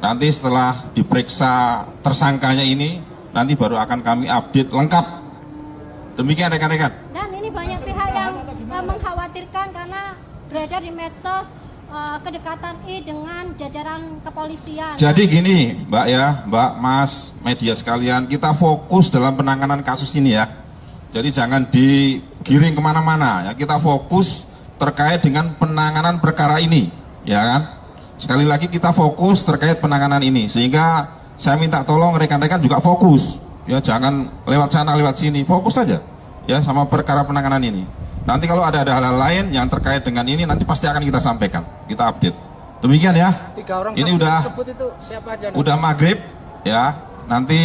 Nanti setelah diperiksa tersangkanya ini, nanti baru akan kami update lengkap. Demikian rekan-rekan. dan ini banyak pihak yang mengkhawatirkan karena beredar di medsos kedekatan I dengan jajaran kepolisian. Jadi gini Mbak ya, Mbak, Mas, media sekalian, kita fokus dalam penanganan kasus ini ya. Jadi jangan digiring kemana-mana ya, kita fokus terkait dengan penanganan perkara ini, ya kan? Sekali lagi kita fokus terkait penanganan ini, sehingga saya minta tolong rekan-rekan juga fokus, ya jangan lewat sana lewat sini, fokus saja, ya sama perkara penanganan ini. Nanti kalau ada hal-hal lain yang terkait dengan ini, nanti pasti akan kita sampaikan, kita update. Demikian ya. 3 orang Ini saksi udah tersebut itu siapa aja? udah maghrib, ya. Nanti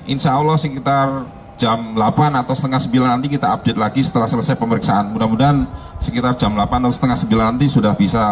insya Allah sekitar jam 8 atau setengah 9 nanti kita update lagi setelah selesai pemeriksaan. Mudah-mudahan sekitar jam 8 atau setengah 9 nanti sudah bisa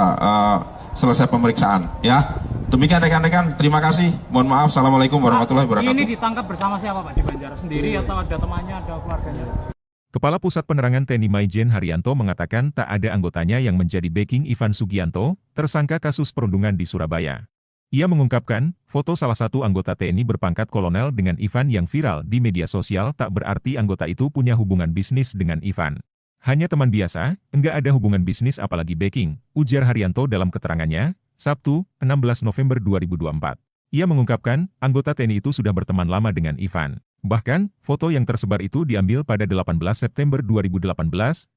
selesai pemeriksaan ya. Demikian rekan-rekan, terima kasih. Mohon maaf. Assalamualaikum warahmatullahi Ini wabarakatuh. ditangkap bersama siapa Pak di Banjar? Sendiri atau ada temannya, ada keluarganya? Kepala Pusat Penerangan TNI Maijen Haryanto mengatakan tak ada anggotanya yang menjadi backing Ivan Sugianto, tersangka kasus perundungan di Surabaya. Ia mengungkapkan, foto salah satu anggota TNI berpangkat kolonel dengan Ivan yang viral di media sosial tak berarti anggota itu punya hubungan bisnis dengan Ivan. Hanya teman biasa, enggak ada hubungan bisnis apalagi backing, ujar Haryanto dalam keterangannya, Sabtu, 16 November 2024. Ia mengungkapkan, anggota TNI itu sudah berteman lama dengan Ivan. Bahkan, foto yang tersebar itu diambil pada 18 September 2018,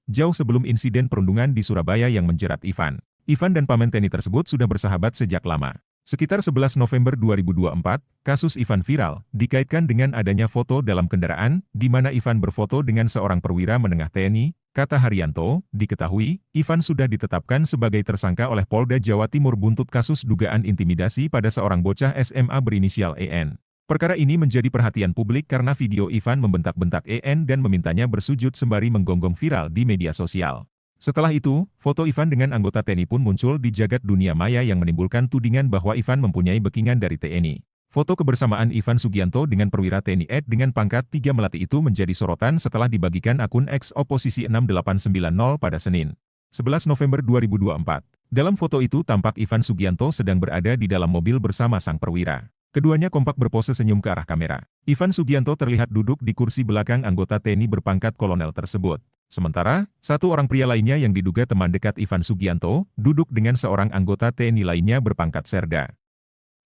jauh sebelum insiden perundungan di Surabaya yang menjerat Ivan. Ivan dan paman TNI tersebut sudah bersahabat sejak lama. Sekitar 11 November 2024, kasus Ivan viral, dikaitkan dengan adanya foto dalam kendaraan, di mana Ivan berfoto dengan seorang perwira menengah TNI, kata Haryanto, diketahui, Ivan sudah ditetapkan sebagai tersangka oleh Polda Jawa Timur buntut kasus dugaan intimidasi pada seorang bocah SMA berinisial EN. Perkara ini menjadi perhatian publik karena video Ivan membentak-bentak EN dan memintanya bersujud sembari menggonggong viral di media sosial. Setelah itu, foto Ivan dengan anggota TNI pun muncul di jagat dunia maya yang menimbulkan tudingan bahwa Ivan mempunyai backingan dari TNI. Foto kebersamaan Ivan Sugianto dengan perwira TNI Ed dengan pangkat 3 Melati itu menjadi sorotan setelah dibagikan akun X Oposisi 6890 pada Senin, 11 November 2024. Dalam foto itu tampak Ivan Sugianto sedang berada di dalam mobil bersama sang perwira. Keduanya kompak berpose senyum ke arah kamera. Ivan Sugianto terlihat duduk di kursi belakang anggota TNI berpangkat kolonel tersebut. Sementara, satu orang pria lainnya yang diduga teman dekat Ivan Sugianto, duduk dengan seorang anggota TNI lainnya berpangkat serda.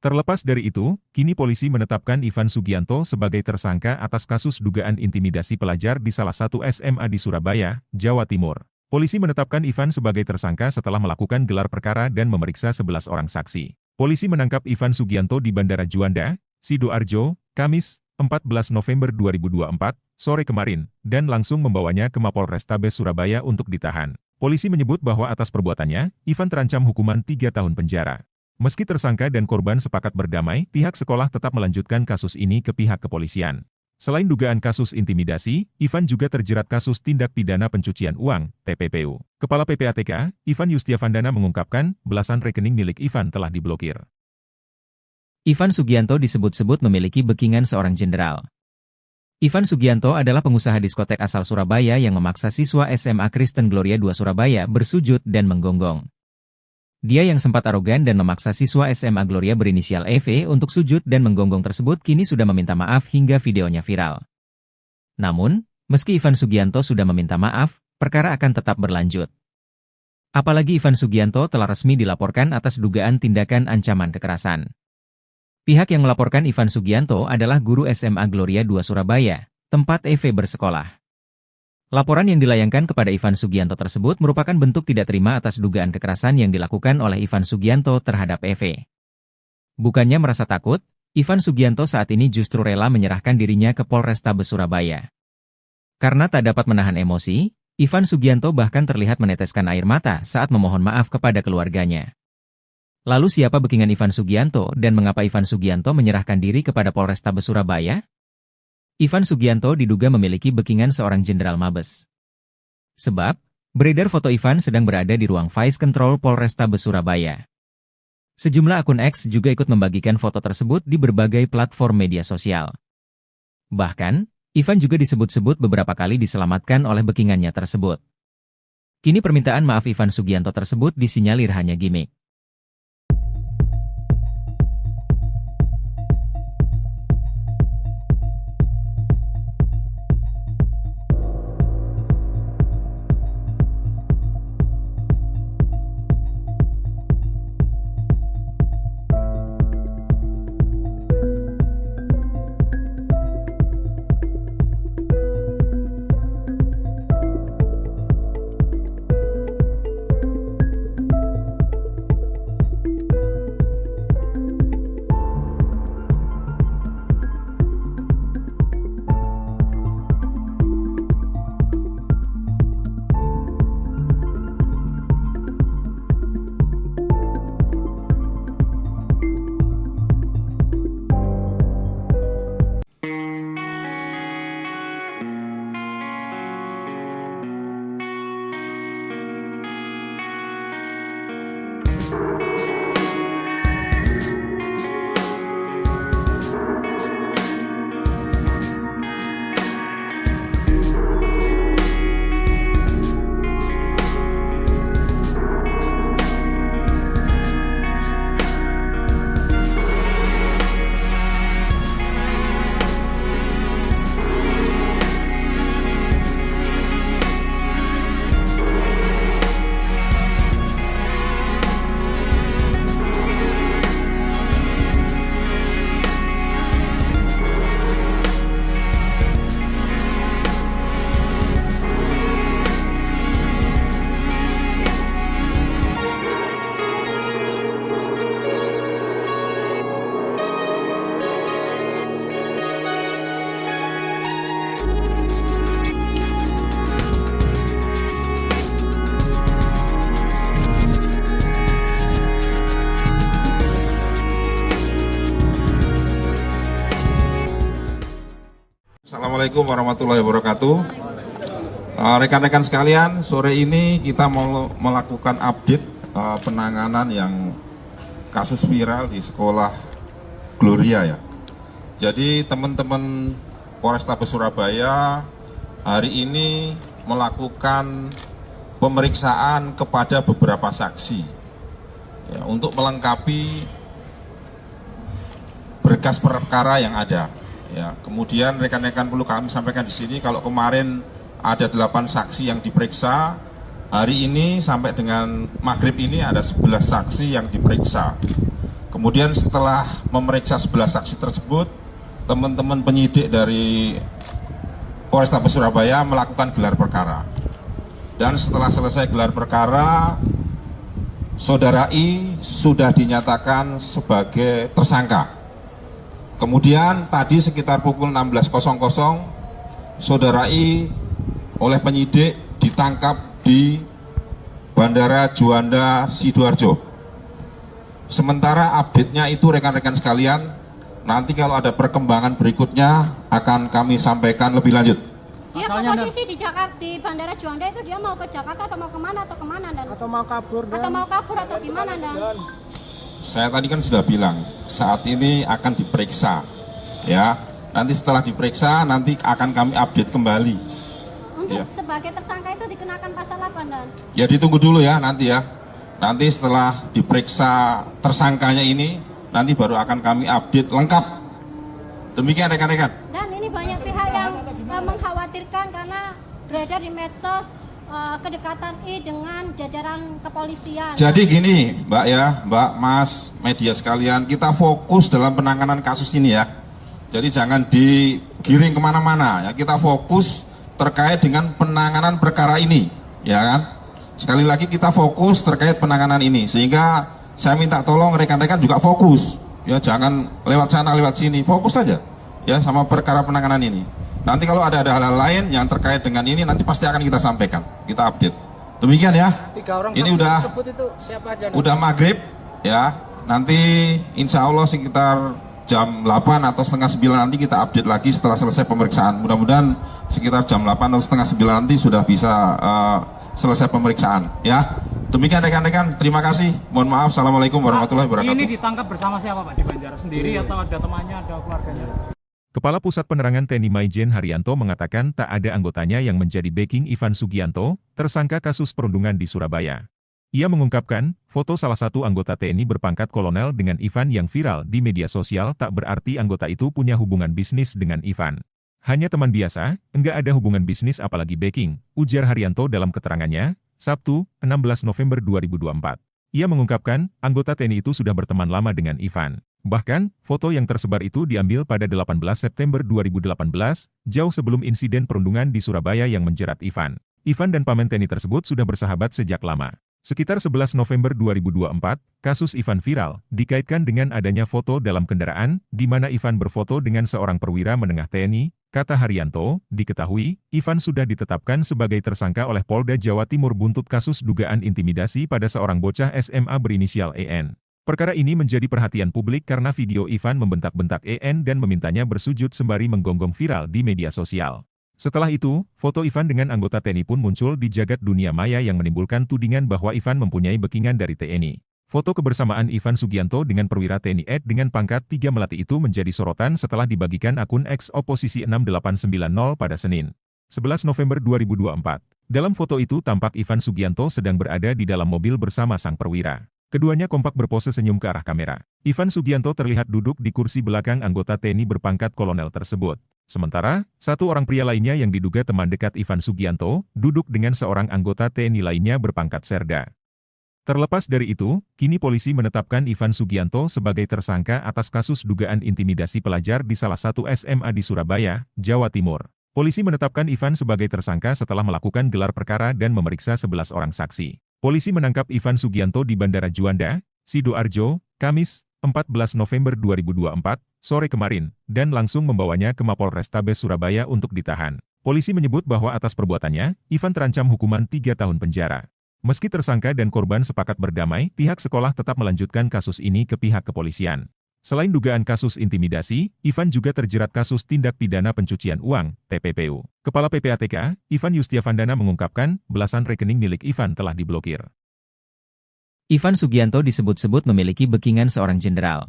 Terlepas dari itu, kini polisi menetapkan Ivan Sugianto sebagai tersangka atas kasus dugaan intimidasi pelajar di salah satu SMA di Surabaya, Jawa Timur. Polisi menetapkan Ivan sebagai tersangka setelah melakukan gelar perkara dan memeriksa 11 orang saksi. Polisi menangkap Ivan Sugianto di Bandara Juanda, Sidoarjo, Kamis, 14 November 2024, sore kemarin, dan langsung membawanya ke Mapolrestabes Surabaya untuk ditahan. Polisi menyebut bahwa atas perbuatannya, Ivan terancam hukuman 3 tahun penjara. Meski tersangka dan korban sepakat berdamai, pihak sekolah tetap melanjutkan kasus ini ke pihak kepolisian. Selain dugaan kasus intimidasi, Ivan juga terjerat kasus tindak pidana pencucian uang, TPPU. Kepala PPATK, Ivan Yustiavandana mengungkapkan, belasan rekening milik Ivan telah diblokir. Ivan Sugianto disebut-sebut memiliki backingan seorang jenderal. Ivan Sugianto adalah pengusaha diskotek asal Surabaya yang memaksa siswa SMA Kristen Gloria II Surabaya bersujud dan menggonggong. Dia yang sempat arogan dan memaksa siswa SMA Gloria berinisial EV untuk sujud dan menggonggong tersebut kini sudah meminta maaf hingga videonya viral. Namun, meski Ivan Sugianto sudah meminta maaf, perkara akan tetap berlanjut. Apalagi Ivan Sugianto telah resmi dilaporkan atas dugaan tindakan ancaman kekerasan. Pihak yang melaporkan Ivan Sugianto adalah guru SMA Gloria II Surabaya, tempat EV bersekolah. Laporan yang dilayangkan kepada Ivan Sugianto tersebut merupakan bentuk tidak terima atas dugaan kekerasan yang dilakukan oleh Ivan Sugianto terhadap EV. Bukannya merasa takut, Ivan Sugianto saat ini justru rela menyerahkan dirinya ke Polrestabes Surabaya. Karena tak dapat menahan emosi, Ivan Sugianto bahkan terlihat meneteskan air mata saat memohon maaf kepada keluarganya. Lalu siapa backingan Ivan Sugianto dan mengapa Ivan Sugianto menyerahkan diri kepada Polrestabes Surabaya? Ivan Sugianto diduga memiliki backingan seorang jenderal Mabes. Sebab, beredar foto Ivan sedang berada di ruang Vice Control Polrestabes Surabaya. Sejumlah akun X juga ikut membagikan foto tersebut di berbagai platform media sosial. Bahkan, Ivan juga disebut-sebut beberapa kali diselamatkan oleh backingannya tersebut. Kini permintaan maaf Ivan Sugianto tersebut disinyalir hanya gimmick. Assalamualaikum warahmatullahi wabarakatuh. Rekan-rekan sekalian, sore ini kita mau melakukan update penanganan yang kasus viral di sekolah Gloria ya. Jadi teman-teman Polrestabes Surabaya hari ini melakukan pemeriksaan kepada beberapa saksi ya, untuk melengkapi berkas perkara yang ada. Ya, kemudian rekan-rekan perlu kami sampaikan di sini kalau kemarin ada 8 saksi yang diperiksa, hari ini sampai dengan maghrib ini ada 11 saksi yang diperiksa. Kemudian setelah memeriksa 11 saksi tersebut, teman-teman penyidik dari Polrestabes Surabaya melakukan gelar perkara. Dan setelah selesai gelar perkara, Saudara I sudah dinyatakan sebagai tersangka. Kemudian tadi sekitar pukul 16.00, Saudara I oleh penyidik ditangkap di Bandara Juanda Sidoarjo. Sementara update-nya itu rekan-rekan sekalian, nanti kalau ada perkembangan berikutnya akan kami sampaikan lebih lanjut. Dia Asalnya, posisi di Jakarta, di Bandara Juanda itu dia mau ke Jakarta atau mau kemana dan Atau mau kabur dan atau mau kabur atau gimana dan Saya tadi kan sudah bilang, saat ini akan diperiksa, ya. Nanti setelah diperiksa, nanti akan kami update kembali. untuk Iya. sebagai tersangka itu dikenakan pasal apa dan Ya ditunggu dulu ya nanti ya. Nanti setelah diperiksa tersangkanya ini, nanti baru akan kami update lengkap. Demikian rekan-rekan. ini banyak pihak yang mengkhawatirkan karena beredar di medsos kedekatan I dengan jajaran kepolisian. Jadi gini, Mbak ya, Mbak, Mas, media sekalian, kita fokus dalam penanganan kasus ini ya. Jadi jangan digiring kemana-mana ya. Kita fokus terkait dengan penanganan perkara ini, ya kan? Sekali lagi kita fokus terkait penanganan ini, sehingga saya minta tolong rekan-rekan juga fokus, ya jangan lewat sana lewat sini, fokus saja, ya sama perkara penanganan ini. Nanti kalau ada hal-hal lain yang terkait dengan ini, nanti pasti akan kita sampaikan, kita update. Demikian ya. 3 orang Ini saksi udah tersebut itu siapa aja? udah maghrib, ya. Nanti insya Allah sekitar jam 8 atau setengah 9 nanti kita update lagi setelah selesai pemeriksaan. Mudah-mudahan sekitar jam 8 atau setengah 9 nanti sudah bisa selesai pemeriksaan, ya. Demikian rekan-rekan, terima kasih. Mohon maaf, assalamualaikum warahmatullahi wabarakatuh. Ini ditangkap bersama siapa Pak di Banjaras sendiri atau ada temannya, ada keluarganya? Kepala Pusat Penerangan TNI Maijen Haryanto mengatakan tak ada anggotanya yang menjadi backing Ivan Sugianto, tersangka kasus perundungan di Surabaya. Ia mengungkapkan, foto salah satu anggota TNI berpangkat kolonel dengan Ivan yang viral di media sosial tak berarti anggota itu punya hubungan bisnis dengan Ivan. Hanya teman biasa, enggak ada hubungan bisnis apalagi backing, ujar Haryanto dalam keterangannya, Sabtu, 16 November 2024. Ia mengungkapkan, anggota TNI itu sudah berteman lama dengan Ivan. Bahkan, foto yang tersebar itu diambil pada 18 September 2018, jauh sebelum insiden perundungan di Surabaya yang menjerat Ivan. Ivan dan paman TNI tersebut sudah bersahabat sejak lama. Sekitar 11 November 2024, kasus Ivan viral, dikaitkan dengan adanya foto dalam kendaraan, di mana Ivan berfoto dengan seorang perwira menengah TNI, kata Haryanto, diketahui, Ivan sudah ditetapkan sebagai tersangka oleh Polda Jawa Timur buntut kasus dugaan intimidasi pada seorang bocah SMA berinisial EN. Perkara ini menjadi perhatian publik karena video Ivan membentak-bentak EN dan memintanya bersujud sembari menggonggong viral di media sosial. Setelah itu, foto Ivan dengan anggota TNI pun muncul di jagat dunia maya yang menimbulkan tudingan bahwa Ivan mempunyai backingan dari TNI. Foto kebersamaan Ivan Sugianto dengan perwira TNI Ed dengan pangkat 3 melati itu menjadi sorotan setelah dibagikan akun X Oposisi 6890 pada Senin, 11 November 2024. Dalam foto itu tampak Ivan Sugianto sedang berada di dalam mobil bersama sang perwira. Keduanya kompak berpose senyum ke arah kamera. Ivan Sugianto terlihat duduk di kursi belakang anggota TNI berpangkat kolonel tersebut. Sementara, satu orang pria lainnya yang diduga teman dekat Ivan Sugianto, duduk dengan seorang anggota TNI lainnya berpangkat serda. Terlepas dari itu, kini polisi menetapkan Ivan Sugianto sebagai tersangka atas kasus dugaan intimidasi pelajar di salah satu SMA di Surabaya, Jawa Timur. Polisi menetapkan Ivan sebagai tersangka setelah melakukan gelar perkara dan memeriksa 11 orang saksi. Polisi menangkap Ivan Sugianto di Bandara Juanda, Sidoarjo, Kamis, 14 November 2024, sore kemarin, dan langsung membawanya ke Mapolrestabes Surabaya untuk ditahan. Polisi menyebut bahwa atas perbuatannya, Ivan terancam hukuman 3 tahun penjara. Meski tersangka dan korban sepakat berdamai, pihak sekolah tetap melanjutkan kasus ini ke pihak kepolisian. Selain dugaan kasus intimidasi, Ivan juga terjerat kasus tindak pidana pencucian uang, TPPU. Kepala PPATK, Ivan Yustiavandana mengungkapkan, belasan rekening milik Ivan telah diblokir. Ivan Sugianto disebut-sebut memiliki backingan seorang jenderal.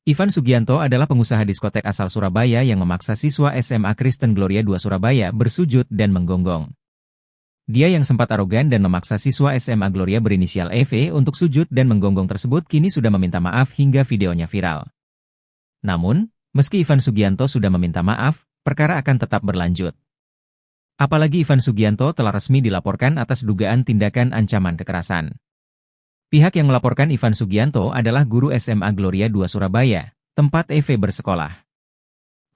Ivan Sugianto adalah pengusaha diskotek asal Surabaya yang memaksa siswa SMA Kristen Gloria II Surabaya bersujud dan menggonggong. Dia yang sempat arogan dan memaksa siswa SMA Gloria berinisial EV untuk sujud dan menggonggong tersebut kini sudah meminta maaf hingga videonya viral. Namun, meski Ivan Sugianto sudah meminta maaf, perkara akan tetap berlanjut. Apalagi Ivan Sugianto telah resmi dilaporkan atas dugaan tindakan ancaman kekerasan. Pihak yang melaporkan Ivan Sugianto adalah guru SMA Gloria II Surabaya, tempat EV bersekolah.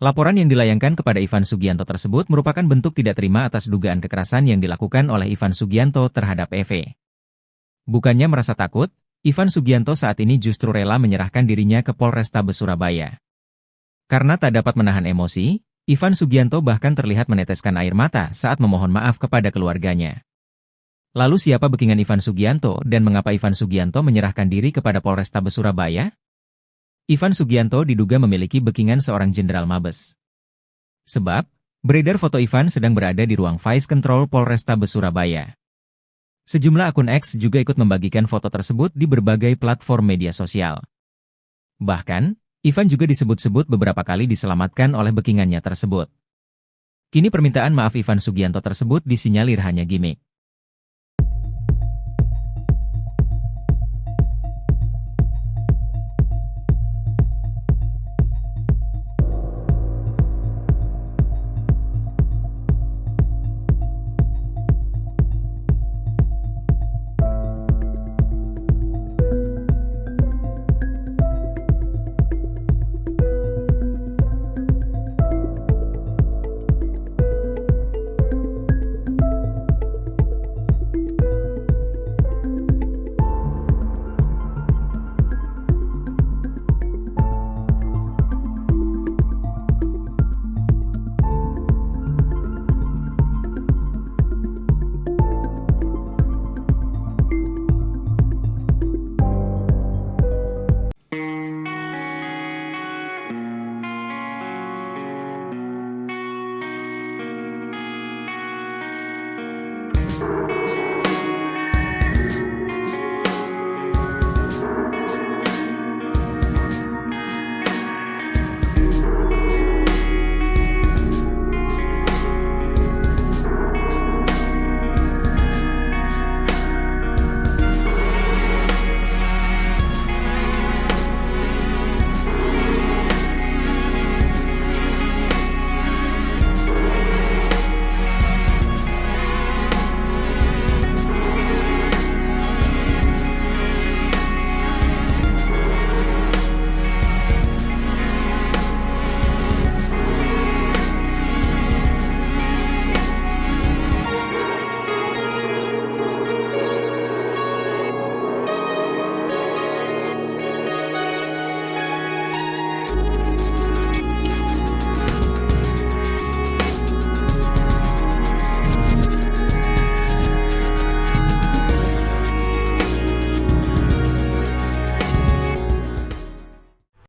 Laporan yang dilayangkan kepada Ivan Sugianto tersebut merupakan bentuk tidak terima atas dugaan kekerasan yang dilakukan oleh Ivan Sugianto terhadap EV. Bukannya merasa takut, Ivan Sugianto saat ini justru rela menyerahkan dirinya ke Polrestabes Surabaya. Karena tak dapat menahan emosi, Ivan Sugianto bahkan terlihat meneteskan air mata saat memohon maaf kepada keluarganya. Lalu siapa backingan Ivan Sugianto dan mengapa Ivan Sugianto menyerahkan diri kepada Polrestabes Surabaya? Ivan Sugianto diduga memiliki backingan seorang jenderal Mabes. Sebab, beredar foto Ivan sedang berada di ruang Vice Control Polrestabes Surabaya. Sejumlah akun X juga ikut membagikan foto tersebut di berbagai platform media sosial. Bahkan, Ivan juga disebut-sebut beberapa kali diselamatkan oleh backingannya tersebut. Kini permintaan maaf Ivan Sugianto tersebut disinyalir hanya gimmick.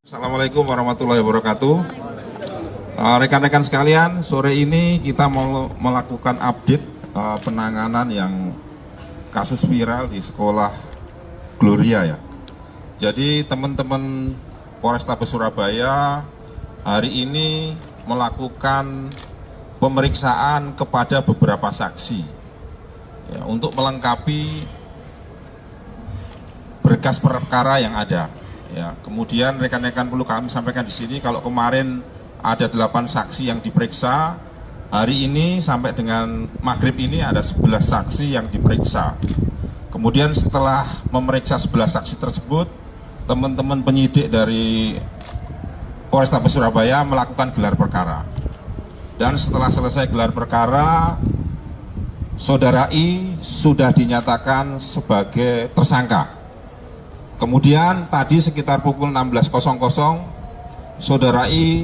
Assalamualaikum warahmatullahi wabarakatuh. Rekan-rekan sekalian, sore ini kita mau melakukan update penanganan yang kasus viral di sekolah Gloria ya. Jadi teman-teman Polrestabes Surabaya hari ini melakukan pemeriksaan kepada beberapa saksi ya, untuk melengkapi berkas perkara yang ada. Ya, kemudian rekan-rekan perlu kami sampaikan di sini kalau kemarin ada 8 saksi yang diperiksa, hari ini sampai dengan maghrib ini ada 11 saksi yang diperiksa. Kemudian setelah memeriksa 11 saksi tersebut, teman-teman penyidik dari Polrestabes Surabaya melakukan gelar perkara. Dan setelah selesai gelar perkara, Saudara I sudah dinyatakan sebagai tersangka. Kemudian tadi sekitar pukul 16.00, Saudara I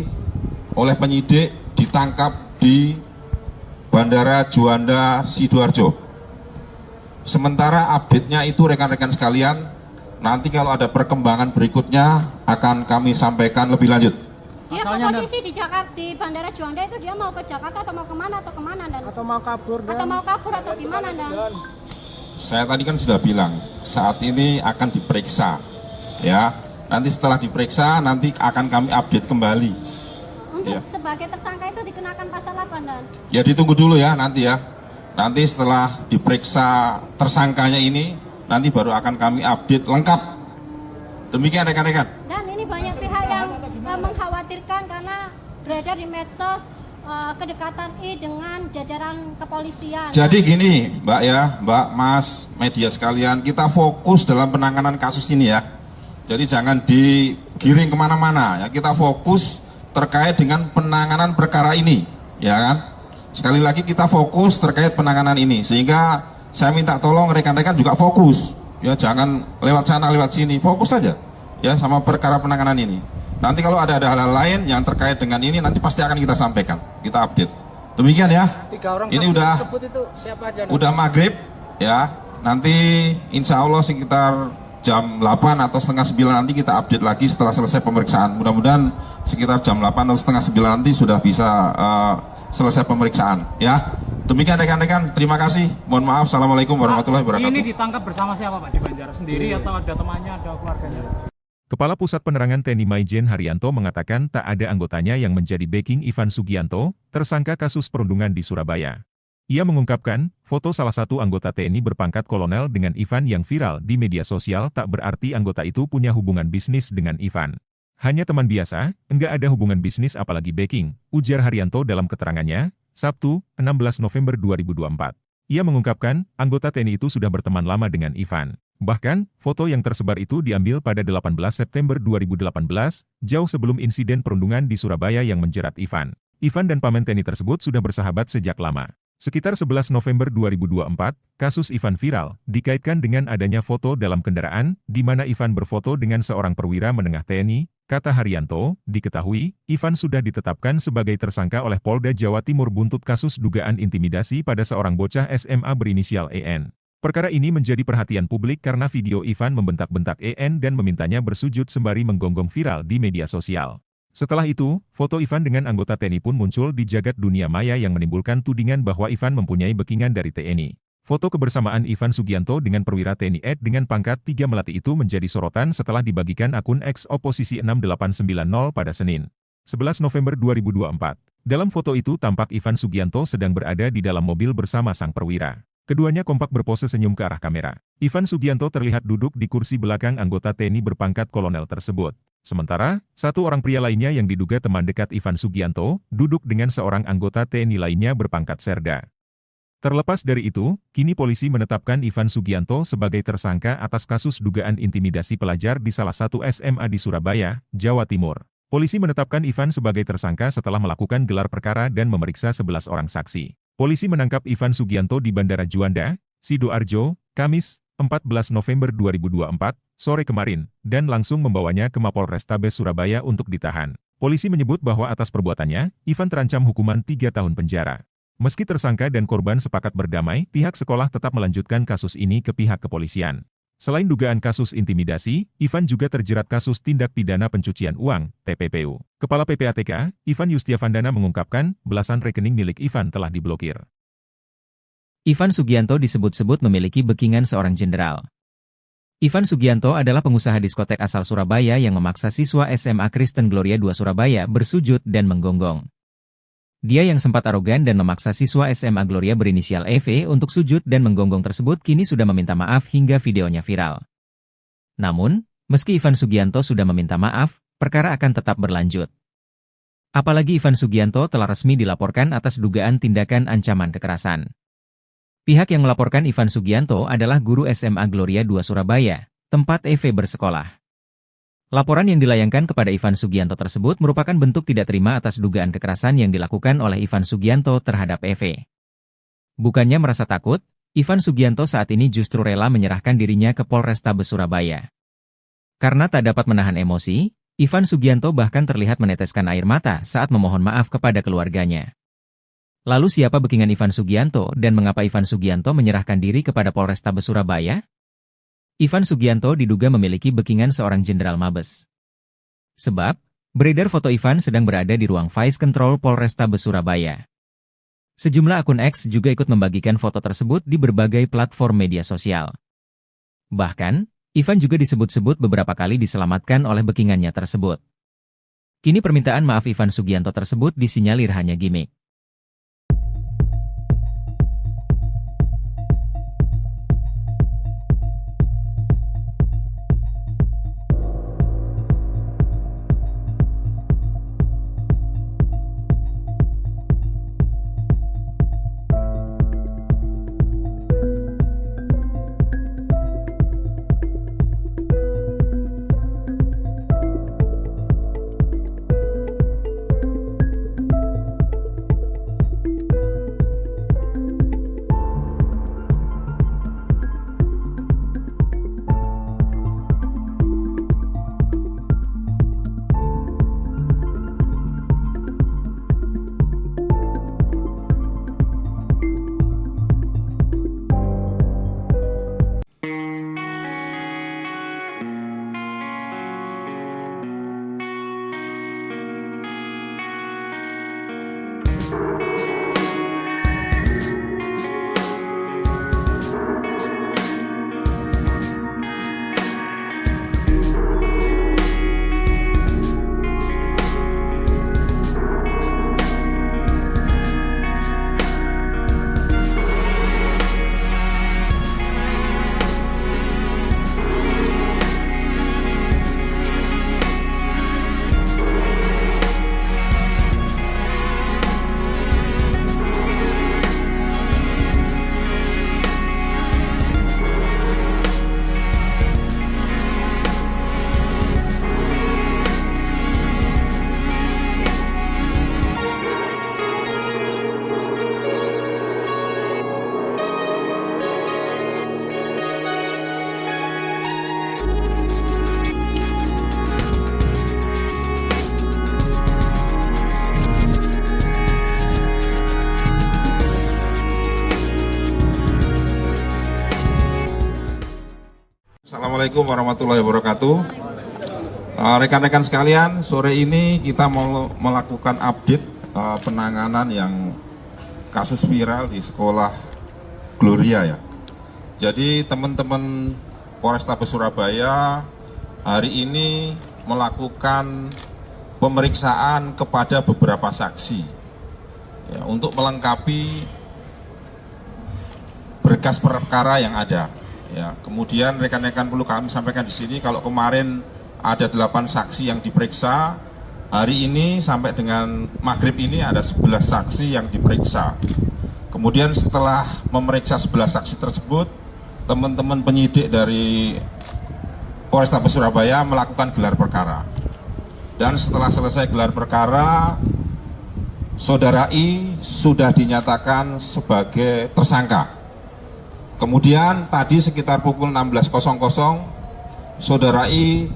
oleh penyidik ditangkap di Bandara Juanda Sidoarjo. Sementara update-nya itu rekan-rekan sekalian, nanti kalau ada perkembangan berikutnya akan kami sampaikan lebih lanjut. Dia posisi di Jakarta, di Bandara Juanda itu dia mau ke Jakarta atau mau kemana Dan? Atau mau kabur Dan? Atau mau kabur atau gimana Dan? Saya tadi kan sudah bilang, saat ini akan diperiksa, ya. Nanti setelah diperiksa, nanti akan kami update kembali. Untuk Ya. sebagai tersangka itu dikenakan pasal apa Dan? Ya ditunggu dulu ya nanti ya. Nanti setelah diperiksa tersangkanya ini, nanti baru akan kami update lengkap. Demikian rekan-rekan. Dan ini banyak pihak yang mengkhawatirkan karena beredar di medsos kedekatan I dengan jajaran kepolisian. Jadi gini Mbak ya, Mbak, Mas, media sekalian, kita fokus dalam penanganan kasus ini ya. Jadi jangan digiring kemana-mana ya, kita fokus terkait dengan penanganan perkara ini, ya kan? Sekali lagi kita fokus terkait penanganan ini, sehingga saya minta tolong rekan-rekan juga fokus, ya jangan lewat sana lewat sini, fokus saja ya sama perkara penanganan ini. Nanti kalau ada hal-hal lain yang terkait dengan ini, nanti pasti akan kita sampaikan, kita update. Demikian ya. 3 orang ini saksi udah tersebut itu siapa aja? udah maghrib ya. Nanti insya Allah sekitar jam 8 atau setengah 9 nanti kita update lagi setelah selesai pemeriksaan. Mudah-mudahan sekitar jam 8 atau setengah 9 nanti sudah bisa selesai pemeriksaan. Ya, demikian rekan-rekan. Terima kasih. Mohon maaf. Assalamualaikum warahmatullahi wabarakatuh. Ini ditangkap bersama siapa Pak? Di Banjaras sendiri atau ada temannya, ada keluarganya? Kepala Pusat Penerangan TNI Maijen Haryanto mengatakan tak ada anggotanya yang menjadi backing Ivan Sugianto, tersangka kasus perundungan di Surabaya. Ia mengungkapkan, foto salah satu anggota TNI berpangkat kolonel dengan Ivan yang viral di media sosial tak berarti anggota itu punya hubungan bisnis dengan Ivan. Hanya teman biasa, enggak ada hubungan bisnis apalagi backing, ujar Haryanto dalam keterangannya, Sabtu, 16 November 2024. Ia mengungkapkan, anggota TNI itu sudah berteman lama dengan Ivan. Bahkan, foto yang tersebar itu diambil pada 18 September 2018, jauh sebelum insiden perundungan di Surabaya yang menjerat Ivan. Ivan dan paman TNI tersebut sudah bersahabat sejak lama. Sekitar 11 November 2024, kasus Ivan viral, dikaitkan dengan adanya foto dalam kendaraan, di mana Ivan berfoto dengan seorang perwira menengah TNI, kata Haryanto, diketahui, Ivan sudah ditetapkan sebagai tersangka oleh Polda Jawa Timur buntut kasus dugaan intimidasi pada seorang bocah SMA berinisial EN. Perkara ini menjadi perhatian publik karena video Ivan membentak-bentak EN dan memintanya bersujud sembari menggonggong viral di media sosial. Setelah itu, foto Ivan dengan anggota TNI pun muncul di jagat dunia maya yang menimbulkan tudingan bahwa Ivan mempunyai backingan dari TNI. Foto kebersamaan Ivan Sugianto dengan perwira TNI Ed dengan pangkat 3 Melati itu menjadi sorotan setelah dibagikan akun X Oposisi 6890 pada Senin, 11 November 2024. Dalam foto itu tampak Ivan Sugianto sedang berada di dalam mobil bersama sang perwira. Keduanya kompak berpose senyum ke arah kamera. Ivan Sugianto terlihat duduk di kursi belakang anggota TNI berpangkat kolonel tersebut. Sementara, satu orang pria lainnya yang diduga teman dekat Ivan Sugianto, duduk dengan seorang anggota TNI lainnya berpangkat serda. Terlepas dari itu, kini polisi menetapkan Ivan Sugianto sebagai tersangka atas kasus dugaan intimidasi pelajar di salah satu SMA di Surabaya, Jawa Timur. Polisi menetapkan Ivan sebagai tersangka setelah melakukan gelar perkara dan memeriksa 11 orang saksi. Polisi menangkap Ivan Sugianto di Bandara Juanda, Sidoarjo, Kamis, 14 November 2024, sore kemarin, dan langsung membawanya ke Mapolrestabes Surabaya untuk ditahan. Polisi menyebut bahwa atas perbuatannya, Ivan terancam hukuman 3 tahun penjara. Meski tersangka dan korban sepakat berdamai, pihak sekolah tetap melanjutkan kasus ini ke pihak kepolisian. Selain dugaan kasus intimidasi, Ivan juga terjerat kasus tindak pidana pencucian uang, TPPU. Kepala PPATK, Ivan Yustiavandana mengungkapkan, belasan rekening milik Ivan telah diblokir. Ivan Sugianto disebut-sebut memiliki backingan seorang jenderal. Ivan Sugianto adalah pengusaha diskotek asal Surabaya yang memaksa siswa SMA Kristen Gloria II Surabaya bersujud dan menggonggong. Dia yang sempat arogan dan memaksa siswa SMA Gloria berinisial EV untuk sujud dan menggonggong tersebut kini sudah meminta maaf hingga videonya viral. Namun, meski Ivan Sugianto sudah meminta maaf, perkara akan tetap berlanjut. Apalagi Ivan Sugianto telah resmi dilaporkan atas dugaan tindakan ancaman kekerasan. Pihak yang melaporkan Ivan Sugianto adalah guru SMA Gloria II Surabaya, tempat EV bersekolah. Laporan yang dilayangkan kepada Ivan Sugianto tersebut merupakan bentuk tidak terima atas dugaan kekerasan yang dilakukan oleh Ivan Sugianto terhadap EV. Bukannya merasa takut, Ivan Sugianto saat ini justru rela menyerahkan dirinya ke Polrestabes Surabaya. Karena tak dapat menahan emosi, Ivan Sugianto bahkan terlihat meneteskan air mata saat memohon maaf kepada keluarganya. Lalu siapa backingan Ivan Sugianto dan mengapa Ivan Sugianto menyerahkan diri kepada Polrestabes Surabaya? Ivan Sugianto diduga memiliki backingan seorang jenderal Mabes. Sebab, beredar foto Ivan sedang berada di ruang Vice Control Polrestabes Surabaya. Sejumlah akun X juga ikut membagikan foto tersebut di berbagai platform media sosial. Bahkan, Ivan juga disebut-sebut beberapa kali diselamatkan oleh backingannya tersebut. Kini permintaan maaf Ivan Sugianto tersebut disinyalir hanya gimmick. Assalamualaikum warahmatullahi wabarakatuh. Rekan-rekan sekalian, sore ini kita mau melakukan update penanganan yang kasus viral di sekolah Gloria ya. Jadi teman-teman Polrestabes Surabaya hari ini melakukan pemeriksaan kepada beberapa saksi ya, untuk melengkapi berkas perkara yang ada. Ya, kemudian rekan-rekan perlu kami sampaikan di sini kalau kemarin ada 8 saksi yang diperiksa, hari ini sampai dengan maghrib ini ada 11 saksi yang diperiksa. Kemudian setelah memeriksa 11 saksi tersebut, teman-teman penyidik dari Polrestabes Surabaya melakukan gelar perkara. Dan setelah selesai gelar perkara, Saudara I sudah dinyatakan sebagai tersangka. Kemudian tadi sekitar pukul 16.00 Saudara I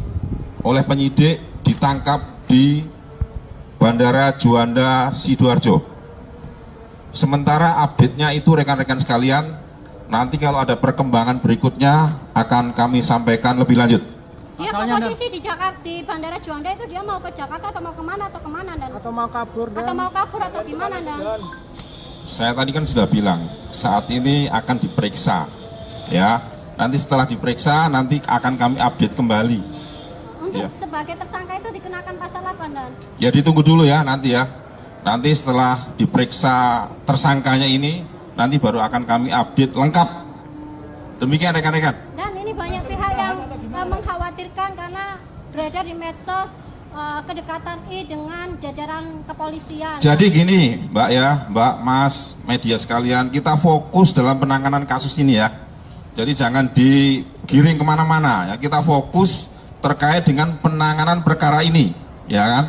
oleh penyidik ditangkap di Bandara Juanda Sidoarjo. Sementara update-nya itu rekan-rekan sekalian, nanti kalau ada perkembangan berikutnya akan kami sampaikan lebih lanjut. Dia Asalnya posisi di Jakarta, di Bandara Juanda itu dia mau ke Jakarta atau mau kemana dan Atau mau kabur dan atau mau kabur atau gimana dan Saya tadi kan sudah bilang, saat ini akan diperiksa, ya. Nanti setelah diperiksa, nanti akan kami update kembali. untuk Ya. sebagai tersangka itu dikenakan pasal apa dan Ya ditunggu dulu ya nanti ya. Nanti setelah diperiksa tersangkanya ini, nanti baru akan kami update lengkap. Demikian rekan-rekan. dan ini banyak pihak yang mengkhawatirkan karena beredar di medsos kedekatan I dengan jajaran kepolisian. Jadi gini Mbak ya, Mbak, Mas, media sekalian, kita fokus dalam penanganan kasus ini ya. Jadi jangan digiring kemana-mana ya, kita fokus terkait dengan penanganan perkara ini, ya kan?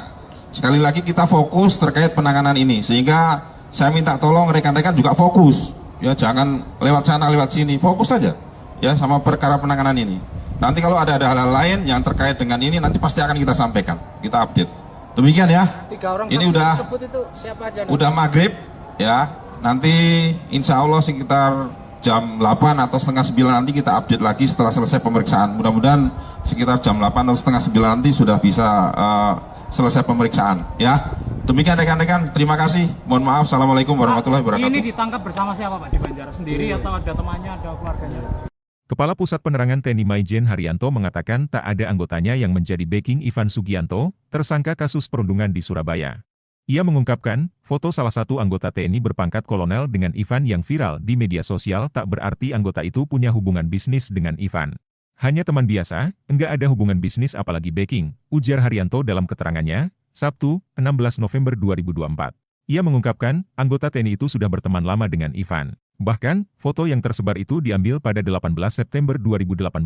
Sekali lagi kita fokus terkait penanganan ini, sehingga saya minta tolong rekan-rekan juga fokus, ya jangan lewat sana lewat sini, fokus saja, ya sama perkara penanganan ini. Nanti kalau ada hal-hal lain yang terkait dengan ini, nanti pasti akan kita sampaikan, kita update. Demikian ya. 3 orang Ini saksi udah tersebut itu siapa aja? udah maghrib, ya. Nanti insya Allah sekitar jam 8 atau setengah 9 nanti kita update lagi setelah selesai pemeriksaan. Mudah-mudahan sekitar jam 8 atau setengah 9 nanti sudah bisa selesai pemeriksaan, ya. Demikian rekan-rekan, terima kasih. Mohon maaf. Assalamualaikum warahmatullahi wabarakatuh. Ini ditangkap bersama siapa Pak di Banjar? Sendiri atau ada temannya, ada keluarganya? Kepala Pusat Penerangan TNI Maijen Haryanto mengatakan tak ada anggotanya yang menjadi backing Ivan Sugianto, tersangka kasus perundungan di Surabaya. Ia mengungkapkan, foto salah satu anggota TNI berpangkat kolonel dengan Ivan yang viral di media sosial tak berarti anggota itu punya hubungan bisnis dengan Ivan. Hanya teman biasa, enggak ada hubungan bisnis apalagi backing, ujar Haryanto dalam keterangannya, Sabtu, 16 November 2024. Ia mengungkapkan, anggota TNI itu sudah berteman lama dengan Ivan. Bahkan, foto yang tersebar itu diambil pada 18 September 2018,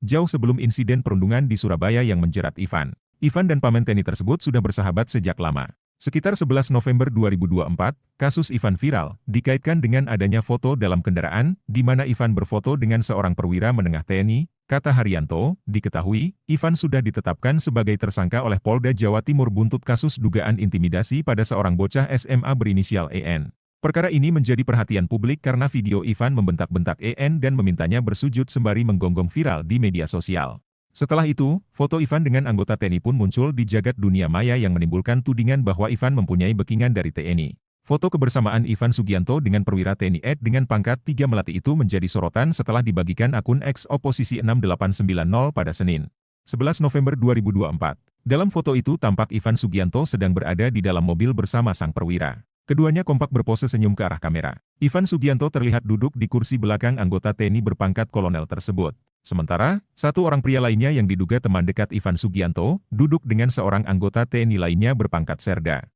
jauh sebelum insiden perundungan di Surabaya yang menjerat Ivan. Ivan dan paman TNI tersebut sudah bersahabat sejak lama. Sekitar 11 November 2024, kasus Ivan viral, dikaitkan dengan adanya foto dalam kendaraan, di mana Ivan berfoto dengan seorang perwira menengah TNI, kata Haryanto, diketahui, Ivan sudah ditetapkan sebagai tersangka oleh Polda Jawa Timur buntut kasus dugaan intimidasi pada seorang bocah SMA berinisial EN. Perkara ini menjadi perhatian publik karena video Ivan membentak-bentak EN dan memintanya bersujud sembari menggonggong viral di media sosial. Setelah itu, foto Ivan dengan anggota TNI pun muncul di jagat dunia maya yang menimbulkan tudingan bahwa Ivan mempunyai backingan dari TNI. Foto kebersamaan Ivan Sugianto dengan perwira TNI Ed dengan pangkat 3 Melati itu menjadi sorotan setelah dibagikan akun X Oposisi 6890 pada Senin, 11 November 2024. Dalam foto itu tampak Ivan Sugianto sedang berada di dalam mobil bersama sang perwira. Keduanya kompak berpose senyum ke arah kamera. Ivan Sugianto terlihat duduk di kursi belakang anggota TNI berpangkat kolonel tersebut. Sementara, satu orang pria lainnya yang diduga teman dekat Ivan Sugianto, duduk dengan seorang anggota TNI lainnya berpangkat serda.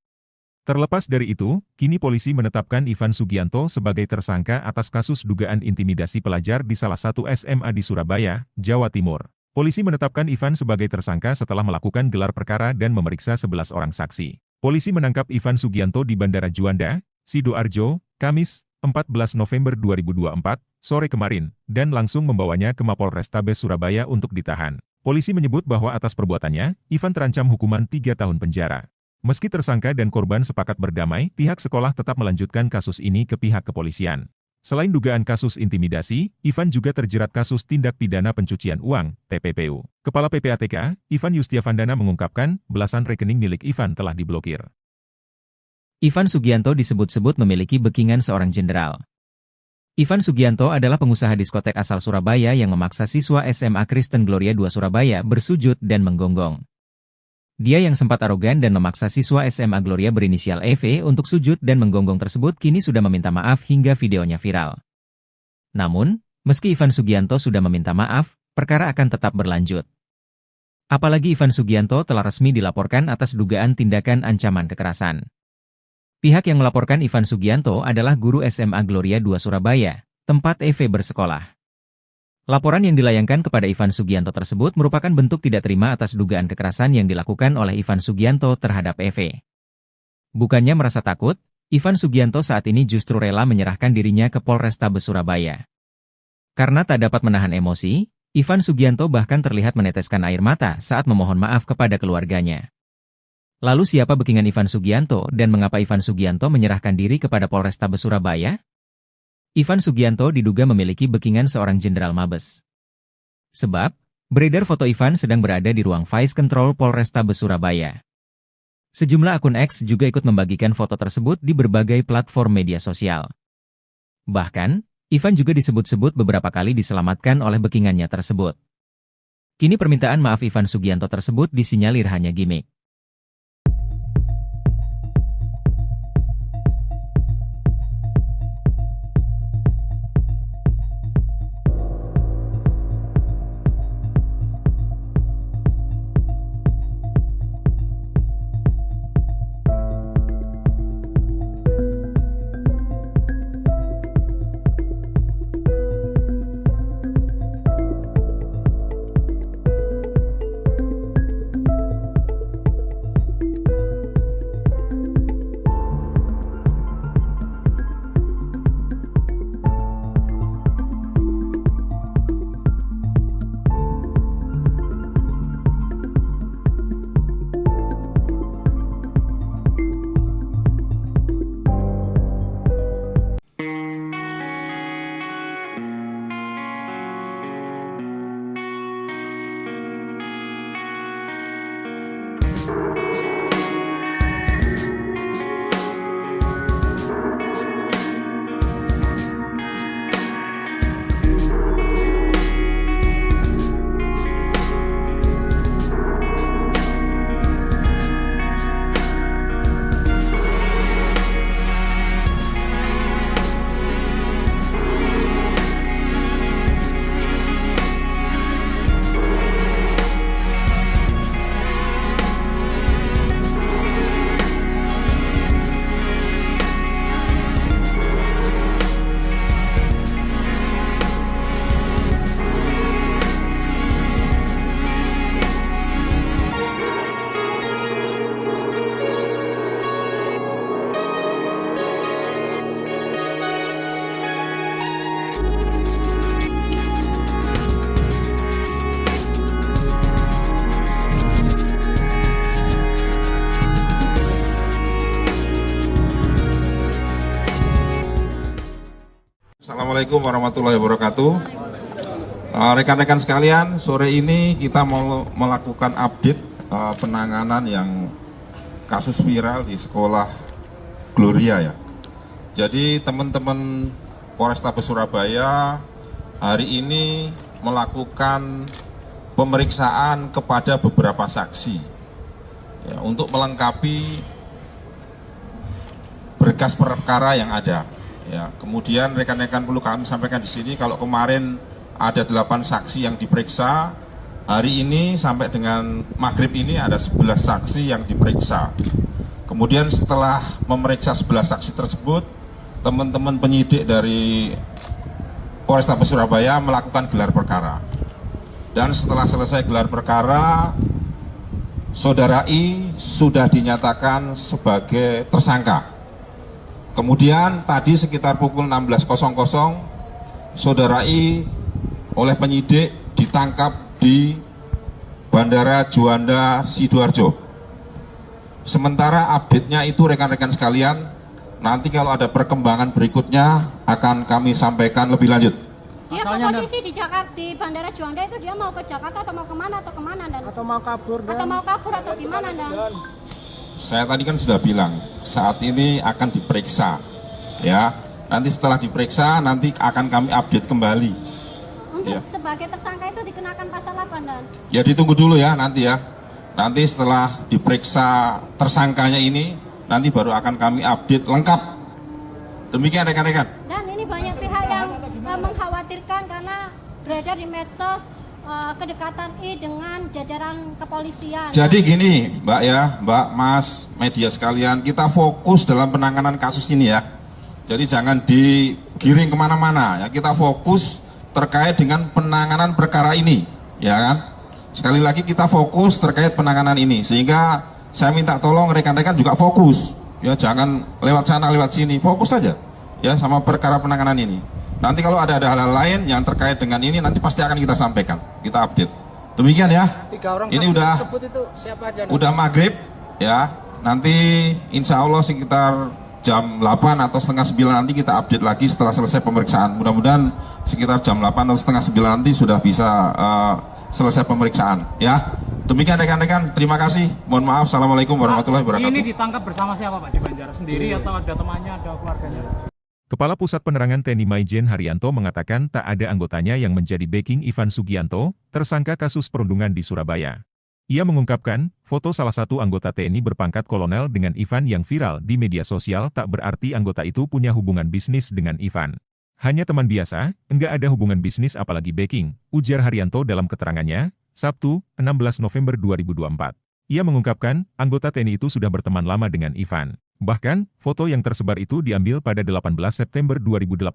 Terlepas dari itu, kini polisi menetapkan Ivan Sugianto sebagai tersangka atas kasus dugaan intimidasi pelajar di salah satu SMA di Surabaya, Jawa Timur. Polisi menetapkan Ivan sebagai tersangka setelah melakukan gelar perkara dan memeriksa 11 orang saksi. Polisi menangkap Ivan Sugianto di Bandara Juanda, Sidoarjo, Kamis, 14 November 2024, sore kemarin, dan langsung membawanya ke Mapolrestabes Surabaya untuk ditahan. Polisi menyebut bahwa atas perbuatannya, Ivan terancam hukuman 3 tahun penjara. Meski tersangka dan korban sepakat berdamai, pihak sekolah tetap melanjutkan kasus ini ke pihak kepolisian. Selain dugaan kasus intimidasi, Ivan juga terjerat kasus tindak pidana pencucian uang, TPPU. Kepala PPATK, Ivan Yustiavandana mengungkapkan, belasan rekening milik Ivan telah diblokir. Ivan Sugianto disebut-sebut memiliki backingan seorang jenderal. Ivan Sugianto adalah pengusaha diskotek asal Surabaya yang memaksa siswa SMA Kristen Gloria II Surabaya bersujud dan menggonggong. Dia yang sempat arogan dan memaksa siswa SMA Gloria berinisial EV untuk sujud dan menggonggong tersebut kini sudah meminta maaf hingga videonya viral. Namun, meski Ivan Sugianto sudah meminta maaf, perkara akan tetap berlanjut. Apalagi Ivan Sugianto telah resmi dilaporkan atas dugaan tindakan ancaman kekerasan. Pihak yang melaporkan Ivan Sugianto adalah guru SMA Gloria II Surabaya, tempat EV bersekolah. Laporan yang dilayangkan kepada Ivan Sugianto tersebut merupakan bentuk tidak terima atas dugaan kekerasan yang dilakukan oleh Ivan Sugianto terhadap EV. Bukannya merasa takut, Ivan Sugianto saat ini justru rela menyerahkan dirinya ke Polrestabes Surabaya. Karena tak dapat menahan emosi, Ivan Sugianto bahkan terlihat meneteskan air mata saat memohon maaf kepada keluarganya. Lalu siapa backingan Ivan Sugianto dan mengapa Ivan Sugianto menyerahkan diri kepada Polrestabes Surabaya? Ivan Sugianto diduga memiliki backingan seorang jenderal Mabes. Sebab, beredar foto Ivan sedang berada di ruang Vice Control Polrestabes Surabaya. Sejumlah akun X juga ikut membagikan foto tersebut di berbagai platform media sosial. Bahkan, Ivan juga disebut-sebut beberapa kali diselamatkan oleh backingannya tersebut. Kini permintaan maaf Ivan Sugianto tersebut disinyalir hanya gimmick. Assalamualaikum warahmatullahi wabarakatuh. Rekan-rekan sekalian, sore ini kita mau melakukan update penanganan yang kasus viral di sekolah Gloria ya. Jadi teman-teman Polrestabes Surabaya hari ini melakukan pemeriksaan kepada beberapa saksi ya, untuk melengkapi berkas perkara yang ada. Ya, kemudian rekan-rekan perlu kami sampaikan di sini kalau kemarin ada 8 saksi yang diperiksa, hari ini sampai dengan maghrib ini ada 11 saksi yang diperiksa. Kemudian setelah memeriksa 11 saksi tersebut, teman-teman penyidik dari Polrestabes Surabaya melakukan gelar perkara. Dan setelah selesai gelar perkara, Saudara I sudah dinyatakan sebagai tersangka. Kemudian tadi sekitar pukul 16.00, Saudara I oleh penyidik ditangkap di Bandara Juanda Sidoarjo. Sementara update-nya itu rekan-rekan sekalian, nanti kalau ada perkembangan berikutnya akan kami sampaikan lebih lanjut. Dia Pasalnya, posisi di Jakarta, di Bandara Juanda itu dia mau ke Jakarta atau mau kemana Dan? Atau mau kabur dan Atau mau kabur atau gimana Dan? Saya tadi kan sudah bilang, saat ini akan diperiksa, ya. Nanti setelah diperiksa, nanti akan kami update kembali. Untuk Iya. sebagai tersangka itu dikenakan pasal apa Dan? Ya ditunggu dulu ya nanti ya. Nanti setelah diperiksa tersangkanya ini, nanti baru akan kami update lengkap. Demikian rekan-rekan. Dan ini banyak pihak yang mengkhawatirkan karena beredar di medsos kedekatan I dengan jajaran kepolisian. Jadi gini, Mbak ya, Mbak, Mas, media sekalian, kita fokus dalam penanganan kasus ini ya. Jadi jangan digiring kemana-mana ya. Kita fokus terkait dengan penanganan perkara ini, ya kan? Sekali lagi kita fokus terkait penanganan ini, sehingga saya minta tolong rekan-rekan juga fokus, ya jangan lewat sana lewat sini, fokus saja, ya sama perkara penanganan ini. Nanti kalau ada hal-hal lain yang terkait dengan ini, nanti pasti akan kita sampaikan, kita update. Demikian ya. 3 orang Ini saksi udah tersebut itu siapa aja? udah maghrib, ya. Nanti insya Allah sekitar jam 8 atau setengah 9 nanti kita update lagi setelah selesai pemeriksaan. Mudah-mudahan sekitar jam 8 atau setengah 9 nanti sudah bisa selesai pemeriksaan, ya. Demikian rekan-rekan, terima kasih. Mohon maaf, assalamualaikum warahmatullahi wabarakatuh. Ini ditangkap bersama siapa Pak di Banjarmasin sendiri atau ada temannya, ada keluarganya? Kepala Pusat Penerangan TNI Maijen Haryanto mengatakan tak ada anggotanya yang menjadi backing Ivan Sugianto, tersangka kasus perundungan di Surabaya. Ia mengungkapkan, foto salah satu anggota TNI berpangkat kolonel dengan Ivan yang viral di media sosial tak berarti anggota itu punya hubungan bisnis dengan Ivan. Hanya teman biasa, enggak ada hubungan bisnis apalagi backing, ujar Haryanto dalam keterangannya, Sabtu, 16 November 2024. Ia mengungkapkan, anggota TNI itu sudah berteman lama dengan Ivan. Bahkan, foto yang tersebar itu diambil pada 18 September 2018,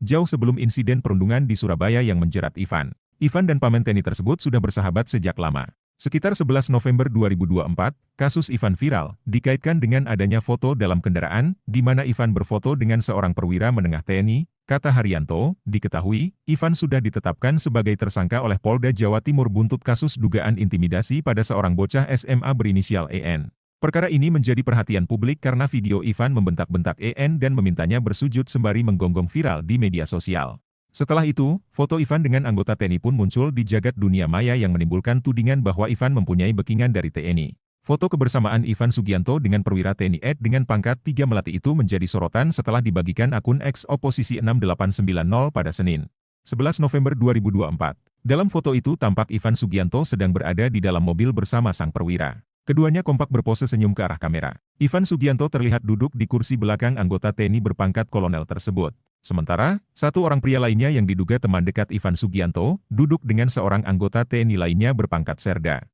jauh sebelum insiden perundungan di Surabaya yang menjerat Ivan. Ivan dan paman TNI tersebut sudah bersahabat sejak lama. Sekitar 11 November 2024, kasus Ivan viral, dikaitkan dengan adanya foto dalam kendaraan, di mana Ivan berfoto dengan seorang perwira menengah TNI, kata Haryanto, diketahui, Ivan sudah ditetapkan sebagai tersangka oleh Polda Jawa Timur buntut kasus dugaan intimidasi pada seorang bocah SMA berinisial EN. Perkara ini menjadi perhatian publik karena video Ivan membentak-bentak EN dan memintanya bersujud sembari menggonggong viral di media sosial. Setelah itu, foto Ivan dengan anggota TNI pun muncul di jagat dunia maya yang menimbulkan tudingan bahwa Ivan mempunyai backingan dari TNI. Foto kebersamaan Ivan Sugianto dengan perwira TNI Ed dengan pangkat 3 Melati itu menjadi sorotan setelah dibagikan akun X Oposisi 6890 pada Senin, 11 November 2024. Dalam foto itu tampak Ivan Sugianto sedang berada di dalam mobil bersama sang perwira. Keduanya kompak berpose senyum ke arah kamera. Ivan Sugianto terlihat duduk di kursi belakang anggota TNI berpangkat kolonel tersebut. Sementara, satu orang pria lainnya yang diduga teman dekat Ivan Sugianto, duduk dengan seorang anggota TNI lainnya berpangkat serda.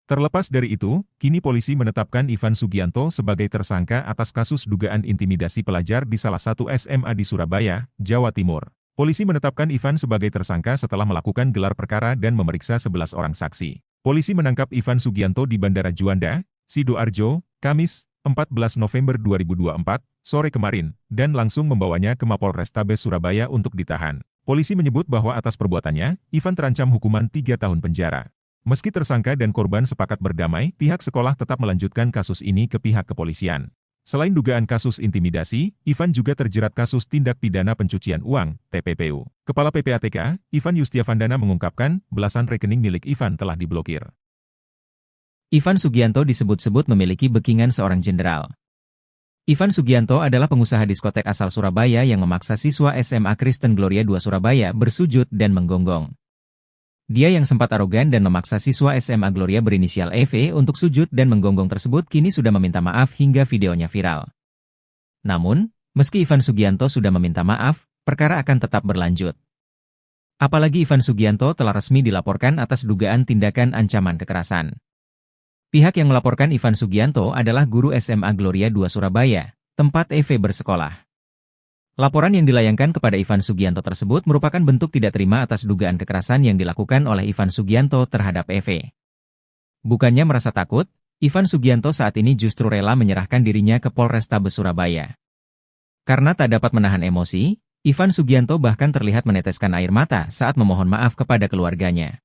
Terlepas dari itu, kini polisi menetapkan Ivan Sugianto sebagai tersangka atas kasus dugaan intimidasi pelajar di salah satu SMA di Surabaya, Jawa Timur. Polisi menetapkan Ivan sebagai tersangka setelah melakukan gelar perkara dan memeriksa 11 orang saksi. Polisi menangkap Ivan Sugianto di Bandara Juanda, Sidoarjo, Kamis, 14 November 2024, sore kemarin, dan langsung membawanya ke Mapolrestabes Surabaya untuk ditahan. Polisi menyebut bahwa atas perbuatannya, Ivan terancam hukuman 3 tahun penjara. Meski tersangka dan korban sepakat berdamai, pihak sekolah tetap melanjutkan kasus ini ke pihak kepolisian. Selain dugaan kasus intimidasi, Ivan juga terjerat kasus tindak pidana pencucian uang, TPPU. Kepala PPATK, Ivan Yustiavandana mengungkapkan, belasan rekening milik Ivan telah diblokir. Ivan Sugianto disebut-sebut memiliki backingan seorang jenderal. Ivan Sugianto adalah pengusaha diskotek asal Surabaya yang memaksa siswa SMA Kristen Gloria II Surabaya bersujud dan menggonggong. Dia yang sempat arogan dan memaksa siswa SMA Gloria berinisial EV untuk sujud dan menggonggong tersebut kini sudah meminta maaf hingga videonya viral. Namun, meski Ivan Sugianto sudah meminta maaf, perkara akan tetap berlanjut. Apalagi Ivan Sugianto telah resmi dilaporkan atas dugaan tindakan ancaman kekerasan. Pihak yang melaporkan Ivan Sugianto adalah guru SMA Gloria II Surabaya, tempat EV bersekolah. Laporan yang dilayangkan kepada Ivan Sugianto tersebut merupakan bentuk tidak terima atas dugaan kekerasan yang dilakukan oleh Ivan Sugianto terhadap EV. Bukannya merasa takut, Ivan Sugianto saat ini justru rela menyerahkan dirinya ke Polrestabes Surabaya. Karena tak dapat menahan emosi, Ivan Sugianto bahkan terlihat meneteskan air mata saat memohon maaf kepada keluarganya.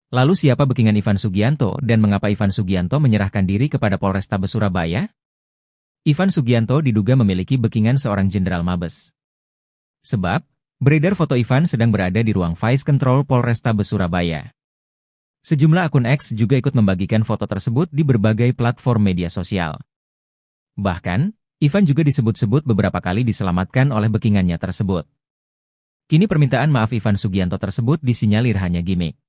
Lalu siapa backingan Ivan Sugianto dan mengapa Ivan Sugianto menyerahkan diri kepada Polrestabes Surabaya? Ivan Sugianto diduga memiliki backingan seorang jenderal Mabes. Sebab, beredar foto Ivan sedang berada di ruang Vice Control Polrestabes Surabaya. Sejumlah akun X juga ikut membagikan foto tersebut di berbagai platform media sosial. Bahkan, Ivan juga disebut-sebut beberapa kali diselamatkan oleh backingannya tersebut. Kini permintaan maaf Ivan Sugianto tersebut disinyalir hanya gimmick.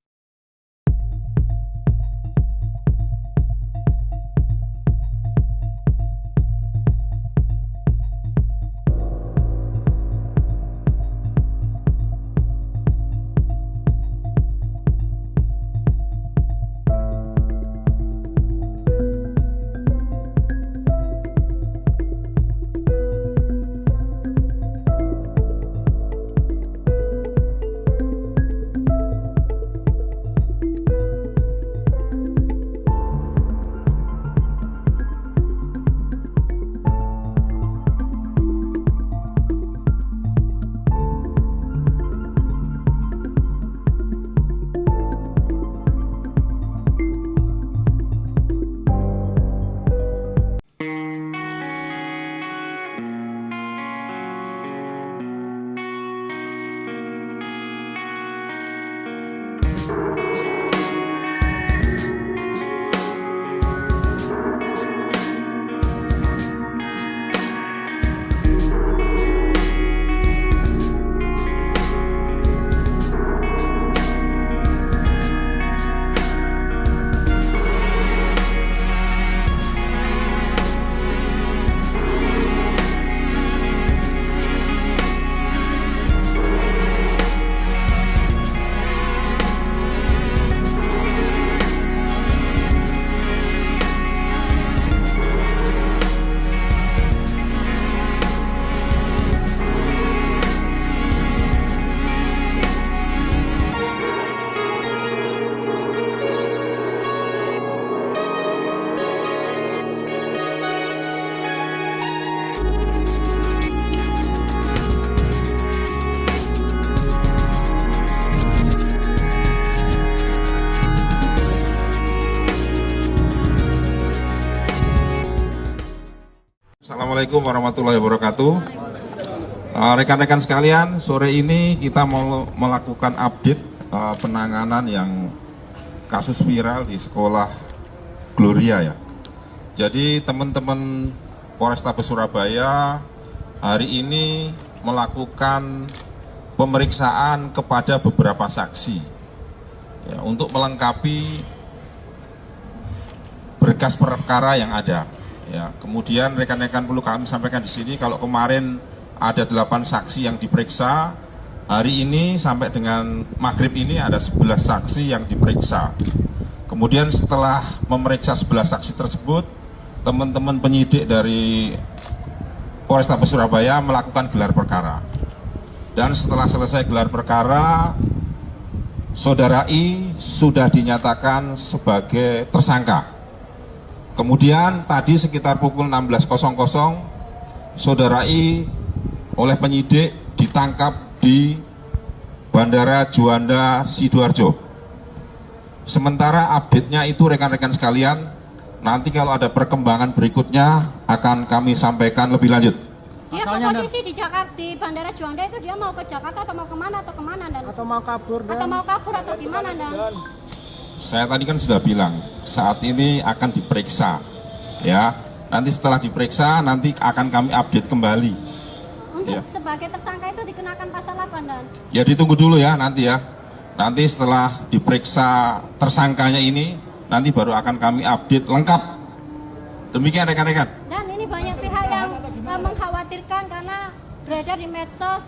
Assalamualaikum warahmatullahi wabarakatuh. Rekan-rekan sekalian, sore ini kita mau melakukan update penanganan yang kasus viral di sekolah Gloria ya. Jadi teman-teman Polrestabes Surabaya hari ini melakukan pemeriksaan kepada beberapa saksi ya, untuk melengkapi berkas perkara yang ada. Ya, kemudian rekan-rekan perlu kami sampaikan di sini kalau kemarin ada 8 saksi yang diperiksa, hari ini sampai dengan maghrib ini ada 11 saksi yang diperiksa. Kemudian setelah memeriksa 11 saksi tersebut, teman-teman penyidik dari Polrestabes Surabaya melakukan gelar perkara. Dan setelah selesai gelar perkara, Saudara I sudah dinyatakan sebagai tersangka. Kemudian tadi sekitar pukul 16.00, Saudara I oleh penyidik ditangkap di Bandara Juanda Sidoarjo. Sementara update-nya itu rekan-rekan sekalian, nanti kalau ada perkembangan berikutnya akan kami sampaikan lebih lanjut. Dia posisi di Jakarta, di Bandara Juanda itu dia mau ke Jakarta atau mau kemana dan? Atau mau kabur dan? Atau mau kabur atau gimana dan? Saya tadi kan sudah bilang, saat ini akan diperiksa, ya. Nanti setelah diperiksa, nanti akan kami update kembali. Untuk Ya. sebagai tersangka itu dikenakan pasal apa dan? Ya ditunggu dulu ya nanti ya. Nanti setelah diperiksa tersangkanya ini, nanti baru akan kami update lengkap. Demikian rekan-rekan. Dan ini banyak pihak yang mengkhawatirkan karena beredar di medsos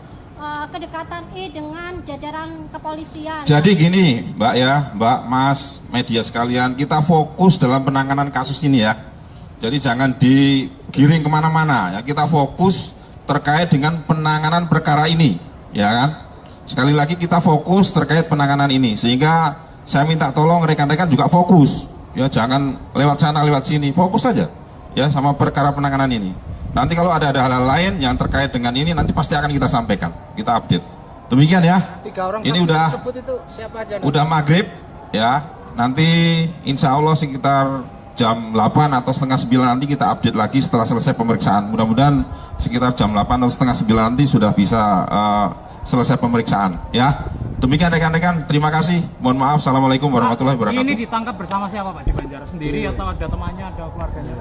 kedekatan I dengan jajaran kepolisian. Jadi gini Mbak ya, Mbak, Mas, media sekalian, kita fokus dalam penanganan kasus ini ya. Jadi jangan digiring kemana-mana ya, kita fokus terkait dengan penanganan perkara ini, ya kan? Sekali lagi kita fokus terkait penanganan ini, sehingga saya minta tolong rekan-rekan juga fokus, ya jangan lewat sana lewat sini, fokus saja ya sama perkara penanganan ini. Nanti kalau ada hal-hal lain yang terkait dengan ini nanti pasti akan kita sampaikan, kita update. Demikian ya. 3 orang Ini saksi udah tersebut itu siapa aja? udah maghrib ya. Nanti insya Allah sekitar jam 8 atau setengah 9 nanti kita update lagi setelah selesai pemeriksaan. Mudah-mudahan sekitar jam 8 atau setengah 9 nanti sudah bisa selesai pemeriksaan. Ya, demikian rekan-rekan. Terima kasih. Mohon maaf. Assalamualaikum warahmatullahi wabarakatuh. Ini ditangkap bersama siapa Pak di Banjar? Sendiri atau ada temannya, ada keluarganya?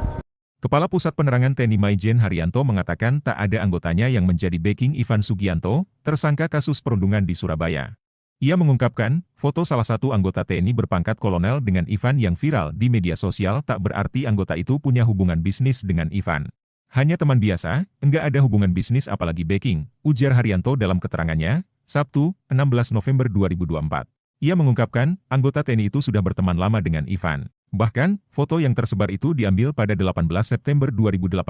Kepala Pusat Penerangan TNI Maijen Haryanto mengatakan tak ada anggotanya yang menjadi backing Ivan Sugianto, tersangka kasus perundungan di Surabaya. Ia mengungkapkan, foto salah satu anggota TNI berpangkat kolonel dengan Ivan yang viral di media sosial tak berarti anggota itu punya hubungan bisnis dengan Ivan. Hanya teman biasa, enggak ada hubungan bisnis apalagi backing, ujar Haryanto dalam keterangannya, Sabtu, 16 November 2024. Ia mengungkapkan, anggota TNI itu sudah berteman lama dengan Ivan. Bahkan, foto yang tersebar itu diambil pada 18 September 2018,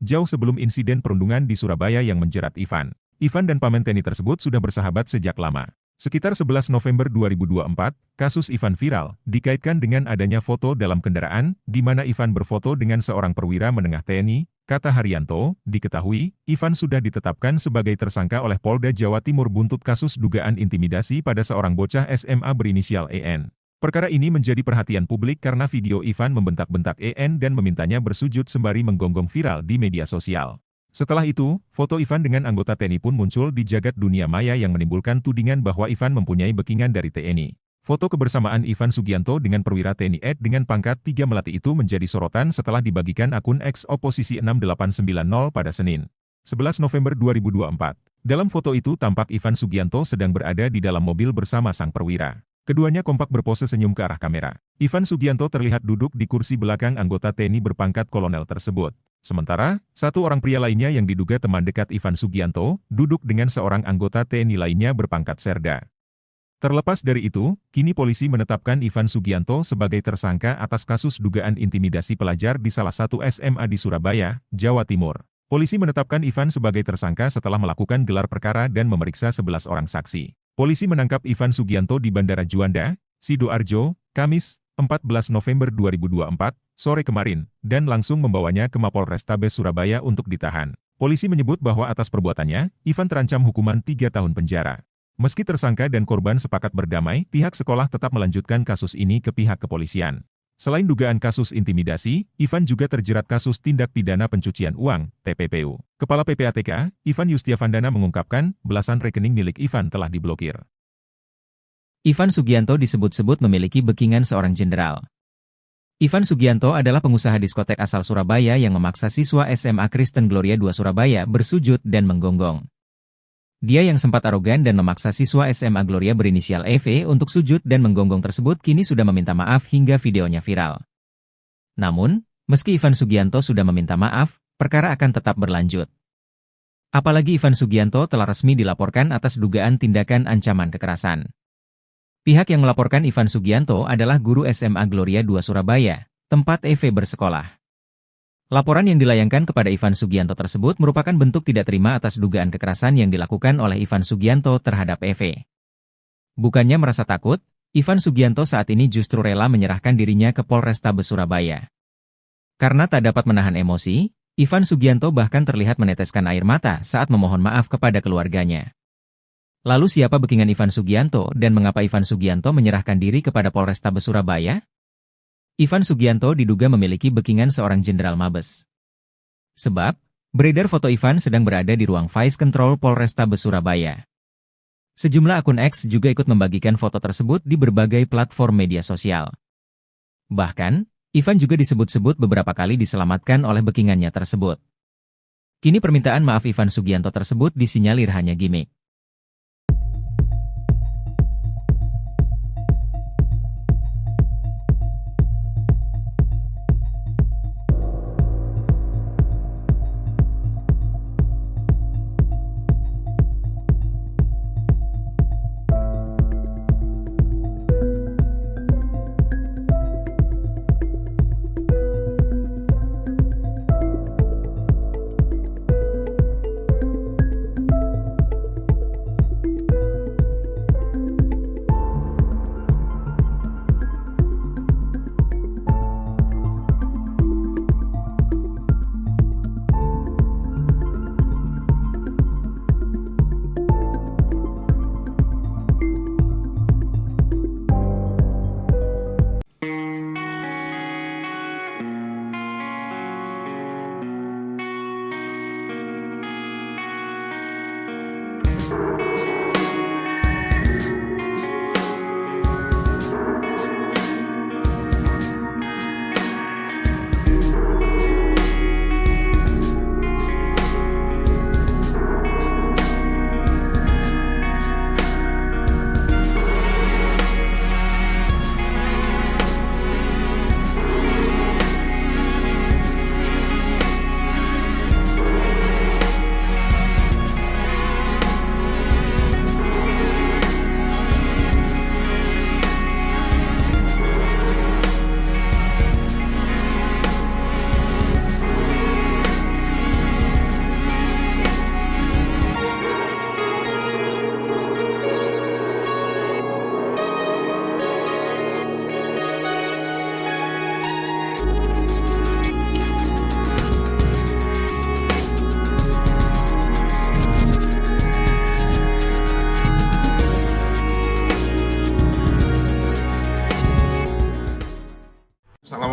jauh sebelum insiden perundungan di Surabaya yang menjerat Ivan. Ivan dan paman TNI tersebut sudah bersahabat sejak lama. Sekitar 11 November 2024, kasus Ivan viral, dikaitkan dengan adanya foto dalam kendaraan, di mana Ivan berfoto dengan seorang perwira menengah TNI, kata Haryanto, diketahui, Ivan sudah ditetapkan sebagai tersangka oleh Polda Jawa Timur buntut kasus dugaan intimidasi pada seorang bocah SMA berinisial EN. Perkara ini menjadi perhatian publik karena video Ivan membentak-bentak EN dan memintanya bersujud sembari menggonggong viral di media sosial. Setelah itu, foto Ivan dengan anggota TNI pun muncul di jagat dunia maya yang menimbulkan tudingan bahwa Ivan mempunyai backingan dari TNI. Foto kebersamaan Ivan Sugianto dengan perwira TNI ED dengan pangkat 3 Melati itu menjadi sorotan setelah dibagikan akun X Oposisi 6890 pada Senin, 11 November 2024. Dalam foto itu tampak Ivan Sugianto sedang berada di dalam mobil bersama sang perwira. Keduanya kompak berpose senyum ke arah kamera. Ivan Sugianto terlihat duduk di kursi belakang anggota TNI berpangkat kolonel tersebut. Sementara, satu orang pria lainnya yang diduga teman dekat Ivan Sugianto, duduk dengan seorang anggota TNI lainnya berpangkat serda. Terlepas dari itu, kini polisi menetapkan Ivan Sugianto sebagai tersangka atas kasus dugaan intimidasi pelajar di salah satu SMA di Surabaya, Jawa Timur. Polisi menetapkan Ivan sebagai tersangka setelah melakukan gelar perkara dan memeriksa 11 orang saksi. Polisi menangkap Ivan Sugianto di Bandara Juanda, Sidoarjo, Kamis, 14 November 2024, sore kemarin, dan langsung membawanya ke Mapolrestabes Surabaya untuk ditahan. Polisi menyebut bahwa atas perbuatannya, Ivan terancam hukuman 3 tahun penjara. Meski tersangka dan korban sepakat berdamai, pihak sekolah tetap melanjutkan kasus ini ke pihak kepolisian. Selain dugaan kasus intimidasi, Ivan juga terjerat kasus tindak pidana pencucian uang, TPPU. Kepala PPATK, Ivan Yustiavandana mengungkapkan, belasan rekening milik Ivan telah diblokir. Ivan Sugianto disebut-sebut memiliki backingan seorang jenderal. Ivan Sugianto adalah pengusaha diskotek asal Surabaya yang memaksa siswa SMA Kristen Gloria II Surabaya bersujud dan menggonggong. Dia yang sempat arogan dan memaksa siswa SMA Gloria berinisial EV untuk sujud dan menggonggong tersebut kini sudah meminta maaf hingga videonya viral. Namun, meski Ivan Sugianto sudah meminta maaf, perkara akan tetap berlanjut. Apalagi Ivan Sugianto telah resmi dilaporkan atas dugaan tindakan ancaman kekerasan. Pihak yang melaporkan Ivan Sugianto adalah guru SMA Gloria II Surabaya, tempat EV bersekolah. Laporan yang dilayangkan kepada Ivan Sugianto tersebut merupakan bentuk tidak terima atas dugaan kekerasan yang dilakukan oleh Ivan Sugianto terhadap EV. Bukannya merasa takut, Ivan Sugianto saat ini justru rela menyerahkan dirinya ke Polrestabes Surabaya. Karena tak dapat menahan emosi, Ivan Sugianto bahkan terlihat meneteskan air mata saat memohon maaf kepada keluarganya. Lalu siapa backingan Ivan Sugianto dan mengapa Ivan Sugianto menyerahkan diri kepada Polrestabes Surabaya? Ivan Sugianto diduga memiliki backingan seorang jenderal Mabes. Sebab, beredar foto Ivan sedang berada di ruang Vice Control Polrestabes Surabaya. Sejumlah akun X juga ikut membagikan foto tersebut di berbagai platform media sosial. Bahkan, Ivan juga disebut-sebut beberapa kali diselamatkan oleh backingannya tersebut. Kini permintaan maaf Ivan Sugianto tersebut disinyalir hanya gimmick.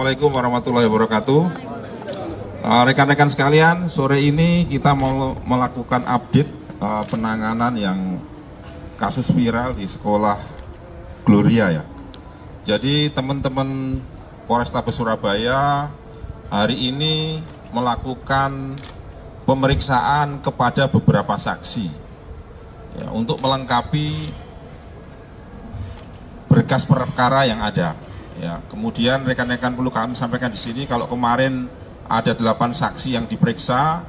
Assalamualaikum warahmatullahi wabarakatuh. Rekan-rekan sekalian, sore ini kita mau melakukan update penanganan yang kasus viral di sekolah Gloria ya. Jadi teman-teman Polrestabes Surabaya hari ini melakukan pemeriksaan kepada beberapa saksi ya, untuk melengkapi berkas perkara yang ada. Ya, kemudian rekan-rekan perlu kami sampaikan di sini, kalau kemarin ada 8 saksi yang diperiksa,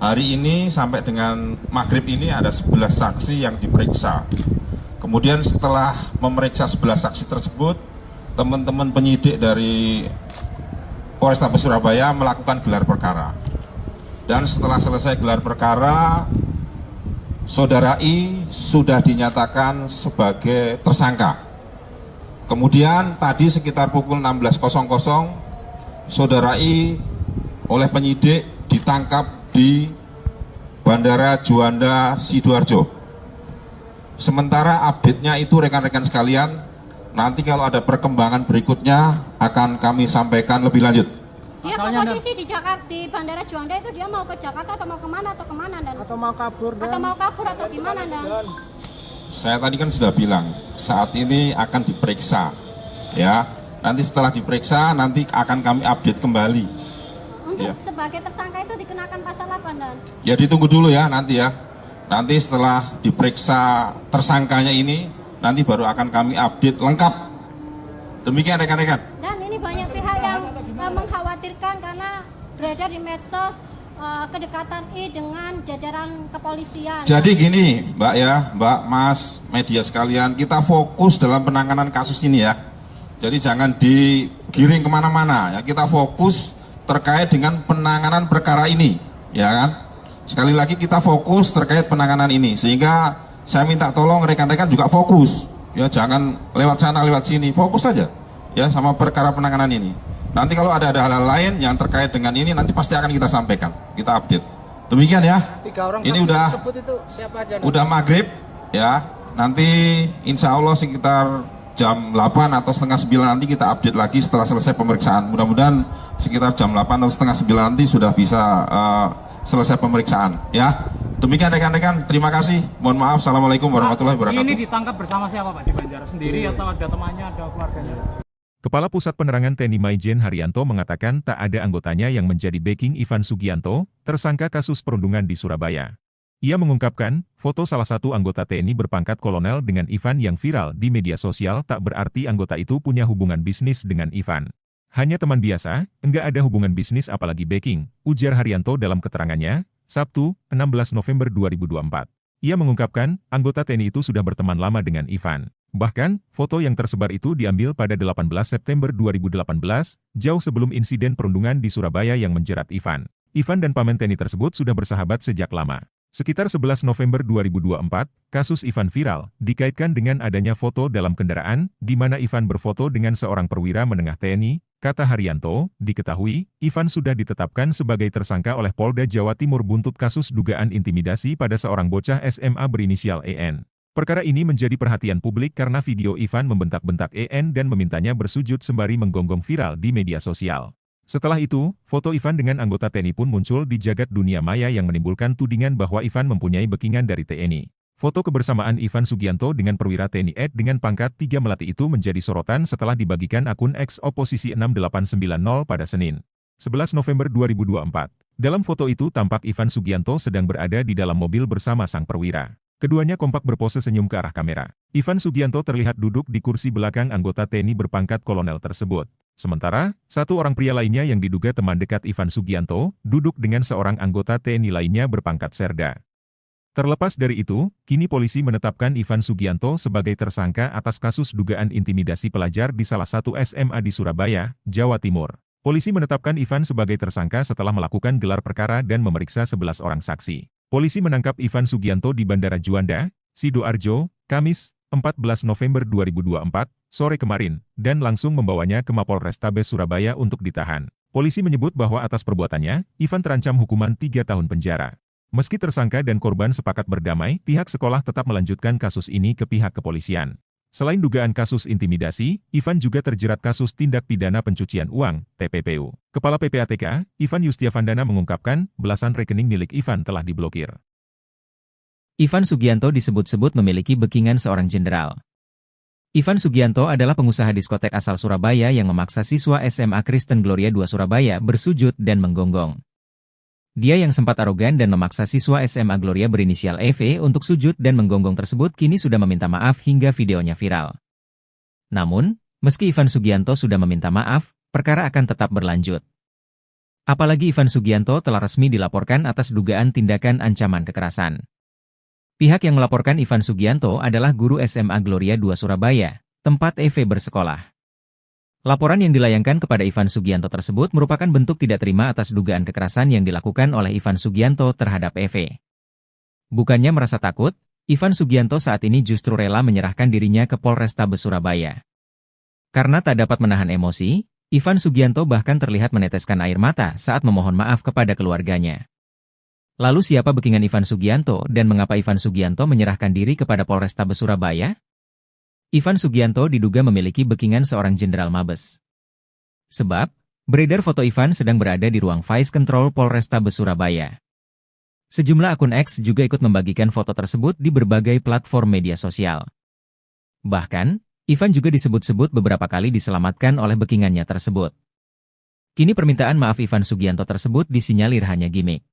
hari ini sampai dengan maghrib ini ada 11 saksi yang diperiksa. Kemudian setelah memeriksa 11 saksi tersebut, teman-teman penyidik dari Polrestabes Surabaya melakukan gelar perkara. Dan setelah selesai gelar perkara, Saudara I sudah dinyatakan sebagai tersangka. Kemudian tadi sekitar pukul 16.00, Saudara I oleh penyidik ditangkap di Bandara Juanda Sidoarjo. Sementara update-nya itu rekan-rekan sekalian, nanti kalau ada perkembangan berikutnya akan kami sampaikan lebih lanjut. Dia Asalnya posisi di Jakarta, di Bandara Juanda itu dia mau ke Jakarta atau mau kemana Dan? Atau mau kabur dan Atau mau kabur atau gimana Dan? Saya tadi kan sudah bilang, saat ini akan diperiksa, ya. Nanti setelah diperiksa, nanti akan kami update kembali. Untuk Ya. sebagai tersangka itu dikenakan pasal apa Dan? Ya ditunggu dulu ya nanti ya. Nanti setelah diperiksa tersangkanya ini, nanti baru akan kami update lengkap. Demikian rekan-rekan. Dan ini banyak pihak yang mengkhawatirkan karena beredar di medsos kedekatan I dengan jajaran kepolisian. Jadi gini, Mbak ya, Mbak, Mas, media sekalian, kita fokus dalam penanganan kasus ini ya. Jadi jangan digiring kemana-mana ya. Kita fokus terkait dengan penanganan perkara ini, ya kan? Sekali lagi kita fokus terkait penanganan ini, sehingga saya minta tolong rekan-rekan juga fokus, ya jangan lewat sana lewat sini, fokus saja, ya sama perkara penanganan ini. Nanti kalau ada hal-hal lain yang terkait dengan ini, nanti pasti akan kita sampaikan, kita update. Demikian ya. 3 orang Ini saksi udah tersebut itu siapa aja? udah maghrib, ya. Nanti insya Allah sekitar jam 8 atau setengah 9 nanti kita update lagi setelah selesai pemeriksaan. Mudah-mudahan sekitar jam 8 atau setengah 9 nanti sudah bisa selesai pemeriksaan, ya. Demikian rekan-rekan, terima kasih. Mohon maaf. Assalamualaikum warahmatullahi wabarakatuh. Ini ditangkap bersama siapa Pak di Banjaras? Sendiri atau ada temannya, ada keluarganya? Kepala Pusat Penerangan TNI Maijen Haryanto mengatakan tak ada anggotanya yang menjadi backing Ivan Sugianto, tersangka kasus perundungan di Surabaya. Ia mengungkapkan, foto salah satu anggota TNI berpangkat kolonel dengan Ivan yang viral di media sosial tak berarti anggota itu punya hubungan bisnis dengan Ivan. Hanya teman biasa, enggak ada hubungan bisnis apalagi backing, ujar Haryanto dalam keterangannya, Sabtu, 16 November 2024. Ia mengungkapkan, anggota TNI itu sudah berteman lama dengan Ivan. Bahkan, foto yang tersebar itu diambil pada 18 September 2018, jauh sebelum insiden perundungan di Surabaya yang menjerat Ivan. Ivan dan paman TNI tersebut sudah bersahabat sejak lama. Sekitar 11 November 2024, kasus Ivan viral, dikaitkan dengan adanya foto dalam kendaraan, di mana Ivan berfoto dengan seorang perwira menengah TNI, kata Haryanto, diketahui, Ivan sudah ditetapkan sebagai tersangka oleh Polda Jawa Timur buntut kasus dugaan intimidasi pada seorang bocah SMA berinisial EN. Perkara ini menjadi perhatian publik karena video Ivan membentak-bentak EN dan memintanya bersujud sembari menggonggong viral di media sosial. Setelah itu, foto Ivan dengan anggota TNI pun muncul di jagat dunia maya yang menimbulkan tudingan bahwa Ivan mempunyai backingan dari TNI. Foto kebersamaan Ivan Sugianto dengan perwira TNI Ed dengan pangkat 3 Melati itu menjadi sorotan setelah dibagikan akun X Oposisi 6890 pada Senin, 11 November 2024. Dalam foto itu tampak Ivan Sugianto sedang berada di dalam mobil bersama sang perwira. Keduanya kompak berpose senyum ke arah kamera. Ivan Sugianto terlihat duduk di kursi belakang anggota TNI berpangkat kolonel tersebut. Sementara, satu orang pria lainnya yang diduga teman dekat Ivan Sugianto, duduk dengan seorang anggota TNI lainnya berpangkat serda. Terlepas dari itu, kini polisi menetapkan Ivan Sugianto sebagai tersangka atas kasus dugaan intimidasi pelajar di salah satu SMA di Surabaya, Jawa Timur. Polisi menetapkan Ivan sebagai tersangka setelah melakukan gelar perkara dan memeriksa 11 orang saksi. Polisi menangkap Ivan Sugianto di Bandara Juanda, Sidoarjo, Kamis, 14 November 2024, sore kemarin, dan langsung membawanya ke Mapolrestabes Surabaya untuk ditahan. Polisi menyebut bahwa atas perbuatannya, Ivan terancam hukuman 3 tahun penjara. Meski tersangka dan korban sepakat berdamai, pihak sekolah tetap melanjutkan kasus ini ke pihak kepolisian. Selain dugaan kasus intimidasi, Ivan juga terjerat kasus tindak pidana pencucian uang, TPPU. Kepala PPATK, Ivan Yustiavandana mengungkapkan, belasan rekening milik Ivan telah diblokir. Ivan Sugianto disebut-sebut memiliki backingan seorang jenderal. Ivan Sugianto adalah pengusaha diskotek asal Surabaya yang memaksa siswa SMA Kristen Gloria II Surabaya bersujud dan menggonggong. Dia yang sempat arogan dan memaksa siswa SMA Gloria berinisial EV untuk sujud dan menggonggong tersebut kini sudah meminta maaf hingga videonya viral. Namun, meski Ivan Sugianto sudah meminta maaf, perkara akan tetap berlanjut. Apalagi Ivan Sugianto telah resmi dilaporkan atas dugaan tindakan ancaman kekerasan. Pihak yang melaporkan Ivan Sugianto adalah guru SMA Gloria II Surabaya, tempat EV bersekolah. Laporan yang dilayangkan kepada Ivan Sugianto tersebut merupakan bentuk tidak terima atas dugaan kekerasan yang dilakukan oleh Ivan Sugianto terhadap EV. Bukannya merasa takut, Ivan Sugianto saat ini justru rela menyerahkan dirinya ke Polrestabes Surabaya. Karena tak dapat menahan emosi, Ivan Sugianto bahkan terlihat meneteskan air mata saat memohon maaf kepada keluarganya. Lalu siapa backingan Ivan Sugianto dan mengapa Ivan Sugianto menyerahkan diri kepada Polrestabes Surabaya? Ivan Sugianto diduga memiliki backingan seorang jenderal Mabes. Sebab, beredar foto Ivan sedang berada di ruang Vice Control Polrestabes Surabaya. Sejumlah akun X juga ikut membagikan foto tersebut di berbagai platform media sosial. Bahkan, Ivan juga disebut-sebut beberapa kali diselamatkan oleh backingannya tersebut. Kini permintaan maaf Ivan Sugianto tersebut disinyalir hanya gimmick.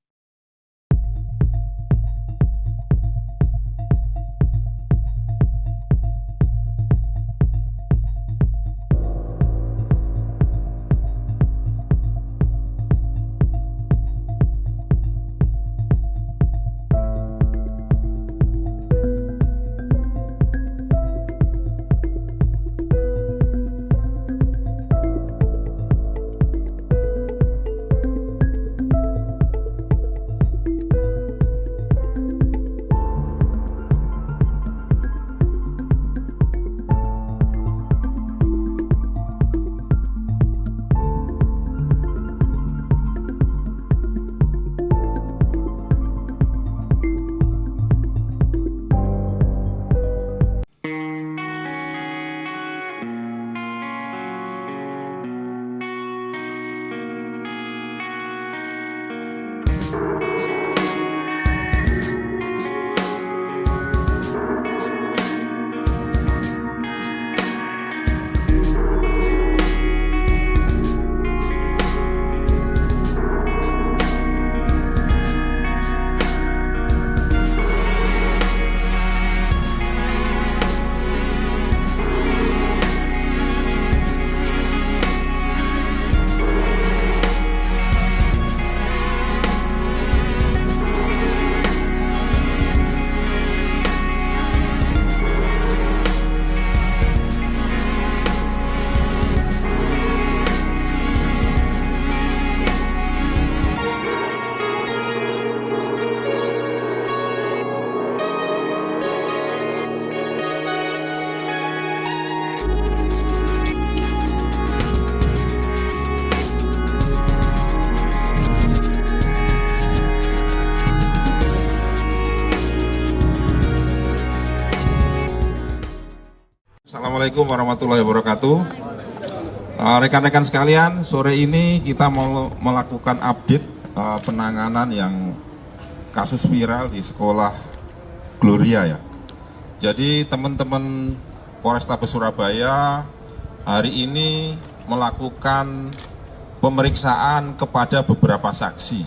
Assalamualaikum warahmatullahi wabarakatuh. Rekan-rekan sekalian, sore ini kita mau melakukan update penanganan yang kasus viral di sekolah Gloria ya. Jadi teman-teman Polrestabes Surabaya hari ini melakukan pemeriksaan kepada beberapa saksi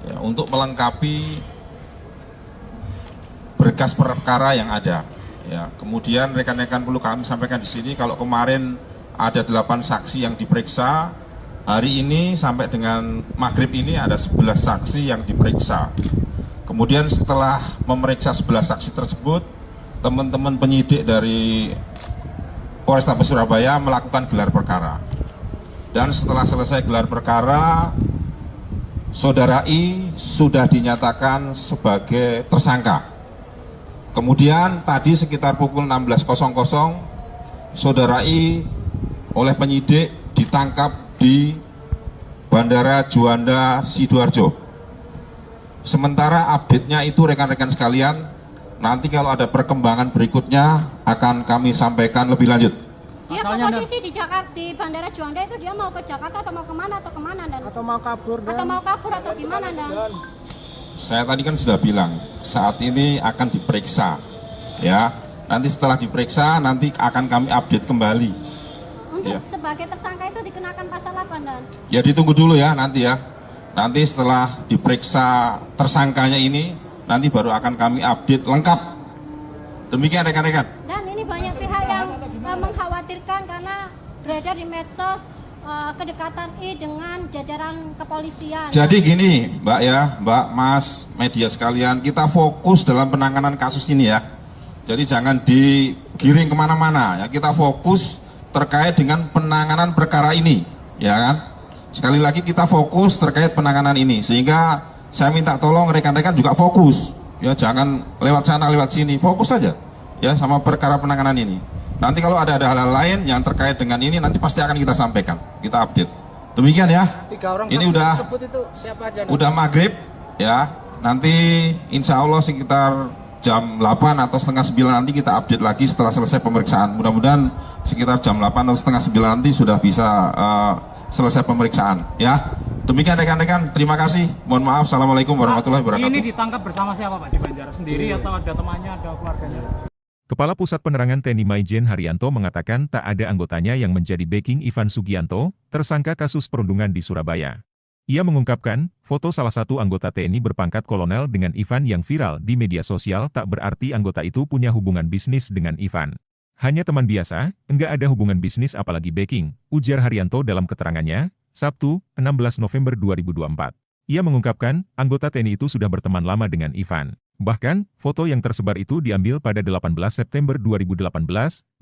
ya, untuk melengkapi berkas perkara yang ada. Ya, kemudian rekan-rekan perlu kami sampaikan di sini kalau kemarin ada 8 saksi yang diperiksa, hari ini sampai dengan maghrib ini ada 11 saksi yang diperiksa. Kemudian setelah memeriksa 11 saksi tersebut, teman-teman penyidik dari Polrestabes Surabaya melakukan gelar perkara. Dan setelah selesai gelar perkara, Saudara I sudah dinyatakan sebagai tersangka. Kemudian tadi sekitar pukul 16.00, Saudara I oleh penyidik ditangkap di Bandara Juanda Sidoarjo. Sementara update-nya itu rekan-rekan sekalian, nanti kalau ada perkembangan berikutnya akan kami sampaikan lebih lanjut. Dia Asalnya posisi di Jakarta, di Bandara Juanda itu dia mau ke Jakarta atau mau kemana dan Atau mau kabur dan atau mau kabur atau gimana dan Saya tadi kan sudah bilang, saat ini akan diperiksa, ya. Nanti setelah diperiksa, nanti akan kami update kembali. untuk Iya. sebagai tersangka itu dikenakan pasal apa dan Ya ditunggu dulu ya nanti ya. Nanti setelah diperiksa tersangkanya ini, nanti baru akan kami update lengkap. Demikian rekan-rekan. dan ini banyak pihak yang mengkhawatirkan karena beredar di medsos kedekatan I dengan jajaran kepolisian. Jadi gini, Mbak ya, Mbak, Mas, media sekalian, kita fokus dalam penanganan kasus ini ya. Jadi jangan digiring kemana-mana ya. Kita fokus terkait dengan penanganan perkara ini, ya kan? Sekali lagi kita fokus terkait penanganan ini, sehingga saya minta tolong rekan-rekan juga fokus, ya jangan lewat sana lewat sini, fokus saja, ya sama perkara penanganan ini. Nanti kalau ada hal-hal lain yang terkait dengan ini, nanti pasti akan kita sampaikan, kita update. Demikian ya. 3 orang Ini saksi udah tersebut itu siapa aja? Nak? udah maghrib ya, nanti insya Allah sekitar jam 8 atau setengah 9 nanti kita update lagi setelah selesai pemeriksaan. Mudah-mudahan sekitar jam 8 atau setengah 9 nanti sudah bisa selesai pemeriksaan ya. Demikian rekan-rekan, terima kasih, mohon maaf, assalamualaikum warahmatullahi Ini wabarakatuh. ditangkap bersama siapa Pak di Banjar sendiri atau ada temannya, ada keluarganya? Kepala Pusat Penerangan TNI Maijen Haryanto mengatakan tak ada anggotanya yang menjadi backing Ivan Sugianto, tersangka kasus perundungan di Surabaya. Ia mengungkapkan, foto salah satu anggota TNI berpangkat kolonel dengan Ivan yang viral di media sosial tak berarti anggota itu punya hubungan bisnis dengan Ivan. Hanya teman biasa, enggak ada hubungan bisnis apalagi backing, ujar Haryanto dalam keterangannya, Sabtu, 16 November 2024. Ia mengungkapkan, anggota TNI itu sudah berteman lama dengan Ivan. Bahkan, foto yang tersebar itu diambil pada 18 September 2018,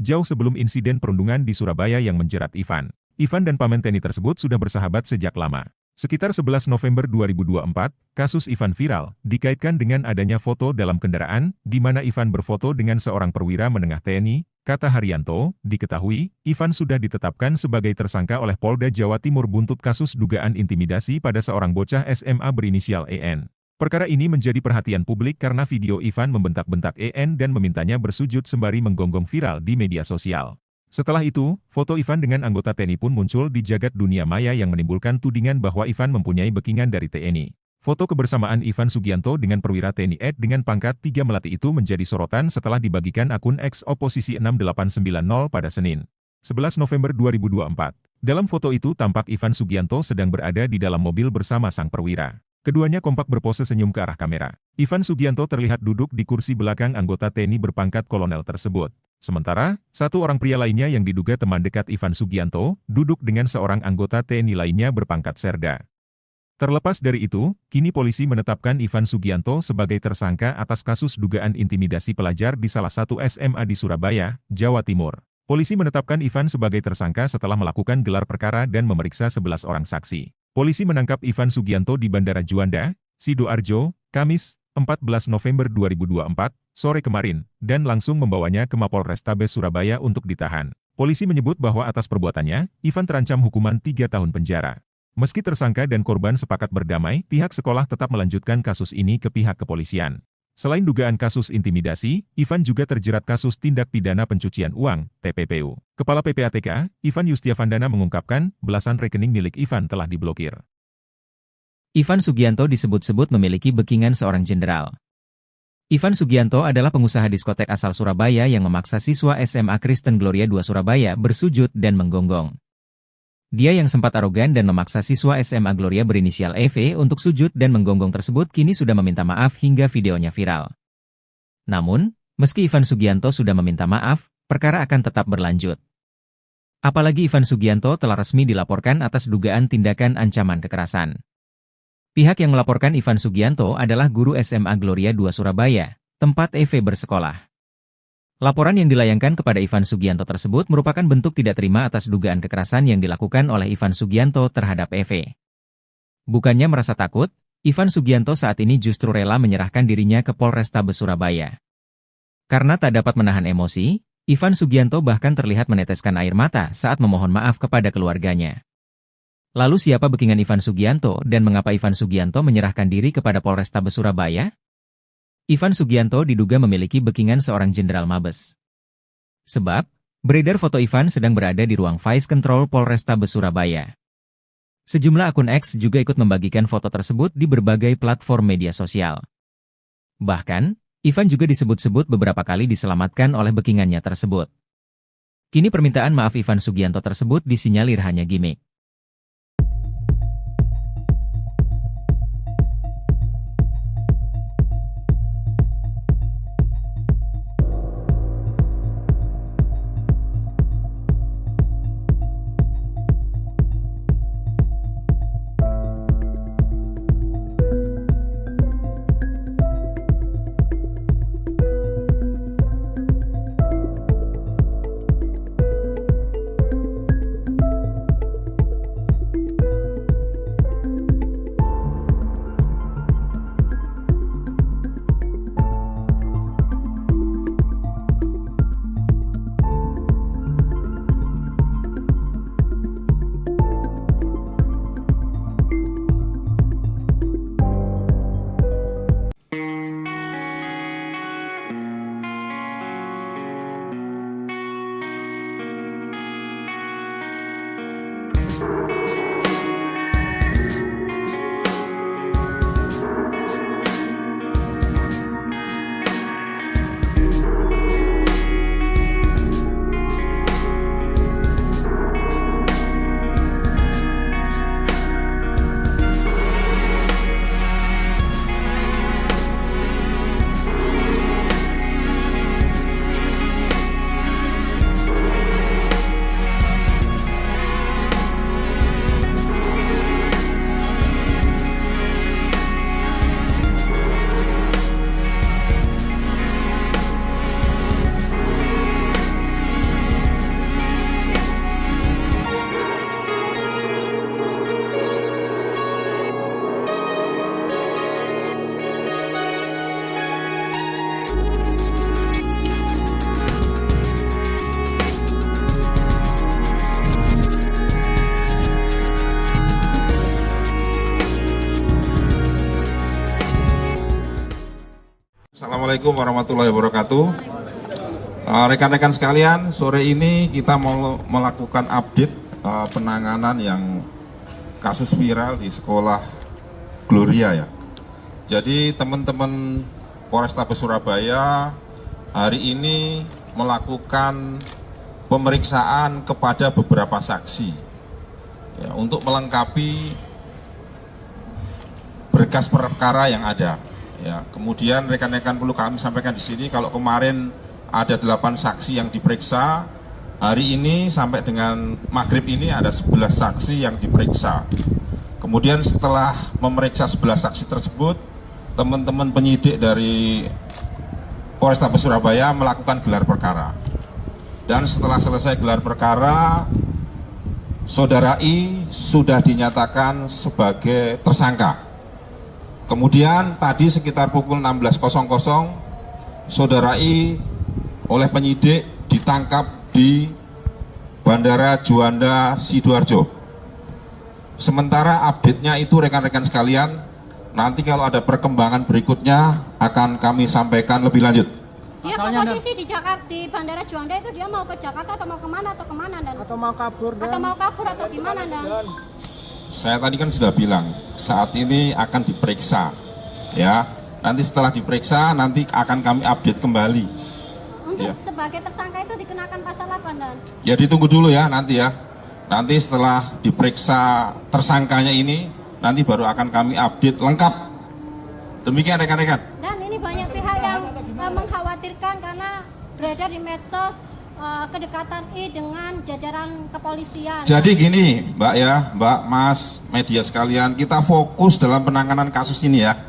jauh sebelum insiden perundungan di Surabaya yang menjerat Ivan. Ivan dan paman TNI tersebut sudah bersahabat sejak lama. Sekitar 11 November 2024, kasus Ivan viral, dikaitkan dengan adanya foto dalam kendaraan, di mana Ivan berfoto dengan seorang perwira menengah TNI, kata Haryanto, diketahui, Ivan sudah ditetapkan sebagai tersangka oleh Polda Jawa Timur buntut kasus dugaan intimidasi pada seorang bocah SMA berinisial EN. Perkara ini menjadi perhatian publik karena video Ivan membentak-bentak EN dan memintanya bersujud sembari menggonggong viral di media sosial. Setelah itu, foto Ivan dengan anggota TNI pun muncul di jagat dunia maya yang menimbulkan tudingan bahwa Ivan mempunyai backingan dari TNI. Foto kebersamaan Ivan Sugianto dengan perwira TNI Ed dengan pangkat 3 Melati itu menjadi sorotan setelah dibagikan akun X Oposisi 6890 pada Senin, 11 November 2024. Dalam foto itu tampak Ivan Sugianto sedang berada di dalam mobil bersama sang perwira. Keduanya kompak berpose senyum ke arah kamera. Ivan Sugianto terlihat duduk di kursi belakang anggota TNI berpangkat kolonel tersebut. Sementara, satu orang pria lainnya yang diduga teman dekat Ivan Sugianto, duduk dengan seorang anggota TNI lainnya berpangkat serda. Terlepas dari itu, kini polisi menetapkan Ivan Sugianto sebagai tersangka atas kasus dugaan intimidasi pelajar di salah satu SMA di Surabaya, Jawa Timur. Polisi menetapkan Ivan sebagai tersangka setelah melakukan gelar perkara dan memeriksa 11 orang saksi. Polisi menangkap Ivan Sugianto di Bandara Juanda, Sidoarjo, Kamis, 14 November 2024, sore kemarin, dan langsung membawanya ke Mapolrestabes Surabaya untuk ditahan. Polisi menyebut bahwa atas perbuatannya, Ivan terancam hukuman 3 tahun penjara. Meski tersangka dan korban sepakat berdamai, pihak sekolah tetap melanjutkan kasus ini ke pihak kepolisian. Selain dugaan kasus intimidasi, Ivan juga terjerat kasus tindak pidana pencucian uang, TPPU. Kepala PPATK, Ivan Yustiavandana mengungkapkan, belasan rekening milik Ivan telah diblokir. Ivan Sugianto disebut-sebut memiliki backingan seorang jenderal. Ivan Sugianto adalah pengusaha diskotek asal Surabaya yang memaksa siswa SMA Kristen Gloria II Surabaya bersujud dan menggonggong. Dia yang sempat arogan dan memaksa siswa SMA Gloria berinisial EV untuk sujud dan menggonggong tersebut kini sudah meminta maaf hingga videonya viral. Namun, meski Ivan Sugianto sudah meminta maaf, perkara akan tetap berlanjut. Apalagi Ivan Sugianto telah resmi dilaporkan atas dugaan tindakan ancaman kekerasan. Pihak yang melaporkan Ivan Sugianto adalah guru SMA Gloria II Surabaya, tempat EV bersekolah. Laporan yang dilayangkan kepada Ivan Sugianto tersebut merupakan bentuk tidak terima atas dugaan kekerasan yang dilakukan oleh Ivan Sugianto terhadap EV. Bukannya merasa takut, Ivan Sugianto saat ini justru rela menyerahkan dirinya ke Polrestabes Surabaya. Karena tak dapat menahan emosi, Ivan Sugianto bahkan terlihat meneteskan air mata saat memohon maaf kepada keluarganya. Lalu siapa backingan Ivan Sugianto dan mengapa Ivan Sugianto menyerahkan diri kepada Polrestabes Surabaya? Ivan Sugianto diduga memiliki backingan seorang jenderal Mabes. Sebab, beredar foto Ivan sedang berada di ruang Vice Control Polrestabes Surabaya. Sejumlah akun X juga ikut membagikan foto tersebut di berbagai platform media sosial. Bahkan, Ivan juga disebut-sebut beberapa kali diselamatkan oleh backingannya tersebut. Kini permintaan maaf Ivan Sugianto tersebut disinyalir hanya gimmick. Assalamualaikum warahmatullahi wabarakatuh. Rekan-rekan sekalian, sore ini kita mau melakukan update penanganan yang kasus viral di sekolah Gloria ya. Jadi teman-teman Polrestabes Surabaya hari ini melakukan pemeriksaan kepada beberapa saksi ya, untuk melengkapi berkas perkara yang ada. Ya, kemudian rekan-rekan perlu kami sampaikan di sini kalau kemarin ada 8 saksi yang diperiksa, hari ini sampai dengan maghrib ini ada 11 saksi yang diperiksa. Kemudian setelah memeriksa 11 saksi tersebut, teman-teman penyidik dari Polrestabes Surabaya melakukan gelar perkara. Dan setelah selesai gelar perkara, Saudara I sudah dinyatakan sebagai tersangka. Kemudian tadi sekitar pukul 16.00 Saudara I oleh penyidik ditangkap di Bandara Juanda Sidoarjo. Sementara update-nya itu rekan-rekan sekalian, nanti kalau ada perkembangan berikutnya akan kami sampaikan lebih lanjut. Dia posisi di Jakarta, di Bandara Juanda itu dia mau ke Jakarta atau mau kemana dan? Atau mau kabur Atau gimana dan? Saya tadi kan sudah bilang, saat ini akan diperiksa, ya. Nanti setelah diperiksa, nanti akan kami update kembali. Untuk Ya. sebagai tersangka itu dikenakan pasal apa dan? Ya ditunggu dulu ya nanti ya. Nanti setelah diperiksa tersangkanya ini, nanti baru akan kami update lengkap. Demikian rekan-rekan. Dan ini banyak pihak yang mengkhawatirkan karena beredar di medsos kedekatan I dengan jajaran kepolisian. Jadi gini Mbak ya, Mbak, Mas, media sekalian, kita fokus dalam penanganan kasus ini ya.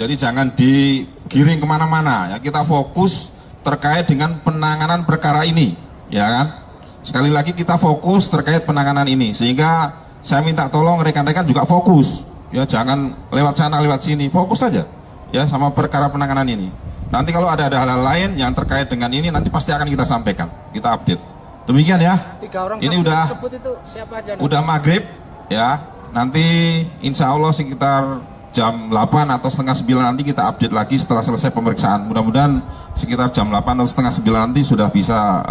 Jadi jangan digiring kemana-mana ya, kita fokus terkait dengan penanganan perkara ini, ya kan? Sekali lagi kita fokus terkait penanganan ini, sehingga saya minta tolong rekan-rekan juga fokus, ya jangan lewat sana lewat sini, fokus saja ya sama perkara penanganan ini. Nanti kalau ada hal-hal lain yang terkait dengan ini, nanti pasti akan kita sampaikan, kita update. Demikian ya. 3 orang ini saksi udah tersebut itu siapa aja? udah maghrib ya. Nanti insya Allah sekitar jam 8 atau setengah 9 nanti kita update lagi setelah selesai pemeriksaan. Mudah-mudahan sekitar jam 8 atau setengah 9 nanti sudah bisa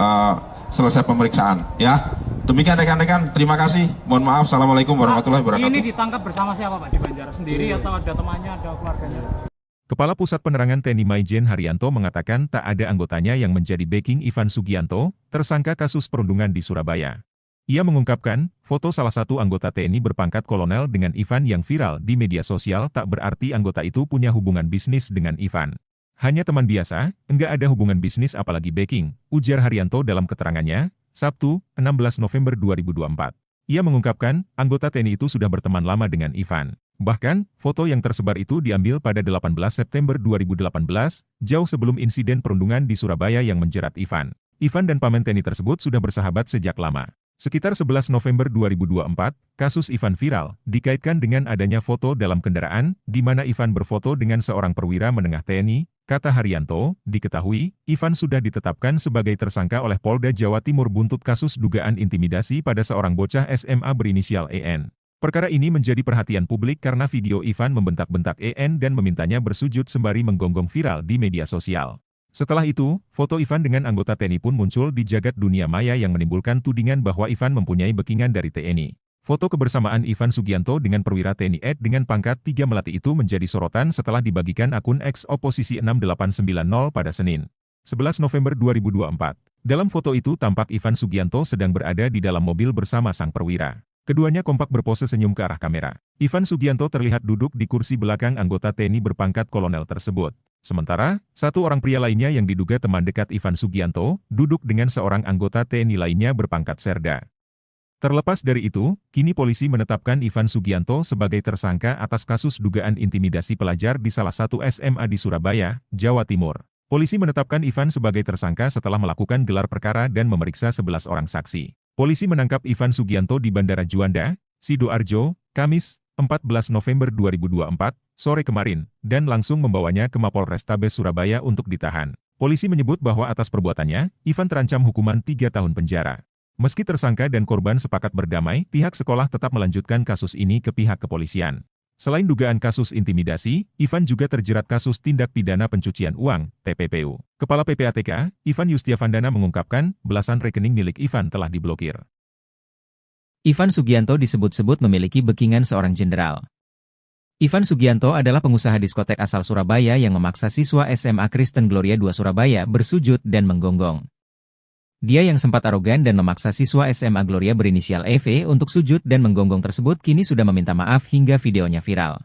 selesai pemeriksaan. Ya, demikian rekan-rekan. Terima kasih. Mohon maaf. Assalamualaikum warahmatullahi wabarakatuh. Ini ditangkap bersama siapa Pak di Banjar? Sendiri atau ada temannya, ada keluarganya? Kepala Pusat Penerangan TNI Maijen Haryanto mengatakan tak ada anggotanya yang menjadi backing Ivan Sugianto, tersangka kasus perundungan di Surabaya. Ia mengungkapkan, foto salah satu anggota TNI berpangkat kolonel dengan Ivan yang viral di media sosial tak berarti anggota itu punya hubungan bisnis dengan Ivan. Hanya teman biasa, enggak ada hubungan bisnis apalagi backing, ujar Haryanto dalam keterangannya, Sabtu, 16 November 2024. Ia mengungkapkan, anggota TNI itu sudah berteman lama dengan Ivan. Bahkan, foto yang tersebar itu diambil pada 18 September 2018, jauh sebelum insiden perundungan di Surabaya yang menjerat Ivan. Ivan dan paman TNI tersebut sudah bersahabat sejak lama. Sekitar 11 November 2024, kasus Ivan viral, dikaitkan dengan adanya foto dalam kendaraan, di mana Ivan berfoto dengan seorang perwira menengah TNI, kata Haryanto, diketahui, Ivan sudah ditetapkan sebagai tersangka oleh Polda Jawa Timur buntut kasus dugaan intimidasi pada seorang bocah SMA berinisial EN. Perkara ini menjadi perhatian publik karena video Ivan membentak-bentak EN dan memintanya bersujud sembari menggonggong viral di media sosial. Setelah itu, foto Ivan dengan anggota TNI pun muncul di jagat dunia maya yang menimbulkan tudingan bahwa Ivan mempunyai backingan dari TNI. Foto kebersamaan Ivan Sugianto dengan perwira TNI Ed dengan pangkat 3 Melati itu menjadi sorotan setelah dibagikan akun X Oposisi 6890 pada Senin, 11 November 2024. Dalam foto itu tampak Ivan Sugianto sedang berada di dalam mobil bersama sang perwira. Keduanya kompak berpose senyum ke arah kamera. Ivan Sugianto terlihat duduk di kursi belakang anggota TNI berpangkat kolonel tersebut. Sementara, satu orang pria lainnya yang diduga teman dekat Ivan Sugianto, duduk dengan seorang anggota TNI lainnya berpangkat serda. Terlepas dari itu, kini polisi menetapkan Ivan Sugianto sebagai tersangka atas kasus dugaan intimidasi pelajar di salah satu SMA di Surabaya, Jawa Timur. Polisi menetapkan Ivan sebagai tersangka setelah melakukan gelar perkara dan memeriksa 11 orang saksi. Polisi menangkap Ivan Sugianto di Bandara Juanda, Sidoarjo, Kamis, 14 November 2024, sore kemarin, dan langsung membawanya ke Mapolrestabes Surabaya untuk ditahan. Polisi menyebut bahwa atas perbuatannya, Ivan terancam hukuman 3 tahun penjara. Meski tersangka dan korban sepakat berdamai, pihak sekolah tetap melanjutkan kasus ini ke pihak kepolisian. Selain dugaan kasus intimidasi, Ivan juga terjerat kasus tindak pidana pencucian uang, TPPU. Kepala PPATK, Ivan Yustiavandana mengungkapkan, belasan rekening milik Ivan telah diblokir. Ivan Sugianto disebut-sebut memiliki backingan seorang jenderal. Ivan Sugianto adalah pengusaha diskotek asal Surabaya yang memaksa siswa SMA Kristen Gloria II Surabaya bersujud dan menggonggong. Dia yang sempat arogan dan memaksa siswa SMA Gloria berinisial EV untuk sujud dan menggonggong tersebut kini sudah meminta maaf hingga videonya viral.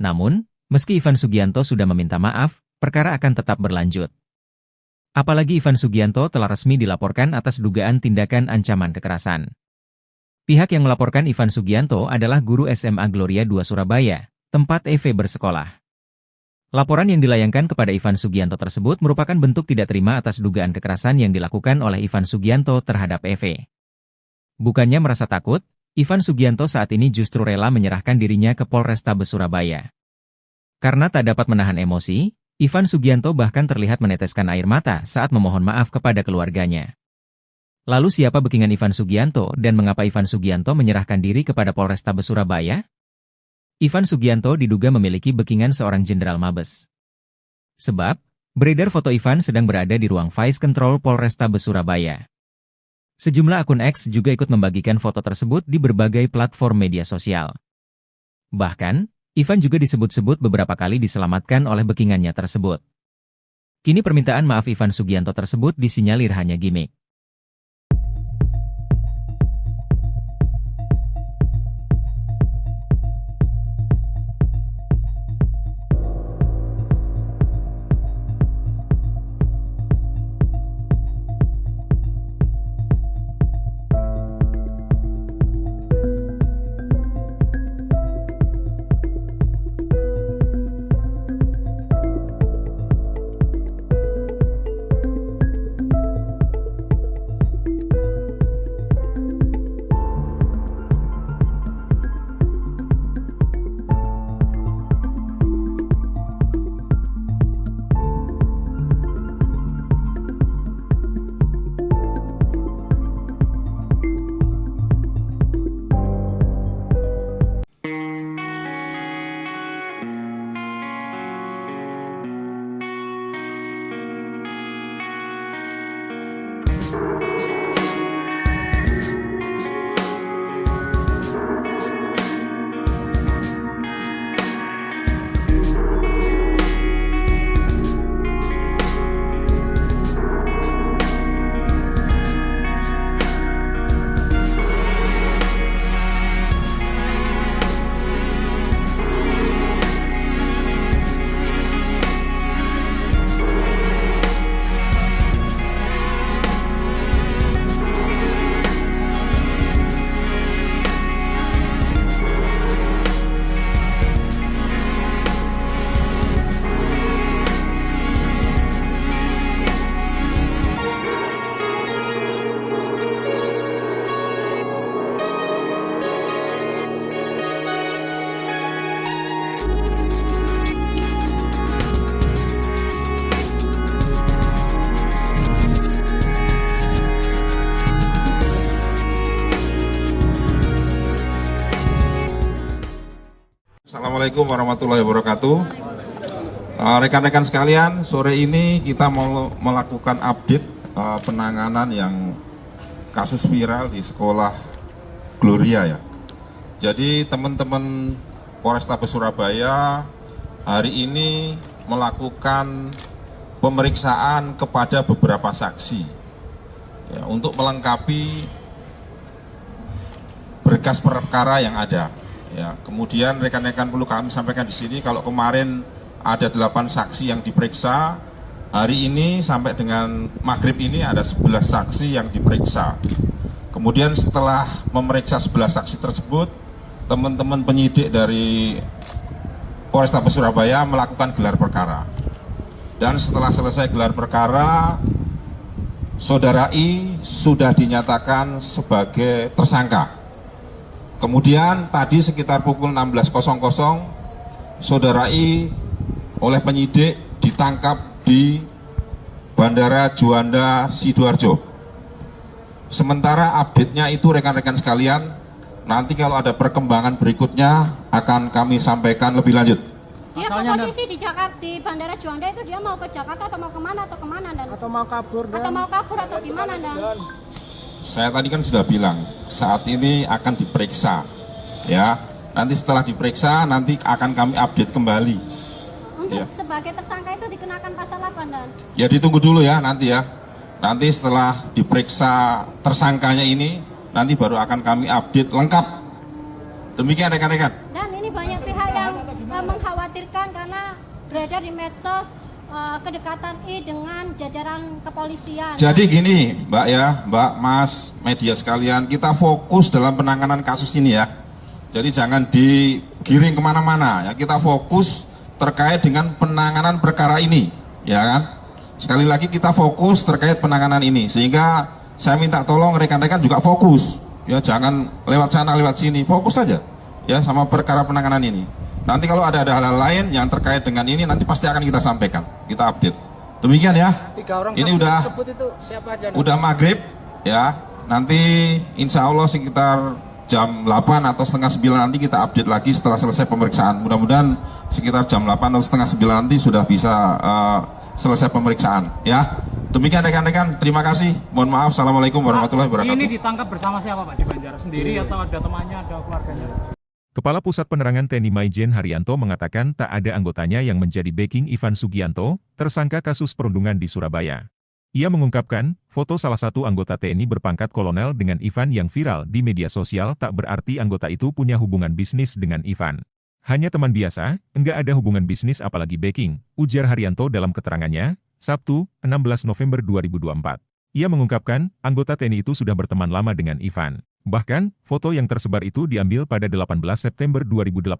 Namun, meski Ivan Sugianto sudah meminta maaf, perkara akan tetap berlanjut. Apalagi Ivan Sugianto telah resmi dilaporkan atas dugaan tindakan ancaman kekerasan. Pihak yang melaporkan Ivan Sugianto adalah guru SMA Gloria II Surabaya, tempat EV bersekolah. Laporan yang dilayangkan kepada Ivan Sugianto tersebut merupakan bentuk tidak terima atas dugaan kekerasan yang dilakukan oleh Ivan Sugianto terhadap EV. Bukannya merasa takut, Ivan Sugianto saat ini justru rela menyerahkan dirinya ke Polrestabes Surabaya. Karena tak dapat menahan emosi, Ivan Sugianto bahkan terlihat meneteskan air mata saat memohon maaf kepada keluarganya. Lalu siapa backingan Ivan Sugianto dan mengapa Ivan Sugianto menyerahkan diri kepada Polrestabes Surabaya? Ivan Sugianto diduga memiliki backingan seorang jenderal Mabes. Sebab, beredar foto Ivan sedang berada di ruang Vice Control Polrestabes Surabaya. Sejumlah akun X juga ikut membagikan foto tersebut di berbagai platform media sosial. Bahkan, Ivan juga disebut-sebut beberapa kali diselamatkan oleh backingannya tersebut. Kini permintaan maaf Ivan Sugianto tersebut disinyalir hanya gimmick. Assalamualaikum warahmatullahi wabarakatuh. Rekan-rekan sekalian, sore ini kita mau melakukan update penanganan yang kasus viral di sekolah Gloria ya. Jadi teman-teman Polrestabes Surabaya hari ini melakukan pemeriksaan kepada beberapa saksi ya, untuk melengkapi berkas perkara yang ada. Ya, kemudian rekan-rekan perlu kami sampaikan di sini kalau kemarin ada 8 saksi yang diperiksa, hari ini sampai dengan maghrib ini ada 11 saksi yang diperiksa. Kemudian setelah memeriksa 11 saksi tersebut, teman-teman penyidik dari Polrestabes Surabaya melakukan gelar perkara. Dan setelah selesai gelar perkara, Saudara I sudah dinyatakan sebagai tersangka. Kemudian tadi sekitar pukul 16.00, Saudara I oleh penyidik ditangkap di Bandara Juanda Sidoarjo. Sementara update-nya itu rekan-rekan sekalian, nanti kalau ada perkembangan berikutnya akan kami sampaikan lebih lanjut. Dia posisi di Jakarta, di Bandara Juanda itu dia mau ke Jakarta atau mau kemana dan Atau mau kabur atau gimana dan Saya tadi kan sudah bilang saat ini akan diperiksa ya. Nanti setelah diperiksa nanti akan kami update kembali. untuk Ya. sebagai tersangka itu dikenakan pasal apa dan Ya ditunggu dulu ya nanti ya. Nanti setelah diperiksa tersangkanya ini nanti baru akan kami update lengkap. Demikian rekan-rekan. dan ini banyak pihak yang mengkhawatirkan karena beredar di medsos kedekatan I dengan jajaran kepolisian. Jadi gini Mbak ya, Mbak, Mas, media sekalian, kita fokus dalam penanganan kasus ini ya. Jadi jangan digiring kemana-mana ya, kita fokus terkait dengan penanganan perkara ini ya kan. Sekali lagi kita fokus terkait penanganan ini, sehingga saya minta tolong rekan-rekan juga fokus ya, jangan lewat sana lewat sini, fokus saja ya sama perkara penanganan ini. Nanti kalau ada hal-hal lain yang terkait dengan ini nanti pasti akan kita sampaikan, kita update. Demikian ya. 3 orang Ini saksi udah tersebut itu siapa aja? udah maghrib ya. Nanti insya Allah sekitar jam 8 atau setengah 9 nanti kita update lagi setelah selesai pemeriksaan. Mudah-mudahan sekitar jam 8 atau setengah 9 nanti sudah bisa selesai pemeriksaan ya. Demikian rekan-rekan, terima kasih. Mohon maaf. Assalamualaikum warahmatullahi wabarakatuh. Ini ditangkap bersama siapa Pak di Banjar? Sendiri atau ada temannya, ada keluarganya? Kepala Pusat Penerangan TNI Maijen Haryanto mengatakan tak ada anggotanya yang menjadi backing Ivan Sugianto, tersangka kasus perundungan di Surabaya. Ia mengungkapkan, foto salah satu anggota TNI berpangkat kolonel dengan Ivan yang viral di media sosial tak berarti anggota itu punya hubungan bisnis dengan Ivan. Hanya teman biasa, enggak ada hubungan bisnis apalagi backing, ujar Haryanto dalam keterangannya, Sabtu, 16 November 2024. Ia mengungkapkan, anggota TNI itu sudah berteman lama dengan Ivan. Bahkan, foto yang tersebar itu diambil pada 18 September 2018,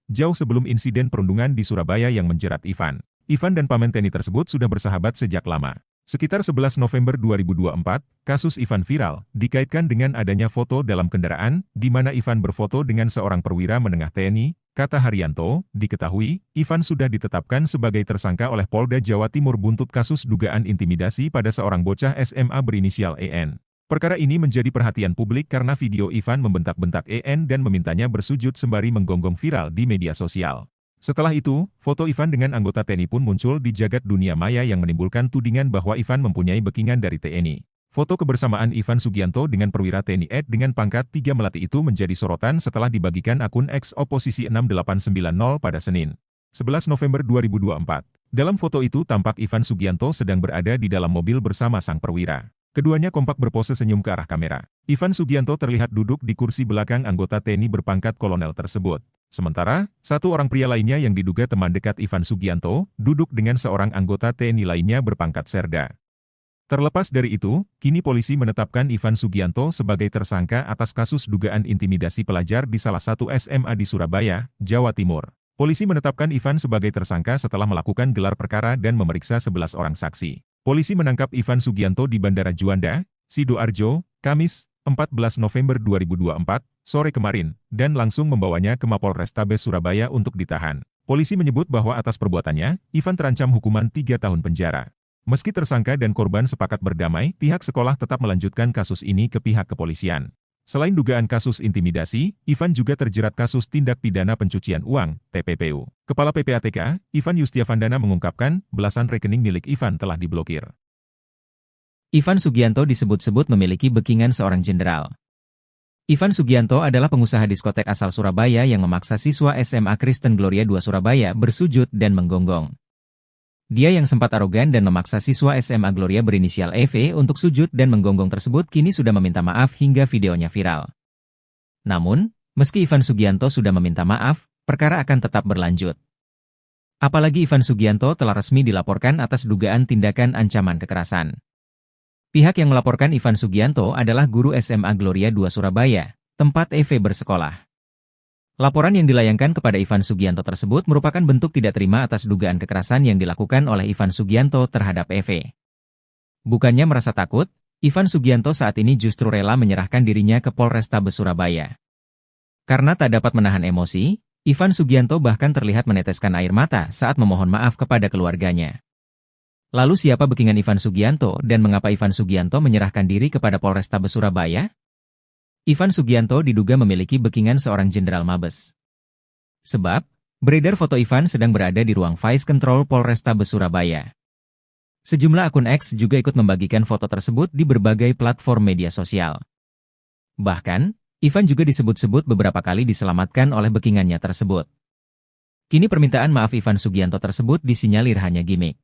jauh sebelum insiden perundungan di Surabaya yang menjerat Ivan. Ivan dan paman TNI tersebut sudah bersahabat sejak lama. Sekitar 11 November 2024, kasus Ivan viral, dikaitkan dengan adanya foto dalam kendaraan, di mana Ivan berfoto dengan seorang perwira menengah TNI, kata Haryanto, diketahui, Ivan sudah ditetapkan sebagai tersangka oleh Polda Jawa Timur buntut kasus dugaan intimidasi pada seorang bocah SMA berinisial EN. Perkara ini menjadi perhatian publik karena video Ivan membentak-bentak EN dan memintanya bersujud sembari menggonggong viral di media sosial. Setelah itu, foto Ivan dengan anggota TNI pun muncul di jagat dunia maya yang menimbulkan tudingan bahwa Ivan mempunyai backingan dari TNI. Foto kebersamaan Ivan Sugianto dengan perwira TNI ED dengan pangkat 3 Melati itu menjadi sorotan setelah dibagikan akun X Oposisi 6890 pada Senin, 11 November 2024. Dalam foto itu tampak Ivan Sugianto sedang berada di dalam mobil bersama sang perwira. Keduanya kompak berpose senyum ke arah kamera. Ivan Sugianto terlihat duduk di kursi belakang anggota TNI berpangkat kolonel tersebut. Sementara, satu orang pria lainnya yang diduga teman dekat Ivan Sugianto, duduk dengan seorang anggota TNI lainnya berpangkat serda. Terlepas dari itu, kini polisi menetapkan Ivan Sugianto sebagai tersangka atas kasus dugaan intimidasi pelajar di salah satu SMA di Surabaya, Jawa Timur. Polisi menetapkan Ivan sebagai tersangka setelah melakukan gelar perkara dan memeriksa 11 orang saksi. Polisi menangkap Ivan Sugianto di Bandara Juanda, Sidoarjo, Kamis, 14 November 2024, sore kemarin, dan langsung membawanya ke Mapolrestabes Surabaya untuk ditahan. Polisi menyebut bahwa atas perbuatannya, Ivan terancam hukuman 3 tahun penjara. Meski tersangka dan korban sepakat berdamai, pihak sekolah tetap melanjutkan kasus ini ke pihak kepolisian. Selain dugaan kasus intimidasi, Ivan juga terjerat kasus tindak pidana pencucian uang, TPPU. Kepala PPATK, Ivan Yustiavandana mengungkapkan, belasan rekening milik Ivan telah diblokir. Ivan Sugianto disebut-sebut memiliki backingan seorang jenderal. Ivan Sugianto adalah pengusaha diskotek asal Surabaya yang memaksa siswa SMA Kristen Gloria II Surabaya bersujud dan menggonggong. Dia yang sempat arogan dan memaksa siswa SMA Gloria berinisial EV untuk sujud dan menggonggong tersebut kini sudah meminta maaf hingga videonya viral. Namun, meski Ivan Sugianto sudah meminta maaf, perkara akan tetap berlanjut. Apalagi Ivan Sugianto telah resmi dilaporkan atas dugaan tindakan ancaman kekerasan. Pihak yang melaporkan Ivan Sugianto adalah guru SMA Gloria II Surabaya, tempat EV bersekolah. Laporan yang dilayangkan kepada Ivan Sugianto tersebut merupakan bentuk tidak terima atas dugaan kekerasan yang dilakukan oleh Ivan Sugianto terhadap EV. Bukannya merasa takut, Ivan Sugianto saat ini justru rela menyerahkan dirinya ke Polrestabes Surabaya. Karena tak dapat menahan emosi, Ivan Sugianto bahkan terlihat meneteskan air mata saat memohon maaf kepada keluarganya. Lalu siapa backingan Ivan Sugianto dan mengapa Ivan Sugianto menyerahkan diri kepada Polrestabes Surabaya? Ivan Sugianto diduga memiliki backingan seorang jenderal Mabes. Sebab, beredar foto Ivan sedang berada di ruang Vice Control Polrestabes Surabaya. Sejumlah akun X juga ikut membagikan foto tersebut di berbagai platform media sosial. Bahkan, Ivan juga disebut-sebut beberapa kali diselamatkan oleh backingannya tersebut. Kini permintaan maaf Ivan Sugianto tersebut disinyalir hanya gimmick.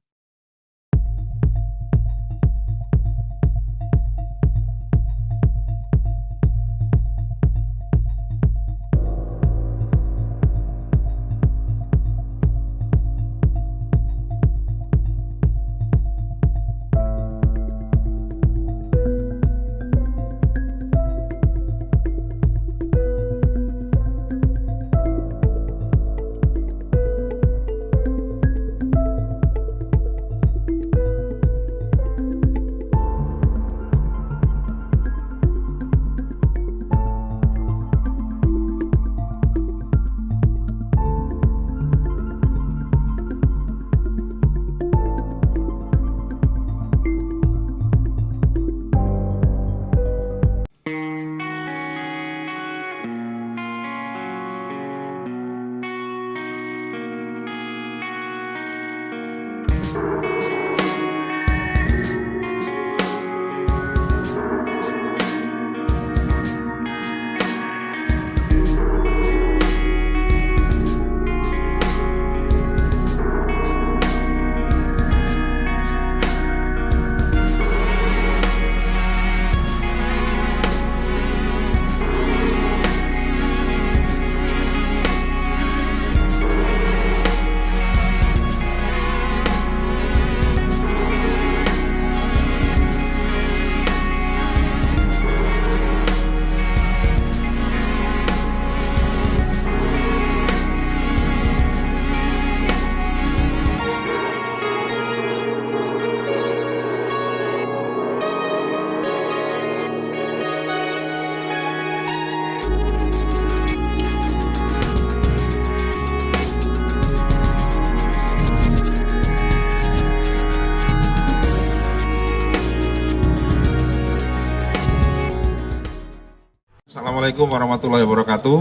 Assalamualaikum warahmatullahi wabarakatuh.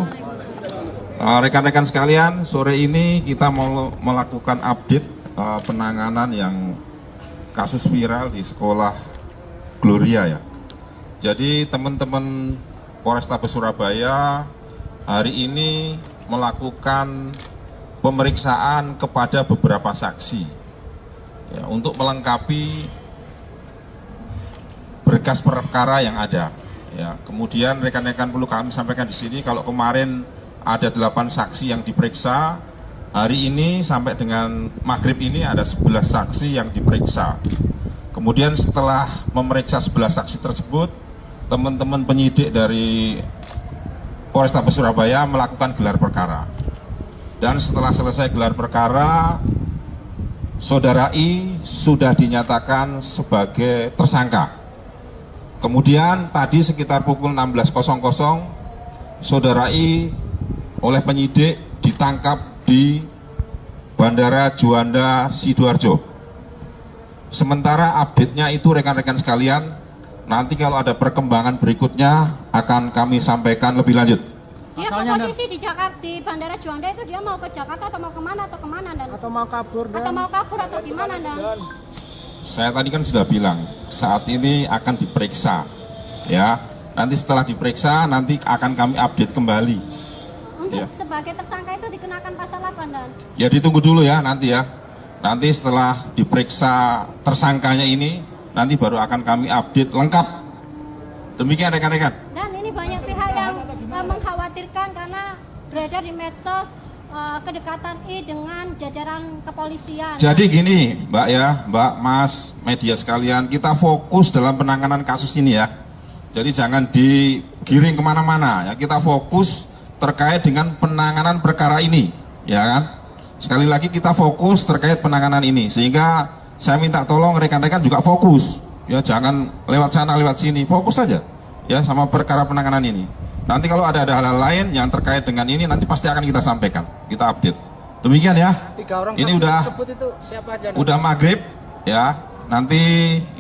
Rekan-rekan sekalian, sore ini kita mau melakukan update penanganan yang kasus viral di sekolah Gloria ya. Jadi teman-teman Polrestabes Surabaya hari ini melakukan pemeriksaan kepada beberapa saksi ya, untuk melengkapi berkas perkara yang ada. Ya, kemudian rekan-rekan perlu kami sampaikan di sini kalau kemarin ada 8 saksi yang diperiksa, hari ini sampai dengan maghrib ini ada 11 saksi yang diperiksa. Kemudian setelah memeriksa 11 saksi tersebut, teman-teman penyidik dari Polrestabes Surabaya melakukan gelar perkara. Dan setelah selesai gelar perkara, Saudara I sudah dinyatakan sebagai tersangka. Kemudian tadi sekitar pukul 16.00, Saudara I oleh penyidik ditangkap di Bandara Juanda Sidoarjo. Sementara update-nya itu rekan-rekan sekalian, nanti kalau ada perkembangan berikutnya akan kami sampaikan lebih lanjut. Dia Asalnya, posisi di Jakarta, di Bandara Juanda itu dia mau ke Jakarta atau mau kemana dan Atau mau kabur dan atau mau kabur atau gimana dan Saya tadi kan sudah bilang, saat ini akan diperiksa, ya. Nanti setelah diperiksa, nanti akan kami update kembali. untuk Ya. sebagai tersangka itu dikenakan pasal apa dan Ya ditunggu dulu ya nanti ya. Nanti setelah diperiksa tersangkanya ini, nanti baru akan kami update lengkap. Demikian rekan-rekan. dan ini banyak pihak yang mengkhawatirkan karena beredar di medsos kedekatan I dengan jajaran kepolisian. Jadi gini, Mbak ya, Mbak, Mas, media sekalian, kita fokus dalam penanganan kasus ini ya. Jadi jangan digiring kemana-mana ya. Kita fokus terkait dengan penanganan perkara ini, ya kan? Sekali lagi kita fokus terkait penanganan ini, sehingga saya minta tolong rekan-rekan juga fokus, ya jangan lewat sana lewat sini, fokus saja, ya sama perkara penanganan ini. Nanti kalau ada hal-hal lain yang terkait dengan ini, nanti pasti akan kita sampaikan, kita update. Demikian ya. 3 orang Ini saksi udah tersebut itu siapa aja? udah maghrib ya, nanti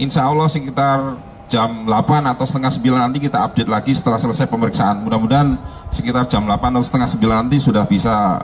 insya Allah sekitar jam 8 atau setengah 9 nanti kita update lagi setelah selesai pemeriksaan. Mudah-mudahan sekitar jam 8 atau setengah 9 nanti sudah bisa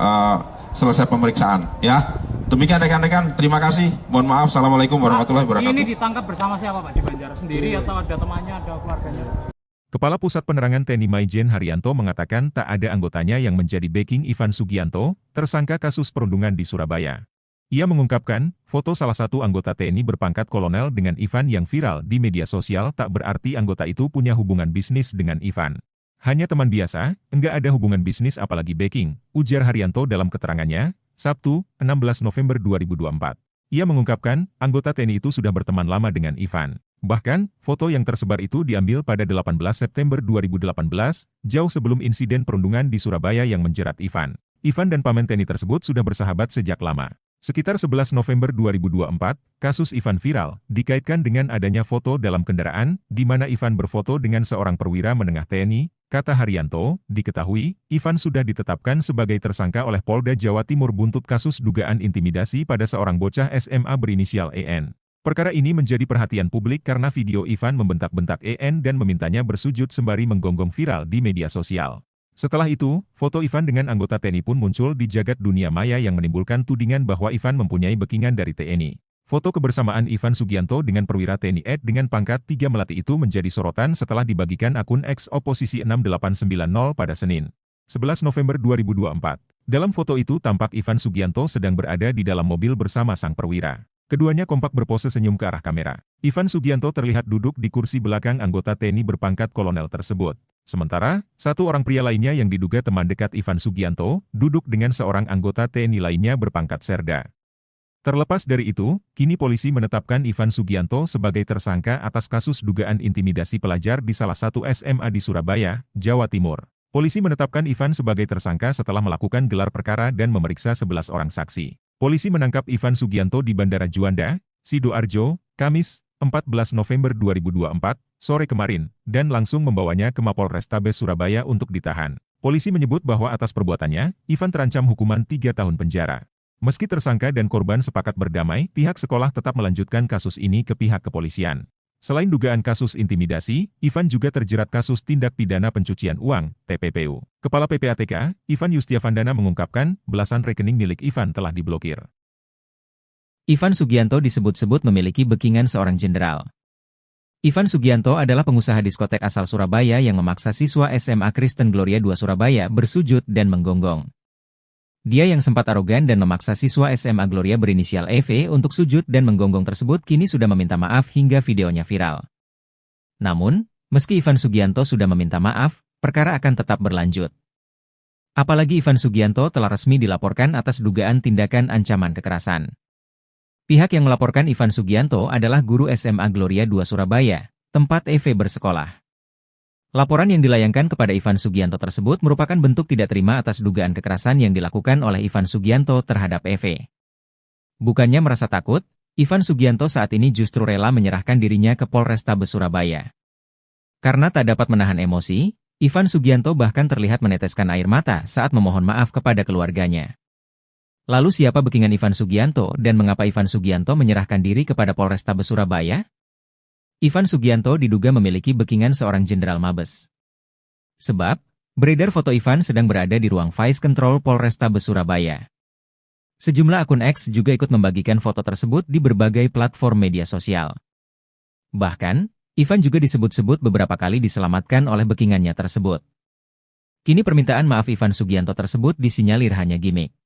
selesai pemeriksaan ya. Demikian rekan-rekan, terima kasih, mohon maaf, assalamualaikum warahmatullahi wabarakatuh. Ini ditangkap bersama siapa Pak di Banjaras? Sendiri atau ada temannya, ada keluarganya? Kepala Pusat Penerangan TNI Maijen Haryanto mengatakan tak ada anggotanya yang menjadi backing Ivan Sugianto, tersangka kasus perundungan di Surabaya. Ia mengungkapkan, foto salah satu anggota TNI berpangkat kolonel dengan Ivan yang viral di media sosial tak berarti anggota itu punya hubungan bisnis dengan Ivan. Hanya teman biasa, enggak ada hubungan bisnis apalagi backing, ujar Haryanto dalam keterangannya, Sabtu, 16 November 2024. Ia mengungkapkan, anggota TNI itu sudah berteman lama dengan Ivan. Bahkan, foto yang tersebar itu diambil pada 18 September 2018, jauh sebelum insiden perundungan di Surabaya yang menjerat Ivan. Ivan dan paman TNI tersebut sudah bersahabat sejak lama. Sekitar 11 November 2024, kasus Ivan viral, dikaitkan dengan adanya foto dalam kendaraan, di mana Ivan berfoto dengan seorang perwira menengah TNI, kata Haryanto, diketahui, Ivan sudah ditetapkan sebagai tersangka oleh Polda Jawa Timur buntut kasus dugaan intimidasi pada seorang bocah SMA berinisial EN. Perkara ini menjadi perhatian publik karena video Ivan membentak-bentak EN dan memintanya bersujud sembari menggonggong viral di media sosial. Setelah itu, foto Ivan dengan anggota TNI pun muncul di jagat dunia maya yang menimbulkan tudingan bahwa Ivan mempunyai backingan dari TNI. Foto kebersamaan Ivan Sugianto dengan perwira TNI Ed dengan pangkat 3 Melati itu menjadi sorotan setelah dibagikan akun X Oposisi 6890 pada Senin, 11 November 2024. Dalam foto itu tampak Ivan Sugianto sedang berada di dalam mobil bersama sang perwira. Keduanya kompak berpose senyum ke arah kamera. Ivan Sugianto terlihat duduk di kursi belakang anggota TNI berpangkat kolonel tersebut. Sementara, satu orang pria lainnya yang diduga teman dekat Ivan Sugianto, duduk dengan seorang anggota TNI lainnya berpangkat Serda. Terlepas dari itu, kini polisi menetapkan Ivan Sugianto sebagai tersangka atas kasus dugaan intimidasi pelajar di salah satu SMA di Surabaya, Jawa Timur. Polisi menetapkan Ivan sebagai tersangka setelah melakukan gelar perkara dan memeriksa 11 orang saksi. Polisi menangkap Ivan Sugianto di Bandara Juanda, Sidoarjo, Kamis, 14 November 2024, sore kemarin, dan langsung membawanya ke Mapolrestabes Surabaya untuk ditahan. Polisi menyebut bahwa atas perbuatannya, Ivan terancam hukuman 3 tahun penjara. Meski tersangka dan korban sepakat berdamai, pihak sekolah tetap melanjutkan kasus ini ke pihak kepolisian. Selain dugaan kasus intimidasi, Ivan juga terjerat kasus tindak pidana pencucian uang, TPPU. Kepala PPATK, Ivan Yustiavandana mengungkapkan, belasan rekening milik Ivan telah diblokir. Ivan Sugianto disebut-sebut memiliki backingan seorang jenderal. Ivan Sugianto adalah pengusaha diskotek asal Surabaya yang memaksa siswa SMA Kristen Gloria II Surabaya bersujud dan menggonggong. Dia yang sempat arogan dan memaksa siswa SMA Gloria berinisial EV untuk sujud dan menggonggong tersebut kini sudah meminta maaf hingga videonya viral. Namun, meski Ivan Sugianto sudah meminta maaf, perkara akan tetap berlanjut. Apalagi Ivan Sugianto telah resmi dilaporkan atas dugaan tindakan ancaman kekerasan. Pihak yang melaporkan Ivan Sugianto adalah guru SMA Gloria II Surabaya, tempat EV bersekolah. Laporan yang dilayangkan kepada Ivan Sugianto tersebut merupakan bentuk tidak terima atas dugaan kekerasan yang dilakukan oleh Ivan Sugianto terhadap EV. Bukannya merasa takut, Ivan Sugianto saat ini justru rela menyerahkan dirinya ke Polrestabes Surabaya. Karena tak dapat menahan emosi, Ivan Sugianto bahkan terlihat meneteskan air mata saat memohon maaf kepada keluarganya. Lalu siapa backingan Ivan Sugianto dan mengapa Ivan Sugianto menyerahkan diri kepada Polrestabes Surabaya? Ivan Sugianto diduga memiliki backingan seorang jenderal Mabes. Sebab, beredar foto Ivan sedang berada di ruang Vice Control Polrestabes Surabaya. Sejumlah akun X juga ikut membagikan foto tersebut di berbagai platform media sosial. Bahkan, Ivan juga disebut-sebut beberapa kali diselamatkan oleh backingannya tersebut. Kini permintaan maaf Ivan Sugianto tersebut disinyalir hanya gimmick.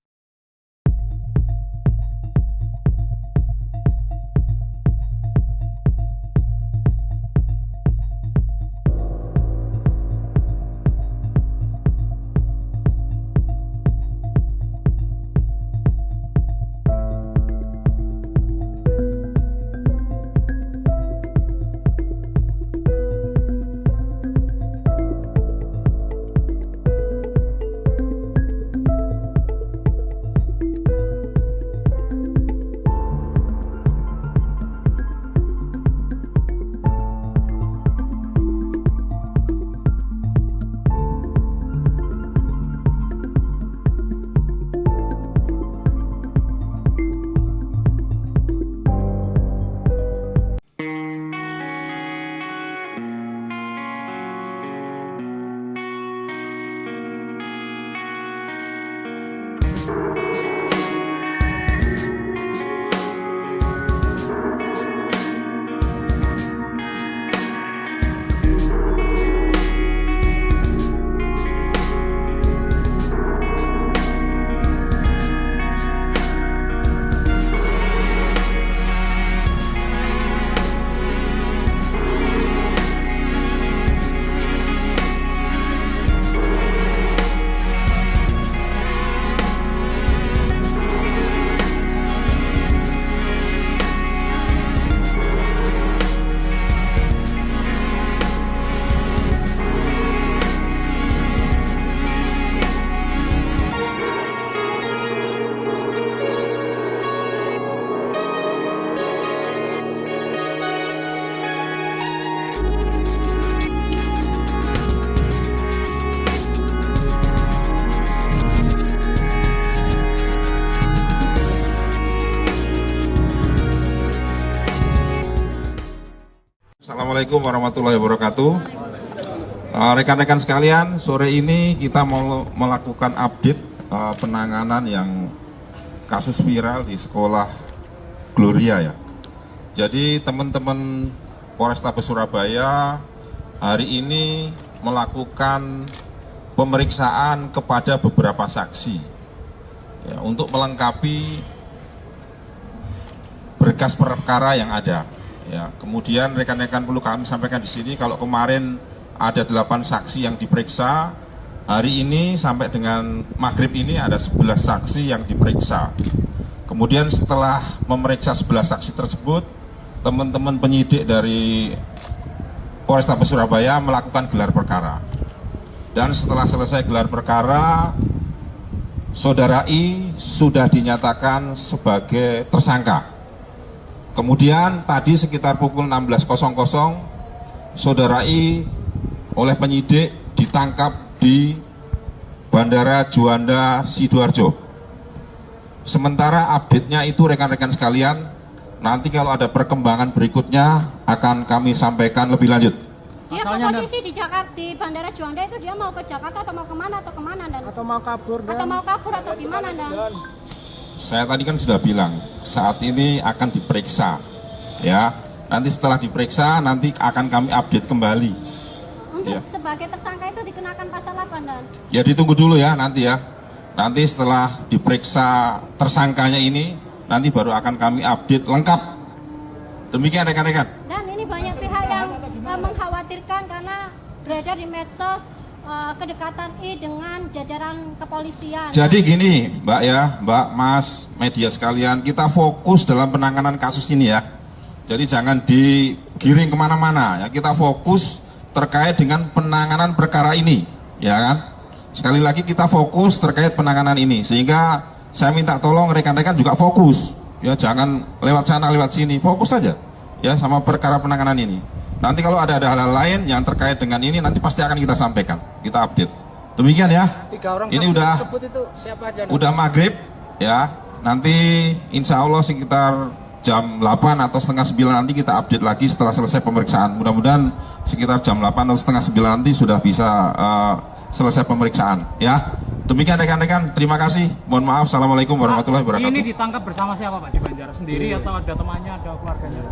Assalamualaikum warahmatullahi wabarakatuh. Rekan-rekan sekalian, sore ini kita mau melakukan update penanganan yang kasus viral di sekolah Gloria ya. Jadi teman-teman Polrestabes Surabaya hari ini melakukan pemeriksaan kepada beberapa saksi ya, untuk melengkapi berkas perkara yang ada. Ya, kemudian rekan-rekan perlu kami sampaikan di sini kalau kemarin ada 8 saksi yang diperiksa, hari ini sampai dengan maghrib ini ada 11 saksi yang diperiksa. Kemudian setelah memeriksa 11 saksi tersebut, teman-teman penyidik dari Polrestabes Surabaya melakukan gelar perkara. Dan setelah selesai gelar perkara, Saudara I sudah dinyatakan sebagai tersangka. Kemudian tadi sekitar pukul 16.00, Saudara I oleh penyidik ditangkap di Bandara Juanda Sidoarjo. Sementara update-nya itu rekan-rekan sekalian, nanti kalau ada perkembangan berikutnya akan kami sampaikan lebih lanjut. Dia Pasalnya posisi di Jakarta, di Bandara Juanda itu dia mau ke Jakarta atau mau kemana Dan? Atau mau kabur dan Atau mau kabur atau gimana Dan? Saya tadi kan sudah bilang, saat ini akan diperiksa, ya. Nanti setelah diperiksa, nanti akan kami update kembali. Untuk Ya. sebagai tersangka itu dikenakan pasal apa Dan? Ya ditunggu dulu ya nanti ya. Nanti setelah diperiksa tersangkanya ini, nanti baru akan kami update lengkap. Demikian rekan-rekan. Dan ini banyak pihak yang mengkhawatirkan karena beredar di medsos kedekatan I dengan jajaran kepolisian. Jadi gini Mbak ya, Mbak, Mas, media sekalian, kita fokus dalam penanganan kasus ini ya. Jadi jangan digiring kemana-mana ya, kita fokus terkait dengan penanganan perkara ini, ya kan? Sekali lagi kita fokus terkait penanganan ini, sehingga saya minta tolong rekan-rekan juga fokus, ya jangan lewat sana lewat sini, fokus saja ya sama perkara penanganan ini. Nanti kalau ada hal-hal lain yang terkait dengan ini, nanti pasti akan kita sampaikan, kita update. Demikian ya. 3 orang Ini saksi udah tersebut itu siapa aja? udah maghrib ya. Nanti insya Allah sekitar jam 8 atau setengah 9 nanti kita update lagi setelah selesai pemeriksaan. Mudah-mudahan sekitar jam 8 atau setengah 9 nanti sudah bisa selesai pemeriksaan. Ya, demikian rekan-rekan. Terima kasih. Mohon maaf. Assalamualaikum warahmatullahi wabarakatuh. Ini ditangkap bersama siapa Pak? Di Banjaras sendiri atau ada temannya, ada keluarganya?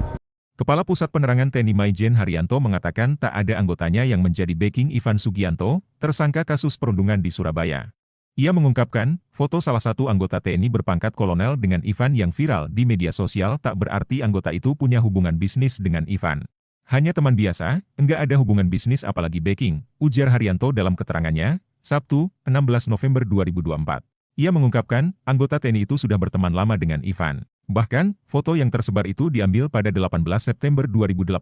Kepala Pusat Penerangan TNI Maijen Haryanto mengatakan tak ada anggotanya yang menjadi backing Ivan Sugianto, tersangka kasus perundungan di Surabaya. Ia mengungkapkan, foto salah satu anggota TNI berpangkat kolonel dengan Ivan yang viral di media sosial tak berarti anggota itu punya hubungan bisnis dengan Ivan. Hanya teman biasa, enggak ada hubungan bisnis apalagi backing, ujar Haryanto dalam keterangannya, Sabtu, 16 November 2024. Ia mengungkapkan, anggota TNI itu sudah berteman lama dengan Ivan. Bahkan, foto yang tersebar itu diambil pada 18 September 2018,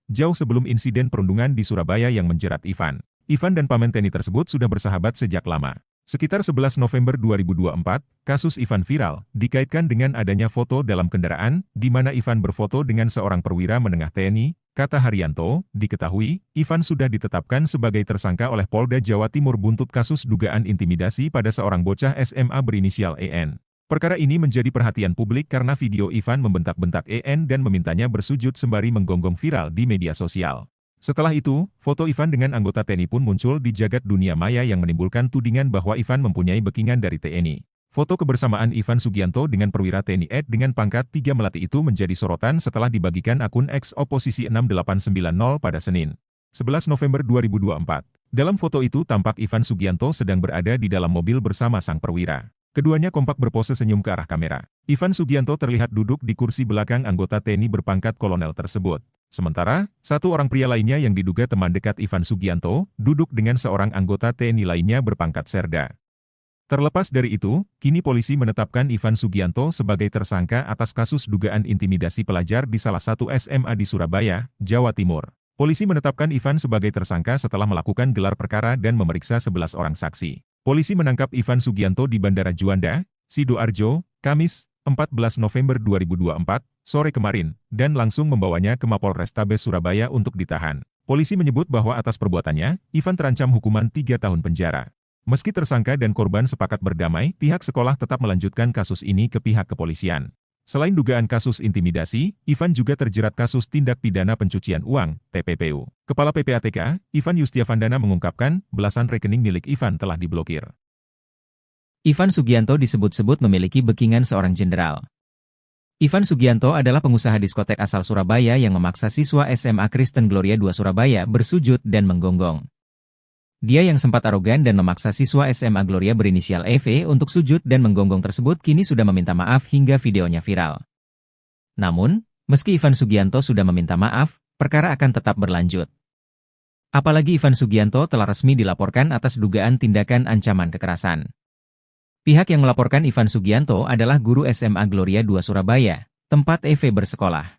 jauh sebelum insiden perundungan di Surabaya yang menjerat Ivan. Ivan dan paman TNI tersebut sudah bersahabat sejak lama. Sekitar 11 November 2024, kasus Ivan viral, dikaitkan dengan adanya foto dalam kendaraan, di mana Ivan berfoto dengan seorang perwira menengah TNI, kata Haryanto, diketahui, Ivan sudah ditetapkan sebagai tersangka oleh Polda Jawa Timur buntut kasus dugaan intimidasi pada seorang bocah SMA berinisial EN. Perkara ini menjadi perhatian publik karena video Ivan membentak-bentak EN dan memintanya bersujud sembari menggonggong viral di media sosial. Setelah itu, foto Ivan dengan anggota TNI pun muncul di jagat dunia maya yang menimbulkan tudingan bahwa Ivan mempunyai backingan dari TNI. Foto kebersamaan Ivan Sugianto dengan perwira TNI Ed dengan pangkat 3 Melati itu menjadi sorotan setelah dibagikan akun X Oposisi 6890 pada Senin, 11 November 2024. Dalam foto itu tampak Ivan Sugianto sedang berada di dalam mobil bersama sang perwira. Keduanya kompak berpose senyum ke arah kamera. Ivan Sugianto terlihat duduk di kursi belakang anggota TNI berpangkat kolonel tersebut. Sementara, satu orang pria lainnya yang diduga teman dekat Ivan Sugianto, duduk dengan seorang anggota TNI lainnya berpangkat serda. Terlepas dari itu, kini polisi menetapkan Ivan Sugianto sebagai tersangka atas kasus dugaan intimidasi pelajar di salah satu SMA di Surabaya, Jawa Timur. Polisi menetapkan Ivan sebagai tersangka setelah melakukan gelar perkara dan memeriksa 11 orang saksi. Polisi menangkap Ivan Sugianto di Bandara Juanda, Sidoarjo, Kamis, 14 November 2024, sore kemarin, dan langsung membawanya ke Mapolrestabes Surabaya untuk ditahan. Polisi menyebut bahwa atas perbuatannya, Ivan terancam hukuman 3 tahun penjara. Meski tersangka dan korban sepakat berdamai, pihak sekolah tetap melanjutkan kasus ini ke pihak kepolisian. Selain dugaan kasus intimidasi, Ivan juga terjerat kasus tindak pidana pencucian uang, TPPU. Kepala PPATK, Ivan Yustiavandana mengungkapkan, belasan rekening milik Ivan telah diblokir. Ivan Sugianto disebut-sebut memiliki backingan seorang jenderal. Ivan Sugianto adalah pengusaha diskotek asal Surabaya yang memaksa siswa SMA Kristen Gloria II Surabaya bersujud dan menggonggong. Dia yang sempat arogan dan memaksa siswa SMA Gloria berinisial EV untuk sujud dan menggonggong tersebut kini sudah meminta maaf hingga videonya viral. Namun, meski Ivan Sugianto sudah meminta maaf, perkara akan tetap berlanjut. Apalagi Ivan Sugianto telah resmi dilaporkan atas dugaan tindakan ancaman kekerasan. Pihak yang melaporkan Ivan Sugianto adalah guru SMA Gloria II Surabaya, tempat EV bersekolah.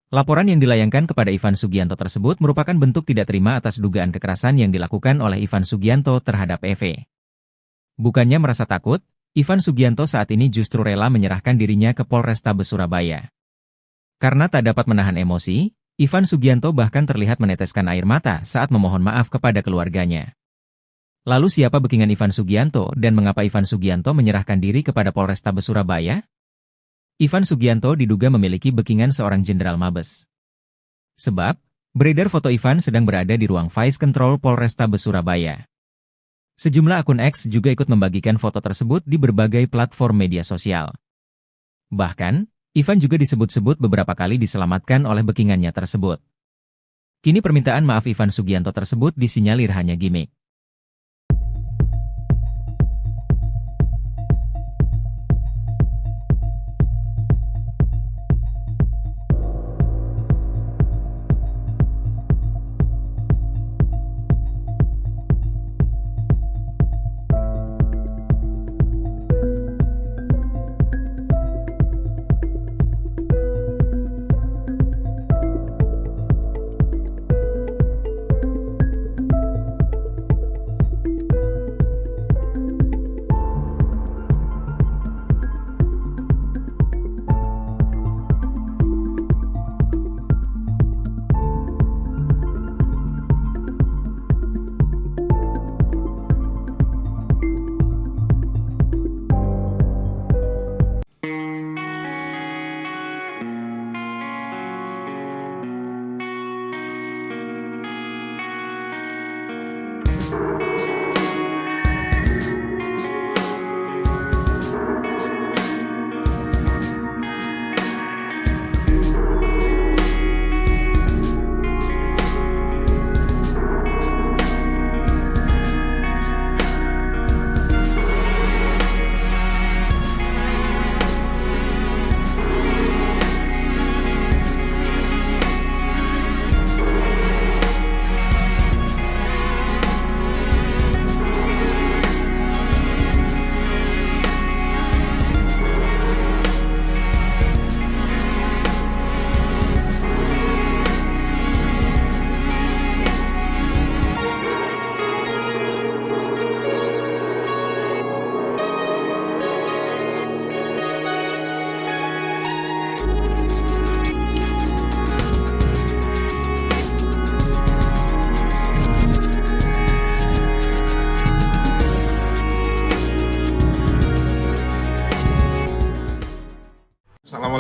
Laporan yang dilayangkan kepada Ivan Sugianto tersebut merupakan bentuk tidak terima atas dugaan kekerasan yang dilakukan oleh Ivan Sugianto terhadap EV. Bukannya merasa takut, Ivan Sugianto saat ini justru rela menyerahkan dirinya ke Polrestabes Surabaya. Karena tak dapat menahan emosi, Ivan Sugianto bahkan terlihat meneteskan air mata saat memohon maaf kepada keluarganya. Lalu siapa backingan Ivan Sugianto dan mengapa Ivan Sugianto menyerahkan diri kepada Polrestabes Surabaya? Ivan Sugianto diduga memiliki backingan seorang jenderal Mabes. Sebab, beredar foto Ivan sedang berada di ruang Vice Control Polrestabes Surabaya. Sejumlah akun X juga ikut membagikan foto tersebut di berbagai platform media sosial. Bahkan, Ivan juga disebut-sebut beberapa kali diselamatkan oleh backingannya tersebut. Kini permintaan maaf Ivan Sugianto tersebut disinyalir hanya gimmick.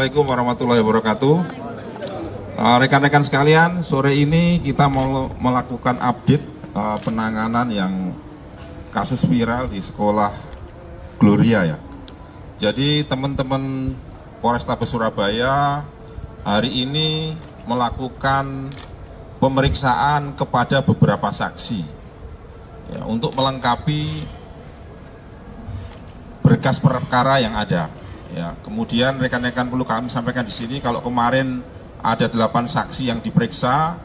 Assalamualaikum warahmatullahi wabarakatuh. Rekan-rekan sekalian, sore ini kita mau melakukan update penanganan yang kasus viral di sekolah Gloria ya. Jadi teman-teman Polrestabes Surabaya hari ini melakukan pemeriksaan kepada beberapa saksi ya, untuk melengkapi berkas perkara yang ada. Ya, kemudian rekan-rekan perlu kami sampaikan di sini, kalau kemarin ada 8 saksi yang diperiksa,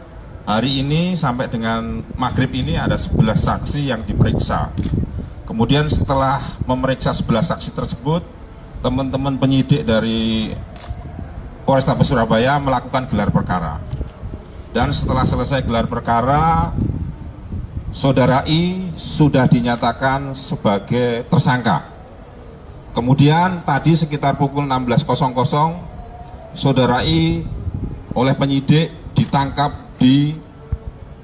hari ini sampai dengan maghrib ini ada 11 saksi yang diperiksa. Kemudian setelah memeriksa 11 saksi tersebut, teman-teman penyidik dari Polrestabes Surabaya melakukan gelar perkara. Dan setelah selesai gelar perkara, Saudara I sudah dinyatakan sebagai tersangka. Kemudian tadi sekitar pukul 16.00 Saudara I oleh penyidik ditangkap di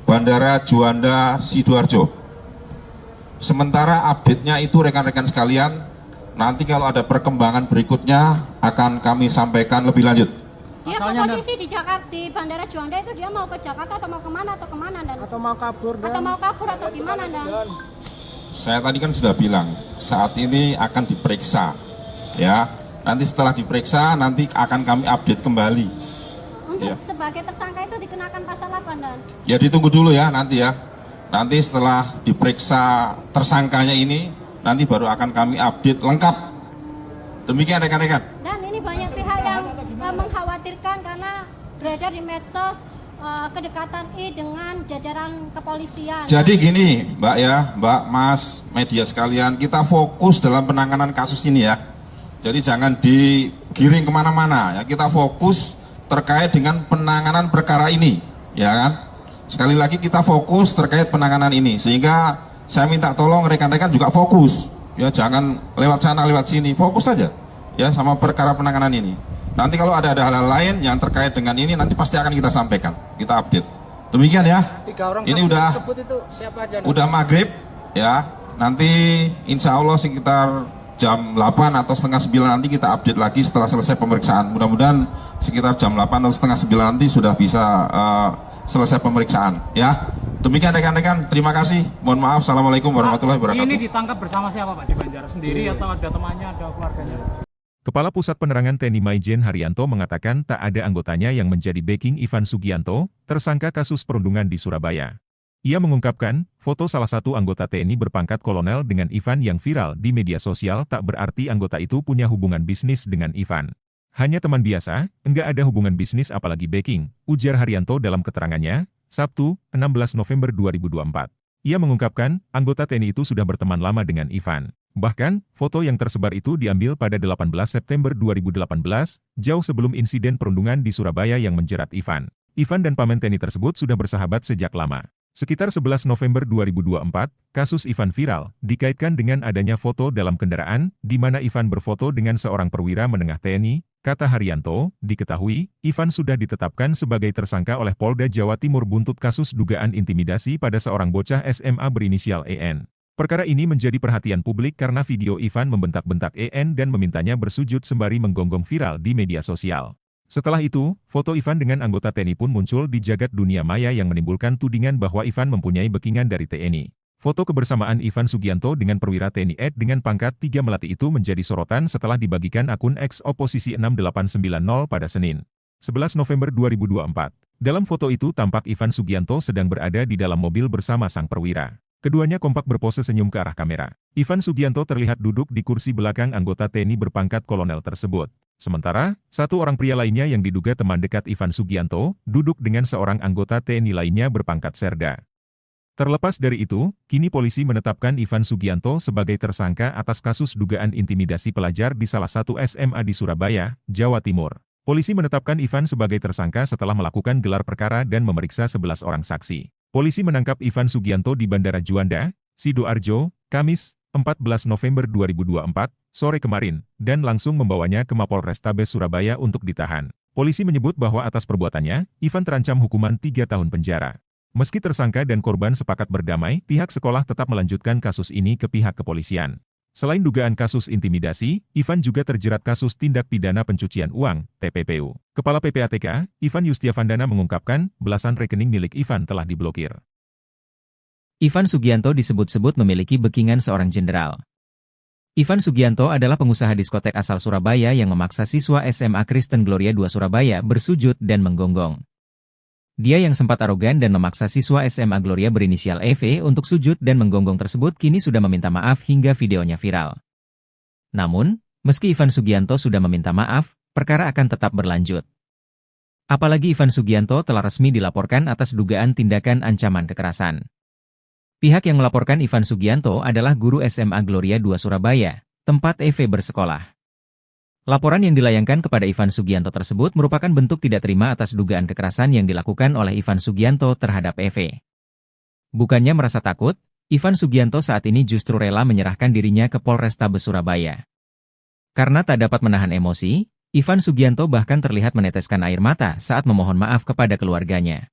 Bandara Juanda Sidoarjo. Sementara update-nya itu rekan-rekan sekalian, nanti kalau ada perkembangan berikutnya akan kami sampaikan lebih lanjut. Dia posisi di Jakarta, di Bandara Juanda itu dia mau ke Jakarta atau mau kemana dan? Atau mau kabur dan? Atau mau kabur atau gimana dan? Saya tadi kan sudah bilang, saat ini akan diperiksa, ya. Nanti setelah diperiksa, nanti akan kami update kembali. Untuk Ya. sebagai tersangka itu dikenakan pasal apa dan? Ya ditunggu dulu ya nanti ya. Nanti setelah diperiksa tersangkanya ini, nanti baru akan kami update lengkap. Demikian rekan-rekan. Dan ini banyak pihak yang mengkhawatirkan karena beredar di medsos kedekatan I dengan jajaran kepolisian. Jadi gini, Mbak ya, Mbak, Mas, media sekalian, kita fokus dalam penanganan kasus ini ya. Jadi jangan digiring kemana-mana ya. Kita fokus terkait dengan penanganan perkara ini, ya kan? Sekali lagi kita fokus terkait penanganan ini, sehingga saya minta tolong rekan-rekan juga fokus, ya jangan lewat sana lewat sini, fokus saja, ya sama perkara penanganan ini. Nanti kalau ada hal-hal lain yang terkait dengan ini, nanti pasti akan kita sampaikan, kita update. Demikian ya. 3 orang Ini saksi udah tersebut itu siapa aja? udah maghrib, ya. Nanti insya Allah sekitar jam 8 atau setengah 9 nanti kita update lagi setelah selesai pemeriksaan. Mudah-mudahan sekitar jam 8 atau setengah 9 nanti sudah bisa selesai pemeriksaan, ya. Demikian rekan-rekan, terima kasih. Mohon maaf. Assalamualaikum warahmatullahi wabarakatuh. Ini ditangkap bersama siapa Pak di Banjaras? Sendiri atau ada temannya, ada keluarganya? Kepala Pusat Penerangan TNI Maijen Haryanto mengatakan tak ada anggotanya yang menjadi backing Ivan Sugianto, tersangka kasus perundungan di Surabaya. Ia mengungkapkan, foto salah satu anggota TNI berpangkat kolonel dengan Ivan yang viral di media sosial tak berarti anggota itu punya hubungan bisnis dengan Ivan. Hanya teman biasa, enggak ada hubungan bisnis apalagi backing, ujar Haryanto dalam keterangannya, Sabtu, 16 November 2024. Ia mengungkapkan, anggota TNI itu sudah berteman lama dengan Ivan. Bahkan, foto yang tersebar itu diambil pada 18 September 2018, jauh sebelum insiden perundungan di Surabaya yang menjerat Ivan. Ivan dan paman TNI tersebut sudah bersahabat sejak lama. Sekitar 11 November 2024, kasus Ivan viral, dikaitkan dengan adanya foto dalam kendaraan, di mana Ivan berfoto dengan seorang perwira menengah TNI, kata Haryanto, diketahui, Ivan sudah ditetapkan sebagai tersangka oleh Polda Jawa Timur buntut kasus dugaan intimidasi pada seorang bocah SMA berinisial EN. Perkara ini menjadi perhatian publik karena video Ivan membentak-bentak EN dan memintanya bersujud sembari menggonggong viral di media sosial. Setelah itu, foto Ivan dengan anggota TNI pun muncul di jagat dunia maya yang menimbulkan tudingan bahwa Ivan mempunyai backingan dari TNI. Foto kebersamaan Ivan Sugianto dengan perwira TNI Ed dengan pangkat 3 melati itu menjadi sorotan setelah dibagikan akun X Oposisi 6890 pada Senin, 11 November 2024. Dalam foto itu tampak Ivan Sugianto sedang berada di dalam mobil bersama sang perwira. Keduanya kompak berpose senyum ke arah kamera. Ivan Sugianto terlihat duduk di kursi belakang anggota TNI berpangkat kolonel tersebut. Sementara, satu orang pria lainnya yang diduga teman dekat Ivan Sugianto, duduk dengan seorang anggota TNI lainnya berpangkat serda. Terlepas dari itu, kini polisi menetapkan Ivan Sugianto sebagai tersangka atas kasus dugaan intimidasi pelajar di salah satu SMA di Surabaya, Jawa Timur. Polisi menetapkan Ivan sebagai tersangka setelah melakukan gelar perkara dan memeriksa 11 orang saksi. Polisi menangkap Ivan Sugianto di Bandara Juanda, Sidoarjo, Kamis, 14 November 2024, sore kemarin, dan langsung membawanya ke Mapolrestabes Surabaya untuk ditahan. Polisi menyebut bahwa atas perbuatannya, Ivan terancam hukuman 3 tahun penjara. Meski tersangka dan korban sepakat berdamai, pihak sekolah tetap melanjutkan kasus ini ke pihak kepolisian. Selain dugaan kasus intimidasi, Ivan juga terjerat kasus tindak pidana pencucian uang, TPPU. Kepala PPATK, Ivan Yustiavandana mengungkapkan, belasan rekening milik Ivan telah diblokir. Ivan Sugianto disebut-sebut memiliki backingan seorang jenderal. Ivan Sugianto adalah pengusaha diskotek asal Surabaya yang memaksa siswa SMA Kristen Gloria II Surabaya bersujud dan menggonggong. Dia yang sempat arogan dan memaksa siswa SMA Gloria berinisial EV untuk sujud dan menggonggong tersebut kini sudah meminta maaf hingga videonya viral. Namun, meski Ivan Sugianto sudah meminta maaf, perkara akan tetap berlanjut. Apalagi Ivan Sugianto telah resmi dilaporkan atas dugaan tindakan ancaman kekerasan. Pihak yang melaporkan Ivan Sugianto adalah guru SMA Gloria II Surabaya, tempat EV bersekolah. Laporan yang dilayangkan kepada Ivan Sugianto tersebut merupakan bentuk tidak terima atas dugaan kekerasan yang dilakukan oleh Ivan Sugianto terhadap EV. Bukannya merasa takut, Ivan Sugianto saat ini justru rela menyerahkan dirinya ke Polrestabes Surabaya. Karena tak dapat menahan emosi, Ivan Sugianto bahkan terlihat meneteskan air mata saat memohon maaf kepada keluarganya.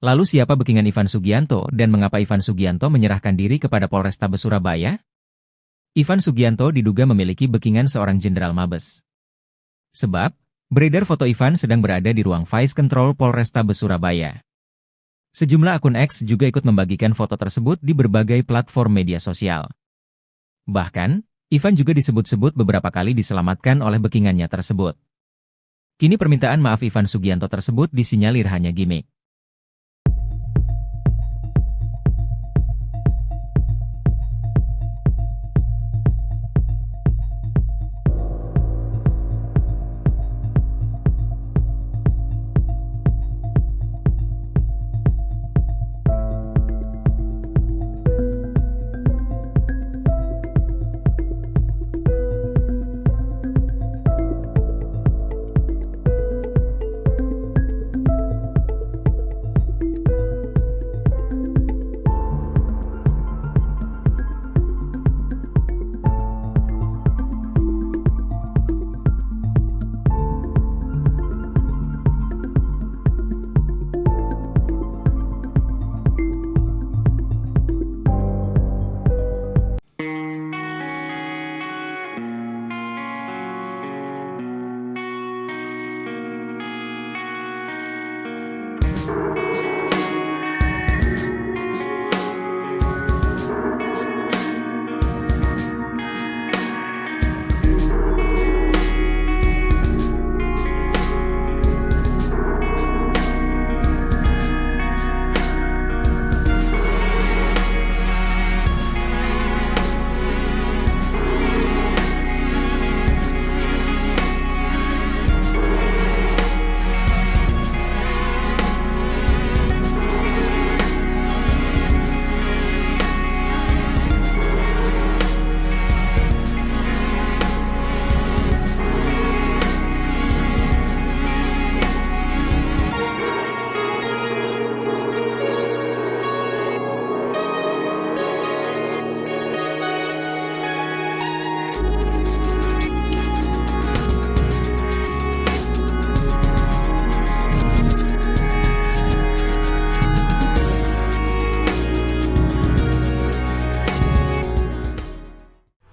Lalu siapa backingan Ivan Sugianto dan mengapa Ivan Sugianto menyerahkan diri kepada Polrestabes Surabaya? Ivan Sugianto diduga memiliki backingan seorang jenderal Mabes. Sebab, beredar foto Ivan sedang berada di ruang Vice Control Polrestabes Surabaya. Sejumlah akun X juga ikut membagikan foto tersebut di berbagai platform media sosial. Bahkan, Ivan juga disebut-sebut beberapa kali diselamatkan oleh backingannya tersebut. Kini permintaan maaf Ivan Sugianto tersebut disinyalir hanya gimmick.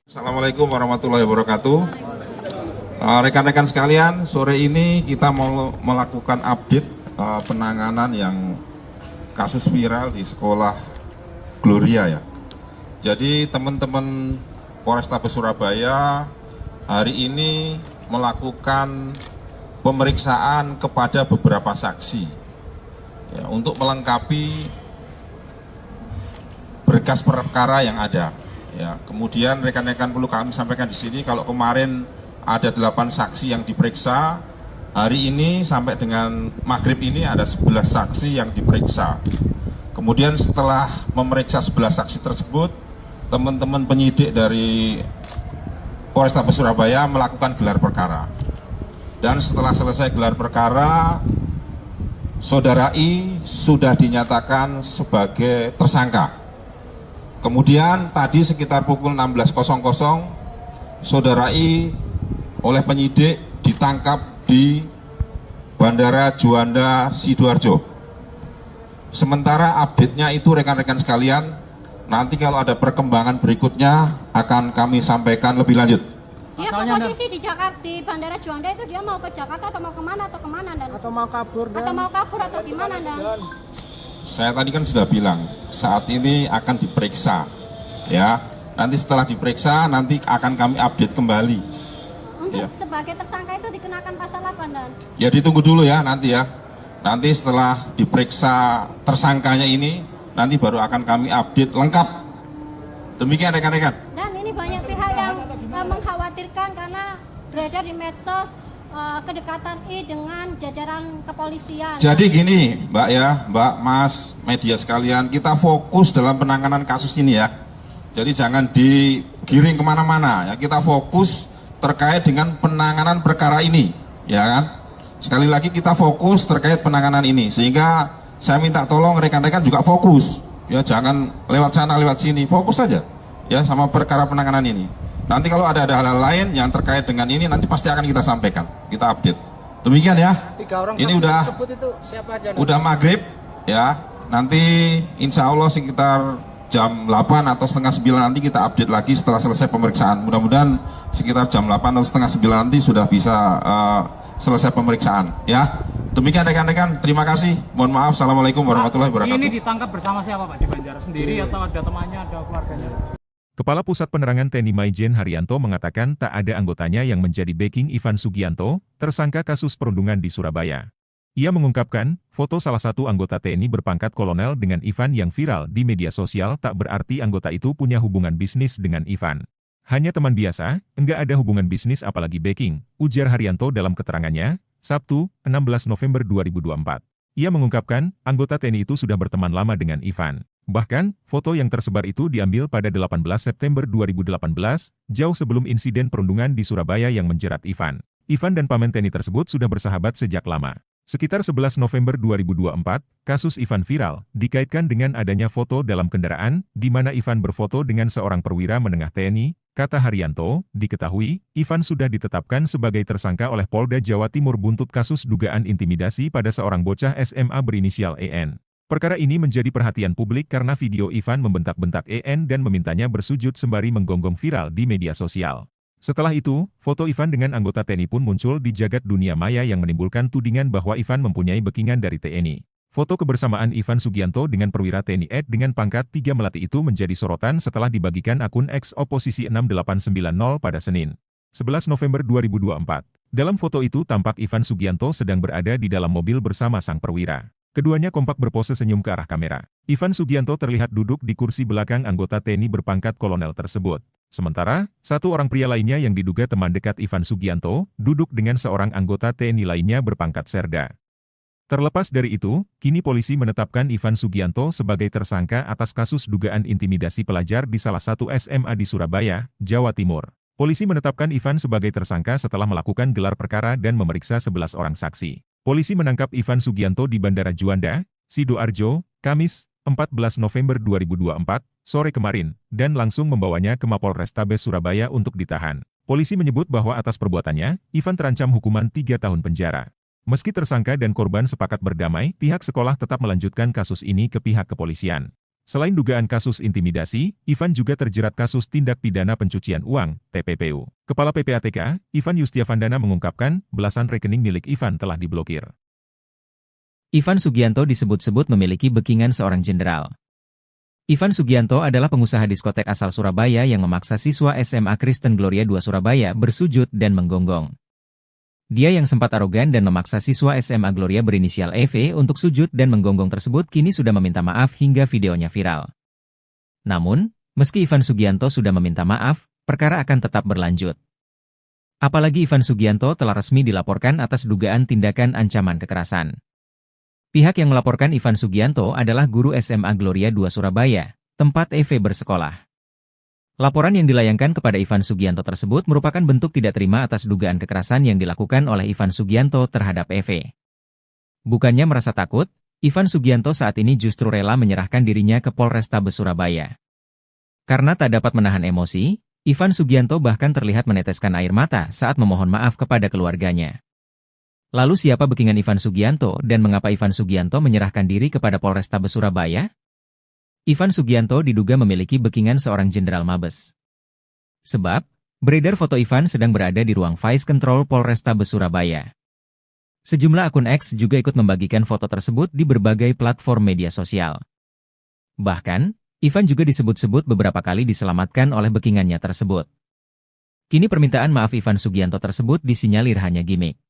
Assalamualaikum warahmatullahi wabarakatuh. Rekan-rekan sekalian, sore ini kita mau melakukan update penanganan yang kasus viral di sekolah Gloria ya. Jadi teman-teman Polrestabes Surabaya hari ini melakukan pemeriksaan kepada beberapa saksi ya, untuk melengkapi berkas perkara yang ada. Ya, kemudian rekan-rekan perlu kami sampaikan di sini kalau kemarin ada 8 saksi yang diperiksa, hari ini sampai dengan maghrib ini ada 11 saksi yang diperiksa. Kemudian setelah memeriksa 11 saksi tersebut, teman-teman penyidik dari Polrestabes Surabaya melakukan gelar perkara. Dan setelah selesai gelar perkara, Saudara I sudah dinyatakan sebagai tersangka. Kemudian tadi sekitar pukul 16.00, Saudara I oleh penyidik ditangkap di Bandara Juanda Sidoarjo. Sementara update-nya itu rekan-rekan sekalian, nanti kalau ada perkembangan berikutnya akan kami sampaikan lebih lanjut. Dia Pasalnya, posisi di Jakarta, di Bandara Juanda itu dia mau ke Jakarta atau mau kemana Dan? Atau mau kabur dan Atau mau kabur atau gimana Dan? Saya tadi kan sudah bilang, saat ini akan diperiksa, ya. Nanti setelah diperiksa, nanti akan kami update kembali. Untuk Iya. sebagai tersangka itu dikenakan pasal apa Dan? Ya ditunggu dulu ya nanti ya. Nanti setelah diperiksa tersangkanya ini, nanti baru akan kami update lengkap. Demikian rekan-rekan. Dan ini banyak pihak yang mengkhawatirkan karena beredar di medsos kedekatan I dengan jajaran kepolisian. Jadi gini Mbak ya, Mbak, Mas, media sekalian, kita fokus dalam penanganan kasus ini ya. Jadi jangan digiring kemana-mana ya, kita fokus terkait dengan penanganan perkara ini, ya kan? Sekali lagi kita fokus terkait penanganan ini, sehingga saya minta tolong rekan-rekan juga fokus, ya jangan lewat sana lewat sini, fokus saja, ya sama perkara penanganan ini. Nanti kalau ada hal-hal lain yang terkait dengan ini, nanti pasti akan kita sampaikan, kita update. Demikian ya. 3 orang Ini saksi udah tersebut itu siapa aja? udah maghrib, ya. Nanti insya Allah sekitar jam 8 atau setengah 9 nanti kita update lagi setelah selesai pemeriksaan. Mudah-mudahan sekitar jam 8 atau setengah 9 nanti sudah bisa selesai pemeriksaan, ya. Demikian rekan-rekan, terima kasih. Mohon maaf, assalamualaikum warahmatullahi wabarakatuh. Ini ditangkap bersama siapa Pak di Banjar? Sendiri atau ada temannya, ada keluarganya? Kepala Pusat Penerangan TNI Maijen Haryanto mengatakan tak ada anggotanya yang menjadi backing Ivan Sugianto, tersangka kasus perundungan di Surabaya. Ia mengungkapkan, foto salah satu anggota TNI berpangkat kolonel dengan Ivan yang viral di media sosial tak berarti anggota itu punya hubungan bisnis dengan Ivan. Hanya teman biasa, enggak ada hubungan bisnis apalagi backing, ujar Haryanto dalam keterangannya, Sabtu, 16 November 2024. Ia mengungkapkan, anggota TNI itu sudah berteman lama dengan Ivan. Bahkan, foto yang tersebar itu diambil pada 18 September 2018, jauh sebelum insiden perundungan di Surabaya yang menjerat Ivan. Ivan dan paman TNI tersebut sudah bersahabat sejak lama. Sekitar 11 November 2024, kasus Ivan viral, dikaitkan dengan adanya foto dalam kendaraan, di mana Ivan berfoto dengan seorang perwira menengah TNI, kata Haryanto, diketahui, Ivan sudah ditetapkan sebagai tersangka oleh Polda Jawa Timur buntut kasus dugaan intimidasi pada seorang bocah SMA berinisial EN. Perkara ini menjadi perhatian publik karena video Ivan membentak-bentak EN dan memintanya bersujud sembari menggonggong viral di media sosial. Setelah itu, foto Ivan dengan anggota TNI pun muncul di jagat dunia maya yang menimbulkan tudingan bahwa Ivan mempunyai backingan dari TNI. Foto kebersamaan Ivan Sugianto dengan perwira TNI ED dengan pangkat 3 Melati itu menjadi sorotan setelah dibagikan akun X Oposisi 6890 pada Senin, 11 November 2024. Dalam foto itu tampak Ivan Sugianto sedang berada di dalam mobil bersama sang perwira. Keduanya kompak berpose senyum ke arah kamera. Ivan Sugianto terlihat duduk di kursi belakang anggota TNI berpangkat kolonel tersebut. Sementara, satu orang pria lainnya yang diduga teman dekat Ivan Sugianto, duduk dengan seorang anggota TNI lainnya berpangkat serda. Terlepas dari itu, kini polisi menetapkan Ivan Sugianto sebagai tersangka atas kasus dugaan intimidasi pelajar di salah satu SMA di Surabaya, Jawa Timur. Polisi menetapkan Ivan sebagai tersangka setelah melakukan gelar perkara dan memeriksa 11 orang saksi. Polisi menangkap Ivan Sugianto di Bandara Juanda, Sidoarjo, Kamis, 14 November 2024, sore kemarin, dan langsung membawanya ke Mapolrestabes Surabaya untuk ditahan. Polisi menyebut bahwa atas perbuatannya, Ivan terancam hukuman 3 tahun penjara. Meski tersangka dan korban sepakat berdamai, pihak sekolah tetap melanjutkan kasus ini ke pihak kepolisian. Selain dugaan kasus intimidasi, Ivan juga terjerat kasus tindak pidana pencucian uang, TPPU. Kepala PPATK, Ivan Yustiavandana mengungkapkan, belasan rekening milik Ivan telah diblokir. Ivan Sugianto disebut-sebut memiliki backingan seorang jenderal. Ivan Sugianto adalah pengusaha diskotek asal Surabaya yang memaksa siswa SMA Kristen Gloria II Surabaya bersujud dan menggonggong. Dia yang sempat arogan dan memaksa siswa SMA Gloria berinisial EV untuk sujud dan menggonggong tersebut kini sudah meminta maaf hingga videonya viral. Namun, meski Ivan Sugianto sudah meminta maaf, perkara akan tetap berlanjut. Apalagi Ivan Sugianto telah resmi dilaporkan atas dugaan tindakan ancaman kekerasan. Pihak yang melaporkan Ivan Sugianto adalah guru SMA Gloria II Surabaya, tempat EV bersekolah. Laporan yang dilayangkan kepada Ivan Sugianto tersebut merupakan bentuk tidak terima atas dugaan kekerasan yang dilakukan oleh Ivan Sugianto terhadap EV. Bukannya merasa takut, Ivan Sugianto saat ini justru rela menyerahkan dirinya ke Polrestabes Surabaya. Karena tak dapat menahan emosi, Ivan Sugianto bahkan terlihat meneteskan air mata saat memohon maaf kepada keluarganya. Lalu siapa backingan Ivan Sugianto dan mengapa Ivan Sugianto menyerahkan diri kepada Polrestabes Surabaya? Ivan Sugianto diduga memiliki backingan seorang jenderal Mabes. Sebab, beredar foto Ivan sedang berada di ruang Vice Control Polrestabes Surabaya. Sejumlah akun X juga ikut membagikan foto tersebut di berbagai platform media sosial. Bahkan, Ivan juga disebut-sebut beberapa kali diselamatkan oleh backingannya tersebut. Kini permintaan maaf Ivan Sugianto tersebut disinyalir hanya gimmick.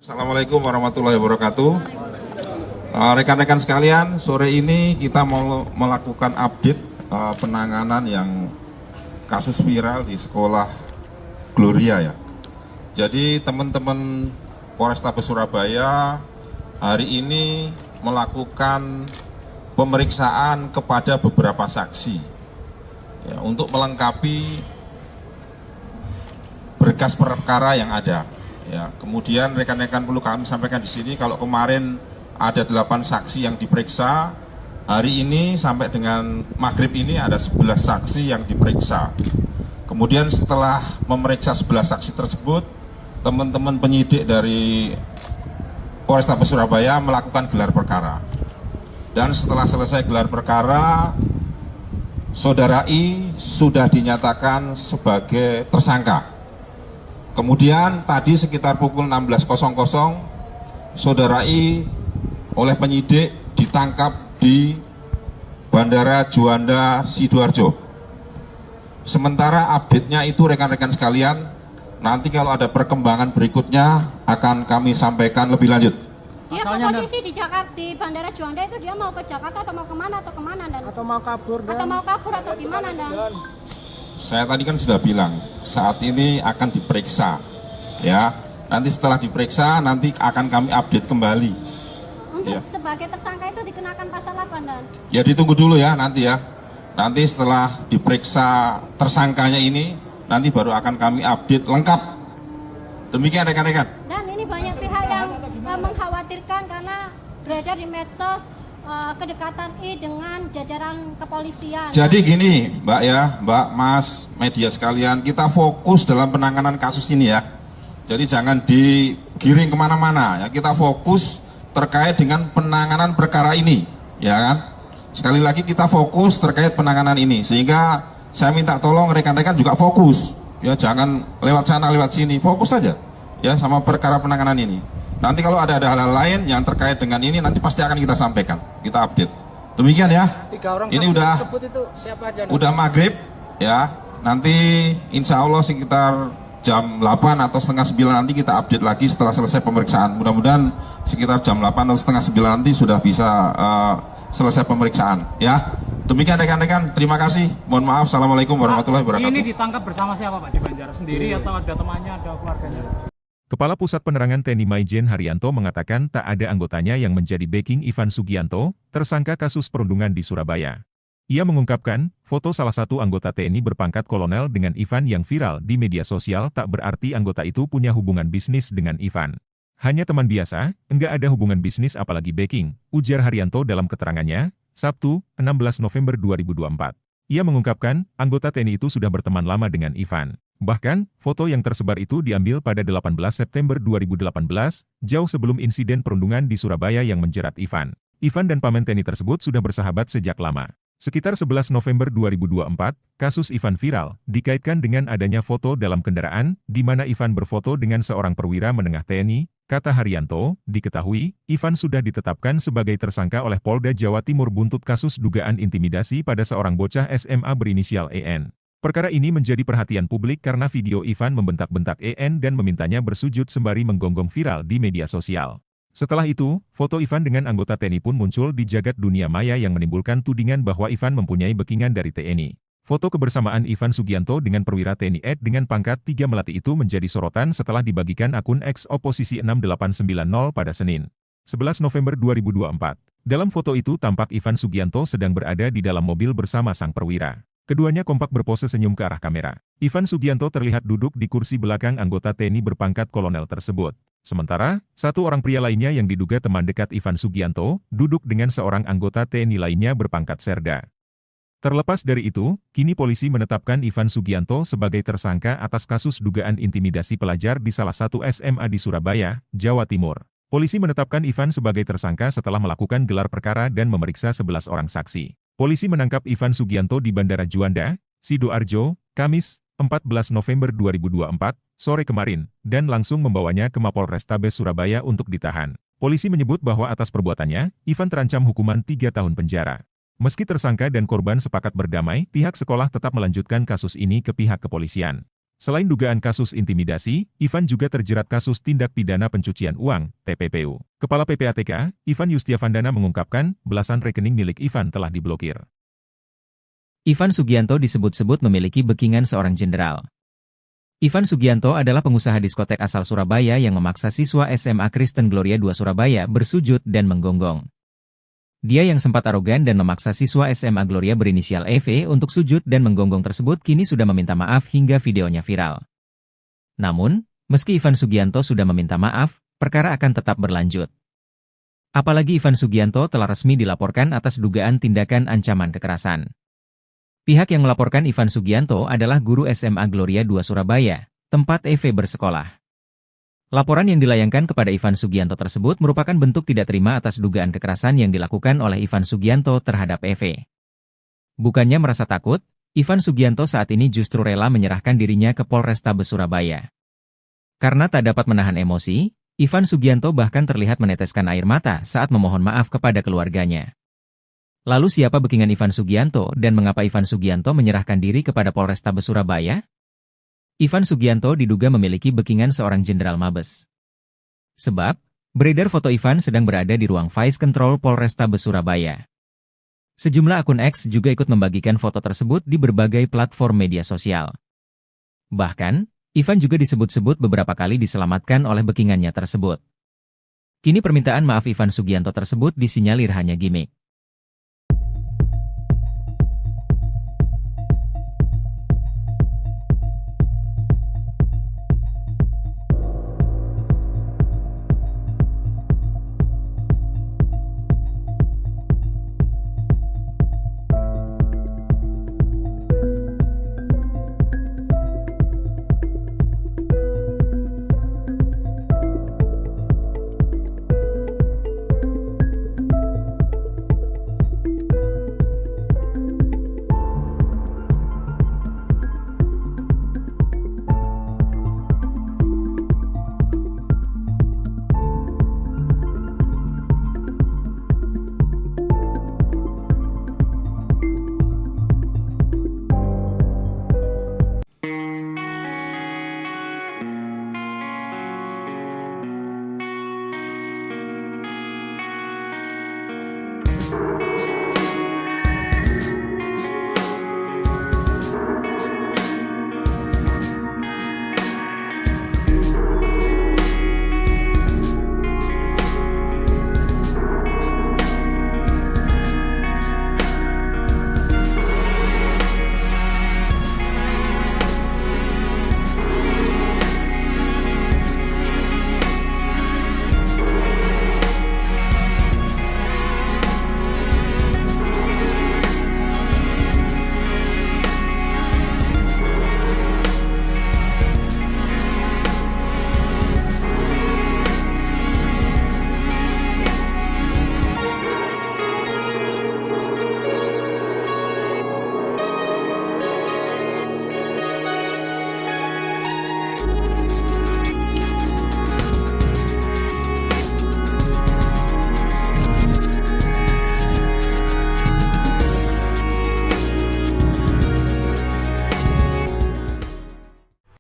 Assalamualaikum warahmatullahi wabarakatuh. Rekan-rekan sekalian, sore ini kita mau melakukan update penanganan yang kasus viral di sekolah Gloria ya. Jadi teman-teman Polrestabes Surabaya hari ini melakukan pemeriksaan kepada beberapa saksi ya, untuk melengkapi berkas perkara yang ada. Ya, kemudian rekan-rekan perlu kami sampaikan di sini kalau kemarin ada 8 saksi yang diperiksa, hari ini sampai dengan maghrib ini ada 11 saksi yang diperiksa. Kemudian setelah memeriksa 11 saksi tersebut, teman-teman penyidik dari Polrestabes Surabaya melakukan gelar perkara. Dan setelah selesai gelar perkara, Saudara I sudah dinyatakan sebagai tersangka. Kemudian tadi sekitar pukul 16.00, Saudara I oleh penyidik ditangkap di Bandara Juanda Sidoarjo. Sementara update-nya itu rekan-rekan sekalian, nanti kalau ada perkembangan berikutnya akan kami sampaikan lebih lanjut. Dia Pasalnya, posisi di Jakarta, di Bandara Juanda itu dia mau ke Jakarta atau mau kemana dan Atau mau kabur dan atau mau kabur atau gimana dan Saya tadi kan sudah bilang, saat ini akan diperiksa, ya. Nanti setelah diperiksa, nanti akan kami update kembali. untuk Ya. sebagai tersangka itu dikenakan pasal apa dan Ya ditunggu dulu ya nanti ya. Nanti setelah diperiksa tersangkanya ini, nanti baru akan kami update lengkap. Demikian rekan-rekan. dan ini banyak pihak yang mengkhawatirkan karena beredar di medsos kedekatan I dengan jajaran kepolisian. Jadi gini Mbak ya, Mbak, Mas, media sekalian, kita fokus dalam penanganan kasus ini ya. Jadi jangan digiring kemana-mana ya, kita fokus terkait dengan penanganan perkara ini, ya kan? Sekali lagi kita fokus terkait penanganan ini, sehingga saya minta tolong rekan-rekan juga fokus, ya jangan lewat sana lewat sini, fokus saja, ya sama perkara penanganan ini. Nanti kalau ada hal-hal lain yang terkait dengan ini, nanti pasti akan kita sampaikan, kita update. Demikian ya. 3 orang Ini saksi udah- tersebut itu siapa aja? Udah maghrib, ya. Nanti insya Allah sekitar jam 8 atau setengah 9 nanti kita update lagi setelah selesai pemeriksaan. Mudah-mudahan sekitar jam 8 atau setengah 9 nanti sudah bisa selesai pemeriksaan. Ya, demikian rekan-rekan. Terima kasih. Mohon maaf. Assalamualaikum warahmatullahi wabarakatuh. Ini ditangkap bersama siapa Pak di Banjar? Sendiri atau ada temannya, ada keluarganya? Kepala Pusat Penerangan TNI Maijen Haryanto mengatakan tak ada anggotanya yang menjadi backing Ivan Sugianto, tersangka kasus perundungan di Surabaya. Ia mengungkapkan, foto salah satu anggota TNI berpangkat kolonel dengan Ivan yang viral di media sosial tak berarti anggota itu punya hubungan bisnis dengan Ivan. Hanya teman biasa, enggak ada hubungan bisnis apalagi backing, ujar Haryanto dalam keterangannya, Sabtu, 16 November 2024. Ia mengungkapkan, anggota TNI itu sudah berteman lama dengan Ivan. Bahkan, foto yang tersebar itu diambil pada 18 September 2018, jauh sebelum insiden perundungan di Surabaya yang menjerat Ivan. Ivan dan paman TNI tersebut sudah bersahabat sejak lama. Sekitar 11 November 2024, kasus Ivan viral, dikaitkan dengan adanya foto dalam kendaraan, di mana Ivan berfoto dengan seorang perwira menengah TNI, kata Haryanto, diketahui, Ivan sudah ditetapkan sebagai tersangka oleh Polda Jawa Timur buntut kasus dugaan intimidasi pada seorang bocah SMA berinisial EN. Perkara ini menjadi perhatian publik karena video Ivan membentak-bentak EN dan memintanya bersujud sembari menggonggong viral di media sosial. Setelah itu, foto Ivan dengan anggota TNI pun muncul di jagat dunia maya yang menimbulkan tudingan bahwa Ivan mempunyai backingan dari TNI. Foto kebersamaan Ivan Sugianto dengan perwira TNI ED dengan pangkat 3 melati itu menjadi sorotan setelah dibagikan akun X Oposisi 6890 pada Senin, 11 November 2024. Dalam foto itu tampak Ivan Sugianto sedang berada di dalam mobil bersama sang perwira. Keduanya kompak berpose senyum ke arah kamera. Ivan Sugianto terlihat duduk di kursi belakang anggota TNI berpangkat kolonel tersebut. Sementara, satu orang pria lainnya yang diduga teman dekat Ivan Sugianto, duduk dengan seorang anggota TNI lainnya berpangkat serda. Terlepas dari itu, kini polisi menetapkan Ivan Sugianto sebagai tersangka atas kasus dugaan intimidasi pelajar di salah satu SMA di Surabaya, Jawa Timur. Polisi menetapkan Ivan sebagai tersangka setelah melakukan gelar perkara dan memeriksa 11 orang saksi. Polisi menangkap Ivan Sugianto di Bandara Juanda, Sidoarjo, Kamis, 14 November 2024, sore kemarin, dan langsung membawanya ke Mapolrestabes Surabaya untuk ditahan. Polisi menyebut bahwa atas perbuatannya, Ivan terancam hukuman 3 tahun penjara. Meski tersangka dan korban sepakat berdamai, pihak sekolah tetap melanjutkan kasus ini ke pihak kepolisian. Selain dugaan kasus intimidasi, Ivan juga terjerat kasus tindak pidana pencucian uang, TPPU. Kepala PPATK, Ivan Yustiavandana mengungkapkan, belasan rekening milik Ivan telah diblokir. Ivan Sugianto disebut-sebut memiliki backingan seorang jenderal. Ivan Sugianto adalah pengusaha diskotek asal Surabaya yang memaksa siswa SMA Kristen Gloria II Surabaya bersujud dan menggonggong. Dia yang sempat arogan dan memaksa siswa SMA Gloria berinisial EV untuk sujud dan menggonggong tersebut kini sudah meminta maaf hingga videonya viral. Namun, meski Ivan Sugianto sudah meminta maaf, perkara akan tetap berlanjut. Apalagi Ivan Sugianto telah resmi dilaporkan atas dugaan tindakan ancaman kekerasan. Pihak yang melaporkan Ivan Sugianto adalah guru SMA Gloria II Surabaya, tempat EV bersekolah. Laporan yang dilayangkan kepada Ivan Sugianto tersebut merupakan bentuk tidak terima atas dugaan kekerasan yang dilakukan oleh Ivan Sugianto terhadap EV. Bukannya merasa takut, Ivan Sugianto saat ini justru rela menyerahkan dirinya ke Polrestabes Surabaya. Karena tak dapat menahan emosi, Ivan Sugianto bahkan terlihat meneteskan air mata saat memohon maaf kepada keluarganya. Lalu siapa backingan Ivan Sugianto dan mengapa Ivan Sugianto menyerahkan diri kepada Polrestabes Surabaya? Ivan Sugianto diduga memiliki backingan seorang jenderal Mabes. Sebab, beredar foto Ivan sedang berada di ruang Vice Control Polrestabes Surabaya. Sejumlah akun X juga ikut membagikan foto tersebut di berbagai platform media sosial. Bahkan, Ivan juga disebut-sebut beberapa kali diselamatkan oleh backingannya tersebut. Kini permintaan maaf Ivan Sugianto tersebut disinyalir hanya gimmick.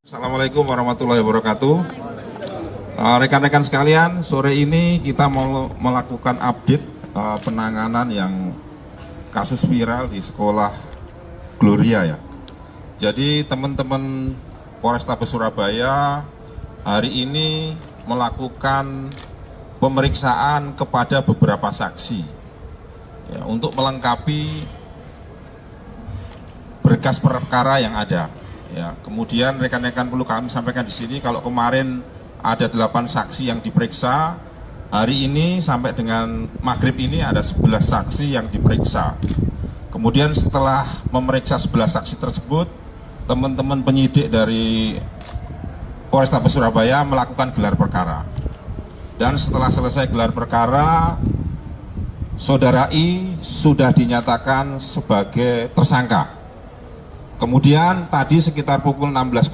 Assalamualaikum warahmatullahi wabarakatuh. Rekan-rekan sekalian, sore ini kita mau melakukan update penanganan yang kasus viral di sekolah Gloria ya. Jadi teman-teman Polrestabes Surabaya hari ini melakukan pemeriksaan kepada beberapa saksi ya, untuk melengkapi berkas perkara yang ada. Ya, kemudian rekan-rekan perlu kami sampaikan di sini, kalau kemarin ada 8 saksi yang diperiksa, hari ini sampai dengan maghrib ini ada 11 saksi yang diperiksa. Kemudian setelah memeriksa 11 saksi tersebut, teman-teman penyidik dari Polrestabes Surabaya melakukan gelar perkara. Dan setelah selesai gelar perkara, Saudara I sudah dinyatakan sebagai tersangka. Kemudian tadi sekitar pukul 16.00,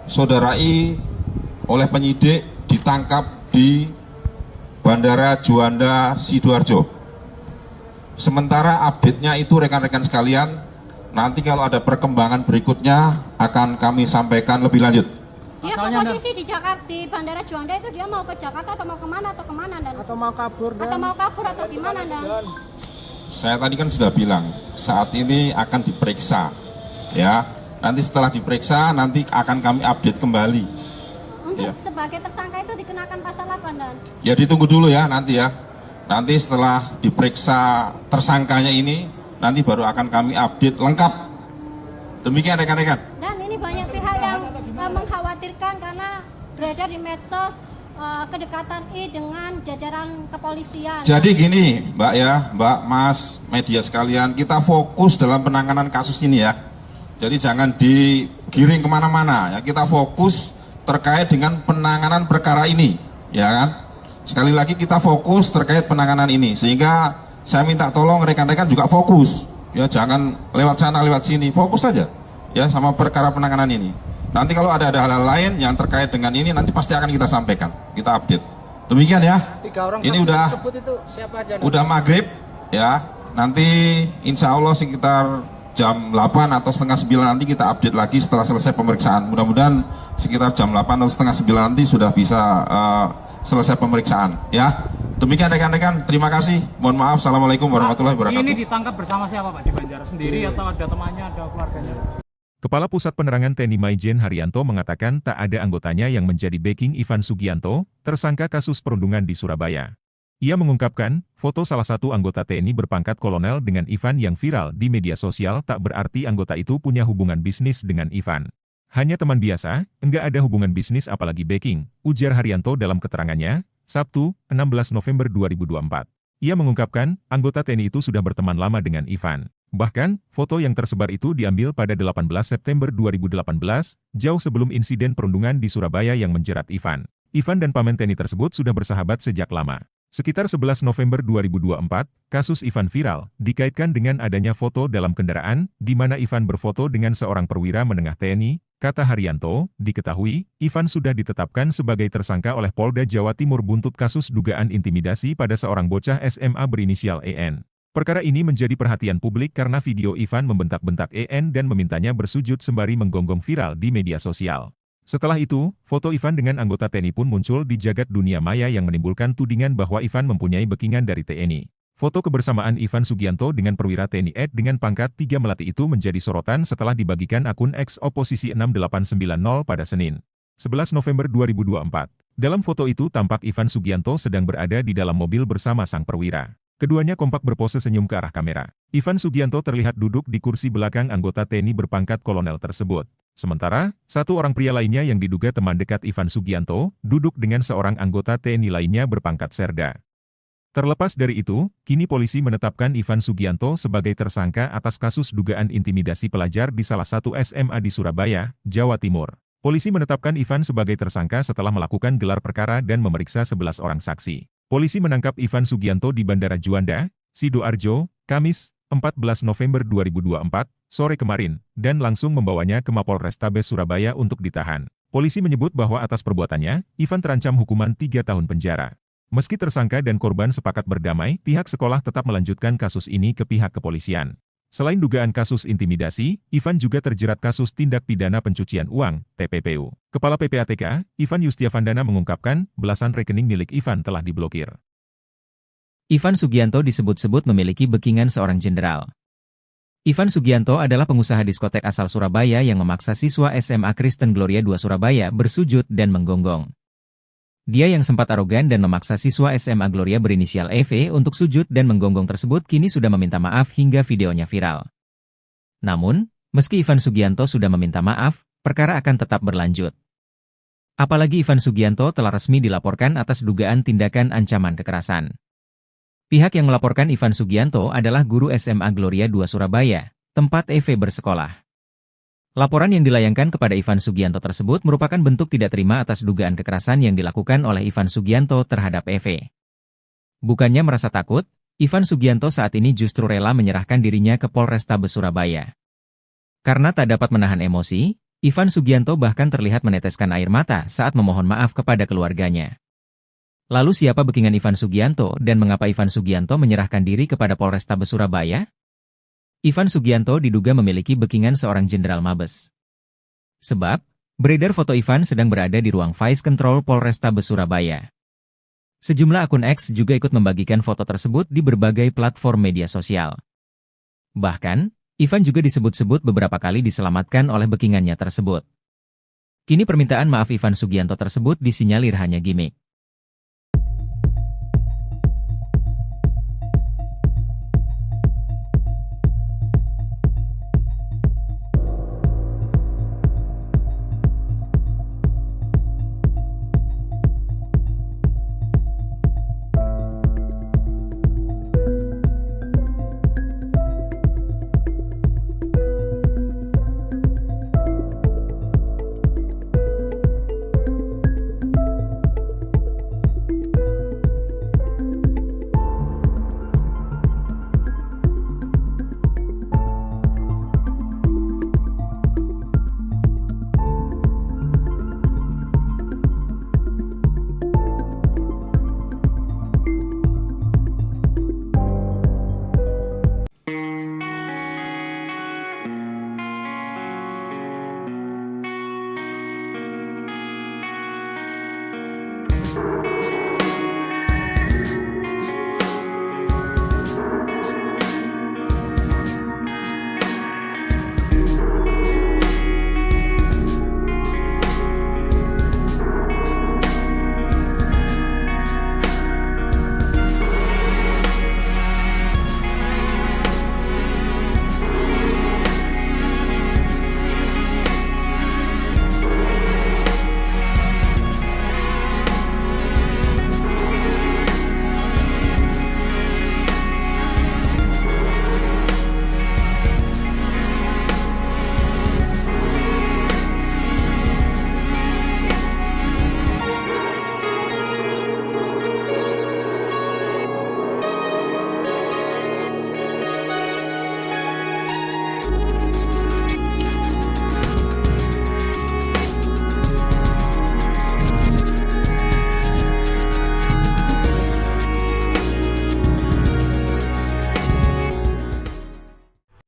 Saudara I oleh penyidik ditangkap di Bandara Juanda Sidoarjo. Sementara update-nya itu rekan-rekan sekalian, nanti kalau ada perkembangan berikutnya akan kami sampaikan lebih lanjut. Dia posisi di Jakarta, di Bandara Juanda itu dia mau ke Jakarta atau mau kemana Dan? Atau mau kabur dan? Atau mau kabur atau gimana Dan? Saya tadi kan sudah bilang, saat ini akan diperiksa, ya. Nanti setelah diperiksa, nanti akan kami update kembali. Untuk Ya. sebagai tersangka itu dikenakan pasal apa Dan? Ya ditunggu dulu ya nanti ya. Nanti setelah diperiksa tersangkanya ini, nanti baru akan kami update lengkap. Demikian rekan-rekan. Dan ini banyak pihak yang mengkhawatirkan karena beredar di medsos kedekatan I dengan jajaran kepolisian. Jadi gini Mbak ya, Mbak, Mas, media sekalian, kita fokus dalam penanganan kasus ini ya. Jadi jangan digiring kemana-mana ya, kita fokus terkait dengan penanganan perkara ini, ya kan? Sekali lagi kita fokus terkait penanganan ini, sehingga saya minta tolong rekan-rekan juga fokus, ya jangan lewat sana lewat sini, fokus saja, ya sama perkara penanganan ini. Nanti kalau ada hal-hal lain yang terkait dengan ini, nanti pasti akan kita sampaikan, kita update. Demikian ya. 3 orang Ini saksi udah tersebut itu siapa aja? udah maghrib, ya. Nanti insya Allah sekitar jam 8 atau setengah 9 nanti kita update lagi setelah selesai pemeriksaan. Mudah-mudahan sekitar jam 8 atau setengah 9 nanti sudah bisa selesai pemeriksaan ya. Demikian rekan-rekan, terima kasih. Mohon maaf, assalamualaikum warahmatullahi wabarakatuh. Ini ditangkap bersama siapa Pak di Banjaras sendiri atau ada temannya, ada keluarganya? Kepala Pusat Penerangan TNI Maijen Haryanto mengatakan tak ada anggotanya yang menjadi backing Ivan Sugianto, tersangka kasus perundungan di Surabaya. Ia mengungkapkan, foto salah satu anggota TNI berpangkat kolonel dengan Ivan yang viral di media sosial tak berarti anggota itu punya hubungan bisnis dengan Ivan. Hanya teman biasa, enggak ada hubungan bisnis apalagi backing, ujar Haryanto dalam keterangannya, Sabtu, 16 November 2024. Ia mengungkapkan, anggota TNI itu sudah berteman lama dengan Ivan. Bahkan, foto yang tersebar itu diambil pada 18 September 2018, jauh sebelum insiden perundungan di Surabaya yang menjerat Ivan. Ivan dan paman TNI tersebut sudah bersahabat sejak lama. Sekitar 11 November 2024, kasus Ivan viral, dikaitkan dengan adanya foto dalam kendaraan, di mana Ivan berfoto dengan seorang perwira menengah TNI, kata Haryanto, diketahui, Ivan sudah ditetapkan sebagai tersangka oleh Polda Jawa Timur buntut kasus dugaan intimidasi pada seorang bocah SMA berinisial EN. Perkara ini menjadi perhatian publik karena video Ivan membentak-bentak EN dan memintanya bersujud sembari menggonggong viral di media sosial. Setelah itu, foto Ivan dengan anggota TNI pun muncul di jagat dunia maya yang menimbulkan tudingan bahwa Ivan mempunyai backingan dari TNI. Foto kebersamaan Ivan Sugianto dengan perwira TNI Ed dengan pangkat 3 Melati itu menjadi sorotan setelah dibagikan akun X Oposisi 6890 pada Senin, 11 November 2024. Dalam foto itu tampak Ivan Sugianto sedang berada di dalam mobil bersama sang perwira. Keduanya kompak berpose senyum ke arah kamera. Ivan Sugianto terlihat duduk di kursi belakang anggota TNI berpangkat kolonel tersebut. Sementara, satu orang pria lainnya yang diduga teman dekat Ivan Sugianto, duduk dengan seorang anggota TNI lainnya berpangkat Serda. Terlepas dari itu, kini polisi menetapkan Ivan Sugianto sebagai tersangka atas kasus dugaan intimidasi pelajar di salah satu SMA di Surabaya, Jawa Timur. Polisi menetapkan Ivan sebagai tersangka setelah melakukan gelar perkara dan memeriksa 11 orang saksi. Polisi menangkap Ivan Sugianto di Bandara Juanda, Sidoarjo, Kamis, 14 November 2024, sore kemarin, dan langsung membawanya ke Mapolrestabes Surabaya untuk ditahan. Polisi menyebut bahwa atas perbuatannya, Ivan terancam hukuman 3 tahun penjara. Meski tersangka dan korban sepakat berdamai, pihak sekolah tetap melanjutkan kasus ini ke pihak kepolisian. Selain dugaan kasus intimidasi, Ivan juga terjerat kasus tindak pidana pencucian uang, TPPU. Kepala PPATK, Ivan Yustiavandana mengungkapkan, belasan rekening milik Ivan telah diblokir. Ivan Sugianto disebut-sebut memiliki backingan seorang jenderal. Ivan Sugianto adalah pengusaha diskotek asal Surabaya yang memaksa siswa SMA Kristen Gloria II Surabaya bersujud dan menggonggong. Dia yang sempat arogan dan memaksa siswa SMA Gloria berinisial EV untuk sujud dan menggonggong tersebut kini sudah meminta maaf hingga videonya viral. Namun, meski Ivan Sugianto sudah meminta maaf, perkara akan tetap berlanjut. Apalagi Ivan Sugianto telah resmi dilaporkan atas dugaan tindakan ancaman kekerasan. Pihak yang melaporkan Ivan Sugianto adalah guru SMA Gloria II Surabaya, tempat EV bersekolah. Laporan yang dilayangkan kepada Ivan Sugianto tersebut merupakan bentuk tidak terima atas dugaan kekerasan yang dilakukan oleh Ivan Sugianto terhadap EV. Bukannya merasa takut, Ivan Sugianto saat ini justru rela menyerahkan dirinya ke Polrestabes Surabaya. Karena tak dapat menahan emosi, Ivan Sugianto bahkan terlihat meneteskan air mata saat memohon maaf kepada keluarganya. Lalu siapa backingan Ivan Sugianto dan mengapa Ivan Sugianto menyerahkan diri kepada Polrestabes Surabaya? Ivan Sugianto diduga memiliki backingan seorang jenderal Mabes. Sebab, beredar foto Ivan sedang berada di ruang Vice Control Polrestabes Surabaya. Sejumlah akun X juga ikut membagikan foto tersebut di berbagai platform media sosial. Bahkan, Ivan juga disebut-sebut beberapa kali diselamatkan oleh backingannya tersebut. Kini permintaan maaf Ivan Sugianto tersebut disinyalir hanya gimmick.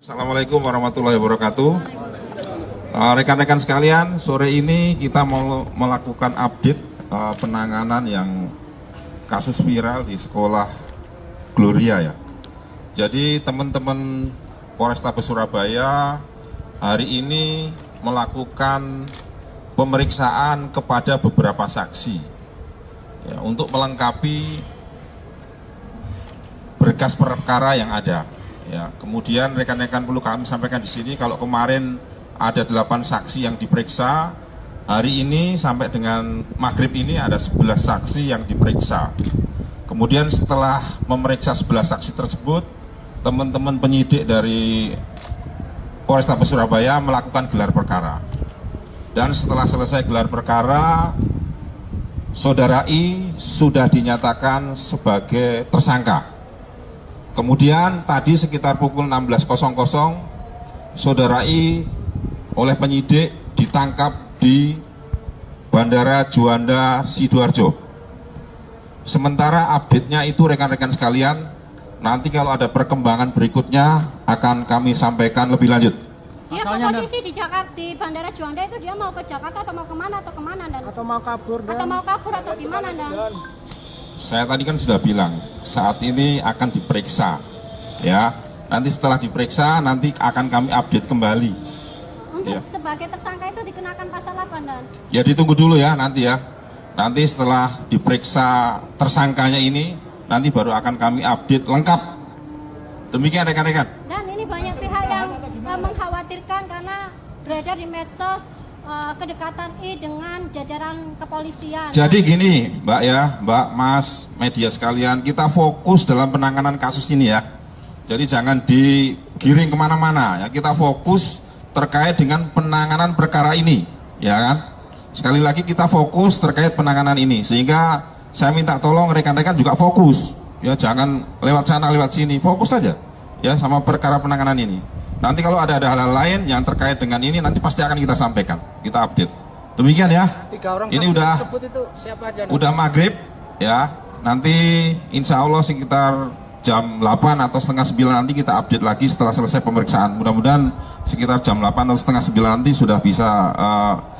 Assalamualaikum warahmatullahi wabarakatuh. Rekan-rekan sekalian, sore ini kita mau melakukan update penanganan yang kasus viral di sekolah Gloria ya. Jadi teman-teman Polrestabes Surabaya hari ini melakukan pemeriksaan kepada beberapa saksi ya, untuk melengkapi berkas perkara yang ada. Ya, kemudian rekan-rekan perlu kami sampaikan di sini kalau kemarin ada 8 saksi yang diperiksa, hari ini sampai dengan maghrib ini ada 11 saksi yang diperiksa. Kemudian setelah memeriksa 11 saksi tersebut, teman-teman penyidik dari Polrestabes Surabaya melakukan gelar perkara. Dan setelah selesai gelar perkara, Saudara I sudah dinyatakan sebagai tersangka. Kemudian tadi sekitar pukul 16.00, Saudara I oleh penyidik ditangkap di Bandara Juanda Sidoarjo. Sementara update-nya itu rekan-rekan sekalian, Nanti kalau ada perkembangan berikutnya akan kami sampaikan lebih lanjut. Dia Pasalnya, posisi di Jakarta, di Bandara Juanda itu dia mau ke Jakarta atau mau kemana Dan? Atau mau kabur dan Atau mau kabur atau gimana Dan? Saya tadi kan sudah bilang, saat ini akan diperiksa, ya. Nanti setelah diperiksa, nanti akan kami update kembali. Untuk Iya. sebagai tersangka itu dikenakan pasal apa Dan? Ya ditunggu dulu ya nanti ya. Nanti setelah diperiksa tersangkanya ini, nanti baru akan kami update lengkap. Demikian rekan-rekan. Dan ini banyak pihak yang mengkhawatirkan karena beredar di medsos kedekatan I dengan jajaran kepolisian. Jadi gini Mbak ya, Mbak, Mas, media sekalian, kita fokus dalam penanganan kasus ini ya. Jadi jangan digiring kemana-mana ya, kita fokus terkait dengan penanganan perkara ini, ya kan? Sekali lagi kita fokus terkait penanganan ini, sehingga saya minta tolong rekan-rekan juga fokus, ya jangan lewat sana lewat sini, fokus saja, ya sama perkara penanganan ini. Nanti kalau ada hal-hal lain yang terkait dengan ini, nanti pasti akan kita sampaikan, kita update. Demikian ya. 3 orang Ini saksi udah tersebut itu siapa aja? udah maghrib, ya. Nanti insya Allah sekitar jam 8 atau setengah 9 nanti kita update lagi setelah selesai pemeriksaan. Mudah-mudahan sekitar jam 8 atau setengah 9 nanti sudah bisa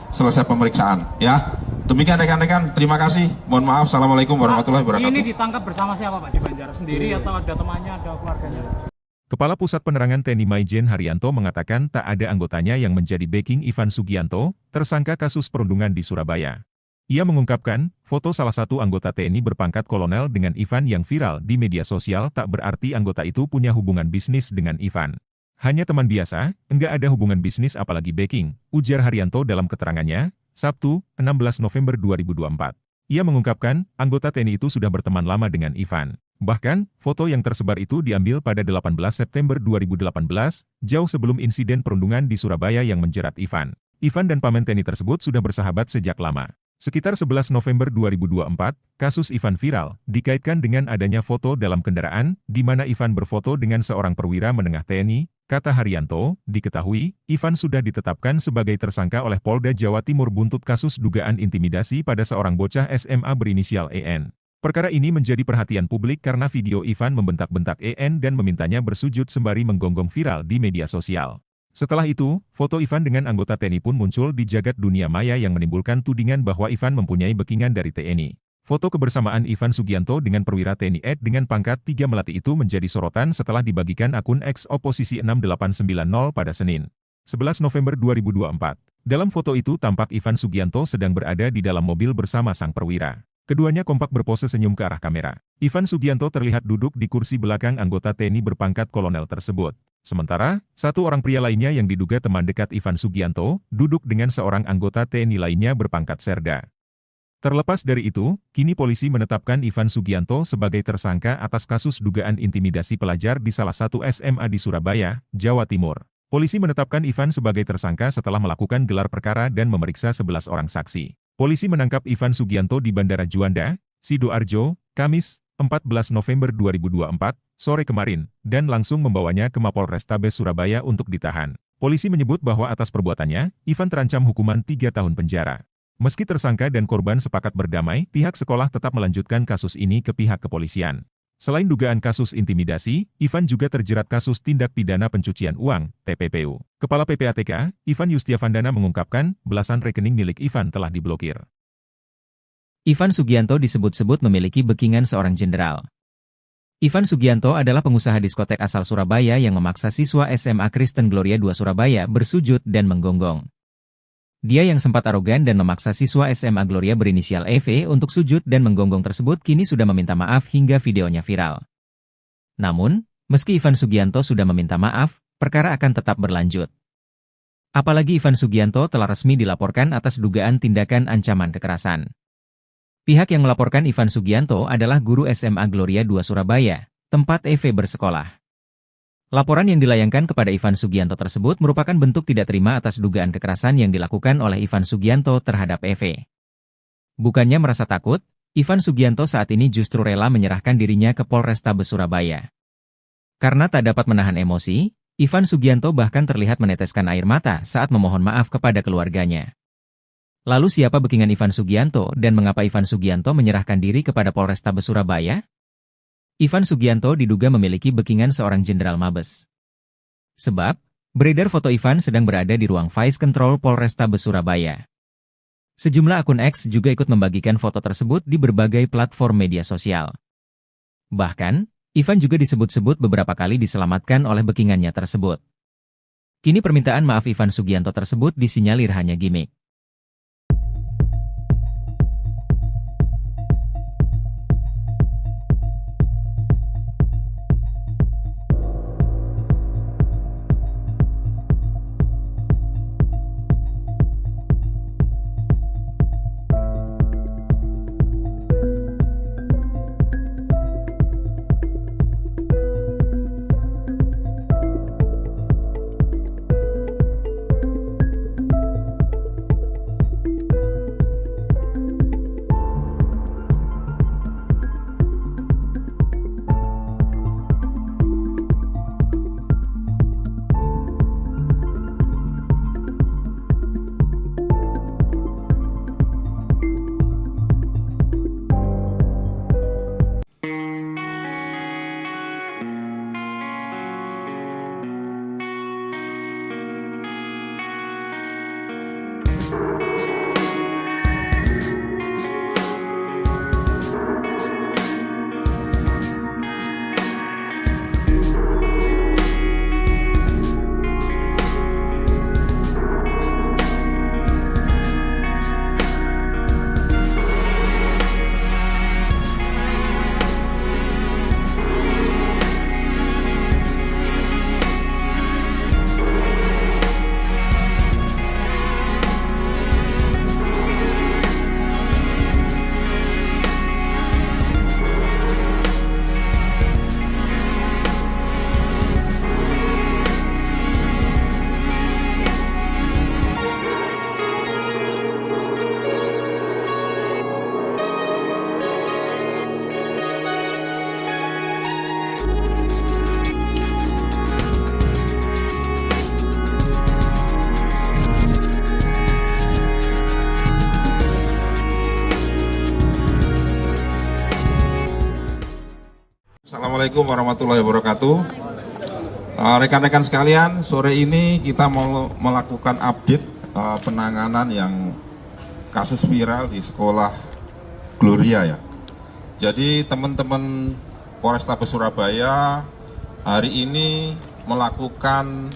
selesai pemeriksaan, ya. Demikian rekan-rekan, terima kasih. Mohon maaf, assalamualaikum warahmatullahi wabarakatuh. Ini ditangkap bersama siapa Pak di Banjar? Sendiri atau ada temannya, ada keluarganya? Kepala Pusat Penerangan TNI Maijen Haryanto mengatakan tak ada anggotanya yang menjadi backing Ivan Sugianto, tersangka kasus perundungan di Surabaya. Ia mengungkapkan, foto salah satu anggota TNI berpangkat kolonel dengan Ivan yang viral di media sosial tak berarti anggota itu punya hubungan bisnis dengan Ivan. Hanya teman biasa, enggak ada hubungan bisnis apalagi backing, ujar Haryanto dalam keterangannya, Sabtu, 16 November 2024. Ia mengungkapkan, anggota TNI itu sudah berteman lama dengan Ivan. Bahkan, foto yang tersebar itu diambil pada 18 September 2018, jauh sebelum insiden perundungan di Surabaya yang menjerat Ivan. Ivan dan paman TNI tersebut sudah bersahabat sejak lama. Sekitar 11 November 2024, kasus Ivan viral, dikaitkan dengan adanya foto dalam kendaraan, di mana Ivan berfoto dengan seorang perwira menengah TNI, kata Haryanto, diketahui, Ivan sudah ditetapkan sebagai tersangka oleh Polda Jawa Timur buntut kasus dugaan intimidasi pada seorang bocah SMA berinisial EN. Perkara ini menjadi perhatian publik karena video Ivan membentak-bentak EN dan memintanya bersujud sembari menggonggong viral di media sosial. Setelah itu, foto Ivan dengan anggota TNI pun muncul di jagat dunia maya yang menimbulkan tudingan bahwa Ivan mempunyai backingan dari TNI. Foto kebersamaan Ivan Sugianto dengan perwira TNI Ed dengan pangkat 3 melati itu menjadi sorotan setelah dibagikan akun X Oposisi 6890 pada Senin, 11 November 2024. Dalam foto itu tampak Ivan Sugianto sedang berada di dalam mobil bersama sang perwira. Keduanya kompak berpose senyum ke arah kamera. Ivan Sugianto terlihat duduk di kursi belakang anggota TNI berpangkat kolonel tersebut. Sementara, satu orang pria lainnya yang diduga teman dekat Ivan Sugianto, duduk dengan seorang anggota TNI lainnya berpangkat serda. Terlepas dari itu, kini polisi menetapkan Ivan Sugianto sebagai tersangka atas kasus dugaan intimidasi pelajar di salah satu SMA di Surabaya, Jawa Timur. Polisi menetapkan Ivan sebagai tersangka setelah melakukan gelar perkara dan memeriksa 11 orang saksi. Polisi menangkap Ivan Sugianto di Bandara Juanda, Sidoarjo, Kamis, 14 November 2024, sore kemarin, dan langsung membawanya ke Mapolrestabes Surabaya untuk ditahan. Polisi menyebut bahwa atas perbuatannya, Ivan terancam hukuman 3 tahun penjara. Meski tersangka dan korban sepakat berdamai, pihak sekolah tetap melanjutkan kasus ini ke pihak kepolisian. Selain dugaan kasus intimidasi, Ivan juga terjerat kasus tindak pidana pencucian uang, TPPU. Kepala PPATK, Ivan Yustiavandana mengungkapkan, belasan rekening milik Ivan telah diblokir. Ivan Sugianto disebut-sebut memiliki backingan seorang jenderal. Ivan Sugianto adalah pengusaha diskotek asal Surabaya yang memaksa siswa SMA Kristen Gloria II Surabaya bersujud dan menggonggong. Dia yang sempat arogan dan memaksa siswa SMA Gloria berinisial EV untuk sujud dan menggonggong tersebut kini sudah meminta maaf hingga videonya viral. Namun, meski Ivan Sugianto sudah meminta maaf, perkara akan tetap berlanjut. Apalagi Ivan Sugianto telah resmi dilaporkan atas dugaan tindakan ancaman kekerasan. Pihak yang melaporkan Ivan Sugianto adalah guru SMA Gloria II Surabaya, tempat EV bersekolah. Laporan yang dilayangkan kepada Ivan Sugianto tersebut merupakan bentuk tidak terima atas dugaan kekerasan yang dilakukan oleh Ivan Sugianto terhadap EV. Bukannya merasa takut, Ivan Sugianto saat ini justru rela menyerahkan dirinya ke Polrestabes Surabaya. Karena tak dapat menahan emosi, Ivan Sugianto bahkan terlihat meneteskan air mata saat memohon maaf kepada keluarganya. Lalu siapa backingan Ivan Sugianto dan mengapa Ivan Sugianto menyerahkan diri kepada Polrestabes Surabaya? Ivan Sugianto diduga memiliki backingan seorang jenderal Mabes. Sebab, beredar foto Ivan sedang berada di ruang Vice Control Polrestabes Surabaya. Sejumlah akun X juga ikut membagikan foto tersebut di berbagai platform media sosial. Bahkan, Ivan juga disebut-sebut beberapa kali diselamatkan oleh backingannya tersebut. Kini permintaan maaf Ivan Sugianto tersebut disinyalir hanya gimmick. Assalamualaikum warahmatullahi wabarakatuh. Rekan-rekan sekalian, sore ini kita mau melakukan update penanganan yang kasus viral di sekolah Gloria ya. Jadi teman-teman Polrestabes Surabaya hari ini melakukan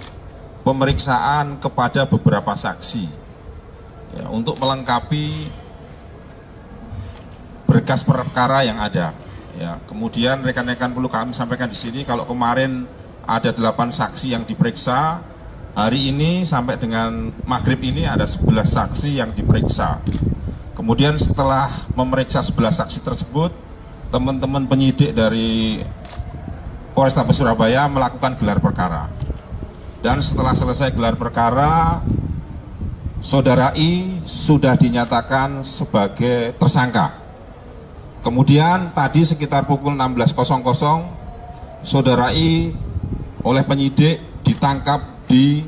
pemeriksaan kepada beberapa saksi ya, untuk melengkapi berkas perkara yang ada. Ya, kemudian rekan-rekan perlu kami sampaikan di sini kalau kemarin ada 8 saksi yang diperiksa, hari ini sampai dengan maghrib ini ada 11 saksi yang diperiksa. Kemudian setelah memeriksa 11 saksi tersebut, teman-teman penyidik dari Polrestabes Surabaya melakukan gelar perkara. Dan setelah selesai gelar perkara, Saudara I sudah dinyatakan sebagai tersangka. Kemudian tadi sekitar pukul 16.00 Saudara I oleh penyidik ditangkap di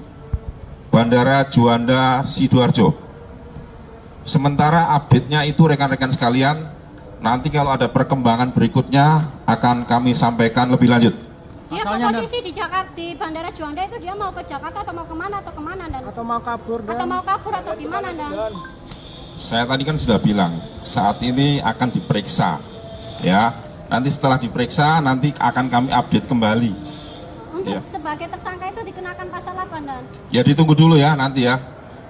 Bandara Juanda Sidoarjo. Sementara update-nya itu rekan-rekan sekalian, nanti kalau ada perkembangan berikutnya akan kami sampaikan lebih lanjut. Dia posisi di Jakarta, di Bandara Juanda itu dia mau ke Jakarta atau mau kemana Dan? Atau mau kabur dan? Atau mau kabur atau gimana Dan? Saya tadi kan sudah bilang, saat ini akan diperiksa, ya. Nanti setelah diperiksa, nanti akan kami update kembali. Untuk Ya. sebagai tersangka itu dikenakan pasal apa Dan? Ya ditunggu dulu ya nanti ya.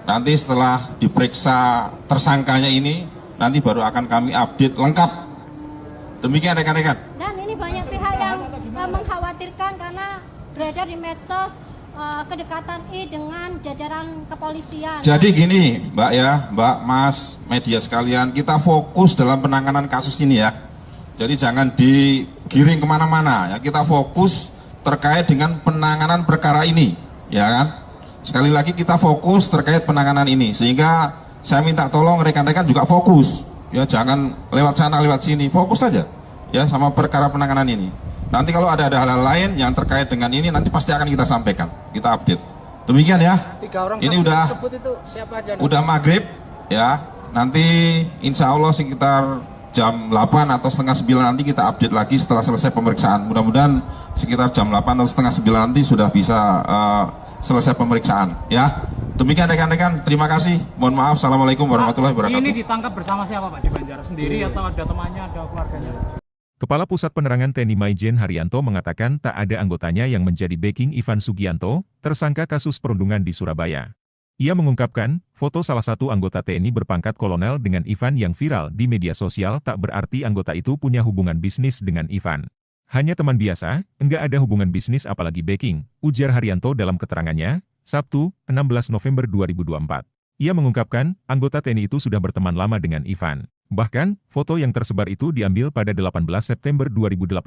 Nanti setelah diperiksa tersangkanya ini, nanti baru akan kami update lengkap. Demikian rekan-rekan. Dan ini banyak pihak yang mengkhawatirkan karena beredar di medsos kedekatan I dengan jajaran kepolisian. Jadi gini Mbak ya, Mbak, Mas, media sekalian, kita fokus dalam penanganan kasus ini ya. Jadi jangan digiring kemana-mana ya, kita fokus terkait dengan penanganan perkara ini, ya kan? Sekali lagi kita fokus terkait penanganan ini, sehingga saya minta tolong rekan-rekan juga fokus, ya jangan lewat sana lewat sini, fokus saja ya sama perkara penanganan ini. Nanti kalau ada hal-hal lain yang terkait dengan ini, nanti pasti akan kita sampaikan, kita update. Demikian ya. 3 orang Ini saksi udah tersebut itu siapa aja? udah maghrib ya. Nanti insya Allah sekitar jam 8 atau setengah 9 nanti kita update lagi setelah selesai pemeriksaan. Mudah-mudahan sekitar jam 8 atau setengah 9 nanti sudah bisa selesai pemeriksaan. Ya, demikian rekan-rekan. Terima kasih. Mohon maaf. Assalamualaikum warahmatullahi wabarakatuh. Ini ditangkap bersama siapa Pak di Banjar? Sendiri atau ada temannya, ada keluarganya? Kepala Pusat Penerangan TNI Maijen Haryanto mengatakan tak ada anggotanya yang menjadi backing Ivan Sugianto, tersangka kasus perundungan di Surabaya. Ia mengungkapkan, foto salah satu anggota TNI berpangkat kolonel dengan Ivan yang viral di media sosial tak berarti anggota itu punya hubungan bisnis dengan Ivan. Hanya teman biasa, enggak ada hubungan bisnis apalagi backing, ujar Haryanto dalam keterangannya, Sabtu, 16 November 2024. Ia mengungkapkan, anggota TNI itu sudah berteman lama dengan Ivan. Bahkan, foto yang tersebar itu diambil pada 18 September 2018,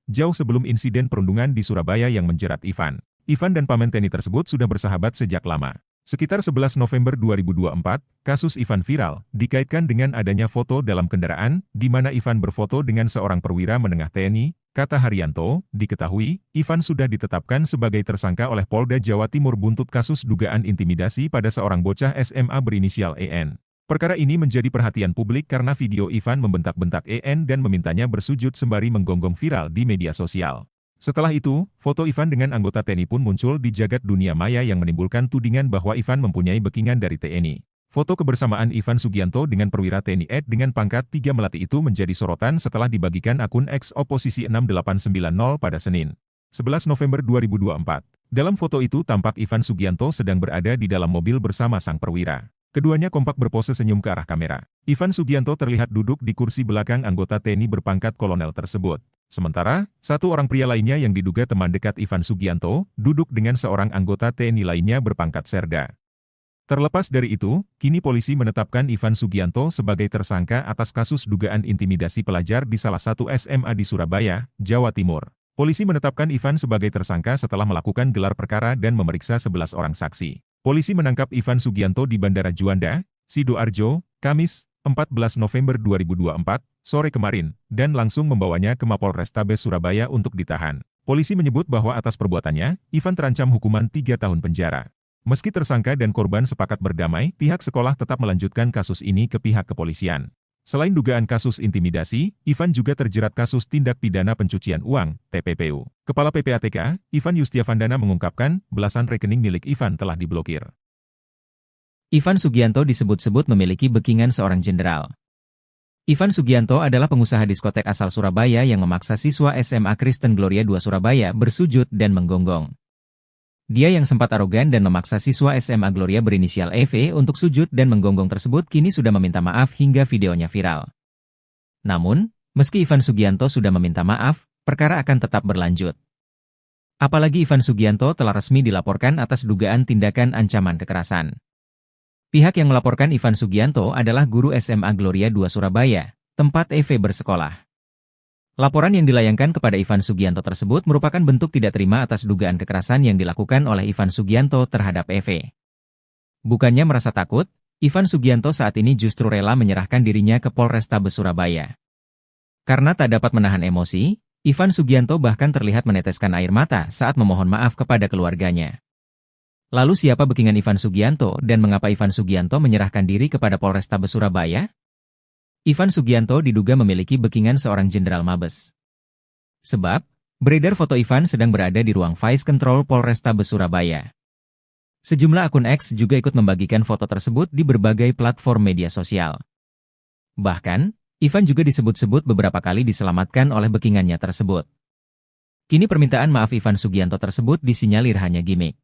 jauh sebelum insiden perundungan di Surabaya yang menjerat Ivan. Ivan dan paman TNI tersebut sudah bersahabat sejak lama. Sekitar 11 November 2024, kasus Ivan viral, dikaitkan dengan adanya foto dalam kendaraan, di mana Ivan berfoto dengan seorang perwira menengah TNI, kata Haryanto, diketahui, Ivan sudah ditetapkan sebagai tersangka oleh Polda Jawa Timur buntut kasus dugaan intimidasi pada seorang bocah SMA berinisial EN. Perkara ini menjadi perhatian publik karena video Ivan membentak-bentak EN dan memintanya bersujud sembari menggonggong viral di media sosial. Setelah itu, foto Ivan dengan anggota TNI pun muncul di jagat dunia maya yang menimbulkan tudingan bahwa Ivan mempunyai backingan dari TNI. Foto kebersamaan Ivan Sugianto dengan perwira TNI Ed dengan pangkat 3 Melati itu menjadi sorotan setelah dibagikan akun X Oposisi 6890 pada Senin, 11 November 2024. Dalam foto itu tampak Ivan Sugianto sedang berada di dalam mobil bersama sang perwira. Keduanya kompak berpose senyum ke arah kamera. Ivan Sugianto terlihat duduk di kursi belakang anggota TNI berpangkat kolonel tersebut. Sementara, satu orang pria lainnya yang diduga teman dekat Ivan Sugianto, duduk dengan seorang anggota TNI lainnya berpangkat serda. Terlepas dari itu, kini polisi menetapkan Ivan Sugianto sebagai tersangka atas kasus dugaan intimidasi pelajar di salah satu SMA di Surabaya, Jawa Timur. Polisi menetapkan Ivan sebagai tersangka setelah melakukan gelar perkara dan memeriksa 11 orang saksi. Polisi menangkap Ivan Sugianto di Bandara Juanda, Sidoarjo, Kamis, 14 November 2024, sore kemarin, dan langsung membawanya ke Mapolrestabes Surabaya untuk ditahan. Polisi menyebut bahwa atas perbuatannya, Ivan terancam hukuman 3 tahun penjara. Meski tersangka dan korban sepakat berdamai, pihak sekolah tetap melanjutkan kasus ini ke pihak kepolisian. Selain dugaan kasus intimidasi, Ivan juga terjerat kasus tindak pidana pencucian uang, TPPU. Kepala PPATK, Ivan Yustiavandana mengungkapkan, belasan rekening milik Ivan telah diblokir. Ivan Sugianto disebut-sebut memiliki backingan seorang jenderal. Ivan Sugianto adalah pengusaha diskotek asal Surabaya yang memaksa siswa SMA Kristen Gloria II Surabaya bersujud dan menggonggong. Dia yang sempat arogan dan memaksa siswa SMA Gloria berinisial EV untuk sujud dan menggonggong tersebut kini sudah meminta maaf hingga videonya viral. Namun, meski Ivan Sugianto sudah meminta maaf, perkara akan tetap berlanjut. Apalagi Ivan Sugianto telah resmi dilaporkan atas dugaan tindakan ancaman kekerasan. Pihak yang melaporkan Ivan Sugianto adalah guru SMA Gloria II Surabaya, tempat EV bersekolah. Laporan yang dilayangkan kepada Ivan Sugianto tersebut merupakan bentuk tidak terima atas dugaan kekerasan yang dilakukan oleh Ivan Sugianto terhadap EV. Bukannya merasa takut, Ivan Sugianto saat ini justru rela menyerahkan dirinya ke Polrestabes Surabaya. Karena tak dapat menahan emosi, Ivan Sugianto bahkan terlihat meneteskan air mata saat memohon maaf kepada keluarganya. Lalu siapa backingan Ivan Sugianto dan mengapa Ivan Sugianto menyerahkan diri kepada Polrestabes Surabaya? Ivan Sugianto diduga memiliki backingan seorang jenderal Mabes. Sebab, beredar foto Ivan sedang berada di ruang Vice Control Polrestabes Surabaya. Sejumlah akun X juga ikut membagikan foto tersebut di berbagai platform media sosial. Bahkan, Ivan juga disebut-sebut beberapa kali diselamatkan oleh backingannya tersebut. Kini permintaan maaf Ivan Sugianto tersebut disinyalir hanya gimmick.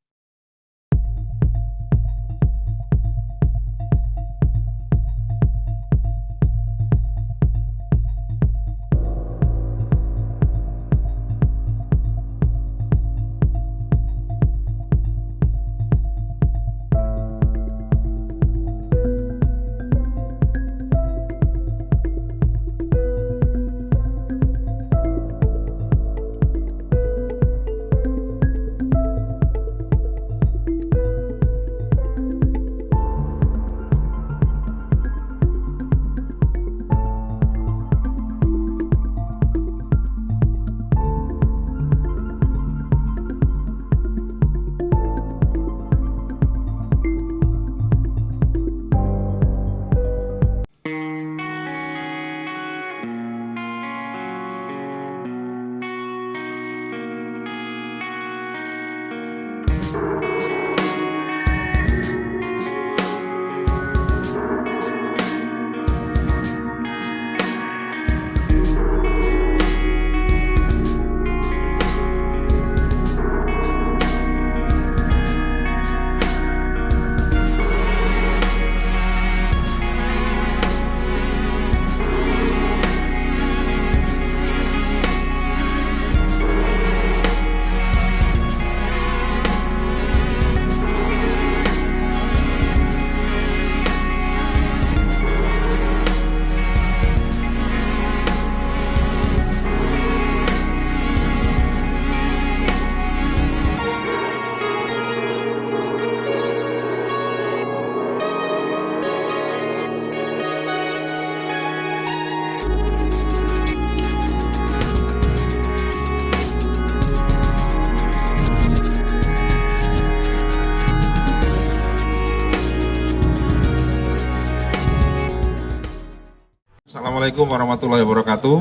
Assalamualaikum warahmatullahi wabarakatuh.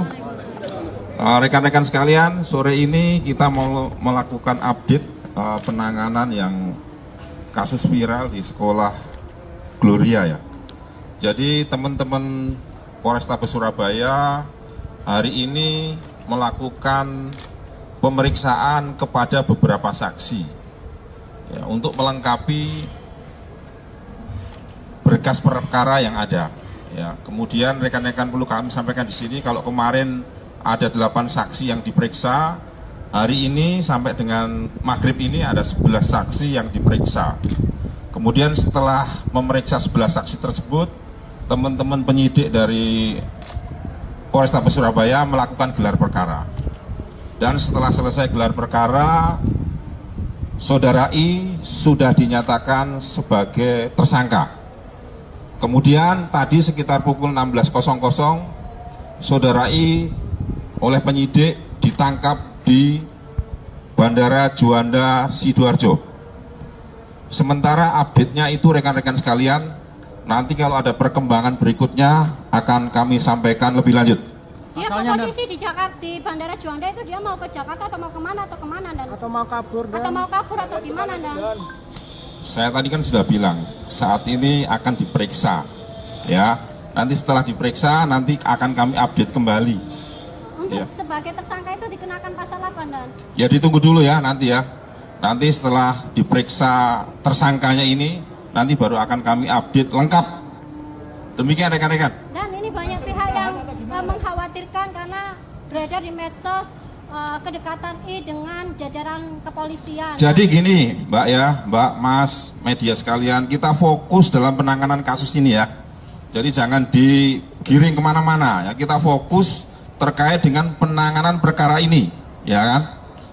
Rekan-rekan sekalian, sore ini kita mau melakukan update penanganan yang kasus viral di sekolah Gloria ya. Jadi teman-teman Polrestabes Surabaya hari ini melakukan pemeriksaan kepada beberapa saksi ya, untuk melengkapi berkas perkara yang ada. Ya, kemudian rekan-rekan perlu kami sampaikan di sini kalau kemarin ada 8 saksi yang diperiksa, hari ini sampai dengan maghrib ini ada 11 saksi yang diperiksa. Kemudian setelah memeriksa 11 saksi tersebut, teman-teman penyidik dari Polrestabes Surabaya melakukan gelar perkara. Dan setelah selesai gelar perkara, Saudara I sudah dinyatakan sebagai tersangka. Kemudian tadi sekitar pukul 16.00, Saudara I oleh penyidik ditangkap di Bandara Juanda Sidoarjo. Sementara update-nya itu rekan-rekan sekalian, nanti kalau ada perkembangan berikutnya akan kami sampaikan lebih lanjut. Dia Asalnya posisi di Jakarta, di Bandara Juanda itu dia mau ke Jakarta atau mau kemana dan Atau mau kabur dan atau mau kabur atau gimana dan Saya tadi kan sudah bilang, saat ini akan diperiksa, ya. Nanti setelah diperiksa, nanti akan kami update kembali. untuk Ya. sebagai tersangka itu dikenakan pasal apa dan Ya ditunggu dulu ya nanti ya. Nanti setelah diperiksa tersangkanya ini, nanti baru akan kami update lengkap. Demikian rekan-rekan. dan ini banyak pihak yang mengkhawatirkan karena beredar di medsos kedekatan I dengan jajaran kepolisian. Jadi gini Mbak ya, Mbak, Mas, media sekalian, kita fokus dalam penanganan kasus ini ya. Jadi jangan digiring kemana-mana ya, kita fokus terkait dengan penanganan perkara ini, ya kan?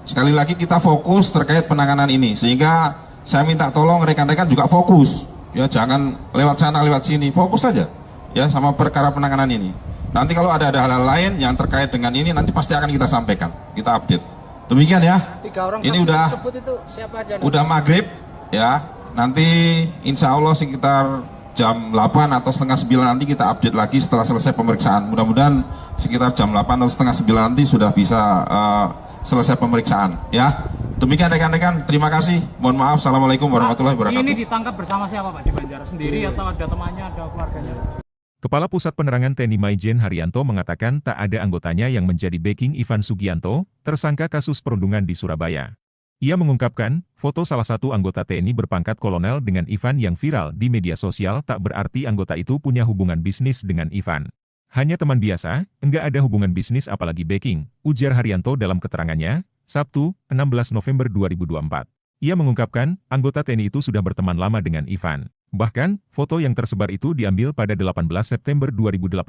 Sekali lagi kita fokus terkait penanganan ini, sehingga saya minta tolong rekan-rekan juga fokus, ya jangan lewat sana lewat sini, fokus saja ya sama perkara penanganan ini. Nanti kalau ada hal-hal lain yang terkait dengan ini, nanti pasti akan kita sampaikan, kita update. Demikian ya. 3 orang Ini saksi udah tersebut itu siapa aja? udah maghrib ya. Nanti insya Allah sekitar jam 8 atau setengah 9 nanti kita update lagi setelah selesai pemeriksaan. Mudah-mudahan sekitar jam 8 atau setengah 9 nanti sudah bisa selesai pemeriksaan ya. Demikian rekan-rekan, terima kasih. Mohon maaf. Assalamualaikum warahmatullahi Ini wabarakatuh. ditangkap bersama siapa Pak di Banjar? Sendiri atau ada temannya, ada keluarganya? Kepala Pusat Penerangan TNI Maijen Haryanto mengatakan tak ada anggotanya yang menjadi backing Ivan Sugianto, tersangka kasus perundungan di Surabaya. Ia mengungkapkan, foto salah satu anggota TNI berpangkat kolonel dengan Ivan yang viral di media sosial tak berarti anggota itu punya hubungan bisnis dengan Ivan. Hanya teman biasa, enggak ada hubungan bisnis apalagi backing, ujar Haryanto dalam keterangannya, Sabtu, 16 November 2024. Ia mengungkapkan, anggota TNI itu sudah berteman lama dengan Ivan. Bahkan, foto yang tersebar itu diambil pada 18 September 2018,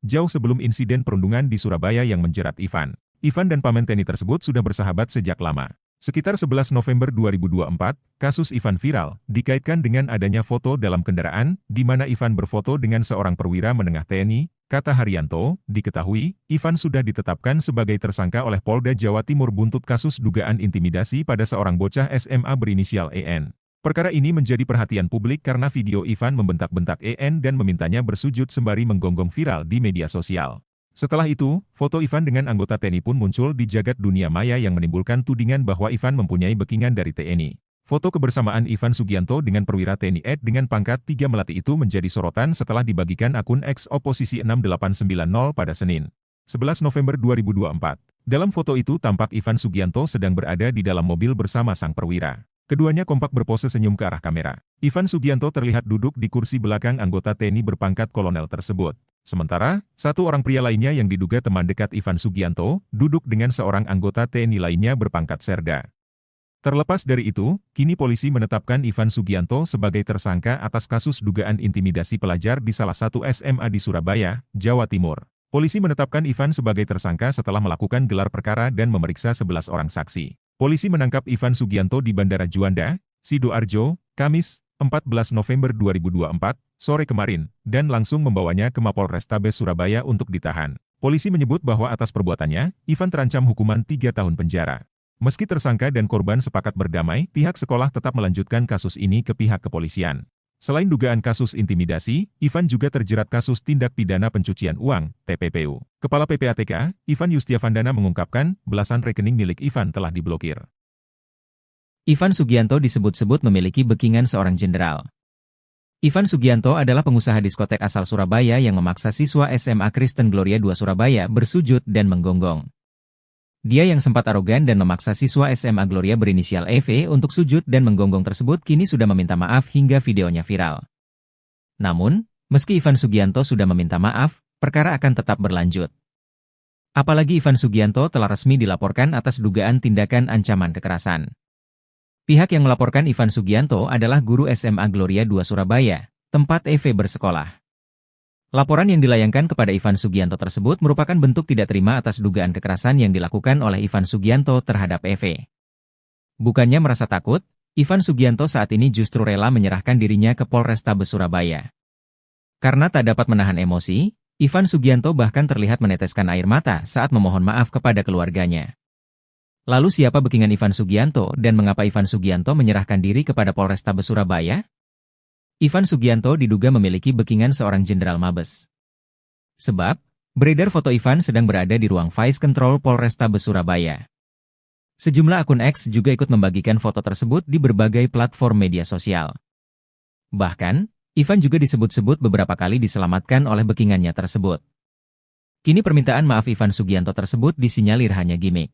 jauh sebelum insiden perundungan di Surabaya yang menjerat Ivan. Ivan dan paman TNI tersebut sudah bersahabat sejak lama. Sekitar 11 November 2024, kasus Ivan viral, dikaitkan dengan adanya foto dalam kendaraan, di mana Ivan berfoto dengan seorang perwira menengah TNI, kata Haryanto, diketahui, Ivan sudah ditetapkan sebagai tersangka oleh Polda Jawa Timur buntut kasus dugaan intimidasi pada seorang bocah SMA berinisial EN. Perkara ini menjadi perhatian publik karena video Ivan membentak-bentak EN dan memintanya bersujud sembari menggonggong viral di media sosial. Setelah itu, foto Ivan dengan anggota TNI pun muncul di jagat dunia maya yang menimbulkan tudingan bahwa Ivan mempunyai backingan dari TNI. Foto kebersamaan Ivan Sugianto dengan perwira TNI ED dengan pangkat 3 Melati itu menjadi sorotan setelah dibagikan akun X Oposisi 6890 pada Senin, 11 November 2024. Dalam foto itu tampak Ivan Sugianto sedang berada di dalam mobil bersama sang perwira. Keduanya kompak berpose senyum ke arah kamera. Ivan Sugianto terlihat duduk di kursi belakang anggota TNI berpangkat kolonel tersebut. Sementara, satu orang pria lainnya yang diduga teman dekat Ivan Sugianto, duduk dengan seorang anggota TNI lainnya berpangkat serda. Terlepas dari itu, kini polisi menetapkan Ivan Sugianto sebagai tersangka atas kasus dugaan intimidasi pelajar di salah satu SMA di Surabaya, Jawa Timur. Polisi menetapkan Ivan sebagai tersangka setelah melakukan gelar perkara dan memeriksa 11 orang saksi. Polisi menangkap Ivan Sugianto di Bandara Juanda, Sidoarjo, Kamis, 14 November 2024, sore kemarin, dan langsung membawanya ke Mapolrestabes Surabaya untuk ditahan. Polisi menyebut bahwa atas perbuatannya, Ivan terancam hukuman 3 tahun penjara. Meski tersangka dan korban sepakat berdamai, pihak sekolah tetap melanjutkan kasus ini ke pihak kepolisian. Selain dugaan kasus intimidasi, Ivan juga terjerat kasus tindak pidana pencucian uang, TPPU. Kepala PPATK, Ivan Yustiavandana mengungkapkan, belasan rekening milik Ivan telah diblokir. Ivan Sugianto disebut-sebut memiliki backingan seorang jenderal. Ivan Sugianto adalah pengusaha diskotek asal Surabaya yang memaksa siswa SMA Kristen Gloria II Surabaya bersujud dan menggonggong. Dia yang sempat arogan dan memaksa siswa SMA Gloria berinisial EV untuk sujud dan menggonggong tersebut kini sudah meminta maaf hingga videonya viral. Namun, meski Ivan Sugianto sudah meminta maaf, perkara akan tetap berlanjut. Apalagi Ivan Sugianto telah resmi dilaporkan atas dugaan tindakan ancaman kekerasan. Pihak yang melaporkan Ivan Sugianto adalah guru SMA Gloria II Surabaya, tempat EV bersekolah. Laporan yang dilayangkan kepada Ivan Sugianto tersebut merupakan bentuk tidak terima atas dugaan kekerasan yang dilakukan oleh Ivan Sugianto terhadap EV. Bukannya merasa takut, Ivan Sugianto saat ini justru rela menyerahkan dirinya ke Polrestabes Surabaya. Karena tak dapat menahan emosi, Ivan Sugianto bahkan terlihat meneteskan air mata saat memohon maaf kepada keluarganya. Lalu siapa backingan Ivan Sugianto dan mengapa Ivan Sugianto menyerahkan diri kepada Polrestabes Surabaya? Ivan Sugianto diduga memiliki backingan seorang jenderal Mabes. Sebab, beredar foto Ivan sedang berada di ruang Vice Control Polrestabes Surabaya. Sejumlah akun X juga ikut membagikan foto tersebut di berbagai platform media sosial. Bahkan, Ivan juga disebut-sebut beberapa kali diselamatkan oleh backingannya tersebut. Kini permintaan maaf Ivan Sugianto tersebut disinyalir hanya gimmick.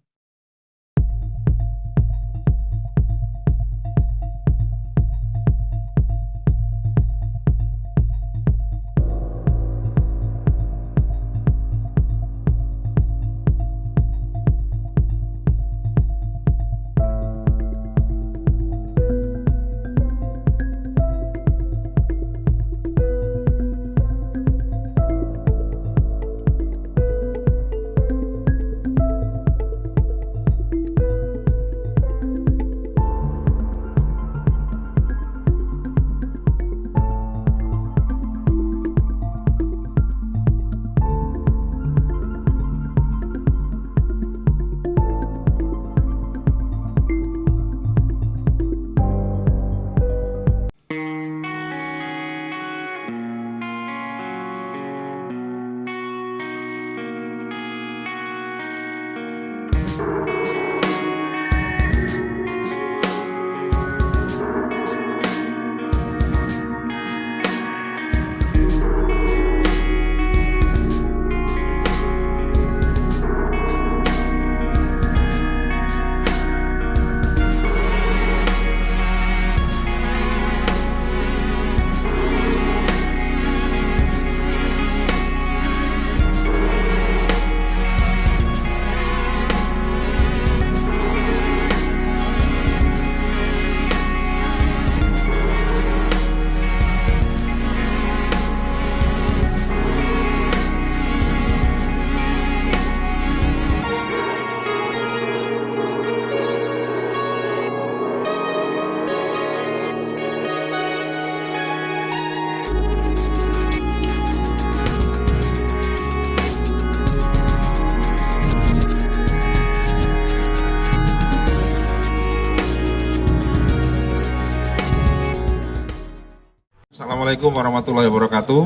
Assalamualaikum warahmatullahi wabarakatuh.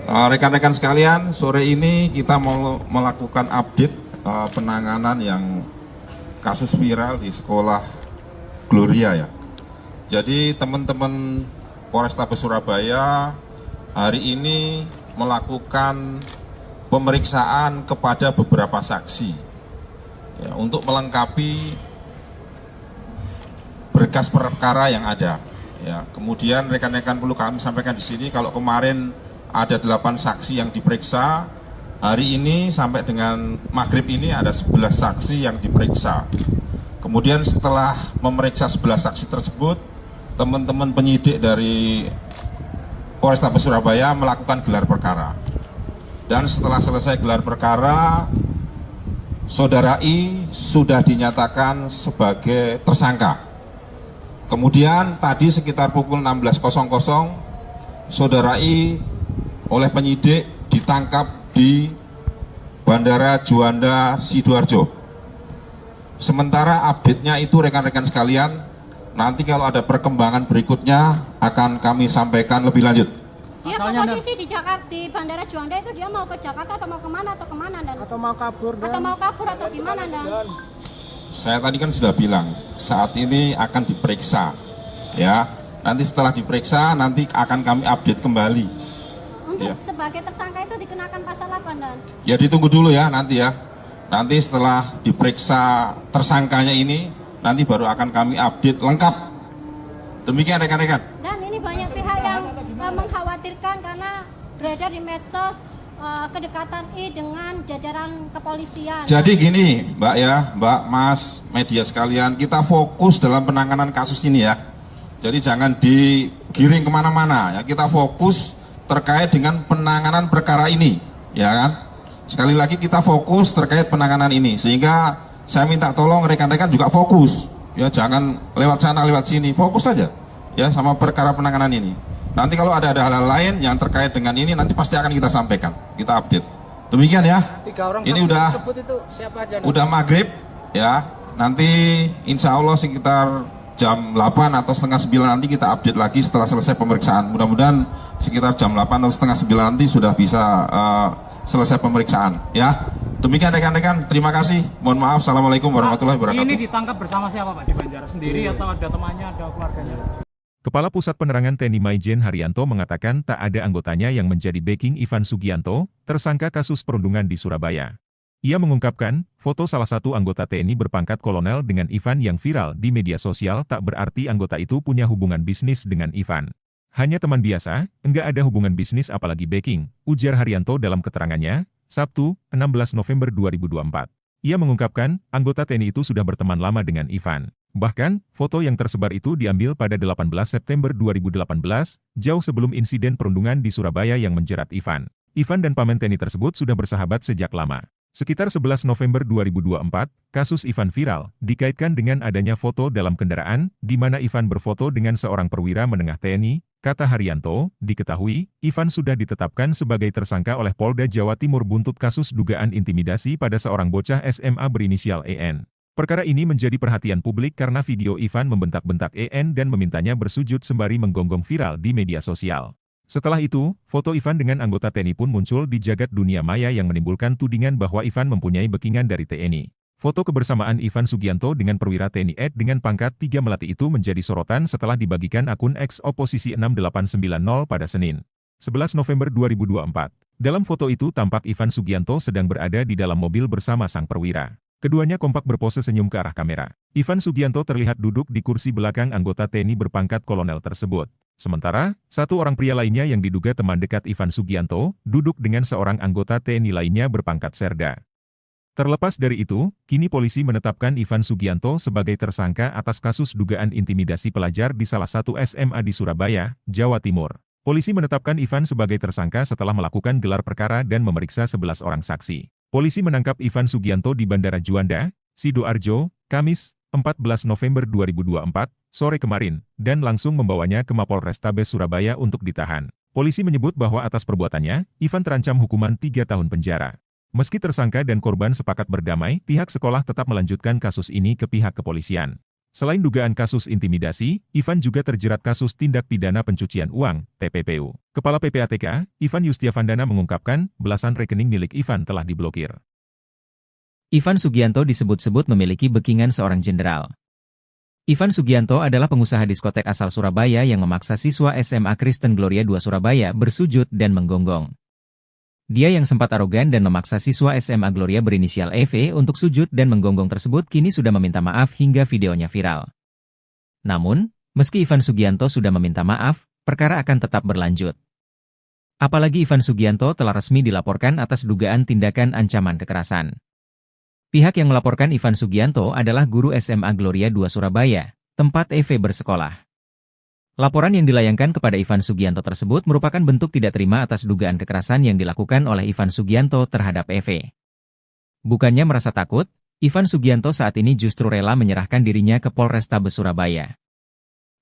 Rekan-rekan sekalian, sore ini kita mau melakukan update penanganan yang kasus viral di sekolah Gloria ya. Jadi teman-teman Polrestabes Surabaya hari ini melakukan pemeriksaan kepada beberapa saksi ya, untuk melengkapi berkas perkara yang ada. Ya, kemudian rekan-rekan perlu kami sampaikan di sini kalau kemarin ada 8 saksi yang diperiksa, hari ini sampai dengan maghrib ini ada 11 saksi yang diperiksa. Kemudian setelah memeriksa 11 saksi tersebut, teman-teman penyidik dari Polrestabes Surabaya melakukan gelar perkara. Dan setelah selesai gelar perkara, Saudara I sudah dinyatakan sebagai tersangka. Kemudian tadi sekitar pukul 16.00, Saudara I oleh penyidik ditangkap di Bandara Juanda Sidoarjo. Sementara update-nya itu rekan-rekan sekalian, nanti kalau ada perkembangan berikutnya akan kami sampaikan lebih lanjut. Dia Asalnya, posisi di Jakarta, di Bandara Juanda itu dia mau ke Jakarta atau mau kemana dan Atau mau kabur dan atau mau kabur atau gimana dan Saya tadi kan sudah bilang, saat ini akan diperiksa, ya. Nanti setelah diperiksa, nanti akan kami update kembali. untuk Iya. sebagai tersangka itu dikenakan pasal apa dan Ya ditunggu dulu ya nanti ya. Nanti setelah diperiksa tersangkanya ini, nanti baru akan kami update lengkap. Demikian rekan-rekan. ini banyak pihak yang mengkhawatirkan karena beredar di medsos kedekatan I dengan jajaran kepolisian. Jadi gini Mbak ya, Mbak, Mas, media sekalian, kita fokus dalam penanganan kasus ini ya. Jadi jangan digiring kemana-mana ya, kita fokus terkait dengan penanganan perkara ini, ya kan? Sekali lagi kita fokus terkait penanganan ini, sehingga saya minta tolong rekan-rekan juga fokus, ya jangan lewat sana lewat sini, fokus saja, ya sama perkara penanganan ini. Nanti kalau ada hal-hal lain yang terkait dengan ini, nanti pasti akan kita sampaikan, kita update. Demikian ya. 3 orang Ini saksi udah tersebut itu siapa aja? udah maghrib, ya. Nanti insya Allah sekitar jam 8 atau setengah 9 nanti kita update lagi setelah selesai pemeriksaan. Mudah-mudahan sekitar jam 8 atau setengah 9 nanti sudah bisa selesai pemeriksaan, ya. Demikian rekan-rekan, terima kasih. Mohon maaf, assalamualaikum warahmatullahi wabarakatuh. Ini ditangkap bersama siapa Pak di Banjaras? Sendiri atau ada temannya, ada keluarganya? Kepala Pusat Penerangan TNI Maijen Haryanto mengatakan tak ada anggotanya yang menjadi backing Ivan Sugianto, tersangka kasus perundungan di Surabaya. Ia mengungkapkan, foto salah satu anggota TNI berpangkat kolonel dengan Ivan yang viral di media sosial tak berarti anggota itu punya hubungan bisnis dengan Ivan. Hanya teman biasa, enggak ada hubungan bisnis apalagi backing, ujar Haryanto dalam keterangannya, Sabtu, 16 November 2024. Ia mengungkapkan, anggota TNI itu sudah berteman lama dengan Ivan. Bahkan, foto yang tersebar itu diambil pada 18 September 2018, jauh sebelum insiden perundungan di Surabaya yang menjerat Ivan. Ivan dan paman TNI tersebut sudah bersahabat sejak lama. Sekitar 11 November 2024, kasus Ivan viral, dikaitkan dengan adanya foto dalam kendaraan, di mana Ivan berfoto dengan seorang perwira menengah TNI, kata Haryanto, diketahui, Ivan sudah ditetapkan sebagai tersangka oleh Polda Jawa Timur buntut kasus dugaan intimidasi pada seorang bocah SMA berinisial EN. Perkara ini menjadi perhatian publik karena video Ivan membentak-bentak EN dan memintanya bersujud sembari menggonggong viral di media sosial. Setelah itu, foto Ivan dengan anggota TNI pun muncul di jagat dunia maya yang menimbulkan tudingan bahwa Ivan mempunyai backingan dari TNI. Foto kebersamaan Ivan Sugianto dengan perwira TNI Ed dengan pangkat 3 Melati itu menjadi sorotan setelah dibagikan akun X Oposisi 6890 pada Senin, 11 November 2024. Dalam foto itu tampak Ivan Sugianto sedang berada di dalam mobil bersama sang perwira. Keduanya kompak berpose senyum ke arah kamera. Ivan Sugianto terlihat duduk di kursi belakang anggota TNI berpangkat kolonel tersebut. Sementara, satu orang pria lainnya yang diduga teman dekat Ivan Sugianto, duduk dengan seorang anggota TNI lainnya berpangkat Serda. Terlepas dari itu, kini polisi menetapkan Ivan Sugianto sebagai tersangka atas kasus dugaan intimidasi pelajar di salah satu SMA di Surabaya, Jawa Timur. Polisi menetapkan Ivan sebagai tersangka setelah melakukan gelar perkara dan memeriksa 11 orang saksi. Polisi menangkap Ivan Sugianto di Bandara Juanda, Sidoarjo, Kamis, 14 November 2024, sore kemarin, dan langsung membawanya ke Mapolrestabes Surabaya untuk ditahan. Polisi menyebut bahwa atas perbuatannya, Ivan terancam hukuman 3 tahun penjara. Meski tersangka dan korban sepakat berdamai, pihak sekolah tetap melanjutkan kasus ini ke pihak kepolisian. Selain dugaan kasus intimidasi, Ivan juga terjerat kasus tindak pidana pencucian uang, TPPU. Kepala PPATK, Ivan Yustiavandana mengungkapkan, belasan rekening milik Ivan telah diblokir. Ivan Sugianto disebut-sebut memiliki backingan seorang jenderal. Ivan Sugianto adalah pengusaha diskotek asal Surabaya yang memaksa siswa SMA Kristen Gloria II Surabaya bersujud dan menggonggong. Dia yang sempat arogan dan memaksa siswa SMA Gloria berinisial EV untuk sujud dan menggonggong tersebut kini sudah meminta maaf hingga videonya viral. Namun, meski Ivan Sugianto sudah meminta maaf, perkara akan tetap berlanjut. Apalagi Ivan Sugianto telah resmi dilaporkan atas dugaan tindakan ancaman kekerasan. Pihak yang melaporkan Ivan Sugianto adalah guru SMA Gloria II Surabaya, tempat EV bersekolah. Laporan yang dilayangkan kepada Ivan Sugianto tersebut merupakan bentuk tidak terima atas dugaan kekerasan yang dilakukan oleh Ivan Sugianto terhadap EV. Bukannya merasa takut, Ivan Sugianto saat ini justru rela menyerahkan dirinya ke Polrestabes Surabaya.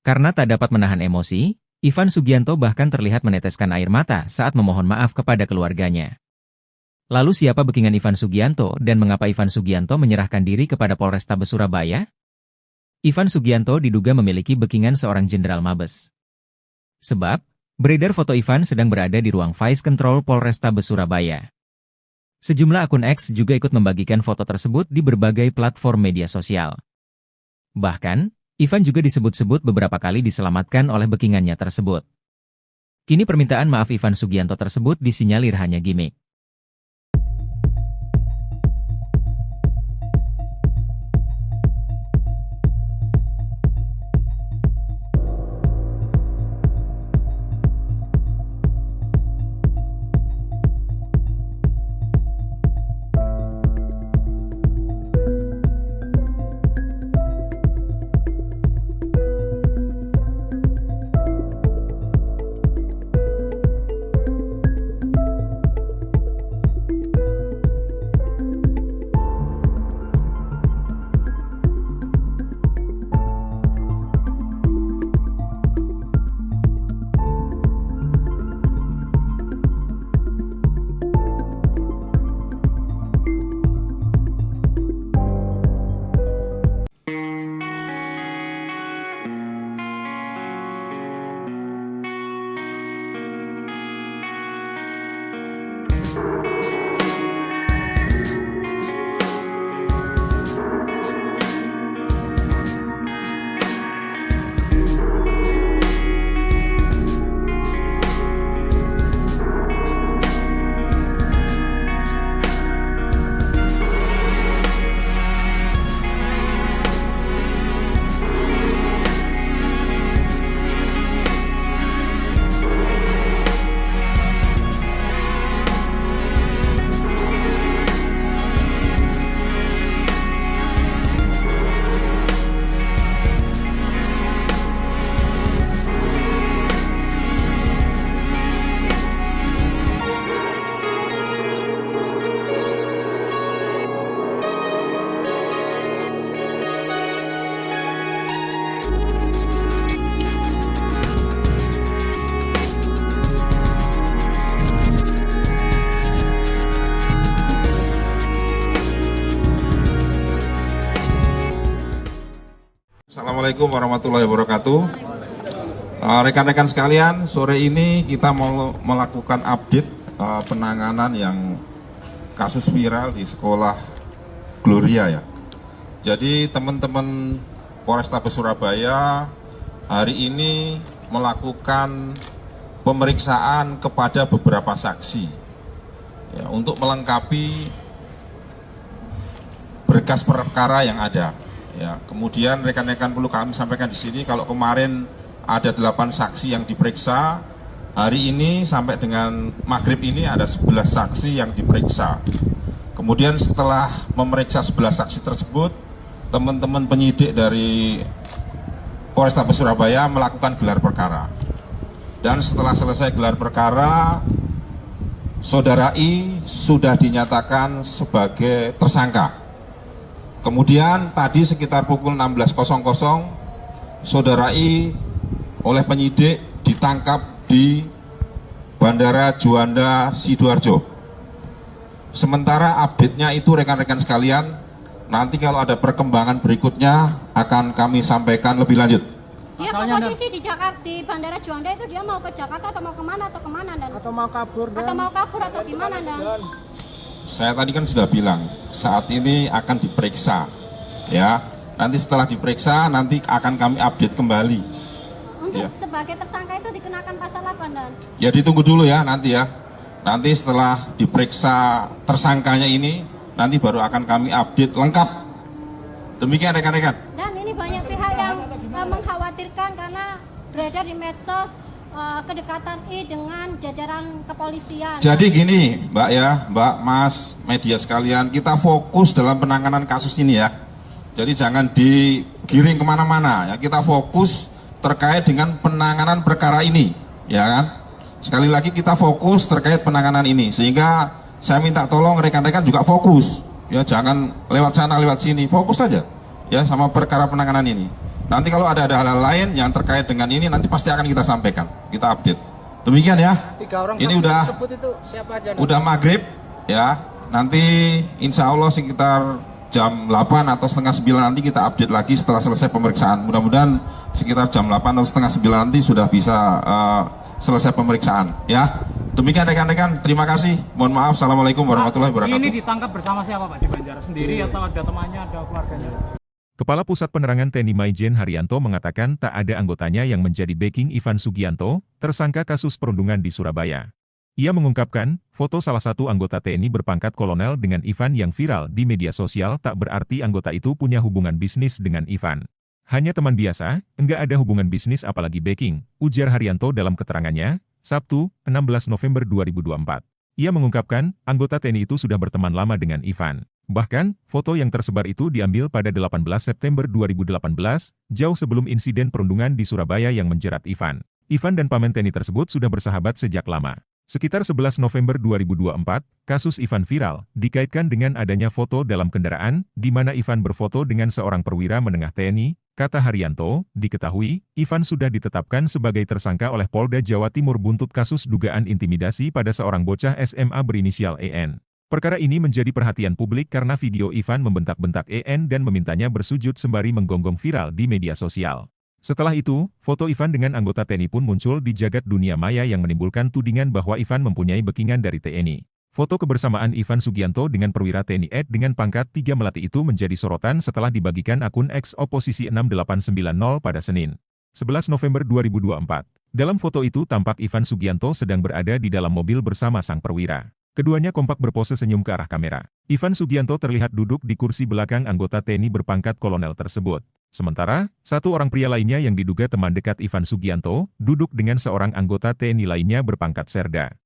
Karena tak dapat menahan emosi, Ivan Sugianto bahkan terlihat meneteskan air mata saat memohon maaf kepada keluarganya. Lalu siapa backingan Ivan Sugianto dan mengapa Ivan Sugianto menyerahkan diri kepada Polrestabes Surabaya? Ivan Sugianto diduga memiliki backingan seorang jenderal Mabes. Sebab, beredar foto Ivan sedang berada di ruang Vice Control Polrestabes Surabaya. Sejumlah akun X juga ikut membagikan foto tersebut di berbagai platform media sosial. Bahkan, Ivan juga disebut-sebut beberapa kali diselamatkan oleh backingannya tersebut. Kini permintaan maaf Ivan Sugianto tersebut disinyalir hanya gimmick. Assalamualaikum warahmatullahi wabarakatuh. Rekan-rekan sekalian, sore ini kita mau melakukan update penanganan yang kasus viral di sekolah Gloria ya. Jadi teman-teman Polrestabes Surabaya hari ini melakukan pemeriksaan kepada beberapa saksi ya, untuk melengkapi berkas perkara yang ada. Ya, kemudian rekan-rekan perlu kami sampaikan di sini kalau kemarin ada 8 saksi yang diperiksa, hari ini sampai dengan maghrib ini ada 11 saksi yang diperiksa. Kemudian setelah memeriksa 11 saksi tersebut, teman-teman penyidik dari Polrestabes Surabaya melakukan gelar perkara. Dan setelah selesai gelar perkara, Saudara I sudah dinyatakan sebagai tersangka. Kemudian tadi sekitar pukul 16.00, Saudara I oleh penyidik ditangkap di Bandara Juanda Sidoarjo. Sementara update-nya itu rekan-rekan sekalian, nanti kalau ada perkembangan berikutnya akan kami sampaikan lebih lanjut. Dia posisi di Jakarta, di Bandara Juanda itu dia mau ke Jakarta atau mau kemana dan? Atau mau kabur dan? Atau mau kabur atau gimana dan? Saya tadi kan sudah bilang, saat ini akan diperiksa, ya. Nanti setelah diperiksa, nanti akan kami update kembali. Untuk Ya. sebagai tersangka itu dikenakan pasal apa dan? Ya ditunggu dulu ya nanti ya. Nanti setelah diperiksa tersangkanya ini, nanti baru akan kami update lengkap. Demikian rekan-rekan. Dan ini banyak pihak yang mengkhawatirkan karena beredar di medsos kedekatan I dengan jajaran kepolisian. Jadi gini Mbak ya, Mbak, Mas, media sekalian, kita fokus dalam penanganan kasus ini ya. Jadi jangan digiring kemana-mana ya, kita fokus terkait dengan penanganan perkara ini, ya kan? Sekali lagi kita fokus terkait penanganan ini, sehingga saya minta tolong rekan-rekan juga fokus, ya jangan lewat sana lewat sini, fokus saja ya sama perkara penanganan ini. Nanti kalau ada hal-hal lain yang terkait dengan ini nanti pasti akan kita sampaikan, kita update. Demikian ya. 3 orang ini saksi udah tersebut itu siapa aja? udah maghrib ya. Nanti insya Allah sekitar jam 8 atau setengah 9 nanti kita update lagi setelah selesai pemeriksaan. Mudah-mudahan sekitar jam 8 atau setengah 9 nanti sudah bisa selesai pemeriksaan ya. Demikian rekan-rekan, terima kasih. Mohon maaf. Assalamualaikum warahmatullahi wabarakatuh. Ini ditangkap bersama siapa Pak di Banjar sendiri atau ada temannya, ada keluarganya? Kepala Pusat Penerangan TNI Maijen Haryanto mengatakan tak ada anggotanya yang menjadi backing Ivan Sugianto, tersangka kasus perundungan di Surabaya. Ia mengungkapkan, foto salah satu anggota TNI berpangkat kolonel dengan Ivan yang viral di media sosial tak berarti anggota itu punya hubungan bisnis dengan Ivan. Hanya teman biasa, enggak ada hubungan bisnis apalagi backing, ujar Haryanto dalam keterangannya, Sabtu, 16 November 2024. Ia mengungkapkan, anggota TNI itu sudah berteman lama dengan Ivan. Bahkan, foto yang tersebar itu diambil pada 18 September 2018, jauh sebelum insiden perundungan di Surabaya yang menjerat Ivan. Ivan dan paman TNI tersebut sudah bersahabat sejak lama. Sekitar 11 November 2024, kasus Ivan viral, dikaitkan dengan adanya foto dalam kendaraan, di mana Ivan berfoto dengan seorang perwira menengah TNI, kata Haryanto, diketahui, Ivan sudah ditetapkan sebagai tersangka oleh Polda Jawa Timur buntut kasus dugaan intimidasi pada seorang bocah SMA berinisial EN. Perkara ini menjadi perhatian publik karena video Ivan membentak-bentak EN dan memintanya bersujud sembari menggonggong viral di media sosial. Setelah itu, foto Ivan dengan anggota TNI pun muncul di jagat dunia maya yang menimbulkan tudingan bahwa Ivan mempunyai backingan dari TNI. Foto kebersamaan Ivan Sugianto dengan perwira TNI Ed dengan pangkat 3 Melati itu menjadi sorotan setelah dibagikan akun X Oposisi 6890 pada Senin, 11 November 2024. Dalam foto itu tampak Ivan Sugianto sedang berada di dalam mobil bersama sang perwira. Keduanya kompak berpose senyum ke arah kamera. Ivan Sugianto terlihat duduk di kursi belakang anggota TNI berpangkat kolonel tersebut. Sementara, satu orang pria lainnya yang diduga teman dekat Ivan Sugianto, duduk dengan seorang anggota TNI lainnya berpangkat serda.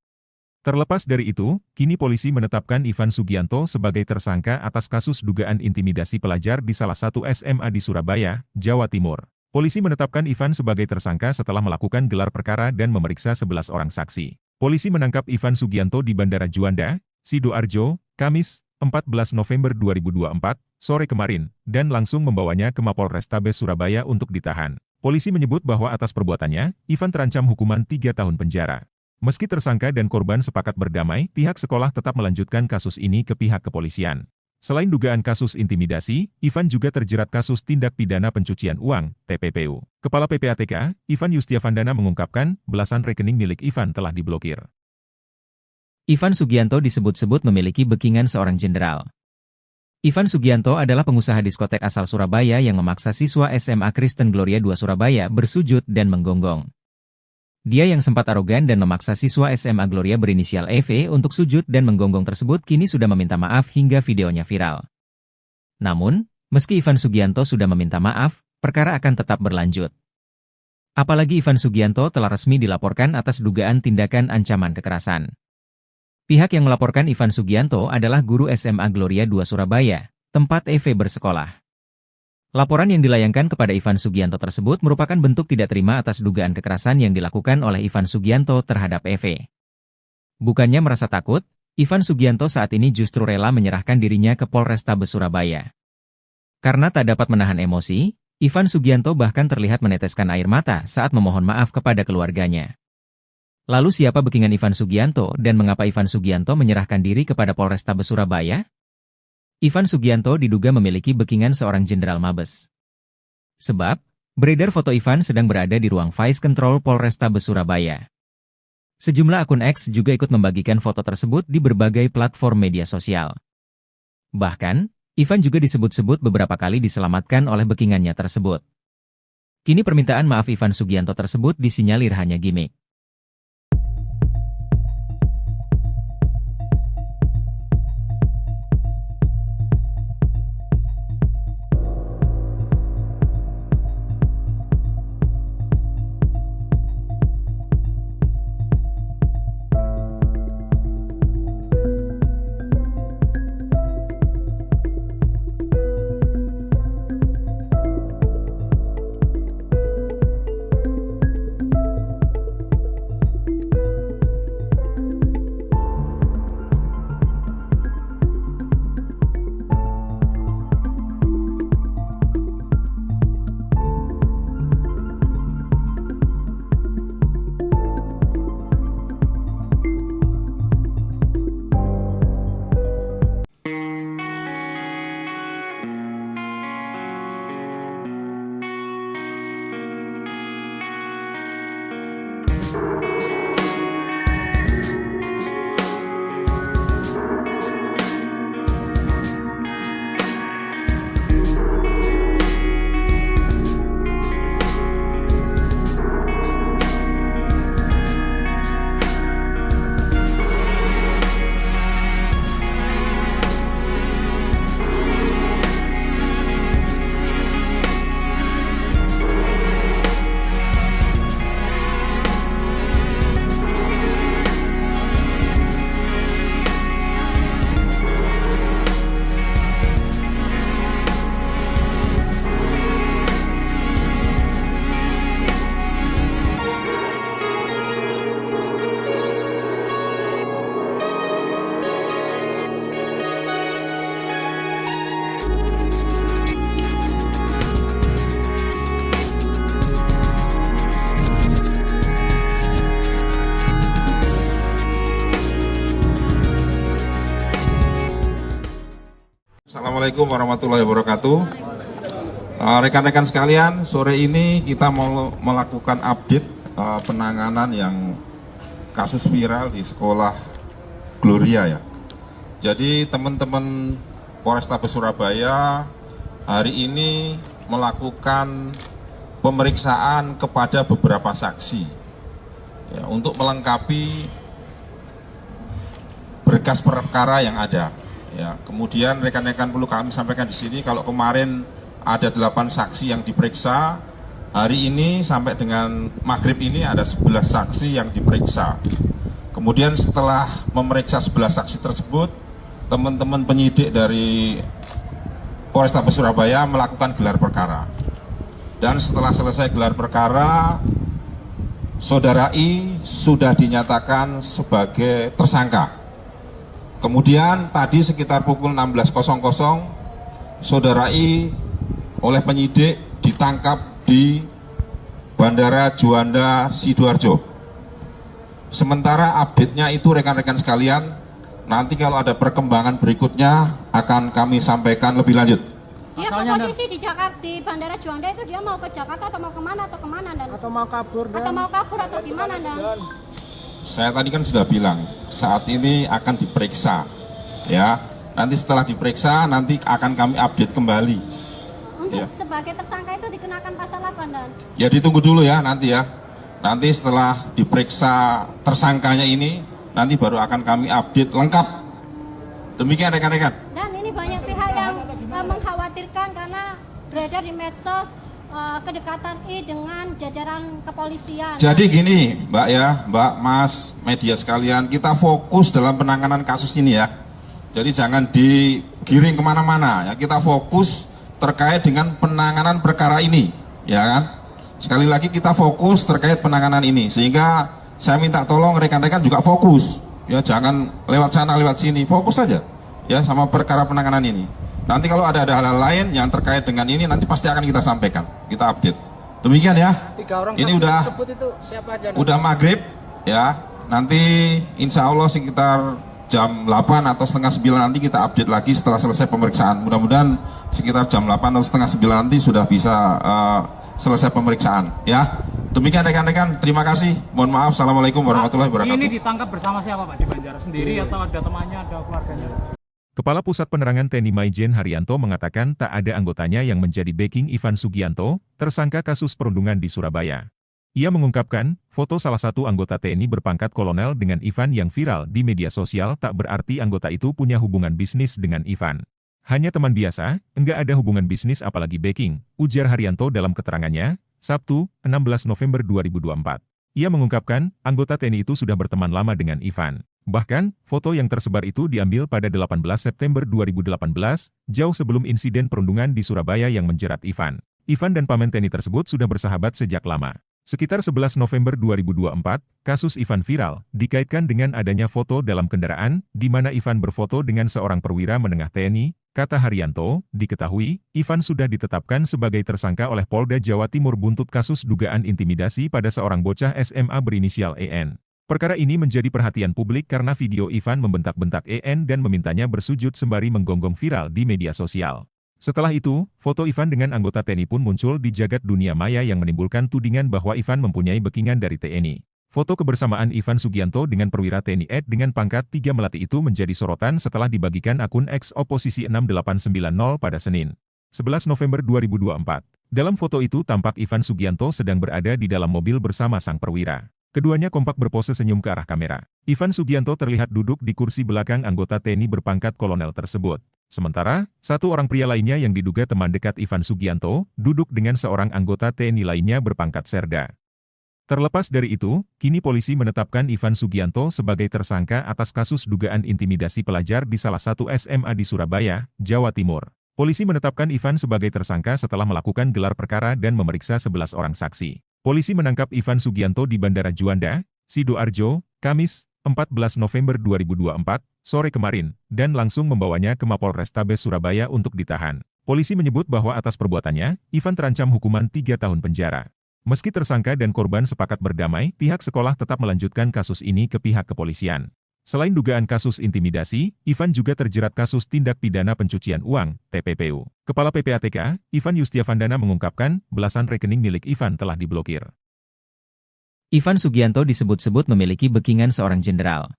Terlepas dari itu, kini polisi menetapkan Ivan Sugianto sebagai tersangka atas kasus dugaan intimidasi pelajar di salah satu SMA di Surabaya, Jawa Timur. Polisi menetapkan Ivan sebagai tersangka setelah melakukan gelar perkara dan memeriksa 11 orang saksi. Polisi menangkap Ivan Sugianto di Bandara Juanda, Sidoarjo, Kamis, 14 November 2024, sore kemarin, dan langsung membawanya ke Mapolrestabes Surabaya untuk ditahan. Polisi menyebut bahwa atas perbuatannya, Ivan terancam hukuman 3 tahun penjara. Meski tersangka dan korban sepakat berdamai, pihak sekolah tetap melanjutkan kasus ini ke pihak kepolisian. Selain dugaan kasus intimidasi, Ivan juga terjerat kasus tindak pidana pencucian uang, TPPU. Kepala PPATK, Ivan Yustiavandana mengungkapkan, belasan rekening milik Ivan telah diblokir. Ivan Sugianto disebut-sebut memiliki backingan seorang jenderal. Ivan Sugianto adalah pengusaha diskotek asal Surabaya yang memaksa siswa SMA Kristen Gloria II Surabaya bersujud dan menggonggong. Dia yang sempat arogan dan memaksa siswa SMA Gloria berinisial EV untuk sujud dan menggonggong tersebut kini sudah meminta maaf hingga videonya viral. Namun, meski Ivan Sugianto sudah meminta maaf, perkara akan tetap berlanjut. Apalagi Ivan Sugianto telah resmi dilaporkan atas dugaan tindakan ancaman kekerasan. Pihak yang melaporkan Ivan Sugianto adalah guru SMA Gloria II Surabaya, tempat EV bersekolah. Laporan yang dilayangkan kepada Ivan Sugianto tersebut merupakan bentuk tidak terima atas dugaan kekerasan yang dilakukan oleh Ivan Sugianto terhadap EV. Bukannya merasa takut, Ivan Sugianto saat ini justru rela menyerahkan dirinya ke Polrestabes Surabaya. Karena tak dapat menahan emosi, Ivan Sugianto bahkan terlihat meneteskan air mata saat memohon maaf kepada keluarganya. Lalu siapa backingan Ivan Sugianto dan mengapa Ivan Sugianto menyerahkan diri kepada Polrestabes Surabaya? Ivan Sugianto diduga memiliki backingan seorang jenderal Mabes. Sebab, beredar foto Ivan sedang berada di ruang Vice Control Polrestabes Surabaya. Sejumlah akun X juga ikut membagikan foto tersebut di berbagai platform media sosial. Bahkan, Ivan juga disebut-sebut beberapa kali diselamatkan oleh backingannya tersebut. Kini permintaan maaf Ivan Sugianto tersebut disinyalir hanya gimmick. Assalamualaikum warahmatullahi wabarakatuh. Rekan-rekan sekalian, sore ini kita mau melakukan update penanganan yang kasus viral di sekolah Gloria ya. Jadi teman-teman Polrestabes Surabaya hari ini melakukan pemeriksaan kepada beberapa saksi ya, untuk melengkapi berkas perkara yang ada. Ya, kemudian rekan-rekan perlu kami sampaikan di sini, kalau kemarin ada 8 saksi yang diperiksa, hari ini sampai dengan maghrib ini ada 11 saksi yang diperiksa. Kemudian setelah memeriksa 11 saksi tersebut, teman-teman penyidik dari Polrestabes Surabaya melakukan gelar perkara. Dan setelah selesai gelar perkara, Saudara I sudah dinyatakan sebagai tersangka. Kemudian tadi sekitar pukul 16.00 Saudara I oleh penyidik ditangkap di Bandara Juanda Sidoarjo. Sementara update-nya itu rekan-rekan sekalian, nanti kalau ada perkembangan berikutnya akan kami sampaikan lebih lanjut. Dia posisi di Jakarta, di Bandara Juanda itu dia mau ke Jakarta atau mau kemana dan? Atau mau kabur dan? Atau mau kabur atau gimana dan? Saya tadi kan sudah bilang, saat ini akan diperiksa, ya. Nanti setelah diperiksa, nanti akan kami update kembali. Untuk Ya. sebagai tersangka itu dikenakan pasal apa dan? Ya ditunggu dulu ya nanti ya. Nanti setelah diperiksa tersangkanya ini, nanti baru akan kami update lengkap. Demikian rekan-rekan. Dan ini banyak pihak yang mengkhawatirkan karena beredar di medsos kedekatan I dengan jajaran kepolisian. Jadi gini, Mbak ya, Mbak, Mas, media sekalian, kita fokus dalam penanganan kasus ini ya. Jadi jangan digiring kemana-mana ya. Kita fokus terkait dengan penanganan perkara ini, ya kan? Sekali lagi kita fokus terkait penanganan ini, sehingga saya minta tolong rekan-rekan juga fokus, ya jangan lewat sana lewat sini, fokus saja, ya sama perkara penanganan ini. Nanti kalau ada hal-hal lain yang terkait dengan ini, nanti pasti akan kita sampaikan, kita update. Demikian ya. 3 orang Ini saksi udah tersebut itu siapa aja? udah maghrib, ya. Nanti insya Allah sekitar jam 8 atau setengah 9 nanti kita update lagi setelah selesai pemeriksaan. Mudah-mudahan sekitar jam 8 atau setengah 9 nanti sudah bisa selesai pemeriksaan, ya. Demikian rekan-rekan, terima kasih. Mohon maaf. Assalamualaikum warahmatullahi wabarakatuh. Ini ditangkap bersama siapa Pak di Banjar? Sendiri atau ada temannya, ada keluarganya? Kepala Pusat Penerangan TNI Maijen Haryanto mengatakan tak ada anggotanya yang menjadi backing Ivan Sugianto, tersangka kasus perundungan di Surabaya. Ia mengungkapkan, foto salah satu anggota TNI berpangkat kolonel dengan Ivan yang viral di media sosial tak berarti anggota itu punya hubungan bisnis dengan Ivan. Hanya teman biasa, enggak ada hubungan bisnis apalagi backing, ujar Haryanto dalam keterangannya, Sabtu, 16 November 2024. Ia mengungkapkan, anggota TNI itu sudah berteman lama dengan Ivan. Bahkan, foto yang tersebar itu diambil pada 18 September 2018, jauh sebelum insiden perundungan di Surabaya yang menjerat Ivan. Ivan dan paman TNI tersebut sudah bersahabat sejak lama. Sekitar 11 November 2024, kasus Ivan viral, dikaitkan dengan adanya foto dalam kendaraan, di mana Ivan berfoto dengan seorang perwira menengah TNI, kata Haryanto, diketahui, Ivan sudah ditetapkan sebagai tersangka oleh Polda Jawa Timur buntut kasus dugaan intimidasi pada seorang bocah SMA berinisial EN. Perkara ini menjadi perhatian publik karena video Ivan membentak-bentak EN dan memintanya bersujud sembari menggonggong viral di media sosial. Setelah itu, foto Ivan dengan anggota TNI pun muncul di jagat dunia maya yang menimbulkan tudingan bahwa Ivan mempunyai backingan dari TNI. Foto kebersamaan Ivan Sugianto dengan perwira TNI Ed dengan pangkat 3 melati itu menjadi sorotan setelah dibagikan akun X Oposisi 6890 pada Senin, 11 November 2024. Dalam foto itu tampak Ivan Sugianto sedang berada di dalam mobil bersama sang perwira. Keduanya kompak berpose senyum ke arah kamera. Ivan Sugianto terlihat duduk di kursi belakang anggota TNI berpangkat kolonel tersebut. Sementara, satu orang pria lainnya yang diduga teman dekat Ivan Sugianto, duduk dengan seorang anggota TNI lainnya berpangkat serda. Terlepas dari itu, kini polisi menetapkan Ivan Sugianto sebagai tersangka atas kasus dugaan intimidasi pelajar di salah satu SMA di Surabaya, Jawa Timur. Polisi menetapkan Ivan sebagai tersangka setelah melakukan gelar perkara dan memeriksa 11 orang saksi. Polisi menangkap Ivan Sugianto di Bandara Juanda, Sidoarjo, Kamis, 14 November 2024, sore kemarin, dan langsung membawanya ke Mapolrestabes Surabaya untuk ditahan. Polisi menyebut bahwa atas perbuatannya, Ivan terancam hukuman 3 tahun penjara. Meski tersangka dan korban sepakat berdamai, pihak sekolah tetap melanjutkan kasus ini ke pihak kepolisian. Selain dugaan kasus intimidasi, Ivan juga terjerat kasus tindak pidana pencucian uang, TPPU. Kepala PPATK, Ivan Yustiavandana mengungkapkan, belasan rekening milik Ivan telah diblokir. Ivan Sugianto disebut-sebut memiliki backingan seorang jenderal.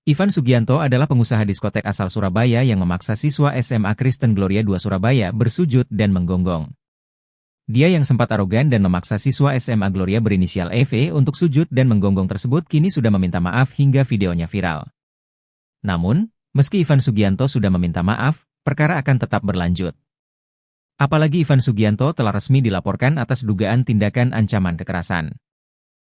Ivan Sugianto adalah pengusaha diskotek asal Surabaya yang memaksa siswa SMA Kristen Gloria II Surabaya bersujud dan menggonggong. Dia yang sempat arogan dan memaksa siswa SMA Gloria berinisial EV untuk sujud dan menggonggong tersebut kini sudah meminta maaf hingga videonya viral. Namun, meski Ivan Sugianto sudah meminta maaf, perkara akan tetap berlanjut. Apalagi Ivan Sugianto telah resmi dilaporkan atas dugaan tindakan ancaman kekerasan.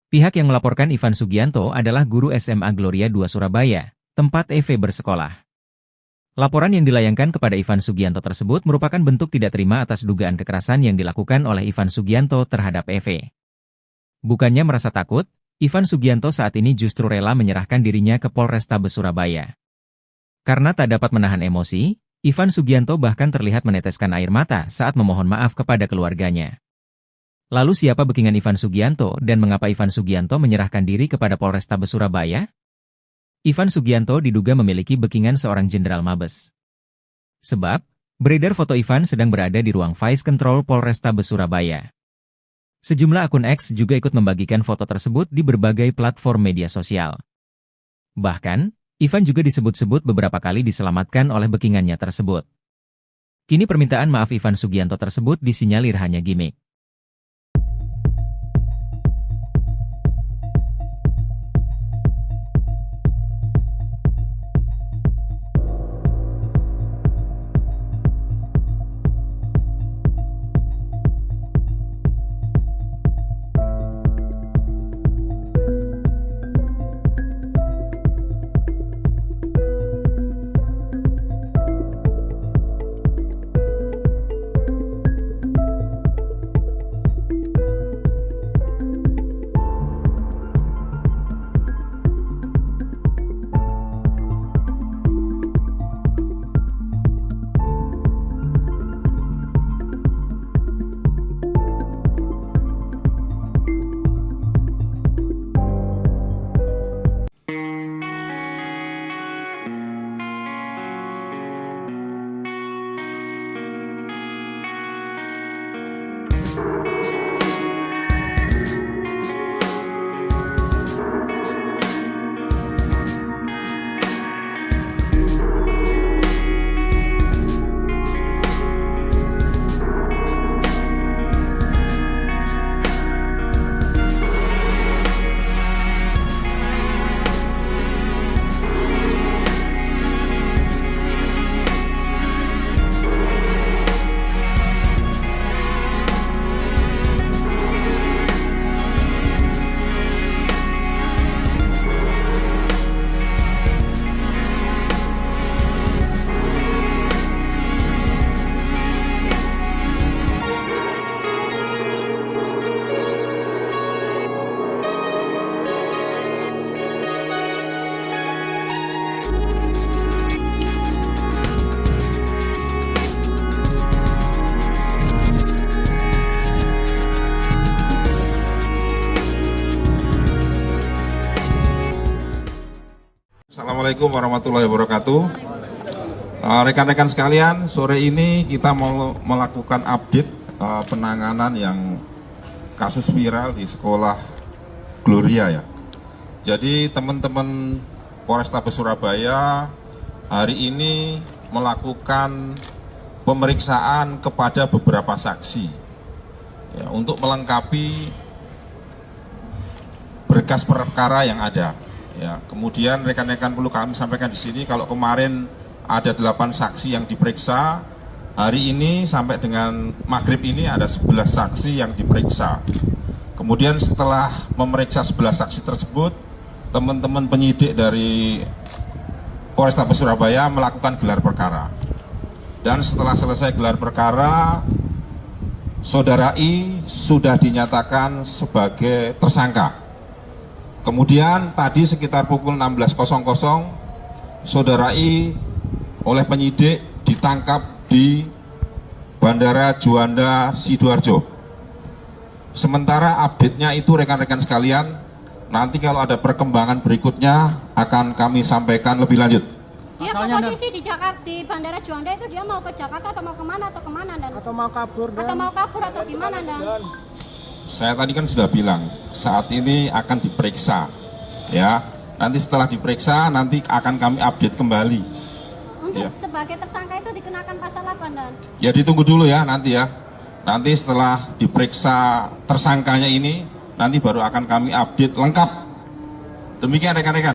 Pihak yang melaporkan Ivan Sugianto adalah guru SMA Gloria II Surabaya, tempat EV bersekolah. Laporan yang dilayangkan kepada Ivan Sugianto tersebut merupakan bentuk tidak terima atas dugaan kekerasan yang dilakukan oleh Ivan Sugianto terhadap EV. Bukannya merasa takut, Ivan Sugianto saat ini justru rela menyerahkan dirinya ke Polrestabes Surabaya. Karena tak dapat menahan emosi, Ivan Sugianto bahkan terlihat meneteskan air mata saat memohon maaf kepada keluarganya. Lalu siapa backingan Ivan Sugianto dan mengapa Ivan Sugianto menyerahkan diri kepada Polrestabes Surabaya? Ivan Sugianto diduga memiliki backingan seorang jenderal Mabes. Sebab, beredar foto Ivan sedang berada di ruang Vice Control Polrestabes Surabaya. Sejumlah akun X juga ikut membagikan foto tersebut di berbagai platform media sosial. Bahkan, Ivan juga disebut-sebut beberapa kali diselamatkan oleh backingannya tersebut. Kini permintaan maaf Ivan Sugianto tersebut disinyalir hanya gimmick. Assalamualaikum warahmatullahi wabarakatuh. Rekan-rekan sekalian, sore ini kita mau melakukan update penanganan yang kasus viral di sekolah Gloria ya. Jadi teman-teman Polrestabes Surabaya hari ini melakukan pemeriksaan kepada beberapa saksi ya, untuk melengkapi berkas perkara yang ada. Ya, kemudian rekan-rekan perlu kami sampaikan di sini kalau kemarin ada 8 saksi yang diperiksa, hari ini sampai dengan maghrib ini ada 11 saksi yang diperiksa. Kemudian setelah memeriksa 11 saksi tersebut, teman-teman penyidik dari Polrestabes Surabaya melakukan gelar perkara. Dan setelah selesai gelar perkara, Saudara I sudah dinyatakan sebagai tersangka. Kemudian tadi sekitar pukul 16.00, Saudara I oleh penyidik ditangkap di Bandara Juanda Sidoarjo. Sementara update-nya itu rekan-rekan sekalian, nanti kalau ada perkembangan berikutnya akan kami sampaikan lebih lanjut. Dia Pasalnya, posisi di Jakarta, di Bandara Juanda itu dia mau ke Jakarta atau mau kemana Dan? Atau mau kabur Dan? Atau mau kabur atau gimana Dan? Saya tadi kan sudah bilang, saat ini akan diperiksa, ya. Nanti setelah diperiksa, nanti akan kami update kembali. Untuk Ya. sebagai tersangka itu dikenakan pasal apa Dan? Ya ditunggu dulu ya nanti ya. Nanti setelah diperiksa tersangkanya ini, nanti baru akan kami update lengkap. Demikian rekan-rekan.